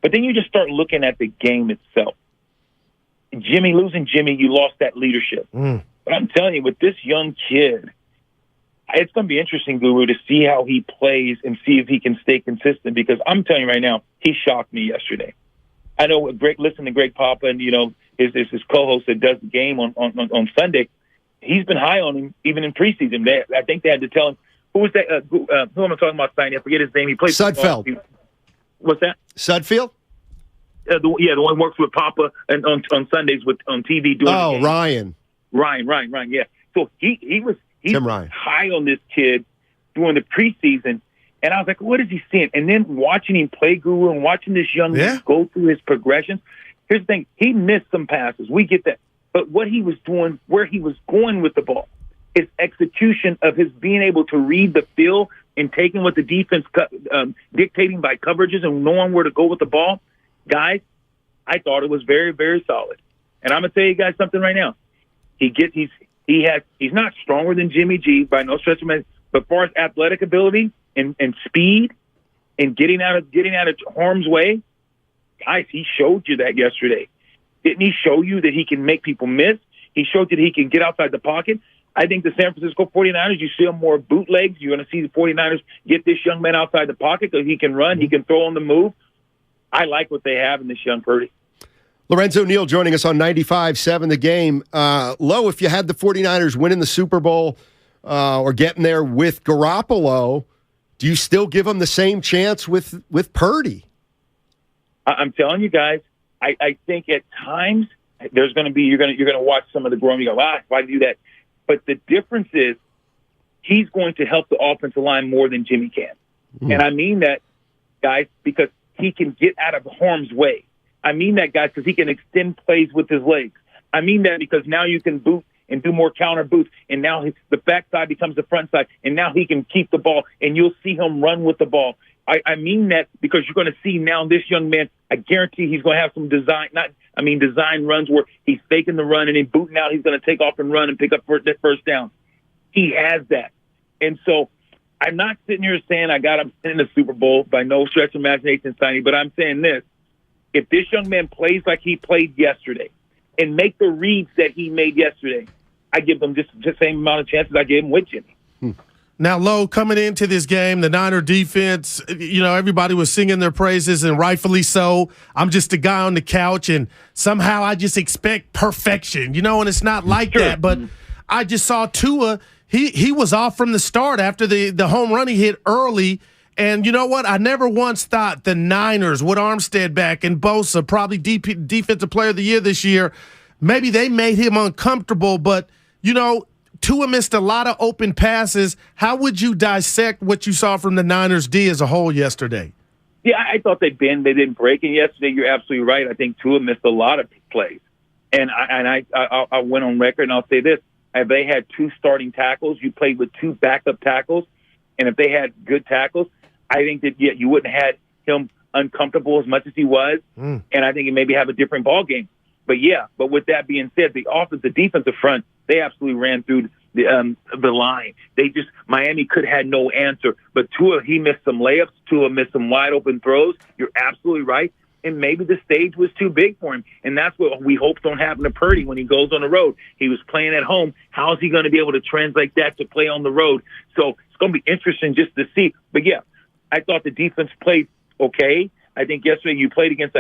But then you just start looking at the game itself. Losing Jimmy, you lost that leadership. But I'm telling you, with this young kid, it's going to be interesting, Guru, to see how he plays and see if he can stay consistent, because I'm telling you right now, he shocked me yesterday. I know, listen to Greg Papa and, his co-host that does the game on Sunday. He's been high on him even in preseason. I think they had to tell him, who was that? Who am I talking about, Steiny? I forget his name. He played Sudfeld. What's that? Sudfield? The one who works with Papa and on Sundays on TV doing. Oh, Ryan. Ryan. Yeah. So he's Tim Ryan. high on this kid during the preseason, and I was like, what is he seeing? And then watching him play, Guru, and watching this young man go through his progressions. Here's the thing: he missed some passes. We get that, but what he was doing, where he was going with the ball, his execution of his being able to read the field and taking what the defense dictating by coverages and knowing where to go with the ball, guys, I thought it was very, very solid. And I'm gonna tell you guys something right now. He's not stronger than Jimmy G by no stretch of imagination, but as far as athletic ability and speed and getting out of harm's way, guys, he showed you that yesterday. Didn't he show you that he can make people miss? He showed you that he can get outside the pocket. I think the San Francisco 49ers, you see more bootlegs. You're going to see the 49ers get this young man outside the pocket because he can run, he can throw on the move. I like what they have in this young Purdy. Lorenzo Neal joining us on 95.7 The Game. Lo, if you had the 49ers winning the Super Bowl or getting there with Garoppolo, do you still give them the same chance with Purdy? I'm telling you guys, I think at times there's going to be you're going to watch some of the growing. You go, why do that? But the difference is he's going to help the offensive line more than Jimmy can, and I mean that, guys, because he can get out of harm's way. I mean that, guys, because he can extend plays with his legs. I mean that because now you can boot and do more counter boots, and now the backside becomes the front side, and now he can keep the ball, and you'll see him run with the ball. I mean that because you're going to see now this young man, I guarantee he's going to have some design runs where he's faking the run and then booting out. He's going to take off and run and pick up that first down. He has that. And so I'm not sitting here saying I got him in the Super Bowl by no stretch of imagination, Steiny, but I'm saying this. If this young man plays like he played yesterday and make the reads that he made yesterday, I give them just the same amount of chances I gave him with Jimmy. Now, Lo, coming into this game, the Niner defense, everybody was singing their praises, and rightfully so. I'm just a guy on the couch, and somehow I just expect perfection, and it's not like that. But I just saw Tua. He was off from the start after the home run he hit early. And you know what? I never once thought the Niners, with Armstead back and Bosa, probably Defensive Player of the Year this year, maybe they made him uncomfortable. But, Tua missed a lot of open passes. How would you dissect what you saw from the Niners D as a whole yesterday? Yeah, I thought they didn't break. And yesterday, you're absolutely right. I think Tua missed a lot of plays. And I went on record, and I'll say this. If they had two starting tackles, you played with two backup tackles, and if they had good tackles, I think that you wouldn't have had him uncomfortable as much as he was, and I think he maybe have a different ball game. But with that being said, the defensive front, they absolutely ran through the line. Miami could have had no answer. But Tua, he missed some layups. Tua missed some wide open throws. You're absolutely right. And maybe the stage was too big for him. And that's what we hope don't happen to Purdy when he goes on the road. He was playing at home. How is he going to be able to translate that to play on the road? So it's going to be interesting just to see. But I thought the defense played okay. I think yesterday you played against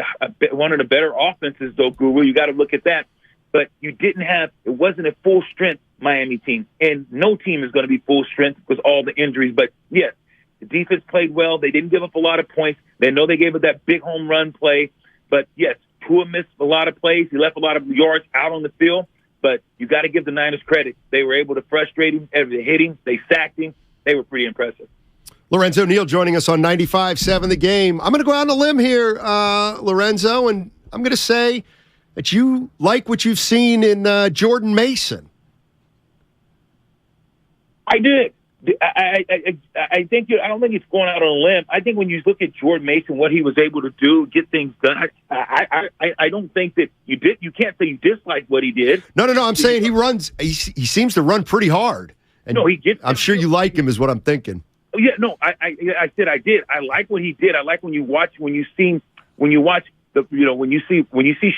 one of the better offenses, though, Guru. You got to look at that. But it wasn't a full strength Miami team. And no team is going to be full strength with all the injuries. But yes, the defense played well. They didn't give up a lot of points. They know they gave up that big home run play. But yes, Tua missed a lot of plays. He left a lot of yards out on the field. But you got to give the Niners credit. They were able to frustrate him. They hit him. They sacked him. They were pretty impressive. Lorenzo Neal joining us on 95.7 The Game. I'm going to go out on a limb here, Lorenzo, and I'm going to say that you like what you've seen in Jordan Mason. I did. I think I don't think it's going out on a limb. I think when you look at Jordan Mason, what he was able to do, get things done. I don't think that you did. You can't say you dislike what he did. No. I'm saying he runs. He seems to run pretty hard. And no, he gets. I'm sure you like him, is what I'm thinking. Yeah, no, I said I did. I like what he did. I like when you see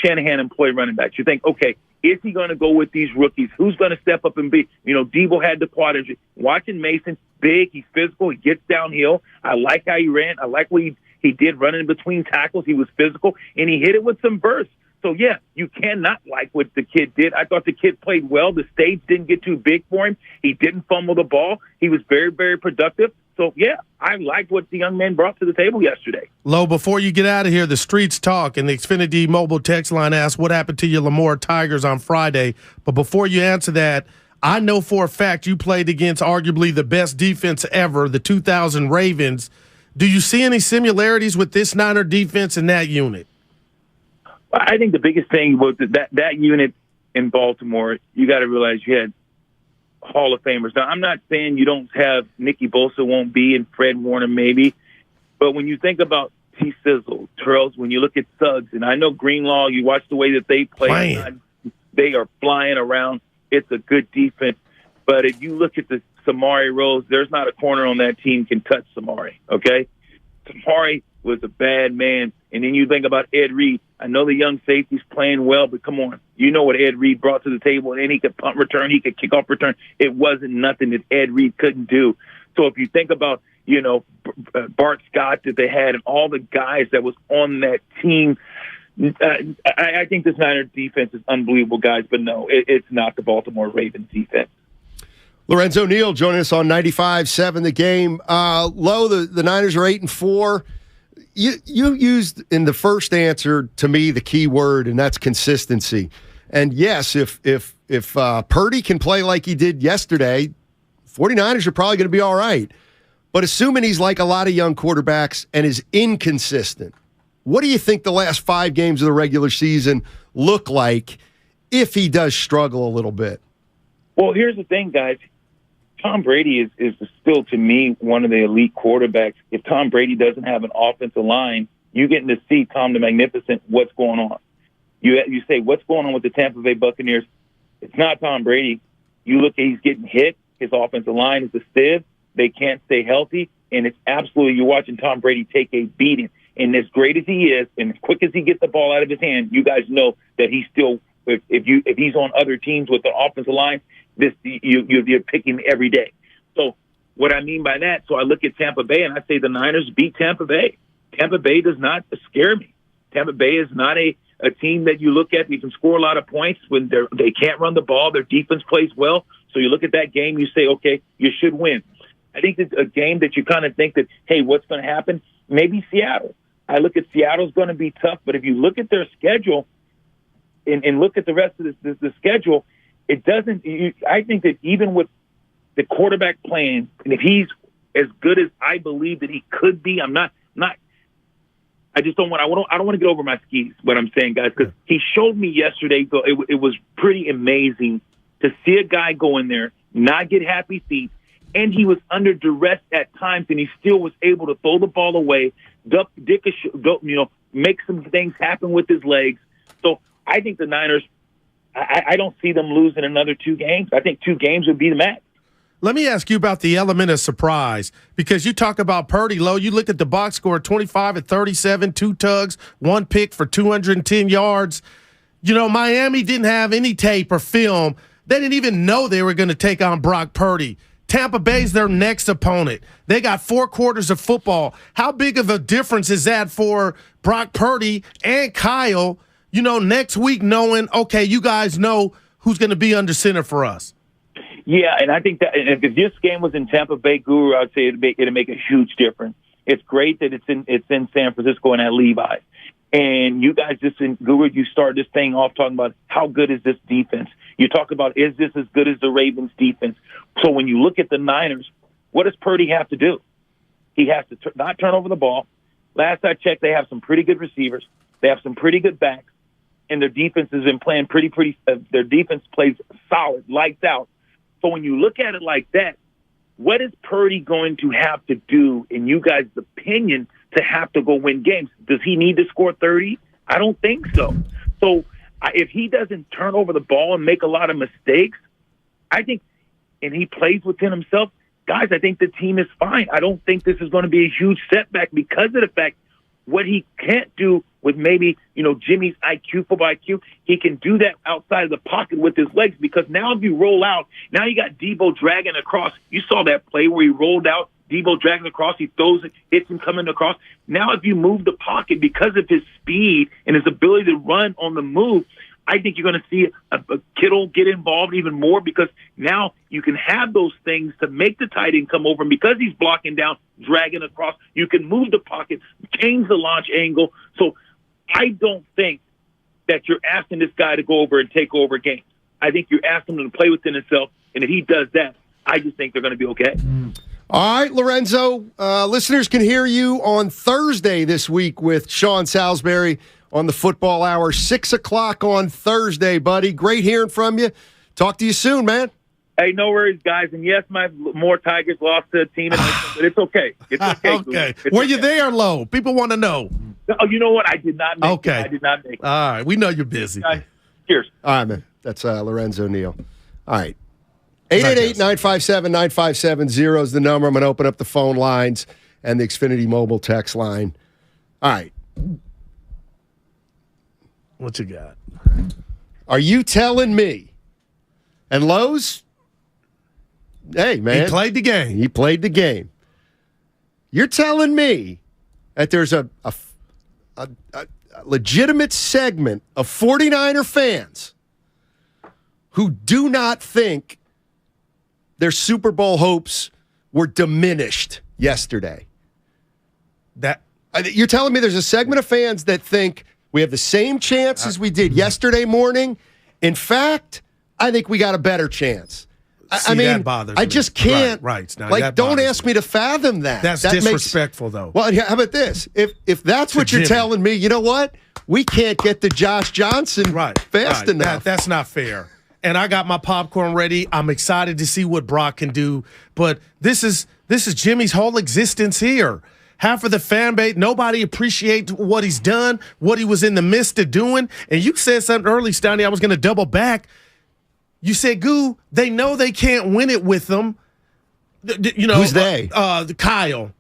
Shanahan employ running backs. You think, okay, is he going to go with these rookies? Who's going to step up and be? Debo had the quad. Watching Mason, big, he's physical, he gets downhill. I like how he ran. I like what he did running in between tackles. He was physical, and he hit it with some burst. So, yeah, you cannot like what the kid did. I thought the kid played well. The stage didn't get too big for him. He didn't fumble the ball. He was very, very productive. So, yeah, I liked what the young man brought to the table yesterday. Lo, before you get out of here, the streets talk, and the Xfinity mobile text line asks, what happened to your Lemoore Tigers on Friday? But before you answer that, I know for a fact you played against arguably the best defense ever, the 2000 Ravens. Do you see any similarities with this Niner defense and that unit? I think the biggest thing was that unit in Baltimore, you got to realize you had Hall of Famers. Now, I'm not saying you don't have Nicky Bosa won't be and Fred Warner maybe, but when you think about T-Sizzle, Turles, when you look at Suggs, and I know Greenlaw, you watch the way that they play, they are flying around. It's a good defense. But if you look at the Samari Rose, there's not a corner on that team can touch Samari, okay? Samari was a bad man. And then you think about Ed Reed. I know the young safety's playing well, but come on. You know what Ed Reed brought to the table, and then he could punt return, he could kick off return. It wasn't nothing that Ed Reed couldn't do. So if you think about, Bart Scott that they had and all the guys that was on that team, I think this Niners defense is unbelievable, guys. But no, it's not the Baltimore Ravens defense. Lorenzo Neal joining us on 95.7 The Game. Lo, the Niners are 8-4. You used in the first answer to me the key word, and that's consistency. And yes, if Purdy can play like he did yesterday, 49ers are probably going to be all right. But assuming he's like a lot of young quarterbacks and is inconsistent, what do you think the last 5 games of the regular season look like if he does struggle a little bit? Well, here's the thing, guys. Tom Brady is still, to me, one of the elite quarterbacks. If Tom Brady doesn't have an offensive line, you're getting to see Tom the Magnificent, what's going on. You say, what's going on with the Tampa Bay Buccaneers? It's not Tom Brady. You look at he's getting hit. His offensive line is a sieve. They can't stay healthy. And it's absolutely, you're watching Tom Brady take a beating. And as great as he is, and as quick as he gets the ball out of his hand, you guys know that he's still, if he's on other teams with the offensive line, you're picking every day. So what I mean by that, so I look at Tampa Bay and I say the Niners beat Tampa Bay. Tampa Bay does not scare me. Tampa Bay is not a team that you look at. You can score a lot of points when they can't run the ball. Their defense plays well. So you look at that game, you say, okay, you should win. I think it's a game that you kind of think that, hey, what's going to happen? Maybe Seattle. I look at Seattle's going to be tough, but if you look at their schedule and look at the rest of the schedule, it doesn't. I think that even with the quarterback playing, and if he's as good as I believe that he could be, I'm not. I just don't want. I don't want to get over my skis. What I'm saying, guys, because he showed me yesterday. It was pretty amazing to see a guy go in there, not get happy feet, and he was under duress at times, and he still was able to throw the ball away, make some things happen with his legs. So I think the Niners. I don't see them losing another 2 games. I think 2 games would be the max. Let me ask you about the element of surprise, because you talk about Purdy, Low. You look at the box score, 25 of 37, 2 tugs, 1 pick for 210 yards. Miami didn't have any tape or film. They didn't even know they were going to take on Brock Purdy. Tampa Bay's their next opponent. They got 4 quarters of football. How big of a difference is that for Brock Purdy and Kyle, next week knowing, okay, you guys know who's going to be under center for us? Yeah, and I think that if this game was in Tampa Bay, Guru, I'd say it'd make a huge difference. It's great that it's in San Francisco and at Levi's. And you guys Guru, you start this thing off talking about how good is this defense. You talk about, is this as good as the Ravens defense? So when you look at the Niners, what does Purdy have to do? He has to not turn over the ball. Last I checked, they have some pretty good receivers. They have some pretty good backs. And their defense has been playing their defense plays solid, lights out. So when you look at it like that, what is Purdy going to have to do, in you guys' opinion, to have to go win games? Does he need to score 30? I don't think so. So if he doesn't turn over the ball and make a lot of mistakes, I think, and he plays within himself, guys, I think the team is fine. I don't think this is going to be a huge setback because of the fact what he can't do with maybe, Jimmy's IQ, football IQ, he can do that outside of the pocket with his legs, because now if you roll out, now you got Debo dragging across. You saw that play where he rolled out, Debo dragging across, he throws it, hits him coming across. Now if you move the pocket because of his speed and his ability to run on the move, I think you're going to see a Kittle get involved even more, because now you can have those things to make the tight end come over. And because he's blocking down, dragging across, you can move the pocket, change the launch angle. So I don't think that you're asking this guy to go over and take over games. I think you're asking him to play within himself. And if he does that, I just think they're going to be okay. All right, Lorenzo, listeners can hear you on Thursday this week with Sean Salisbury on the Football Hour, 6 o'clock on Thursday, buddy. Great hearing from you. Talk to you soon, man. Hey, no worries, guys. And yes, my more Tigers lost to a team, but it's okay. It's okay. Okay. Were you there, Low? People want to know. Oh, you know what? I did not make it. I did not make it. All right. We know you're busy. Guys, cheers. All right, man. That's Lorenzo Neal. All right. 888-957-9570 is the number. I'm going to open up the phone lines and the Xfinity mobile text line. All right. What you got? Are you telling me? And Lowe's, hey, man. He played the game. He played the game. You're telling me that there's a legitimate segment of 49er fans who do not think their Super Bowl hopes were diminished yesterday? You're telling me there's a segment of fans that think we have the same chance as we did yesterday morning? In fact, I think we got a better chance. I mean, that bothers I just can't. Right. Now, like, don't ask me to fathom that. That's disrespectful, though. Well, how about this? If that's what you're telling me, you know what? We can't get to Josh Johnson fast enough. That's not fair. And I got my popcorn ready. I'm excited to see what Brock can do. But this is Jimmy's whole existence here. Half of the fan base, nobody appreciates what he's done, what he was in the midst of doing. And you said something early, Steiny, I was going to double back. You said, Goo, they know they can't win it with them. Who's they? Kyle.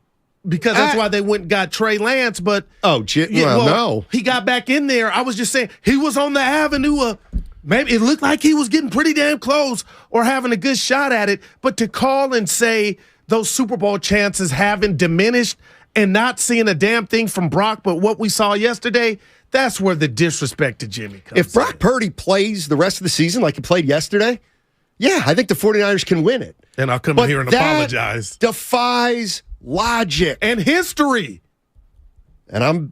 Because that's why they went and got Trey Lance. But no. He got back in there. I was just saying, he was on the avenue of, maybe it looked like he was getting pretty damn close or having a good shot at it. But to call and say those Super Bowl chances haven't diminished and not seeing a damn thing from Brock, but what we saw yesterday, that's where the disrespect to Jimmy comes If Brock Purdy plays the rest of the season like he played yesterday, yeah, I think the 49ers can win it. And I'll come in here and apologize. Defies logic. And history. And I'm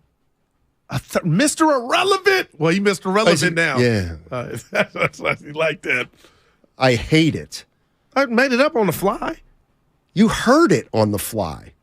Mr. Irrelevant. Well, you Mr. Irrelevant now. Yeah. That's why you like that. I hate it. I made it up on the fly. You heard it on the fly.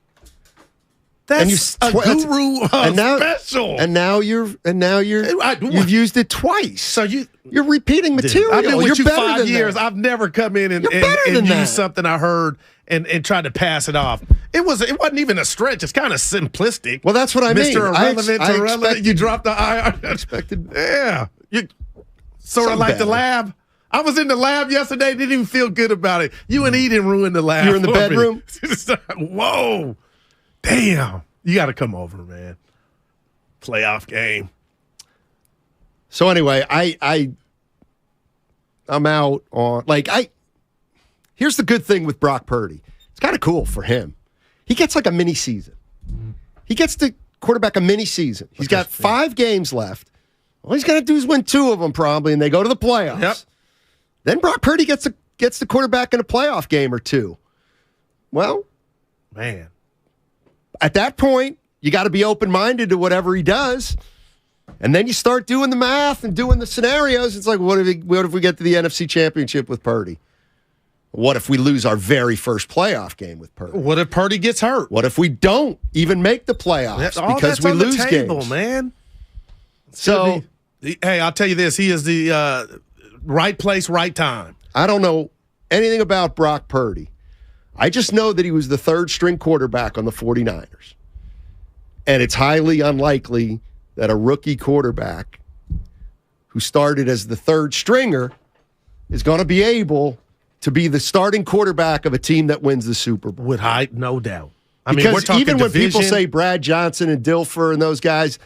That's a guru special. And now you've used it twice. So you're repeating material. I've been with you better 5 than years. that. I've never come in and that. used something I heard and tried to pass it off. It wasn't even a stretch. It's kind of simplistic. Well, that's what I mean. Mr. Irrelevant, you dropped the I. Expected. Yeah. Sort of like the lab. I was in the lab yesterday. Didn't even feel good about it. You and Eden ruined the lab. You were in the bedroom? Whoa. Damn. You got to come over, man. Playoff game. So anyway, I'm out on here's the good thing with Brock Purdy. It's kind of cool for him. He gets like a mini season. He gets to quarterback a mini season. He's got 5 games left. All he's got to do is win 2 of them probably, and they go to the playoffs. Yep. Then Brock Purdy gets the quarterback in a playoff game or 2. Well, man. At that point, you got to be open-minded to whatever he does. And then you start doing the math and doing the scenarios. It's like, what if we get to the NFC Championship with Purdy? What if we lose our very first playoff game with Purdy? What if Purdy gets hurt? What if we don't even make the playoffs because we lose games? Man. So, hey, I'll tell you this. He is the right place, right time. I don't know anything about Brock Purdy. I just know that he was the third-string quarterback on the 49ers. And it's highly unlikely that a rookie quarterback who started as the third stringer is going to be able to be the starting quarterback of a team that wins the Super Bowl. With height, no doubt. I because mean, we're talking even when division, people say Brad Johnson and Dilfer and those guys,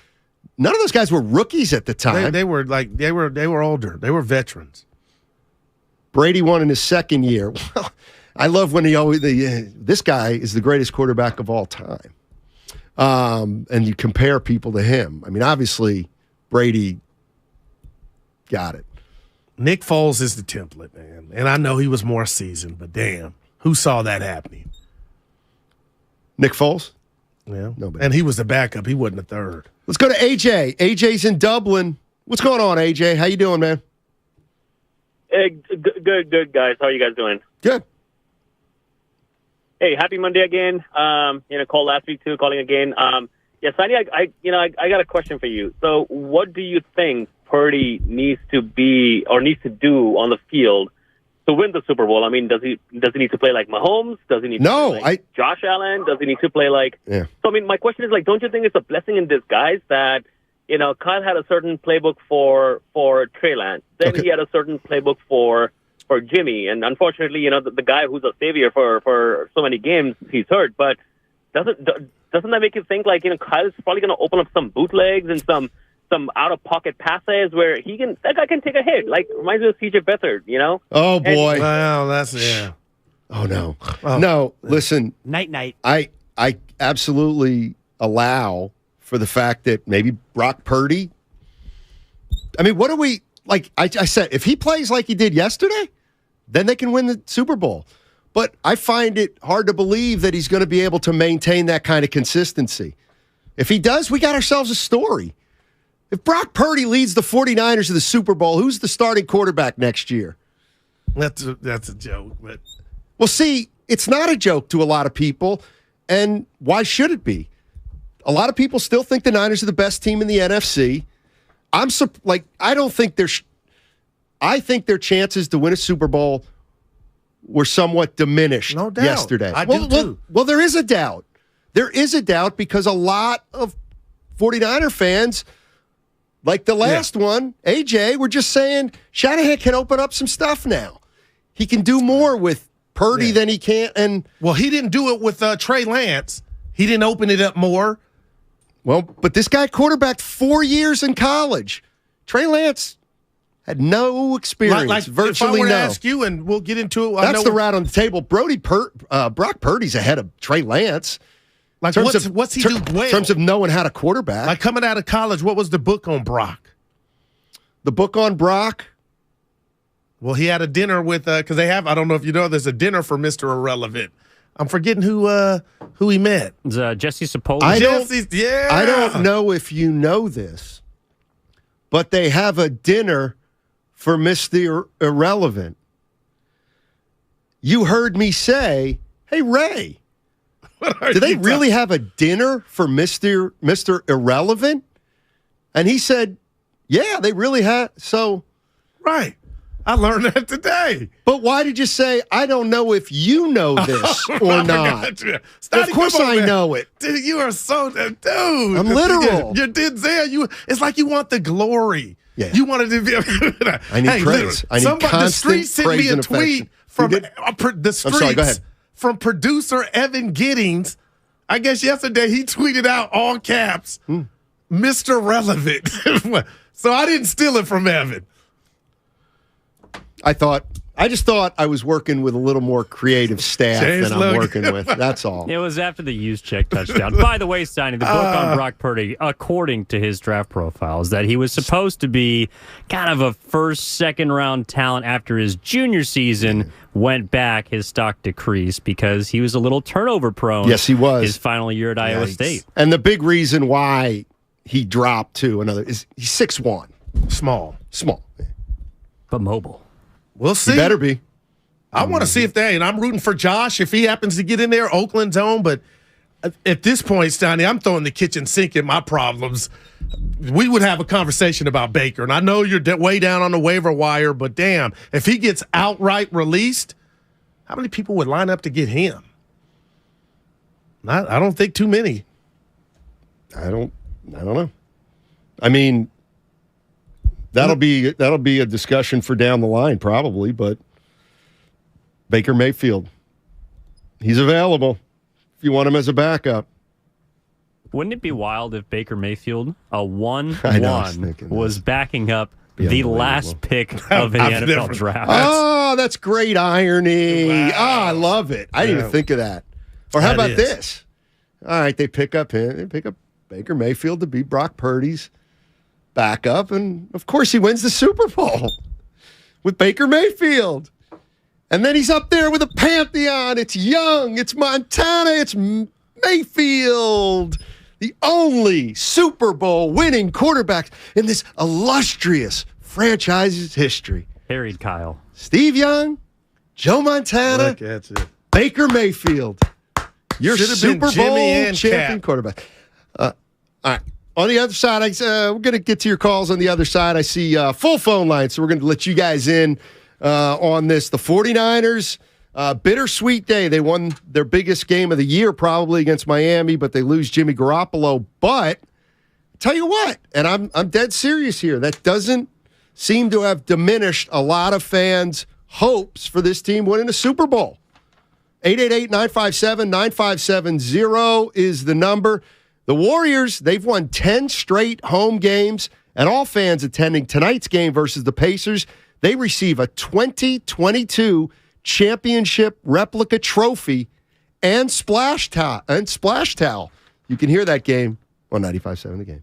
none of those guys were rookies at the time. They were older. They were veterans. Brady won in his second year. Well, I love when this guy is the greatest quarterback of all time. And you compare people to him. I mean, obviously, Brady got it. Nick Foles is the template, man. And I know he was more seasoned, but damn, who saw that happening? Nick Foles? Yeah. Nobody. And he was the backup. He wasn't the third. Let's go to AJ. AJ's in Dublin. What's going on, AJ? How you doing, man? Hey, good, guys. How are you guys doing? Good. Hey, happy Monday again. Called last week too, calling again. Steiny, I got a question for you. So, what do you think Purdy needs to be or needs to do on the field to win the Super Bowl? I mean, does he need to play like Mahomes? Does he need to play like Josh Allen? Does he need to play like? Yeah. So, I mean, my question is like, don't you think it's a blessing in disguise that Kyle had a certain playbook for Trey Lance, then he had a certain playbook for Jimmy, and unfortunately, the guy who's a savior for so many games, he's hurt. But doesn't that make you think like Kyle's probably going to open up some bootlegs and some out of pocket passes where that guy can take a hit, like reminds me of CJ Beathard, Oh boy, well that's Oh no, no. Listen, night. I absolutely allow for the fact that maybe Brock Purdy. I mean, what do we like? I said if he plays like he did yesterday, then they can win the Super Bowl. But I find it hard to believe that he's going to be able to maintain that kind of consistency. If he does, we got ourselves a story. If Brock Purdy leads the 49ers to the Super Bowl, who's the starting quarterback next year? That's a joke. But well, see, it's not a joke to a lot of people, and why should it be? A lot of people still think the Niners are the best team in the NFC. I think their chances to win a Super Bowl were somewhat diminished yesterday. I do too. Well, there is a doubt. There is a doubt because a lot of 49er fans, like the last one, AJ, were just saying Shanahan can open up some stuff now. He can do more with Purdy than he can. And well, he didn't do it with Trey Lance. He didn't open it up more. Well, but this guy quarterbacked 4 years in college. Trey Lance had no experience, virtually if I were no. to ask you, and we'll get into it. That's the rat on the table. Brock Purdy's ahead of Trey Lance. Like, what's he do well? In terms of knowing how to quarterback. Like, coming out of college, what was the book on Brock? The book on Brock? Well, he had a dinner with, because they have, I don't know if you know, there's a dinner for Mr. Irrelevant. I'm forgetting who he met. It's Jesse Sapoli. I don't know if you know this, but they have a dinner for Mr. Irrelevant. You heard me say, hey, Ray, do they really have a dinner for Mr. Irrelevant? And he said, yeah, they really have. So, right. I learned that today. But why did you say, I don't know if you know this or not? Of course I know it. Dude, you are so, dude. I'm literal. You're Denzel. It's like you want the glory. Yeah. You wanted to be. I need praise. I need constant the street sent praise me a and tweet from the streets. I'm sorry, go ahead. From producer Evan Giddings. I guess yesterday he tweeted out all caps, Mr. Relevant. So I didn't steal it from Evan. I just thought I was working with a little more creative staff than I'm working with. That's all. It was after the Juszczyk touchdown. By the way, Steiny, the book on Brock Purdy, according to his draft profile, is that he was supposed to be kind of a first, second-round talent after his junior season went back. His stock decreased because he was a little turnover-prone. Yes, he was. His final year at Iowa State. And the big reason why he dropped to another is he's 6'1". Small. But mobile. We'll see. He better be. I want to see if and I'm rooting for Josh if he happens to get in there, Oakland's own. But at this point, Steiny, I'm throwing the kitchen sink at my problems. We would have a conversation about Baker. And I know you're way down on the waiver wire, but damn, if he gets outright released, How many people would line up to get him? I don't think too many. I don't know. I mean, that'll be a discussion for down the line probably, but Baker Mayfield, he's available if you want him as a backup. Wouldn't it be wild if Baker Mayfield, a 1-1, was backing up the last pick of the NFL draft? Oh, that's great irony. Wow. Oh, I love it. I didn't even think of that. Or how about this? All right, they pick up him. They pick up Baker Mayfield to be Brock Purdy's backup, and of course he wins the Super Bowl with Baker Mayfield. And then he's up there with a pantheon. It's Young, it's Montana, it's Mayfield. The only Super Bowl winning quarterbacks in this illustrious franchise's history. Harried Kyle. Steve Young, Joe Montana, Baker Mayfield. Your Super Bowl champion quarterback. All right. On the other side, we're going to get to your calls on the other side. I see full phone line, so we're going to let you guys in on this. The 49ers, bittersweet day. They won their biggest game of the year probably against Miami, but they lose Jimmy Garoppolo. But tell you what, and I'm dead serious here, that doesn't seem to have diminished a lot of fans' hopes for this team winning a Super Bowl. 888-957-9570 is the number. The Warriors, they've won 10 straight home games, and all fans attending tonight's game versus the Pacers, they receive a 2022 championship replica trophy and splash towel. You can hear that game on 95.7 The Game.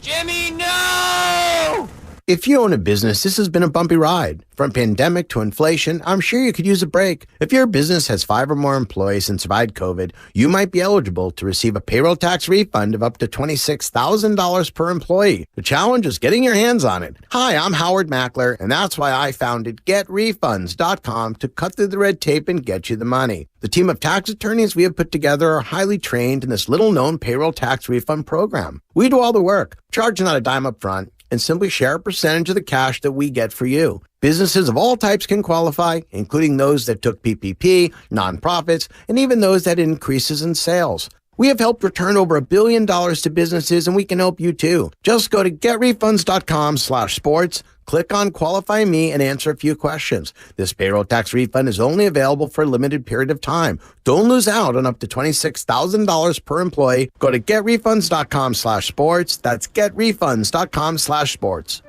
Jimmy, no! If you own a business, this has been a bumpy ride. From pandemic to inflation, I'm sure you could use a break. If your business has 5 or more employees and survived COVID, you might be eligible to receive a payroll tax refund of up to $26,000 per employee. The challenge is getting your hands on it. Hi, I'm Howard Mackler, and that's why I founded GetRefunds.com to cut through the red tape and get you the money. The team of tax attorneys we have put together are highly trained in this little-known payroll tax refund program. We do all the work, charge not a dime up front, and simply share a percentage of the cash that we get for you. Businesses of all types can qualify, including those that took PPP, nonprofits, and even those that had increases in sales. We have helped return over $1 billion to businesses, and we can help you too. Just go to getrefunds.com/sports, click on Qualify Me, and answer a few questions. This payroll tax refund is only available for a limited period of time. Don't lose out on up to $26,000 per employee. Go to getrefunds.com/sports. That's getrefunds.com/sports.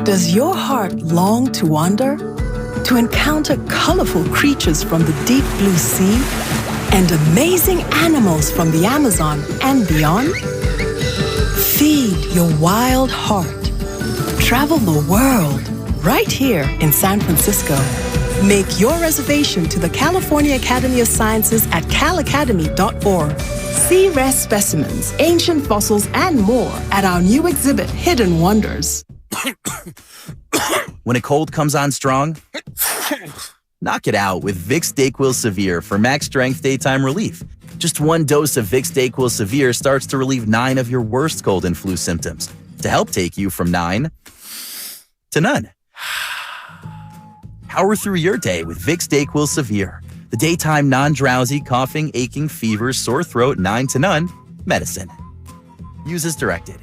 Does your heart long to wander? To encounter colorful creatures from the deep blue sea? And amazing animals from the Amazon and beyond? Feed your wild heart. Travel the world right here in San Francisco. Make your reservation to the California Academy of Sciences at calacademy.org. See rare specimens, ancient fossils, and more at our new exhibit, Hidden Wonders. When a cold comes on strong, knock it out with Vicks DayQuil Severe for max strength daytime relief. Just one dose of Vicks DayQuil Severe starts to relieve 9 of your worst cold and flu symptoms to help take you from 9 to none. Power through your day with Vicks DayQuil Severe, the daytime non-drowsy, coughing, aching, fever, sore throat, 9 to none medicine. Use as directed.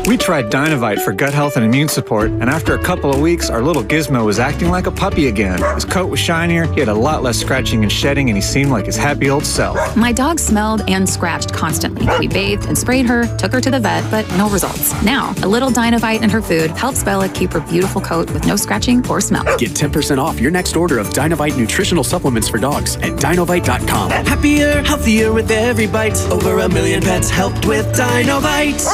We tried Dynovite for gut health and immune support, and after a couple of weeks, our little Gizmo was acting like a puppy again. His coat was shinier, he had a lot less scratching and shedding, and he seemed like his happy old self. My dog smelled and scratched constantly. We bathed and sprayed her, took her to the vet, but no results. Now, a little Dynovite in her food helps Bella keep her beautiful coat with no scratching or smell. Get 10% off your next order of Dynovite nutritional supplements for dogs at Dynovite.com. Happier, healthier with every bite. Over 1 million pets helped with Dynovite.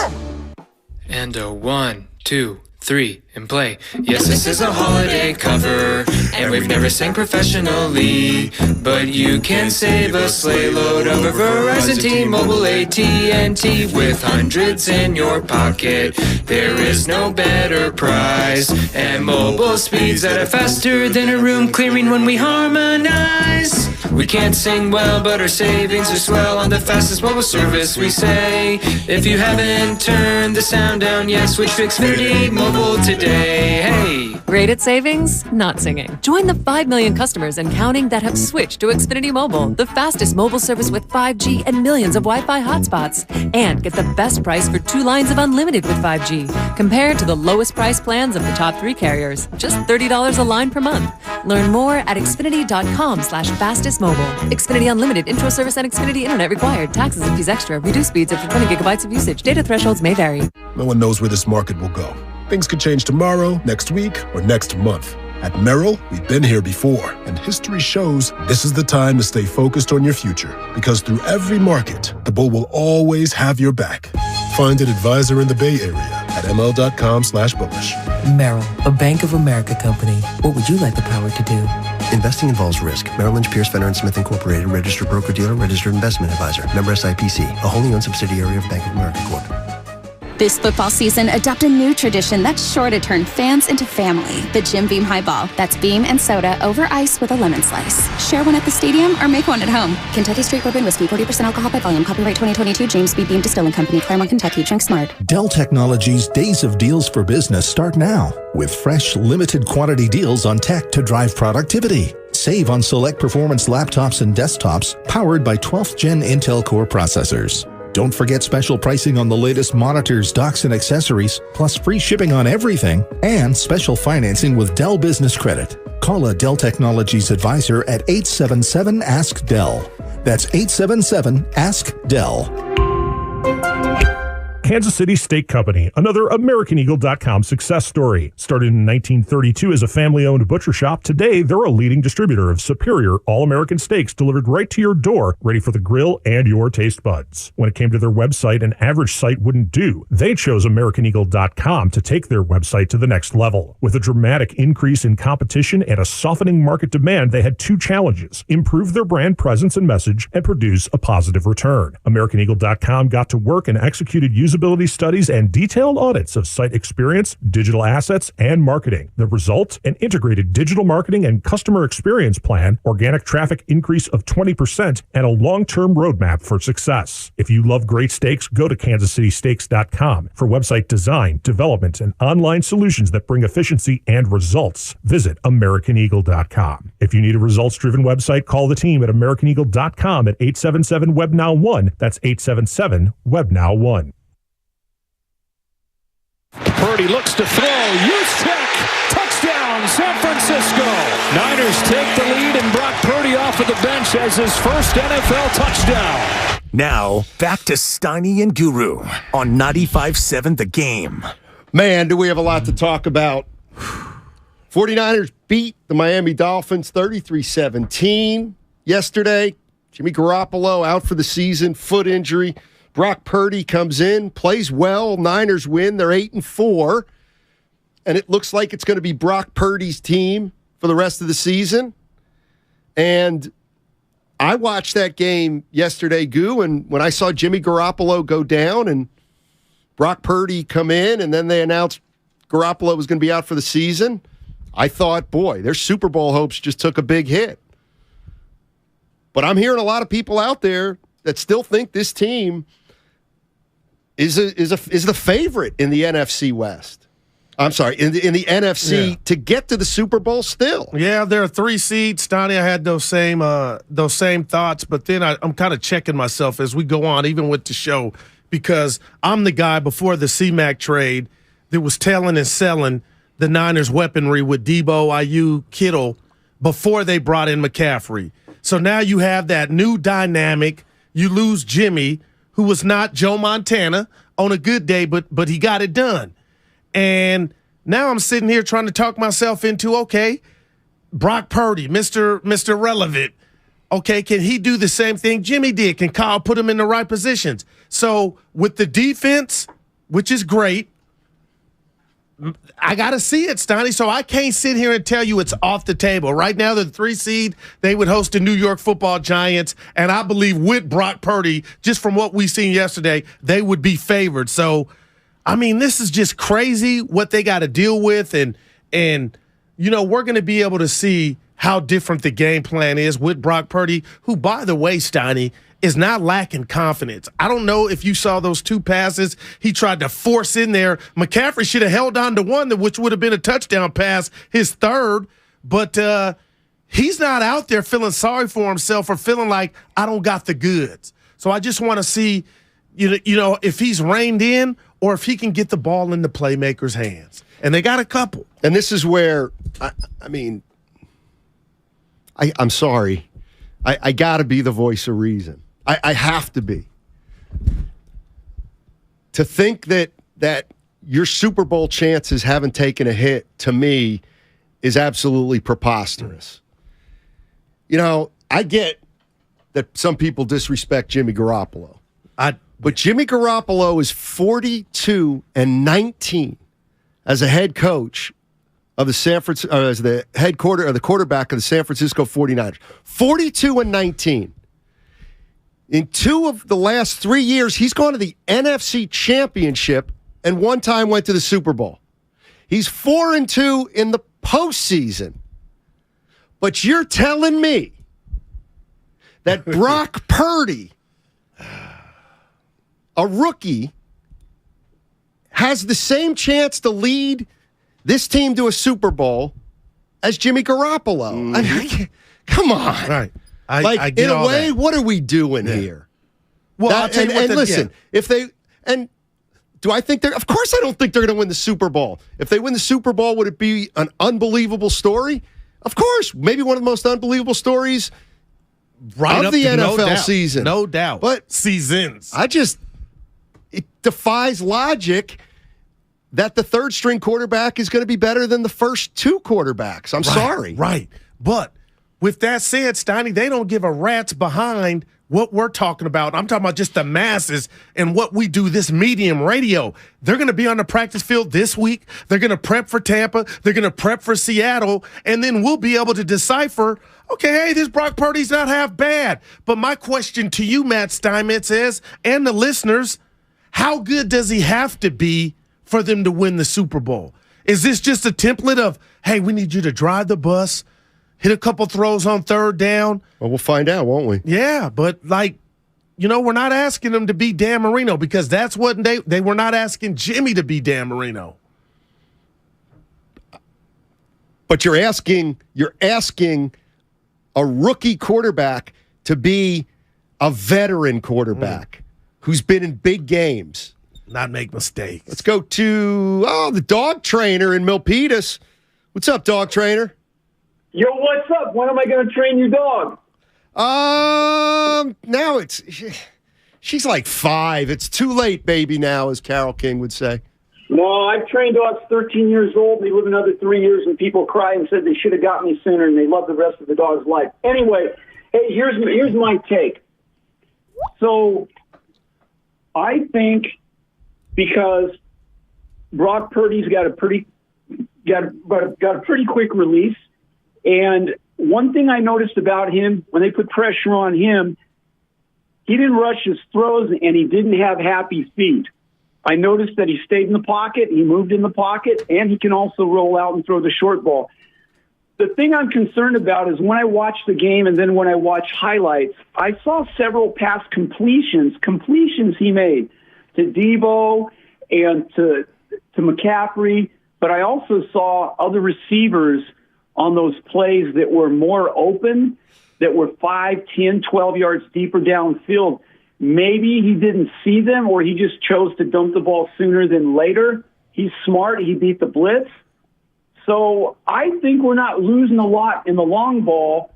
And a 1, 2, 3, and play. Yes, this is a holiday cover, and we've never sang professionally, but you can save a sleigh load over Verizon, T-Mobile, AT&T with hundreds in your pocket. There is no better price, and mobile speeds that are faster than a room clearing when we harmonize. We can't sing well, but our savings are swell on the fastest mobile service, we say. If you haven't turned the sound down yet, switch to Xfinity Mobile today. Hey! Rated savings, not singing. Join the 5 million customers and counting that have switched to Xfinity Mobile, the fastest mobile service with 5G and millions of Wi-Fi hotspots. And get the best price for 2 lines of unlimited with 5G, compared to the lowest price plans of the top 3 carriers. Just $30 a line per month. Learn more at xfinity.com/fastestmobile. Xfinity Unlimited intro service and Xfinity Internet required. Taxes and fees extra. Reduced speeds after 20 gigabytes of usage. Data thresholds may vary. No one knows where this market will go. Things could change tomorrow, next week, or next month. At Merrill, we've been here before, and history shows this is the time to stay focused on your future. Because through every market, the bull will always have your back. Find an advisor in the Bay Area at ml.com/bullish. Merrill, a Bank of America company. What would you like the power to do? Investing involves risk. Merrill Lynch, Pierce, Fenner & Smith Incorporated, registered broker-dealer, registered investment advisor. Member SIPC, a wholly owned subsidiary of Bank of America Corp. This football season, adopt a new tradition that's sure to turn fans into family. The Jim Beam Highball. That's beam and soda over ice with a lemon slice. Share one at the stadium or make one at home. Kentucky Straight Bourbon Whiskey, 40% alcohol by volume. Copyright 2022, James B. Beam Distilling Company, Claremont, Kentucky. Drink smart. Dell Technologies' Days of Deals for Business start now with fresh, limited quantity deals on tech to drive productivity. Save on select performance laptops and desktops powered by 12th Gen Intel Core processors. Don't forget special pricing on the latest monitors, docks, and accessories, plus free shipping on everything, and special financing with Dell Business Credit. Call a Dell Technologies advisor at 877-ASK-DELL. That's 877-ASK-DELL. Kansas City Steak Company, another AmericanEagle.com success story. Started in 1932 as a family-owned butcher shop, today they're a leading distributor of superior all-American steaks delivered right to your door, ready for the grill and your taste buds. When it came to their website, an average site wouldn't do. They chose AmericanEagle.com to take their website to the next level. With a dramatic increase in competition and a softening market demand, they had 2 challenges: improve their brand presence and message, and produce a positive return. AmericanEagle.com got to work and executed usability studies and detailed audits of site experience, digital assets, and marketing. The result? An integrated digital marketing and customer experience plan, organic traffic increase of 20%, and a long-term roadmap for success. If you love great steaks, go to kansascitysteaks.com for website design, development, and online solutions that bring efficiency and results. Visit AmericanEagle.com. If you need a results-driven website, call the team at AmericanEagle.com at 877-WEBNOW1. That's 877-WEBNOW1. Purdy looks to throw. Juszczyk. Touchdown, San Francisco. Niners take the lead, and Brock Purdy off of the bench has his first NFL touchdown. Now, back to Steiny and Guru on 95.7 The Game. Man, do we have a lot to talk about. 49ers beat the Miami Dolphins 33-17 yesterday. Jimmy Garoppolo out for the season, foot injury. Brock Purdy comes in, plays well. Niners win. They're 8-4. And it looks like it's going to be Brock Purdy's team for the rest of the season. And I watched that game yesterday, Goo, and when I saw Jimmy Garoppolo go down and Brock Purdy come in, and then they announced Garoppolo was going to be out for the season, I thought, boy, their Super Bowl hopes just took a big hit. But I'm hearing a lot of people out there that still think this team is the favorite in the NFC West. I'm sorry, in the NFC to get to the Super Bowl still. Yeah, there are 3 seeds. Steiny, I had those same thoughts, but then I'm kind of checking myself as we go on, even with the show, because I'm the guy before the C-Mac trade that was telling and selling the Niners weaponry with Debo, IU, Kittle before they brought in McCaffrey. So now you have that new dynamic. You lose Jimmy, who was not Joe Montana on a good day, but he got it done. And now I'm sitting here trying to talk myself into, okay, Brock Purdy, Mr. Relevant. Okay, can he do the same thing Jimmy did? Can Kyle put him in the right positions? So with the defense, which is great, I got to see it, Steiny. So I can't sit here and tell you it's off the table. Right now, they're the 3 seed. They would host the New York Football Giants. And I believe with Brock Purdy, just from what we seen yesterday, they would be favored. So, I mean, this is just crazy what they got to deal with. And you know, we're going to be able to see how different the game plan is with Brock Purdy, who, by the way, Steiny, is not lacking confidence. I don't know if you saw those 2 passes he tried to force in there. McCaffrey should have held on to one, which would have been a touchdown pass, his third. But he's not out there feeling sorry for himself or feeling like I don't got the goods. So I just want to see, you know, if he's reined in or if he can get the ball in the playmakers' hands. And they got a couple. And this is where, I'm sorry. I got to be the voice of reason. I have to be. To think that your Super Bowl chances haven't taken a hit, to me, is absolutely preposterous. You know, I get that some people disrespect Jimmy Garoppolo. But Jimmy Garoppolo is 42-19 as a head coach of the as the quarterback of the San Francisco 49ers. 42-19. In 2 of the last 3 years, he's gone to the NFC Championship and one time went to the Super Bowl. He's 4-2 in the postseason. But you're telling me that Brock Purdy, a rookie, has the same chance to lead this team to a Super Bowl as Jimmy Garoppolo? Come on. Right. I get in a way, that. what are we doing here? Well, I'll tell you what. Listen, if they do I think they're? Of course, I don't think they're going to win the Super Bowl. If they win the Super Bowl, would it be an unbelievable story? Of course, maybe one of the most unbelievable stories of the NFL season, no doubt. But seasons, it defies logic that the third string quarterback is going to be better than the first 2 quarterbacks. I'm sorry, right? But with that said, Steiny, they don't give a rat's behind what we're talking about. I'm talking about just the masses and what we do, this medium radio. They're going to be on the practice field this week. They're going to prep for Tampa. They're going to prep for Seattle. And then we'll be able to decipher, okay, hey, this Brock Purdy's not half bad. But my question to you, Matt Steinmetz, is, and the listeners, how good does he have to be for them to win the Super Bowl? Is this just a template of, hey, we need you to drive the bus, hit a couple throws on third down? Well, we'll find out, won't we? Yeah, but we're not asking them to be Dan Marino, because that's what they were not asking Jimmy to be Dan Marino. But you're asking a rookie quarterback to be a veteran quarterback who's been in big games. Not make mistakes. Let's go to the dog trainer in Milpitas. What's up, dog trainer? Yo, what's up? When am I going to train your dog? Now she's like 5. It's too late, baby, now, as Carol King would say. No, I've trained dogs 13 years old. They live another 3 years, and people cry and said they should have got me sooner, and they love the rest of the dog's life. Anyway, hey, here's my take. So I think because Brock Purdy's got a pretty quick release, and one thing I noticed about him, when they put pressure on him, he didn't rush his throws and he didn't have happy feet. I noticed that he stayed in the pocket, he moved in the pocket, and he can also roll out and throw the short ball. The thing I'm concerned about is when I watch the game and then when I watch highlights, I saw several pass completions he made to Debo and to McCaffrey, but I also saw other receivers on those plays that were more open, that were 5, 10, 12 yards deeper downfield. Maybe he didn't see them, or he just chose to dump the ball sooner than later. He's smart. He beat the blitz. So I think we're not losing a lot in the long ball.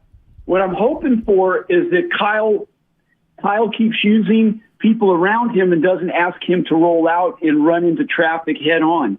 What I'm hoping for is that Kyle keeps using people around him and doesn't ask him to roll out and run into traffic head on.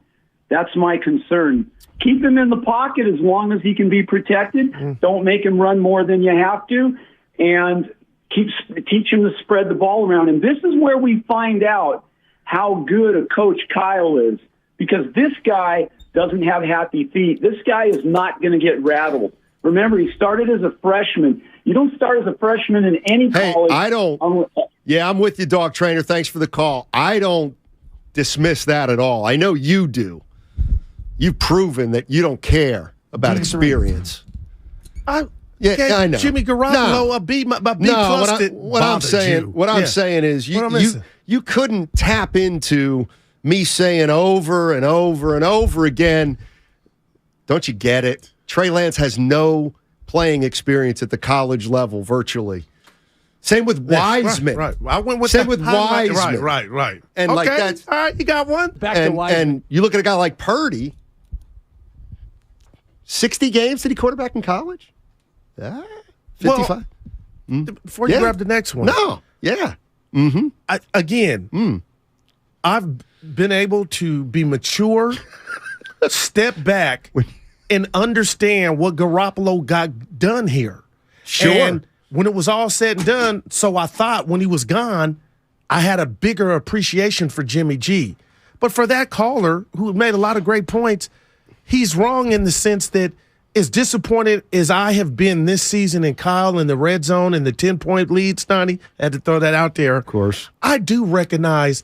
That's my concern. Keep him in the pocket as long as he can be protected. Don't make him run more than you have to. And teach him to spread the ball around. And this is where we find out how good a coach Kyle is, because this guy doesn't have happy feet. This guy is not going to get rattled. Remember, he started as a freshman. You don't start as a freshman in any college. I don't. Yeah, I'm with you, dog trainer. Thanks for the call. I don't dismiss that at all. I know you do. You've proven that you don't care about experience. I know. Jimmy Garoppolo a B plus. What I'm saying is you couldn't tap into me saying over and over and over again. Don't you get it? Trey Lance has no playing experience at the college level, virtually. Same with Wiseman. Right. I went with Same with Wiseman. Right. And okay. that's all right. You got one. Back to Wiseman. And you look at a guy like Purdy. 60 games did he quarterback in college? 55. Before you grab the next one. No. Yeah. Mm-hmm. I've been able to be mature, step back, and understand what Garoppolo got done here. Sure. And when it was all said and done, so I thought when he was gone, I had a bigger appreciation for Jimmy G. But for that caller who made a lot of great points, he's wrong in the sense that as disappointed as I have been this season in Kyle in the red zone and the 10-point lead, Steiny, I had to throw that out there. Of course. I do recognize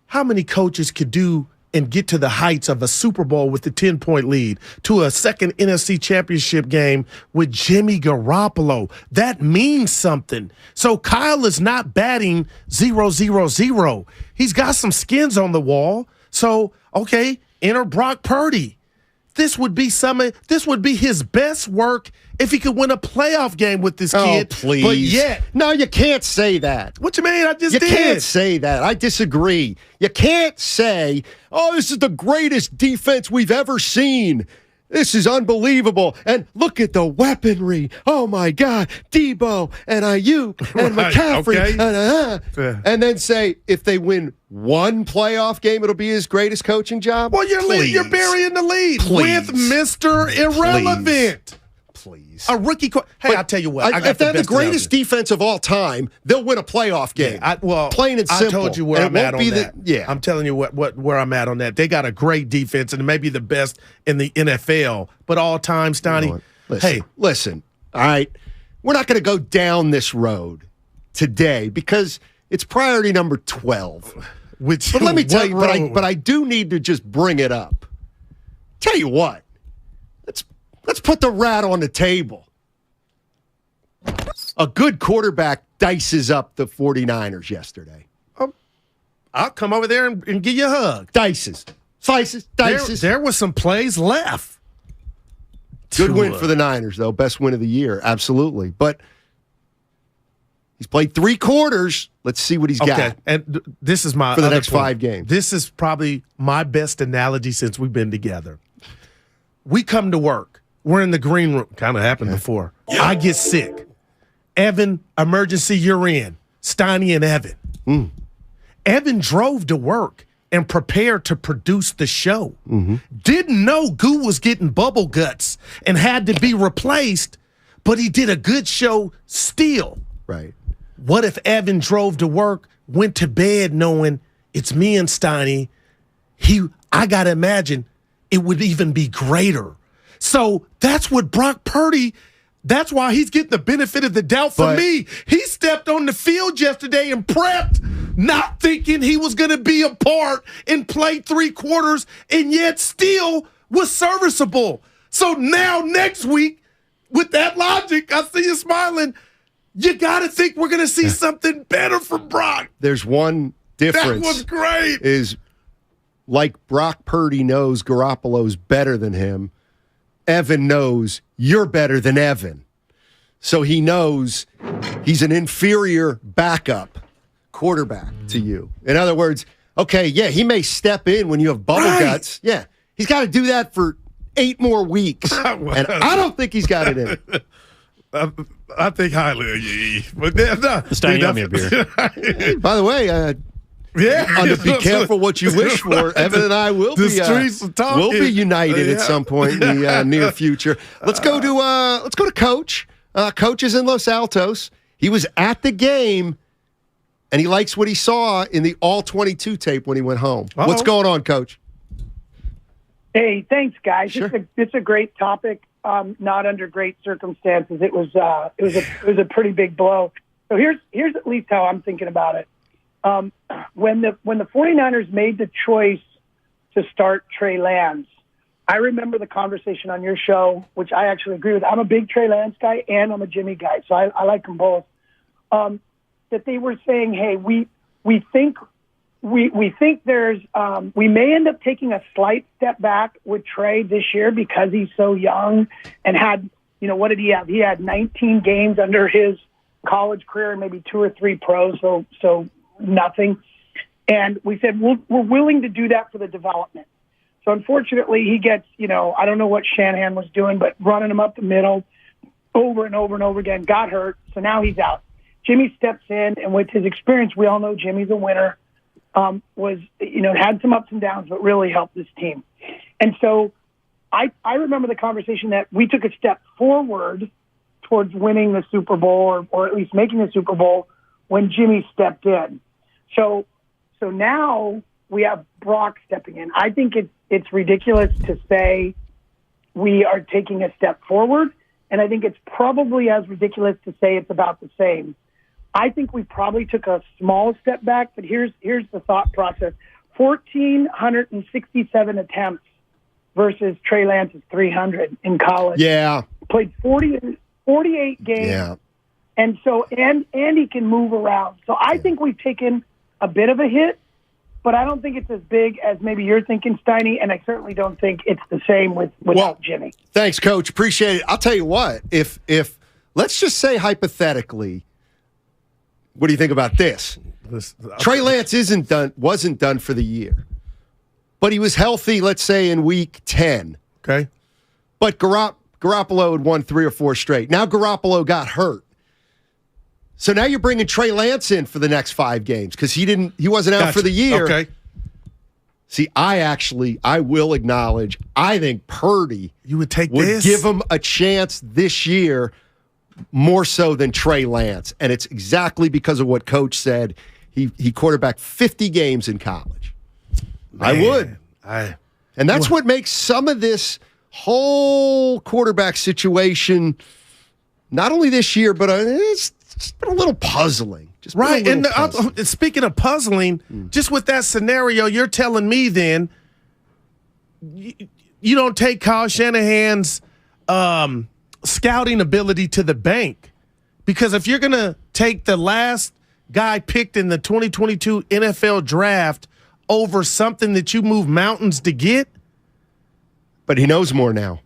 how many coaches could do and get to the heights of a Super Bowl with the 10-point lead, to a second NFC championship game with Jimmy Garoppolo. That means something. So Kyle is not batting 0-0-0. He's got some skins on the wall. So, okay, enter Brock Purdy. This would be his best work if he could win a playoff game with this kid. Oh, please. But yet. No, you can't say that. What you mean? You can't say that. I disagree. You can't say, oh, this is the greatest defense we've ever seen. This is unbelievable. And look at the weaponry. Oh, my God. Debo and Ayuk and McCaffrey. Okay. And then say, if they win one playoff game, it'll be his greatest coaching job? Well, you're burying the lead with Mr. Irrelevant. Please. A rookie. Hey, I'll tell you what. If they're the greatest defense of all time, they'll win a playoff game. Plain and simple. I told you where I'm at on that. Yeah. I'm telling you where I'm at on that. They got a great defense, and it may be the best in the NFL. But all time, Steiny, listen. All right. We're not going to go down this road today because it's priority number 12. But let me tell you, but I do need to just bring it up. Tell you what. Let's put the rat on the table. A good quarterback dices up the 49ers yesterday. I'll come over there and give you a hug. Dices. Slices. Dices. There was some plays left. Good win for the Niners, though. Best win of the year. Absolutely. But he's played 3 quarters. Let's see what he's got. And this is my for the other next point. 5 games. This is probably my best analogy since we've been together. We come to work. We're in the green room. Kind of happened before. I get sick. Evan, emergency, you're in. Steiny and Evan. Evan drove to work and prepared to produce the show. Didn't know Goo was getting bubble guts and had to be replaced, but he did a good show still. Right. What if Evan drove to work, went to bed knowing it's me and Steiny? I got to imagine it would even be greater. So that's what Brock Purdy, that's why he's getting the benefit of the doubt for me. He stepped on the field yesterday and prepped, not thinking he was going to be a part and play 3 quarters, and yet still was serviceable. So now next week, with that logic, I see you smiling, you got to think we're going to see something better from Brock. There's one difference. That was great. Is like Brock Purdy knows Garoppolo's better than him, Evan knows you're better than Evan. So he knows he's an inferior backup quarterback to you. In other words, okay, he may step in when you have bubble guts. Yeah, he's got to do that for 8 more weeks. And I don't think he's got it in it. I think highly of you. But Steiny, owe me a beer. By the way, be careful what you wish for. Evan and I will be united at some point in the near future. Let's go to Coach. Coach is in Los Altos. He was at the game, and he likes what he saw in the All-22 tape when he went home. What's going on, Coach? Hey, thanks, guys. Sure. It's a great topic. Not under great circumstances. It was a pretty big blow. So here's at least how I'm thinking about it. When the 49ers made the choice to start Trey Lance, I remember the conversation on your show, which I actually agree with. I'm a big Trey Lance guy and I'm a Jimmy guy, so I like them both. That they were saying, hey, we think there's we may end up taking a slight step back with Trey this year because he's so young and had, what did he have? He had 19 games under his college career and maybe 2 or 3 pros, so nothing. And we said we're willing to do that for the development. So unfortunately, he gets, I don't know what Shanahan was doing, but running him up the middle over and over and over again, got hurt. So now he's out. Jimmy steps in, and with his experience, we all know Jimmy's a winner. Had some ups and downs, but really helped this team. And so I remember the conversation that we took a step forward towards winning the Super Bowl or at least making the Super Bowl when Jimmy stepped in. So now we have Brock stepping in. I think it's ridiculous to say we are taking a step forward, and I think it's probably as ridiculous to say it's about the same. I think we probably took a small step back, but here's the thought process. 1,467 attempts versus Trey Lance's 300 in college. Yeah. Played 48 games. Yeah. And so, and he can move around. So I think we've taken a bit of a hit, but I don't think it's as big as maybe you're thinking, Steiny, and I certainly don't think it's the same without Jimmy. Thanks, Coach. Appreciate it. I'll tell you what, if let's just say hypothetically, what do you think about this? Trey Lance wasn't done for the year, but he was healthy, let's say, in week 10. Okay. But Garoppolo had won 3 or 4 straight. Now Garoppolo got hurt. So now you're bringing Trey Lance in for the next 5 games because he wasn't out for the year. Okay. See, I will acknowledge, I think Purdy would give him a chance this year more so than Trey Lance. And it's exactly because of what Coach said. He quarterbacked 50 games in college. Man, I would. And that's what makes some of this whole quarterback situation, not only this year, but it's been a little puzzling. Right. And speaking of puzzling, just with that scenario, you're telling me then you don't take Kyle Shanahan's scouting ability to the bank. Because if you're going to take the last guy picked in the 2022 NFL draft over something that you move mountains to get. But he knows more now.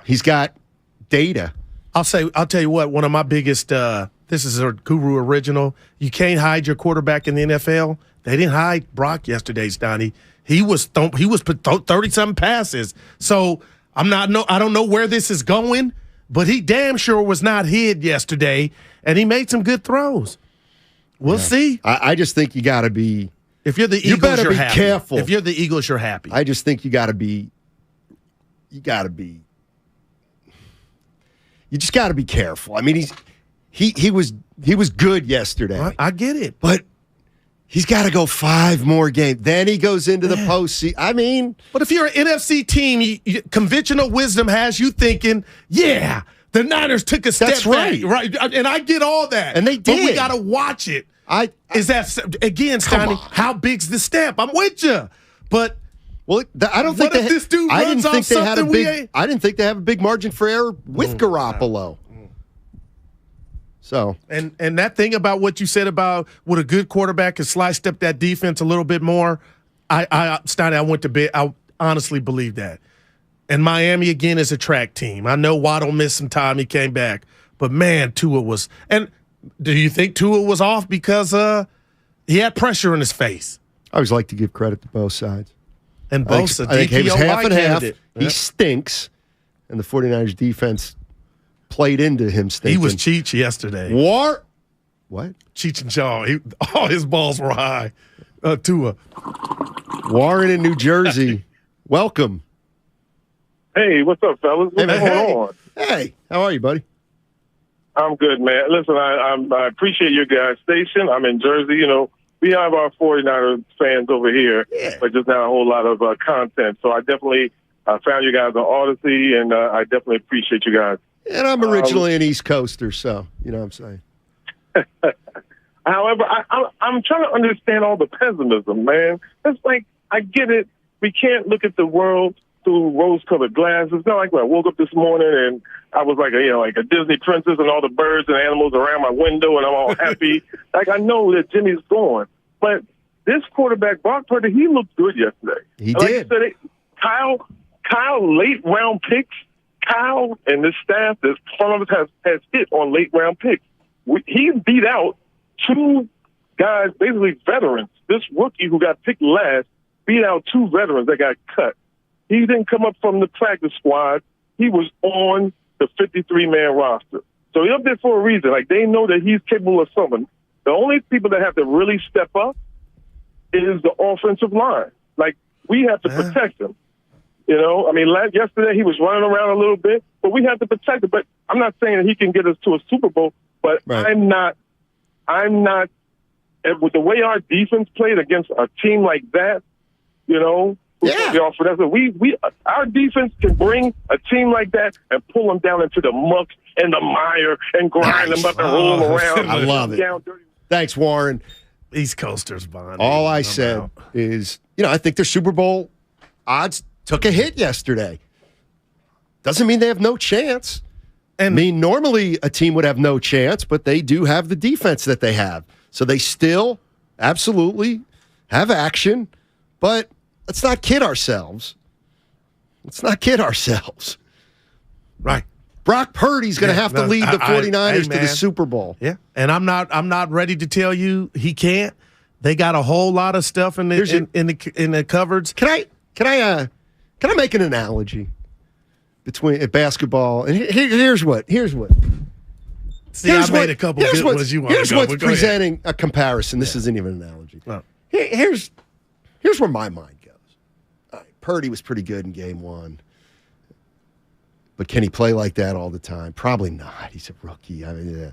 He's got data. I'll tell you what, one of my biggest, this is a Guru original. You can't hide your quarterback in the NFL. They didn't hide Brock yesterday, Steiny. He was 30-something passes. So I don't know where this is going, but he damn sure was not hid yesterday, and he made some good throws. We'll see. I just think you got to be. If you're the Eagles, you better you're be happy. careful. If you're the Eagles, you're happy. I just think you got to be. You just got to be careful. I mean, he was good yesterday. I get it, but he's got to go 5 more games. Then he goes into the postseason. I mean, but if you're an NFC team, conventional wisdom has you thinking, yeah, the Niners took a step back, right? And I get all that, and they did. But we got to watch it. Is that again, Steiny? How big's the step? I'm with you, but. Well, I don't think this dude runs off something we ain't. I didn't think they have a big margin for error with Garoppolo. So and that thing about what you said about what a good quarterback can slice step that defense a little bit more. Steiny, I went to bed. I honestly believe that. And Miami again is a track team. I know Waddle missed some time. He came back, but man, Tua was. And do you think Tua was off because he had pressure in his face? I always like to give credit to both sides. And Bosa, I think he was half and half. Yep. He stinks, and the 49ers defense played into him stinking. He was Cheech yesterday. What? Cheech and Chong. All his balls were high. Tua. Warren in New Jersey. Welcome. Hey, what's up, fellas? What's going on? Hey, how are you, buddy? I'm good, man. Listen, I appreciate your guys' station. I'm in Jersey, We have our 49ers fans over here, but just not a whole lot of content. So I definitely found you guys on Odyssey, and I definitely appreciate you guys. And I'm originally an East Coaster, so you know what I'm saying. However, I'm trying to understand all the pessimism, man. It's like, I get it. We can't look at the world through rose-colored glasses. It's not like when I woke up this morning and I was like a Disney princess and all the birds and animals around my window and I'm all happy. Like, I know that Jimmy's gone. But this quarterback, Brock Purdy, he looked good yesterday. He did. I said, Kyle, late-round picks. Kyle and this staff, this front office has hit on late-round picks. He beat out two guys, basically veterans. This rookie who got picked last beat out two veterans that got cut. He didn't come up from the practice squad. He was on the 53-man roster. So he's up there for a reason. Like, they know that he's capable of something. The only people that have to really step up is the offensive line. Like, we have to protect him. You know, I mean, yesterday he was running around a little bit, but we have to protect him. But I'm not saying that he can get us to a Super Bowl, but I'm not, with the way our defense played against a team like that, you know, our defense can bring a team like that and pull them down into the muck and the mire and grind them up and roll them around. I love it. Thanks, Warren. East Coasters, Bond. All I said is, I think their Super Bowl odds took a hit yesterday. Doesn't mean they have no chance. Normally a team would have no chance, but they do have the defense that they have. So they still absolutely have action, but let's not kid ourselves. Right. Brock Purdy's going to have to lead the 49ers to the Super Bowl. Yeah. And I'm not ready to tell you he can't. They got a whole lot of stuff in the cupboards. Can I make an analogy between basketball and here's what. See, I made a couple good ones you want to go. Here's what's presenting a comparison. This isn't even an analogy. No. Here's where my mind goes. All right, Purdy was pretty good in game one. But can he play like that all the time? Probably not. He's a rookie. I mean,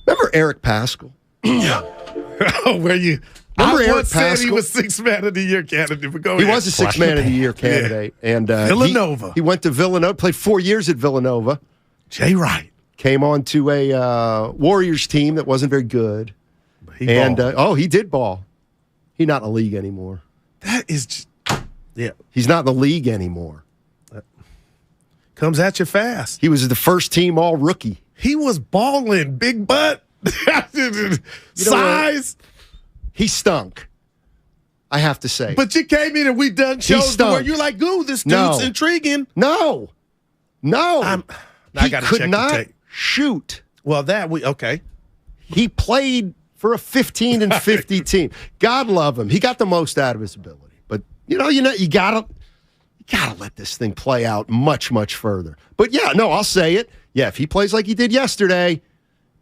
Remember Eric Paschal? Where you... Remember Eric Paschal? He was Sixth Man of the Year candidate. But go he ahead. was a Sixth Man of the Year candidate. Yeah. And Villanova. He went to Villanova, played 4 years at Villanova. Jay Wright. Came on to a Warriors team that wasn't very good. He did ball. He's not in the league anymore. That is just... Yeah. He's not in the league anymore. Comes at you fast. He was the first team all-rookie. He was balling. Big butt. Size. He stunk. I have to say. But you came in and we done shows where you're like, ooh, this dude's intriguing. No. I could not shoot. Well, He played for a 15 and 50 team. God love him. He got the most out of his ability. But you gotta let this thing play out much, much further. But I'll say it. Yeah, if he plays like he did yesterday,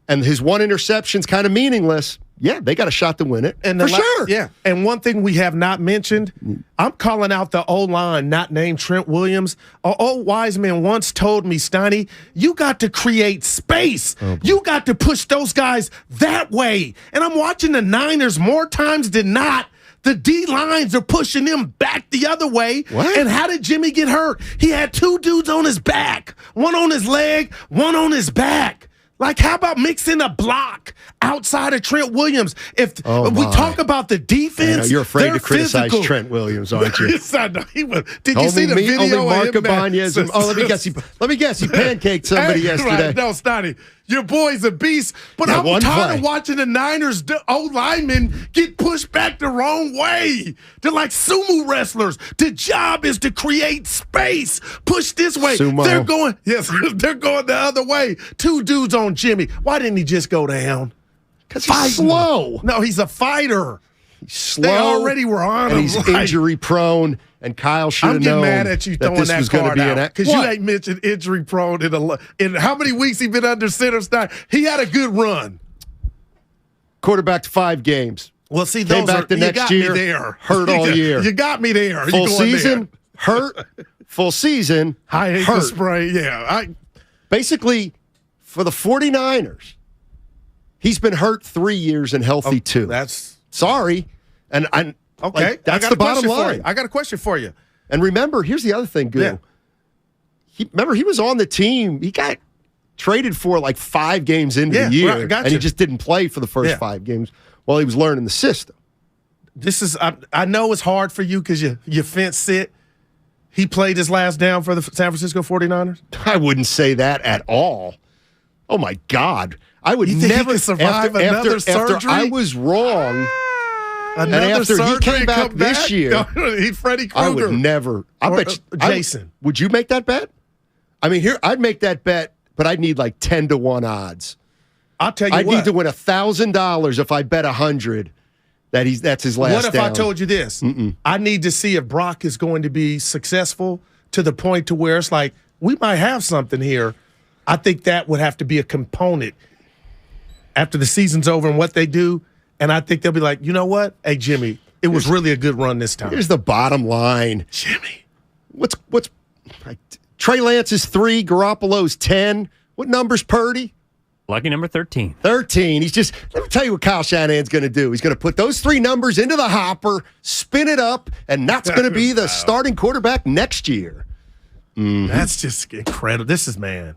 and his one interception's kind of meaningless, they got a shot to win it. For sure. Yeah. And one thing we have not mentioned, I'm calling out the O-line, not named Trent Williams. An old wise man once told me, Steiny, you got to create space. You got to push those guys that way. And I'm watching the Niners more times than not. The D-lines are pushing him back the other way. What? And how did Jimmy get hurt? He had two dudes on his back, one on his leg, one on his back. Like, how about mixing a block outside of Trent Williams? If we talk about the defense, you're afraid to criticize Trent Williams, aren't you? Yes, I know. Did you see the video? Only Mark Ibanez. Let me guess. He pancaked somebody yesterday. Right. No, Steiny, your boy's a beast. But I'm tired of watching the Niners old linemen get pushed back the wrong way. They're like sumo wrestlers. The job is to create space. Push this way. Sumo. They're going the other way. Two dudes on Jimmy. Why didn't he just go down? Because he's slow. No, he's a fighter. He's slow. They already were on him. And he's injury prone. And Kyle should have known. I'm getting mad at you throwing that card out because you ain't mentioned injury prone in how many weeks he been under center. He had a good run. Quarterback to 5 games. Well, see, came back the next year. Hurt all year. You got me there. Full season hurt. Full season high ankle sprain. Yeah. Basically, for the 49ers, he's been hurt 3 years and healthy 2. That's sorry, and okay, that's the bottom line. I got a question for you. And remember, here's the other thing, Guru. Yeah. He was on the team. He got traded for like 5 games into the year, and he just didn't play for the first 5 games while he was learning the system. This is I know it's hard for you because you fence sit. He played his last down for the San Francisco 49ers? I wouldn't say that at all. Oh, my God. I would never survive another surgery. After I was wrong, and after he came back this year, he's Freddy Krueger. I would never. I bet Jason. Would you make that bet? I mean, I'd make that bet, but I'd need like 10-1 odds. I'll tell you I'd need to win $1,000 if I bet 100 that's his last. What if down. I told you this? I need to see if Brock is going to be successful to the point to where it's like we might have something here. I think that would have to be a component after the season's over and what they do. And I think they'll be like, you know what? Hey, Jimmy, it was really a good run this time. Here's the bottom line. Jimmy. What's Trey Lance is 3, Garoppolo's 10. What number's Purdy? Lucky number 13. 13. Let me tell you what Kyle Shanahan's going to do. He's going to put those 3 numbers into the hopper, spin it up, and that's going to be the starting quarterback next year. That's just incredible. This is, man.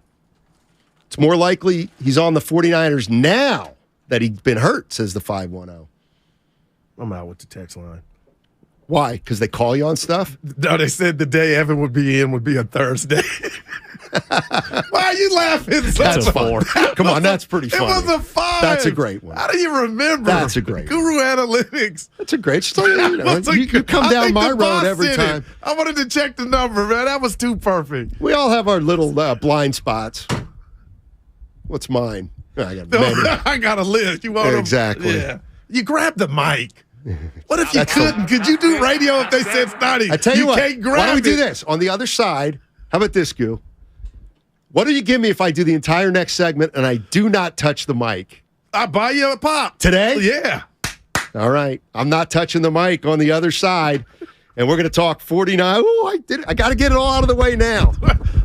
It's more likely he's on the 49ers now that he's been hurt, says the 510. I'm out with the text line. Why? Because they call you on stuff? No, they said the day Evan would be in would be a Thursday. Why are you laughing? That's a 4. Come on, that's pretty funny. It was a 5. That's a great one. How do you remember? That's a great one. Guru Analytics. That's a great story. You come down my road every time. I wanted to check the number, man. That was too perfect. We all have our little blind spots. What's mine? I got a list. You want exactly. Yeah. You grab the mic. What if you couldn't? Could you do radio if they said Steiny? I tell you what, can't grab why don't we do this? On the other side, how about this, Goo? What do you give me if I do the entire next segment and I do not touch the mic? I'll buy you a pop. Today? Yeah. All right. I'm not touching the mic on the other side. And we're going to talk 49. Oh, I did it. I got to get it all out of the way now.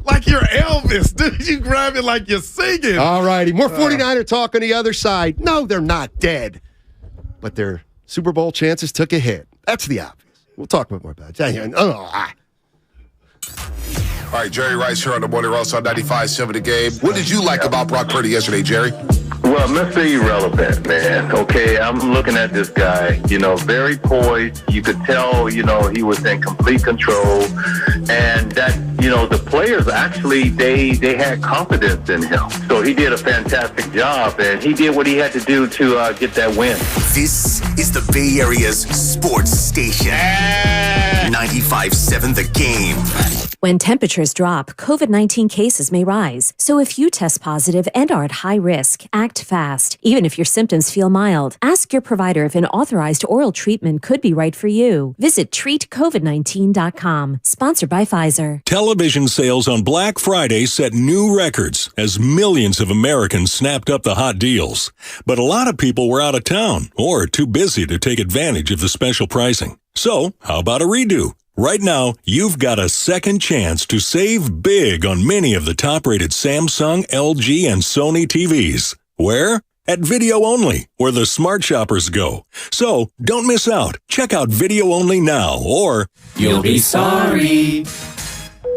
Like you're Elvis. Dude, you grab it like you're singing. All righty. More 49er talk on the other side. No, they're not dead. But their Super Bowl chances took a hit. That's the obvious. We'll talk about more about it. All right, Jerry Rice here on the Morning Roast on 95.7 The Game. What did you like about Brock Purdy yesterday, Jerry? Well, Mr. Irrelevant, man. Okay, I'm looking at this guy, very poised. You could tell, he was in complete control. And that, the players actually, they had confidence in him. So he did a fantastic job, and he did what he had to do to get that win. This is the Bay Area's sports station. 95.7 The Game. When temperatures drop, COVID-19 cases may rise. So if you test positive and are at high risk, act fast. Even if your symptoms feel mild, ask your provider if an authorized oral treatment could be right for you. Visit treatcovid19.com. Sponsored by Pfizer. Television sales on Black Friday set new records as millions of Americans snapped up the hot deals. But a lot of people were out of town or too busy to take advantage of the special pricing. So, how about a redo? Right now, you've got a second chance to save big on many of the top-rated Samsung, LG, and Sony TVs. Where? At Video Only, where the smart shoppers go. So, don't miss out. Check out Video Only now, or you'll be sorry.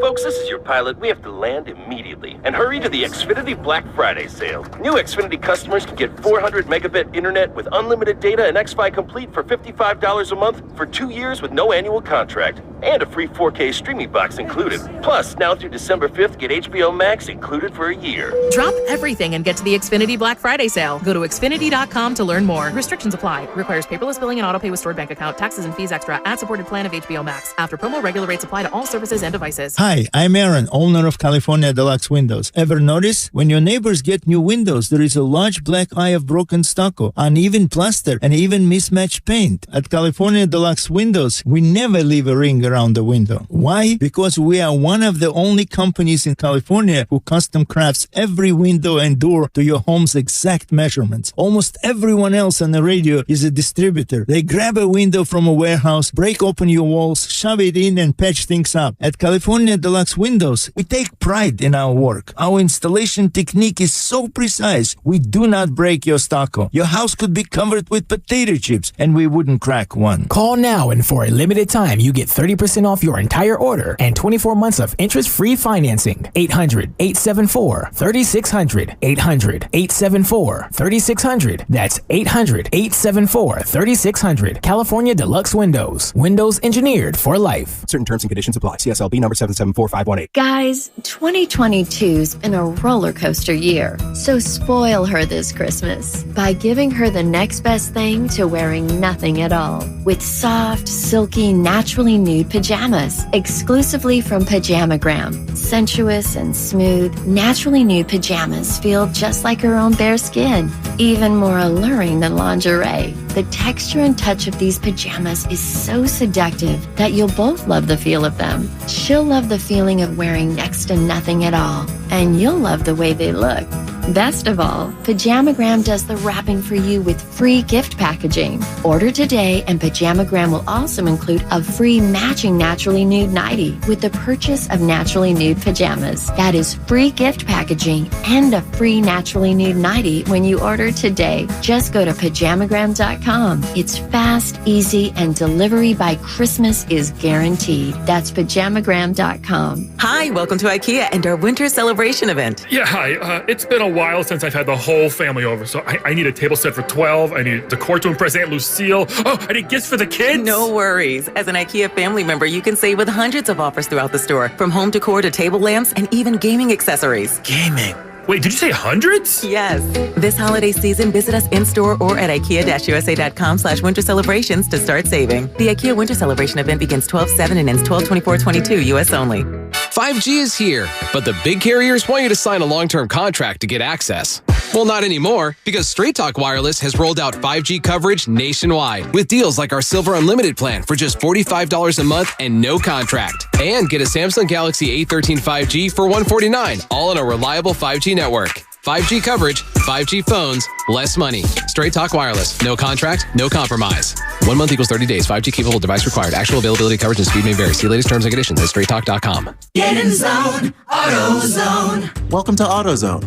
Folks, this is your pilot. We have to land immediately and hurry to the Xfinity Black Friday sale. New Xfinity customers can get 400 megabit internet with unlimited data and X-Fi Complete for $55 a month for 2 years with no annual contract. And a free 4K streaming box included. Plus, now through December 5th, get HBO Max included for a year. Drop everything and get to the Xfinity Black Friday sale. Go to Xfinity.com to learn more. Restrictions apply. Requires paperless billing and autopay with stored bank account. Taxes and fees extra. Ad-supported plan of HBO Max. After promo, regular rates apply to all services and devices. Hi, I'm Aaron, owner of California Deluxe Windows. Ever notice? When your neighbors get new windows, there is a large black eye of broken stucco, uneven plaster, and even mismatched paint. At California Deluxe Windows, we never leave a ring around the window. Why? Because we are one of the only companies in California who custom crafts every window and door to your home's exact measurements. Almost everyone else on the radio is a distributor. They grab a window from a warehouse, break open your walls, shove it in, and patch things up. At California Deluxe Windows, we take pride in our work. Our installation technique is so precise, we do not break your stucco. Your house could be covered with potato chips, and we wouldn't crack one. Call now, and for a limited time, you get 30% 10% off your entire order and 24 months of interest-free financing. 800-874-3600. 800-874-3600. That's 800-874-3600. California Deluxe Windows. Windows engineered for life. Certain terms and conditions apply. CSLB number 774518. Guys, 2022's been a roller coaster year. So spoil her this Christmas by giving her the next best thing to wearing nothing at all. With soft, silky, naturally nude pajamas. Exclusively from Pajamagram. Sensuous and smooth, naturally nude pajamas feel just like her own bare skin. Even more alluring than lingerie. The texture and touch of these pajamas is so seductive that you'll both love the feel of them. She'll love the feeling of wearing next to nothing at all, and you'll love the way they look. Best of all, Pajamagram does the wrapping for you with free gift packaging. Order today, and Pajamagram will also include a free matching naturally nude nightie with the purchase of naturally nude pajamas. That is free gift packaging and a free naturally nude nightie when you order today. Just go to Pajamagram.com. It's fast, easy, and delivery by Christmas is guaranteed. That's Pajamagram.com. Hi, welcome to IKEA and our winter celebration event. Yeah, hi. It's been a while since I've had the whole family over, so I need a table set for 12. I need decor to impress Aunt Lucille. Oh, I need gifts for the kids. No worries. As an IKEA family member, you can save with hundreds of offers throughout the store, from home decor to table lamps and even gaming accessories. Gaming? Wait, did you say hundreds? Yes. This holiday season, visit us in-store or at IKEA-USA.com/winter celebrations to start saving. The IKEA Winter Celebration event begins 12/7 and ends 12/24/22, U.S. only. 5G is here, but the big carriers want you to sign a long-term contract to get access. Well, not anymore, because Straight Talk Wireless has rolled out 5G coverage nationwide with deals like our Silver Unlimited plan for just $45 a month and no contract. And get a Samsung Galaxy A13 5G for $149, all on a reliable 5G network. 5G coverage, 5G phones, less money. Straight Talk Wireless. No contract, no compromise. 1 month equals 30 days. 5G capable device required. Actual availability, coverage, and speed may vary. See latest terms and conditions at straighttalk.com. Get in zone, AutoZone. Welcome to AutoZone.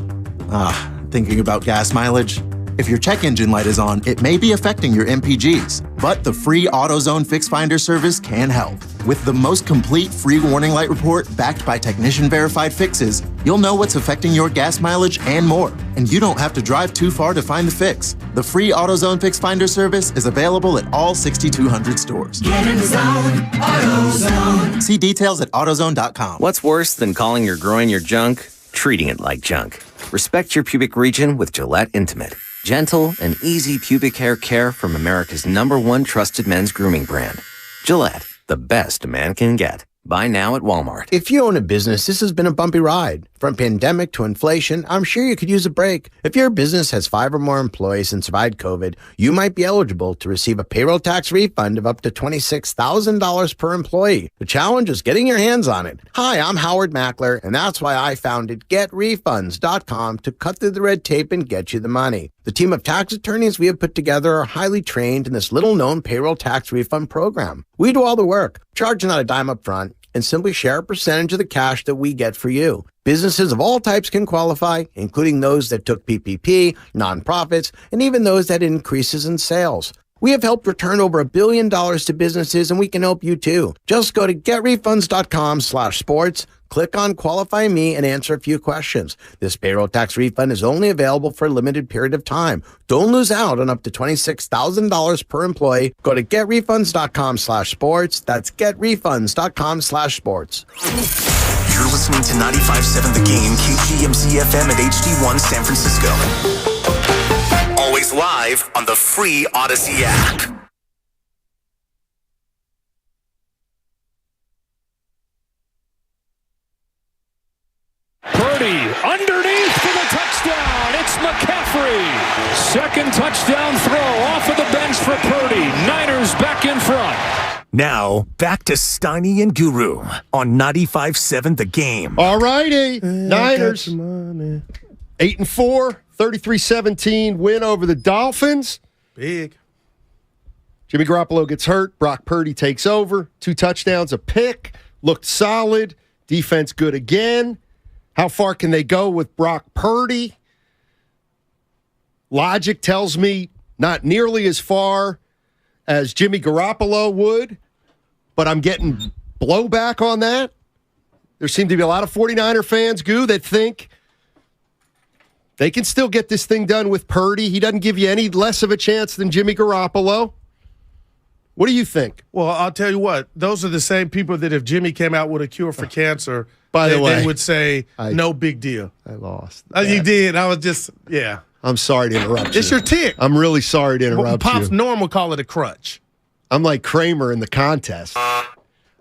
Thinking about gas mileage? If your check engine light is on, it may be affecting your MPGs, but the free AutoZone Fix Finder service can help. With the most complete free warning light report backed by technician-verified fixes, you'll know what's affecting your gas mileage and more, and you don't have to drive too far to find the fix. The free AutoZone Fix Finder service is available at all 6,200 stores. Get in the zone, AutoZone. See details at AutoZone.com. What's worse than calling your groin your junk? Treating it like junk. Respect your pubic region with Gillette Intimate. Gentle and easy pubic hair care from America's #1 trusted men's grooming brand. Gillette, the best a man can get. Buy now at Walmart. If you own a business, this has been a bumpy ride. From pandemic to inflation, I'm sure you could use a break. If your business has 5 or more employees and survived COVID, you might be eligible to receive a payroll tax refund of up to $26,000 per employee. The challenge is getting your hands on it. Hi, I'm Howard Mackler, and that's why I founded GetRefunds.com to cut through the red tape and get you the money. The team of tax attorneys we have put together are highly trained in this little-known payroll tax refund program. We do all the work, charge not a dime up front, and simply share a percentage of the cash that we get for you. Businesses of all types can qualify, including those that took PPP, nonprofits, and even those that had increases in sales. We have helped return over $1 billion to businesses, and we can help you too. Just go to getrefunds.com/sports, click on Qualify Me, and answer a few questions. This payroll tax refund is only available for a limited period of time. Don't lose out on up to $26,000 per employee. Go to getrefunds.com/sports. That's getrefunds.com/sports. You're listening to 95.7 The Game, KGMZ FM at HD1 San Francisco. Always live on the free Odyssey app. Purdy underneath for the touchdown. It's McCaffrey. Second touchdown throw off of the bench for Purdy. Niners back in front. Now, back to Steiny and Guru on 95.7 The Game. All righty. Niners. 8-4, 33-17 win over the Dolphins. Big. Jimmy Garoppolo gets hurt. Brock Purdy takes over. 2 touchdowns, a pick. Looked solid. Defense good again. How far can they go with Brock Purdy? Logic tells me not nearly as far as Jimmy Garoppolo would, but I'm getting blowback on that? There seem to be a lot of 49er fans, Goo, that think they can still get this thing done with Purdy. He doesn't give you any less of a chance than Jimmy Garoppolo. What do you think? Well, I'll tell you what. Those are the same people that if Jimmy came out with a cure for cancer, by the way, they would say, no big deal. I lost. You did. I was just, yeah. I'm sorry to interrupt you. It's your tick. I'm really sorry to interrupt Pops you. Norm will call it a crutch. I'm like Kramer in the contest. All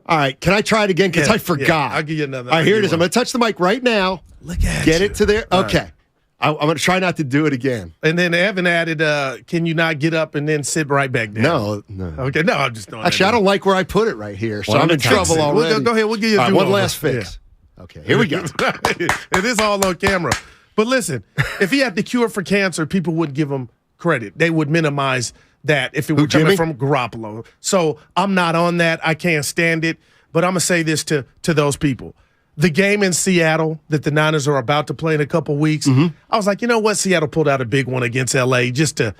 right, can I try it again? Because I forgot. I'll give you another. All right, here it is. I'm going to touch the mic right now. Look at Get you. it to there. All Okay. right. I'm going to try not to do it again. And then Evan added, can you not get up and then sit right back down? No. Okay, no, I'm just doing Actually, I don't like where I put it right here, so I'm in trouble already. Go ahead, we'll give you All right, a one do-over. last fix. Okay, here we go. It is all on camera. But listen, if he had the cure for cancer, people wouldn't give him credit. They would minimize that if it were coming from Garoppolo. So I'm not on that. I can't stand it. But I'm going to say this to those people. The game in Seattle that the Niners are about to play in a couple weeks, I was like, you know what? Seattle pulled out a big one against L.A. just to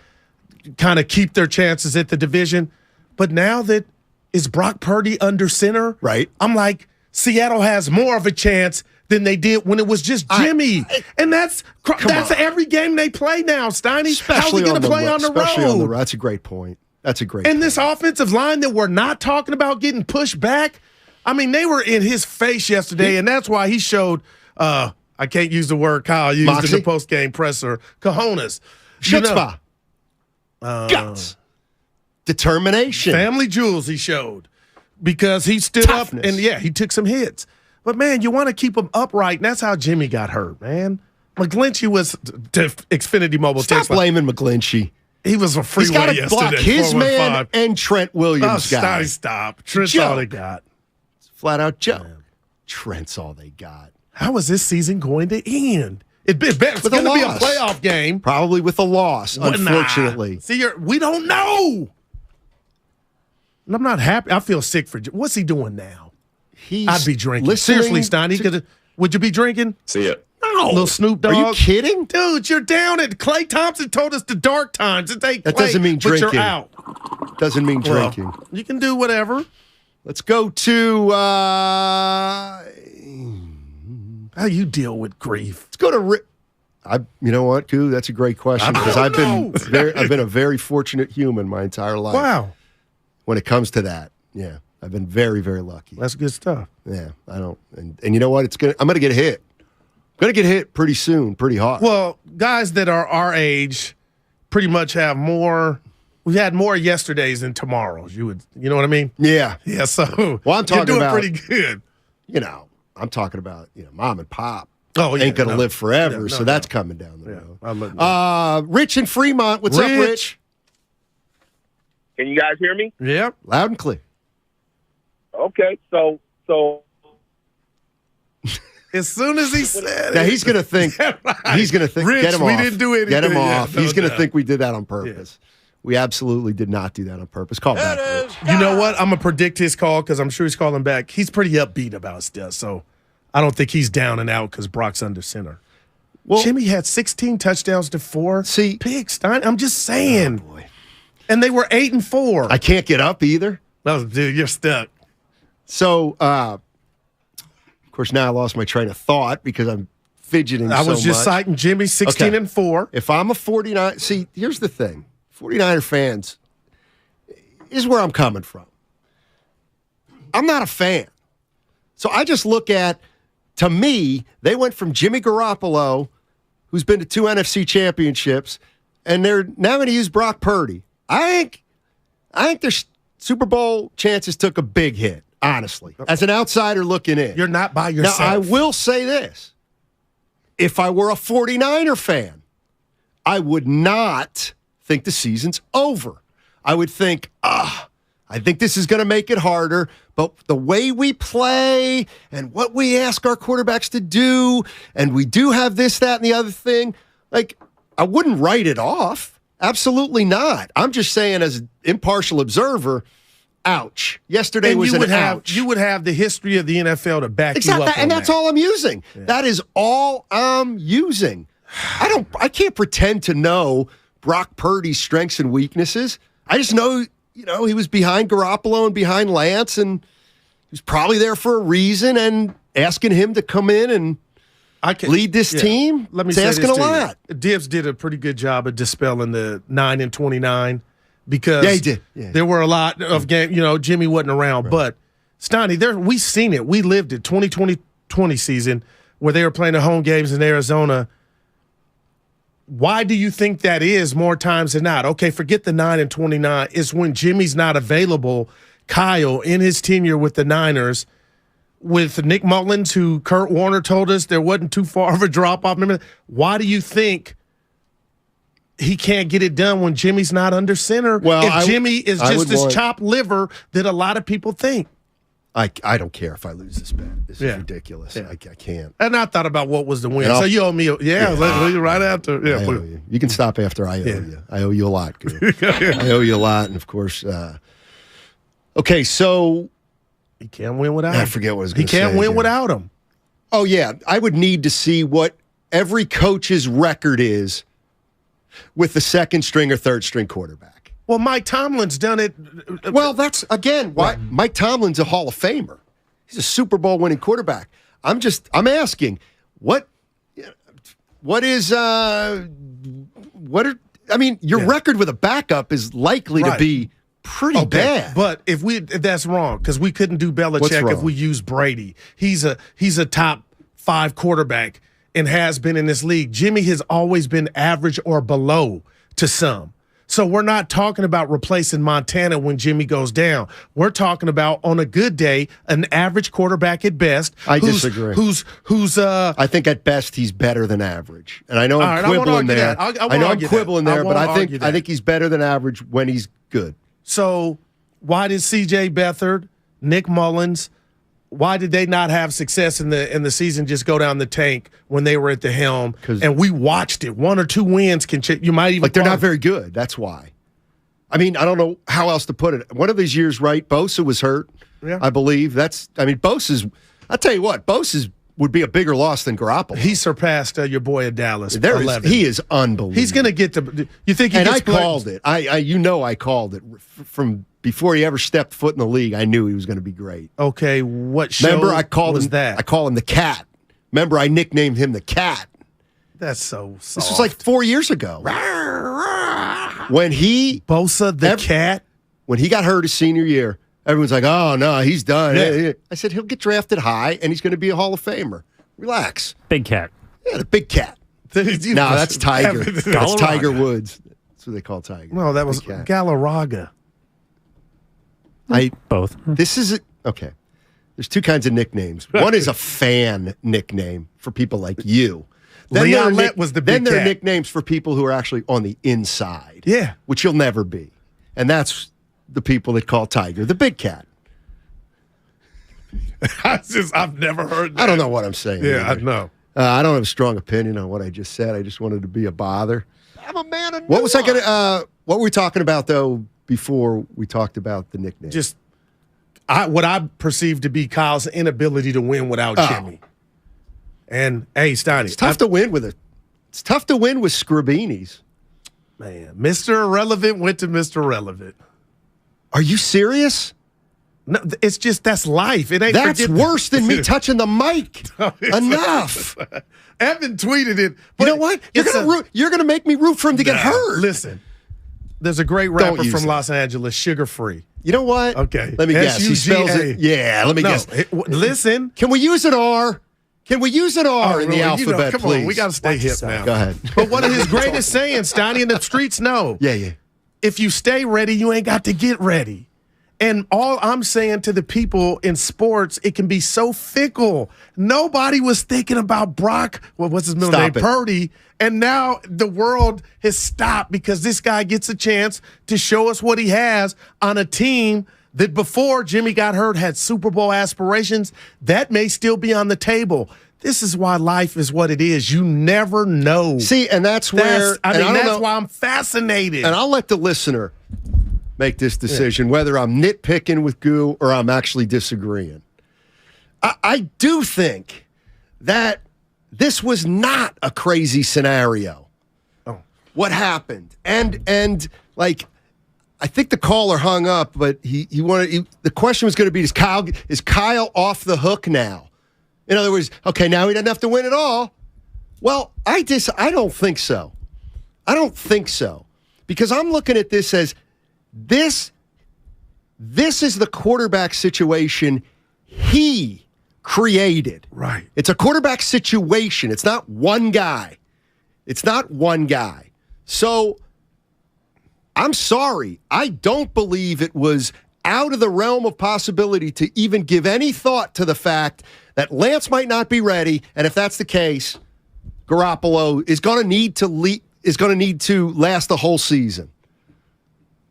kind of keep their chances at the division. But now that is Brock Purdy under center, right? I'm like, Seattle has more of a chance than they did when it was just Jimmy. And that's every game they play now, Steiny. How's he going to play on the road? That's a great point. That's a great And point. this offensive line that we're not talking about getting pushed back, I mean, they were in his face yesterday, and that's why he showed, I can't use the word Kyle used in the post-game presser, cojones. Chutzpah. Guts. Determination. Family jewels he showed because he stood up and, he took some hits. But, man, you want to keep him upright, and that's how Jimmy got hurt, man. McGlinchey was to Xfinity Mobile. Stop blaming McGlinchey. He was a freeway yesterday. He's got to block his man and Trent Williams guy. Stop. Trent's all they got. Flat out joke. Trent's all they got. How is this season going to end? It's going to be a playoff game. Probably with a loss, unfortunately. See, we don't know. And I'm not happy. I feel sick for what's he doing now? I'd be drinking. Seriously, Steiny, would you be drinking? See it. No. Little Snoop Dogg. Are you kidding? Dude, you're down at Klay Thompson told us the dark times. It ain't that doesn't mean drinking. But you're out. Doesn't mean drinking. You can do whatever. Let's go to how you deal with grief. Let's go to you know what, Goo? That's a great question because I've been a very fortunate human my entire life. Wow. When it comes to that, yeah, I've been very, very lucky. That's good stuff. Yeah, I don't, and you know what? I'm gonna get hit. I'm gonna get hit pretty soon, pretty hard. Well, guys that are our age pretty much have more. We've had more yesterdays than tomorrows. You know what I mean? Yeah. Yeah. So well, I'm talking you're doing about pretty good. You know, I'm talking about mom and pop. Oh, ain't gonna live forever, so that's coming down the road. Rich in Fremont, what's up, Rich? Can you guys hear me? Yeah, loud and clear. Okay, so as soon as he said now he's gonna think he's gonna think Rich, get him we off. didn't do anything. Get him Yeah, off. no He's gonna doubt. think we did that on purpose. Yeah. We absolutely did not do that on purpose. Call back. Rich. You know what? I'm gonna predict his call because I'm sure he's calling back. He's pretty upbeat about stuff, so I don't think he's down and out because Brock's under center. Well, Jimmy had 16 touchdowns to 4 picks. I'm just saying. Oh boy. And they were 8 and 4. I can't get up either. Dude, you're stuck. So, of course, now I lost my train of thought because I'm fidgeting I was just much. citing Jimmy 16 and 4. If I'm a 49, see, here's the thing. 49er fans is where I'm coming from. I'm not a fan. So I just look at, to me, they went from Jimmy Garoppolo, who's been to 2 NFC championships, and they're now going to use Brock Purdy. I think their Super Bowl chances took a big hit, honestly, as an outsider looking in. You're not by yourself. Now, I will say this. If I were a 49er fan, I would not think the season's over. I would think, I think this is going to make it harder, but the way we play and what we ask our quarterbacks to do, and we do have this, that, and the other thing, like, I wouldn't write it off. Absolutely not. I'm just saying as an impartial observer, ouch. Yesterday was an ouch. You would have the history of the NFL to back you up and that's all I'm using. Yeah. That is all I'm using. I can't pretend to know Brock Purdy's strengths and weaknesses. I just know, he was behind Garoppolo and behind Lance, and he who's probably there for a reason, and asking him to come in and lead this team. Let me it's say asking this a to lot. you. Dibs did a pretty good job of dispelling the 9-29 because he did. Yeah. There were a lot of games. Jimmy wasn't around, but Steiny, we seen it. We lived it. 2020 season where they were playing the home games in Arizona. Why do you think that is more times than not? Okay, forget the 9-29. It's when Jimmy's not available. Kyle, in his tenure with the Niners, with Nick Mullins, who Kurt Warner told us there wasn't too far of a drop-off. Remember, why do you think he can't get it done when Jimmy's not under center? Well, if Jimmy is just this chopped liver that a lot of people think. I don't care if I lose this bet. This is ridiculous. I can't. And I thought about what was the win. So you owe me. Right after. Yeah, I owe you. You can stop after I owe you. I owe you a lot, Guru. I owe you a lot. And, of course, okay, so. He can't win without him. I forget what I was going to say. He can't win here. without him. Oh, yeah. I would need to see what every coach's record is with the second-string or third-string quarterback. Well, Mike Tomlin's done it. Well, that's, again, why Mike Tomlin's a Hall of Famer. He's a Super Bowl winning quarterback. I'm asking, your record with a backup is likely to be pretty bad. But if that's wrong, because we couldn't do Belichick if we use Brady. He's a top 5 quarterback and has been in this league. Jimmy has always been average or below to some. So we're not talking about replacing Montana when Jimmy goes down. We're talking about, on a good day, an average quarterback at best. I disagree. I think at best he's better than average. And I know I'm quibbling there. I know I'm quibbling there, but I think he's better than average when he's good. So why did C.J. Beathard, Nick Mullins, why did they not have success in the season, just go down the tank when they were at the helm? And we watched it. 1 or 2 wins you might even they're not very good. That's why. I mean, I don't know how else to put it. One of these years, right? Bosa was hurt. Yeah. I believe Bosa's. I'll tell you what, Bosa's would be a bigger loss than Garoppolo. He surpassed your boy in Dallas. He is unbelievable. He's going to get the. You think? I called it. I called it from before he ever stepped foot in the league. I knew he was going to be great. Okay, what show? Remember, I called was him that? I call him the Cat. Remember, I nicknamed him the Cat. That's so soft. This was like 4 years ago. When Bosa the Cat. When he got hurt his senior year. Everyone's like, oh, no, he's done. Yeah. I said, he'll get drafted high, and he's going to be a Hall of Famer. Relax. Big Cat. Yeah, the Big Cat. No, that's Tiger. That's Tiger Woods. That's what they call Tiger. No, that was Galarraga. Both. This is okay. There's 2 kinds of nicknames. One is a fan nickname for people like you. Then Leonette was the Big Then there are Cat. nicknames for people who are actually on the inside. Yeah. Which you'll never be. And that's the people that call Tiger the Big Cat. I've never heard that. I don't know what I'm saying. Yeah, I know. I don't have a strong opinion on what I just said. I just wanted to be a bother. I'm a man of What was I going to what were we talking about, though, before we talked about the nickname? Just what I perceive to be Kyle's inability to win without Jimmy. And, hey, Steiny. It's tough to win with It's tough to win with Scribini's. Man, Mr. Irrelevant went to Mr. Relevant. Are you serious? No, it's just that's life. It ain't. That's worse than me touching the mic. Enough. Evan tweeted it. You know what? You're gonna make me root for him to get hurt. Listen, there's a great rapper from Los Angeles, Sugar Free. You know what? Okay, let me guess. He spells it. Yeah, let me guess. Listen, can we use an R? Can we use an R in the alphabet, come please? on, we got to stay hip now. Go ahead. But one of his greatest sayings, Steiny, in the streets know. Yeah. If you stay ready, you ain't got to get ready. And all I'm saying to the people in sports, it can be so fickle. Nobody was thinking about Brock, what's his middle name? Purdy. And now the world has stopped because this guy gets a chance to show us what he has on a team that before Jimmy got hurt had Super Bowl aspirations. That may still be on the table. This is why life is what it is. You never know. See, and that's where that's why I'm fascinated. And I'll let the listener make this decision, whether I'm nitpicking with Goo or I'm actually disagreeing. I do think that this was not a crazy scenario. What happened? And like, I think the caller hung up, but the question was going to be, is Kyle off the hook now? In other words, okay, now he doesn't have to win it all. Well, I don't think so. I don't think so. Because I'm looking at this as this is the quarterback situation he created. Right. It's a quarterback situation. It's not one guy. So I'm sorry. I don't believe it was out of the realm of possibility to even give any thought to the fact that Lance might not be ready, and if that's the case, Garoppolo is going to need to last the whole season.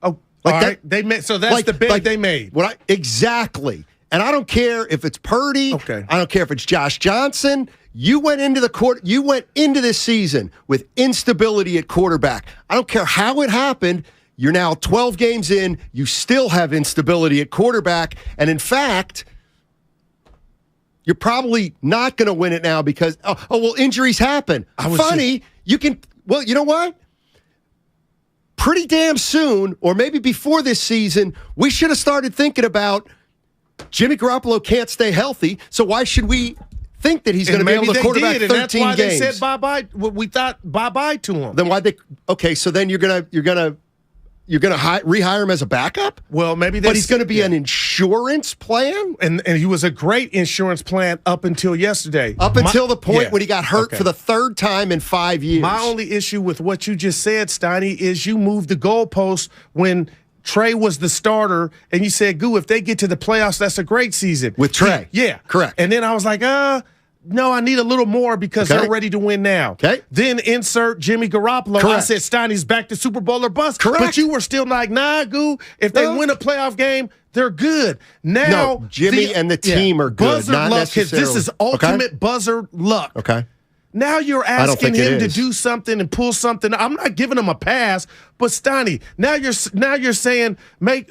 Oh, like all that, right. That's the bet they made. Exactly. And I don't care if it's Purdy. Okay. I don't care if it's Josh Johnson. You went into this season with instability at quarterback. I don't care how it happened. You're now 12 games in. You still have instability at quarterback. And in fact, you're probably not going to win it now because, injuries happen. You know what? Pretty damn soon, or maybe before this season, we should have started thinking about Jimmy Garoppolo can't stay healthy, so why should we think that he's going to be able to quarterback 13 that's why games? They said bye-bye. We thought bye-bye to him. Then why they? Okay, so then you're gonna rehire him as a backup? Well, maybe but he's going to be an insurance plan, and he was a great insurance plan up until yesterday. Up until the point when he got hurt for the third time in 5 years. My only issue with what you just said, Steiny, is you moved the goalpost when Trey was the starter, and you said, "Goo, if they get to the playoffs, that's a great season with Trey." Yeah, correct. And then I was like, no, I need a little more because they're ready to win now. Okay. Then insert Jimmy Garoppolo. Correct. I said Steiny's back to Super Bowl or bust. Correct. But you were still like, nah, Goo, if they win a playoff game, they're good. Now, Jimmy and the team are good. Buzzer not luck. necessarily. This is ultimate buzzer luck. Okay. Now you're asking him to do something and pull something. I'm not giving him a pass, but Steiny, now you're saying make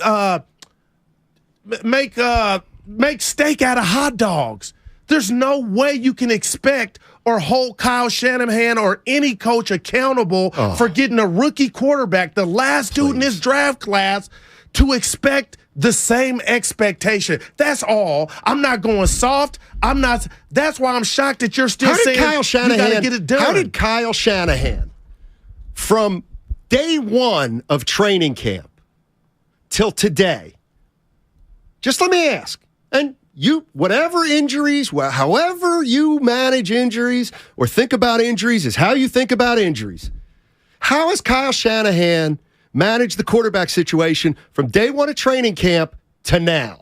steak out of hot dogs. There's no way you can expect or hold Kyle Shanahan or any coach accountable for getting a rookie quarterback, the last dude in this draft class, to expect the same expectation. That's all. I'm not going soft. That's why I'm shocked that you're still saying you got to get it done. How did Kyle Shanahan, from day one of training camp till today, just let me ask, and whatever injuries, however you manage injuries or think about injuries is how you think about injuries. How has Kyle Shanahan managed the quarterback situation from day one of training camp to now?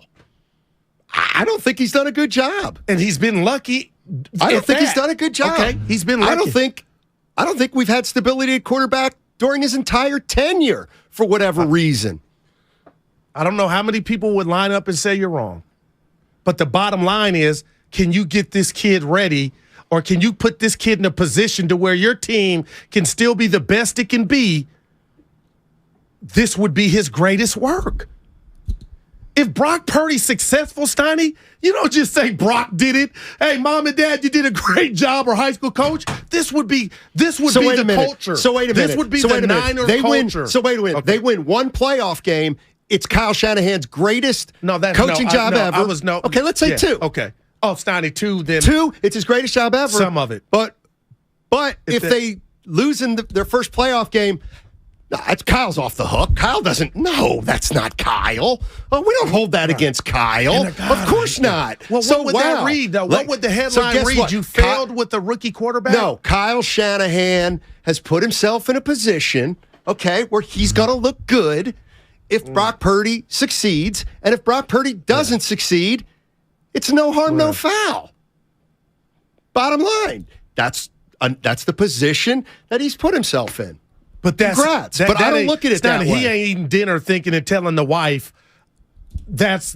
I don't think he's done a good job. And he's been lucky. I don't think he's done a good job. Okay, he's been lucky. I don't think we've had stability at quarterback during his entire tenure for whatever reason. I don't know how many people would line up and say you're wrong. But the bottom line is, can you get this kid ready, or can you put this kid in a position to where your team can still be the best it can be? This would be his greatest work. If Brock Purdy's successful, Steiny, you don't just say Brock did it. Hey, mom and dad, you did a great job, or high school coach. This would be the culture. So wait a minute. This would be the Niner culture. They win one playoff game. It's Kyle Shanahan's greatest coaching job ever. Okay, let's say two. Okay. Oh, Steiny, two then. Two, it's his greatest job ever. Some of it. But if they lose in their first playoff game, Kyle's off the hook. Kyle doesn't. No, that's not Kyle. Oh, we don't hold that against Kyle. Of course not. Well, what would that read, though? What would the headline read? What? You failed with the rookie quarterback? No, Kyle Shanahan has put himself in a position, where he's going to look good if Brock Purdy succeeds. And if Brock Purdy doesn't succeed, it's no harm, no foul. Bottom line, that's the position that he's put himself in. But congrats. But I don't look at it that way. He ain't eating dinner thinking and telling the wife, that's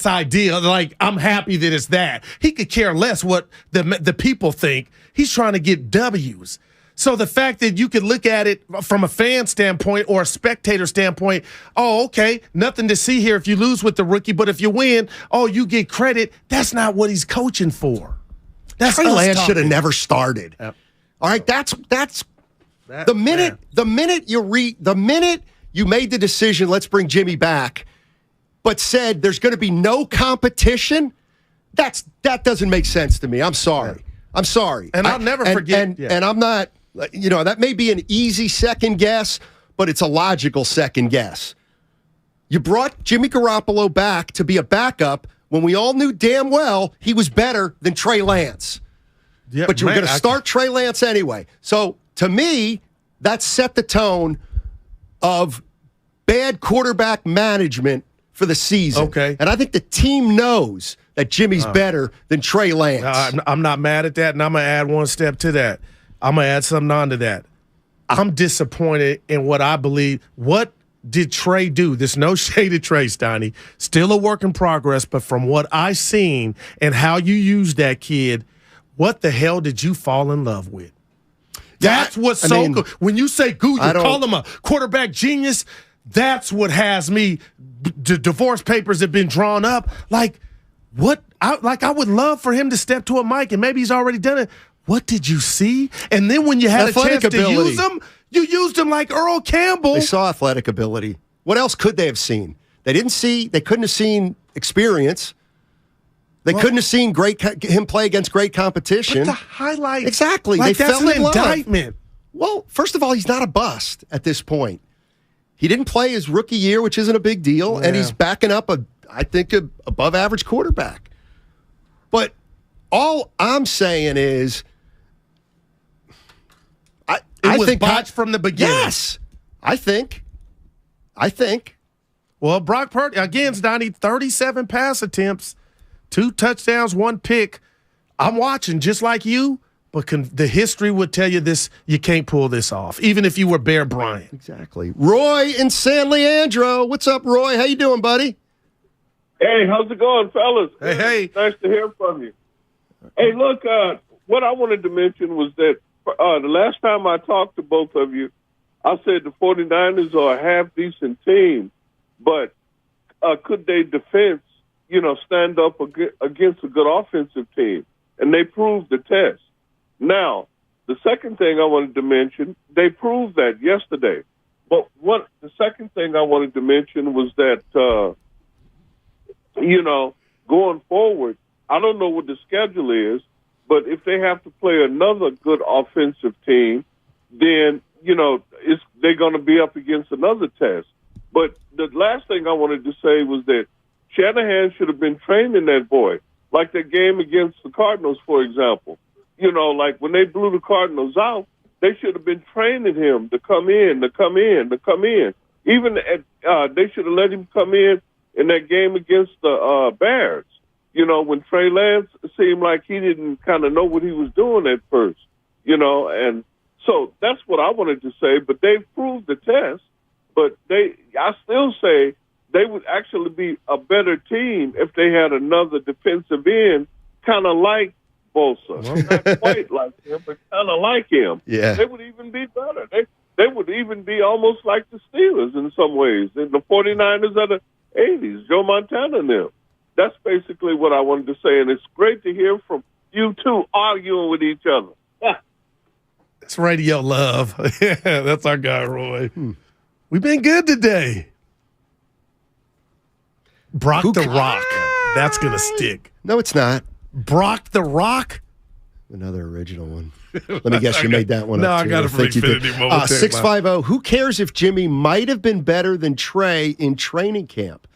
ideal. Like, I'm happy that it's that. He could care less what the people think. He's trying to get W's. So the fact that you could look at it from a fan standpoint or a spectator standpoint, okay, nothing to see here if you lose with the rookie, but if you win, you get credit. That's not what he's coaching for. Trey Lance should have never started. Yep. All right, that's the minute you made the decision, let's bring Jimmy back, but said there's going to be no competition, that doesn't make sense to me. I'm sorry. I'm sorry. And I'll never forget. And I'm not, that may be an easy second guess, but it's a logical second guess. You brought Jimmy Garoppolo back to be a backup when we all knew damn well he was better than Trey Lance. Yeah, but you were going to start Trey Lance anyway. So, to me, that set the tone of bad quarterback management for the season. Okay. And I think the team knows that Jimmy's better than Trey Lance. I'm not mad at that, and I'm going to add one step to that. I'm going to add something on to that. I'm disappointed in what I believe. What did Trey do? There's no shade at Trey, Steiny. Still a work in progress, but from what I've seen and how you use that kid, what the hell did you fall in love with? That's what's good. When you say Goo, you call him a quarterback genius, that's what has me. The divorce papers have been drawn up. Like, what? I would love for him to step to a mic, and maybe he's already done it. What did you see? And then when you had a chance to use him, you used him like Earl Campbell. They saw athletic ability. What else could they have seen? They couldn't have seen experience. They couldn't have seen him play against great competition. But the highlight. Exactly. Like they fell in love. Indictment. Well, first of all, he's not a bust at this point. He didn't play his rookie year, which isn't a big deal, and he's backing up I think, a above average quarterback. But all I'm saying is, I think botched from the beginning. Yes, I think. Well, Brock Purdy again, Donnie, 37 pass attempts, 2 touchdowns, 1 pick. I'm watching just like you, but the history would tell you this. You can't pull this off, even if you were Bear Bryant. Exactly. Roy in San Leandro. What's up, Roy? How you doing, buddy? Hey, how's it going, fellas? Hey. Nice to hear from you. Hey, look, what I wanted to mention was that the last time I talked to both of you, I said the 49ers are a half-decent team, but could they defense, stand up against a good offensive team? And they proved the test. Now, the second thing I wanted to mention, they proved that yesterday. But the second thing I wanted to mention was that, going forward, I don't know what the schedule is, but if they have to play another good offensive team, then, they're going to be up against another test. But the last thing I wanted to say was that Shanahan should have been training that boy, like that game against the Cardinals, for example. Like when they blew the Cardinals out, they should have been training him to come in. Even they should have let him come in that game against the Bears. When Trey Lance seemed like he didn't kind of know what he was doing at first, and so that's what I wanted to say. But they've proved the test. But I still say they would actually be a better team if they had another defensive end, kind of like Bosa. Not quite like him, but kind of like him. Yeah. They would even be better. They would even be almost like the Steelers in some ways. And the 49ers of the 80s, Joe Montana and them. That's basically what I wanted to say. And it's great to hear from you two arguing with each other. It's radio love. Yeah, that's our guy, Roy. We've been good today. Brock the Rock. That's going to stick. No, it's not. Brock the Rock? Another original one. Let me guess you made that one up. No, I got it for Xfinity. 650, who cares if Jimmy might have been better than Trey in training camp?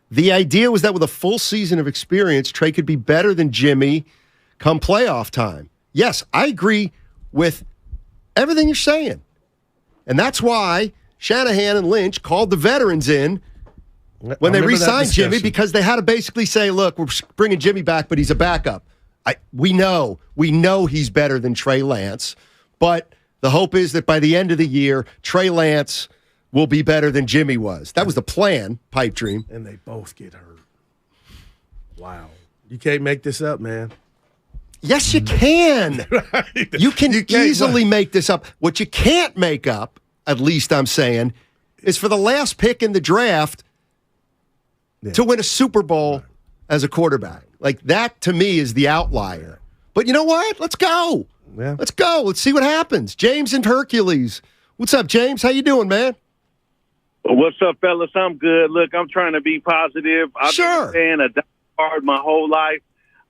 The idea was that with a full season of experience, Trey could be better than Jimmy come playoff time. Yes, I agree with everything you're saying. And that's why Shanahan and Lynch called the veterans in when they re-signed Jimmy, because they had to basically say, look, we're bringing Jimmy back, but he's a backup. We know he's better than Trey Lance, but the hope is that by the end of the year, Trey Lance will be better than Jimmy was. That was the plan, pipe dream. And they both get hurt. Wow. You can't make this up, man. Yes, you can. Right. You can easily make this up. What you can't make up, at least I'm saying, is for the last pick in the draft to win a Super Bowl as a quarterback. Like, that, to me, is the outlier. But you know what? Let's go. Yeah. Let's go. Let's see what happens. James and Hercules. What's up, James? How you doing, man? What's up, fellas? I'm good. Look, I'm trying to be positive. I've been saying a hard my whole life.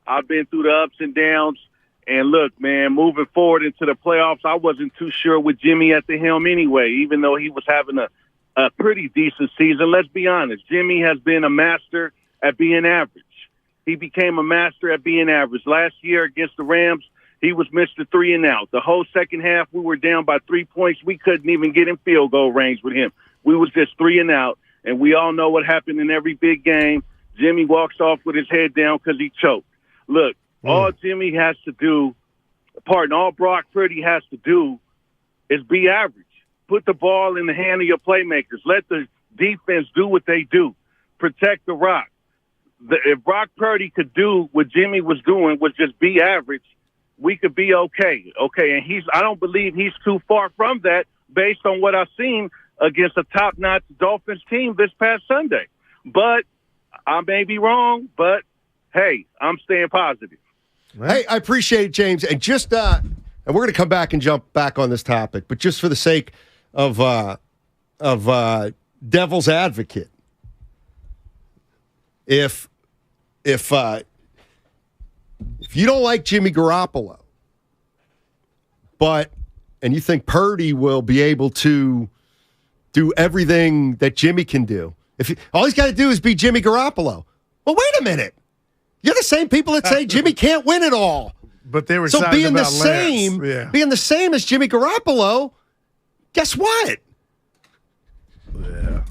I've been through the ups and downs. And look, man, moving forward into the playoffs, I wasn't too sure with Jimmy at the helm anyway, even though he was having a pretty decent season. Let's be honest. Jimmy has been a master at being average. He became a master at being average. Last year against the Rams, he was Mr. 3 and out. The whole second half, we were down by 3 points. We couldn't even get in field goal range with him. We was just 3 and out, and we all know what happened in every big game. Jimmy walks off with his head down because he choked. Look, all Jimmy has to do, all Brock Purdy has to do is be average. Put the ball in the hand of your playmakers. Let the defense do what they do. Protect the rock. If Brock Purdy could do what Jimmy was doing, was just be average, we could be okay. Okay, and I don't believe he's too far from that based on what I've seen against a top-notch Dolphins team this past Sunday. But I may be wrong, but, hey, I'm staying positive. Hey, I appreciate it, James. And just and we're going to come back and jump back on this topic, but just for the sake of devil's advocate, if you don't like Jimmy Garoppolo, and you think Purdy will be able to do everything that Jimmy can do, all he's got to do is be Jimmy Garoppolo. Well, wait a minute. You're the same people that say Jimmy can't win it all. But they were so excited being about the same, Lance. being the same as Jimmy Garoppolo. Guess what? Yeah,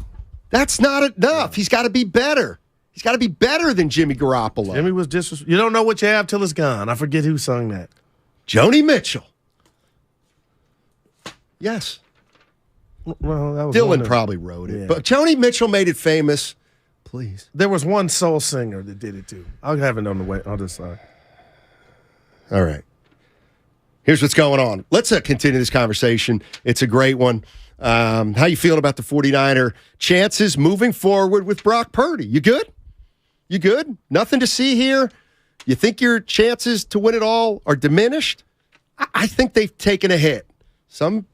that's not enough. He's got to be better. He's got to be better than Jimmy Garoppolo. Jimmy was disrespectful. You don't know what you have till it's gone. I forget who sung that. Joni Mitchell. Yes. Well, that was Dylan probably wrote it, but Joni Mitchell made it famous. Please. There was one soul singer that did it too. I'll have it on the way on this side. All right. Here's what's going on. Let's continue this conversation. It's a great one. How you feeling about the 49er chances moving forward with Brock Purdy? You good? You good? Nothing to see here? You think your chances to win it all are diminished? I think they've taken a hit. Some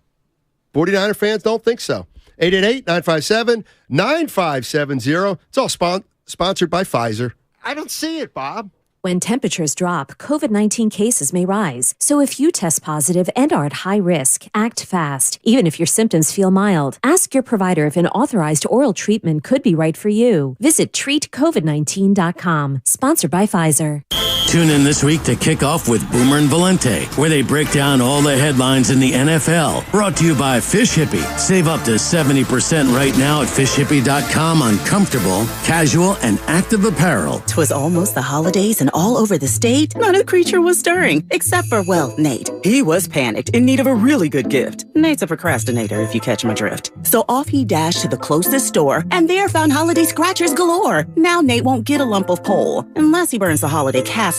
49er fans don't think so. 888-957-9570. It's all sponsored by Pfizer. I don't see it, Bob. When temperatures drop, COVID-19 cases may rise. So if you test positive and are at high risk, act fast. Even if your symptoms feel mild, ask your provider if an authorized oral treatment could be right for you. Visit treatcovid19.com. Sponsored by Pfizer. Tune in this week to kick off with Boomer and Valente, where they break down all the headlines in the NFL. Brought to you by Fish Hippie. Save up to 70% right now at fishhippie.com on comfortable, casual, and active apparel. 'Twas almost the holidays, and all over the state, not a creature was stirring, except for, well, Nate. He was panicked, in need of a really good gift. Nate's a procrastinator, if you catch my drift. So off he dashed to the closest store, and there found holiday scratchers galore. Now Nate won't get a lump of coal, unless he burns the holiday casserole.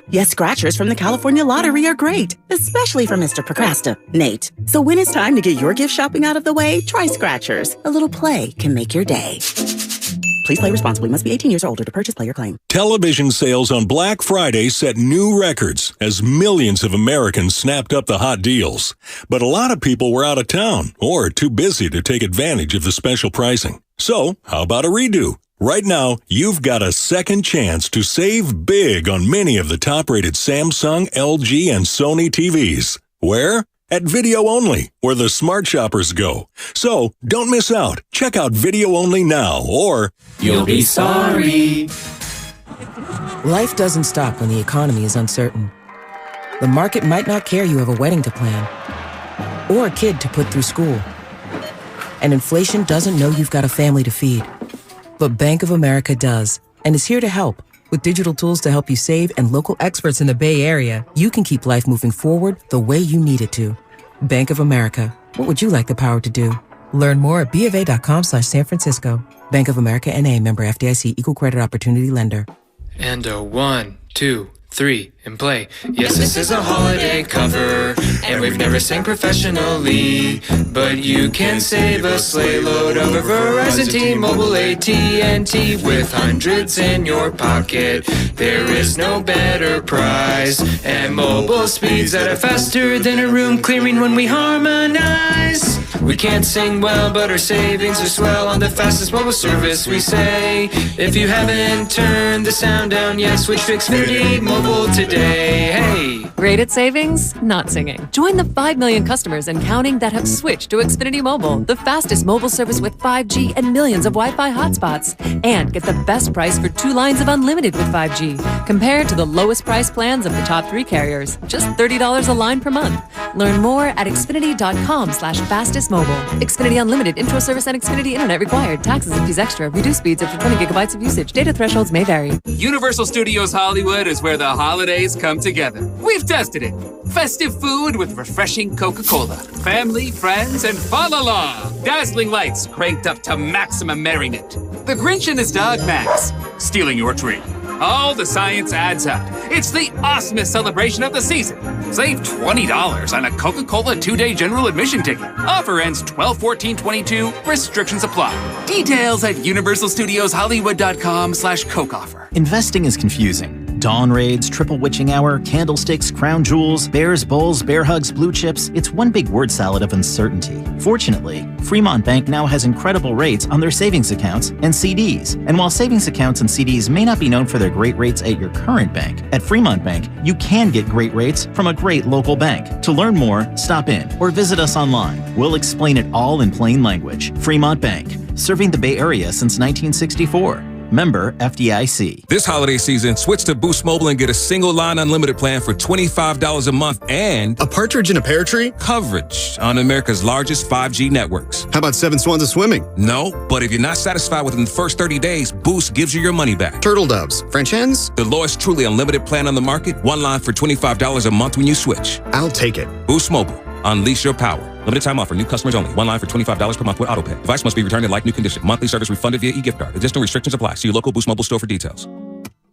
Yes, scratchers from the California Lottery are great, especially for Mr. Procrastinate. So when it's time to get your gift shopping out of the way, try scratchers. A little play can make your day. Please play responsibly. Must be 18 years or older to purchase player claim. Television sales on Black Friday set new records as millions of Americans snapped up the hot deals. But a lot of people were out of town or too busy to take advantage of the special pricing. So, how about a redo? Right now, you've got a second chance to save big on many of the top-rated Samsung, LG, and Sony TVs. Where? At Video Only, where the smart shoppers go. So, don't miss out. Check out Video Only now, or you'll be sorry. Life doesn't stop when the economy is uncertain. The market might not care you have a wedding to plan or a kid to put through school. And inflation doesn't know you've got a family to feed. But Bank of America does, and is here to help. With digital tools to help you save and local experts in the Bay Area, you can keep life moving forward the way you need it to. Bank of America. What would you like the power to do? Learn more at BofA.com/San Francisco. Bank of America N.A. member FDIC equal credit opportunity lender. And a 1, 2, 3, and play. Yes, this is a holiday cover. And we've never sang professionally, but you can save a sleigh load over Verizon T-Mobile AT&T with hundreds in your pocket. There is no better price, and mobile speeds that are faster than a room clearing when we harmonize. We can't sing well, but our savings are swell on the fastest mobile service we say. If you haven't turned the sound down yet, switch to Xfinity Mobile today. Hey! Rated savings, not singing. Join the 5 million customers and counting that have switched to Xfinity Mobile, the fastest mobile service with 5G and millions of Wi-Fi hotspots. And get the best price for 2 lines of unlimited with 5G, compared to the lowest price plans of the top 3 carriers. Just $30 a line per month. Learn more at Xfinity.com/fastestmobile. Xfinity Unlimited intro service and Xfinity Internet required. Taxes and fees extra. Reduced speeds after 20 gigabytes of usage. Data thresholds may vary. Universal Studios Hollywood is where the holidays come together. We've tested it. Festive food with refreshing Coca-Cola. Family, friends, and fa-la-la. Dazzling lights cranked up to maximum merriment. The Grinch and his dog Max stealing your tree. All the science adds up. It's the awesomest celebration of the season. Save $20 on a Coca-Cola 2-day general admission ticket. Offer ends 12/14/22. Restrictions apply. Details at universalstudioshollywood.com/Coke offer. Investing is confusing. Dawn raids, triple witching hour, candlesticks, crown jewels, bears, bulls, bear hugs, blue chips. It's one big word salad of uncertainty. Fortunately, Fremont Bank now has incredible rates on their savings accounts and CDs. And while savings accounts and CDs may not be known for their great rates at your current bank, at Fremont Bank, you can get great rates from a great local bank. To learn more, stop in or visit us online. We'll explain it all in plain language. Fremont Bank, serving the Bay Area since 1964. Member FDIC. This holiday season, switch to Boost Mobile and get a single line unlimited plan for $25 a month and a partridge in a pear tree coverage on America's largest 5G networks. How about 7 swans of swimming? No, but if you're not satisfied within the first 30 days, Boost gives you your money back. Turtle doves, French hens? The lowest truly unlimited plan on the market, one line for $25 a month when you switch. I'll take it. Boost Mobile. Unleash your power. Limited time offer. New customers only. One line for $25 per month with autopay. Device must be returned in like new condition. Monthly service refunded via e-gift card. Additional restrictions apply. See your local Boost Mobile store for details.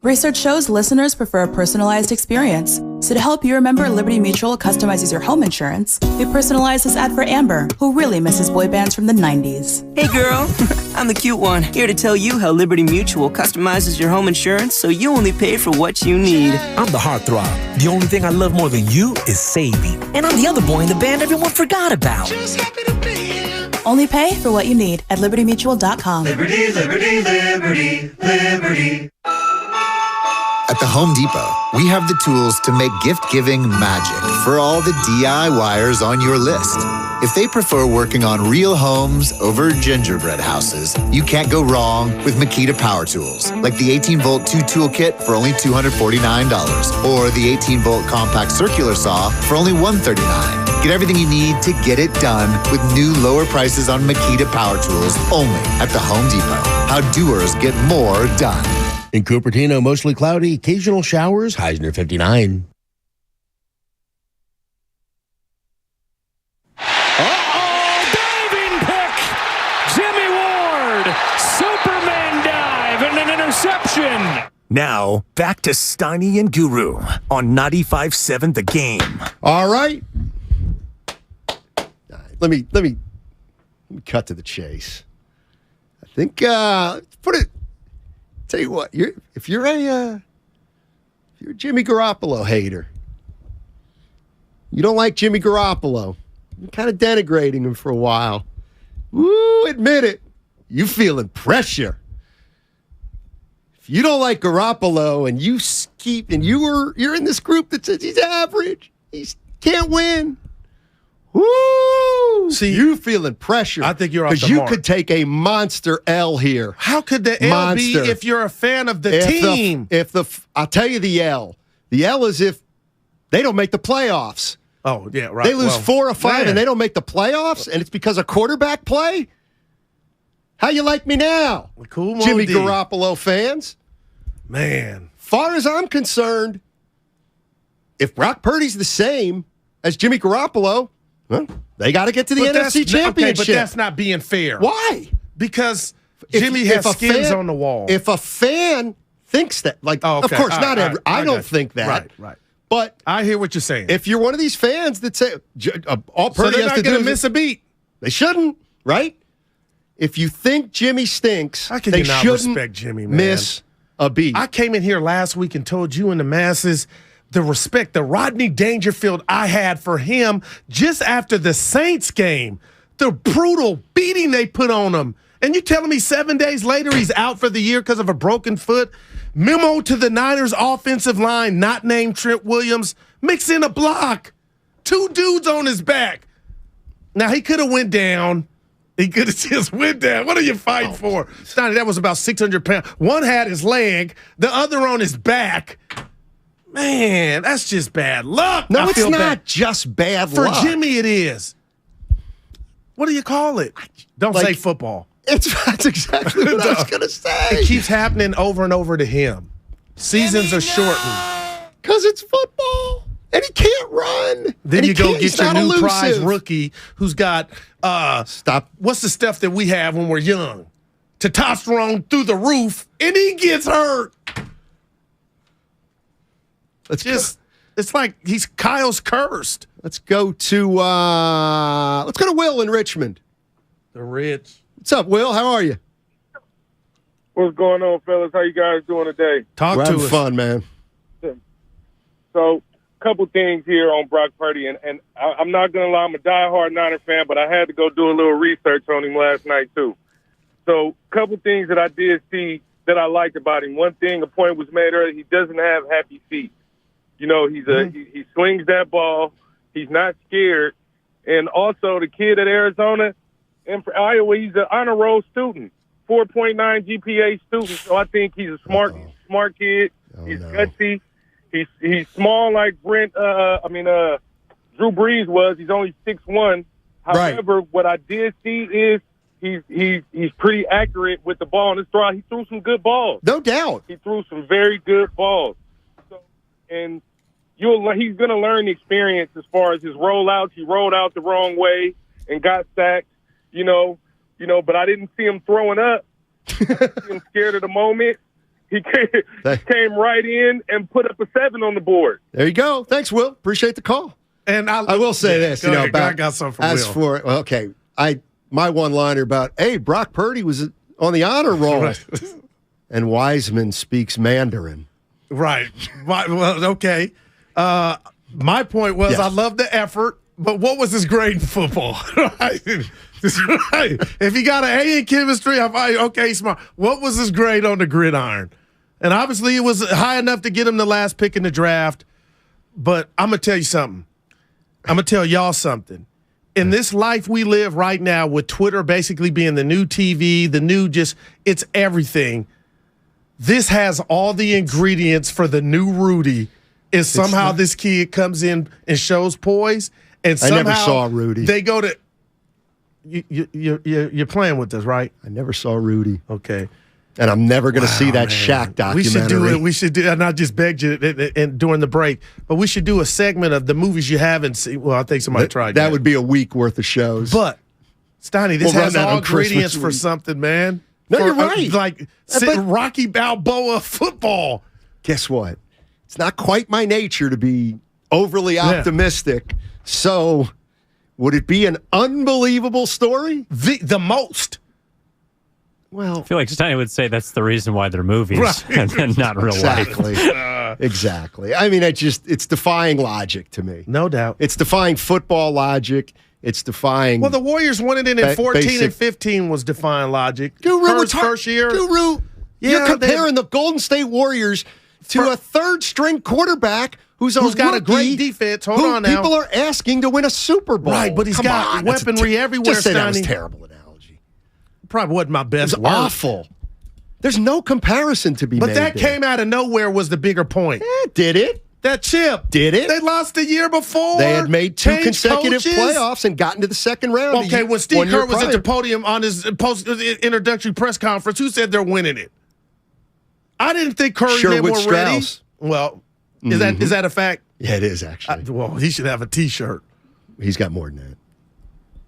Research shows listeners prefer a personalized experience. So to help you remember, Liberty Mutual customizes your home insurance. We personalized this ad for Amber, who really misses boy bands from the 90s. Hey girl, I'm the cute one, here to tell you how Liberty Mutual customizes your home insurance so you only pay for what you need. I'm the heartthrob. The only thing I love more than you is saving. And I'm the other boy in the band everyone forgot about. Just happy to be here. Only pay for what you need at libertymutual.com. Liberty, liberty, liberty, liberty. At the Home Depot, we have the tools to make gift-giving magic for all the DIYers on your list. If they prefer working on real homes over gingerbread houses, you can't go wrong with Makita Power Tools, like the 18-volt 2-tool kit for only $249, or the 18-volt compact circular saw for only $139. Get everything you need to get it done with new lower prices on Makita Power Tools only at the Home Depot. How doers get more done. In Cupertino, mostly cloudy, occasional showers, highs near 59. Diving pick! Jimmy Ward! Superman dive and an interception! Now, back to Steiny and Guru on 95.7 The Game. All right. Let me cut to the chase. I think put it. Tell you what, if you're a Jimmy Garoppolo hater, you don't like Jimmy Garoppolo, you're kind of denigrating him for a while. Woo, admit it. You feeling pressure. If you don't like Garoppolo and you're in this group that says he's average, he can't win. Woo! See, you feeling pressure. I think you're off the because you mark. could take a monster L here. How could the L be if you're a fan of the team? I'll tell you the L. The L is if they don't make the playoffs. Oh, yeah, right. They lose 4 or 5 and they don't make the playoffs, and it's because of quarterback play? How you like me now? Cool, Jimmy Garoppolo fans? Man. Far as I'm concerned, if Brock Purdy's the same as Jimmy Garoppolo, well, they got to get to the NFC Championship. Okay, but that's not being fair. Why? Because Jimmy has skins on the wall. If a fan thinks that, of course, not every. I don't think that. Right. But I hear what you're saying. If you're one of these fans that say all Purdy has to do is miss a beat, they shouldn't, right? If you think Jimmy stinks, how can they you not shouldn't respect Jimmy, man? miss a beat. I came in here last week and told you and the masses the respect, the Rodney Dangerfield I had for him just after the Saints game, the brutal beating they put on him. And you telling me 7 days later he's out for the year because of a broken foot? Memo to the Niners offensive line, not named Trent Williams, mix in a block. 2 dudes on his back. Now, he could have went down. He could have just went down. What are you fighting for? Steiny, that was about 600 pounds. One had his leg, the other on his back. Man, that's just bad luck. No, it's not just bad luck. For Jimmy, it is. What do you call it? Don't say football. That's exactly what I was going to say. It keeps happening over and over to him. Seasons are shortened. Because it's football. And he can't run. Then you go get your new prize rookie who's got, what's the stuff that we have when we're young? Testosterone through the roof, and he gets hurt. It's like Kyle's cursed. Let's go to Will in Richmond. The Rich. What's up, Will? How are you? What's going on, fellas? How you guys doing today? We're having fun, man. So, a couple things here on Brock Purdy, and I'm not going to lie, I'm a diehard Niner fan, but I had to go do a little research on him last night, too. So, a couple things that I did see that I liked about him. One thing, a point was made earlier, he doesn't have happy feet. You know, he slings that ball. He's not scared. And also, the kid at Arizona and for Iowa, he's an honor roll student, 4.9 GPA student. So I think he's a smart kid. He's gutsy. He's small like Drew Brees was. He's only 6'1". However, what I did see is he's pretty accurate with the ball on his throw. He threw some good balls. No doubt. He threw some very good balls. And he's going to learn the experience as far as his rollouts. He rolled out the wrong way and got sacked, but I didn't see him throwing up. I'm scared of the moment. He came right in and put up a 7 on the board. There you go. Thanks, Will. Appreciate the call. And I will say this, I got something from Will. My one-liner about, hey, Brock Purdy was on the honor roll, right. And Wiseman speaks Mandarin. Right. Well, okay. My point was, I love the effort, but what was his grade in football? Right. If he got an A in chemistry, I'm like, okay, smart. What was his grade on the gridiron? And obviously it was high enough to get him the last pick in the draft. But I'm going to tell you something. I'm going to tell y'all something. In this life we live right now, with Twitter basically being the new TV, the new it's everything. This has all the ingredients for the new Rudy. Is somehow this kid comes in and shows poise, and somehow I never saw Rudy. They go to you're playing with this, right? I never saw Rudy. Okay, and I'm never going to see that Shaq documentary. We should do it. We should do. And I just begged you and during the break, but we should do a segment of the movies you haven't seen. Well, I think somebody tried that. Would be a week worth of shows. But Steiny, this has all ingredients for something, man. No, you're right. Like Rocky Balboa football. Guess what? It's not quite my nature to be overly optimistic. So, would it be an unbelievable story? The most. Well, I feel like Steiny would say that's the reason why they're movies and not real life. Exactly. I mean, it's defying logic to me. No doubt. It's defying football logic. It's defying. Well, the Warriors won it in 14 and 15 was defying logic. Guru's first year. Guru, you're comparing the Golden State Warriors to a third-string quarterback who's got a great defense. Hold on now. People are asking to win a Super Bowl. Right, but he's got weaponry everywhere. Just say that was a terrible analogy. Probably wasn't my best. It was awful. There's no comparison to be made. But that came out of nowhere was the bigger point. Did it? That chip. Did it? They lost the year before. They had made 2 consecutive playoffs and gotten to the second round. Okay, when Steve Kerr was at the podium on his post-introductory press conference, who said they're winning it? I didn't think Curry and them were ready. Well, is that a fact? Yeah, it is, actually. Well, he should have a T-shirt. He's got more than that.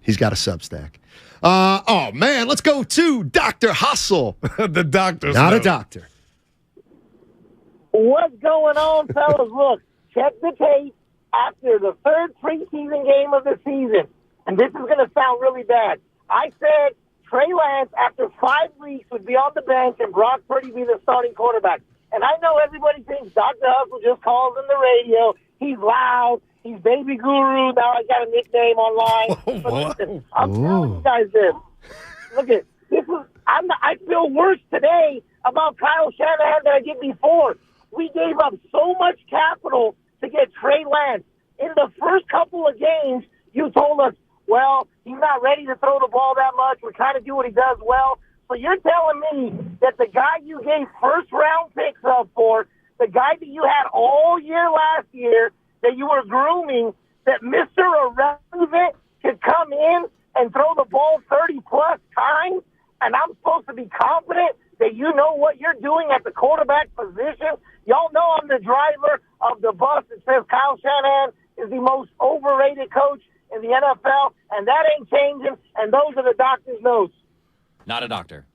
He's got a Substack. Oh, man, let's go to Dr. Hustle. The doctor's not a doctor. What's going on, fellas? Look, check the tape after the third preseason game of the season. And this is going to sound really bad. I said Trey Lance, after 5 weeks, would be on the bench and Brock Purdy be the starting quarterback. And I know everybody thinks Dr. Hustle just calls on the radio. He's loud. He's Baby Guru. Now I got a nickname online. But listen, I'm telling you guys this. Look at this. I feel worse today about Kyle Shanahan than I did before. We gave up so much capital to get Trey Lance. In the first couple of games, you told us, well, he's not ready to throw the ball that much. We're trying to do what he does well. So you're telling me that the guy you gave first-round picks up for, the guy that you had all year last year, that you were grooming, that Mr. Irrelevant could come in and throw the ball 30-plus times, and I'm supposed to be confident that you know what you're doing at the quarterback position? Y'all know I'm the driver of the bus that says Kyle Shanahan is the most overrated coach in the NFL, and that ain't changing, and those are the doctor's notes. Not a doctor.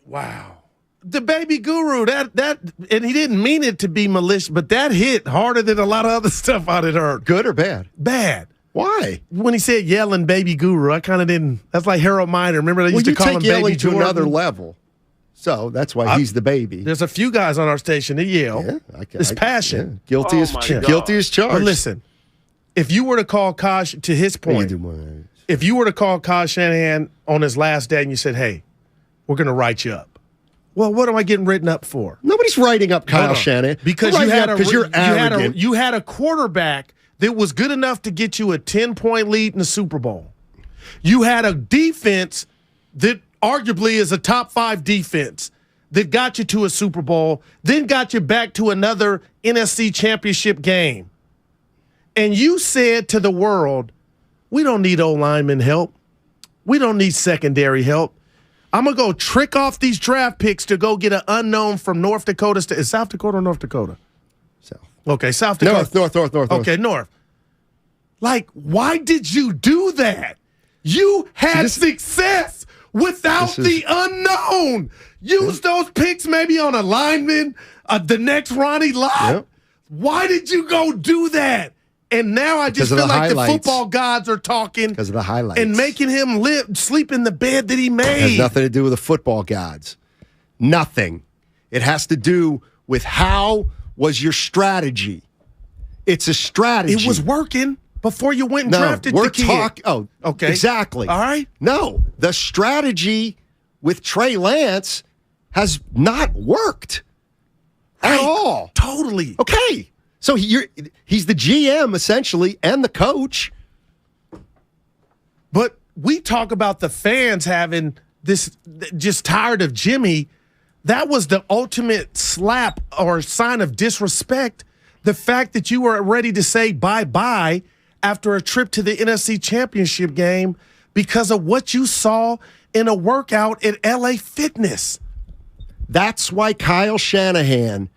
Wow. The Baby Guru, that, and he didn't mean it to be malicious, but that hit harder than a lot of other stuff I had heard. Good or bad? Bad. Why? When he said yelling Baby Guru, I kind of didn't. That's like Harold Miner. Remember they used to call him Baby yelling Jordan? to another level. So that's why he's the baby. There's a few guys on our station that yell. Yeah, it's passion. Yeah. Guilty as charged. But listen, if you were to call Kyle, to his point, if you were to call Kyle Shanahan on his last day and you said, hey, we're going to write you up. Well, what am I getting written up for? Nobody's writing up Kyle Shanahan. Because you had a quarterback that was good enough to get you a 10-point lead in the Super Bowl. You had a defense that arguably is a top 5 defense that got you to a Super Bowl, then got you back to another NFC championship game. And you said to the world, we don't need O-lineman help. We don't need secondary help. I'm going to go trick off these draft picks to go get an unknown from North Dakota State. Is South Dakota or North Dakota? South. Okay, South Dakota. North. Okay, North. Like, why did you do that? You had success without the unknown. Use those picks maybe on a lineman, the next Ronnie Lott. Yep. Why did you go do that? And now I just feel like the football gods are talking because of the highlights and making him sleep in the bed that he made. It has nothing to do with the football gods. Nothing. It has to do with how was your strategy. It's a strategy. It was working before you went and drafted the kid. Okay. Exactly. All right. No, the strategy with Trey Lance has not worked at all. Totally. Okay. So he's the GM, essentially, and the coach. But we talk about the fans having this, just tired of Jimmy. That was the ultimate slap or sign of disrespect. The fact that you were ready to say bye-bye after a trip to the NFC Championship game because of what you saw in a workout at LA Fitness. That's why Kyle Shanahan...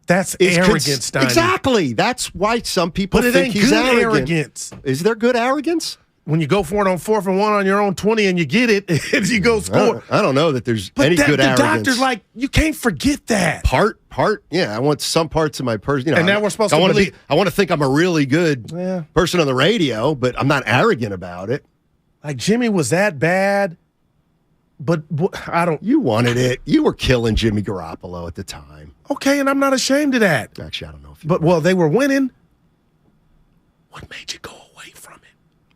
That's arrogance, Steiny. Exactly. That's why some people think he's arrogant. Is there good arrogance? When you go for it on 4th and 1 on your own 20 and you get it, and you go score. I don't know that there's any good arrogance. The doctor's like, you can't forget that. Part. Yeah, I want some parts of my person. And now we're supposed to believe. I want to think I'm a really good person on the radio, but I'm not arrogant about it. Like Jimmy was that bad, but I don't. You wanted it. You were killing Jimmy Garoppolo at the time. Okay, and I'm not ashamed of that. Actually, I don't know if you But, well, they were winning. What made you go away from it?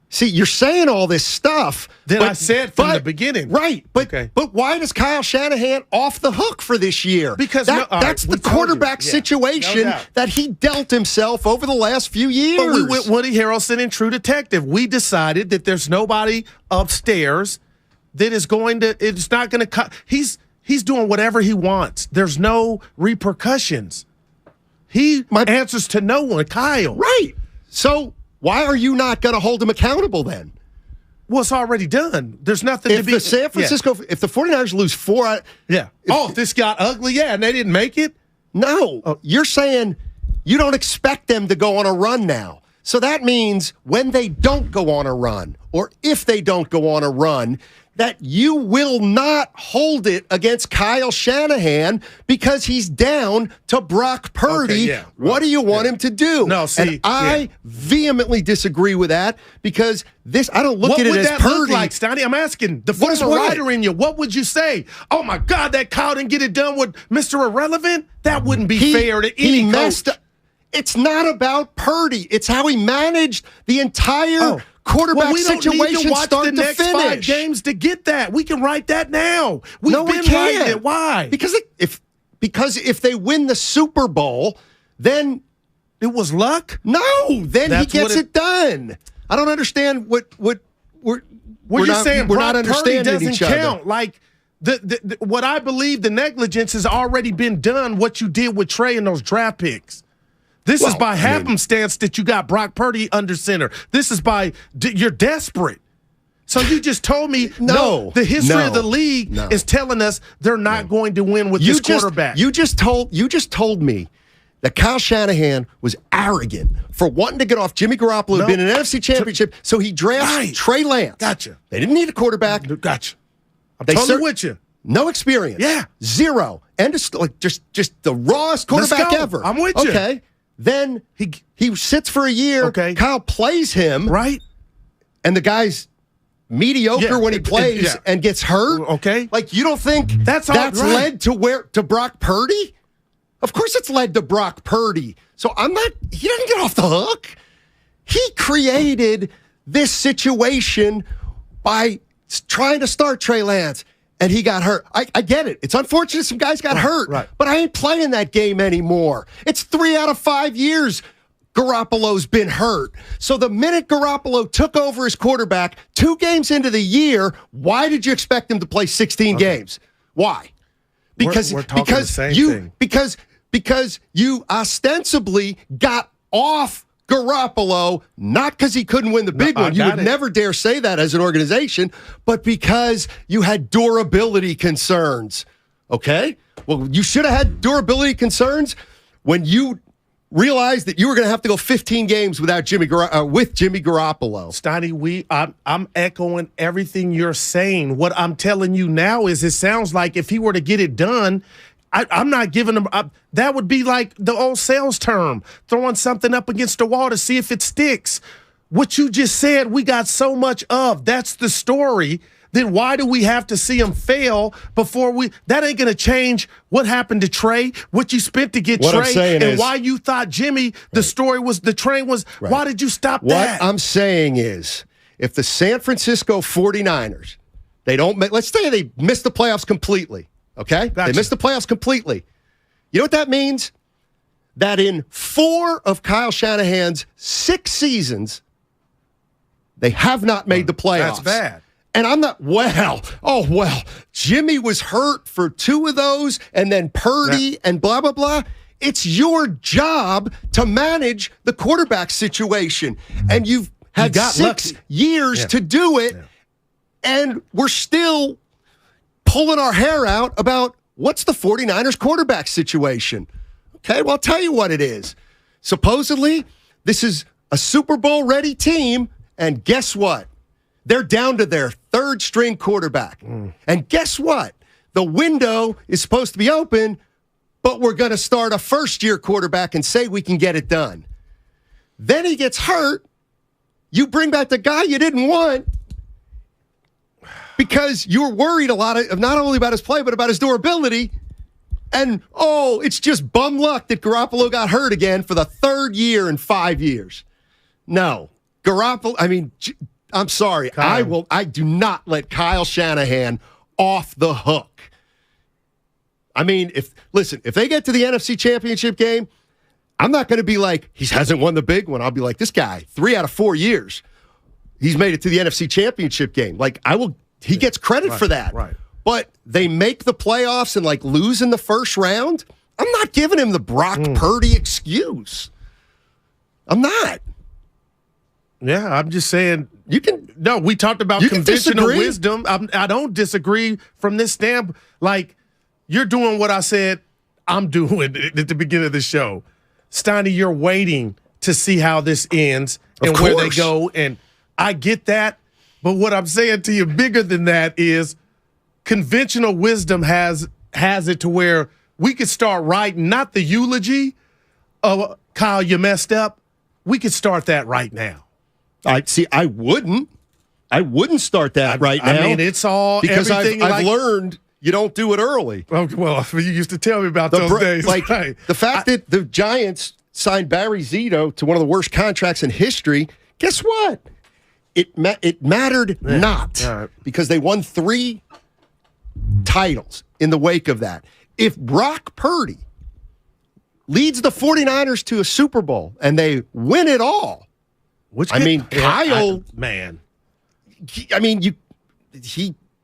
See, you're saying all this stuff. That I said from the beginning. Right. But why does Kyle Shanahan off the hook for this year? Because that's the quarterback situation that he dealt himself over the last few years. But we went Woody Harrelson in True Detective. We decided that there's nobody upstairs that is going to, it's not going to cut. He's doing whatever he wants. There's no repercussions. He answers to no one, Kyle. Right. So why are you not going to hold him accountable then? Well, it's already done. There's nothing to be. If San Francisco, if the 49ers lose 4. If this got ugly, and they didn't make it? No. You're saying you don't expect them to go on a run now. So that means when they don't go on a run, or if they don't go on a run, that you will not hold it against Kyle Shanahan because he's down to Brock Purdy. Okay, what do you want him to do? No, see, and I vehemently disagree with that because I don't look at it as Purdy. What would that look like, Steiny? I'm asking the former writer in you. What would you say? Oh, my God, that Kyle didn't get it done with Mr. Irrelevant? That wouldn't be fair to any coach. It's not about Purdy. It's how he managed the entire quarterback situation we don't need to watch start the to next finish. 5 games to get that. We can write that now. We've been we writing can't. it. Why? Because if they win the Super Bowl, then it was luck? No, then he gets it done. I don't understand what we're saying. We're not understanding doesn't each other. count. Like the what I believe the negligence has already been done. What you did with Trey and those draft picks. This is by happenstance that you got Brock Purdy under center. This is by you're desperate. So you just told me the history of the league is telling us they're not going to win with this quarterback. You just told me that Kyle Shanahan was arrogant for wanting to get off Jimmy Garoppolo, who'd been in an NFC Championship, so he drafts Trey Lance. Gotcha. They didn't need a quarterback. Gotcha. I'm totally with you. No experience. Yeah. Zero. And just the rawest quarterback ever. I'm with you. Okay. Then he sits for a year. Okay. Kyle plays him. Right. And the guy's mediocre when he plays and gets hurt. Okay. Like, you don't think that's led to Brock Purdy? Of course it's led to Brock Purdy. So he doesn't get off the hook. He created this situation by trying to start Trey Lance. And he got hurt. I get it. It's unfortunate some guys got hurt. Right. But I ain't playing that game anymore. It's 3 out of 5 years Garoppolo's been hurt. So the minute Garoppolo took over as quarterback 2 games into the year, why did you expect him to play 16 games? Why? Because we're talking the same thing. Because you ostensibly got off Garoppolo, not because he couldn't win the big one. You would never dare say that as an organization, but because you had durability concerns. Okay? Well, you should have had durability concerns when you realized that you were going to have to go 15 games without with Jimmy Garoppolo. Steiny, I'm echoing everything you're saying. What I'm telling you now is it sounds like if he were to get it done, I'm not giving him up. That would be like the old sales term, throwing something up against the wall to see if it sticks. What you just said, we got so much of. That's the story. Then why do we have to see him fail before that ain't going to change what happened to Trey, what you spent to get Trey, and why you thought Jimmy, the train was, why did you stop that? What I'm saying is, if the San Francisco 49ers, let's say they miss the playoffs completely. Okay? Gotcha. They missed the playoffs completely. You know what that means? That in 4 of Kyle Shanahan's 6 seasons, they have not made the playoffs. That's bad. And I'm not, Jimmy was hurt for 2 of those, and then Purdy and blah, blah, blah. It's your job to manage the quarterback situation. And you've had 6 years to do it, and we're still pulling our hair out about what's the 49ers quarterback situation. Okay, well, I'll tell you what it is. Supposedly, this is a Super Bowl ready team, and guess what? They're down to their 3rd string quarterback. And guess what? The window is supposed to be open, but we're going to start a first-year quarterback and say we can get it done. Then he gets hurt. You bring back the guy you didn't want, because you were worried a lot of not only about his play, but about his durability. And, it's just bum luck that Garoppolo got hurt again for the 3rd year in 5 years. No. I'm sorry. Kyle. I do not let Kyle Shanahan off the hook. I mean, if they get to the NFC Championship game, I'm not going to be like, he hasn't won the big one. I'll be like, this guy, 3 out of 4 years, he's made it to the NFC Championship game. Like, he gets credit for that. Right. But they make the playoffs and lose in the first round. I'm not giving him the Brock Purdy excuse. I'm not. Yeah, I'm just saying you can. No, we talked about conventional wisdom. I don't disagree from this stamp. Like, you're doing what I said I'm doing at the beginning of the show. Steiny, you're waiting to see how this ends and where they go. And I get that. But what I'm saying to you bigger than that is conventional wisdom has it to where we could start writing, not the eulogy of Kyle, you messed up. We could start that right now. I wouldn't start that right now. I mean, it's all because everything I've learned you don't do it early. Well, you used to tell me about those days. Like the fact that the Giants signed Barry Zito to one of the worst contracts in history. Guess what? It mattered not because they won 3 titles in the wake of that. If Brock Purdy leads the 49ers to a Super Bowl and they win it all, Kyle,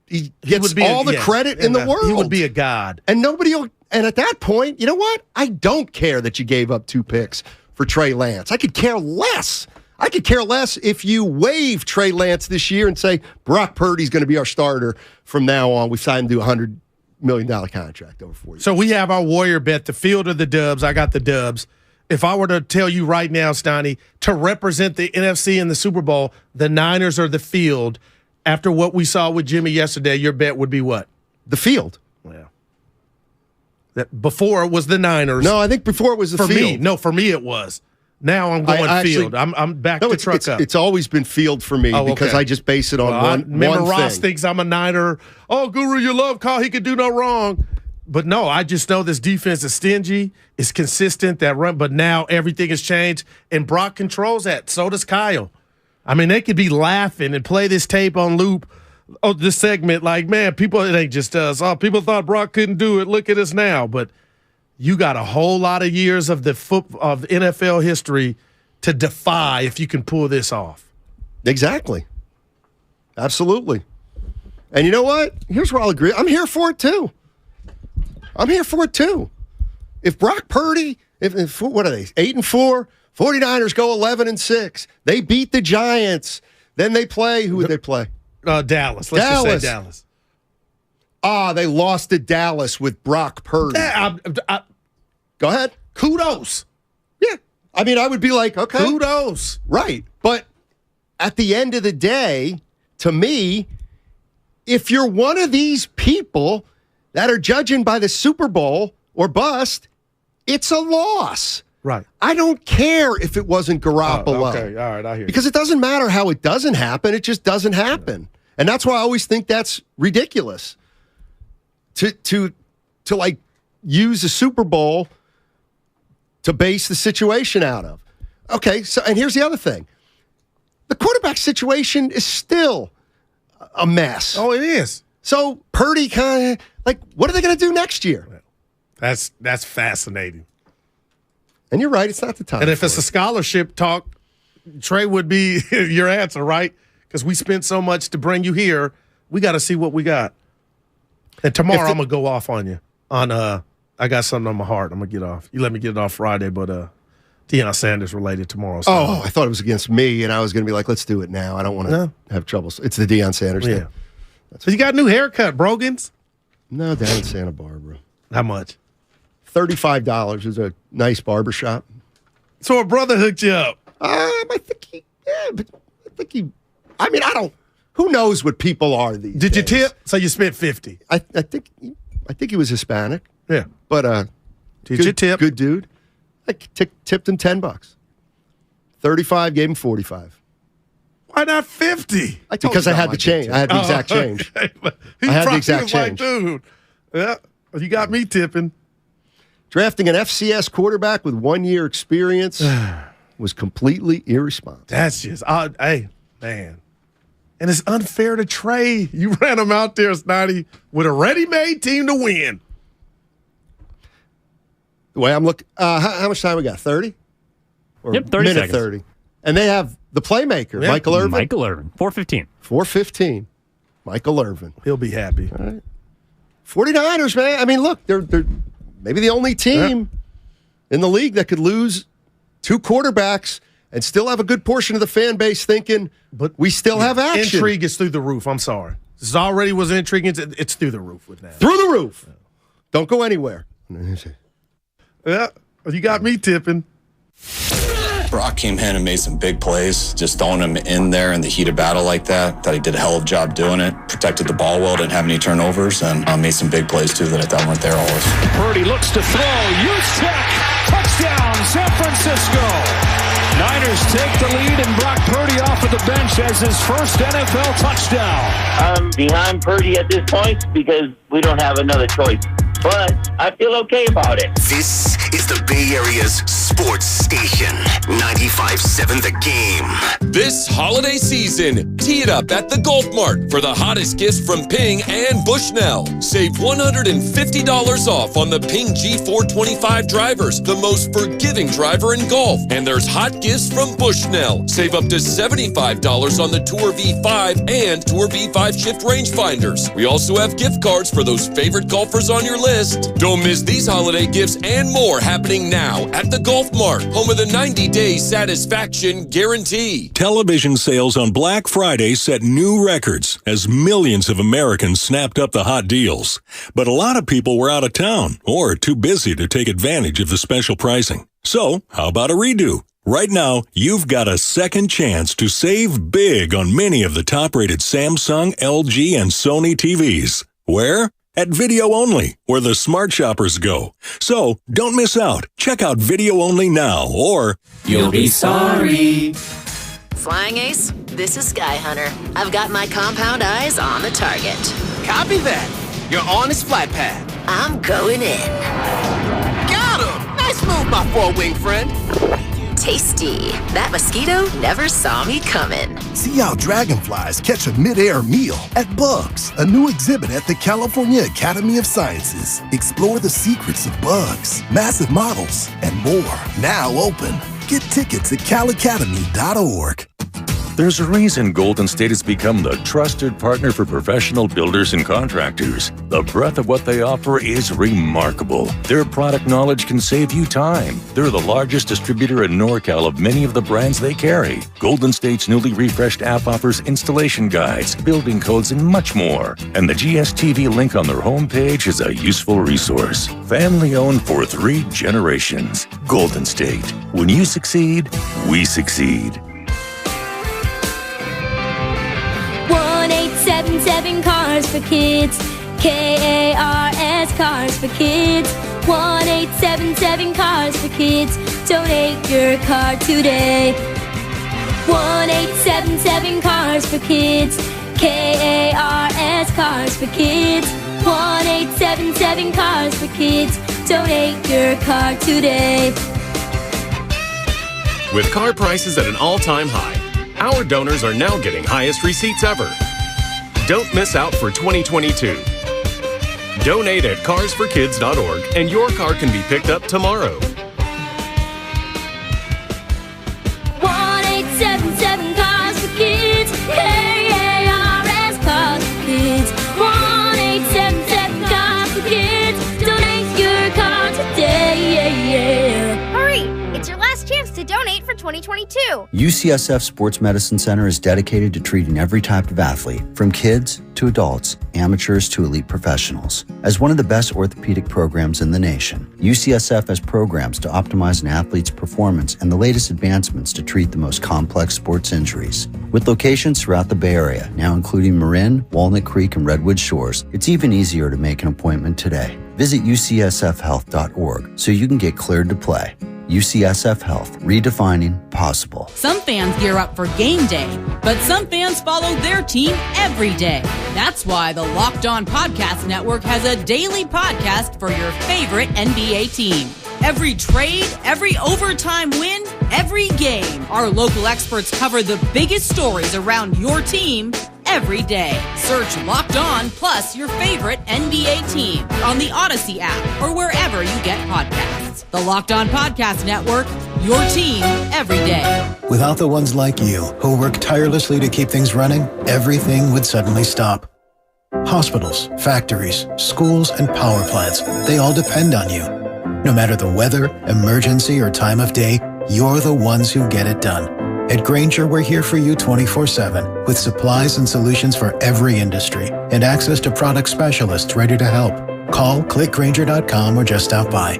he gets all the credit in the world. He would be a god. And and at that point, you know what? I don't care that you gave up 2 picks for Trey Lance. I could care less. I could care less if you waive Trey Lance this year and say, Brock Purdy's going to be our starter from now on. We signed him to a $100 million contract over 4 years. So we have our Warrior bet, the field or the Dubs. I got the Dubs. If I were to tell you right now, Steiny, to represent the NFC in the Super Bowl, the Niners or the field, after what we saw with Jimmy yesterday, your bet would be what? The field. Yeah. Before it was the Niners. No, I think before it was the field. For me it was. Now I'm going field. I'm back to truck up. It's always been field for me because I just base it on one remember Ross thing. Thinks I'm a Niner. Oh, Guru, you love Kyle. He could do no wrong. But no, I just know this defense is stingy. It's consistent, that run. But now everything has changed, and Brock controls that. So does Kyle. I mean, they could be laughing and play this tape on loop, this segment, like, man, it ain't just us. Oh, people thought Brock couldn't do it. Look at us now. But you got a whole lot of years of of NFL history to defy if you can pull this off. Exactly. Absolutely. And you know what? Here's where I'll agree. I'm here for it too. If Brock Purdy, what are they? 8-4, 49ers go 11-6. They beat the Giants. Then they play. Who would they play? Dallas. Let's just say Dallas. They lost to Dallas with Brock Purdy. Go ahead. Kudos. Yeah. I mean, I would be like, okay. Kudos. Right. But at the end of the day, to me, if you're one of these people that are judging by the Super Bowl or bust, it's a loss. Right. I don't care if it wasn't Garoppolo. Okay. All right. I hear you. Because it doesn't matter how it doesn't happen. It just doesn't happen. And that's why I always think that's ridiculous. To like use a Super Bowl to base the situation out of. Okay, so and here's the other thing. The quarterback situation is still a mess. Oh, it is. So Purdy kind of what are they going to do next year? That's fascinating. And you're right, it's not the time. And if it's a scholarship talk, Trey would be your answer, right? Because we spent so much to bring you here. We got to see what we got. And tomorrow I'm gonna go off on you. I got something on my heart. I'm gonna get off. You let me get it off Friday, but Deion Sanders related tomorrow. So. Oh, I thought it was against me, and I was gonna be like, let's do it now. I don't want to have trouble. It's the Deion Sanders thing. So you got a new haircut, Brogans? No, down in Santa Barbara. How much? $35 is a nice barbershop. So a brother hooked you up. I mean, I don't. Who knows what people are these days? Did you tip? So you spent $50. I think he was Hispanic. Yeah, but did you tip? Good dude. I tipped him $10. 35, gave him 45. Why not 50? Because I had the change. I had the exact change. Okay. I had the exact change. Like, dude, yeah, you got me tipping. Drafting an FCS quarterback with 1 year experience was completely irresponsible. That's just, hey, man. And it's unfair to Trey. You ran him out there, Steiny, with a ready-made team to win. The way I'm looking, how much time we got? 30? Or yep, 30 minute seconds. 30. And they have the playmaker, Michael Irvin. 4:15. 4:15. Michael Irvin. He'll be happy. All right. 49ers, man. I mean, look, they're maybe the only team in the league that could lose 2 quarterbacks and still have a good portion of the fan base thinking, but we still have action. Intrigue is through the roof. I'm sorry. This already was intriguing. It's through the roof with that. Through the roof. Yeah. Don't go anywhere. Yeah, you got me tipping. Brock came in and made some big plays, just throwing him in there in the heat of battle like that. Thought he did a hell of a job doing it. Protected the ball well, didn't have any turnovers, and made some big plays too that I thought weren't there always. Purdy looks to throw. Juszczyk, touchdown, San Francisco. Niners take the lead, and Brock Purdy off of the bench as his first NFL touchdown. I'm behind Purdy at this point because we don't have another choice. But I feel okay about it. This is the Bay Area's sports station, 95.7 The Game. This holiday season, tee it up at the Golf Mart for the hottest gifts from Ping and Bushnell. Save $150 off on the Ping G425 drivers, the most forgiving driver in golf. And there's hot gifts from Bushnell. Save up to $75 on the Tour V5 and Tour V5 shift rangefinders. We also have gift cards for those favorite golfers on your list. Don't miss these holiday gifts and more happening now at the Golf Mart, home of the 90-day satisfaction guarantee. Television sales on Black Friday set new records as millions of Americans snapped up the hot deals. But a lot of people were out of town or too busy to take advantage of the special pricing. So, how about a redo? Right now, you've got a second chance to save big on many of the top-rated Samsung, LG, and Sony TVs. Where? At Video Only, where the smart shoppers go. So, don't miss out. Check out Video Only now, or you'll be sorry. Flying Ace, this is Sky Hunter. I've got my compound eyes on the target. Copy that. You're on his flight path. I'm going in. Got him! Nice move, my four-wing friend. Tasty. That mosquito never saw me coming. See how dragonflies catch a mid-air meal at Bugs, a new exhibit at the California Academy of Sciences. Explore the secrets of bugs, massive models, and more. Now open. Get tickets at calacademy.org. There's a reason Golden State has become the trusted partner for professional builders and contractors. The breadth of what they offer is remarkable. Their product knowledge can save you time. They're the largest distributor in NorCal of many of the brands they carry. Golden State's newly refreshed app offers installation guides, building codes, and much more. And the GSTV link on their homepage is a useful resource. Family-owned for 3 generations. Golden State. When you succeed, we succeed. 1-877 Cars for Kids. KARS Cars for Kids. 1-877 Cars for Kids. Donate your car today. 1-877 Cars for Kids. KARS Cars for Kids. 1-877 Cars for Kids. Donate your car today. With car prices at an all-time high, our donors are now getting highest receipts ever. Don't miss out for 2022. Donate at carsforkids.org and your car can be picked up tomorrow. 1-877 Cars for Kids. KARS Cars for Kids. 1-877 Cars for Kids. Donate your car today. Hurry! It's your last chance to donate for 2022. UCSF Sports Medicine Center is dedicated to treating every type of athlete, from kids to adults, amateurs to elite professionals. As one of the best orthopedic programs in the nation, UCSF has programs to optimize an athlete's performance and the latest advancements to treat the most complex sports injuries. With locations throughout the Bay Area, now including Marin, Walnut Creek, and Redwood Shores, it's even easier to make an appointment today. Visit ucsfhealth.org so you can get cleared to play. UCSF Health, redefining possible. Some fans gear up for game day, but some fans follow their team every day. That's why the Locked On Podcast Network has a daily podcast for your favorite NBA team. Every trade, every overtime win, every game, our local experts cover the biggest stories around your team every day. Search Locked On plus your favorite NBA team on the Odyssey app or wherever you get podcasts. The Locked On Podcast Network, your team every day. Without the ones like you who work tirelessly to keep things running, everything would suddenly stop. Hospitals, factories, schools, and power plants, they all depend on you. No matter the weather, emergency, or time of day, you're the ones who get it done. At Grainger, we're here for you 24/7 with supplies and solutions for every industry and access to product specialists ready to help. Call, click Grainger.com or just stop by.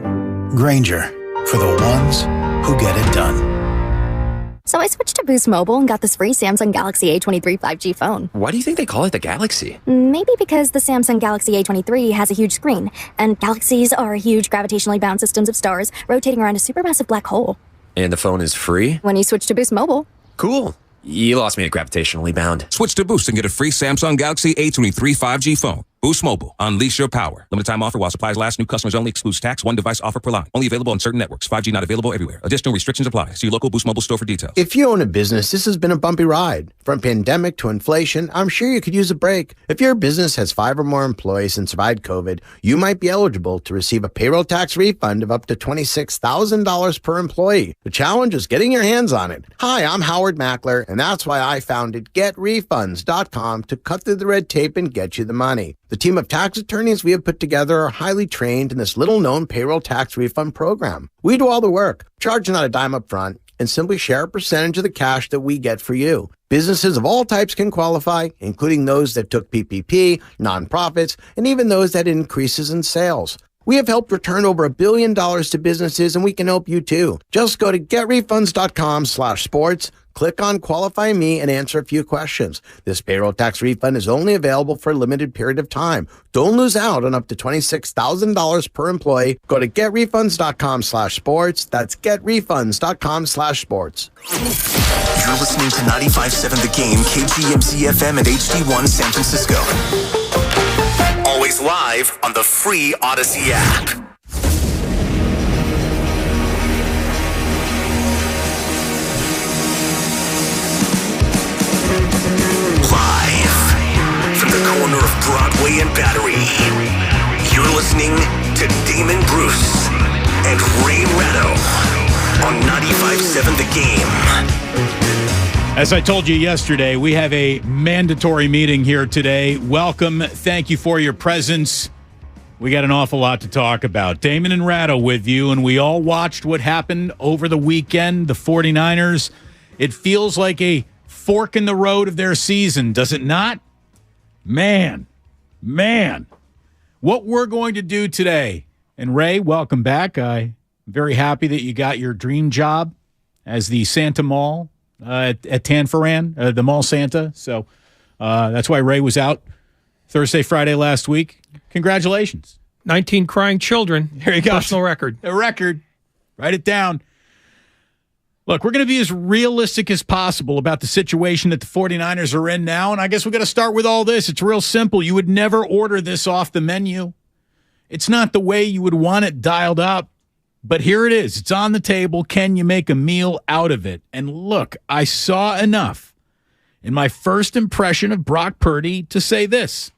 Grainger, for the ones who get it done. So I switched to Boost Mobile and got this free Samsung Galaxy A23 5G phone. Why do you think they call it the Galaxy? Maybe because the Samsung Galaxy A23 has a huge screen, and galaxies are huge gravitationally bound systems of stars rotating around a supermassive black hole. And the phone is free? When you switch to Boost Mobile. Cool. You lost me at gravitationally bound. Switch to Boost and get a free Samsung Galaxy A23 5G phone. Boost Mobile. Unleash your power. Limited time offer while supplies last. New customers only. Excludes tax. One device offer per line. Only available on certain networks. 5G not available everywhere. Additional restrictions apply. See your local Boost Mobile store for details. If you own a business, this has been a bumpy ride. From pandemic to inflation, I'm sure you could use a break. If your business has 5 or more employees and survived COVID, you might be eligible to receive a payroll tax refund of up to $26,000 per employee. The challenge is getting your hands on it. Hi, I'm Howard Mackler, and that's why I founded GetRefunds.com to cut through the red tape and get you the money. The team of tax attorneys we have put together are highly trained in this little-known payroll tax refund program. We do all the work, charge not a dime up front, and simply share a percentage of the cash that we get for you. Businesses of all types can qualify, including those that took PPP, nonprofits, and even those that had increases in sales. We have helped return over $1 billion to businesses, and we can help you too. Just go to getrefunds.com/sports, click on Qualify Me, and answer a few questions. This payroll tax refund is only available for a limited period of time. Don't lose out on up to $26,000 per employee. Go to getrefunds.com/sports. That's getrefunds.com/sports. You're listening to 95.7 The Game, KGMZ FM and HD1 San Francisco. Always live on the free Odyssey app. Live from the corner of Broadway and Battery, you're listening to Damon Bruce and Ray Ratto on 95.7 The Game. As I told you yesterday, we have a mandatory meeting here today. Welcome. Thank you for your presence. We got an awful lot to talk about. Damon and Ratto with you, and we all watched what happened over the weekend. The 49ers, it feels like a fork in the road of their season, does it not? Man. What we're going to do today, and Ray, welcome back. I'm very happy that you got your dream job as the Santa Mall at Tanforan, the Mall Santa. So that's why Ray was out Thursday, Friday last week. Congratulations. 19 crying children. Here you go. Personal record. A record. Write it down. Look, we're going to be as realistic as possible about the situation that the 49ers are in now, and I guess we're going to start with all this. It's real simple. You would never order this off the menu. It's not the way you would want it dialed up, but here it is. It's on the table. Can you make a meal out of it? And look, I saw enough in my first impression of Brock Purdy to say this.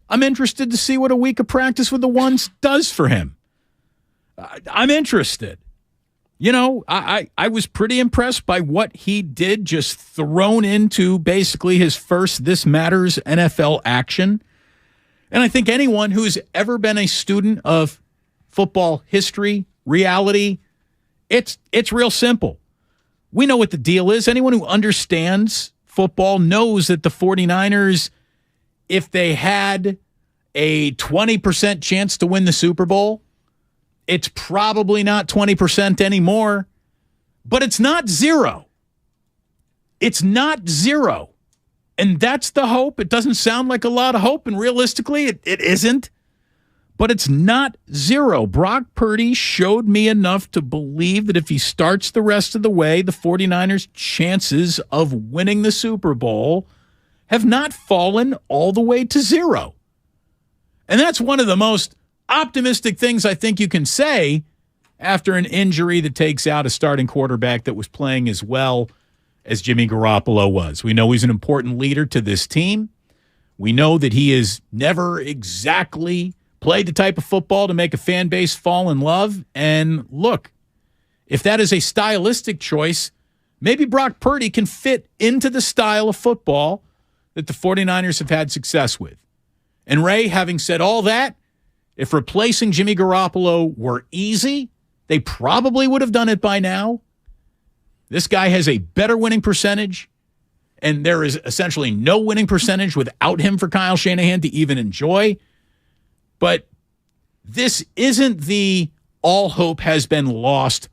I'm interested to see what a week of practice with the ones does for him. I'm interested. You know, I was pretty impressed by what he did, just thrown into basically his first This Matters NFL action. And I think anyone who's ever been a student of football history, reality, it's real simple. We know what the deal is. Anyone who understands football knows that the 49ers, if they had a 20% chance to win the Super Bowl, it's probably not 20% anymore, but it's not zero. It's not zero. And that's the hope. It doesn't sound like a lot of hope, and realistically, it isn't. But it's not zero. Brock Purdy showed me enough to believe that if he starts the rest of the way, the 49ers' chances of winning the Super Bowl have not fallen all the way to zero. And that's one of the most optimistic things I think you can say after an injury that takes out a starting quarterback that was playing as well as Jimmy Garoppolo was. We know he's an important leader to this team. We know that he has never exactly played the type of football to make a fan base fall in love. And look, if that is a stylistic choice, maybe Brock Purdy can fit into the style of football that the 49ers have had success with. And Ray, having said all that, if replacing Jimmy Garoppolo were easy, they probably would have done it by now. This guy has a better winning percentage, and there is essentially no winning percentage without him for Kyle Shanahan to even enjoy. But this isn't the all hope has been lost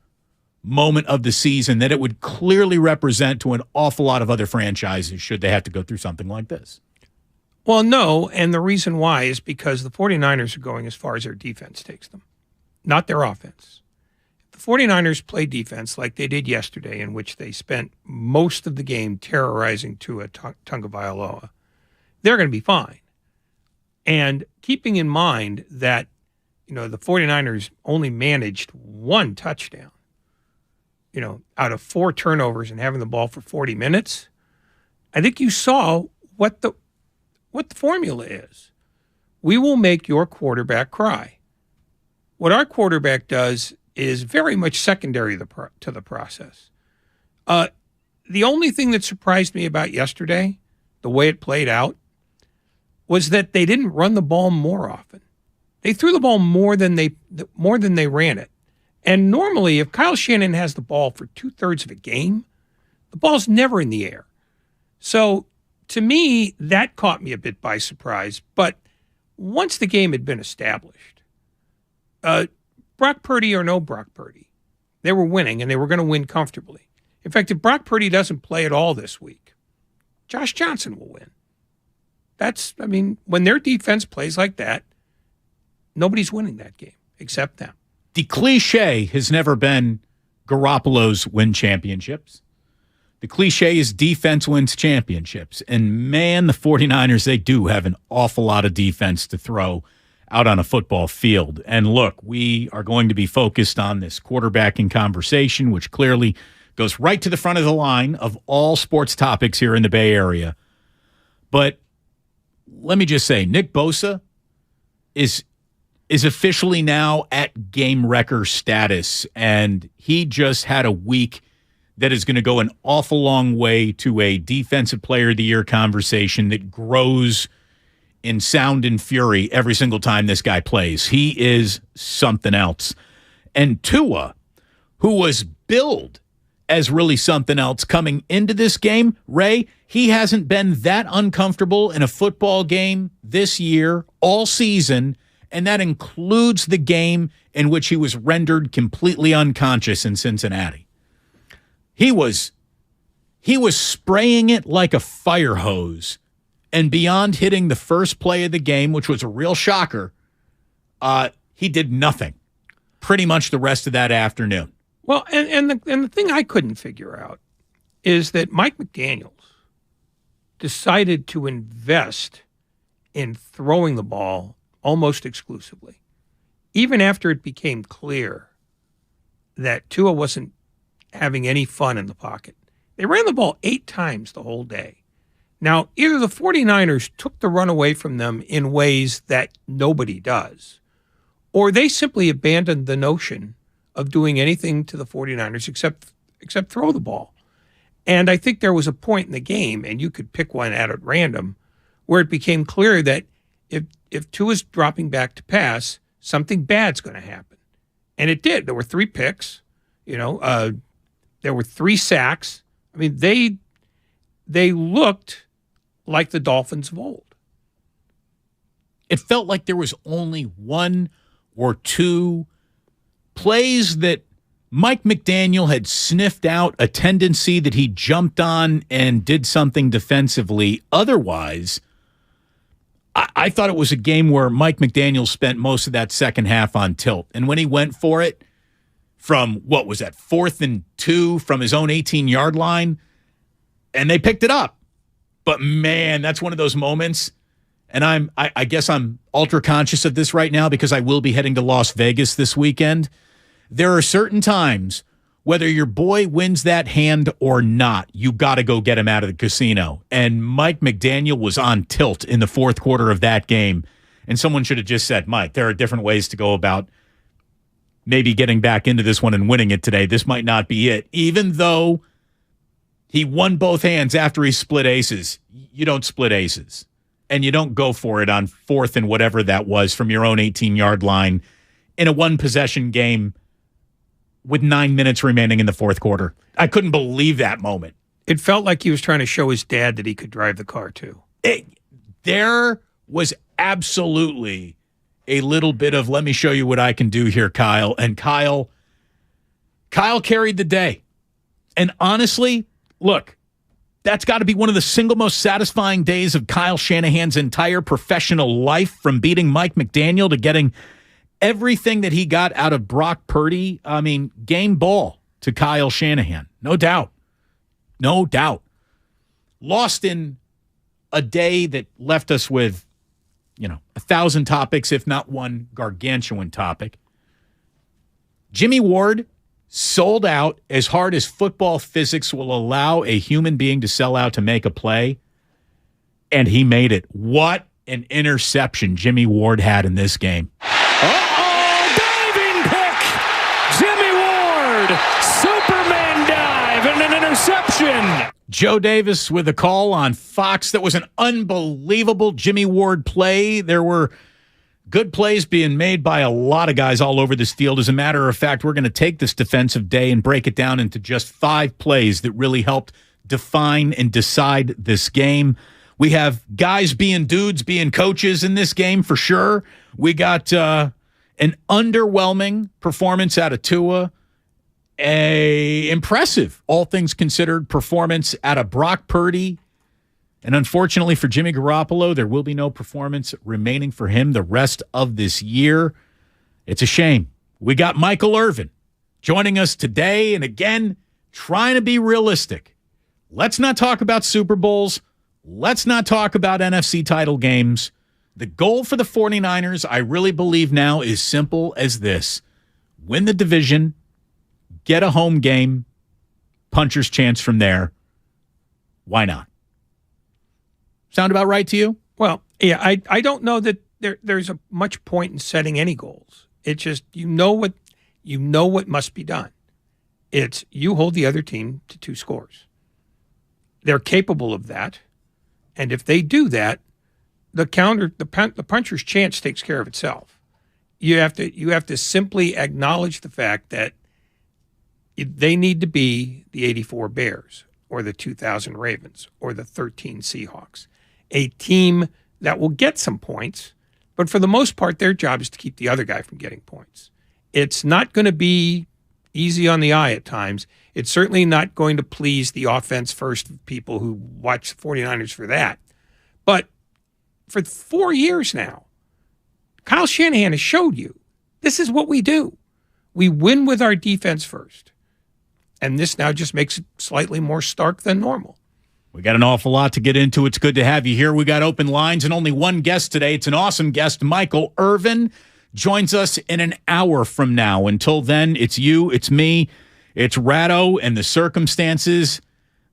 moment of the season that it would clearly represent to an awful lot of other franchises should they have to go through something like this. Well, no, and the reason why is because the 49ers are going as far as their defense takes them, not their offense. If the 49ers play defense like they did yesterday, in which they spent most of the game terrorizing Tua Tagovailoa, they're going to be fine. And keeping in mind that, the 49ers only managed one touchdown, out of 4 turnovers and having the ball for 40 minutes, I think you saw what the formula is. We will make your quarterback cry. What our quarterback does is very much secondary to the process. The only thing that surprised me about yesterday, the way it played out, was that they didn't run the ball more often. They threw the ball more than they ran it. And normally, if Kyle Shanahan has the ball for 2/3 of a game, the ball's never in the air. So, to me, that caught me a bit by surprise. But once the game had been established, Brock Purdy or no Brock Purdy, they were winning, and they were going to win comfortably. In fact, if Brock Purdy doesn't play at all this week, Josh Johnson will win. When their defense plays like that, nobody's winning that game except them. The cliche has never been Garoppolo's win championships. The cliche is defense wins championships. And man, the 49ers, they do have an awful lot of defense to throw out on a football field. And look, we are going to be focused on this quarterbacking conversation, which clearly goes right to the front of the line of all sports topics here in the Bay Area. But let me just say, Nick Bosa is officially now at game wrecker status, and he just had a week that is going to go an awful long way to a Defensive Player of the Year conversation that grows in sound and fury every single time this guy plays. He is something else. And Tua, who was billed as really something else coming into this game, Ray, he hasn't been that uncomfortable in a football game this year, all season, and that includes the game in which he was rendered completely unconscious in Cincinnati. He was spraying it like a fire hose, and beyond hitting the first play of the game, which was a real shocker, he did nothing pretty much the rest of that afternoon. Well, and the thing I couldn't figure out is that Mike McDaniels decided to invest in throwing the ball almost exclusively, even after it became clear that Tua wasn't having any fun in the pocket. They ran the ball 8 times the whole day. Now, either the 49ers took the run away from them in ways that nobody does, or they simply abandoned the notion of doing anything to the 49ers except throw the ball. And I think there was a point in the game, and you could pick one out at random, where it became clear that if Tua's dropping back to pass, something bad's going to happen. And it did. There were 3 picks. There were 3 sacks. I mean, they looked like the Dolphins of old. It felt like there was only 1 or 2 plays that Mike McDaniel had sniffed out a tendency that he jumped on and did something defensively. Otherwise, I thought it was a game where Mike McDaniel spent most of that second half on tilt. And when he went for it from, 4th and 2 from his own 18-yard line, and they picked it up. But, man, that's one of those moments. And I guess I'm ultra conscious of this right now because I will be heading to Las Vegas this weekend. There are certain times, whether your boy wins that hand or not, you got to go get him out of the casino. And Mike McDaniel was on tilt in the 4th quarter of that game. And someone should have just said, Mike, there are different ways to go about maybe getting back into this one and winning it today. This might not be it. Even though he won both hands after he split aces, you don't split aces. And you don't go for it on 4th and whatever that was from your own 18-yard line in a 1-possession game with 9 minutes remaining in the 4th quarter. I couldn't believe that moment. It felt like he was trying to show his dad that he could drive the car too. There was absolutely a little bit of, let me show you what I can do here, Kyle. And Kyle, Kyle carried the day. And honestly, look, that's got to be one of the single most satisfying days of Kyle Shanahan's entire professional life, from beating Mike McDaniel to getting everything that he got out of Brock Purdy. I mean, game ball to Kyle Shanahan. No doubt. No doubt. Lost in a day that left us with, 1,000 topics, if not one gargantuan topic. Jimmy Ward sold out as hard as football physics will allow a human being to sell out to make a play, and he made it. What an interception Jimmy Ward had in this game. Diving pick! Jimmy Ward! Superman dive and an interception! Joe Davis with a call on Fox. That was an unbelievable Jimmy Ward play. There were good plays being made by a lot of guys all over this field. As a matter of fact, we're going to take this defensive day and break it down into just 5 plays that really helped define and decide this game. We have guys being dudes, being coaches in this game for sure. We got an underwhelming performance out of Tua. A impressive, all things considered, performance out of Brock Purdy. And unfortunately for Jimmy Garoppolo, there will be no performance remaining for him the rest of this year. It's a shame. We got Michael Irvin joining us today, and again, trying to be realistic. Let's not talk about Super Bowls. Let's not talk about NFC title games. The goal for the 49ers, I really believe now, is simple as this. Win the division, get a home game, puncher's chance from there. Why not? Sound about right to you? Well, yeah, I don't know that there's a much point in setting any goals. It's just you know what must be done. It's you hold the other team to 2 scores. They're capable of that, and if they do that, the puncher's chance takes care of itself. You have to simply acknowledge the fact that they need to be the 84 Bears or the 2000 Ravens or the 13 Seahawks, a team that will get some points, but for the most part, their job is to keep the other guy from getting points. It's not going to be easy on the eye at times. It's certainly not going to please the offense first people who watch the 49ers for that. But for 4 years now, Kyle Shanahan has showed you this is what we do. We win with our defense first. And this now just makes it slightly more stark than normal. We got an awful lot to get into. It's good to have you here. We got open lines and only one guest today. It's an awesome guest. Michael Irvin joins us in an hour from now. Until then, it's you, it's me, it's Ratto, and the circumstances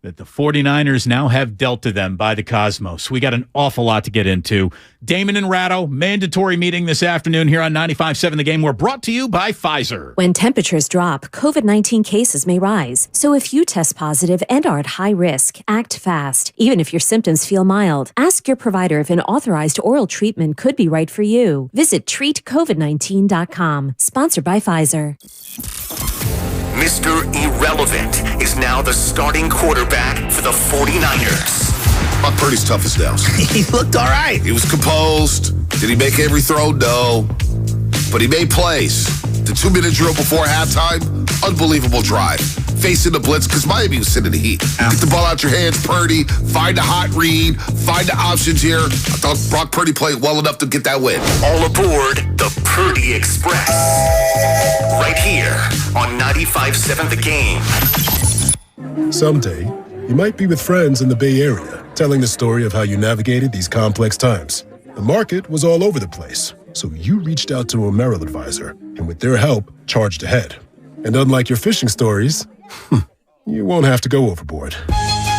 that the 49ers now have dealt to them by the cosmos. We got an awful lot to get into. Damon and Ratto, mandatory meeting this afternoon here on 95.7 The Game. We're brought to you by Pfizer. When temperatures drop, COVID-19 cases may rise. So if you test positive and are at high risk, act fast. Even if your symptoms feel mild, ask your provider if an authorized oral treatment could be right for you. Visit treatcovid19.com. Sponsored by Pfizer. Mr. Irrelevant is now the starting quarterback for the 49ers. Brock Purdy's tough as nails. He looked all right. He was composed. Did he make every throw? No. But he made plays. The 2-minute drill before halftime, unbelievable drive. Facing the blitz, because Miami was sitting in the heat. Get the ball out your hands, Purdy. Find a hot read. Find the options here. I thought Brock Purdy played well enough to get that win. All aboard the Purdy Express. Right here on 95.7 The Game. Someday, you might be with friends in the Bay Area, telling the story of how you navigated these complex times. The market was all over the place, so you reached out to a Merrill advisor, and with their help, charged ahead. And unlike your fishing stories, you won't have to go overboard.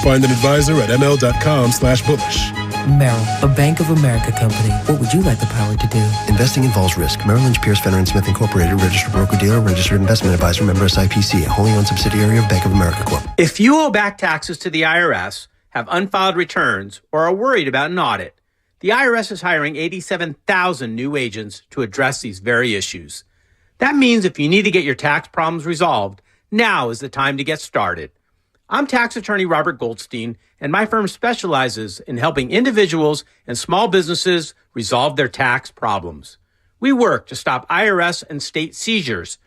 Find an advisor at ml.com/bullish. Merrill, a Bank of America company. What would you like the power to do? Investing involves risk. Merrill Lynch, Pierce, Fenner & Smith Incorporated, registered broker-dealer, registered investment advisor, member SIPC, a wholly owned subsidiary of Bank of America Corp. If you owe back taxes to the IRS, have unfiled returns, or are worried about an audit, the IRS is hiring 87,000 new agents to address these very issues. That means if you need to get your tax problems resolved, now is the time to get started. I'm tax attorney Robert Goldstein, and my firm specializes in helping individuals and small businesses resolve their tax problems. We work to stop IRS and state seizures.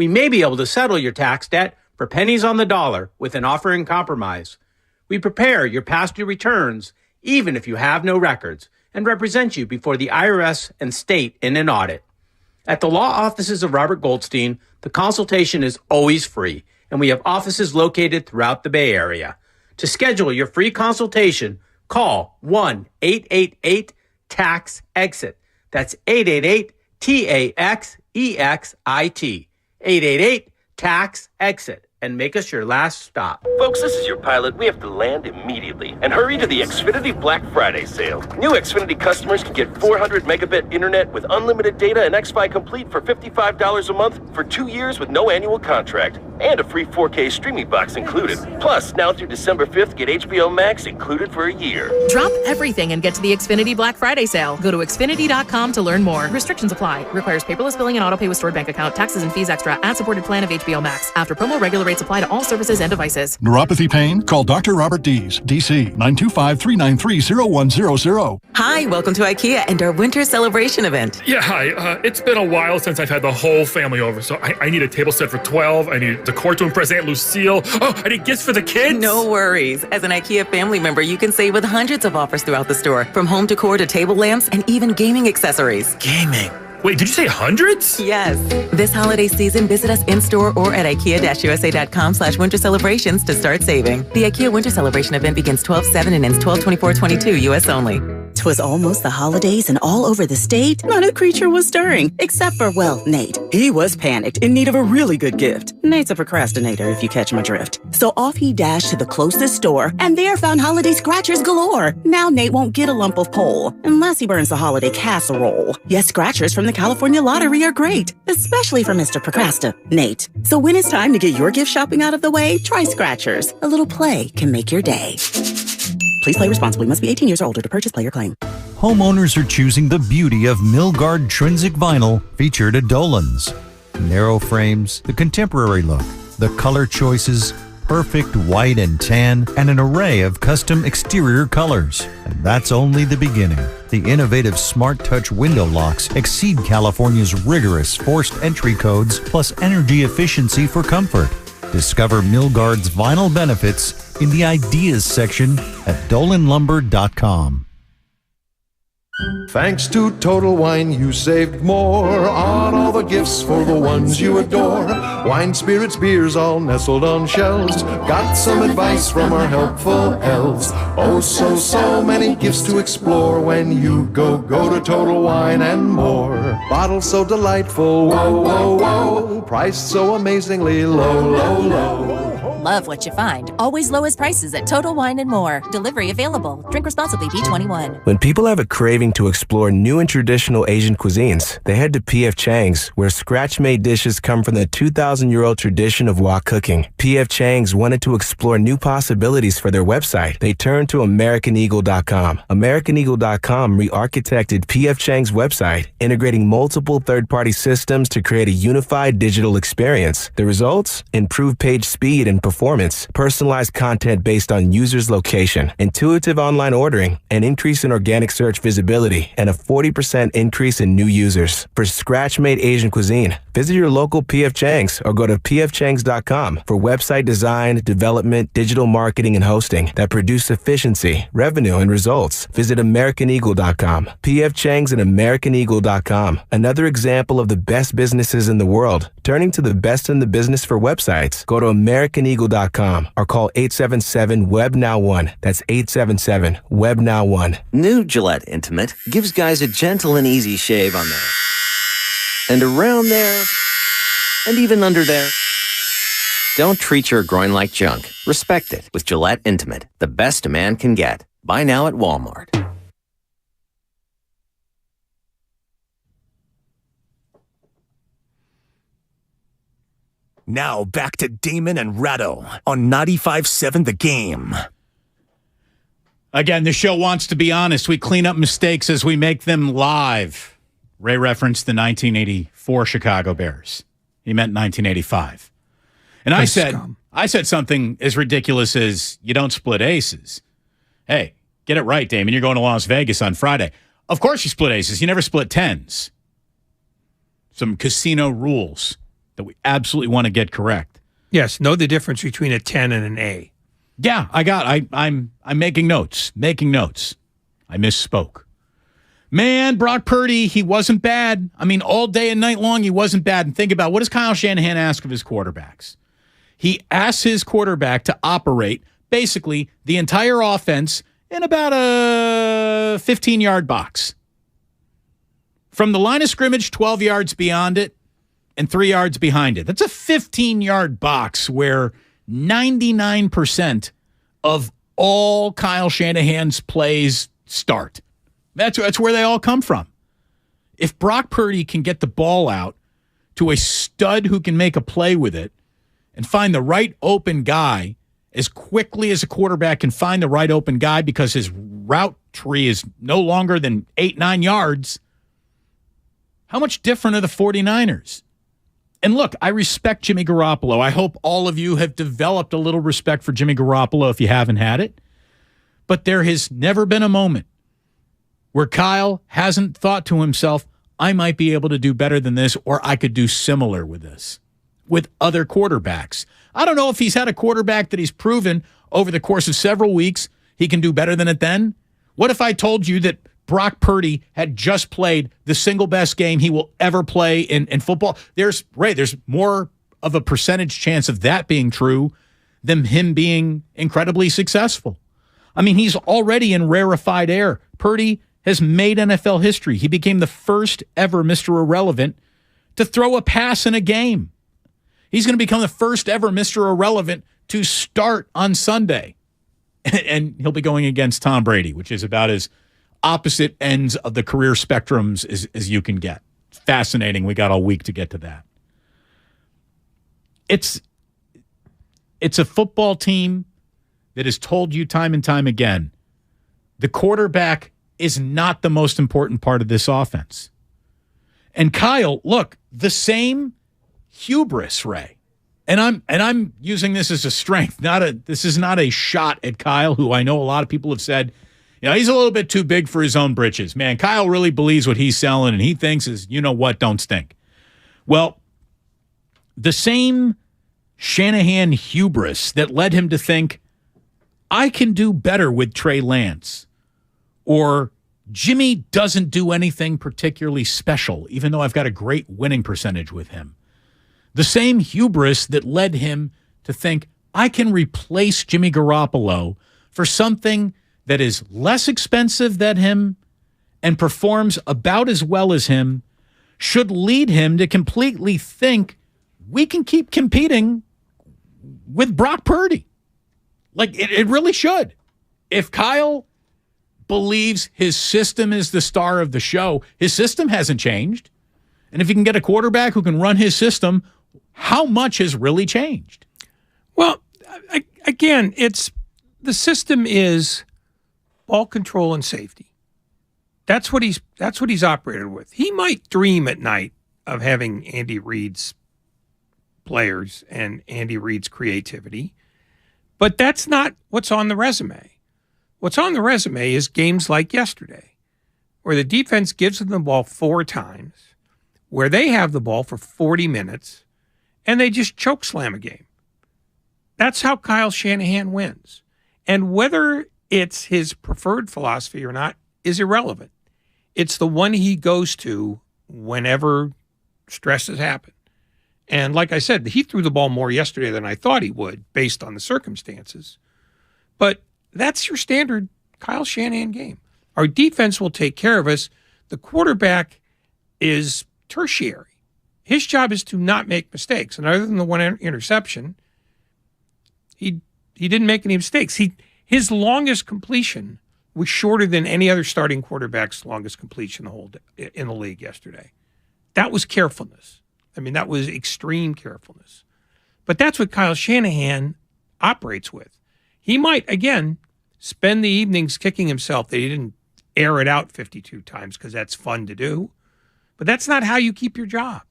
We may be able to settle your tax debt for pennies on the dollar with an offer in compromise. We prepare your past due returns, even if you have no records, and represent you before the IRS and state in an audit. At the law offices of Robert Goldstein, the consultation is always free, and we have offices located throughout the Bay Area. To schedule your free consultation, call 1-888-TAX-EXIT. That's 888-TAXEXIT. 888-TAX-EXIT. And make us your last stop. Folks, this is your pilot. We have to land immediately. And hurry to the Xfinity Black Friday sale. New Xfinity customers can get 400 megabit internet with unlimited data and X-Fi Complete for $55 a month for 2 years with no annual contract. And a free 4K streaming box included. Plus, now through December 5th, get HBO Max included for a year. Drop everything and get to the Xfinity Black Friday sale. Go to Xfinity.com to learn more. Restrictions apply. Requires paperless billing and autopay with stored bank account. Taxes and fees extra. Ad-supported plan of HBO Max. After promo, regular rates apply to all services and devices. Neuropathy pain? Call Dr. Robert Dees, DC, 925-393-0100. Hi, welcome to IKEA and our winter celebration event. Yeah, hi. It's been a while since I've had the whole family over, so I need a table set for 12. I need decor to impress Aunt Lucille. Oh, I need gifts for the kids. No worries. As an IKEA family member, you can save with hundreds of offers throughout the store, from home decor to table lamps and even gaming accessories. Gaming? Wait, did you say hundreds? Yes. This holiday season, visit us in-store or at IKEA-USA.com/winter celebrations to start saving. The IKEA Winter Celebration event begins 12/7 and ends 12/24/22, U.S. only. 'Twas almost the holidays, and all over the state, not a creature was stirring, except for, well, Nate. He was panicked, in need of a really good gift. Nate's a procrastinator, if you catch my drift. So off he dashed to the closest store, and there found holiday scratchers galore. Now Nate won't get a lump of coal, unless he burns the holiday casserole. Yes, scratchers from the California Lottery are great, especially for Mr. Procrastinate. So when it's time to get your gift shopping out of the way, try scratchers. A little play can make your day. Please play responsibly. Must be 18 years or older to purchase player claim. Homeowners are choosing the beauty of Milgard Trinsic Vinyl featured at Dolan's. Narrow frames, the contemporary look, the color choices, perfect white and tan, and an array of custom exterior colors. And that's only the beginning. The innovative Smart Touch window locks exceed California's rigorous forced entry codes plus energy efficiency for comfort. Discover Milgard's vinyl benefits in the Ideas section at dolanlumber.com. Thanks to Total Wine, you saved more on all the gifts for the ones you adore. Wine, spirits, beers, all nestled on shelves. Got some advice from our helpful elves. Oh, so many gifts to explore when you go to Total Wine and More. Bottles so delightful, whoa. Priced so amazingly low. Love what you find. Always lowest prices at Total Wine and More. Delivery available. Drink responsibly. B21. When people have a craving to explore new and traditional Asian cuisines, they head to P.F. Chang's, where scratch-made dishes come from the 2,000-year-old tradition of wok cooking. P.F. Chang's wanted to explore new possibilities for their website. They turned to AmericanEagle.com. AmericanEagle.com re-architected P.F. Chang's website, integrating multiple third-party systems to create a unified digital experience. The results? Improved page speed and performance, personalized content based on users' location, intuitive online ordering, an increase in organic search visibility, and a 40% increase in new users. For scratch-made Asian cuisine, visit your local P.F. Chang's or go to pfchangs.com for website design, development, digital marketing, and hosting that produce efficiency, revenue, and results. Visit AmericanEagle.com. P.F. Chang's and AmericanEagle.com. Another example of the best businesses in the world, turning to the best in the business for websites. Go to AmericanEagle.com or call 877-WEB-NOW1. That's 877-WEB-NOW1. New Gillette Intimate gives guys a gentle and easy shave on there. And around there. And even under there. Don't treat your groin like junk. Respect it with Gillette Intimate, the best a man can get. Buy now at Walmart. Now back to Damon and Ratto on 95.7 The Game. Again, the show wants to be honest. We clean up mistakes as we make them live. Ray referenced the 1984 Chicago Bears. He meant 1985. And I said something as ridiculous as, you don't split aces. Hey, get it right, Damon. You're going to Las Vegas on Friday. Of course you split aces. You never split tens. Some casino rules that we absolutely want to get correct. Yes, know the difference between a 10 and an A. Yeah, I'm making notes. I misspoke. Man, Brock Purdy, he wasn't bad. I mean, all day and night long, he wasn't bad. And think about, what does Kyle Shanahan ask of his quarterbacks? He asks his quarterback to operate basically the entire offense in about a 15-yard box. From the line of scrimmage, 12 yards beyond it, and 3 yards behind it. That's a 15-yard box where 99% of all Kyle Shanahan's plays start. That's where they all come from. If Brock Purdy can get the ball out to a stud who can make a play with it and find the right open guy as quickly as a quarterback can find the right open guy because his route tree is no longer than 8-9 yards, how much different are the 49ers? And look, I respect Jimmy Garoppolo. I hope all of you have developed a little respect for Jimmy Garoppolo if you haven't had it. But there has never been a moment where Kyle hasn't thought to himself, I might be able to do better than this, or I could do similar with this, with other quarterbacks. I don't know if he's had a quarterback that he's proven over the course of several weeks he can do better than it then. What if I told you that Brock Purdy had just played the single best game he will ever play in football? There's more of a percentage chance of that being true than him being incredibly successful. I mean, he's already in rarefied air. Purdy has made NFL history. He became the first ever Mr. Irrelevant to throw a pass in a game. He's going to become the first ever Mr. Irrelevant to start on Sunday. And he'll be going against Tom Brady, which is about as opposite ends of the career spectrums as you can get. Fascinating. We got all week to get to that. It's a football team that has told you time and time again, the quarterback is not the most important part of this offense. And Kyle, look, the same hubris, Ray. And I'm using this as a strength. This is not a shot at Kyle, who I know a lot of people have said, he's a little bit too big for his own britches. Man, Kyle really believes what he's selling, and he thinks is, don't stink. Well, the same Shanahan hubris that led him to think, I can do better with Trey Lance, or Jimmy doesn't do anything particularly special, even though I've got a great winning percentage with him. The same hubris that led him to think, I can replace Jimmy Garoppolo for something that is less expensive than him and performs about as well as him, should lead him to completely think we can keep competing with Brock Purdy. Like, it really should. If Kyle believes his system is the star of the show, his system hasn't changed. And if he can get a quarterback who can run his system, how much has really changed? Well, again, the system is ball control and safety. That's what he's operated with. He might dream at night of having Andy Reid's players and Andy Reid's creativity, but that's not what's on the resume. What's on the resume is games like yesterday, where the defense gives them the ball 4 times, where they have the ball for 40 minutes, and they just choke slam a game. That's how Kyle Shanahan wins. And whether it's his preferred philosophy or not is irrelevant. It's the one he goes to whenever stresses happen. And like I said, he threw the ball more yesterday than I thought he would based on the circumstances. But that's your standard Kyle Shanahan game. Our defense will take care of us. The quarterback is tertiary. His job is to not make mistakes. And other than the one interception, he didn't make any mistakes. His longest completion was shorter than any other starting quarterback's longest completion in the league yesterday. That was carefulness. I mean, that was extreme carefulness. But that's what Kyle Shanahan operates with. He might, again, spend the evenings kicking himself that he didn't air it out 52 times because that's fun to do. But that's not how you keep your job.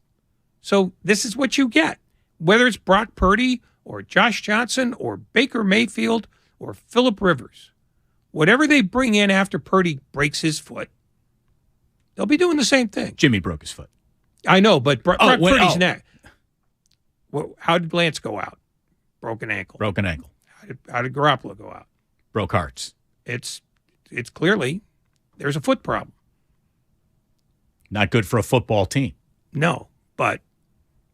So this is what you get. Whether it's Brock Purdy or Josh Johnson or Baker Mayfield or Phillip Rivers, whatever they bring in after Purdy breaks his foot, they'll be doing the same thing. Jimmy broke his foot. I know, but Brock Purdy's next. How did Lance go out? Broken ankle. Broken ankle. How did Garoppolo go out? Broke hearts. It's clearly there's a foot problem. Not good for a football team. No, but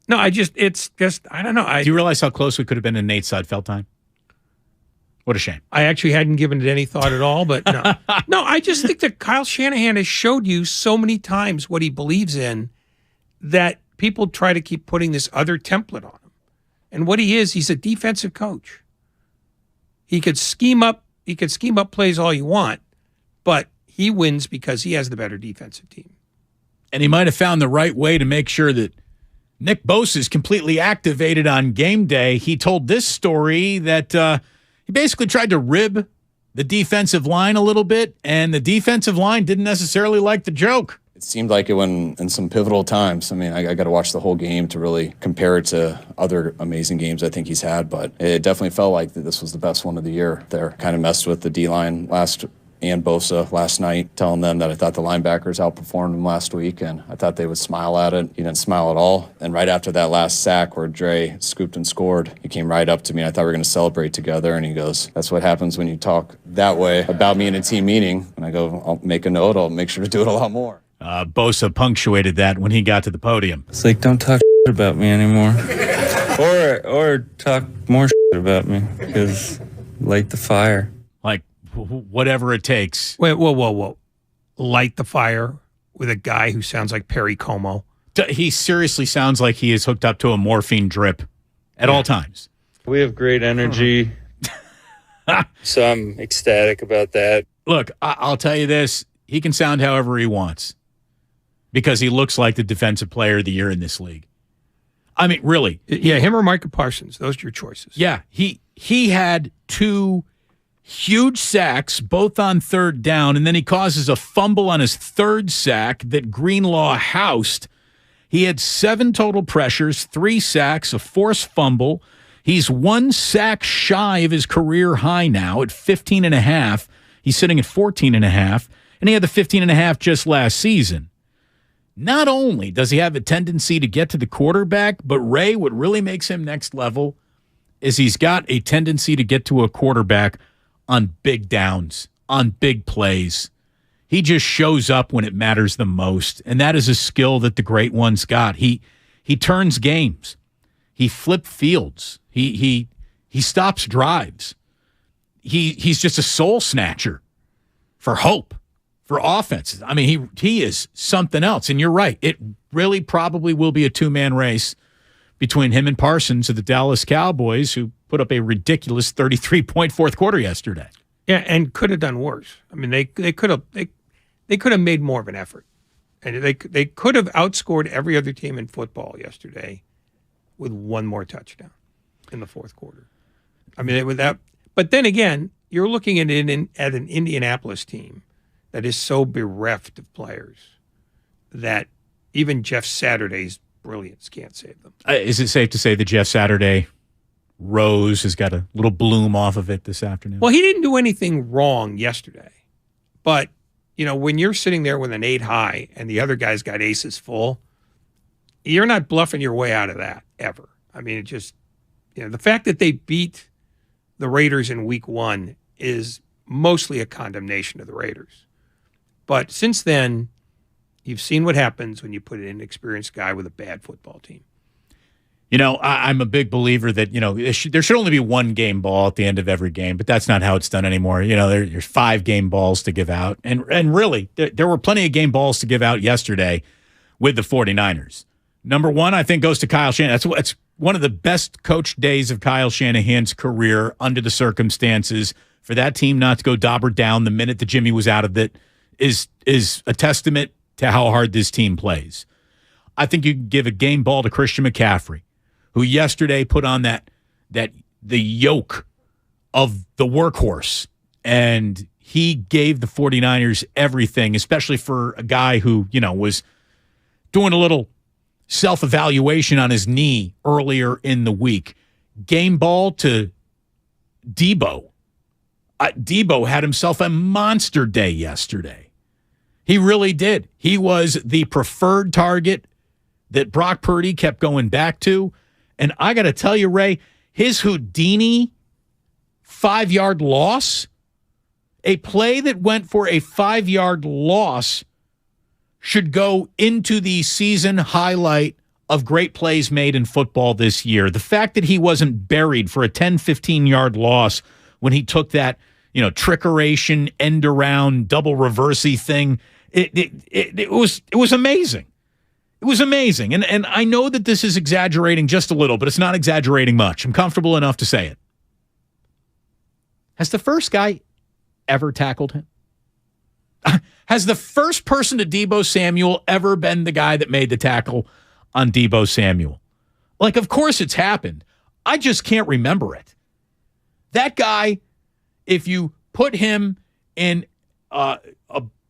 no, I don't know. Do you realize how close we could have been in Nate Sudfeld time? What a shame. I actually hadn't given it any thought at all, but no. No, I just think that Kyle Shanahan has showed you so many times what he believes in that people try to keep putting this other template on him. And what he is, he's a defensive coach. He could scheme up plays all you want, but he wins because he has the better defensive team. And he might have found the right way to make sure that Nick Bosa is completely activated on game day. He told this story that he basically tried to rib the defensive line a little bit, and the defensive line didn't necessarily like the joke. It seemed like it when in some pivotal times. I mean, I got to watch the whole game to really compare it to other amazing games I think he's had, but it definitely felt like that this was the best one of the year there. Kind of messed with the D-line and Bosa last night, telling them that I thought the linebackers outperformed them last week, and I thought they would smile at it. He didn't smile at all. And right after that last sack where Dre scooped and scored, he came right up to me, and I thought we were going to celebrate together, and he goes, "That's what happens when you talk that way about me in a team meeting." And I go, "I'll make a note. I'll make sure to do it a lot more." Bosa punctuated that when he got to the podium. It's like, don't talk about me anymore. or talk more about me, because light the fire. Like, whatever it takes. Wait, whoa. Light the fire with a guy who sounds like Perry Como. He seriously sounds like he is hooked up to a morphine drip at all times. We have great energy, so I'm ecstatic about that. Look, I'll tell you this. He can sound however he wants because he looks like the defensive player of the year in this league. I mean, really. Yeah, him or Micah Parsons. Those are your choices. Yeah, he had 2 huge sacks, both on third down, and then he causes a fumble on his third sack that Greenlaw housed. He had 7 total pressures, 3 sacks, a forced fumble. He's 1 sack shy of his career high now at 15.5. He's sitting at 14.5, and he had the 15.5 just last season. Not only does he have a tendency to get to the quarterback, but Ray, what really makes him next level is he's got a tendency to get to a quarterback on big downs, on big plays. He just shows up when it matters the most, and that is a skill that the great ones got. He turns games. He flips fields. He stops drives. He's just a soul snatcher for hope, for offenses. I mean, he is something else. And you're right. It really probably will be a 2-man race between him and Parsons of the Dallas Cowboys, who put up a ridiculous 33-point fourth quarter yesterday. Yeah, and could have done worse. I mean, they could have made more of an effort, and they could have outscored every other team in football yesterday with 1 more touchdown in the fourth quarter. I mean, with that. But then again, you're looking at an Indianapolis team that is so bereft of players that even Jeff Saturday's brilliance can't save them. Is it safe to say that Jeff Saturday rose has got a little bloom off of it this afternoon? Well, he didn't do anything wrong yesterday. But, when you're sitting there with an 8 high and the other guy's got aces full, you're not bluffing your way out of that ever. I mean, it just, the fact that they beat the Raiders in week 1 is mostly a condemnation of the Raiders. But since then, you've seen what happens when you put an inexperienced guy with a bad football team. I'm a big believer that, there should only be 1 game ball at the end of every game, but that's not how it's done anymore. There's 5 game balls to give out. And really, there were plenty of game balls to give out yesterday with the 49ers. Number 1, I think, goes to Kyle Shanahan. That's one of the best coach days of Kyle Shanahan's career under the circumstances. For that team not to go dauber down the minute that Jimmy was out of it is a testament to how hard this team plays. I think you can give a game ball to Christian McCaffrey, who yesterday put on the yoke of the workhorse, and he gave the 49ers everything, especially for a guy who, was doing a little self-evaluation on his knee earlier in the week. Game ball to Debo. Debo had himself a monster day yesterday. He really did. He was the preferred target that Brock Purdy kept going back to, And I got to tell you, Ray, his Houdini 5-yard loss, a play that went for a 5-yard loss, should go into the season highlight of great plays made in football this year. The fact that he wasn't buried for a 10, 15-yard loss when he took that, trickeration, end around, double reversey thing, it was amazing. It was amazing. And I know that this is exaggerating just a little, but it's not exaggerating much. I'm comfortable enough to say it. Has the first guy ever tackled him? Has the first person to Deebo Samuel ever been the guy that made the tackle on Deebo Samuel? Like, of course it's happened. I just can't remember it. That guy, if you put him in a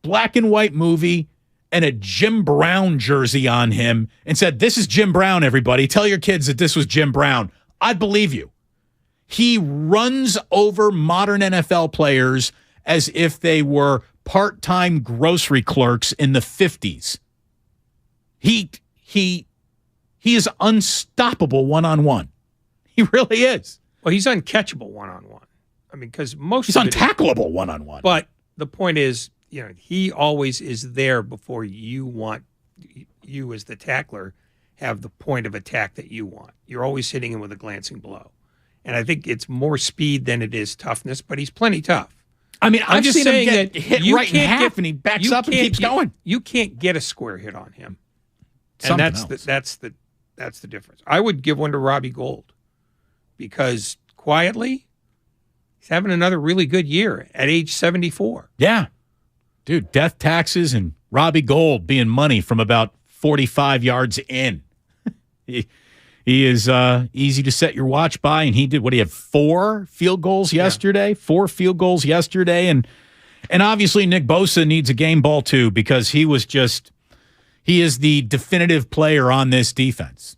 black and white movie and a Jim Brown jersey on him and said, "This is Jim Brown, everybody. Tell your kids that this was Jim Brown," I'd believe you. He runs over modern NFL players as if they were part-time grocery clerks in the 50s. He is unstoppable one-on-one. He really is. Well, he's uncatchable one-on-one. I mean, because he's untackleable one-on-one. But the point is, he always is there before you as the tackler have the point of attack that you want. You're always hitting him with a glancing blow. And I think it's more speed than it is toughness, but he's plenty tough. I mean, I'm I've just seen him saying get that hit you right in can't half, and he backs up and keeps going. You can't get a square hit on him, and Something that's the difference. I would give one to Robbie Gould because quietly, he's having another really good year at age 74. Yeah, dude, death taxes and Robbie Gould being money from about 45 yards in. He is easy to set your watch by, and he did, what, he had 4 field goals yesterday? 4 field goals yesterday, and obviously Nick Bosa needs a game ball too because he is the definitive player on this defense.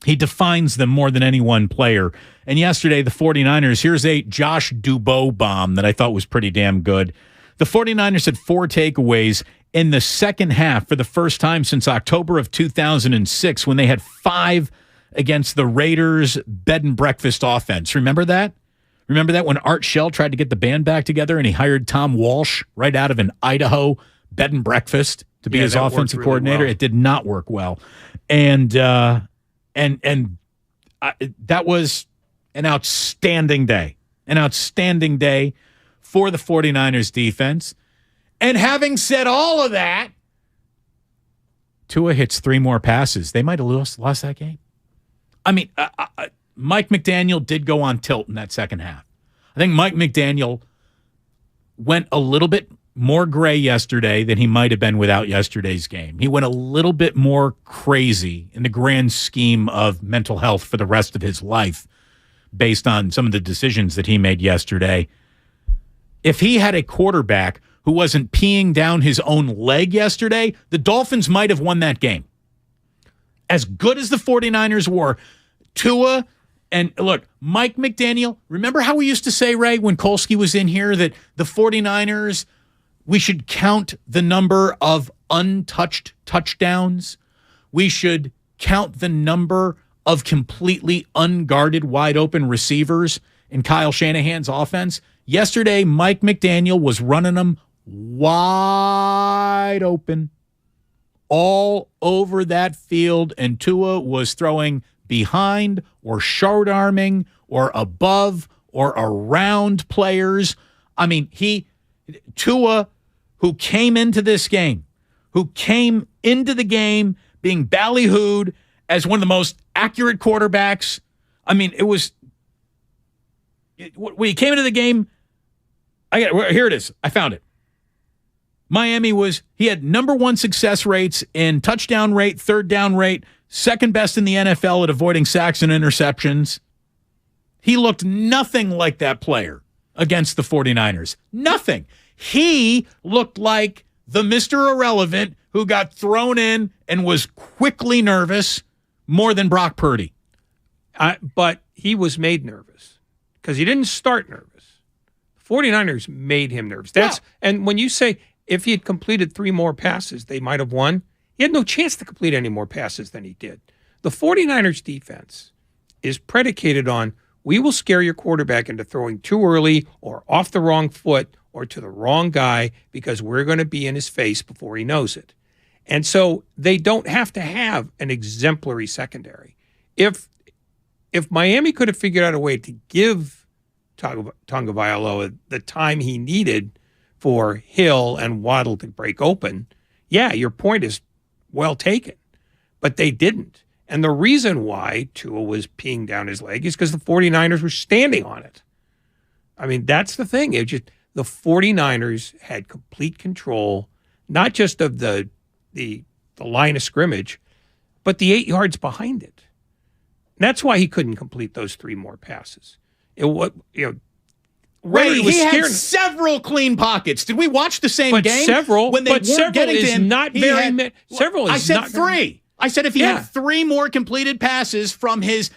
He defines them more than any one player. And yesterday, the 49ers, here's a Josh Dubois bomb that I thought was pretty damn good. The 49ers had 4 takeaways in the second half for the first time since October of 2006 when they had 5 against the Raiders' bed and breakfast offense. Remember that? Remember that when Art Shell tried to get the band back together and he hired Tom Walsh right out of an Idaho bed and breakfast to be his offensive coordinator? Well. It did not work well. And that was an outstanding day. An outstanding day for the 49ers defense. And having said all of that, Tua hits 3 more passes. They might have lost that game. I mean, Mike McDaniel did go on tilt in that second half. I think Mike McDaniel went a little bit more gray yesterday than he might have been without yesterday's game. He went a little bit more crazy in the grand scheme of mental health for the rest of his life based on some of the decisions that he made yesterday. If he had a quarterback who wasn't peeing down his own leg yesterday, the Dolphins might have won that game. As good as the 49ers were, Tua, and look, Mike McDaniel, remember how we used to say, Ray, when Kolsky was in here, that the 49ers, we should count the number of untouched touchdowns. We should count the number of completely unguarded, wide open receivers in Kyle Shanahan's offense. Yesterday, Mike McDaniel was running them wide open all over that field, and Tua was throwing behind or short arming or above or around players. I mean, Tua, who came into this game, being ballyhooed as one of the most accurate quarterbacks. I mean, when he came into the game, here it is. I found it. Miami he had number 1 success rates in touchdown rate, third down rate, second best in the NFL at avoiding sacks and interceptions. He looked nothing like that player against the 49ers. Nothing. He looked like the Mr. Irrelevant who got thrown in and was quickly nervous more than Brock Purdy. But he was made nervous because he didn't start nervous. 49ers made him nervous. And when you say if he had completed 3 more passes, they might have won, he had no chance to complete any more passes than he did. The 49ers defense is predicated on we will scare your quarterback into throwing too early or off the wrong foot or to the wrong guy because we're going to be in his face before he knows it. And so they don't have to have an exemplary secondary. If Miami could have figured out a way to give Tagovailoa the time he needed for Hill and Waddle to break open, yeah, your point is well taken. But they didn't. And the reason why Tua was peeing down his leg is because the 49ers were standing on it. I mean, that's the thing. It just the 49ers had complete control, not just of the line of scrimmage, but the 8 yards behind it. And that's why he couldn't complete those 3 more passes. Ray, he had several clean pockets. Did we watch the same game? Several, when they but weren't several getting to is him, not he very had- many. Several is I said not 3. I said if he had 3 more completed passes from his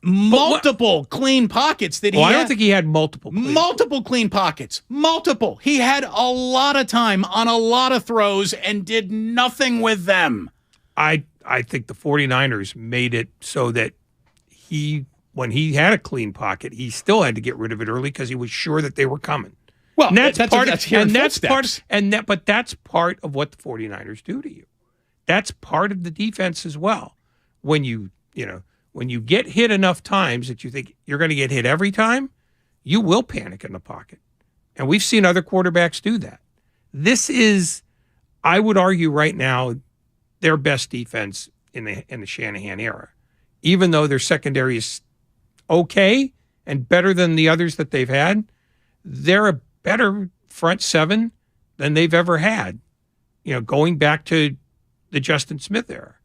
multiple clean pockets that he had. I don't think he had multiple clean pockets. Multiple. He had a lot of time on a lot of throws and did nothing with them. I think the 49ers made it so that when he had a clean pocket, he still had to get rid of it early because he was sure that they were coming. Well, and that's part of what the 49ers do to you. That's part of the defense as well. When you get hit enough times that you think you're going to get hit every time, you will panic in the pocket. And we've seen other quarterbacks do that. This is, I would argue right now, their best defense in the Shanahan era. Even though their secondary is okay and better than the others that they've had, they're a better front seven than they've ever had, going back to the Justin Smith era.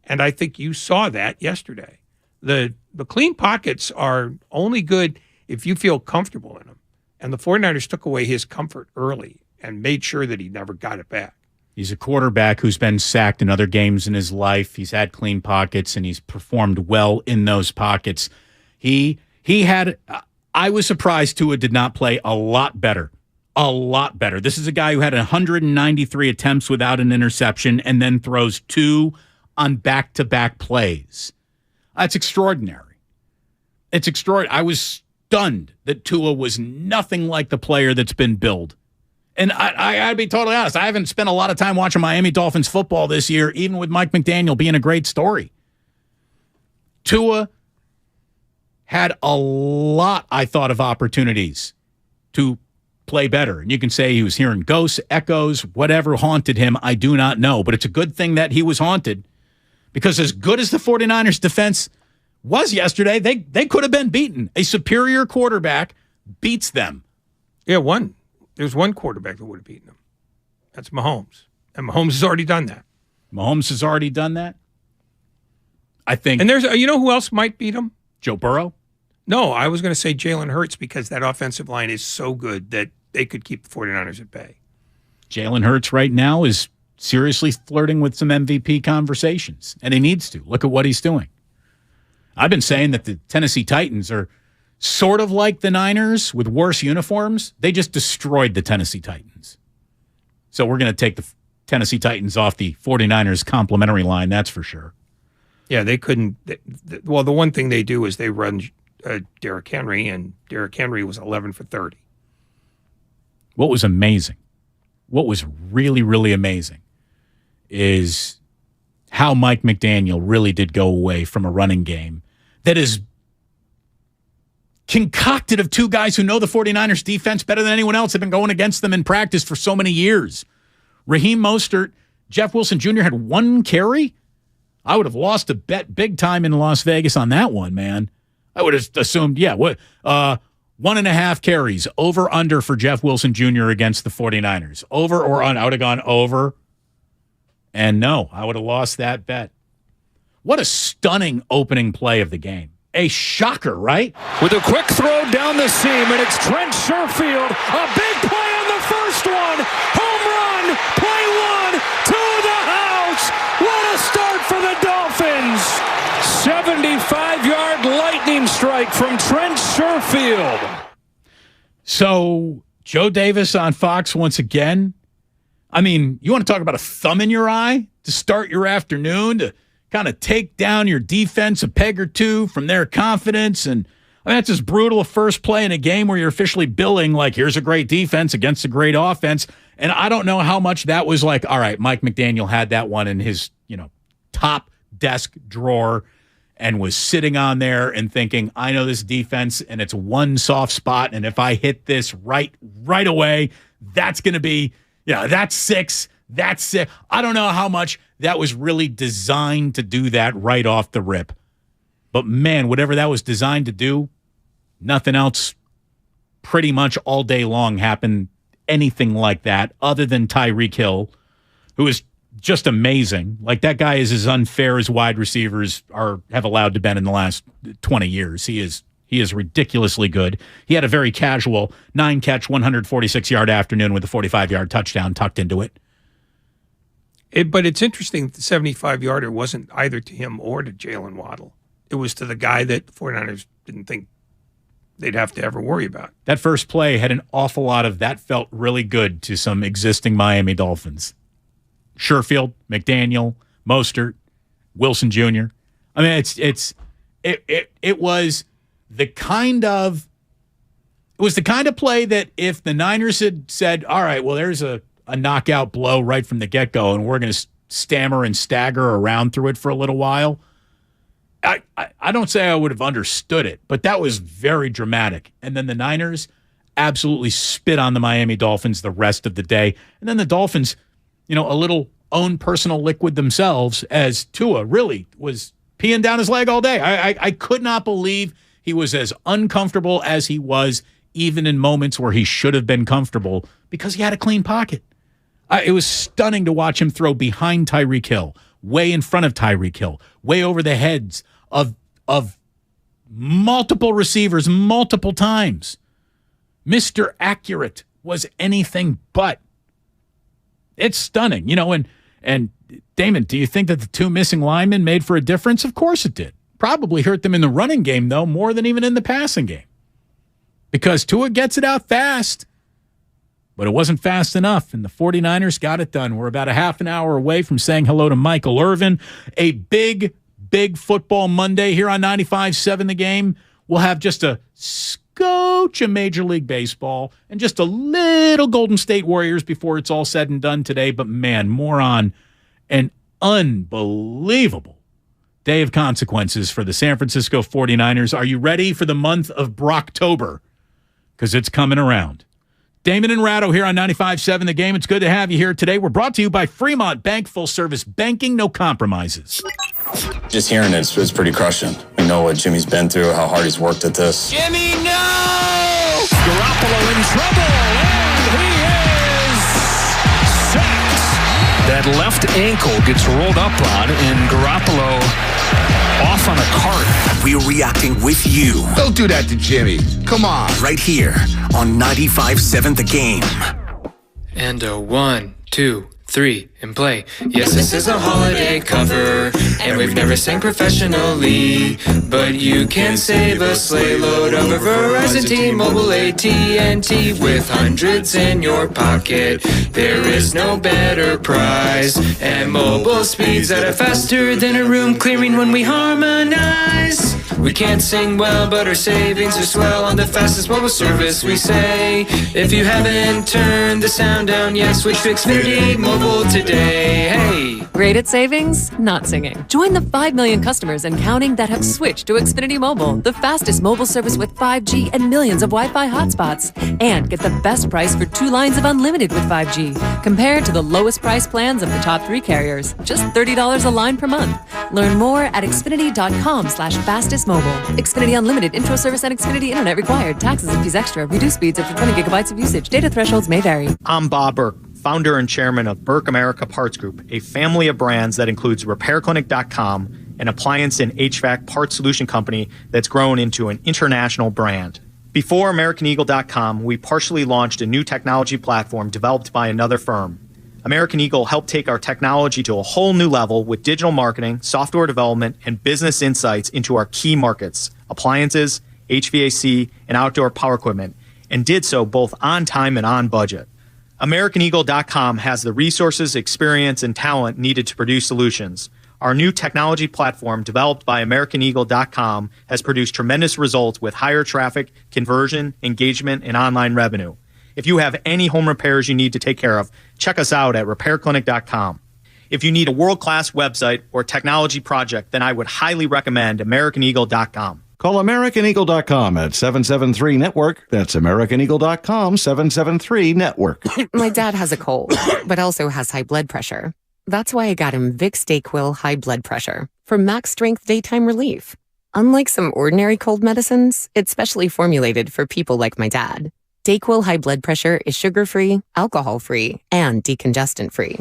And I think you saw that yesterday. The clean pockets are only good if you feel comfortable in them. And the 49ers took away his comfort early and made sure that he never got it back. He's a quarterback who's been sacked in other games in his life. He's had clean pockets, and he's performed well in those pockets. He had I was surprised Tua did not play a lot better. A lot better. This is a guy who had 193 attempts without an interception and then throws 2 on back-to-back plays. That's extraordinary. It's extraordinary. I was stunned that Tua was nothing like the player that's been billed. And I got to be totally honest, I haven't spent a lot of time watching Miami Dolphins football this year, even with Mike McDaniel being a great story. Tua had a lot, I thought, of opportunities to play better. And you can say he was hearing ghosts, echoes, whatever haunted him, I do not know. But it's a good thing that he was haunted, because as good as the 49ers defense was yesterday, they could have been beaten. A superior quarterback beats them. Yeah, there's one quarterback that would have beaten them. That's Mahomes. And Mahomes has already done that. Mahomes has already done that? I think. And there's, who else might beat him? Joe Burrow? No, I was going to say Jalen Hurts, because that offensive line is so good that they could keep the 49ers at bay. Jalen Hurts right now is seriously flirting with some MVP conversations, and he needs to. Look at what he's doing. I've been saying that the Tennessee Titans are sort of like the Niners with worse uniforms. They just destroyed the Tennessee Titans. So we're going to take the Tennessee Titans off the 49ers complimentary line, that's for sure. Yeah, they couldn't. Well, the one thing they do is they run Derrick Henry, and Derrick Henry was 11 for 30. What was amazing, what was really, really amazing, is how Mike McDaniel really did go away from a running game that is concocted of 2 guys who know the 49ers defense better than anyone else, have been going against them in practice for so many years. Raheem Mostert, Jeff Wilson Jr. had 1 carry. I would have lost a bet big time in Las Vegas on that one, man. I would have assumed, 1.5 carries, over, under for Jeff Wilson Jr. against the 49ers. Over or on? I would have gone over. And no, I would have lost that bet. What a stunning opening play of the game. A shocker, right? With a quick throw down the seam, and it's Trent Sherfield. A big play on the first one. Home run. Play 1 to the house. What a start for the Dolphins. 75-yard lightning strike from Trent Sherfield. So Joe Davis on Fox once again. I mean, you want to talk about a thumb in your eye to start your afternoon, to kind of take down your defense a peg or two from their confidence. And I mean, that's as brutal a first play in a game where you're officially billing like, here's a great defense against a great offense. And I don't know how much that was like, all right, Mike McDaniel had that one in his, top desk drawer and was sitting on there and thinking, I know this defense and it's one soft spot. And if I hit this right away, that's going to be, that's 6. That's it. I don't know how much that was really designed to do that right off the rip. But, man, whatever that was designed to do, nothing else pretty much all day long happened anything like that other than Tyreek Hill, who is just amazing. Like, that guy is as unfair as wide receivers have allowed to been in the last 20 years. He is ridiculously good. He had a very casual 9-catch, 146-yard afternoon with a 45-yard touchdown tucked into it. But it's interesting that the 75-yarder wasn't either to him or to Jalen Waddle. It was to the guy that the 49ers didn't think they'd have to ever worry about. That first play had an awful lot of that felt really good to some existing Miami Dolphins. Sherfield, McDaniel, Mostert, Wilson Jr. I mean, it was the kind of play that if the Niners had said, all right, well, there's a knockout blow right from the get-go, and we're going to stammer and stagger around through it for a little while, I don't say I would have understood it, but that was very dramatic. And then the Niners absolutely spit on the Miami Dolphins the rest of the day. And then the Dolphins, a little own personal liquid themselves, as Tua really was peeing down his leg all day. I could not believe he was as uncomfortable as he was, even in moments where he should have been comfortable, because he had a clean pocket. It was stunning to watch him throw behind Tyreek Hill, way in front of Tyreek Hill, way over the heads of multiple receivers multiple times. Mr. Accurate was anything but. It's stunning. And Damon, do you think that the 2 missing linemen made for a difference? Of course it did. Probably hurt them in the running game, though, more than even in the passing game. Because Tua gets it out fast. But it wasn't fast enough, and the 49ers got it done. We're about a half an hour away from saying hello to Michael Irvin. A big football Monday here on 95.7 The Game. We'll have just a scotch of Major League Baseball and just a little Golden State Warriors before it's all said and done today. But, man, more on an unbelievable day of consequences for the San Francisco 49ers. Are you ready for the month of Brocktober? Because it's coming around. Damon and Ratto here on 95.7 The Game. It's good to have you here today. We're brought to you by Fremont Bank, full-service banking, no compromises. Just hearing it is pretty crushing. We know what Jimmy's been through, how hard he's worked at this. Jimmy, no! Garoppolo in trouble, and he is sacked. That left ankle gets rolled up on, and Garoppolo off on a cart. We're reacting with you. Don't do that to Jimmy. Come on. Right here on 95.7 The Game. And a 1, 2, 3, and play. Yes, this is a holiday cover, and we've never sang professionally, but you can save a sleigh load over Verizon T-Mobile AT&T with hundreds in your pocket. There is no better price, and mobile speeds that are faster than a room clearing when we harmonize. We can't sing well, but our savings are swell on the fastest mobile service we say. If you haven't turned the sound down yet, switch to Xfinity Mobile today. Hey! Rated savings, not singing. Join the 5 million customers and counting that have switched to Xfinity Mobile, the fastest mobile service with 5G and millions of Wi-Fi hotspots. And get the best price for 2 lines of unlimited with 5G, compared to the lowest price plans of the top 3 carriers. Just $30 a line per month. Learn more at Xfinity.com/fastestmobile. Xfinity Unlimited intro service and Xfinity Internet required. Taxes and fees extra. Reduced speeds up to 20 gigabytes of usage. Data thresholds may vary. I'm Bob Burke, founder and chairman of Burke America Parts Group, a family of brands that includes RepairClinic.com, an appliance and HVAC parts solution company that's grown into an international brand. Before AmericanEagle.com, we partially launched a new technology platform developed by another firm. American Eagle helped take our technology to a whole new level with digital marketing, software development, and business insights into our key markets, appliances, HVAC, and outdoor power equipment, and did so both on time and on budget. AmericanEagle.com has the resources, experience, and talent needed to produce solutions. Our new technology platform, developed by AmericanEagle.com, has produced tremendous results with higher traffic, conversion, engagement, and online revenue. If you have any home repairs you need to take care of, check us out at RepairClinic.com. If you need a world-class website or technology project, then I would highly recommend AmericanEagle.com. Call AmericanEagle.com at 773-NETWORK. That's AmericanEagle.com, 773-NETWORK. My dad has a cold, but also has high blood pressure. That's why I got him Vicks DayQuil High Blood Pressure for max strength daytime relief. Unlike some ordinary cold medicines, it's specially formulated for people like my dad. DayQuil High Blood Pressure is sugar-free, alcohol-free, and decongestant-free.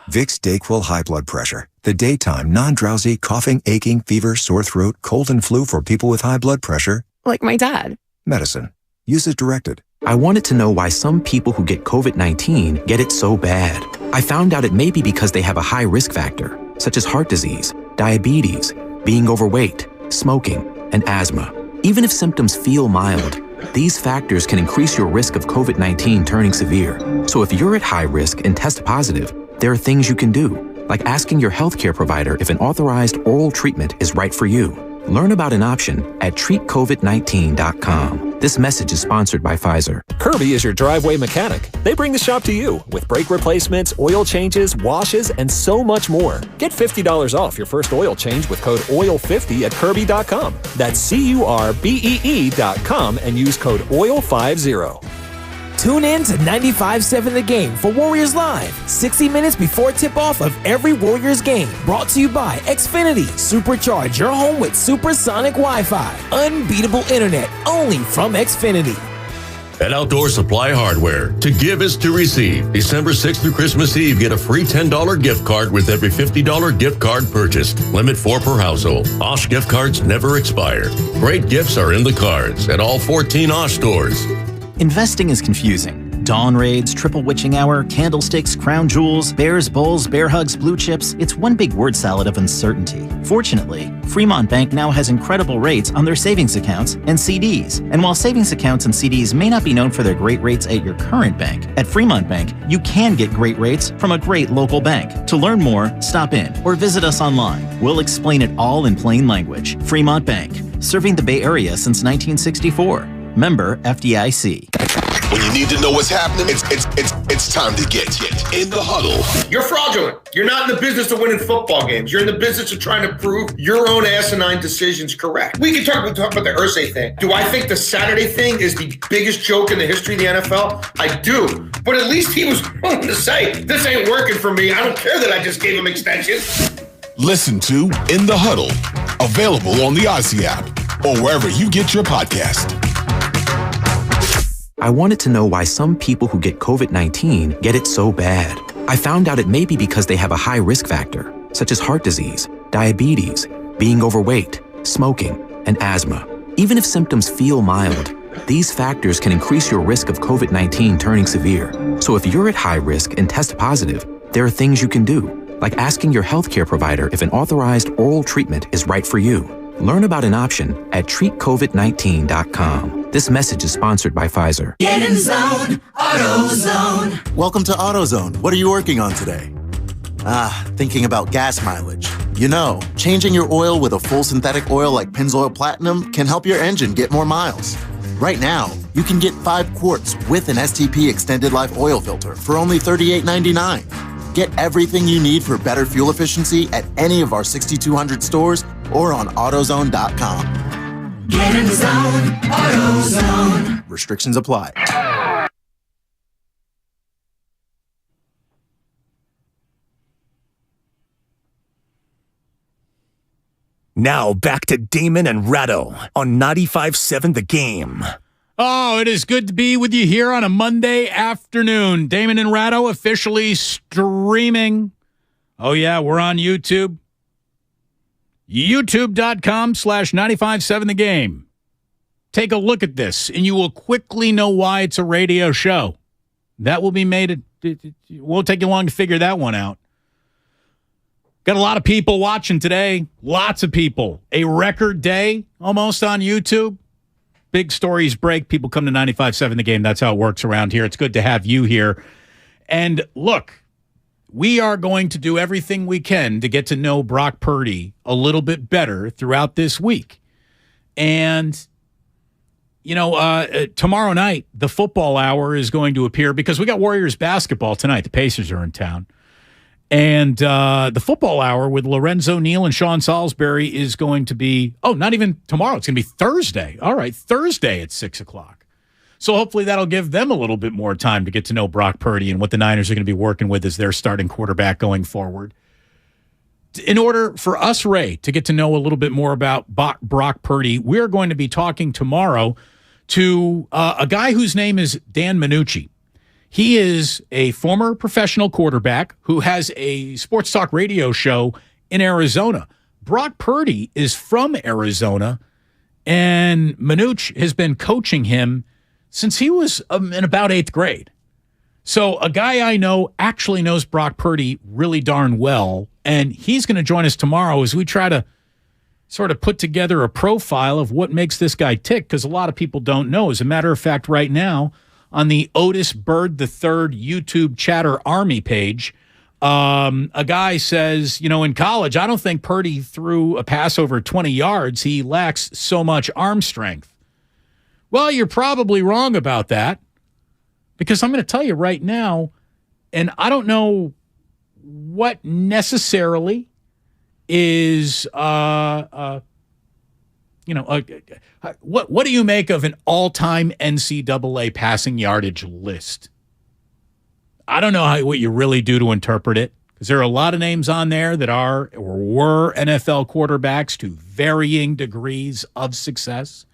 Vicks DayQuil High Blood Pressure. The daytime, non-drowsy, coughing, aching, fever, sore throat, cold, and flu for people with high blood pressure. Like my dad. Medicine. Use as directed. I wanted to know why some people who get COVID-19 get it so bad. I found out it may be because they have a high risk factor, such as heart disease, diabetes, being overweight, smoking, and asthma. Even if symptoms feel mild, these factors can increase your risk of COVID-19 turning severe. So if you're at high risk and test positive, there are things you can do, like asking your healthcare provider if an authorized oral treatment is right for you. Learn about an option at treatcovid19.com. This message is sponsored by Pfizer. Kirby is your driveway mechanic. They bring the shop to you with brake replacements, oil changes, washes, and so much more. Get $50 off your first oil change with code OIL50 at Kirby.com. That's CURBEE.com and use code OIL50. Tune in to 95.7 The Game for Warriors Live, 60 minutes before tip-off of every Warriors game. Brought to you by Xfinity. Supercharge your home with supersonic Wi-Fi. Unbeatable internet, only from Xfinity. At Outdoor Supply Hardware, to give is to receive. December 6th through Christmas Eve, get a free $10 gift card with every $50 gift card purchased. Limit 4 per household. Osh gift cards never expire. Great gifts are in the cards at all 14 Osh stores. Investing is confusing. Dawn raids, triple witching hour, candlesticks, crown jewels, bears, bulls, bear hugs, blue chips. It's one big word salad of uncertainty. Fortunately, Fremont Bank now has incredible rates on their savings accounts and CDs. And while savings accounts and CDs may not be known for their great rates at your current bank, at Fremont Bank, you can get great rates from a great local bank. To learn more, stop in or visit us online. We'll explain it all in plain language. Fremont Bank, serving the Bay Area since 1964. Member FDIC. When you need to know what's happening, it's time to get in the huddle. You're fraudulent. You're not in the business of winning football games. You're in the business of trying to prove your own asinine decisions correct. We can talk about the Irsay thing. Do I think the Saturday thing is the biggest joke in the history of the NFL? I do. But at least he was willing to say, this ain't working for me. I don't care that I just gave him extensions. Listen to In the Huddle, available on the Odyssey app or wherever you get your podcast. I wanted to know why some people who get COVID-19 get it so bad. I found out it may be because they have a high risk factor, such as heart disease, diabetes, being overweight, smoking, and asthma. Even if symptoms feel mild, these factors can increase your risk of COVID-19 turning severe. So if you're at high risk and test positive, there are things you can do, like asking your healthcare provider if an authorized oral treatment is right for you. Learn about an option at treatcovid19.com. This message is sponsored by Pfizer. Get in the zone, AutoZone. Welcome to AutoZone. What are you working on today? Thinking about gas mileage. You know, changing your oil with a full synthetic oil like Pennzoil Platinum can help your engine get more miles. Right now, you can get 5 quarts with an STP extended life oil filter for only $38.99. Get everything you need for better fuel efficiency at any of our 6,200 stores or on AutoZone.com. Get in the zone, AutoZone. Restrictions apply. Now back to Damon and Ratto on 95.7 The Game. Oh, it is good to be with you here on a Monday afternoon. Damon and Ratto officially streaming. Oh, yeah, we're on YouTube. YouTube.com/957 The Game. Take a look at this, and you will quickly know why it's a radio show. That will be made. It won't take you long to figure that one out. Got a lot of people watching today. Lots of people. A record day almost on YouTube. Big stories break. People come to 95.7 The Game. That's how it works around here. It's good to have you here. And look, we are going to do everything we can to get to know Brock Purdy a little bit better throughout this week. And, tomorrow night, the football hour is going to appear because we got Warriors basketball tonight. The Pacers are in town. And the football hour with Lorenzo Neal and Sean Salisbury is going to be, not even tomorrow. It's going to be Thursday. All right, Thursday at 6 o'clock. So hopefully that'll give them a little bit more time to get to know Brock Purdy and what the Niners are going to be working with as their starting quarterback going forward. In order for us, Ray, to get to know a little bit more about Brock Purdy, we're going to be talking tomorrow to a guy whose name is Dan Minucci. He is a former professional quarterback who has a sports talk radio show in Arizona. Brock Purdy is from Arizona, and Minucci has been coaching him since he was in about 8th grade. So a guy I know actually knows Brock Purdy really darn well, and he's going to join us tomorrow as we try to sort of put together a profile of what makes this guy tick, because a lot of people don't know. As a matter of fact, right now, on the Otis Bird III YouTube Chatter Army page, a guy says, in college, I don't think Purdy threw a pass over 20 yards. He lacks so much arm strength. Well, you're probably wrong about that, because I'm going to tell you right now, and I don't know what necessarily is, what do you make of an all-time NCAA passing yardage list? I don't know what you really do to interpret it, because there are a lot of names on there that are or were NFL quarterbacks to varying degrees of success.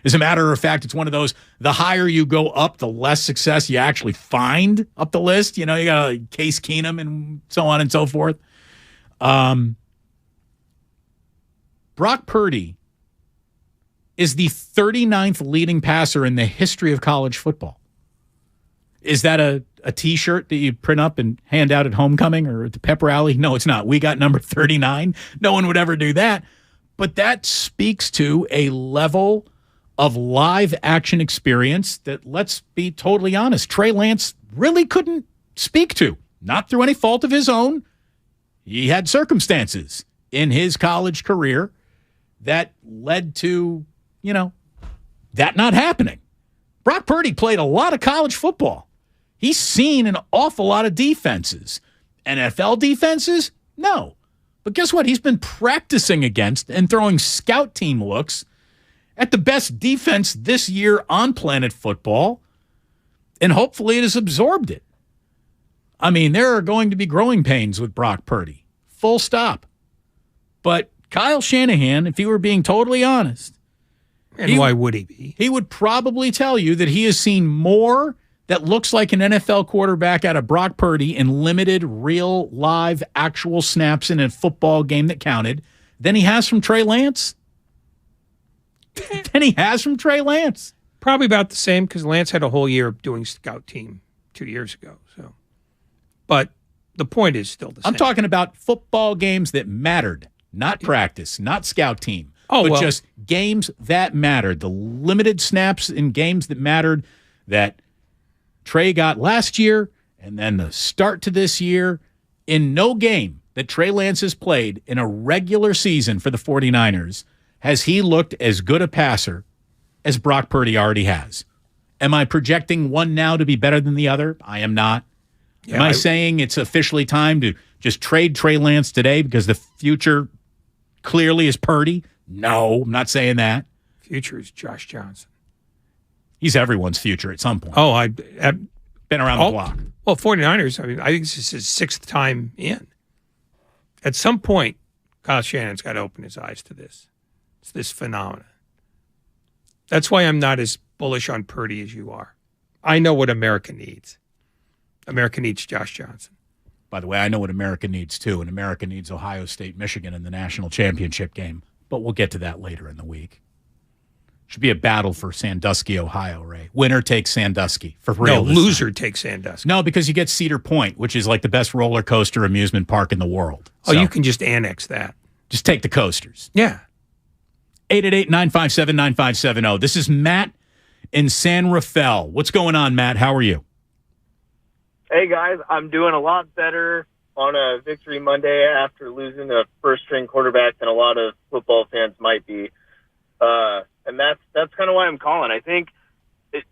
As a matter of fact, it's one of those, the higher you go up, the less success you actually find up the list. You got Case Keenum and so on and so forth. Brock Purdy is the 39th leading passer in the history of college football. Is that a T-shirt that you print up and hand out at homecoming or at the pep rally? No, it's not. We got number 39. No one would ever do that. But that speaks to a level of live action experience that, let's be totally honest, Trey Lance really couldn't speak to. Not through any fault of his own. He had circumstances in his college career that led to, that not happening. Brock Purdy played a lot of college football. He's seen an awful lot of defenses. NFL defenses? No. But guess what? He's been practicing against and throwing scout team looks at the best defense this year on planet football, and hopefully it has absorbed it. I mean, there are going to be growing pains with Brock Purdy. Full stop. But Kyle Shanahan, if he were being totally honest, and why would he be? He would probably tell you that he has seen more that looks like an NFL quarterback out of Brock Purdy in limited, real, live, actual snaps in a football game that counted than he has from Trey Lance. Probably about the same, because Lance had a whole year of doing scout team 2 years ago. So, but the point is still the same. I'm talking about football games that mattered, not practice, not scout team. But just games that mattered. The limited snaps in games that mattered that Trey got last year, and then the start to this year. In no game that Trey Lance has played in a regular season for the 49ers has he looked as good a passer as Brock Purdy already has. Am I projecting one now to be better than the other? I am not. Am I saying it's officially time to just trade Trey Lance today because the future clearly is Purdy? No, I'm not saying that. Future is Josh Johnson. He's everyone's future at some point. Oh, I've been around the block. Well, 49ers, I think this is his 6th time in. At some point, Kyle Shanahan's got to open his eyes to this. It's this phenomenon. That's why I'm not as bullish on Purdy as you are. I know what America needs. America needs Josh Johnson. By the way, I know what America needs too, and America needs Ohio State, Michigan in the national championship game. But we'll get to that later in the week. Should be a battle for Sandusky, Ohio, Ray. Winner takes Sandusky. For real. No, loser takes Sandusky. No, because you get Cedar Point, which is like the best roller coaster amusement park in the world. Oh, so you can just annex that. Just take the coasters. Yeah. 888-957-9570. This is Matt in San Rafael. What's going on, Matt? How are you? Hey, guys. I'm doing a lot better on a victory Monday after losing a first-string quarterback than a lot of football fans might be. And that's kind of why I'm calling. I think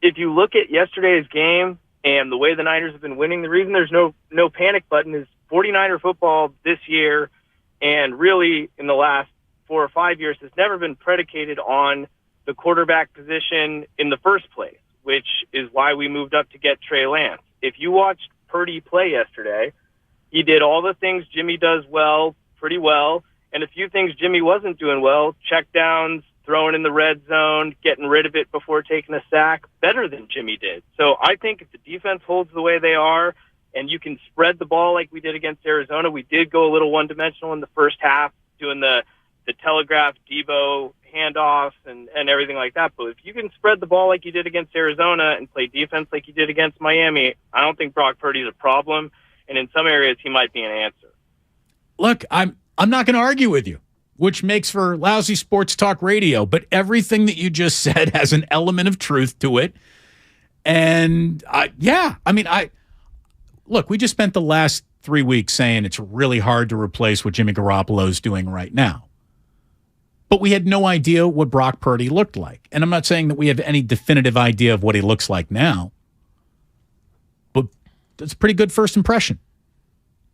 if you look at yesterday's game and the way the Niners have been winning, the reason there's no panic button is 49er football this year and really in the last 4 or 5 years has never been predicated on the quarterback position in the first place, which is why we moved up to get Trey Lance. If you watched Purdy play yesterday, he did all the things Jimmy does well, pretty well, and a few things Jimmy wasn't doing well, check downs, throwing in the red zone, getting rid of it before taking a sack, better than Jimmy did. So I think if the defense holds the way they are and you can spread the ball like we did against Arizona, we did go a little one-dimensional in the first half, doing the telegraph Debo handoffs and everything like that. But if you can spread the ball like you did against Arizona and play defense like you did against Miami, I don't think Brock Purdy's a problem. And in some areas, he might be an answer. Look, I'm not going to argue with you, which makes for lousy sports talk radio. But everything that you just said has an element of truth to it. And look, we just spent the last 3 weeks saying it's really hard to replace what Jimmy Garoppolo is doing right now. But we had no idea what Brock Purdy looked like. And I'm not saying that we have any definitive idea of what he looks like now. But that's a pretty good first impression.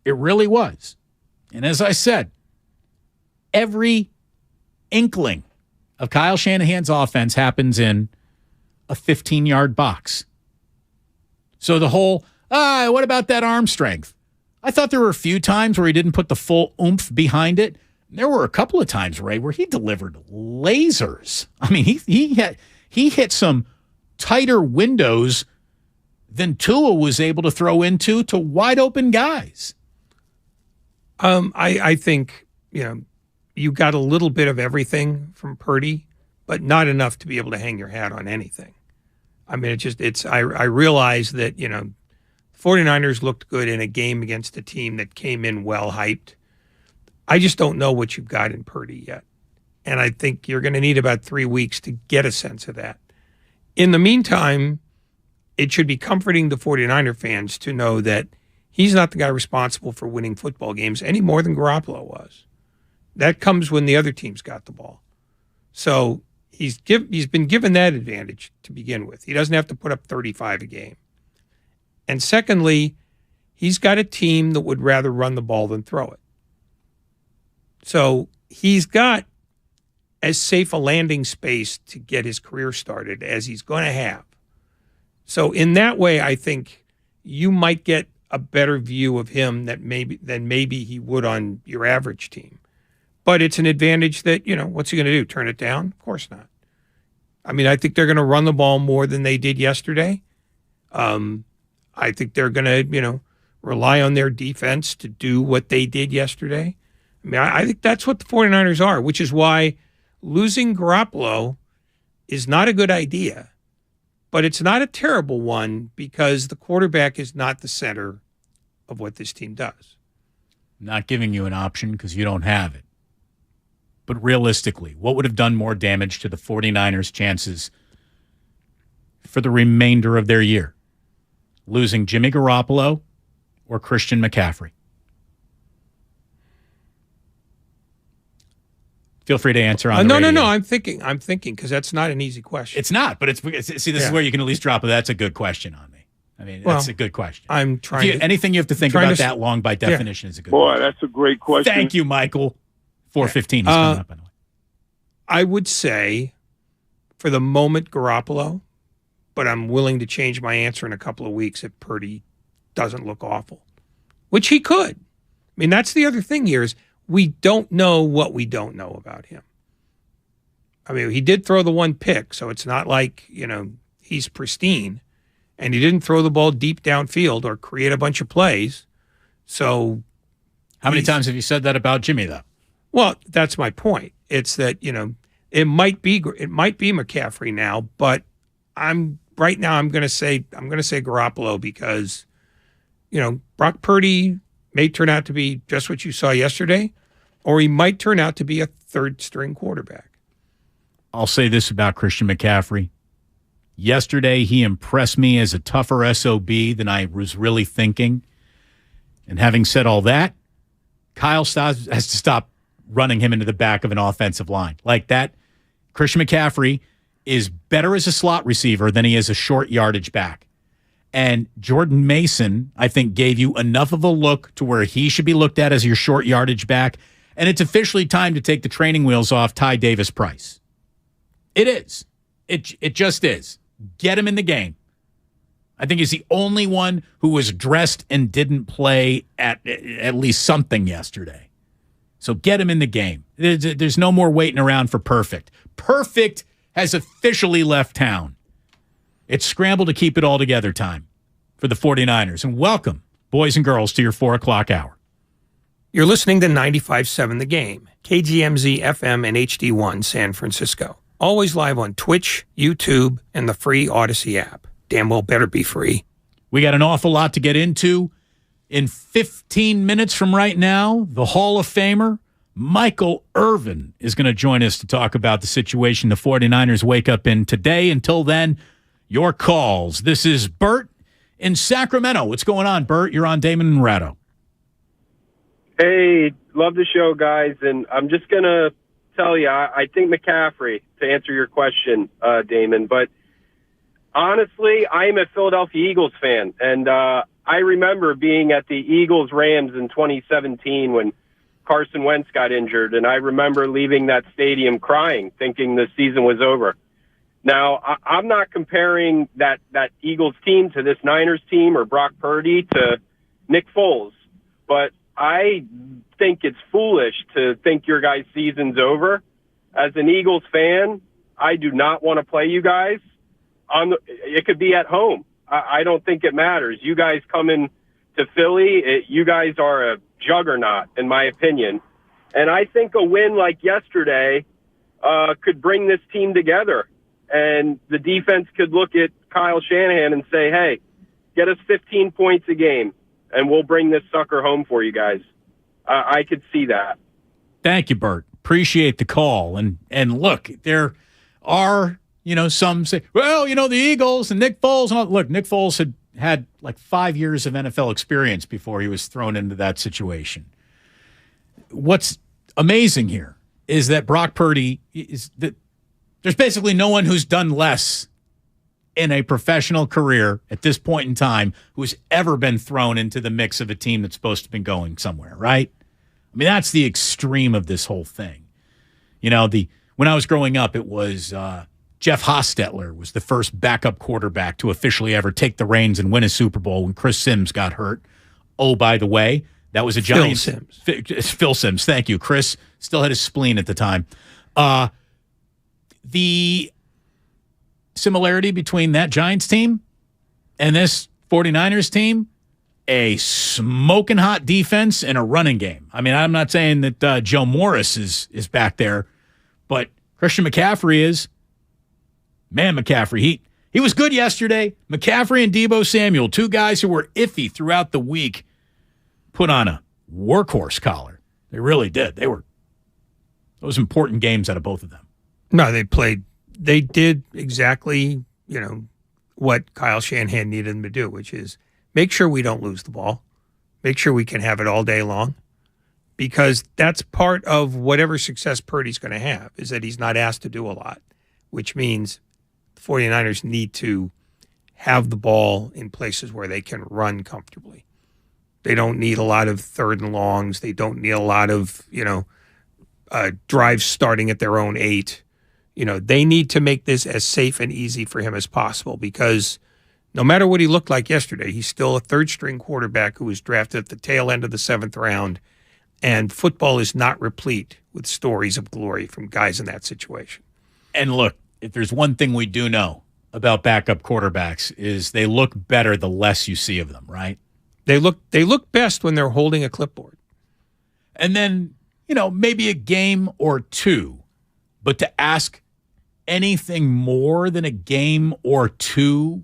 It really was. And as I said, every inkling of Kyle Shanahan's offense happens in a 15-yard box. So the whole, what about that arm strength? I thought there were a few times where he didn't put the full oomph behind it. There were a couple of times, Ray, where he delivered lasers. I mean, he hit some tighter windows than Tua was able to throw into to wide open guys. I think, you got a little bit of everything from Purdy, but not enough to be able to hang your hat on anything. I mean, I realize that, 49ers looked good in a game against a team that came in well hyped. I just don't know what you've got in Purdy yet. And I think you're going to need about 3 weeks to get a sense of that. In the meantime, it should be comforting to 49er fans to know that he's not the guy responsible for winning football games any more than Garoppolo was. That comes when the other team's got the ball. So he's been given that advantage to begin with. He doesn't have to put up 35 a game. And secondly, he's got a team that would rather run the ball than throw it. So he's got as safe a landing space to get his career started as he's going to have. So in that way, I think you might get a better view of him than maybe he would on your average team. But it's an advantage that, what's he going to do? Turn it down? Of course not. I mean, I think they're going to run the ball more than they did yesterday. I think they're going to, rely on their defense to do what they did yesterday. I mean, I think that's what the 49ers are, which is why losing Garoppolo is not a good idea, but it's not a terrible one because the quarterback is not the center of what this team does. Not giving you an option because you don't have it. But realistically, what would have done more damage to the 49ers' chances for the remainder of their year? Losing Jimmy Garoppolo or Christian McCaffrey? Feel free to answer on the radio. No. I'm thinking because that's not an easy question. It's not, but this is where you can at least drop it. That's a good question on me. I mean, that's a good question. I'm trying. Anything you have to think about that long by definition is a good question. That's a great question. Thank you, Michael. 4:15 is coming up, by the way. I would say, for the moment, Garoppolo, but I'm willing to change my answer in a couple of weeks if Purdy doesn't look awful, which he could. I mean, that's the other thing here is we don't know what we don't know about him. I mean, he did throw the one pick, so it's not like, he's pristine. And he didn't throw the ball deep downfield or create a bunch of plays. So how many times have you said that about Jimmy, though? Well, that's my point. It's that, it might be McCaffrey now, but I'm going to say Garoppolo because, Brock Purdy may turn out to be just what you saw yesterday, or he might turn out to be a third-string quarterback. I'll say this about Christian McCaffrey. Yesterday, he impressed me as a tougher SOB than I was really thinking. And having said all that, Kyle has to stop running him into the back of an offensive line. Like that, Christian McCaffrey is better as a slot receiver than he is a short yardage back. And Jordan Mason, I think, gave you enough of a look to where he should be looked at as your short yardage back. And it's officially time to take the training wheels off Ty Davis-Price. It is. It just is. Get him in the game. I think he's the only one who was dressed and didn't play at least something yesterday. So get him in the game. There's no more waiting around for Perfect. Perfect has officially left town. It's scramble to keep it all together time for the 49ers. And welcome, boys and girls, to your 4 o'clock hour. You're listening to 95.7 The Game, KGMZ FM and HD1 San Francisco. Always live on Twitch, YouTube, and the free Odyssey app. Damn well better be free. We got an awful lot to get into. In 15 minutes from right now, the Hall of Famer, Michael Irvin, is going to join us to talk about the situation the 49ers wake up in today. Until then, your calls. This is Bert in Sacramento. What's going on, Bert? You're on Damon Ratto. Hey, love the show, guys. And I'm just going to tell you, I think McCaffrey, to answer your question, Damon, but honestly, I'm a Philadelphia Eagles fan, and I remember being at the Eagles-Rams in 2017 when Carson Wentz got injured, and I remember leaving that stadium crying, thinking the season was over. Now, I'm not comparing that Eagles team to this Niners team or Brock Purdy to Nick Foles, but I think it's foolish to think your guys' season's over. As an Eagles fan, I do not want to play you guys. It could be at home. I don't think it matters. You guys coming to Philly, you guys are a juggernaut, in my opinion. And I think a win like yesterday could bring this team together. And the defense could look at Kyle Shanahan and say, hey, get us 15 points a game, and we'll bring this sucker home for you guys. I could see that. Thank you, Bert. Appreciate the call. And look, there are, some say, well, the Eagles and Nick Foles. And look, Nick Foles had like 5 years of NFL experience before he was thrown into that situation. What's amazing here is that Brock Purdy is that there's basically no one who's done less in a professional career at this point in time who's ever been thrown into the mix of a team that's supposed to be going somewhere, right? I mean, that's the extreme of this whole thing. When I was growing up, it was Jeff Hostetler was the first backup quarterback to officially ever take the reins and win a Super Bowl when Chris Sims got hurt. Oh, by the way, that was a Giants. Phil Sims, thank you. Chris still had his spleen at the time. The similarity between that Giants team and this 49ers team, a smoking hot defense and a running game. I mean, I'm not saying that Joe Morris is back there, but Christian McCaffrey is. Man, McCaffrey, he was good yesterday. McCaffrey and Deebo Samuel, two guys who were iffy throughout the week, put on a workhorse collar. They really did. They were those important games out of both of them. No, they did exactly, what Kyle Shanahan needed them to do, which is make sure we don't lose the ball. Make sure we can have it all day long, because that's part of whatever success Purdy's going to have, is that he's not asked to do a lot, which means the 49ers need to have the ball in places where they can run comfortably. They don't need a lot of third and longs. They don't need a lot of, drives starting at their own 8. They need to make this as safe and easy for him as possible, because no matter what he looked like yesterday, he's still a third-string quarterback who was drafted at the tail end of the 7th round, and football is not replete with stories of glory from guys in that situation. And look, if there's one thing we do know about backup quarterbacks is they look better the less you see of them, right? They look best when they're holding a clipboard. And then, maybe a game or two, but to ask anything more than a game or two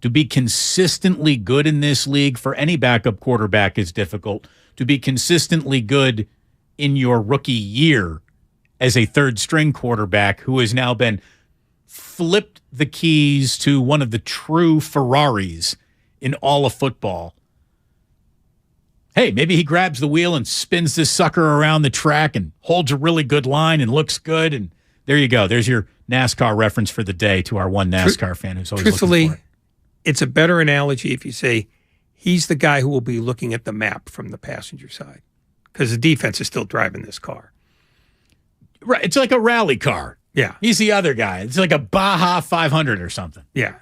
to be consistently good in this league for any backup quarterback is difficult. To be consistently good in your rookie year as a third-string quarterback who has now been flipped the keys to one of the true Ferraris in all of football hey, maybe he grabs the wheel and spins this sucker around the track and holds a really good line and looks good. And there you go. There's your NASCAR reference for the day to our one NASCAR fan who's always Truthfully, looking for it. It's a better analogy if you say he's the guy who will be looking at the map from the passenger side because the defense is still driving this car. Right. It's like a rally car. Yeah. He's the other guy. It's like a Baja 500 or something. Yeah.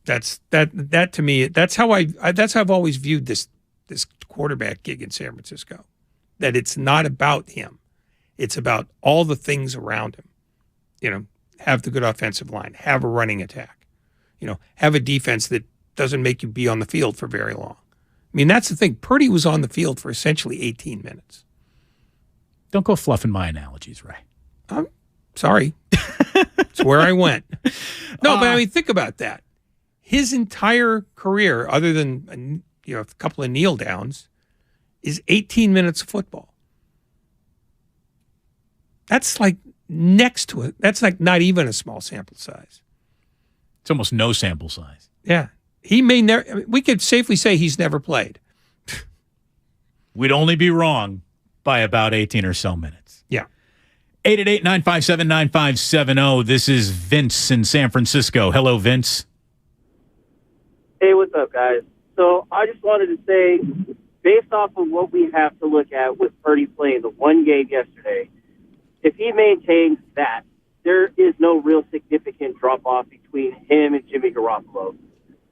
That to me, that's how I've always viewed this quarterback gig in San Francisco. That it's not about him. It's about all the things around him. You know, have the good offensive line, have a running attack, you know, have a defense that doesn't make you be on the field for very long. I mean, that's the thing. Purdy was on the field for essentially 18 minutes. Don't go fluffing my analogies, Ray. I'm sorry. It's where I went. No, but I mean, think about that. His entire career, other than a couple of kneel downs, is 18 minutes of football. That's like next to it. That's like not even a small sample size. It's almost no sample size. Yeah. He may never, we could safely say he's never played. We'd only be wrong by about 18 or so minutes. Yeah. 888-957-9570. This is Vince in San Francisco. Hello, Vince. Hey, what's up, guys? So I just wanted to say, based off of what we have to look at with Purdy playing the one game yesterday, if he maintains that, there is no real significant drop-off between him and Jimmy Garoppolo.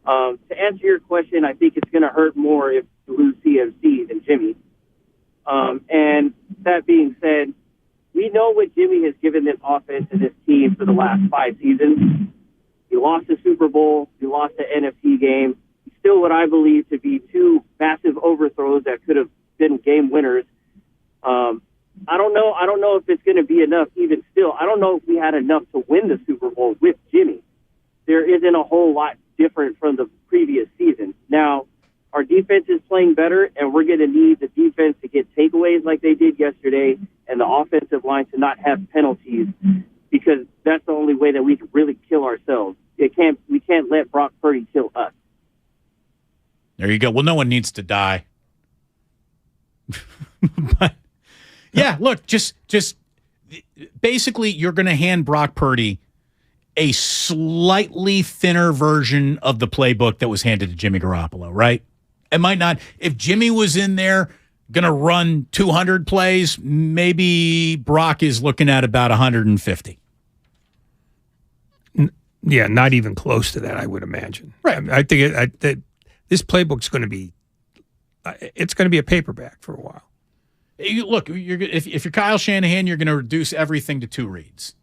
To answer your question, I think it's going to hurt more if you lose CMC than Jimmy. And that being said, we know what Jimmy has given this offense and this team for the last 5 seasons. He lost the Super Bowl. He lost the NFC game. Still what I believe to be 2 massive overthrows that could have been game winners. I don't know if it's going to be enough even still. I don't know if we had enough to win the Super Bowl with Jimmy. There isn't a whole lot different from the previous season. Now, our defense is playing better, and we're going to need the defense to get takeaways like they did yesterday and the offensive line to not have penalties, because that's the only way that we can really kill ourselves. We can't let Brock Purdy kill us. There you go. Well, no one needs to die. But yeah, look, just basically you're going to hand Brock Purdy a slightly thinner version of the playbook that was handed to Jimmy Garoppolo, right? It might not. If Jimmy was in there going to run 200 plays, maybe Brock is looking at about 150. Yeah, not even close to that, I would imagine. Right. I mean, I think this playbook's going to be it's going to be a paperback for a while. Look, if you're Kyle Shanahan, you're going to reduce everything to 2 reads.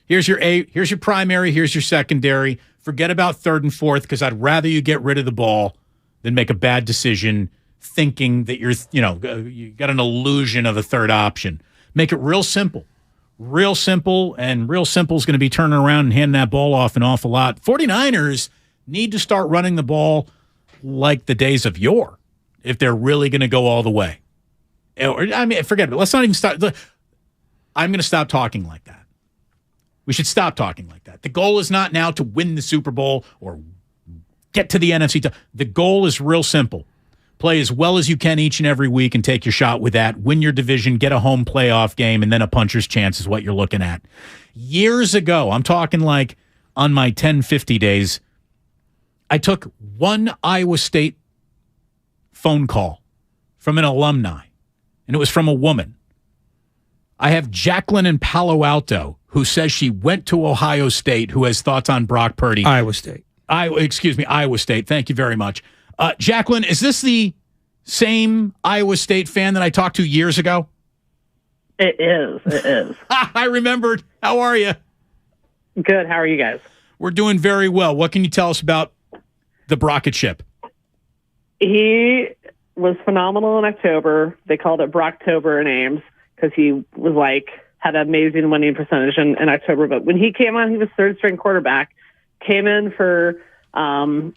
Here's your primary, here's your secondary. Forget about 3rd and 4th, because I'd rather you get rid of the ball than make a bad decision thinking that you got an illusion of a 3rd option. Make it real simple. Real simple, and real simple is going to be turning around and handing that ball off an awful lot. 49ers need to start running the ball like the days of yore if they're really going to go all the way. I mean, forget it. Let's not even start. I'm going to stop talking like that. We should stop talking like that. The goal is not now to win the Super Bowl or get to the NFC. The goal is real simple. Play as well as you can each and every week and take your shot with that. Win your division, get a home playoff game, and then a puncher's chance is what you're looking at. Years ago, I'm talking like on my 1050 days, I took one Iowa State phone call from an alumni, and it was from a woman. I have Jacqueline in Palo Alto who says she went to Ohio State, who has thoughts on Brock Purdy. Iowa State. Iowa State. Thank you very much. Jacqueline, is this the same Iowa State fan that I talked to years ago? It is. I remembered. How are you? Good. How are you guys? We're doing very well. What can you tell us about the Brockett ship? He was phenomenal in October. They called it Brocktober in Ames because he was had an amazing winning percentage in October. But when he came on, he was 3rd string quarterback, came in for the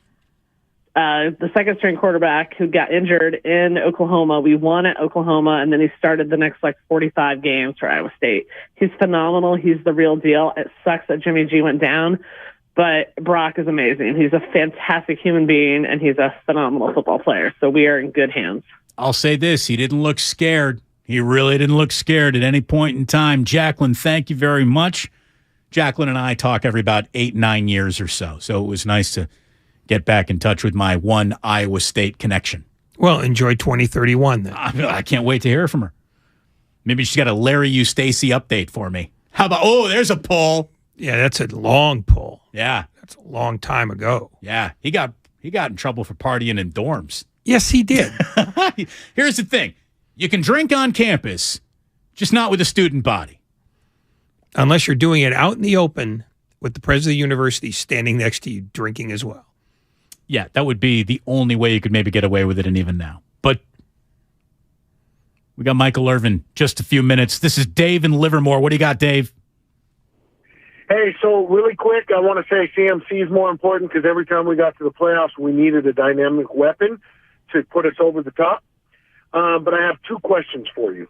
2nd string quarterback who got injured in Oklahoma. We won at Oklahoma, and then he started the next 45 games for Iowa State. He's phenomenal. He's the real deal. It sucks that Jimmy G went down, but Brock is amazing. He's a fantastic human being, and he's a phenomenal football player. So we are in good hands. I'll say this. He didn't look scared. He really didn't look scared at any point in time. Jacqueline, thank you very much. Jacqueline and I talk every about 8-9 years or so. So it was nice to get back in touch with my one Iowa State connection. Well, enjoy 2031 then. I can't wait to hear from her. Maybe she's got a Larry Eustacy update for me. How about, there's a pull. Yeah, that's a long pull. Yeah. That's a long time ago. Yeah, he got in trouble for partying in dorms. Yes, he did. Here's the thing. You can drink on campus, just not with a student body. Unless you're doing it out in the open with the president of the university standing next to you drinking as well. Yeah, that would be the only way you could maybe get away with it, and even now. But we got Michael Irvin just a few minutes. This is Dave in Livermore. What do you got, Dave? Hey, so really quick, I want to say CMC is more important because every time we got to the playoffs, we needed a dynamic weapon to put us over the top. But I have two questions for you.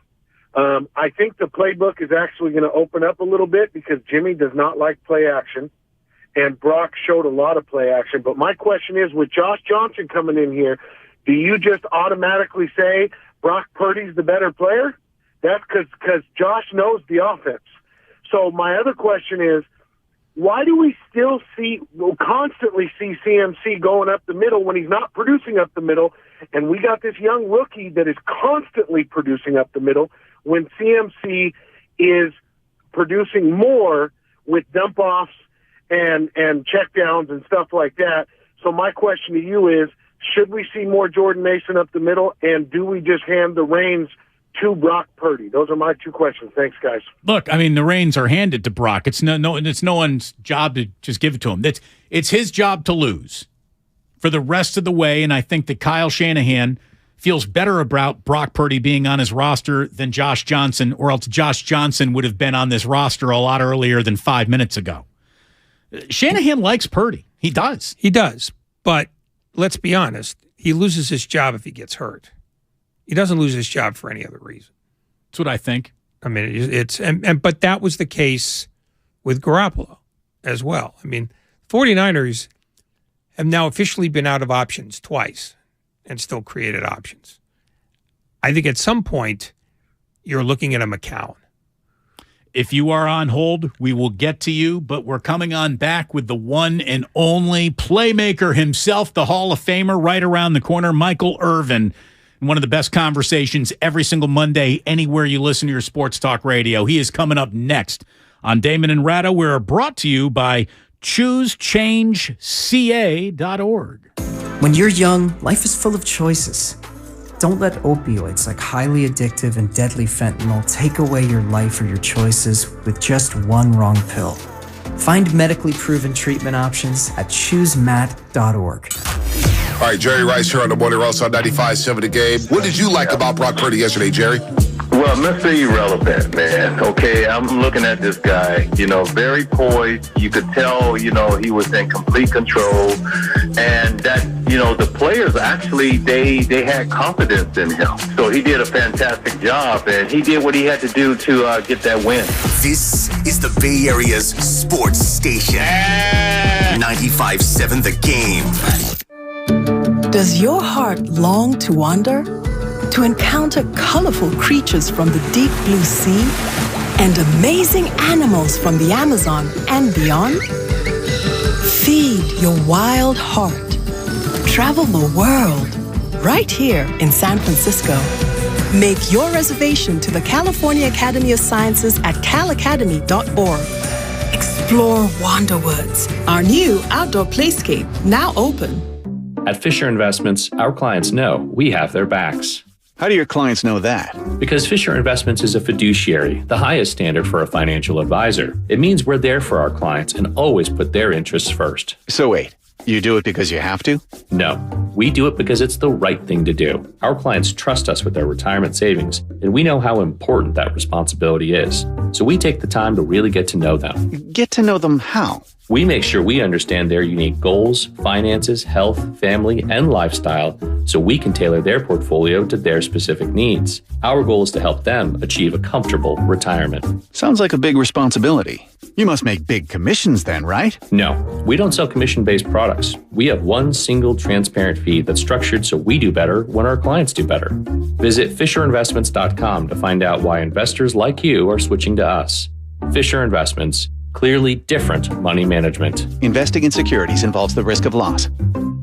I think the playbook is actually going to open up a little bit because Jimmy does not like play action, and Brock showed a lot of play action. But my question is, with Josh Johnson coming in here, do you just automatically say Brock Purdy's the better player? That's because Josh knows the offense. So my other question is, why do we still constantly see CMC going up the middle when he's not producing up the middle? And we got this young rookie that is constantly producing up the middle when CMC is producing more with dump-offs and checkdowns and stuff like that. So my question to you is, should we see more Jordan Mason up the middle, and do we just hand the reins to Brock Purdy? Those are my two questions. Thanks, guys. Look, I mean, the reins are handed to Brock. It's no one's job to just give it to him. It's his job to lose for the rest of the way, and I think that Kyle Shanahan feels better about Brock Purdy being on his roster than Josh Johnson, or else Josh Johnson would have been on this roster a lot earlier than 5 minutes ago. Shanahan likes Purdy. He does. He does. But let's be honest. He loses his job if he gets hurt. He doesn't lose his job for any other reason. That's what I think. I mean, but that was the case with Garoppolo as well. I mean, 49ers have now officially been out of options twice and still created options. I think at some point you're looking at a McCown. If you are on hold, we will get to you, but we're coming on back with the one and only playmaker himself, the Hall of Famer right around the corner, Michael Irvin. One of the best conversations every single Monday, anywhere you listen to your sports talk radio. He is coming up next on Damon and Ratto. We're brought to you by ChooseChangeCA.org. When you're young, life is full of choices. Don't let opioids like highly addictive and deadly fentanyl take away your life or your choices with just one wrong pill. Find medically proven treatment options at ChooseMat.org. All right, Jerry Rice here on the Morning Roast on 95.7 The Game. What did you like about Brock Purdy yesterday, Jerry? Well, Mr. Irrelevant, man. Okay, I'm looking at this guy, very poised. You could tell, he was in complete control. And that, the players actually, they had confidence in him. So he did a fantastic job, and he did what he had to do to get that win. This is the Bay Area's sports station. 95.7 The Game. Does your heart long to wander? To encounter colorful creatures from the deep blue sea and amazing animals from the Amazon and beyond? Feed your wild heart. Travel the world right here in San Francisco. Make your reservation to the California Academy of Sciences at calacademy.org. Explore Wanderwoods, our new outdoor playscape, now open. At Fisher Investments, our clients know we have their backs. How do your clients know that? Because Fisher Investments is a fiduciary, the highest standard for a financial advisor. It means we're there for our clients and always put their interests first. So wait, you do it because you have to? No, we do it because it's the right thing to do. Our clients trust us with their retirement savings, and we know how important that responsibility is. So we take the time to really get to know them. Get to know them how? We make sure we understand their unique goals, finances, health, family, and lifestyle so we can tailor their portfolio to their specific needs. Our goal is to help them achieve a comfortable retirement. Sounds like a big responsibility. You must make big commissions then, right? No, we don't sell commission-based products. We have one single transparent fee that's structured so we do better when our clients do better. Visit FisherInvestments.com to find out why investors like you are switching to us. Fisher Investments, clearly different money management. Investing in securities involves the risk of loss.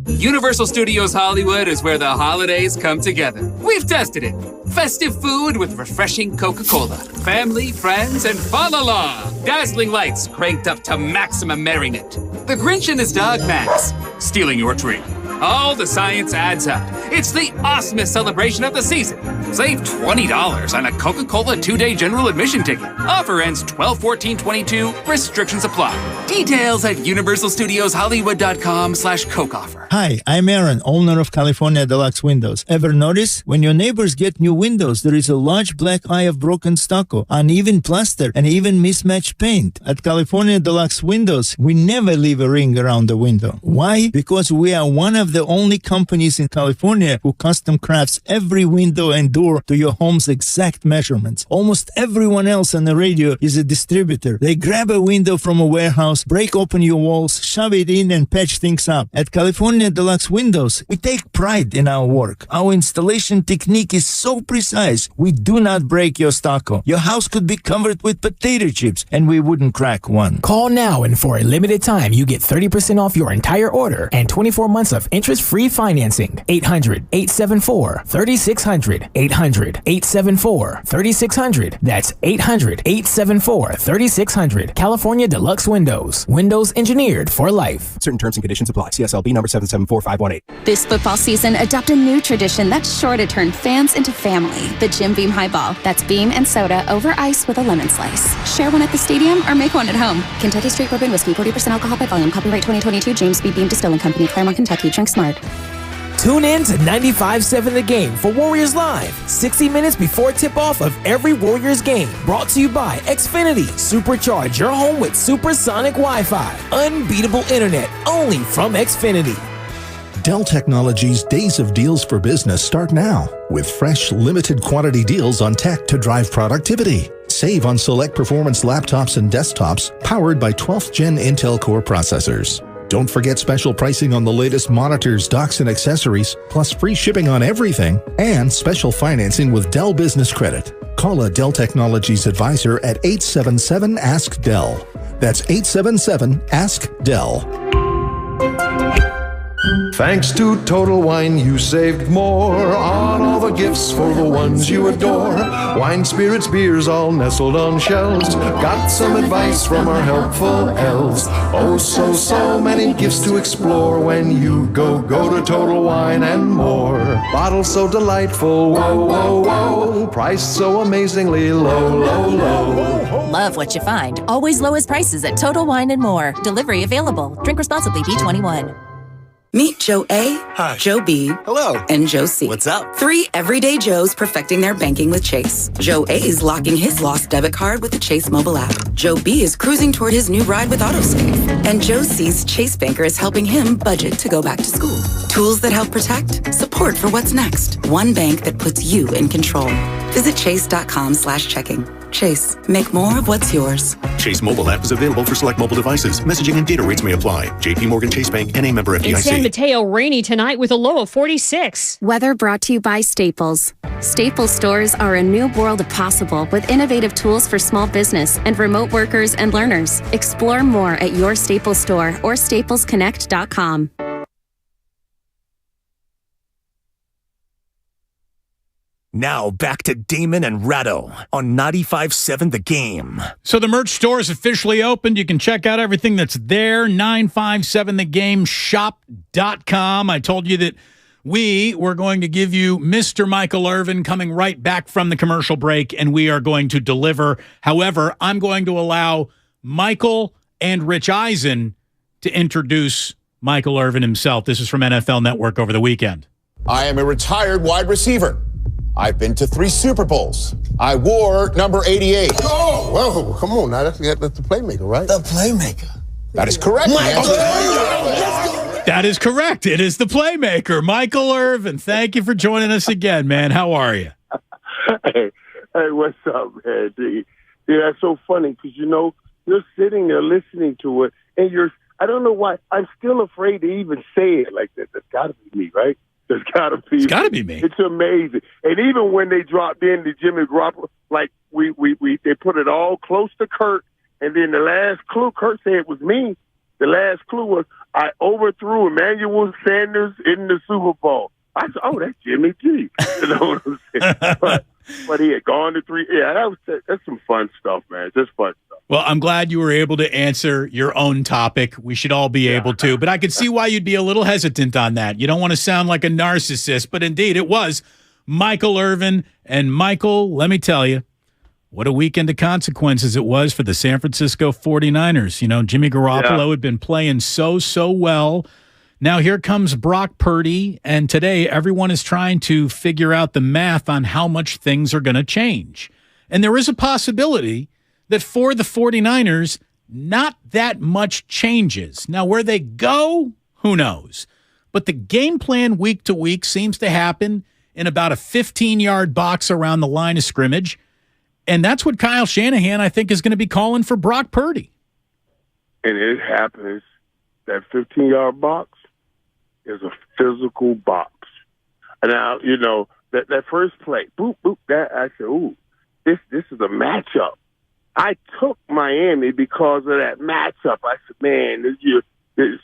Universal Studios Hollywood is where the holidays come together. We've tested it. Festive food with refreshing Coca-Cola. Family, friends, and fa-la-la. Dazzling lights cranked up to maximum merriment. The Grinch and his dog Max stealing your tree. All the science adds up. It's the awesomest celebration of the season. Save $20 on a Coca-Cola 2-day general admission ticket. Offer ends 12/14/22. Restrictions apply. Details at universalstudioshollywood.com/Coke offer. Hi, I'm Aaron, owner of California Deluxe Windows. Ever notice? When your neighbors get new windows, there is a large black eye of broken stucco, uneven plaster, and even mismatched paint. At California Deluxe Windows, we never leave a ring around the window. Why? Because we are one of the only companies in California who custom crafts every window and door to your home's exact measurements. Almost everyone else on the radio is a distributor. They grab a window from a warehouse, break open your walls, shove it in, and patch things up. At California Deluxe Windows, we take pride in our work. Our installation technique is so precise, we do not break your stucco. Your house could be covered with potato chips, and we wouldn't crack one. Call now, and for a limited time, you get 30% off your entire order and 24 months of interest-free financing. 800-874-3600. 800-874-3600. That's 800-874-3600. California Deluxe Windows. Windows engineered for life. Certain terms and conditions apply. CSLB number 774518. This football season, adopt a new tradition that's sure to turn fans into family. The Jim Beam Highball. That's beam and soda over ice with a lemon slice. Share one at the stadium or make one at home. Kentucky Straight Bourbon Whiskey, 40% alcohol by volume. Copyright 2022, James B. Beam Distilling Company, Claremont, Kentucky. Drink smart. Tune in to 95.7 The Game for Warriors Live, 60 minutes before tip-off of every Warriors game. Brought to you by Xfinity. Supercharge your home with supersonic Wi-Fi. Unbeatable internet, only from Xfinity. Dell Technologies' Days of Deals for Business start now with fresh, limited quantity deals on tech to drive productivity. Save on select performance laptops and desktops powered by 12th Gen Intel Core processors. Don't forget special pricing on the latest monitors, docks, and accessories, plus free shipping on everything, and special financing with Dell Business Credit. Call a Dell Technologies advisor at 877-ASK-DELL. That's 877-ASK-DELL. Thanks to Total Wine, you saved more on all the gifts for the ones you adore. Wine, spirits, beers, all nestled on shelves. Got some advice from our helpful elves. Oh, so many gifts to explore when you go to Total Wine and more. Bottles so delightful, whoa. Price so amazingly low. Love what you find. Always lowest prices at Total Wine and More. Delivery available. Drink responsibly. B21. Meet Joe A, Hi. Joe B, Hello. and Joe C. What's up? 3 everyday Joes perfecting their banking with Chase. Joe A is locking his lost debit card with the Chase mobile app. Joe B is cruising toward his new ride with Autosave. And Joe C's Chase banker is helping him budget to go back to school. Tools that help protect, support for what's next. One bank that puts you in control. Visit chase.com/checking. Chase, make more of what's yours. Chase mobile app is available for select mobile devices. Messaging and data rates may apply. JP Morgan Chase Bank, N.A. member FDIC. In San Mateo, rainy tonight with a low of 46. Weather brought to you by Staples. Staples stores are a new world of possible with innovative tools for small business and remote workers and learners. Explore more at your Staples store or staplesconnect.com. Now back to Damon and Ratto on 95.7 The Game. So the merch store is officially opened. You can check out everything that's there. 957thegameshop.com. I told you that we were going to give you Mr. Michael Irvin coming right back from the commercial break, and we are going to deliver. However, I'm going to allow Michael and Rich Eisen to introduce Michael Irvin himself. This is from NFL Network over the weekend. I am a retired wide receiver. I've been to 3 Super Bowls. I wore number 88. Oh, well, come on now. That's the playmaker, right? The playmaker. That is correct. That is correct. It is the playmaker, Michael Irvin. Thank you for joining us again, man. How are you? Hey, what's up, man? Yeah, that's so funny because, you're sitting there listening to it, and I don't know why. I'm still afraid to even say it like that. That's got to be me, right? That's got to be. It's got to be me. It's amazing. And even when they dropped in to Jimmy Garoppolo, like they put it all close to Kurt, and then the last clue, Kurt said it was me. The last clue was I overthrew Emmanuel Sanders in the Super Bowl. I said, oh, that's Jimmy G. You know what I'm saying? But he had gone to 3. Yeah, that's some fun stuff, man. Just fun stuff. Well, I'm glad you were able to answer your own topic. We should all be able to. But I could see why you'd be a little hesitant on that. You don't want to sound like a narcissist. But indeed, it was Michael Irvin. And Michael, let me tell you, what a weekend of consequences it was for the San Francisco 49ers. You know, Jimmy Garoppolo had been playing so well. Now here comes Brock Purdy, and today everyone is trying to figure out the math on how much things are going to change. And there is a possibility that for the 49ers, not that much changes. Now where they go, who knows? But the game plan week to week seems to happen in about a 15-yard box around the line of scrimmage. And that's what Kyle Shanahan, I think, is going to be calling for Brock Purdy. And it happens, that 15-yard box is a physical box. Now, you know, that first play, boop, boop, that I said, ooh, this is a matchup. I took Miami because of that matchup. I said, man,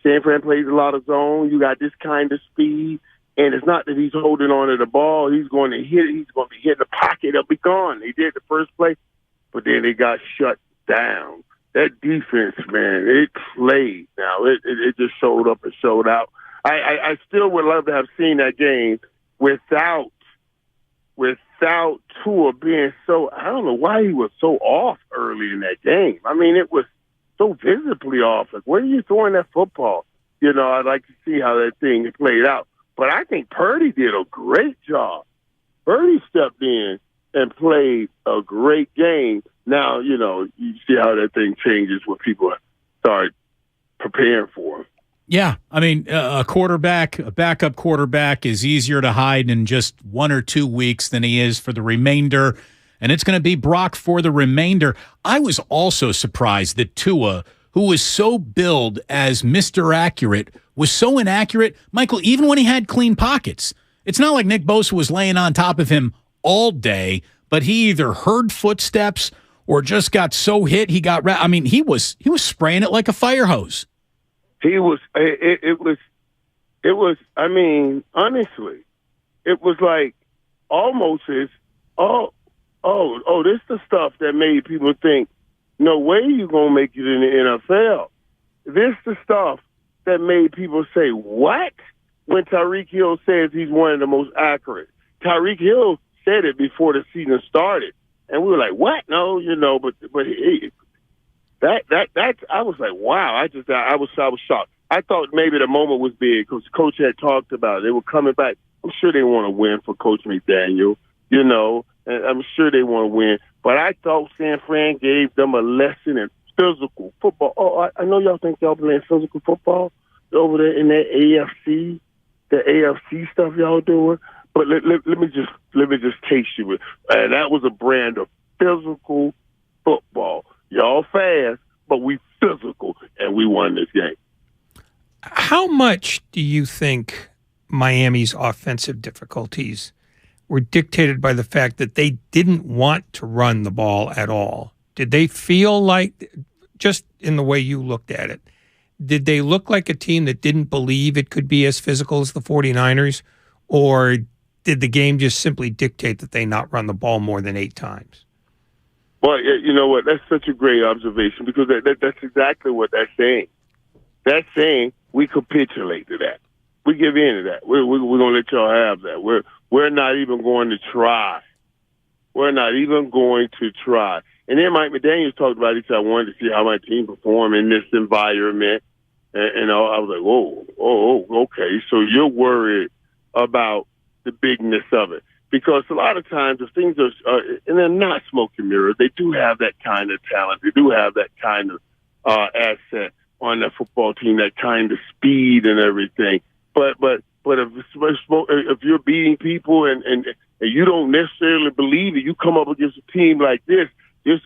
San Fran plays a lot of zone. You got this kind of speed. And it's not that he's holding on to the ball. He's going to hit it. He's going to be hitting the pocket. It'll be gone. He did the first play, but then they got shut down. That defense, man, it played. Now, it just showed up and showed out. I still would love to have seen that game without Tua being so, I don't know why he was so off early in that game. I mean, it was so visibly off. Like, where are you throwing that football? You know, I'd like to see how that thing played out. But I think Purdy did a great job. Purdy stepped in and played a great game. Now, you know, you see how that thing changes when people start preparing for him. Yeah, I mean, a backup quarterback is easier to hide in just 1 or 2 weeks than he is for the remainder, and it's going to be Brock for the remainder. I was also surprised that Tua, who was so billed as Mr. Accurate, was so inaccurate, Michael, even when he had clean pockets. It's not like Nick Bosa was laying on top of him all day, but he either heard footsteps or just got so hit he got I mean, he was spraying it like a fire hose. He was, it was, I mean, honestly, it was like almost as, this the stuff that made people think, no way you're going to make it in the NFL. This the stuff that made people say, what? When Tyreek Hill says he's one of the most accurate. Tyreek Hill said it before the season started. And we were like, what? No, you know, but that I was like, wow. I was shocked. I thought maybe the moment was big because Coach had talked about it. They were coming back. I'm sure they want to win for Coach McDaniel, you know, and I'm sure they want to win. But I thought San Fran gave them a lesson in physical football. Oh, I know y'all think y'all playing physical football over there in that AFC, the AFC stuff y'all doing. But let me just taste you with. That was a brand of physical football. Y'all fast, but we physical, and we won this game. How much do you think Miami's offensive difficulties were dictated by the fact that they didn't want to run the ball at all? Did they feel like, just in the way you looked at it, did they look like a team that didn't believe it could be as physical as the 49ers, or did the game just simply dictate that they not run the ball more than 8 times? Well, you know what? That's such a great observation because that's exactly what that's saying. That's saying we capitulate to that. We give in to that. We're going to let y'all have that. We're not even going to try. We're not even going to try. And then Mike McDaniels talked about it. He said, I wanted to see how my team perform in this environment. And I was like, whoa, okay. So you're worried about the bigness of it. Because a lot of times if things are, and they're not smoke and mirrors, they do have that kind of talent. They do have that kind of asset on the football team, that kind of speed and everything. But if you're beating people and you don't necessarily believe it, you come up against a team like this, just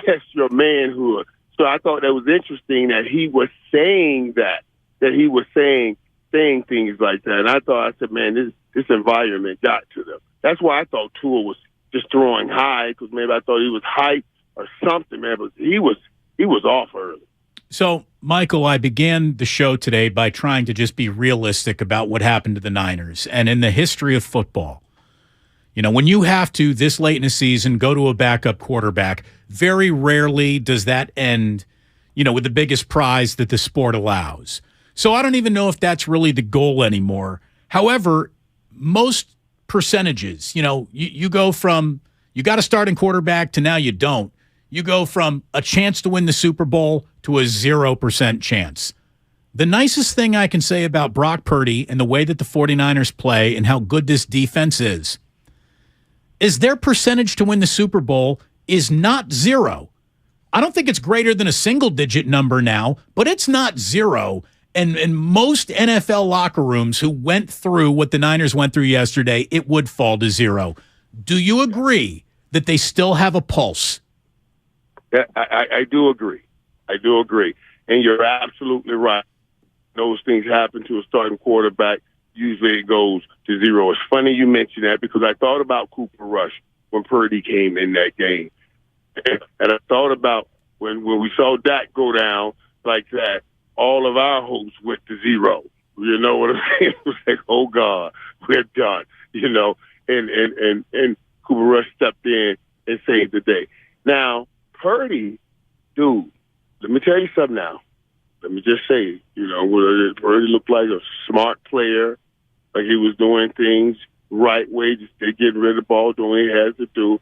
test your manhood. So I thought that was interesting that he was saying that he was saying things like that. And I said, man, this environment got to them. That's why I thought Tua was just throwing high, because maybe I thought he was hyped or something, man. But he was off early. So, Michael, I began the show today by trying to just be realistic about what happened to the Niners. And in the history of football, when you have to, this late in the season, go to a backup quarterback, very rarely does that end, with the biggest prize that the sport allows. So I don't even know if that's really the goal anymore. However, most percentages, you go from you got a starting quarterback to now you don't. You go from a chance to win the Super Bowl to a 0% chance. The nicest thing I can say about Brock Purdy and the way that the 49ers play and how good this defense is their percentage to win the Super Bowl is not 0. I don't think it's greater than a single-digit number now, but it's not 0. And most NFL locker rooms who went through what the Niners went through yesterday, it would fall to 0. Do you agree that they still have a pulse? Yeah, I do agree. I do agree. And you're absolutely right. Those things happen to a starting quarterback. Usually it goes to 0. It's funny you mention that, because I thought about Cooper Rush when Purdy came in that game. And I thought about when we saw Dak go down like that, all of our hopes went to 0. You know what I'm saying? It was like, oh, God, we're done. And Cooper Rush stepped in and saved the day. Now, Purdy, dude, let me tell you something now. Let me just say, Purdy looked like a smart player, like he was doing things right way, just getting rid of the ball, doing what he has to do.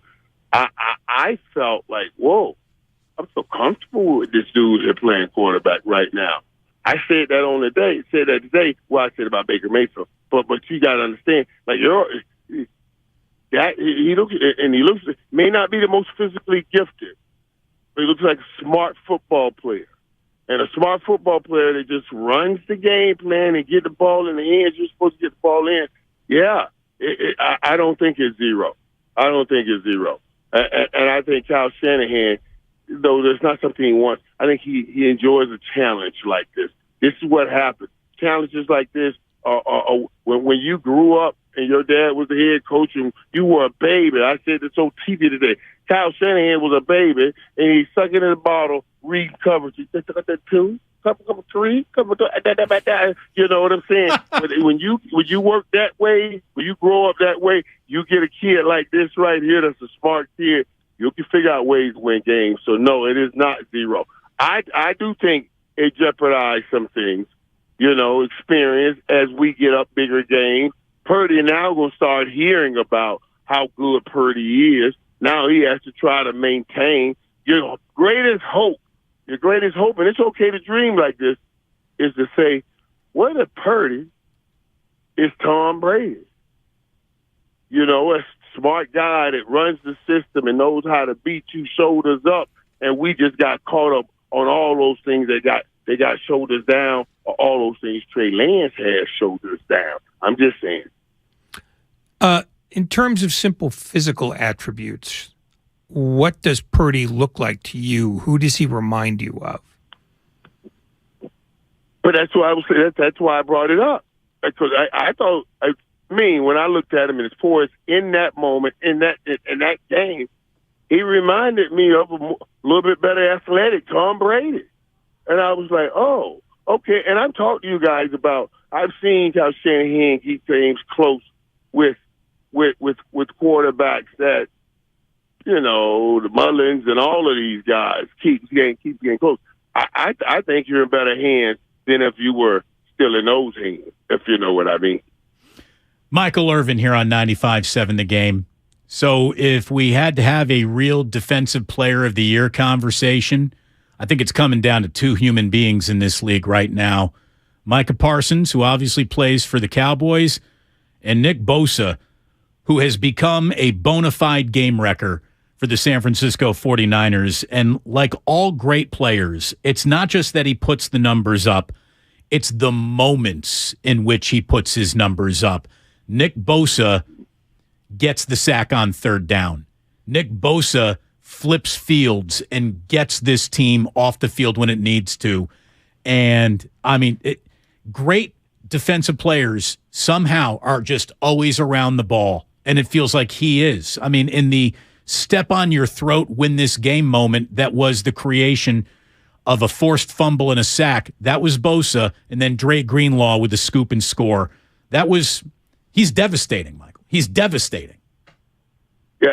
I felt like, whoa, I'm so comfortable with this dude here playing quarterback right now. I said that on the day. Said that today. Well, I said about Baker Mayfield, but you got to understand, like he looks may not be the most physically gifted, but he looks like a smart football player. And a smart football player that just runs the game plan and get the ball in the hands you're supposed to get the ball in. Yeah, I don't think it's 0. I don't think it's 0. And I think Kyle Shanahan, though there's not something he wants, I think he enjoys a challenge like this. This is what happens. Challenges like this are when you grew up and your dad was the head coach and you were a baby. I said this on TV today. Kyle Shanahan was a baby, and he's sucking in the bottle, reading coverage. He said, "Couple 3, couple 2." You know what I'm saying? when you work that way, when you grow up that way, you get a kid like this right here that's a smart kid. You can figure out ways to win games. So no, it is not 0. I do think it jeopardized some things. Experience as we get up bigger games. Purdy now going to start hearing about how good Purdy is. Now he has to try to maintain your greatest hope. Your greatest hope, and it's okay to dream like this, is to say, what if Purdy is Tom Brady? A smart guy that runs the system and knows how to beat you shoulders up, and we just got caught up on all those things. They got shoulders down, or all those things Trey Lance has shoulders down. I'm just saying. In terms of simple physical attributes, what does Purdy look like to you? Who does he remind you of? But that's why that's why I brought it up, because I thought, when I looked at him and as far as in that moment, in that game, he reminded me of a little bit better athletic Tom Brady, and I was like, oh, okay. And I've talked to you guys about, I've seen how Shanahan keep things close with quarterbacks that, the Mullins and all of these guys keep getting close. I think you're in better hands than if you were still in those hands, if you know what I mean. Michael Irvin here on 95.7 The Game. So if we had to have a real defensive player of the year conversation, I think it's coming down to 2 human beings in this league right now. Micah Parsons, who obviously plays for the Cowboys, and Nick Bosa, who has become a bona fide game wrecker for the San Francisco 49ers. And like all great players, it's not just that he puts the numbers up, it's the moments in which he puts his numbers up. Nick Bosa gets the sack on 3rd down. Nick Bosa flips fields and gets this team off the field when it needs to. And, I mean, great defensive players somehow are just always around the ball, and it feels like he is. I mean, in the step on your throat, win this game moment that was the creation of a forced fumble and a sack, that was Bosa, and then Dre Greenlaw with the scoop and score. He's devastating, Michael. He's devastating. Yeah,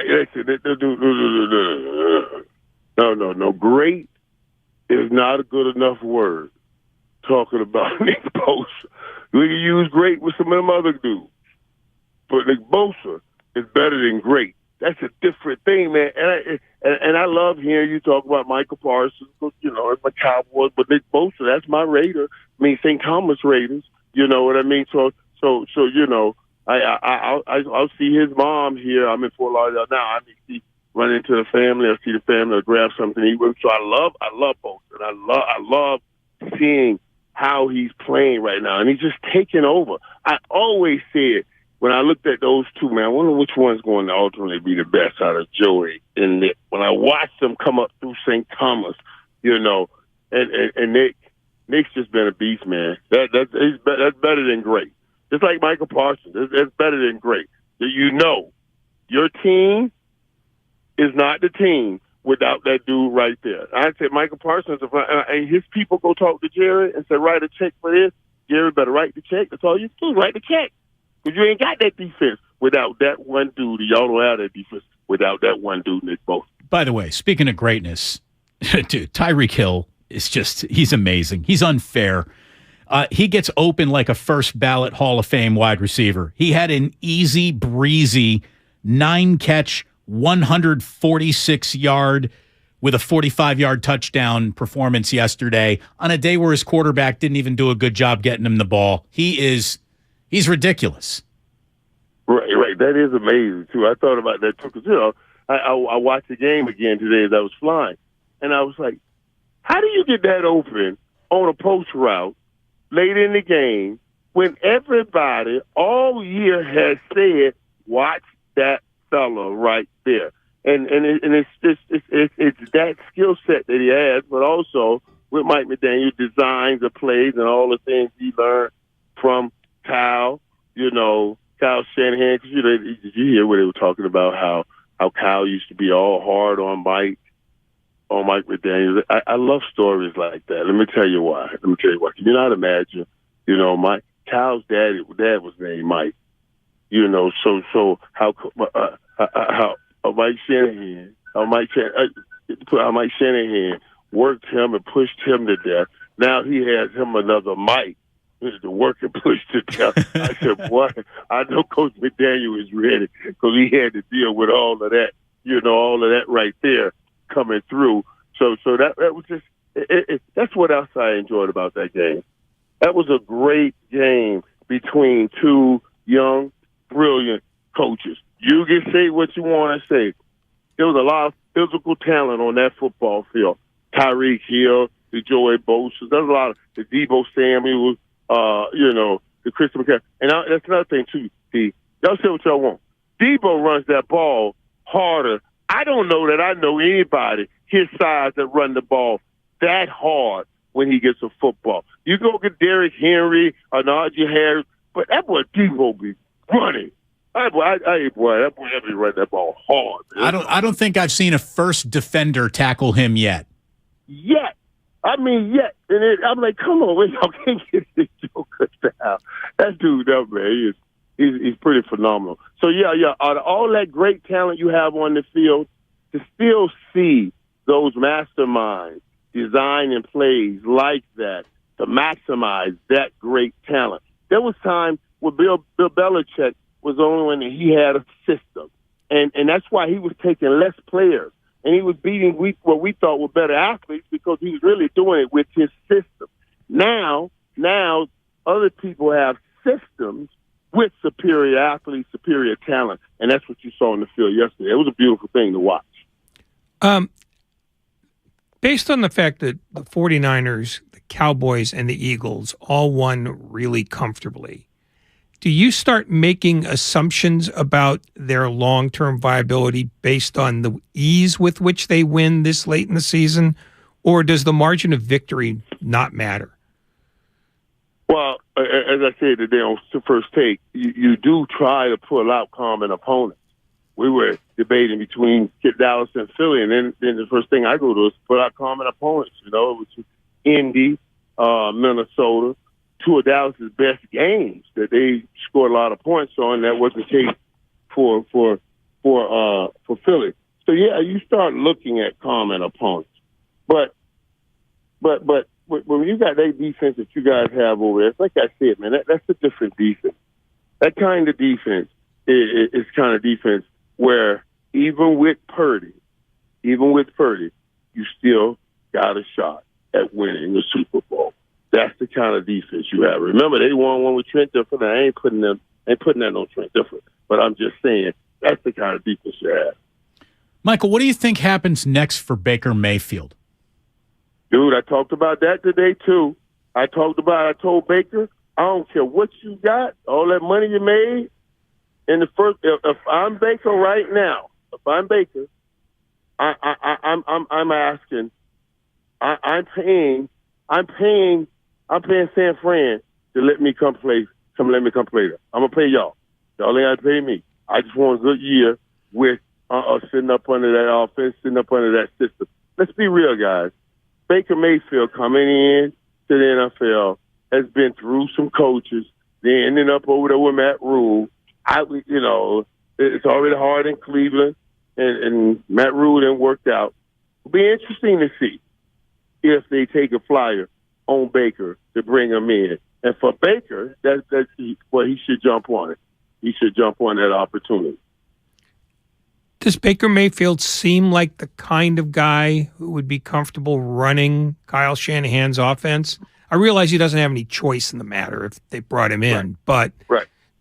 no. Great is not a good enough word talking about Nick Bosa. We can use great with some of them other dudes. But Nick Bosa is better than great. That's a different thing, man. And I love hearing you talk about Michael Parsons. It's my Cowboys, but Nick Bosa, that's my Raider. I mean, St. Thomas Raiders. You know what I mean? So I'll see his mom here. I'm in Fort Lauderdale now. I may run into the family. I'll see the family. I'll grab something to eat with him. So I love Bosa, and I love seeing how he's playing right now, and he's just taking over. I always said, when I looked at those two, man, I wonder which one's going to ultimately be the best out of Joey and Nick. When I watched them come up through St. Thomas, and Nick's just been a beast, man. That's better than great. Just like Michael Parsons, that's better than great. Your team is not the team without that dude right there. I said Michael Parsons, and his people go talk to Jerry and say, write a check for this. Jerry better write the check. That's all you do, write the check. Because you ain't got that defense without that one dude. Y'all don't have that defense without that one dude, Nick Bosa. By the way, speaking of greatness, dude, Tyreek Hill is he's amazing. He's unfair. He gets open like a first ballot Hall of Fame wide receiver. He had an easy breezy 9-catch, 146-yard with a 45-yard touchdown performance yesterday on a day where his quarterback didn't even do a good job getting him the ball. He's ridiculous. Right. That is amazing, too. I thought about that, too, because, I watched the game again today as I was flying, and I was like, how do you get that open on a post route late in the game when everybody all year has said, watch that fella right there? And it's that skill set that he has, but also with Mike McDaniel, designs the plays and all the things he learned from Kyle Shanahan. Because did you hear what they were talking about? How Kyle used to be all hard on Mike McDaniel. I love stories like that. Let me tell you why. Can you not imagine? Kyle's dad was named Mike. So how Mike Shanahan worked him and pushed him to death. Now he has him another Mike to work and push to death. I said, boy, I know Coach McDaniel is ready because he had to deal with all of that, all of that right there coming through. So that was just that's what else I enjoyed about that game. That was a great game between two young, brilliant coaches. You can say what you want to say. There was a lot of physical talent on that football field. Tyreek Hill, the Joey Bosa, there's a lot of the Debo Samuel, the Christian McCaffrey. And that's another thing, too, y'all say what y'all want. Debo runs that ball harder. I don't know that I know anybody his size that run the ball that hard when he gets a football. You go get Derrick Henry or Najee Harris, but that boy Debo be running. That boy be running that ball hard, man. I don't think I've seen a first defender tackle him yet. Yet. And I'm like, come on, y'all can't get this joker down. That dude, man, he's pretty phenomenal. So, yeah, out of all that great talent you have on the field, to still see those masterminds designing plays like that to maximize that great talent. There was time where Bill Belichick was only when he had a system. And that's why he was taking less players. And he was beating what we thought were better athletes because he was really doing it with his system. Now other people have systems with superior athletes, superior talent, and that's what you saw in the field yesterday. It was a beautiful thing to watch. Based on the fact that the 49ers, the Cowboys, and the Eagles all won really comfortably, do you start making assumptions about their long-term viability based on the ease with which they win this late in the season, or does the margin of victory not matter? Well, as I said today on the first take, you do try to pull out common opponents. We were debating between Dallas and Philly, and then the first thing I go to is pull out common opponents, which is Indy, Minnesota, two of Dallas's best games that they scored a lot of points on. That wasn't the case for Philly. So yeah, you start looking at common opponents, but when you got that defense that you guys have over there, it's like I said, man, that's a different defense. That kind of defense is kind of defense where even with Purdy, you still got a shot at winning the Super Bowl. That's the kind of defense you have. Remember, they won one with Trent Dilfer. I ain't putting that on Trent Dilfer, but I'm just saying that's the kind of defense you have. Michael, what do you think happens next for Baker Mayfield? Dude, I talked about that today too. I told Baker, I don't care what you got, all that money you made in the first. If I'm Baker right now, I'm asking, I'm paying San Fran to let me come play. Let me come play there. I'm gonna pay y'all. Y'all ain't gotta pay me. I just want a good year with sitting up under that offense, sitting up under that system. Let's be real, guys. Baker Mayfield coming in to the NFL has been through some coaches. They ended up over there with Matt Rule. It's already hard in Cleveland, and Matt Rule didn't work out. It'll be interesting to see if they take a flyer on Baker to bring him in. And for Baker, he should jump on it. He should jump on that opportunity. Does Baker Mayfield seem like the kind of guy who would be comfortable running Kyle Shanahan's offense? I realize he doesn't have any choice in the matter if they brought him in, but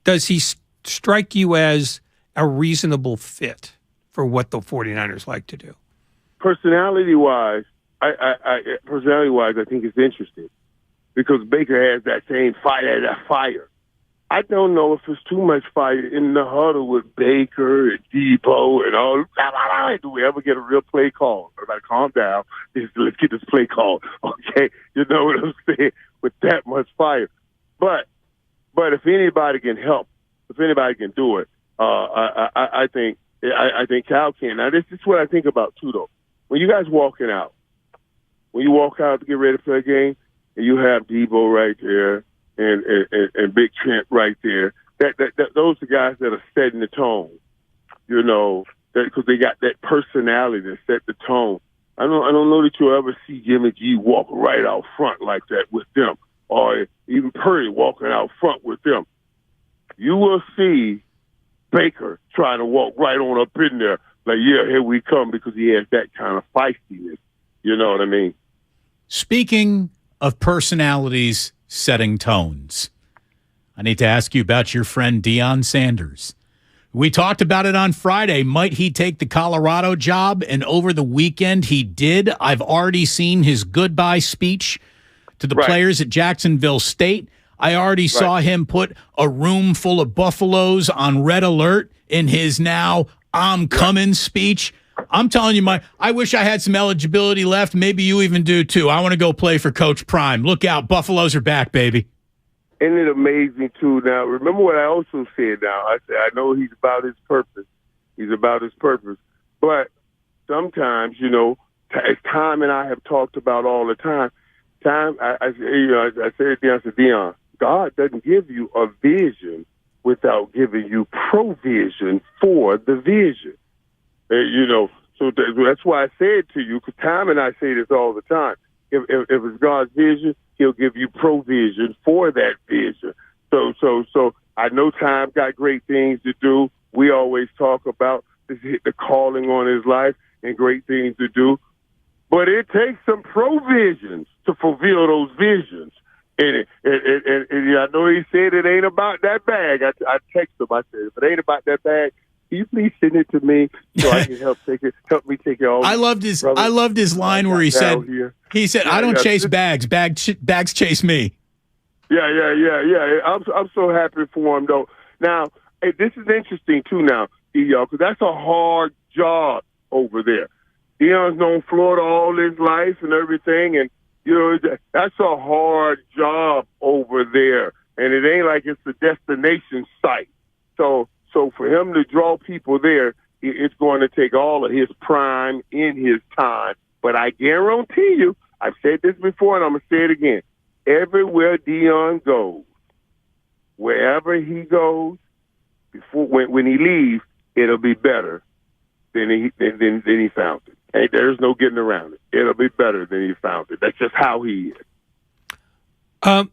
does he strike you as a reasonable fit for what the 49ers like to do? Personality-wise, I think it's interesting because Baker has that same fire. I don't know if it's too much fire in the huddle with Baker and Debo and all. Do we ever get a real play call? Everybody calm down. Let's get this play call. Okay? You know what I'm saying? With that much fire. But if anybody can help, if anybody can do it, I think Cal can. Now, this is what I think about, too, though. When you guys walking out, when you walk out to get ready for a game, and you have Debo right there, and Big Trent right there. Those are guys that are setting the tone, because they got that personality to set the tone. I don't know that you'll ever see Jimmy G walk right out front like that with them, or even Purdy walking out front with them. You will see Baker trying to walk right on up in there, like, yeah, here we come, because he has that kind of feistiness. You know what I mean? Speaking of personalities setting tones, I need to ask you about your friend Deion Sanders. We talked about it on Friday. Might he take the Colorado job? And over the weekend, he did. I've already seen his goodbye speech to the players at Jacksonville State. I already saw him put a room full of Buffaloes on red alert in his now I'm coming speech. I'm telling you, I wish I had some eligibility left. Maybe you even do, too. I want to go play for Coach Prime. Look out. Buffaloes are back, baby. Isn't it amazing, too? Now, remember what I also said now. I said, I know he's about his purpose. He's about his purpose. But sometimes, as Tom and I have talked about all the time, I said, Deion, God doesn't give you a vision without giving you provision for the vision. So that's why I said to you, because Tom and I say this all the time. If it's God's vision, He'll give you provision for that vision. So I know Tom got great things to do. We always talk about the calling on his life and great things to do. But it takes some provisions to fulfill those visions. And I know he said it ain't about that bag. I text him. I said, if it ain't about that bag, can you please send it to me so I can help me take it all? I loved his line where he said, I don't chase bags. Bags chase me. Yeah. I'm so happy for him, though. Now, hey, this is interesting, too, now, y'all, because that's a hard job over there. Deion's known Florida all his life and everything, and, you know, that's a hard job over there. And it ain't like it's a destination site. So for him to draw people there, it's going to take all of his prime in his time. But I guarantee you, I've said this before and I'm going to say it again, everywhere Deion goes, wherever he goes, when he leaves, it'll be better than he found it. Hey, there's no getting around it. It'll be better than he found it. That's just how he is.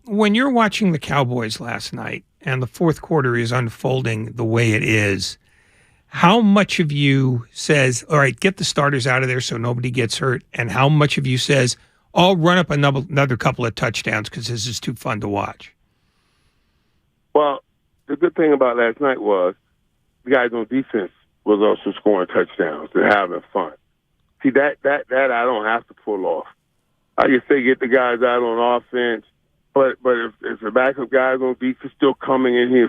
When you're watching the Cowboys last night and the fourth quarter is unfolding the way it is, how much of you says, all right, get the starters out of there so nobody gets hurt, and how much of you says, I'll run up another couple of touchdowns because this is too fun to watch? Well, the good thing about last night was the guys on defense was also scoring touchdowns and having fun. See, that I don't have to pull off. I can say get the guys out on offense, but if the backup guys on defense still coming in here,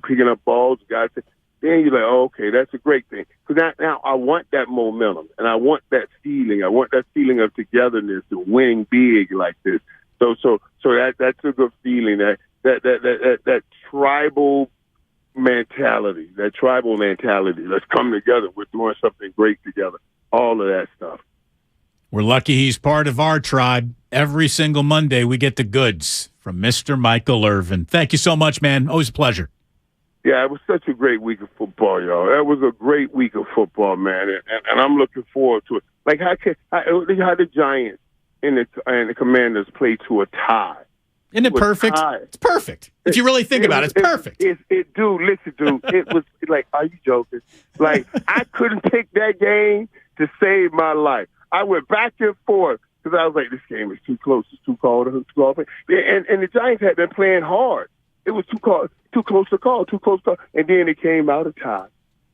picking up balls, guys, then you're like, oh, okay, that's a great thing. Because now I want that momentum, and I want that feeling. I want that feeling of togetherness and winning big like this. So that's a good feeling. That tribal mentality, Let's come together. We're doing something great together. All of that stuff. We're lucky he's part of our tribe. Every single Monday we get the goods from Mr. Michael Irvin. Thank you so much, man. Always a pleasure. Yeah, it was such a great week of football, y'all. That was a great week of football, man, and I'm looking forward to it. Like how the Giants and the Commanders play to a tie. Isn't it perfect? It's perfect. If you really think about it, it's perfect. Dude, it was like, are you joking? Like, I couldn't pick that game to save my life. I went back and forth because I was like, this game is too close. It's too close. And the Giants had been playing hard. It was too close to call. And then it came out a tie.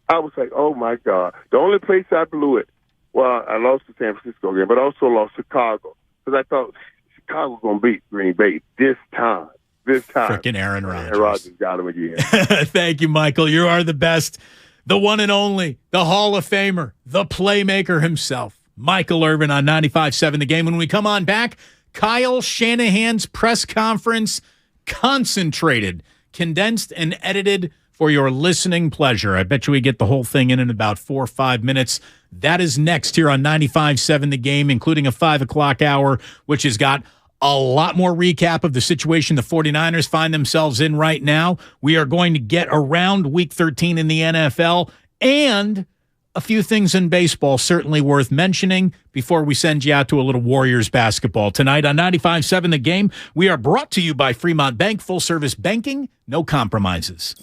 I was like, oh, my God. The only place I blew it, well, I lost the San Francisco game, but I also lost Chicago because I thought Chicago was going to beat Green Bay this time. Frickin' Aaron Rodgers. Aaron Rodgers got him again. Thank you, Michael. You are the best, the one and only, the Hall of Famer, the playmaker himself, Michael Irvin on 95.7 The Game. When we come on back, Kyle Shanahan's press conference, concentrated, condensed, and edited for your listening pleasure. I bet you we get the whole thing in about 4 or 5 minutes. That is next here on 95.7 The Game, including a 5 o'clock hour, which has got a lot more recap of the situation the 49ers find themselves in right now. We are going to get around Week 13 in the NFL and a few things in baseball certainly worth mentioning before we send you out to a little Warriors basketball. Tonight on 95.7 The Game, we are brought to you by Fremont Bank, full-service banking, no compromises.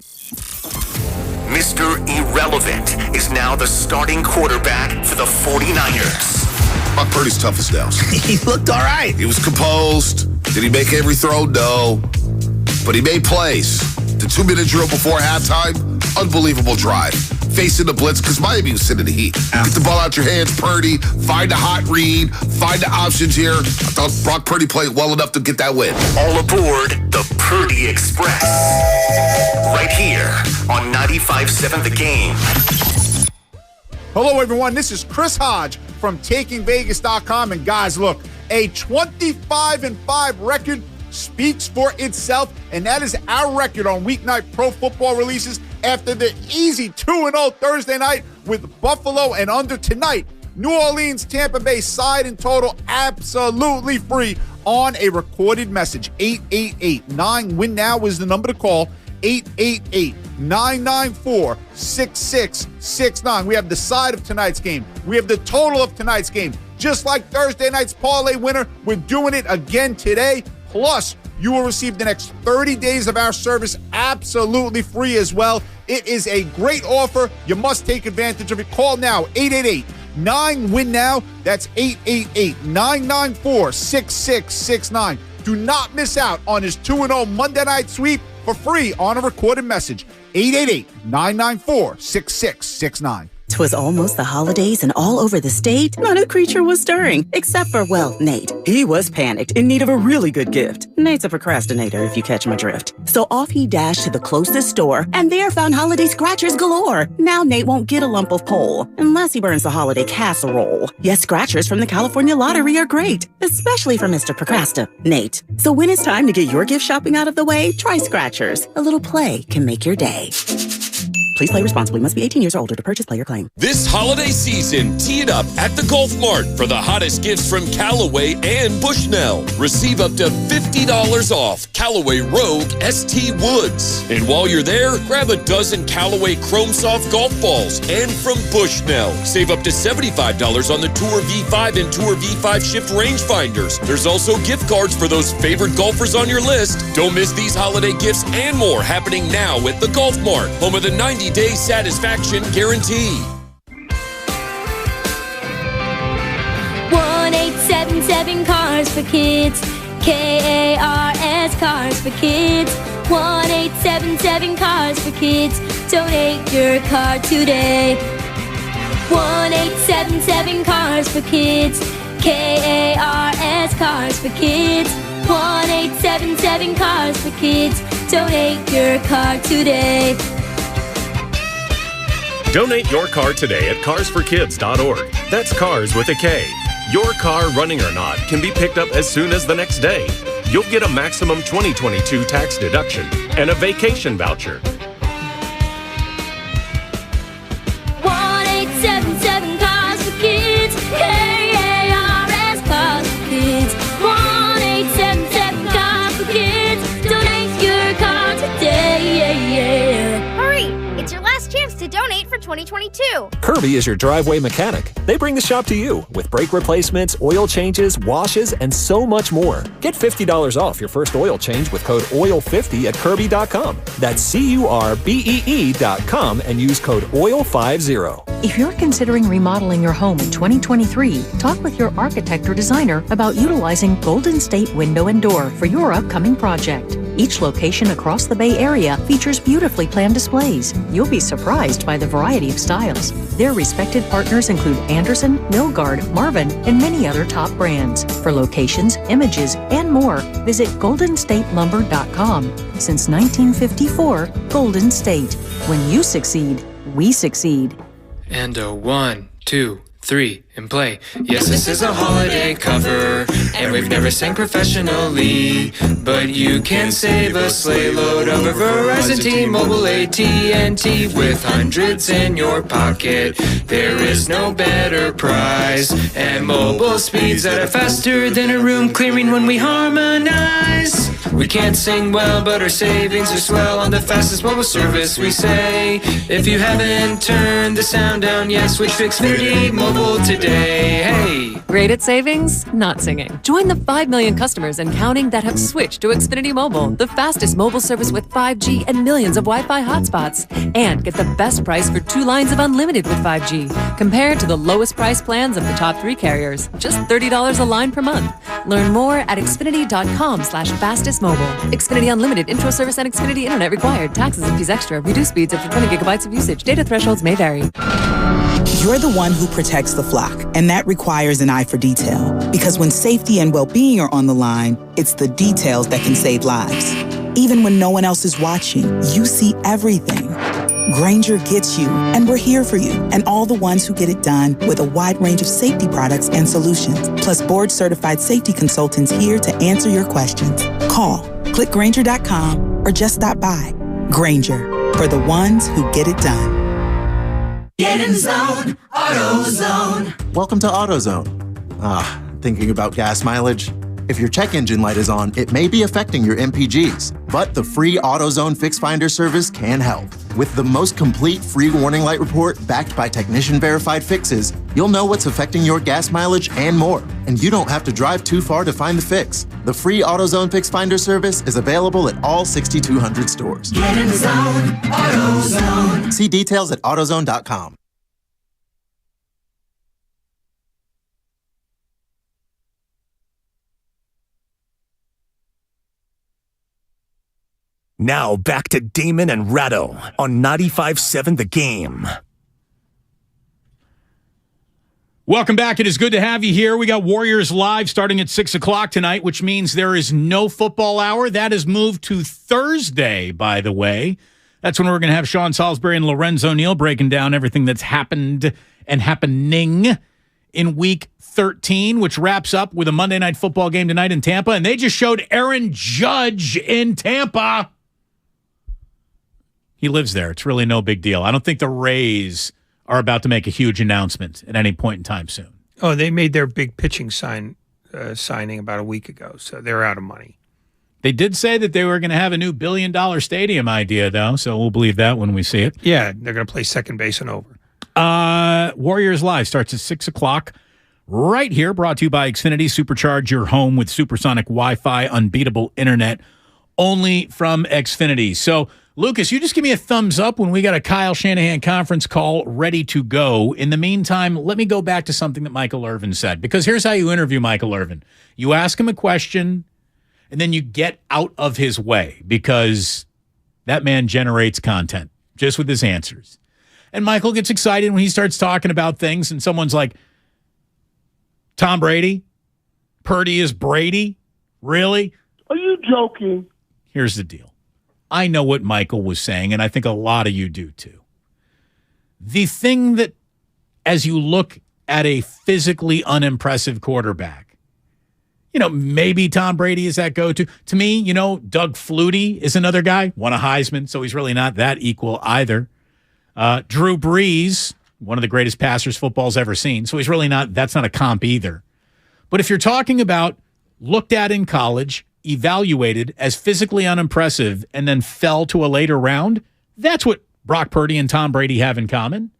Mr. Irrelevant is now the starting quarterback for the 49ers. Brock Purdy's tough as nails. He looked all right. He was composed. Did he make every throw? No. But he made plays. The 2-minute drill before halftime, unbelievable drive. Facing the blitz, because Miami was sitting in the heat. Get the ball out your hands, Purdy. Find a hot read. Find the options here. I thought Brock Purdy played well enough to get that win. All aboard the Purdy Express. Right here on 95.7 The Game. Hello, everyone. This is Chris Hodge from TakingVegas.com. And guys, look, a 25-5 record speaks for itself, and that is our record on weeknight pro football releases after the easy 2-0 Thursday night with Buffalo, and under tonight, New Orleans, Tampa Bay side and total absolutely free on a recorded message. 888-9 now is the number to call. 888-994-6669. We have the side of tonight's game. We have the total of tonight's game. Just like Thursday night's parlay winner, we're doing it again today. Plus, you will receive the next 30 days of our service absolutely free as well. It is a great offer. You must take advantage of it. Call now, 888-9-WIN-NOW. That's 888-994-6669. Do not miss out on his 2-0 Monday night sweep for free on a recorded message. 888-994-6669. 'Twas almost the holidays, and all over the state, not a creature was stirring, except for, well, Nate. He was panicked, in need of a really good gift. Nate's a procrastinator, if you catch my drift. So off he dashed to the closest store, and there found holiday scratchers galore. Now Nate won't get a lump of coal, unless he burns the holiday casserole. Yes, scratchers from the California Lottery are great, especially for Mr. Procrastinate. So when it's time to get your gift shopping out of the way, try scratchers. A little play can make your day. Please play responsibly. Must be 18 years or older to purchase player claim. This holiday season, tee it up at the Golf Mart for the hottest gifts from Callaway and Bushnell. Receive up to $50 off Callaway Rogue ST Woods. And while you're there, grab a dozen Callaway Chrome Soft golf balls. And from Bushnell, save up to $75 on the Tour V5 and Tour V5 Shift rangefinders. There's also gift cards for those favorite golfers on your list. Don't miss these holiday gifts and more happening now at the Golf Mart, home of the 90-day satisfaction guarantee. 1877 Cars for Kids. KARS Cars for Kids. 1877 Cars for Kids. Donate your car today. 1877 Cars for Kids. KARS Cars for Kids. 1877 Cars for Kids. Donate your car today. Donate your car today at carsforkids.org. That's cars with a K. Your car, running or not, can be picked up as soon as the next day. You'll get a maximum 2022 tax deduction and a vacation voucher. 1877 Cars for Kids. KARS Cars for Kids. 1877 Cars for Kids. Donate your car today. Hurry! It's your last chance to donate for 2022. Kirby is your driveway mechanic. They bring the shop to you with brake replacements, oil changes, washes, and so much more. Get $50 off your first oil change with code OIL50 at Kirby.com. That's CURBEE.com and use code OIL50. If you're considering remodeling your home in 2023, talk with your architect or designer about utilizing Golden State Window and Door for your upcoming project. Each location across the Bay Area features beautifully planned displays. You'll be surprised by the variety of styles. Their respected partners include Anderson, Milgard, Marvin, and many other top brands. For locations, images, and more, visit goldenstatelumber.com. Since 1954, Golden State. When you succeed, we succeed. And a 1, 2, 3, and play. Yes, this is a holiday cover, and we've never sang professionally, but you can save a sleigh load over Verizon T-Mobile AT&T with hundreds in your pocket. There is no better price, and mobile speeds that are faster than a room clearing when we harmonize. We can't sing well, but our savings are swell on the fastest mobile service we say. If you haven't turned the sound down yet, switch to Xfinity Mobile today. Hey! Great at savings, not singing. Join the 5 million customers and counting that have switched to Xfinity Mobile, the fastest mobile service with 5G and millions of Wi-Fi hotspots. And get the best price for 2 lines of unlimited with 5G, compared to the lowest price plans of the top 3 carriers. Just $30 a line per month. Learn more at Xfinity.com/fastestmobile. Xfinity Unlimited intro service and Xfinity Internet required. Taxes and fees extra. Reduced speeds up to 20 gigabytes of usage. Data thresholds may vary. You're the one who protects the flock, and that requires an eye for detail. Because when safety and well-being are on the line, it's the details that can save lives. Even when no one else is watching, you see everything. Grainger gets you, and we're here for you, and all the ones who get it done with a wide range of safety products and solutions, plus board-certified safety consultants here to answer your questions. Call, click Grainger.com, or just stop by. Grainger, for the ones who get it done. Get in the zone, AutoZone. Welcome to AutoZone. Thinking about gas mileage? If your check engine light is on, it may be affecting your MPGs, but the free AutoZone Fix Finder service can help. With the most complete free warning light report backed by technician-verified fixes, you'll know what's affecting your gas mileage and more, and you don't have to drive too far to find the fix. The free AutoZone Fix Finder service is available at all 6,200 stores. Get in the zone, AutoZone. See details at AutoZone.com. Now back to Damon and Ratto on 95.7 The Game. Welcome back. It is good to have you here. We got Warriors Live starting at 6 o'clock tonight, which means there is no football hour. That is moved to Thursday, by the way. That's when we're going to have Sean Salisbury and Lorenzo Neal breaking down everything that's happened and happening in Week 13, which wraps up with a Monday Night Football game tonight in Tampa. And they just showed Aaron Judge in Tampa. He lives there. It's really no big deal. I don't think the Rays are about to make a huge announcement at any point in time soon. Oh, they made their big pitching signing about a week ago, so they're out of money. They did say that they were going to have a new $1 billion stadium idea, though, so we'll believe that when we see it. Yeah, they're going to play second base and over. Warriors Live starts at 6 o'clock right here, brought to you by Xfinity. Supercharge your home with supersonic Wi-Fi, unbeatable internet, only from Xfinity. So, Lucas, you just give me a thumbs up when we got a Kyle Shanahan conference call ready to go. In the meantime, let me go back to something that Michael Irvin said, because here's how you interview Michael Irvin. You ask him a question, and then you get out of his way, because that man generates content just with his answers. And Michael gets excited when he starts talking about things, and someone's like, Tom Brady? Purdy is Brady? Really? Are you joking? Here's the deal. I know what Michael was saying, and I think a lot of you do too. The thing that, as you look at a physically unimpressive quarterback, maybe Tom Brady is that go-to. To me, Doug Flutie is another guy, won a Heisman, so he's really not that equal either. Drew Brees, one of the greatest passers football's ever seen, so that's not a comp either. But if you're talking about looked at in college, evaluated as physically unimpressive, and then fell to a later round, that's what Brock Purdy and Tom Brady have in common.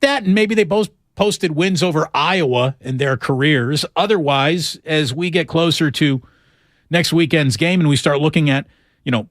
That, and maybe they both posted wins over Iowa in their careers. Otherwise, as we get closer to next weekend's game and we start looking at,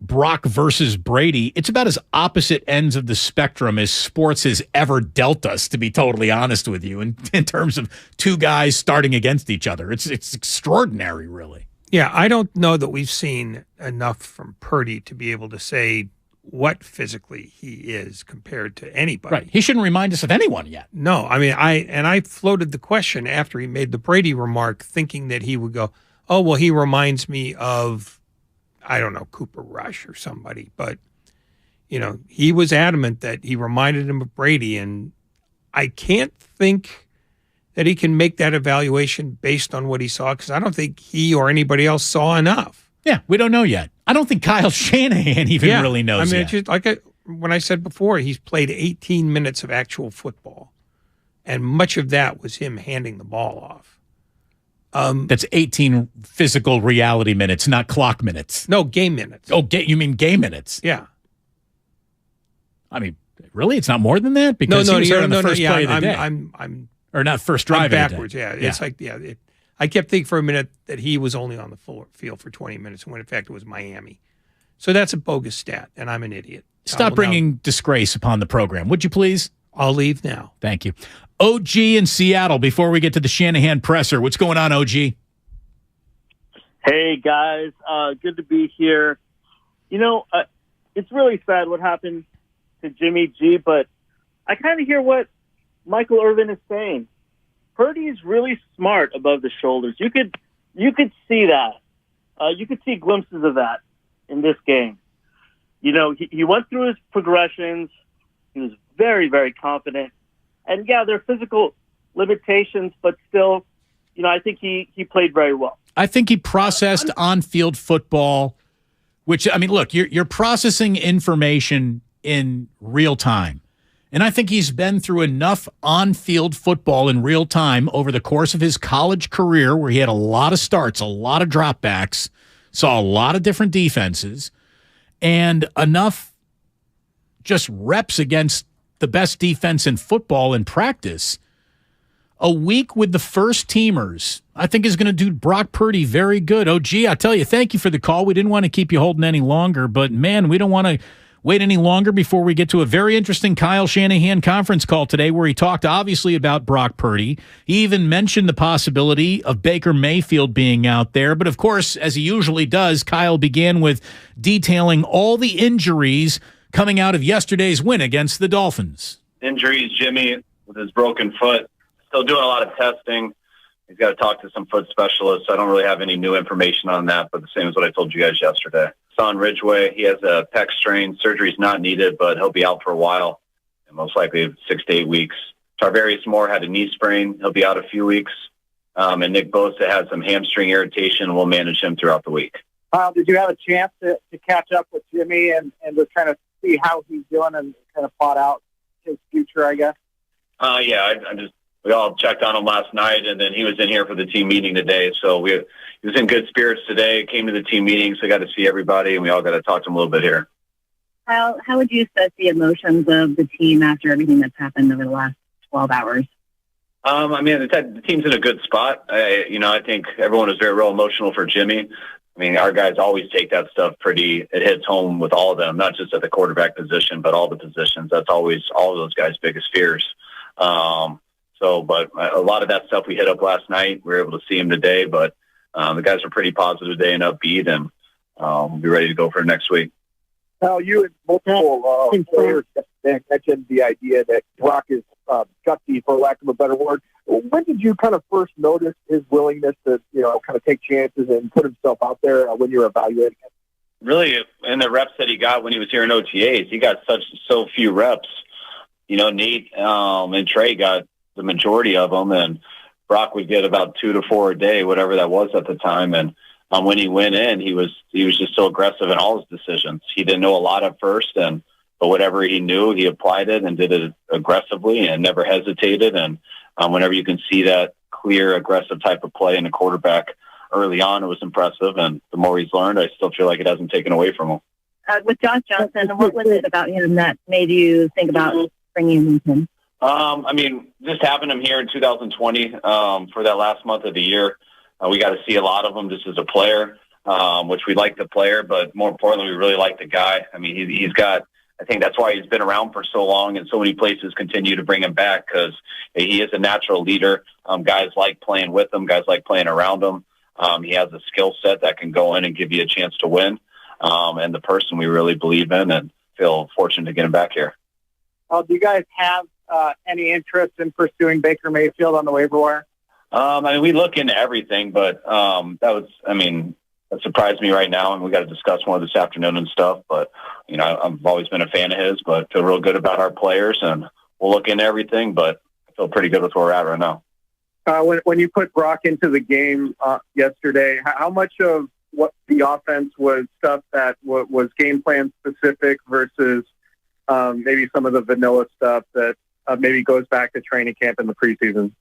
Brock versus Brady, it's about as opposite ends of the spectrum as sports has ever dealt us, to be totally honest with you, in terms of two guys starting against each other. It's extraordinary, really. Yeah, I don't know that we've seen enough from Purdy to be able to say what physically he is compared to anybody. Right. He shouldn't remind us of anyone yet. No, I mean, I floated the question after he made the Brady remark, thinking that he would go, oh, well, he reminds me of, I don't know, Cooper Rush or somebody. But, he was adamant that he reminded him of Brady. And I can't think that he can make that evaluation based on what he saw, because I don't think he or anybody else saw enough. Yeah, we don't know yet. I don't think Kyle Shanahan even really knows yet. It's just when I said before, he's played 18 minutes of actual football. And much of that was him handing the ball off. That's 18 physical reality minutes, not clock minutes. No, game minutes. Oh, you mean game minutes? Yeah. I mean, really? It's not more than that? Because he was on the first play of the day. Or not first drive backwards, yeah. It's like, I kept thinking for a minute that he was only on the field for 20 minutes, when in fact it was Miami. So that's a bogus stat, and I'm an idiot. Stop bringing disgrace upon the program, would you please? I'll leave now. Thank you. OG in Seattle, before we get to the Shanahan presser. What's going on, OG? Hey, guys. Good to be here. It's really sad what happened to Jimmy G, but I kind of hear what Michael Irvin is saying. Purdy's really smart above the shoulders. You could see that. You could see glimpses of that in this game. He went through his progressions. He was very, very confident. And, yeah, there are physical limitations, but still, I think he played very well. I think he processed on-field football, which, I mean, look, you're processing information in real time. And I think he's been through enough on-field football in real time over the course of his college career, where he had a lot of starts, a lot of dropbacks, saw a lot of different defenses, and enough just reps against the best defense in football in practice. A week with the first teamers, I think, is going to do Brock Purdy very good. OG, I tell you, thank you for the call. We didn't want to keep you holding any longer, but man, we don't want to wait any longer before we get to a very interesting Kyle Shanahan conference call today, where he talked obviously about Brock Purdy. He even mentioned the possibility of Baker Mayfield being out there. But of course, as he usually does, Kyle began with detailing all the injuries coming out of yesterday's win against the Dolphins. Injuries, Jimmy, with his broken foot. Still doing a lot of testing. He's got to talk to some foot specialists. I don't really have any new information on that, but the same as what I told you guys yesterday. Son Ridgeway, he has a pec strain. Surgery's not needed, but he'll be out for a while, and most likely 6 to 8 weeks. Tarvarius Moore had a knee sprain. He'll be out a few weeks. And Nick Bosa had some hamstring irritation. We'll manage him throughout the week. Did you have a chance to catch up with Jimmy and just kind of see how he's doing and kind of plot out his future, I guess? Yeah, we all checked on him last night, and then he was in here for the team meeting today. So he was in good spirits today, came to the team meeting, so got to see everybody, and we all got to talk to him a little bit here. How would you assess the emotions of the team after everything that's happened over the last 12 hours? I mean, the team's in a good spot. I think everyone is very real emotional for Jimmy. I mean, our guys always take that stuff it hits home with all of them, not just at the quarterback position, but all the positions. That's always all of those guys' biggest fears. But a lot of that stuff we hit up last night. We were able to see him today, but the guys are pretty positive today and upbeat, and we'll be ready to go for next week. Now, you and multiple players mentioned the idea that Brock is gutsy, for lack of a better word. When did you kind of first notice his willingness to, kind of take chances and put himself out there when you were evaluating him? Really, in the reps that he got when he was here in OTAs, he got so few reps. Nate and Trey got the majority of them, and Brock would get about 2 to 4 a day, whatever that was at the time. And when he went in, he was just so aggressive in all his decisions. He didn't know a lot at first, but whatever he knew, he applied it and did it aggressively and never hesitated. And whenever you can see that clear, aggressive type of play in a quarterback early on, it was impressive. And the more he's learned, I still feel like it hasn't taken away from him. With Josh Johnson, what was it about him that made you think about bringing him? Just having him here in 2020 for that last month of the year, we got to see a lot of him just as a player, which we like the player, but more importantly, we really like the guy. I mean, I think that's why he's been around for so long, and so many places continue to bring him back because he is a natural leader. Guys like playing with him. Guys like playing around him. He has a skill set that can go in and give you a chance to win, and the person we really believe in and feel fortunate to get him back here. Do you guys have any interest in pursuing Baker Mayfield on the waiver wire? We look into everything, but that surprised me right now, and we got to discuss more this afternoon and stuff. But I've always been a fan of his, but feel real good about our players, and we'll look into everything. But I feel pretty good with where we're at right now. When you put Brock into the game yesterday, how much of what the offense was stuff that was game plan specific versus maybe some of the vanilla stuff that maybe goes back to training camp in the preseason?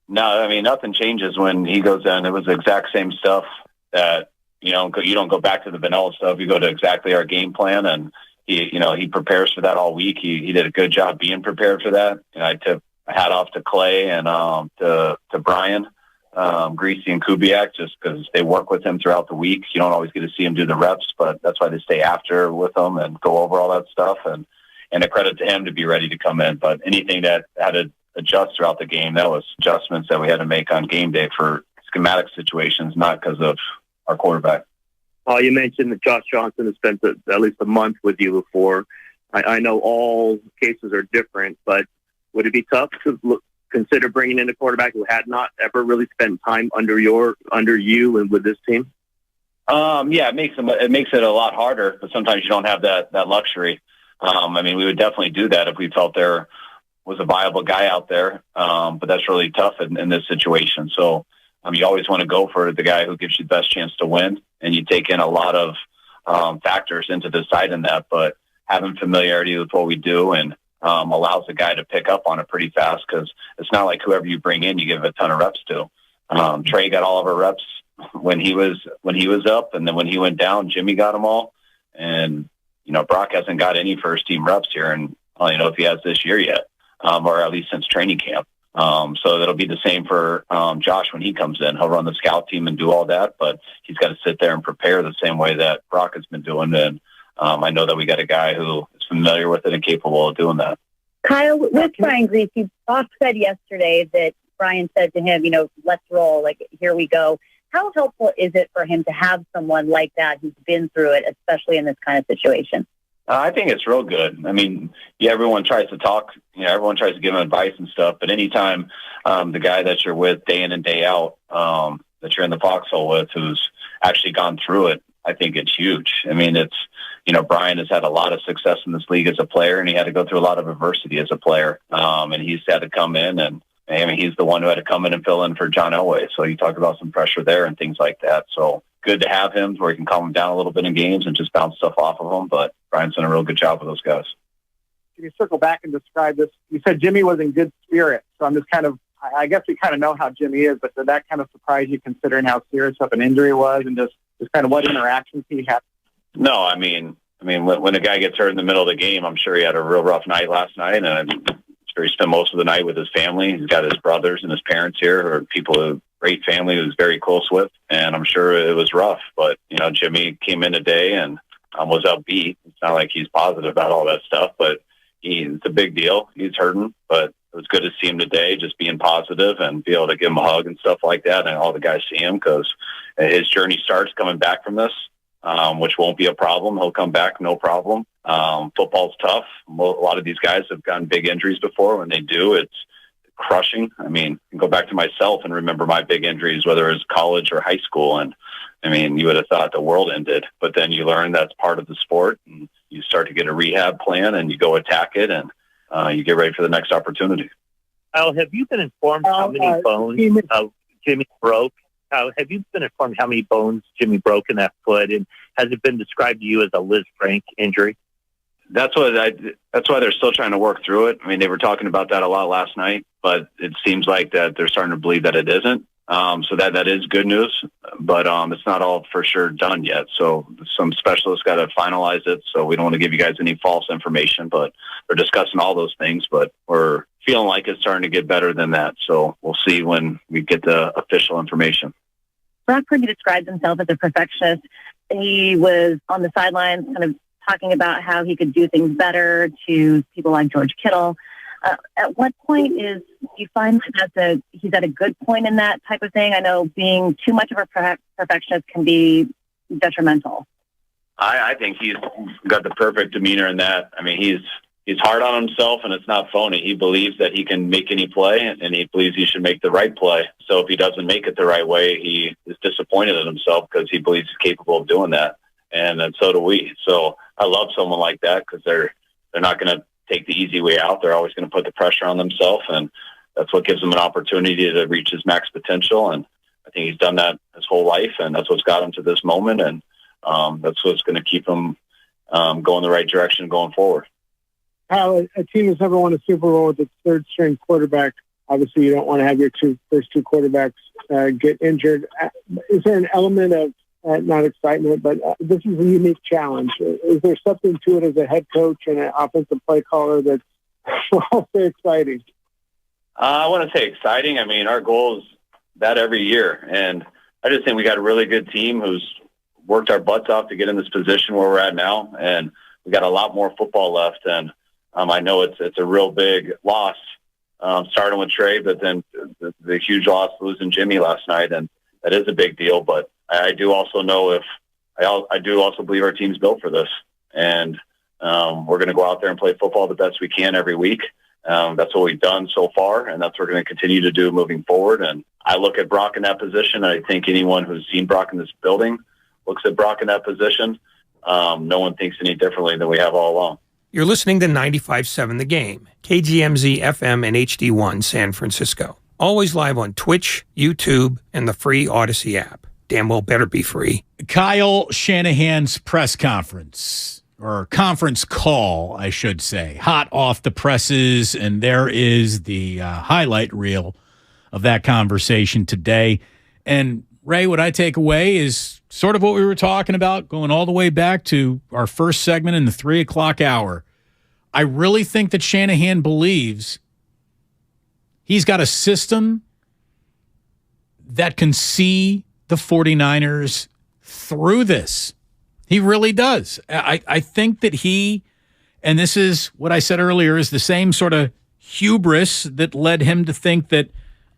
No, nothing changes when he goes in. It was the exact same stuff that, you don't go back to the vanilla stuff. You go to exactly our game plan, and he prepares for that all week. He did a good job being prepared for that. I tip my hat off to Clay and to Brian, Greasy and Kubiak, just because they work with him throughout the week. You don't always get to see him do the reps, but that's why they stay after with him and go over all that stuff. And a credit to him to be ready to come in. But anything that had to adjust throughout the game, that was adjustments that we had to make on game day for schematic situations, not because of our quarterback. You mentioned that Josh Johnson has spent at least a month with you before. I know all cases are different, but would it be tough to consider bringing in a quarterback who had not ever really spent time under you and with this team? Yeah, it makes it a lot harder, but sometimes you don't have that luxury. We would definitely do that if we felt there was a viable guy out there, but that's really tough in this situation. So you always want to go for the guy who gives you the best chance to win, and you take in a lot of factors into deciding that, but having familiarity with what we do and allows the guy to pick up on it pretty fast, because it's not like whoever you bring in, you give a ton of reps to. Trey got all of our reps when he was up, and then when he went down, Jimmy got them all. And, Brock hasn't got any first team reps here, and I don't know if he has this year yet, or at least since training camp. So that'll be the same for Josh when he comes in. He'll run the scout team and do all that, but he's got to sit there and prepare the same way that Brock has been doing. And I know that we got a guy who is familiar with it and capable of doing that. Kyle, with Brian Greasy, Brock said yesterday that Brian said to him, let's roll, like, here we go. How helpful is it for him to have someone like that who's been through it, especially in this kind of situation? I think it's real good. I mean, yeah, everyone tries to talk, everyone tries to give them advice and stuff, but anytime the guy that you're with day in and day out, that you're in the foxhole with, who's actually gone through it, I think it's huge. I mean, it's, Brian has had a lot of success in this league as a player, and he had to go through a lot of adversity as a player. And he's had to come in, and I mean, he's the one who had to come in and fill in for John Elway. So you talk about some pressure there and things like that. So good to have him where he can calm him down a little bit in games and just bounce stuff off of him. But Brian's done a real good job with those guys. Can you circle back and describe this? You said Jimmy was in good spirit. So I'm just I guess we kind of know how Jimmy is, but did that kind of surprise you considering how serious of an injury was and just kind of what interactions he had? No, I mean, when a guy gets hurt in the middle of the game, I'm sure he had a real rough night last night, and I'm sure he spent most of the night with his family. He's got his brothers and his parents here, or people who great family he was very close with, and I'm sure it was rough. But Jimmy came in today and was upbeat. It's not like he's positive about all that stuff, but it's a big deal. He's hurting, but it was good to see him today, just being positive and be able to give him a hug and stuff like that, and all the guys see him because his journey starts coming back from this, which won't be a problem. He'll come back, no problem. Football's tough. A lot of these guys have gotten big injuries before. When they do, it's crushing. I mean, I can go back to myself and remember my big injuries, whether it was college or high school. And I mean, you would have thought the world ended, but then you learn that's part of the sport, and you start to get a rehab plan and you go attack it, and you get ready for the next opportunity. Al, have you been informed how many bones Jimmy broke? Have you been informed how many bones Jimmy broke in that foot? And has it been described to you as a Liz Frank injury? That's why they're still trying to work through it. I mean, they were talking about that a lot last night, but it seems like that they're starting to believe that it isn't. So that is good news, but it's not all for sure done yet. So some specialists got to finalize it. So we don't want to give you guys any false information, but they're discussing all those things, but we're feeling like it's starting to get better than that. So we'll see when we get the official information. Brock Purdy described himself as a perfectionist. He was on the sidelines kind of talking about how he could do things better to people like George Kittle. At what point do you find that he's at a good point in that type of thing? I know being too much of a perfectionist can be detrimental. I think he's got the perfect demeanor in that. I mean, he's hard on himself, and it's not phony. He believes that he can make any play, and he believes he should make the right play. So if he doesn't make it the right way, he is disappointed in himself because he believes he's capable of doing that, and so do we. So I love someone like that because they're not going to take the easy way out. They're always going to put the pressure on themselves, and that's what gives him an opportunity to reach his max potential. And I think he's done that his whole life, and that's what's got him to this moment, and that's what's going to keep him going the right direction going forward. How a team has never won a Super Bowl with its third-string quarterback. Obviously, you don't want to have your first two quarterbacks get injured. Is there an element of not excitement, but this is a unique challenge? Is there something to it as a head coach and an offensive play caller that's also exciting? I want to say exciting. I mean, our goal is that every year, and I just think we got a really good team who's worked our butts off to get in this position where we're at now, and we got a lot more football left. And I know it's a real big loss, starting with Trey, but then the huge loss losing Jimmy last night, and that is a big deal. But I do also know I do also believe our team's built for this, and we're going to go out there and play football the best we can every week. That's what we've done so far, and that's what we're going to continue to do moving forward. And I look at Brock in that position. I think anyone who's seen Brock in this building looks at Brock in that position. No one thinks any differently than we have all along. You're listening to 95.7 The Game, KGMZ FM and HD1 San Francisco. Always live on Twitch, YouTube, and the free Odyssey app. Damn well better be free. Kyle Shanahan's press conference, or conference call, I should say, hot off the presses, and there is the highlight reel of that conversation today. And Ray, what I take away is sort of what we were talking about, going all the way back to our first segment in the 3 o'clock hour. I really think that Shanahan believes he's got a system that can see the 49ers through this. He really does. I think that he, and this is what I said earlier, is the same sort of hubris that led him to think that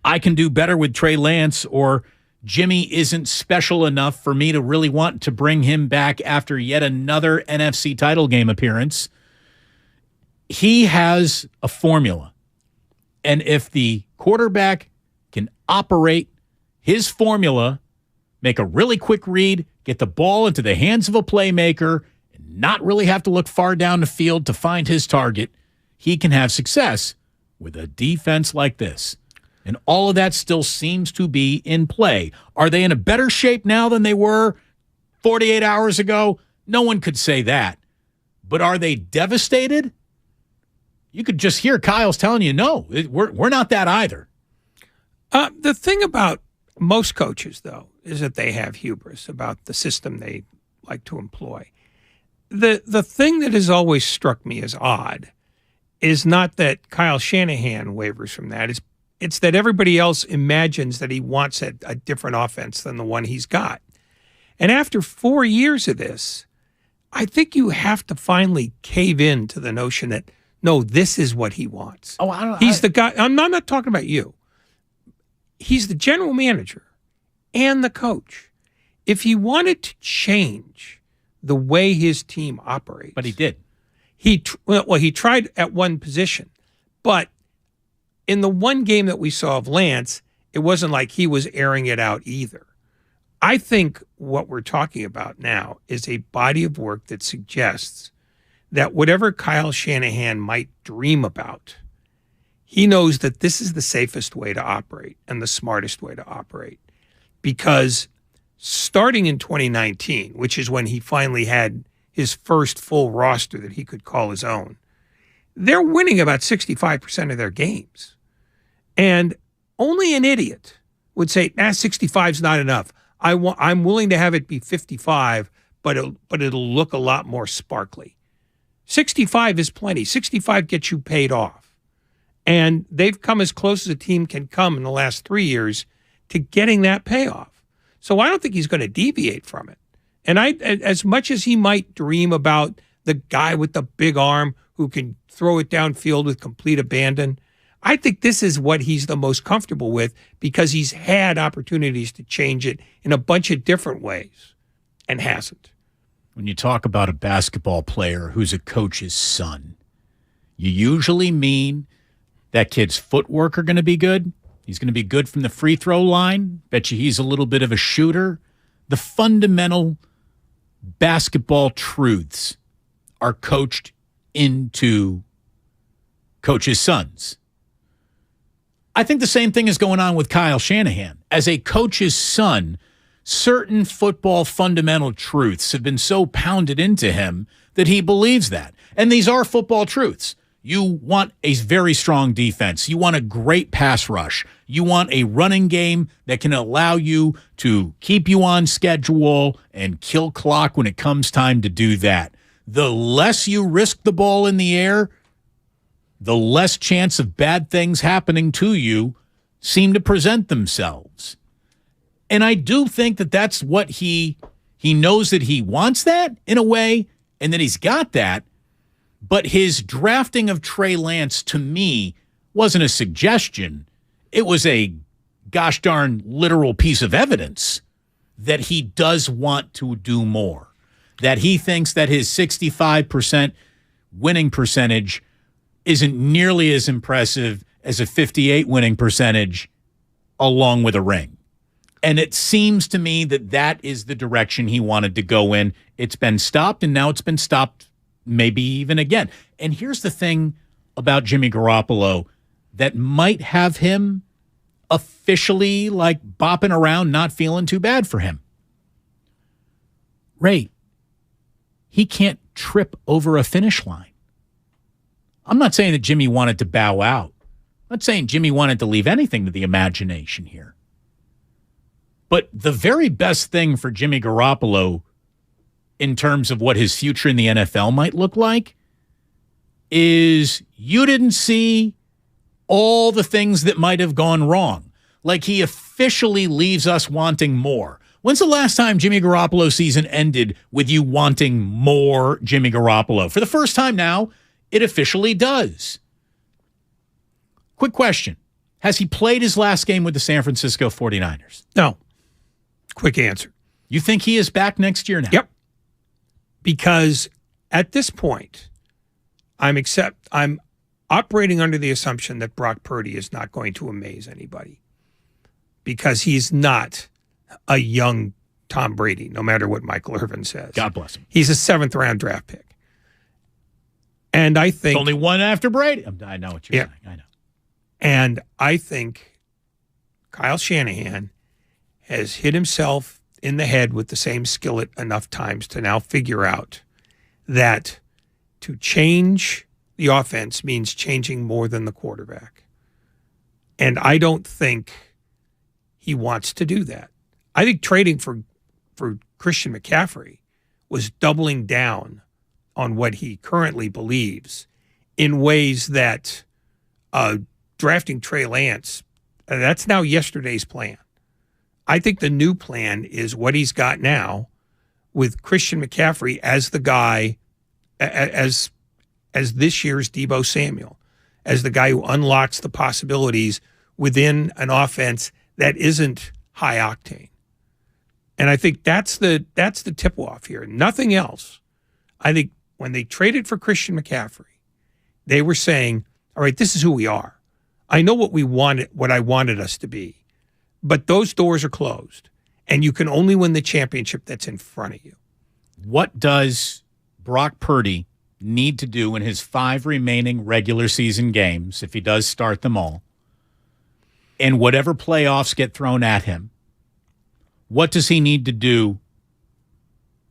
I can do better with Trey Lance, or Jimmy isn't special enough for me to really want to bring him back after yet another NFC title game appearance. He has a formula. And if the quarterback can operate his formula, make a really quick read, get the ball into the hands of a playmaker, and not really have to look far down the field to find his target, he can have success with a defense like this. And all of that still seems to be in play. Are they in a better shape now than they were 48 hours ago? No one could say that. But are they devastated? You could just hear Kyle's telling you, no, we're not that either. The thing about most coaches, though, is that they have hubris about the system they like to employ. The thing that has always struck me as odd is not that Kyle Shanahan wavers from that. It's that everybody else imagines that he wants a different offense than the one he's got. And after 4 years of this, I think you have to finally cave in to the notion that, no, this is what he wants. He's the guy. I'm not talking about you. He's the general manager and the coach. If he wanted to change the way his team operates. But he did. He tried at one position. But in the one game that we saw of Lance, it wasn't like he was airing it out either. I think what we're talking about now is a body of work that suggests that whatever Kyle Shanahan might dream about, he knows that this is the safest way to operate and the smartest way to operate. Because starting in 2019, which is when he finally had his first full roster that he could call his own, they're winning about 65% of their games. And only an idiot would say, 65 is not enough. I'm willing to have it be 55, but it'll look a lot more sparkly. 65 is plenty. 65 gets you paid off. And they've come as close as a team can come in the last 3 years to getting that payoff. So I don't think he's going to deviate from it. And as much as he might dream about the guy with the big arm who can throw it downfield with complete abandon, I think this is what he's the most comfortable with because he's had opportunities to change it in a bunch of different ways and hasn't. When you talk about a basketball player who's a coach's son, you usually mean that kid's footwork are going to be good. He's going to be good from the free throw line. Bet you he's a little bit of a shooter. The fundamental basketball truths are coached into coaches' sons. I think the same thing is going on with Kyle Shanahan. As a coach's son, certain football fundamental truths have been so pounded into him that he believes that. And these are football truths. You want a very strong defense. You want a great pass rush. You want a running game that can allow you to keep you on schedule and kill clock when it comes time to do that. The less you risk the ball in the air, the less chance of bad things happening to you seem to present themselves. And I do think that that's what he knows, that he wants that in a way and that he's got that. But his drafting of Trey Lance, to me, wasn't a suggestion. It was a gosh darn literal piece of evidence that he does want to do more, that he thinks that his 65% winning percentage isn't nearly as impressive as a 58 winning percentage along with a ring. And it seems to me that that is the direction he wanted to go in. It's been stopped, and now it's been stopped maybe even again. And here's the thing about Jimmy Garoppolo that might have him officially like bopping around, not feeling too bad for him. Ray, he can't trip over a finish line. I'm not saying that Jimmy wanted to bow out. I'm not saying Jimmy wanted to leave anything to the imagination here. But the very best thing for Jimmy Garoppolo in terms of what his future in the NFL might look like is you didn't see all the things that might have gone wrong. Like he officially leaves us wanting more. When's the last time Jimmy Garoppolo season ended with you wanting more Jimmy Garoppolo? For the first time now, it officially does. Quick question. Has he played his last game with the San Francisco 49ers? No. Quick answer. You think he is back next year now? Yep. Because at this point, I'm operating under the assumption that Brock Purdy is not going to amaze anybody because he's not a young Tom Brady, no matter what Michael Irvin says. God bless him. He's a 7th-round draft pick. And I think... It's only one after Brady. I know what you're saying. I know. And I think Kyle Shanahan has hit himself in the head with the same skillet enough times to now figure out that to change the offense means changing more than the quarterback. And I don't think he wants to do that. I think trading for Christian McCaffrey was doubling down on what he currently believes in ways that drafting Trey Lance, that's now yesterday's plan. I think the new plan is what he's got now with Christian McCaffrey as the guy, as this year's Deebo Samuel, as the guy who unlocks the possibilities within an offense that isn't high octane. And I think that's the tip-off here. Nothing else. I think when they traded for Christian McCaffrey, they were saying, all right, this is who we are. I know what I wanted us to be, but those doors are closed, and you can only win the championship that's in front of you. What does Brock Purdy need to do in his 5 remaining regular season games, if he does start them all, and whatever playoffs get thrown at him? What does he need to do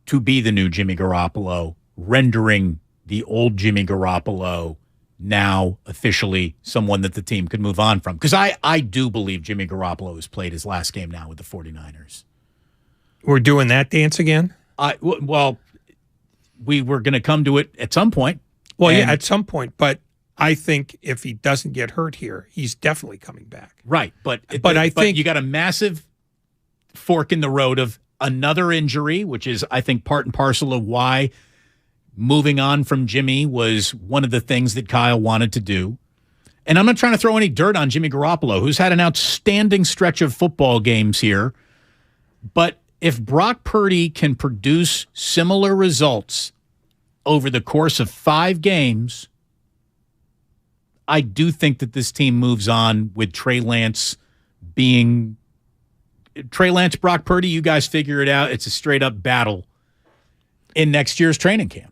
to be the new Jimmy Garoppolo, rendering the old Jimmy Garoppolo now officially someone that the team could move on from? Because I do believe Jimmy Garoppolo has played his last game now with the 49ers. We're doing that dance again? Well, we were going to come to it at some point. Well, yeah, at some point. But I think if he doesn't get hurt here, he's definitely coming back. Right. But I think you got a massive fork in the road of another injury, which is, I think, part and parcel of why moving on from Jimmy was one of the things that Kyle wanted to do. And I'm not trying to throw any dirt on Jimmy Garoppolo, who's had an outstanding stretch of football games here. But if Brock Purdy can produce similar results over the course of 5 games, I do think that this team moves on with Trey Lance, Brock Purdy. You guys figure it out. It's a straight-up battle in next year's training camp.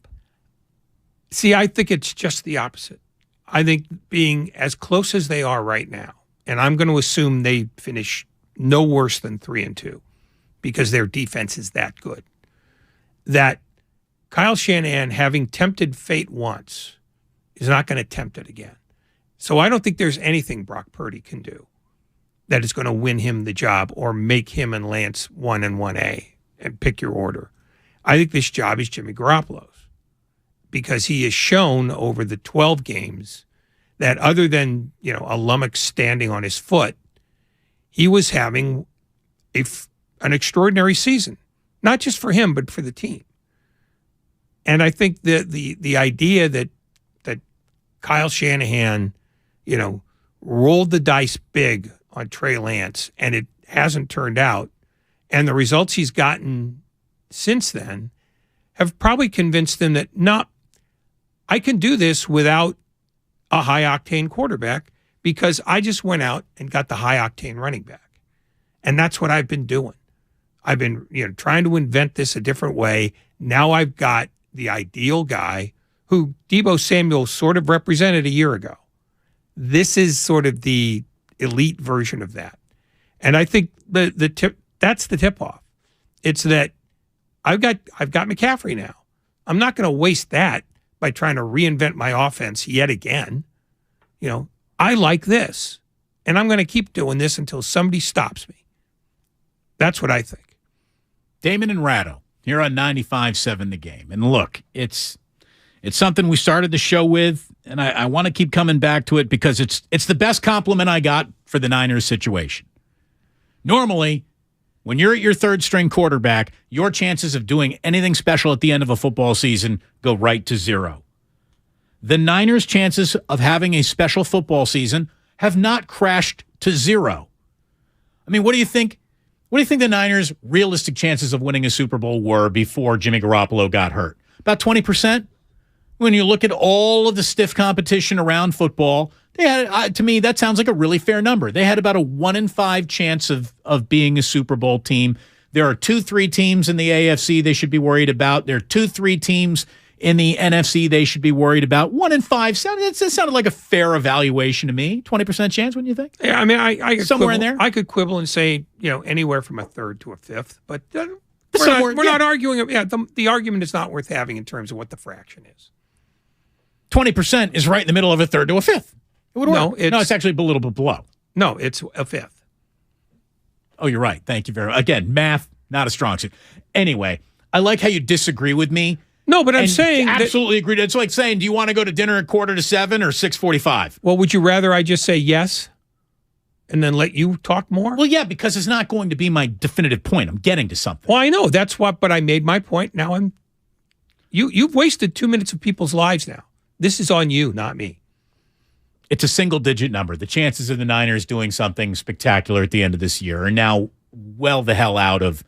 See, I think it's just the opposite. I think being as close as they are right now, and I'm going to assume they finish no worse than 3-2 because their defense is that good, that Kyle Shanahan, having tempted fate once, is not going to tempt it again. So I don't think there's anything Brock Purdy can do that is going to win him the job or make him and Lance 1 and 1A and pick your order. I think this job is Jimmy Garoppolo's because he has shown over the 12 games that other than, a lummox standing on his foot, he was having an extraordinary season, not just for him, but for the team. And I think that the idea that Kyle Shanahan, rolled the dice big on Trey Lance and it hasn't turned out, and the results he's gotten since then have probably convinced him that, I can do this without a high-octane quarterback because I just went out and got the high-octane running back. And that's what I've been doing. I've been trying to invent this a different way. Now I've got the ideal guy who Deebo Samuel sort of represented a year ago. This is sort of the elite version of that. And I think that's the tip-off. It's that I've got McCaffrey now. I'm not going to waste that by trying to reinvent my offense yet again. I like this, and I'm going to keep doing this until somebody stops me. That's what I think. Damon and Ratto here on 95.7 The Game. And look, it's something we started the show with, and I want to keep coming back to it because it's the best compliment I got for the Niners situation. Normally, when you're at your third-string quarterback, your chances of doing anything special at the end of a football season go right to 0. The Niners' chances of having a special football season have not crashed to 0. I mean, what do you think What do you think the Niners' realistic chances of winning a Super Bowl were before Jimmy Garoppolo got hurt? About 20%? When you look at all of the stiff competition around football, they had, to me, that sounds like a really fair number. They had about a 1 in 5 chance of being a Super Bowl team. There are 2-3 teams in the AFC they should be worried about. There are 2-3 teams in the NFC they should be worried about. 1 in 5 sounded like a fair evaluation to me. 20% chance, wouldn't you think? Yeah, I mean, I could somewhere quibble, in there. I could quibble and say, anywhere from a third to a fifth, but we're not arguing. Yeah, the argument is not worth having in terms of what the fraction is. 20% is right in the middle of a third to a fifth. It would work. No, it's actually a little bit below. No, it's a fifth. Oh, you're right. Thank you very much. Again, math, not a strong suit. Anyway, I like how you disagree with me. No, but I'm saying absolutely agree. It's like saying, do you want to go to dinner at 6:45 or 6:45? Well, would you rather I just say yes and then let you talk more? Well, yeah, because it's not going to be my definitive point. I'm getting to something. Well, I know. But I made my point. Now you've wasted 2 minutes of people's lives now. This is on you, not me. It's a single-digit number. The chances of the Niners doing something spectacular at the end of this year are now well the hell out of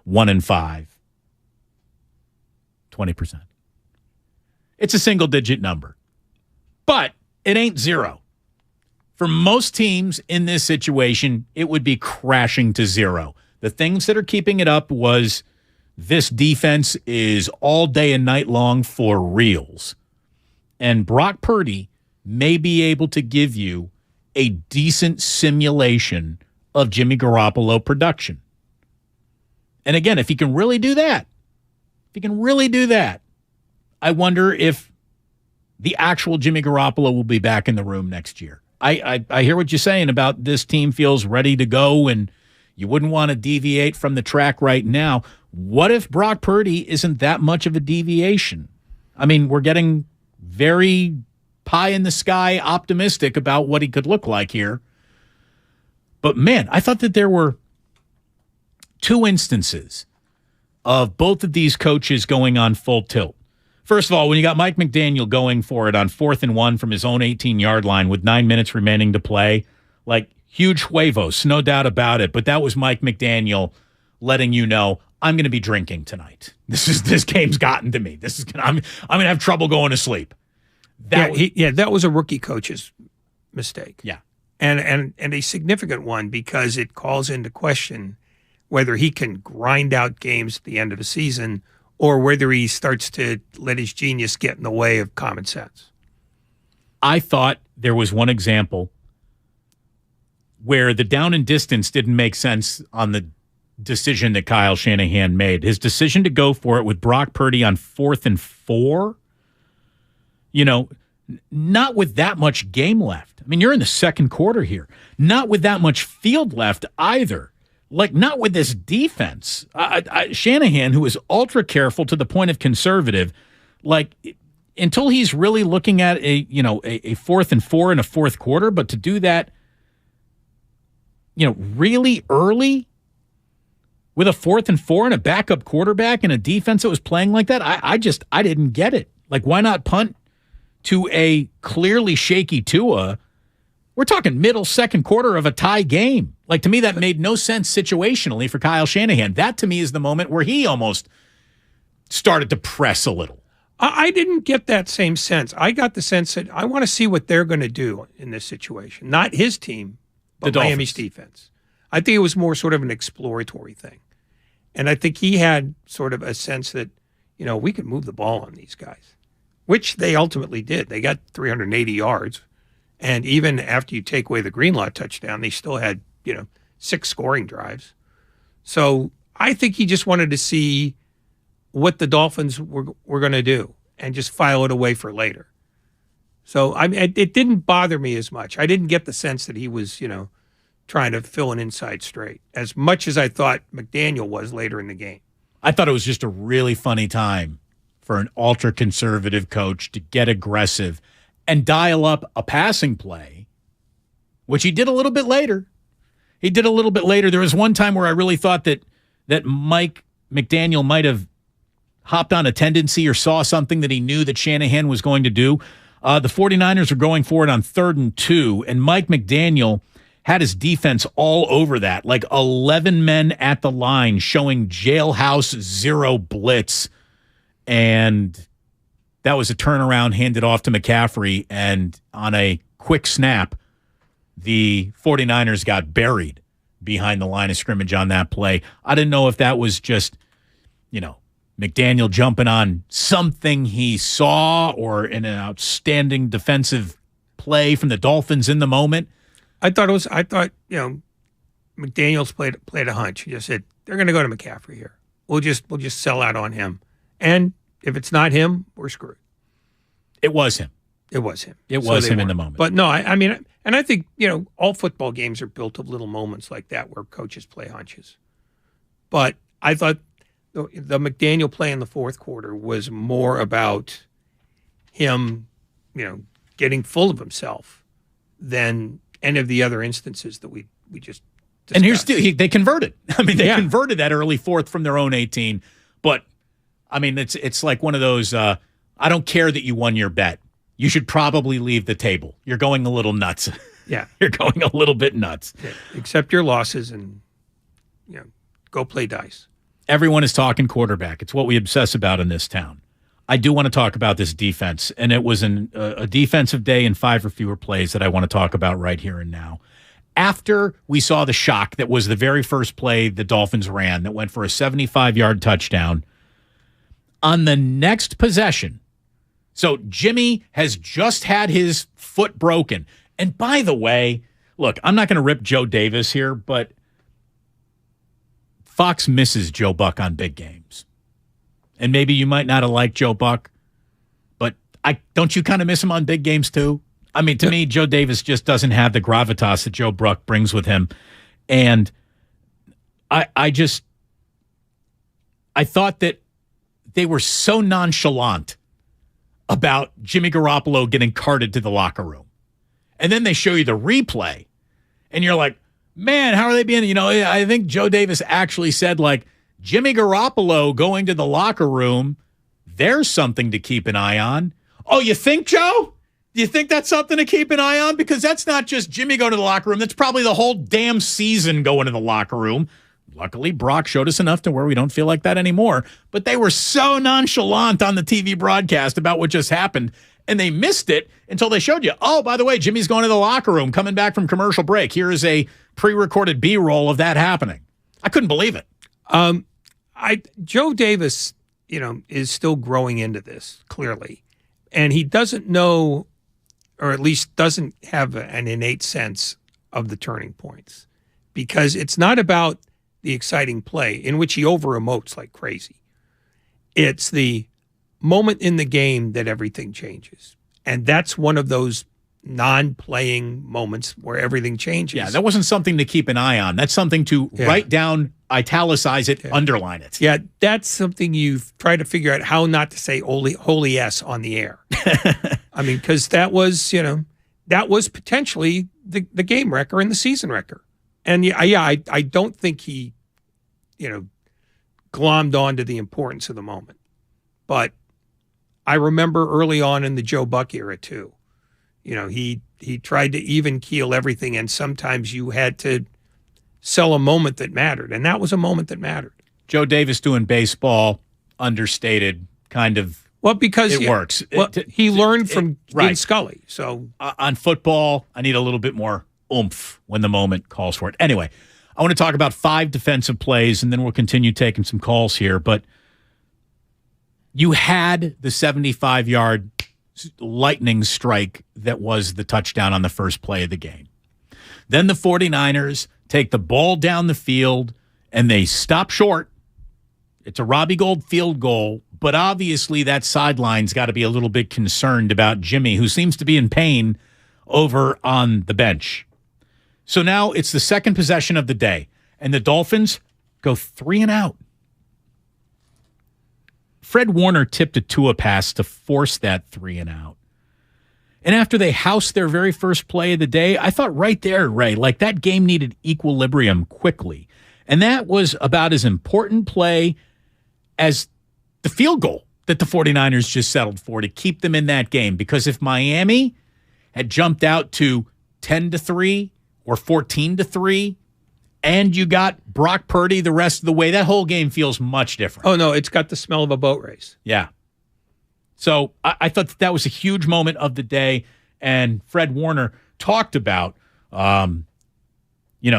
1 in 5. 20%. It's a single-digit number. But it ain't zero. For most teams in this situation, it would be crashing to zero. The things that are keeping it up was this defense is all day and night long for reals. And Brock Purdy may be able to give you a decent simulation of Jimmy Garoppolo production. And again, if he can really do that, I wonder if the actual Jimmy Garoppolo will be back in the room next year. I hear what you're saying about this team feels ready to go and you wouldn't want to deviate from the track right now. What if Brock Purdy isn't that much of a deviation? I mean, we're getting very pie-in-the-sky optimistic about what he could look like here. But, man, I thought that there were 2 instances of both of these coaches going on full tilt. First of all, when you got Mike McDaniel going for it on 4th and 1 from his own 18-yard line with 9 minutes remaining to play, like huge huevos, no doubt about it. But that was Mike McDaniel letting you know, I'm going to be drinking tonight. This game's gotten to me. I'm going to have trouble going to sleep. That was a rookie coach's mistake. Yeah, and a significant one because it calls into question whether he can grind out games at the end of the season or whether he starts to let his genius get in the way of common sense. I thought there was one example where the down and distance didn't make sense on the decision that Kyle Shanahan made. His decision to go for it with Brock Purdy on 4th and 4, not with that much game left. I mean, you're in the second quarter here. Not with that much field left either. Like, not with this defense. Shanahan, who is ultra careful to the point of conservative, like, until he's really looking at a 4th and 4 in a fourth quarter, but to do that, really early with a 4th and 4 and a backup quarterback and a defense that was playing like that, I didn't get it. Like, why not punt to a clearly shaky Tua? We're talking middle second quarter of a tie game. Like, to me, that made no sense situationally for Kyle Shanahan. That, to me, is the moment where he almost started to press a little. I didn't get that same sense. I got the sense that I want to see what they're going to do in this situation. Not his team, but Miami's defense. I think it was more sort of an exploratory thing. And I think he had sort of a sense that, we could move the ball on these guys, which they ultimately did. They got 380 yards. And even after you take away the Greenlaw touchdown, they still had, 6 scoring drives. So I think he just wanted to see what the Dolphins were going to do and just file it away for later. So it didn't bother me as much. I didn't get the sense that he was, trying to fill an inside straight as much as I thought McDaniel was later in the game. I thought it was just a really funny time for an ultra-conservative coach to get aggressive and dial up a passing play, which he did a little bit later. There was one time where I really thought that Mike McDaniel might have hopped on a tendency or saw something that he knew that Shanahan was going to do. The 49ers are going for it on 3rd and 2, and Mike McDaniel had his defense all over that, like 11 men at the line showing jailhouse zero blitz. And that was a turnaround handed off to McCaffrey. And on a quick snap, the 49ers got buried behind the line of scrimmage on that play. I didn't know if that was just, McDaniel jumping on something he saw or in an outstanding defensive play from the Dolphins in the moment. I thought McDaniels played a hunch. He just said, they're going to go to McCaffrey here. We'll just sell out on him. And if it's not him, we're screwed. It was him. It was him. It was him in the moment. But no, I mean, and I think, all football games are built of little moments like that where coaches play hunches. But I thought the McDaniel play in the fourth quarter was more about him, getting full of himself than any of the other instances that we just discussed. And here's they converted. I mean, they converted that early fourth from their own 18. But, I mean, it's like one of those, I don't care that you won your bet. You should probably leave the table. You're going a little nuts. Yeah. You're going a little bit nuts. Yeah. Accept your losses and, go play dice. Everyone is talking quarterback. It's what we obsess about in this town. I do want to talk about this defense, and it was a defensive day in 5 or fewer plays that I want to talk about right here and now. After we saw the shock that was the very first play the Dolphins ran that went for a 75-yard touchdown, on the next possession, so Jimmy has just had his foot broken. And by the way, look, I'm not going to rip Joe Davis here, but Fox misses Joe Buck on big games. And maybe you might not have liked Joe Buck, but don't you kind of miss him on big games too? I mean, to me, Joe Davis just doesn't have the gravitas that Joe Buck brings with him. And I thought that they were so nonchalant about Jimmy Garoppolo getting carted to the locker room. And then they show you the replay, and you're like, man, how are they being, I think Joe Davis actually said, like, Jimmy Garoppolo going to the locker room, there's something to keep an eye on. Oh, you think, Joe? Do you think that's something to keep an eye on? Because that's not just Jimmy going to the locker room. That's probably the whole damn season going to the locker room. Luckily, Brock showed us enough to where we don't feel like that anymore. But they were so nonchalant on the TV broadcast about what just happened, and they missed it until they showed you, oh, by the way, Jimmy's going to the locker room, coming back from commercial break. Here is a pre-recorded B-roll of that happening. I couldn't believe it. Joe Davis, is still growing into this, clearly. And he doesn't know, or at least doesn't have an innate sense of the turning points. Because it's not about the exciting play, in which he over-emotes like crazy. It's the moment in the game that everything changes. And that's one of those non-playing moments where everything changes. Yeah, that wasn't something to keep an eye on. That's something to write down, italicize it, underline it. Yeah, that's something you've tried to figure out how not to say holy S on the air. I mean, because that was potentially the game wrecker and the season wrecker. And I don't think he, glommed onto the importance of the moment. But I remember early on in the Joe Buck era too. He tried to even keel everything, and sometimes you had to sell a moment that mattered, and that was a moment that mattered. Joe Davis doing baseball, understated, kind of. Well, because it works. He learned from Vin Scully. So on football, I need a little bit more oomph when the moment calls for it. Anyway, I want to talk about 5 defensive plays, and then we'll continue taking some calls here. But you had the 75-yard lightning strike that was the touchdown on the first play of the game. Then the 49ers take the ball down the field, and they stop short. It's a Robbie Gould field goal, but obviously that sideline's got to be a little bit concerned about Jimmy, who seems to be in pain over on the bench. So now it's the second possession of the day, and the Dolphins go 3 and out. Fred Warner tipped a Tua pass to force that 3 and out. And after they housed their very first play of the day, I thought right there, Ray, like that game needed equilibrium quickly. And that was about as important play as the field goal that the 49ers just settled for to keep them in that game. Because if Miami had jumped out to 10-3 or or 14-3, and you got Brock Purdy the rest of the way, that whole game feels much different. Oh, no, it's got the smell of a boat race. Yeah. So I thought that was a huge moment of the day, and Fred Warner talked about,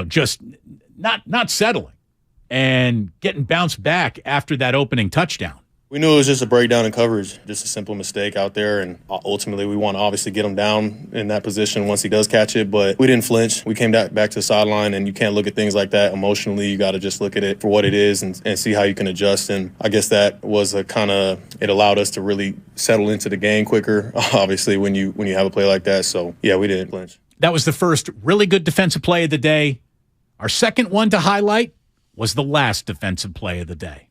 just not settling and getting bounced back after that opening touchdown. We knew it was just a breakdown in coverage, just a simple mistake out there, and ultimately we want to obviously get him down in that position once he does catch it, but we didn't flinch. We came back to the sideline, and you can't look at things like that emotionally. You got to just look at it for what it is and see how you can adjust, and I guess that was it allowed us to really settle into the game quicker, obviously, when you have a play like that. So, yeah, we didn't flinch. That was the first really good defensive play of the day. Our second one to highlight was the last defensive play of the day.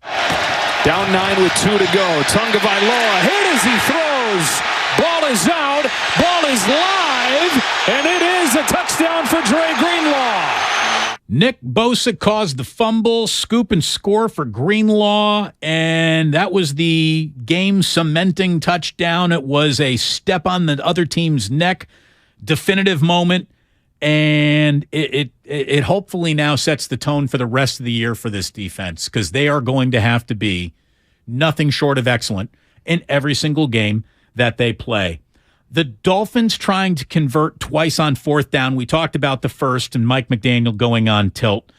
Down 9 with 2 to go. Tungavailoa hit as he throws. Ball is out. Ball is live. And it is a touchdown for Dre Greenlaw. Nick Bosa caused the fumble, scoop and score for Greenlaw, and that was the game-cementing touchdown. It was a step on the other team's neck, definitive moment, and it hopefully now sets the tone for the rest of the year for this defense, because they are going to have to be nothing short of excellent in every single game that they play. The Dolphins trying to convert twice on fourth down. We talked about the first and Mike McDaniel going on tilt.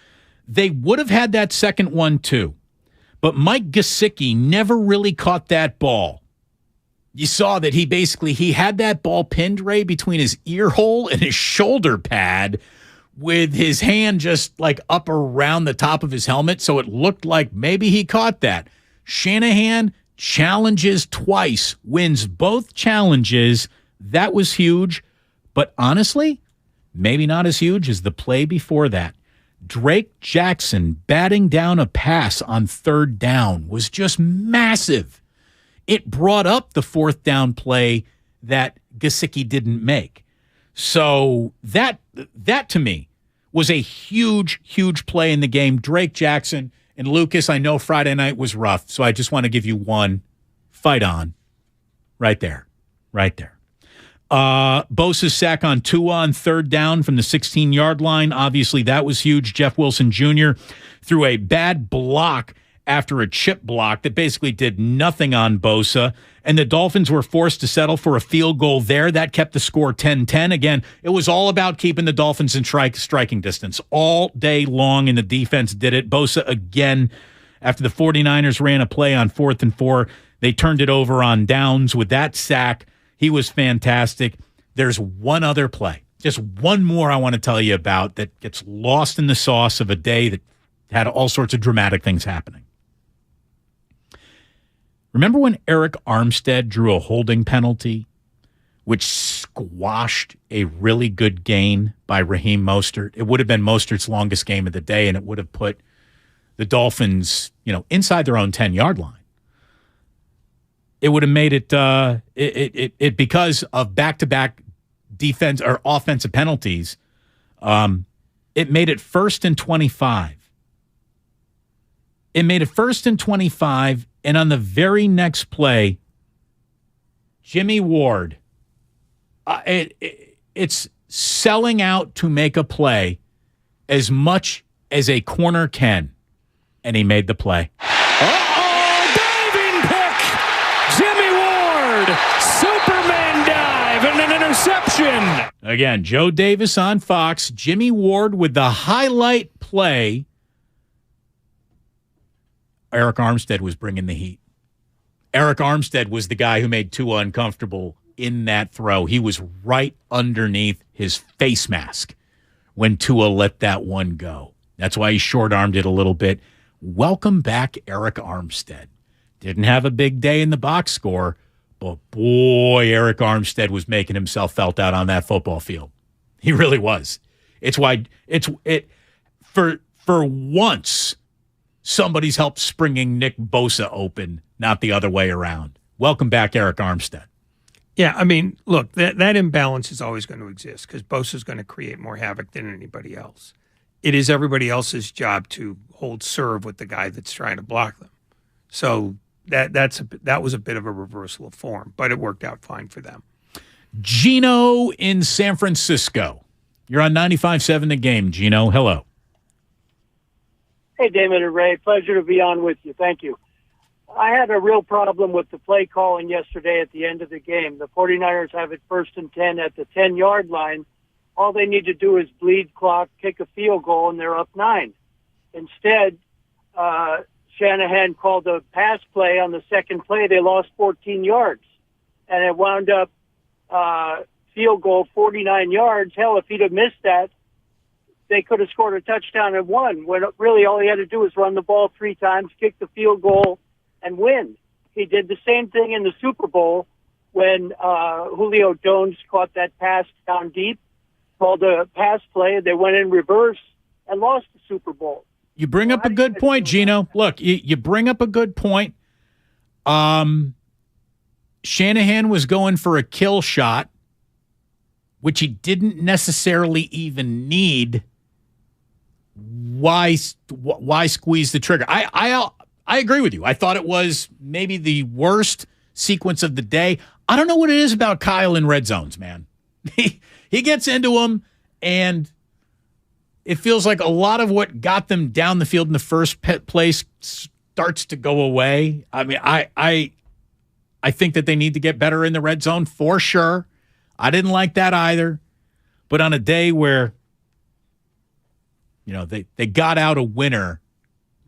They would have had that second one too, but Mike Gesicki never really caught that ball. You saw that he had that ball pinned, Ray, between his ear hole and his shoulder pad, with his hand just like up around the top of his helmet, so it looked like maybe he caught that. Shanahan challenges twice, wins both challenges. That was huge, but honestly, maybe not as huge as the play before that. Drake Jackson batting down a pass on third down was just massive. It brought up the fourth down play that Gesicki didn't make. So that to me was a huge, huge play in the game. Drake Jackson and Lucas, I know Friday night was rough, so I just want to give you one. Fight on. Right there. Right there. Bosa's sack on Tua on third down from the 16-yard line. Obviously, that was huge. Jeff Wilson Jr. threw a bad block after a chip block that basically did nothing on Bosa, and the Dolphins were forced to settle for a field goal there. That kept the score 10-10. Again, it was all about keeping the Dolphins in striking distance all day long, and the defense did it. Bosa, again, after the 49ers ran a play on 4th and 4, they turned it over on downs with that sack. He was fantastic. There's one other play, just one more I want to tell you about that gets lost in the sauce of a day that had all sorts of dramatic things happening. Remember when Eric Armstead drew a holding penalty, which squashed a really good gain by Raheem Mostert? It would have been Mostert's longest game of the day, and it would have put the Dolphins, inside their own 10-yard line. It would have made it because of back-to-back defense or offensive penalties. It made it 1st and 25. It made it 1st and 25. And on the very next play, Jimmy Ward, it's selling out to make a play as much as a corner can, and he made the play. Diving pick! Jimmy Ward! Superman dive and an interception! Again, Joe Davis on Fox, Jimmy Ward with the highlight play. Eric Armstead was bringing the heat. Eric Armstead was the guy who made Tua uncomfortable in that throw. He was right underneath his face mask when Tua let that one go. That's why he short-armed it a little bit. Welcome back, Eric Armstead. Didn't have a big day in the box score, but boy, Eric Armstead was making himself felt out on that football field. He really was. For once, somebody's helped springing Nick Bosa open, not the other way around. Welcome back, Eric Armstead. Yeah, I mean, look, that imbalance is always going to exist because Bosa's going to create more havoc than anybody else. It is everybody else's job to hold serve with the guy that's trying to block them. So that was a bit of a reversal of form, but it worked out fine for them. Gino in San Francisco. You're on 95.7 The Game, Gino. Hello. Hey, Damon and Ray. Pleasure to be on with you. Thank you. I had a real problem with the play calling yesterday at the end of the game. The 49ers have it 1st and 10 at the 10-yard line. All they need to do is bleed clock, kick a field goal, and they're up 9. Instead, Shanahan called a pass play on the second play. They lost 14 yards, and it wound up field goal 49 yards. Hell, if he'd have missed that, they could have scored a touchdown and won. When really all he had to do was run the ball 3 times, kick the field goal, and win. He did the same thing in the Super Bowl when Julio Jones caught that pass down deep, called a pass play. They went in reverse and lost the Super Bowl. You bring up a good point, Gino. Look, you bring up a good point. Shanahan was going for a kill shot, which he didn't necessarily even need. Why squeeze the trigger? I agree with you. I thought it was maybe the worst sequence of the day. I don't know what it is about Kyle in red zones, man. He gets into them, and it feels like a lot of what got them down the field in the first place starts to go away. I mean, I think that they need to get better in the red zone for sure. I didn't like that either. But on a day where, they got out a winner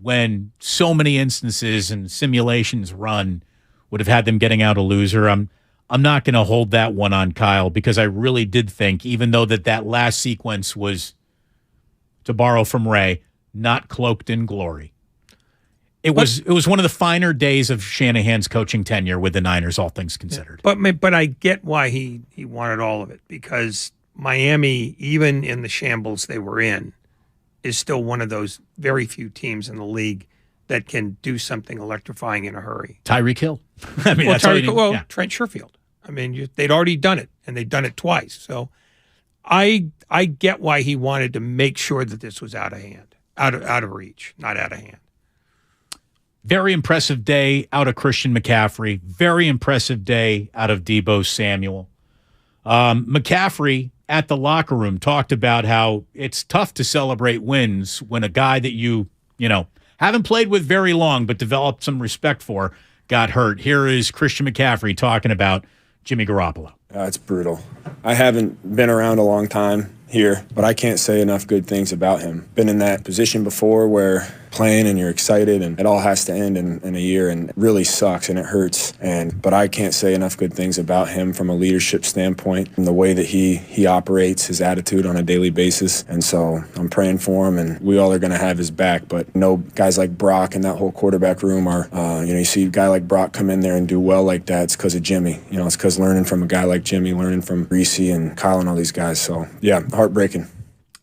when so many instances and simulations run would have had them getting out a loser, I'm not going to hold that one on Kyle, because I really did think, even though that last sequence was, to borrow from Ray, not cloaked in glory. It was one of the finer days of Shanahan's coaching tenure with the Niners, all things considered. But I get why he wanted all of it, because Miami, even in the shambles they were in, is still one of those very few teams in the league that can do something electrifying in a hurry. Tyreek Hill. I mean, Trent Sherfield. I mean, they'd already done it, and they'd done it twice. So I get why he wanted to make sure that this was out of hand, out of reach, not out of hand. Very impressive day out of Christian McCaffrey. Very impressive day out of Deebo Samuel. McCaffrey at the locker room talked about how it's tough to celebrate wins when a guy that you haven't played with very long but developed some respect for got hurt. Here is Christian McCaffrey talking about Jimmy Garoppolo. It's brutal. I haven't been around a long time here, but I can't say enough good things about him. Been in that position before where playing and you're excited and it all has to end in a year, and it really sucks and it hurts. But I can't say enough good things about him from a leadership standpoint and the way that he operates, his attitude on a daily basis. And so I'm praying for him, and we all are going to have his back. But guys like Brock and that whole quarterback room are, you see a guy like Brock come in there and do well like that. It's because of Jimmy. It's because learning from a guy like Jimmy, learning from Reese and Kyle and all these guys. So yeah, heartbreaking.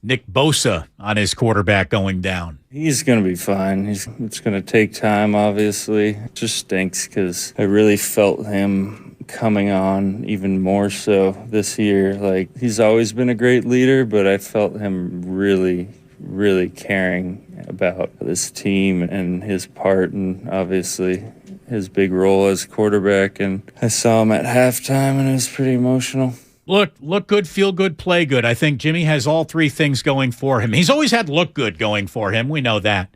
Nick Bosa on his quarterback going down. He's going to be fine. It's going to take time, obviously. It just stinks because I really felt him coming on even more so this year. Like, he's always been a great leader, but I felt him really, really caring about this team and his part, and obviously his big role as quarterback. And I saw him at halftime, and it was pretty emotional. Look good, feel good, play good. I think Jimmy has all three things going for him. He's always had look good going for him. We know that.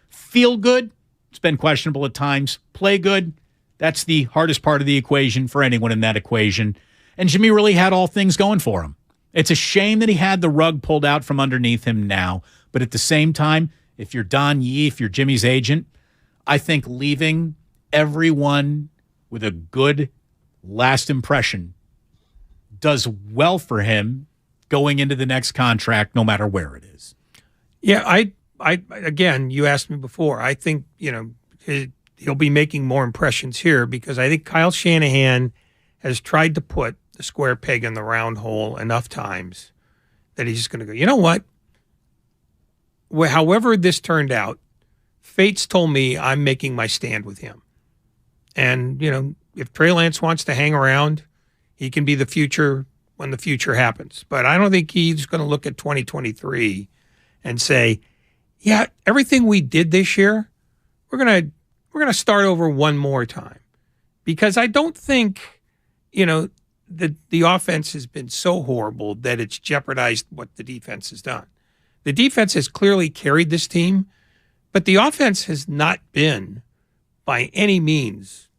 Feel good, it's been questionable at times. Play good, that's the hardest part of the equation for anyone in that equation. And Jimmy really had all things going for him. It's a shame that he had the rug pulled out from underneath him now. But at the same time, if you're Don Yee, if you're Jimmy's agent, I think leaving everyone with a good last impression does well for him going into the next contract, no matter where it is. Yeah, I again, you asked me before. I think, he'll be making more impressions here, because I think Kyle Shanahan has tried to put the square peg in the round hole enough times that he's just going to go, you know what? However this turned out, fate's told me I'm making my stand with him. And, if Trey Lance wants to hang around, he can be the future when the future happens. But I don't think he's going to look at 2023 and say, yeah, everything we did this year, we're going to start over one more time. Because I don't think, the offense has been so horrible that it's jeopardized what the defense has done. The defense has clearly carried this team, but the offense has not been by any means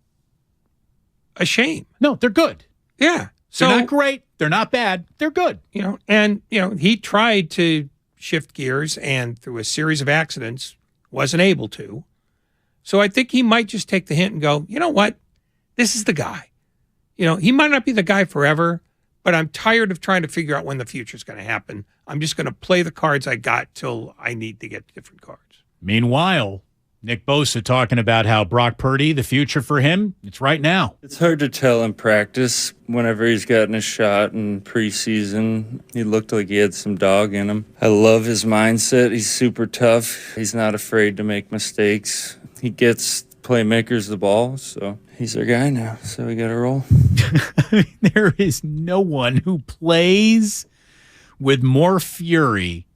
a shame. No, they're good. Yeah. They're not great. They're not bad. They're good. He tried to shift gears and through a series of accidents wasn't able to. So I think he might just take the hint and go, you know what? This is the guy. He might not be the guy forever, but I'm tired of trying to figure out when the future is going to happen. I'm just going to play the cards I got till I need to get different cards. Meanwhile, Nick Bosa talking about how Brock Purdy, the future for him, it's right now. It's hard to tell in practice. Whenever he's gotten a shot in preseason, he looked like he had some dog in him. I love his mindset. He's super tough. He's not afraid to make mistakes. He gets playmakers the ball, so he's our guy now. So we got to roll. There is no one who plays with more fury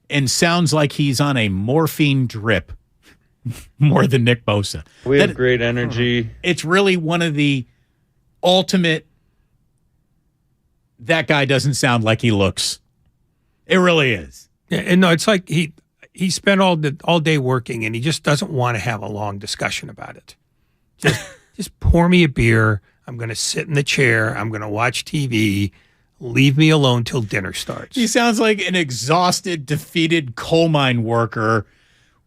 and sounds like he's on a morphine drip more than Nick Bosa. We have great energy. It's really one of the ultimate, that guy doesn't sound like he looks. It really is. Yeah, and no, it's like he spent all day working and he just doesn't want to have a long discussion about it. Just pour me a beer. I'm going to sit in the chair. I'm going to watch TV. Leave me alone till dinner starts. He sounds like an exhausted, defeated coal mine worker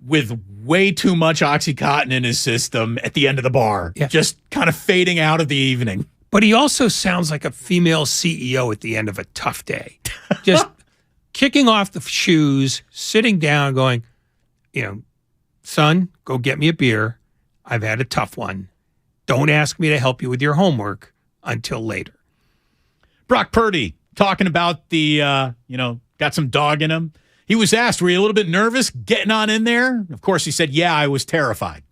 with way too much Oxycontin in his system at the end of the bar, just kind of fading out of the evening. But he also sounds like a female CEO at the end of a tough day. Just kicking off the shoes, sitting down, going, son, go get me a beer. I've had a tough one. Don't ask me to help you with your homework until later. Brock Purdy talking about the, got some dog in him. He was asked, were you a little bit nervous getting on in there? Of course, he said, yeah, I was terrified.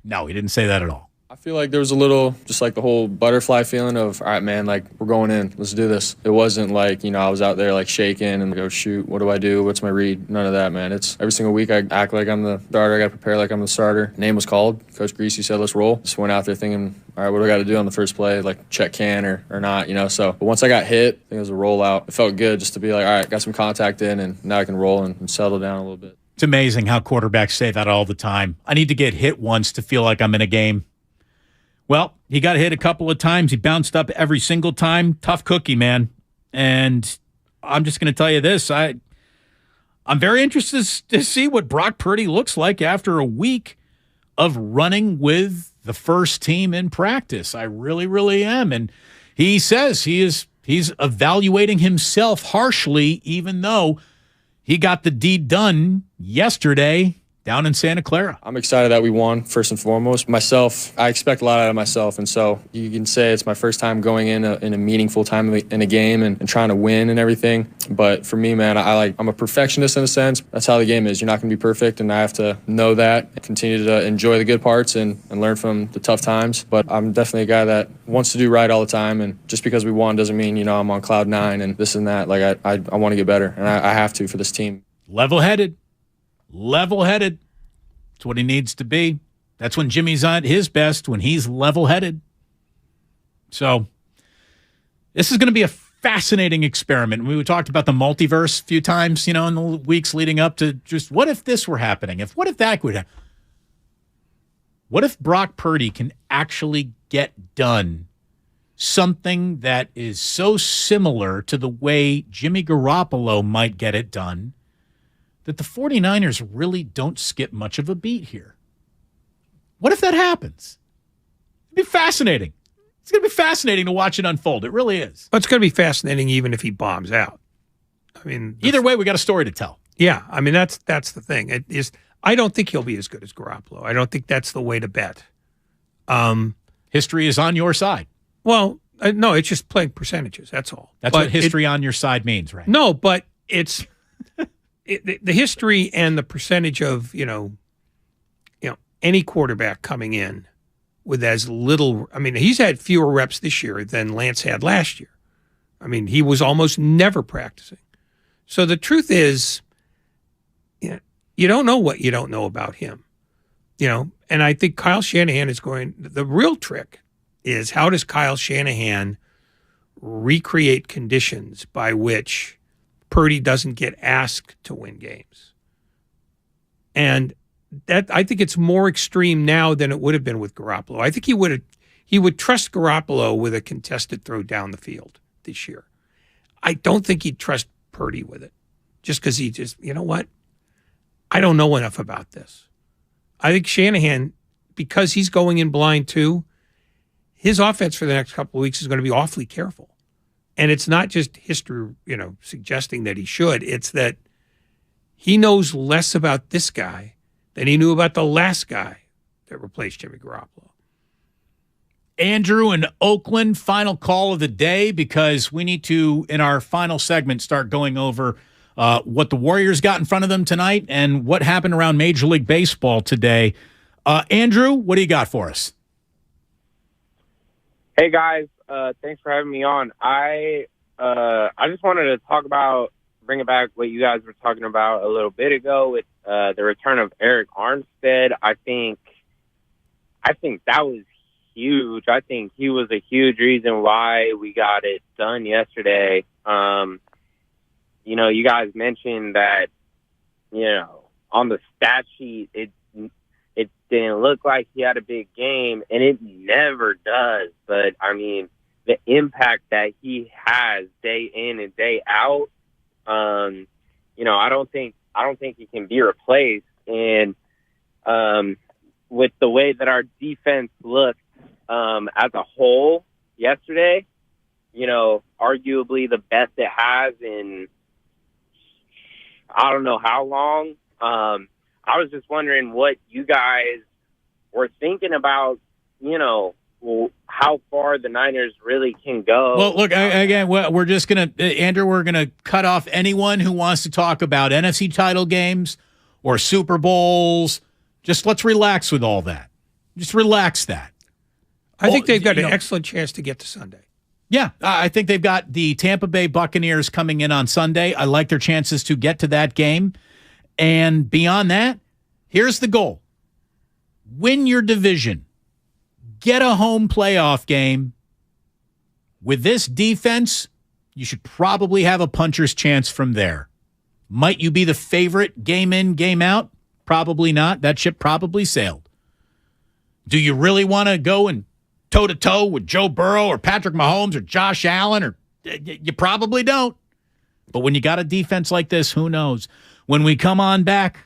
No, he didn't say that at all. I feel like there was a little, just like the whole butterfly feeling of, all right, man, like we're going in, let's do this. It wasn't like, I was out there like shaking and go, shoot, what do I do? What's my read? None of that, man. It's every single week I act like I'm the starter. I got to prepare like I'm the starter. Name was called. Coach Greasy said, let's roll. Just went out there thinking, all right, what do I got to do on the first play? Like check can or not, So, but once I got hit, I think it was a rollout. It felt good just to be like, all right, got some contact in and now I can roll and settle down a little bit. It's amazing how quarterbacks say that all the time. I need to get hit once to feel like I'm in a game. Well, he got hit a couple of times. He bounced up every single time. Tough cookie, man. And I'm just going to tell you this. I'm very interested to see what Brock Purdy looks like after a week of running with the first team in practice. I really, really am. And he says he's evaluating himself harshly, even though he got the deed done yesterday down in Santa Clara. I'm excited that we won, first and foremost. Myself, I expect a lot out of myself, and so you can say it's my first time going in a meaningful time in a game and trying to win and everything. But for me, man, I'm a perfectionist in a sense. That's how the game is. You're not going to be perfect, and I have to know that and continue to enjoy the good parts and learn from the tough times. But I'm definitely a guy that wants to do right all the time, and just because we won doesn't mean, I'm on cloud nine and this and that. Like, I want to get better, and I have to for this team. Level-headed. It's what he needs to be. That's when Jimmy's at his best, when he's level-headed. So this is going to be a fascinating experiment. We talked about the multiverse a few times, in the weeks leading up to just what if this were happening? What if that would happen? What if Brock Purdy can actually get done something that is so similar to the way Jimmy Garoppolo might get it done, that the 49ers really don't skip much of a beat here? What if that happens? It'd be fascinating. It's going to be fascinating to watch it unfold. It really is. But it's going to be fascinating even if he bombs out. I mean, either way, we got a story to tell. Yeah, I mean, that's the thing. It is. I don't think he'll be as good as Garoppolo. I don't think that's the way to bet. History is on your side. Well, no, it's just playing percentages. That's all. That's what history on your side means, right? No, but it's the history and the percentage of any quarterback coming in with as little. I mean, he's had fewer reps this year than Lance had last year. I mean, he was almost never practicing. So the truth is, you don't know what you don't know about him. And I think Kyle Shanahan is going. The real trick is, how does Kyle Shanahan recreate conditions by which Purdy doesn't get asked to win games. And that, I think it's more extreme now than it would have been with Garoppolo. I think he would trust Garoppolo with a contested throw down the field this year. I don't think he'd trust Purdy with it, just because you know what? I don't know enough about this. I think Shanahan, because he's going in blind too, his offense for the next couple of weeks is going to be awfully careful. And it's not just history, suggesting that he should. It's that he knows less about this guy than he knew about the last guy that replaced Jimmy Garoppolo. Andrew in Oakland, final call of the day, because we need to, in our final segment, start going over what the Warriors got in front of them tonight and what happened around Major League Baseball today. Andrew, what do you got for us? Hey, guys. Thanks for having me on. I just wanted to bring it back what you guys were talking about a little bit ago with the return of Eric Armstead. I think that was huge. I think he was a huge reason why we got it done yesterday. You guys mentioned that, on the stat sheet, it didn't look like he had a big game, and it never does. But, I mean, the impact that he has day in and day out, I don't think he can be replaced. And with the way that our defense looked as a whole yesterday, arguably the best it has in I don't know how long. I was just wondering what you guys were thinking about, how far the Niners really can go. Well, look, again, we're just going to, Andrew, we're going to cut off anyone who wants to talk about NFC title games or Super Bowls. Just let's relax with all that. Just relax that. I think they've got an excellent chance to get to Sunday. Yeah, I think they've got the Tampa Bay Buccaneers coming in on Sunday. I like their chances to get to that game. And beyond that, here's the goal. Win your division. Get a home playoff game. With this defense, you should probably have a puncher's chance from there. Might you be the favorite game in, game out? Probably not. That ship probably sailed. Do you really want to go and toe-to-toe with Joe Burrow or Patrick Mahomes or Josh Allen? You probably don't. But when you got a defense like this, who knows? When we come on back,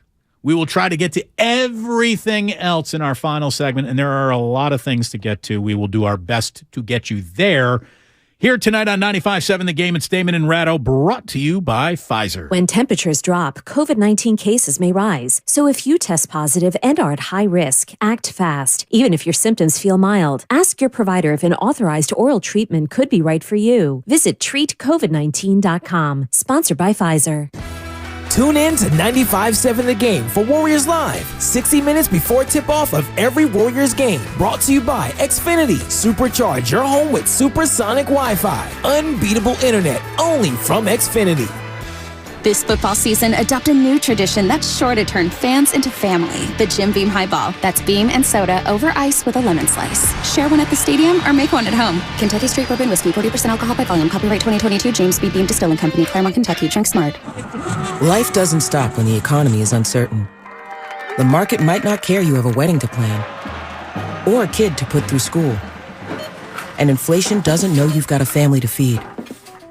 we will try to get to everything else in our final segment, and there are a lot of things to get to. We will do our best to get you there. Here tonight on 95.7 The Game, it's Damon and Ratto, brought to you by Pfizer. When temperatures drop, COVID-19 cases may rise. So if you test positive and are at high risk, act fast. Even if your symptoms feel mild, ask your provider if an authorized oral treatment could be right for you. Visit treatcovid19.com. Sponsored by Pfizer. Tune in to 95.7 The Game for Warriors Live, 60 minutes before tip-off of every Warriors game. Brought to you by Xfinity. Supercharge your home with supersonic Wi-Fi. Unbeatable internet, only from Xfinity. This football season, adopt a new tradition that's sure to turn fans into family. The Jim Beam Highball. That's beam and soda over ice with a lemon slice. Share one at the stadium or make one at home. Kentucky Straight Bourbon Whiskey, 40% alcohol by volume. Copyright 2022, James B. Beam Distilling Company, Claremont, Kentucky. Drink smart. Life doesn't stop when the economy is uncertain. The market might not care you have a wedding to plan or a kid to put through school. And inflation doesn't know you've got a family to feed.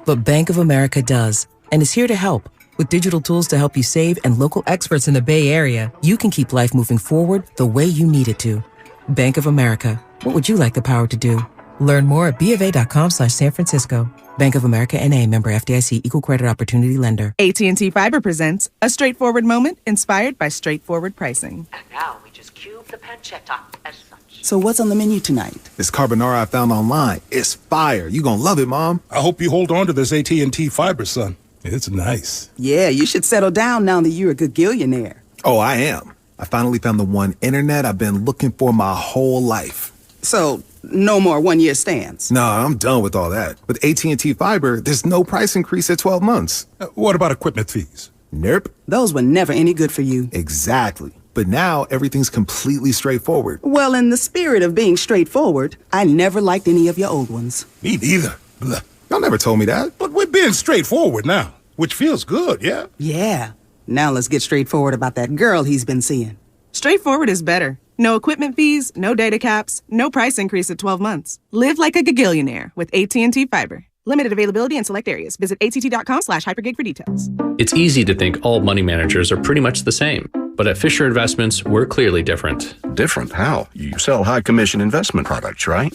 But Bank of America does, and is here to help. With digital tools to help you save and local experts in the Bay Area, you can keep life moving forward the way you need it to. Bank of America. What would you like the power to do? Learn more at BofA.com/San Francisco. Bank of America N.A. member FDIC Equal Credit Opportunity Lender. AT&T Fiber presents a straightforward moment inspired by straightforward pricing. And now we just cube the pancetta as such. So what's on the menu tonight? This carbonara I found online. It's fire. You gonna love it, Mom. I hope you hold on to this AT&T Fiber, son. It's nice. Yeah, you should settle down now that you're a gagillionaire. Oh, I am. I finally found the one internet I've been looking for my whole life. So, no more one-year stands? No, I'm done with all that. With AT&T Fiber, there's no price increase at 12 months. What about equipment fees? Nope. Those were never any good for you. Exactly. But now, everything's completely straightforward. Well, in the spirit of being straightforward, I never liked any of your old ones. Me neither. Blah. Y'all never told me that. But we're being straightforward now, which feels good, yeah? Yeah. Now let's get straightforward about that girl he's been seeing. Straightforward is better. No equipment fees, no data caps, no price increase at 12 months. Live like a gagillionaire with AT&T Fiber. Limited availability in select areas. Visit att.com/hypergig for details. It's easy to think all money managers are pretty much the same. But at Fisher Investments, we're clearly different. Different? How? You sell high commission investment products, right?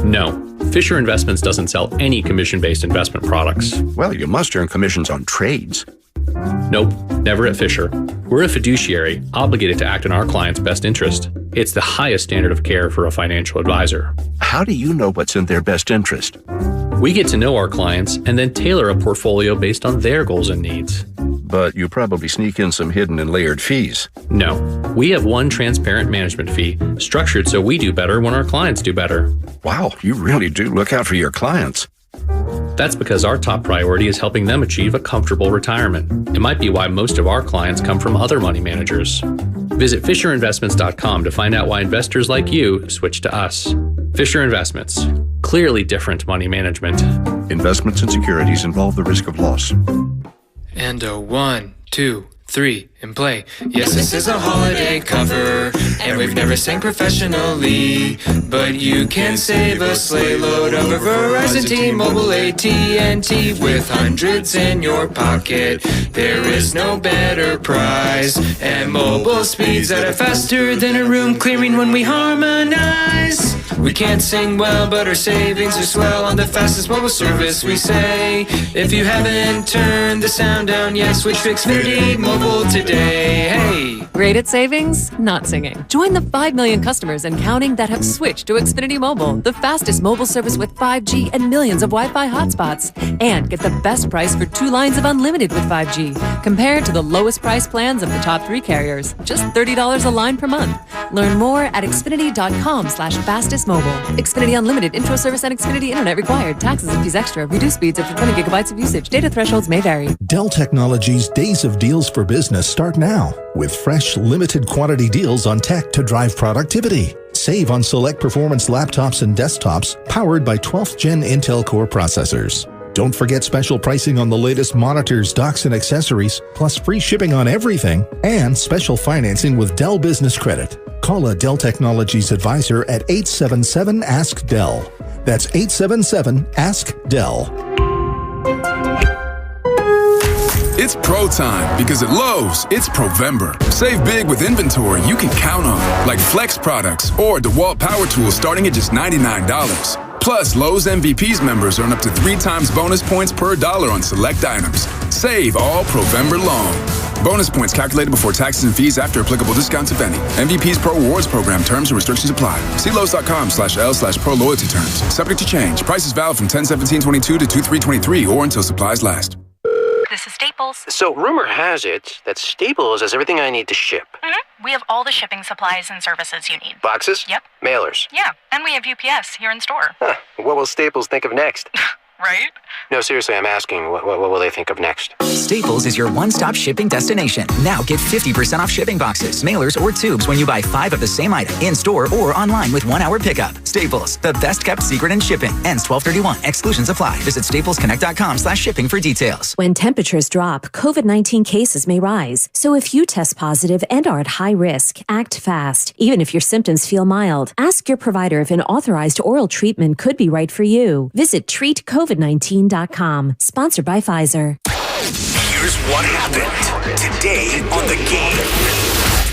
No. Fisher Investments doesn't sell any commission-based investment products. Well, you must earn commissions on trades. Nope, never at Fisher. We're a fiduciary, obligated to act in our client's best interest. It's the highest standard of care for a financial advisor. How do you know what's in their best interest? We get to know our clients and then tailor a portfolio based on their goals and needs. But you probably sneak in some hidden and layered fees. No, we have one transparent management fee, structured so we do better when our clients do better. Wow, you really do look out for your clients. That's because our top priority is helping them achieve a comfortable retirement. It might be why most of our clients come from other money managers. Visit FisherInvestments.com to find out why investors like you switch to us. Fisher Investments. Clearly different money management. Investments and securities involve the risk of loss. And a 1, 2, 3, and play. Yes, this is a holiday cover, and we've never sang professionally, but you can save a sleigh load over Verizon, T-Mobile, AT&T with hundreds in your pocket. There is no better price, and mobile speeds that are faster than a room clearing when we harmonize. We can't sing well, but our savings are swell on the fastest mobile service we say. If you haven't turned the sound down yet, switch to Xfinity Mobile today. Hey! Great at savings, not singing. Join the 5 million customers and counting that have switched to Xfinity Mobile, the fastest mobile service with 5G and millions of Wi-Fi hotspots. And get the best price for 2 lines of unlimited with 5G, compared to the lowest price plans of the top 3 carriers. Just $30 a line per month. Learn more at Xfinity.com/fastestmobile. Xfinity Unlimited intro service and Xfinity Internet required. Taxes and fees extra. Reduced speeds after 20 gigabytes of usage. Data thresholds may vary. Dell Technologies' Days of Deals for Business start now with fresh, limited quantity deals on tech to drive productivity. Save on select performance laptops and desktops powered by 12th Gen Intel Core processors. Don't forget special pricing on the latest monitors, docks, and accessories, plus free shipping on everything, and special financing with Dell Business Credit. Call a Dell Technologies advisor at 877-ASK-DELL. That's 877-ASK-DELL. It's pro time because at Lowe's, it's Provember. Save big with inventory you can count on, like Flex products or DeWalt power tools starting at just $99. Plus, Lowe's MVPs members earn up to 3 times bonus points per dollar on select items. Save all Provember long. Bonus points calculated before taxes and fees after applicable discounts, if any. MVPs Pro Rewards Program terms and restrictions apply. See Lowe's.com/L/Pro Loyalty terms. Subject to change. Prices valid from 10/17/22 to 2/3/23 or until supplies last. This is Staples. So rumor has it that Staples has everything I need to ship. We have all the shipping supplies and services you need. Boxes? Yep. Mailers? Yeah, and we have UPS here in store. Huh. What will Staples think of next? Right? No, seriously, I'm asking, what will they think of next? Staples is your one-stop shipping destination. Now get 50% off shipping boxes, mailers, or tubes when you buy 5 of the same item in-store or online with 1-hour pickup. Staples, the best-kept secret in shipping. Ends 12/31. Exclusions apply. Visit staplesconnect.com/shipping for details. When temperatures drop, COVID-19 cases may rise. So if you test positive and are at high risk, act fast. Even if your symptoms feel mild, ask your provider if an authorized oral treatment could be right for you. Visit treatcovid19.com. Sponsored by Pfizer. Here's what happened today on The Game.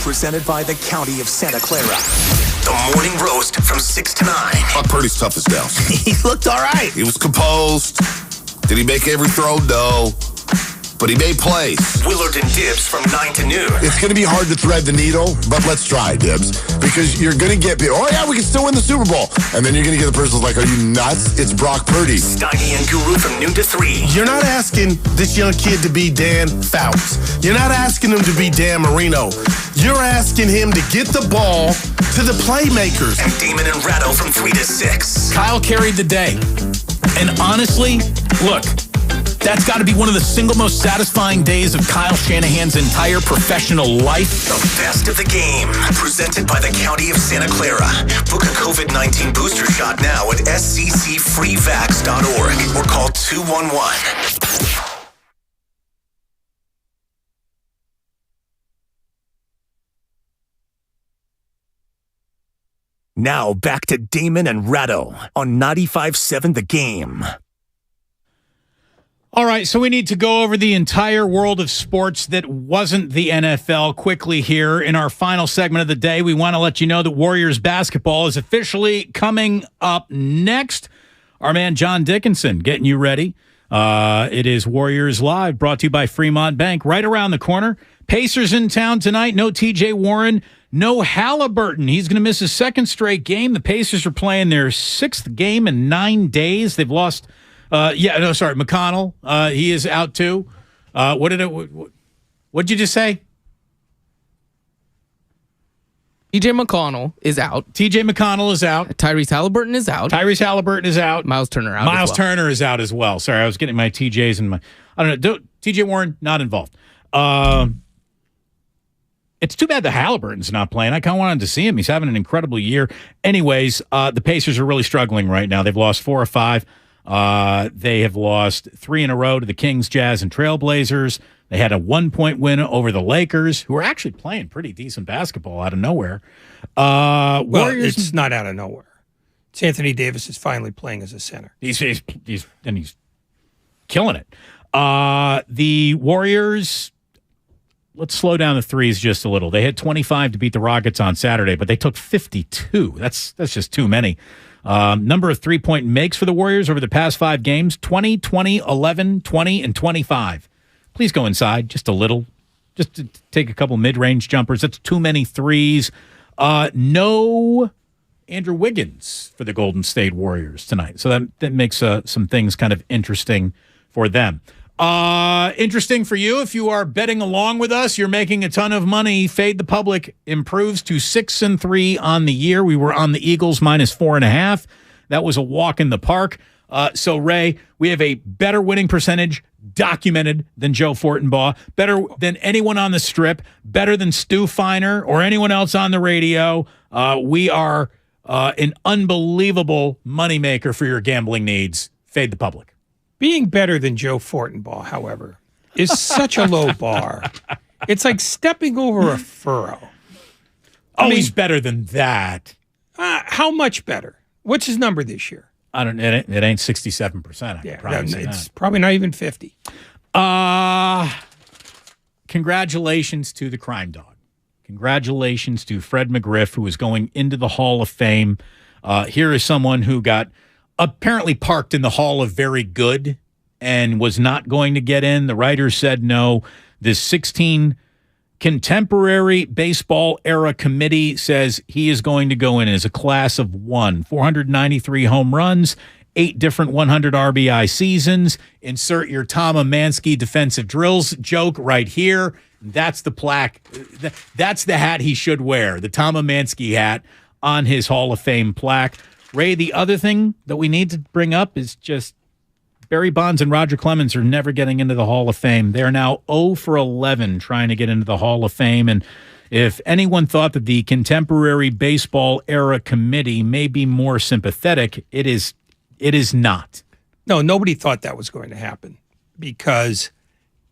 Presented by the County of Santa Clara. The morning roast from 6 to 9. Purdy's tough as nails. He looked all right. He was composed. Did he make every throw? No. But he made plays. Willard and Dibs from 9 to noon. It's going to be hard to thread the needle, but let's try, Dibs. Because you're going to get people, oh yeah, we can still win the Super Bowl. And then you're going to get the person who's like, are you nuts? It's Brock Purdy. Steiny and Guru from noon to 3. You're not asking this young kid to be Dan Fouts. You're not asking him to be Dan Marino. You're asking him to get the ball to the playmakers. And Damon and Ratto from 3 to 6. Kyle carried the day. And honestly, look, That's got to be one of the single most satisfying days of Kyle Shanahan's entire professional life. The best of the game, presented by the County of Santa Clara. Book a COVID-19 booster shot now at sccfreevax.org or call 211. Now back to Damon and Ratto on 95.7 The Game. All right, so we need to go over the entire world of sports that wasn't the NFL quickly here. In our final segment of the day, we want to let you know that Warriors basketball is officially coming up next. Our man John Dickinson getting you ready. It is Warriors Live, brought to you by Fremont Bank, right around the corner. Pacers in town tonight. No TJ Warren, no Halliburton. He's going to miss his second straight game. The Pacers are playing their sixth game in 9 days. They've lost... McConnell. He is out too. What'd you just say? TJ McConnell is out. TJ McConnell is out. Tyrese Halliburton is out. Tyrese Halliburton is out. Miles Turner out. Miles Turner is out as well. Sorry, I was getting my TJs and my... I don't know. TJ Warren, not involved. It's too bad the Halliburton's not playing. I kind of wanted to see him. He's having an incredible year. Anyways, the Pacers are really struggling right now. They've lost 4 or 5. They have lost 3 in a row to the Kings, Jazz, and Trailblazers. They had a 1-point win over the Lakers, who are actually playing pretty decent basketball out of nowhere. Warriors, it's not out of nowhere. It's Anthony Davis is finally playing as a center. He's killing it. The Warriors, let's slow down the threes just a little. They hit 25 to beat the Rockets on Saturday, but they took 52. That's just too many. Number of three-point makes for the Warriors over the past 5 games, 20, 20, 11, 20, and 25. Please go inside just a little. Just to take a couple mid-range jumpers. That's too many threes. No Andrew Wiggins for the Golden State Warriors tonight. So that makes some things kind of interesting for them. Interesting for you if you are betting along with us. You're making a ton of money. Fade the Public improves to 6-3 on the year. We were on the Eagles -4.5. That was a walk in the park. So Ray, we have a better winning percentage documented than Joe Fortenbaugh, better than anyone on the Strip, better than Stu Feiner or anyone else on the radio. We are an unbelievable moneymaker for your gambling needs. Fade the Public. Being better than Joe Fortenbaugh, however, is such a low bar. It's like stepping over a furrow. He's better than that. How much better? What's his number this year? I don't. It ain't 67%. It's probably not even 50. Congratulations to the Crime Dog. Congratulations to Fred McGriff, who is going into the Hall of Fame. Here is someone who got apparently parked in the Hall of Very Good and was not going to get in. The writers said no. This 16 contemporary baseball era committee says he is going to go in as a class of 1. 493 home runs, 8 different 100 RBI seasons. Insert your Tom Amansky defensive drills joke right here. That's the plaque. That's the hat he should wear, the Tom Amansky hat on his Hall of Fame plaque. Ray, the other thing that we need to bring up is just Barry Bonds and Roger Clemens are never getting into the Hall of Fame. They're now 0 for 11 trying to get into the Hall of Fame. And if anyone thought that the contemporary baseball era committee may be more sympathetic, it is not. No, nobody thought that was going to happen because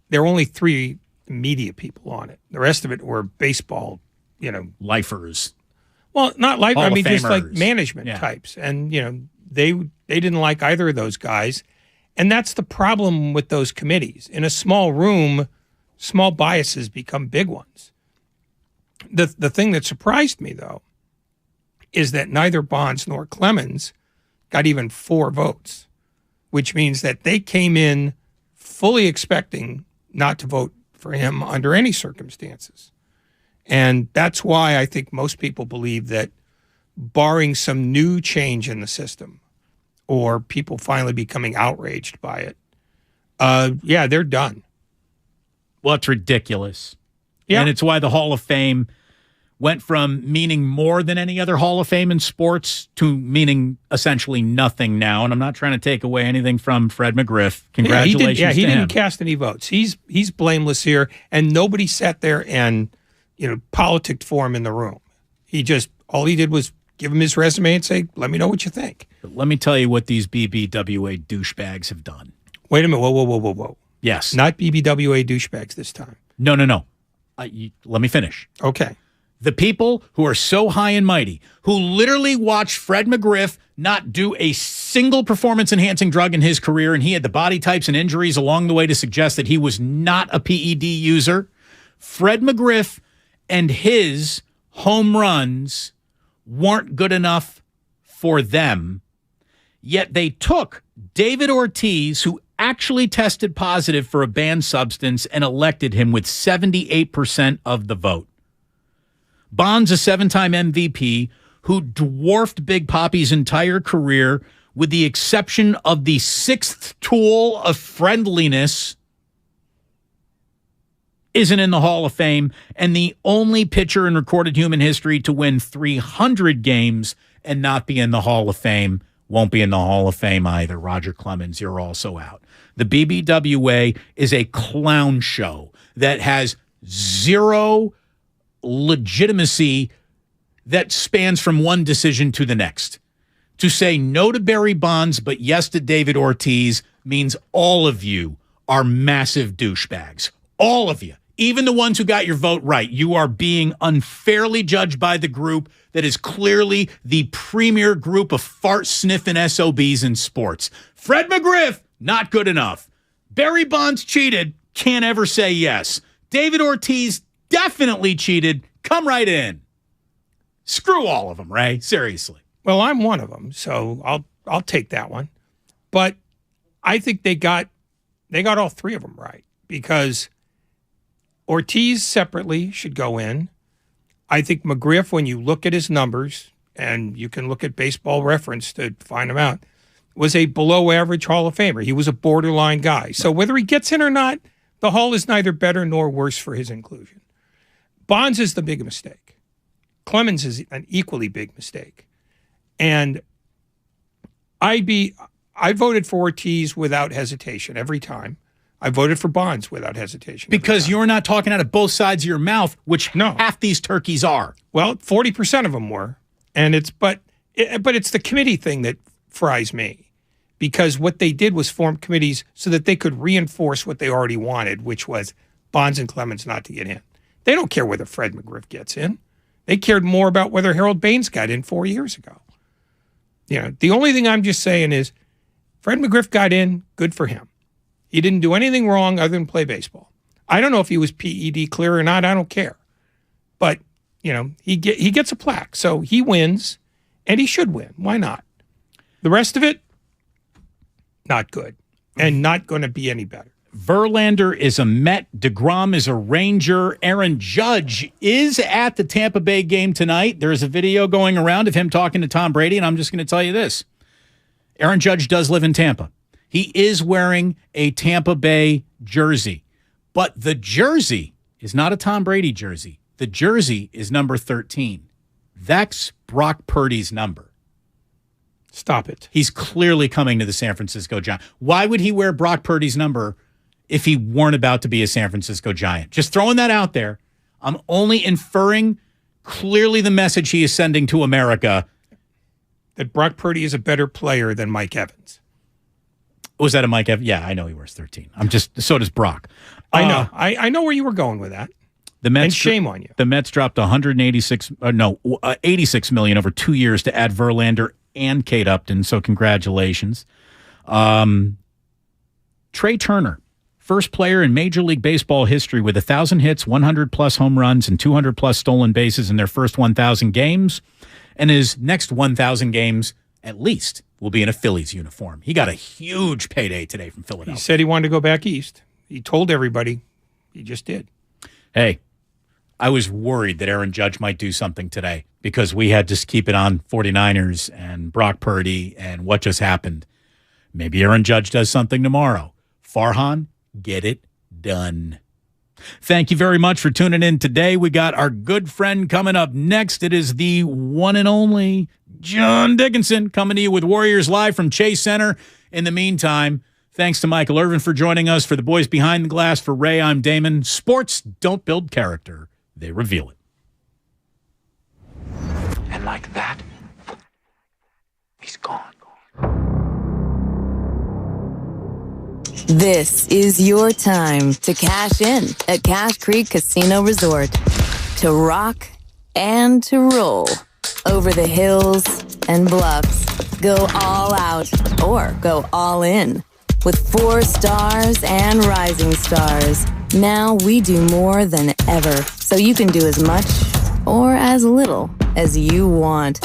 there were only 3 media people on it. The rest of it were baseball, lifers. Well, not like, Hall of just Famers. like management types. And, they didn't like either of those guys. And that's the problem with those committees. In a small room, small biases become big ones. The thing that surprised me, though, is that neither Bonds nor Clemens got even 4 votes, which means that they came in fully expecting not to vote for him under any circumstances. And that's why I think most people believe that barring some new change in the system or people finally becoming outraged by it, they're done. Well, it's ridiculous. Yeah. And it's why the Hall of Fame went from meaning more than any other Hall of Fame in sports to meaning essentially nothing now. And I'm not trying to take away anything from Fred McGriff. Congratulations he to him. didn't cast any votes. He's blameless here, and nobody sat there and politicked for him in the room. All he did was give him his resume and say, let me know what you think. But let me tell you what these BBWA douchebags have done. Wait a minute. Whoa. Yes. Not BBWA douchebags this time. No. Let me finish. Okay. The people who are so high and mighty, who literally watched Fred McGriff not do a single performance-enhancing drug in his career, and he had the body types and injuries along the way to suggest that he was not a PED user. Fred McGriff and his home runs weren't good enough for them, yet they took David Ortiz, who actually tested positive for a banned substance, and elected him with 78% of the vote. Bonds, a 7-time MVP, who dwarfed Big Papi's entire career, with the exception of the 6th tool of friendliness, isn't in the Hall of Fame, and the only pitcher in recorded human history to win 300 games and not be in the Hall of Fame won't be in the Hall of Fame either. Roger Clemens, you're also out. The BBWA is a clown show that has zero legitimacy that spans from one decision to the next. To say no to Barry Bonds but yes to David Ortiz means all of you are massive douchebags. All of you. Even the ones who got your vote right. You are being unfairly judged by the group that is clearly the premier group of fart-sniffing SOBs in sports. Fred McGriff, not good enough. Barry Bonds cheated, can't ever say yes. David Ortiz definitely cheated. Come right in. Screw all of them, Ray. Seriously. Well, I'm one of them, so I'll take that one. But I think they got all three of them right, because Ortiz separately should go in. I think McGriff, when you look at his numbers, and you can look at Baseball Reference to find him out, was a below-average Hall of Famer. He was a borderline guy. So whether he gets in or not, the Hall is neither better nor worse for his inclusion. Bonds is the big mistake. Clemens is an equally big mistake. And I voted for Ortiz without hesitation every time. I voted for Bonds without hesitation. Because you're not talking out of both sides of your mouth, which half these turkeys are. Well, 40% of them were. And but it's the committee thing that fries me. Because what they did was form committees so that they could reinforce what they already wanted, which was Bonds and Clemens not to get in. They don't care whether Fred McGriff gets in. They cared more about whether Harold Baines got in 4 years ago. The only thing I'm just saying is Fred McGriff got in, good for him. He didn't do anything wrong other than play baseball. I don't know if he was PED clear or not. I don't care. But, he gets a plaque. So he wins, and he should win. Why not? The rest of it, not good, and not going to be any better. Verlander is a Met. DeGrom is a Ranger. Aaron Judge is at the Tampa Bay game tonight. There's a video going around of him talking to Tom Brady, and I'm just going to tell you this. Aaron Judge does live in Tampa. He is wearing a Tampa Bay jersey, but the jersey is not a Tom Brady jersey. The jersey is number 13. That's Brock Purdy's number. Stop it. He's clearly coming to the San Francisco Giants. Why would he wear Brock Purdy's number if he weren't about to be a San Francisco Giant? Just throwing that out there. I'm only inferring clearly the message he is sending to America. That Brock Purdy is a better player than Mike Evans. Was that a Mike Evans? Yeah, I know he wears 13. So does Brock. I know. I know where you were going with that. The Mets, and shame on you. The Mets dropped 86 million over 2 years to add Verlander and Kate Upton. So congratulations. Trey Turner, first player in Major League Baseball history with 1,000 hits, 100-plus home runs, and 200-plus stolen bases in their first 1,000 games. And his next 1,000 games, at least, will be in a Phillies uniform. He got a huge payday today from Philadelphia. He said he wanted to go back east. He told everybody. He just did. Hey, I was worried that Aaron Judge might do something today because we had to keep it on 49ers and Brock Purdy and what just happened. Maybe Aaron Judge does something tomorrow. Farhan, get it done. Thank you very much for tuning in today. We got our good friend coming up next. It is the one and only John Dickinson coming to you with Warriors Live from Chase Center. In the meantime, thanks to Michael Irvin for joining us. For the boys behind the glass, for Ray, I'm Damon. Sports don't build character. They reveal it. And like that, he's gone. This is your time to cash in at Cache Creek Casino Resort. To rock and to roll. Over the hills and bluffs. Go all out or go all in. With 4 stars and rising stars. Now we do more than ever, so you can do as much or as little as you want.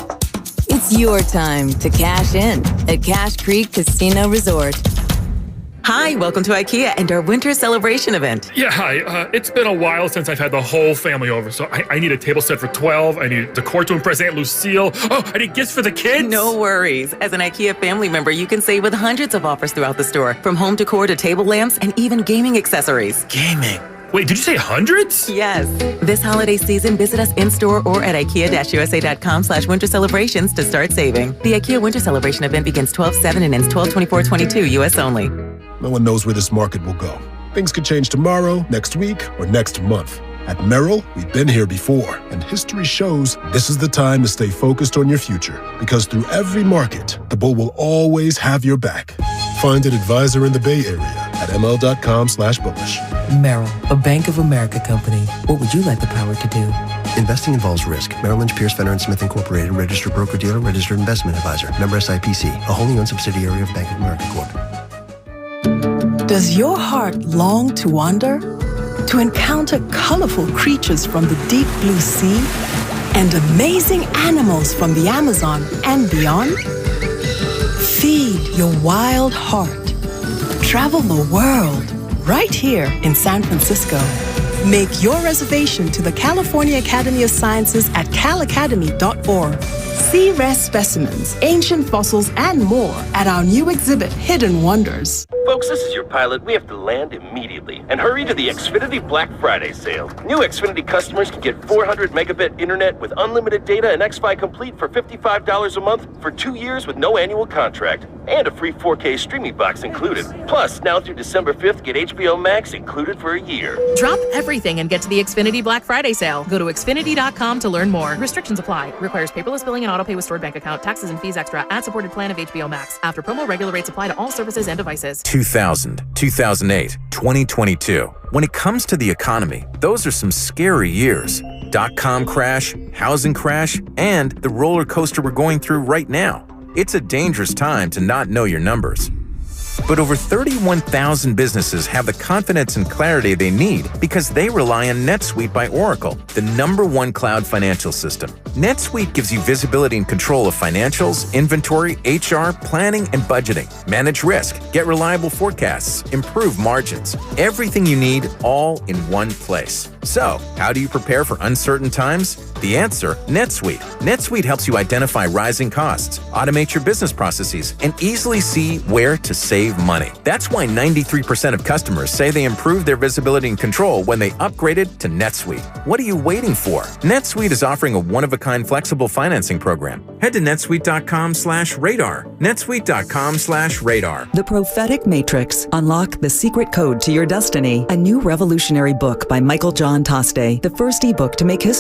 It's your time to cash in at Cache Creek Casino Resort. Hi, welcome to IKEA and our winter celebration event. Yeah, hi. It's been a while since I've had the whole family over, so I need a table set for 12. I need decor to impress Aunt Lucille. Oh, I need gifts for the kids. No worries. As an IKEA family member, you can save with hundreds of offers throughout the store, from home decor to table lamps and even gaming accessories. Gaming? Wait, did you say hundreds? Yes. This holiday season, visit us in-store or at IKEA-USA.com/winter celebrations to start saving. The IKEA Winter Celebration event begins 12/7 and ends 12/24/22, U.S. only. No one knows where this market will go. Things could change tomorrow, next week, or next month. At Merrill, we've been here before, and history shows this is the time to stay focused on your future. Because through every market, the bull will always have your back. Find an advisor in the Bay Area at ml.com/bullish. Merrill, a Bank of America company. What would you like the power to do? Investing involves risk. Merrill Lynch, Pierce, Fenner & Smith Incorporated, registered broker-dealer, registered investment advisor. Member SIPC, a wholly owned subsidiary of Bank of America Corp. Does your heart long to wander? To encounter colorful creatures from the deep blue sea? And amazing animals from the Amazon and beyond? Feed your wild heart. Travel the world right here in San Francisco. Make your reservation to the California Academy of Sciences at calacademy.org. See rare specimens, ancient fossils, and more at our new exhibit, Hidden Wonders. Folks, this is your pilot. We have to land immediately and hurry to the Xfinity Black Friday sale. New Xfinity customers can get 400 megabit internet with unlimited data and Xfi Complete for $55 a month for 2 years with no annual contract. And a free 4K streaming box included. Plus, now through December 5th, get HBO Max included for a year. Drop everything and get to the Xfinity Black Friday sale. Go to Xfinity.com to learn more. Restrictions apply. Requires paperless billing and autopay with stored bank account. Taxes and fees extra. Ad-supported plan of HBO Max. After promo, regular rates apply to all services and devices. 2000, 2008, 2022. When it comes to the economy, those are some scary years. Dot-com crash, housing crash, and the roller coaster we're going through right now. It's a dangerous time to not know your numbers. But over 31,000 businesses have the confidence and clarity they need because they rely on NetSuite by Oracle, the #1 cloud financial system. NetSuite gives you visibility and control of financials, inventory, HR, planning, and budgeting. Manage risk, get reliable forecasts, improve margins. Everything you need all in one place. So, how do you prepare for uncertain times? The answer, NetSuite. NetSuite helps you identify rising costs, automate your business processes, and easily see where to save money. That's why 93% of customers say they improved their visibility and control when they upgraded to NetSuite. What are you waiting for? NetSuite is offering a one-of-a-kind flexible financing program. Head to netsuite.com/radar. netsuite.com/radar. The Prophetic Matrix. Unlock the secret code to your destiny. A new revolutionary book by Michael John Toste. The first ebook to make history.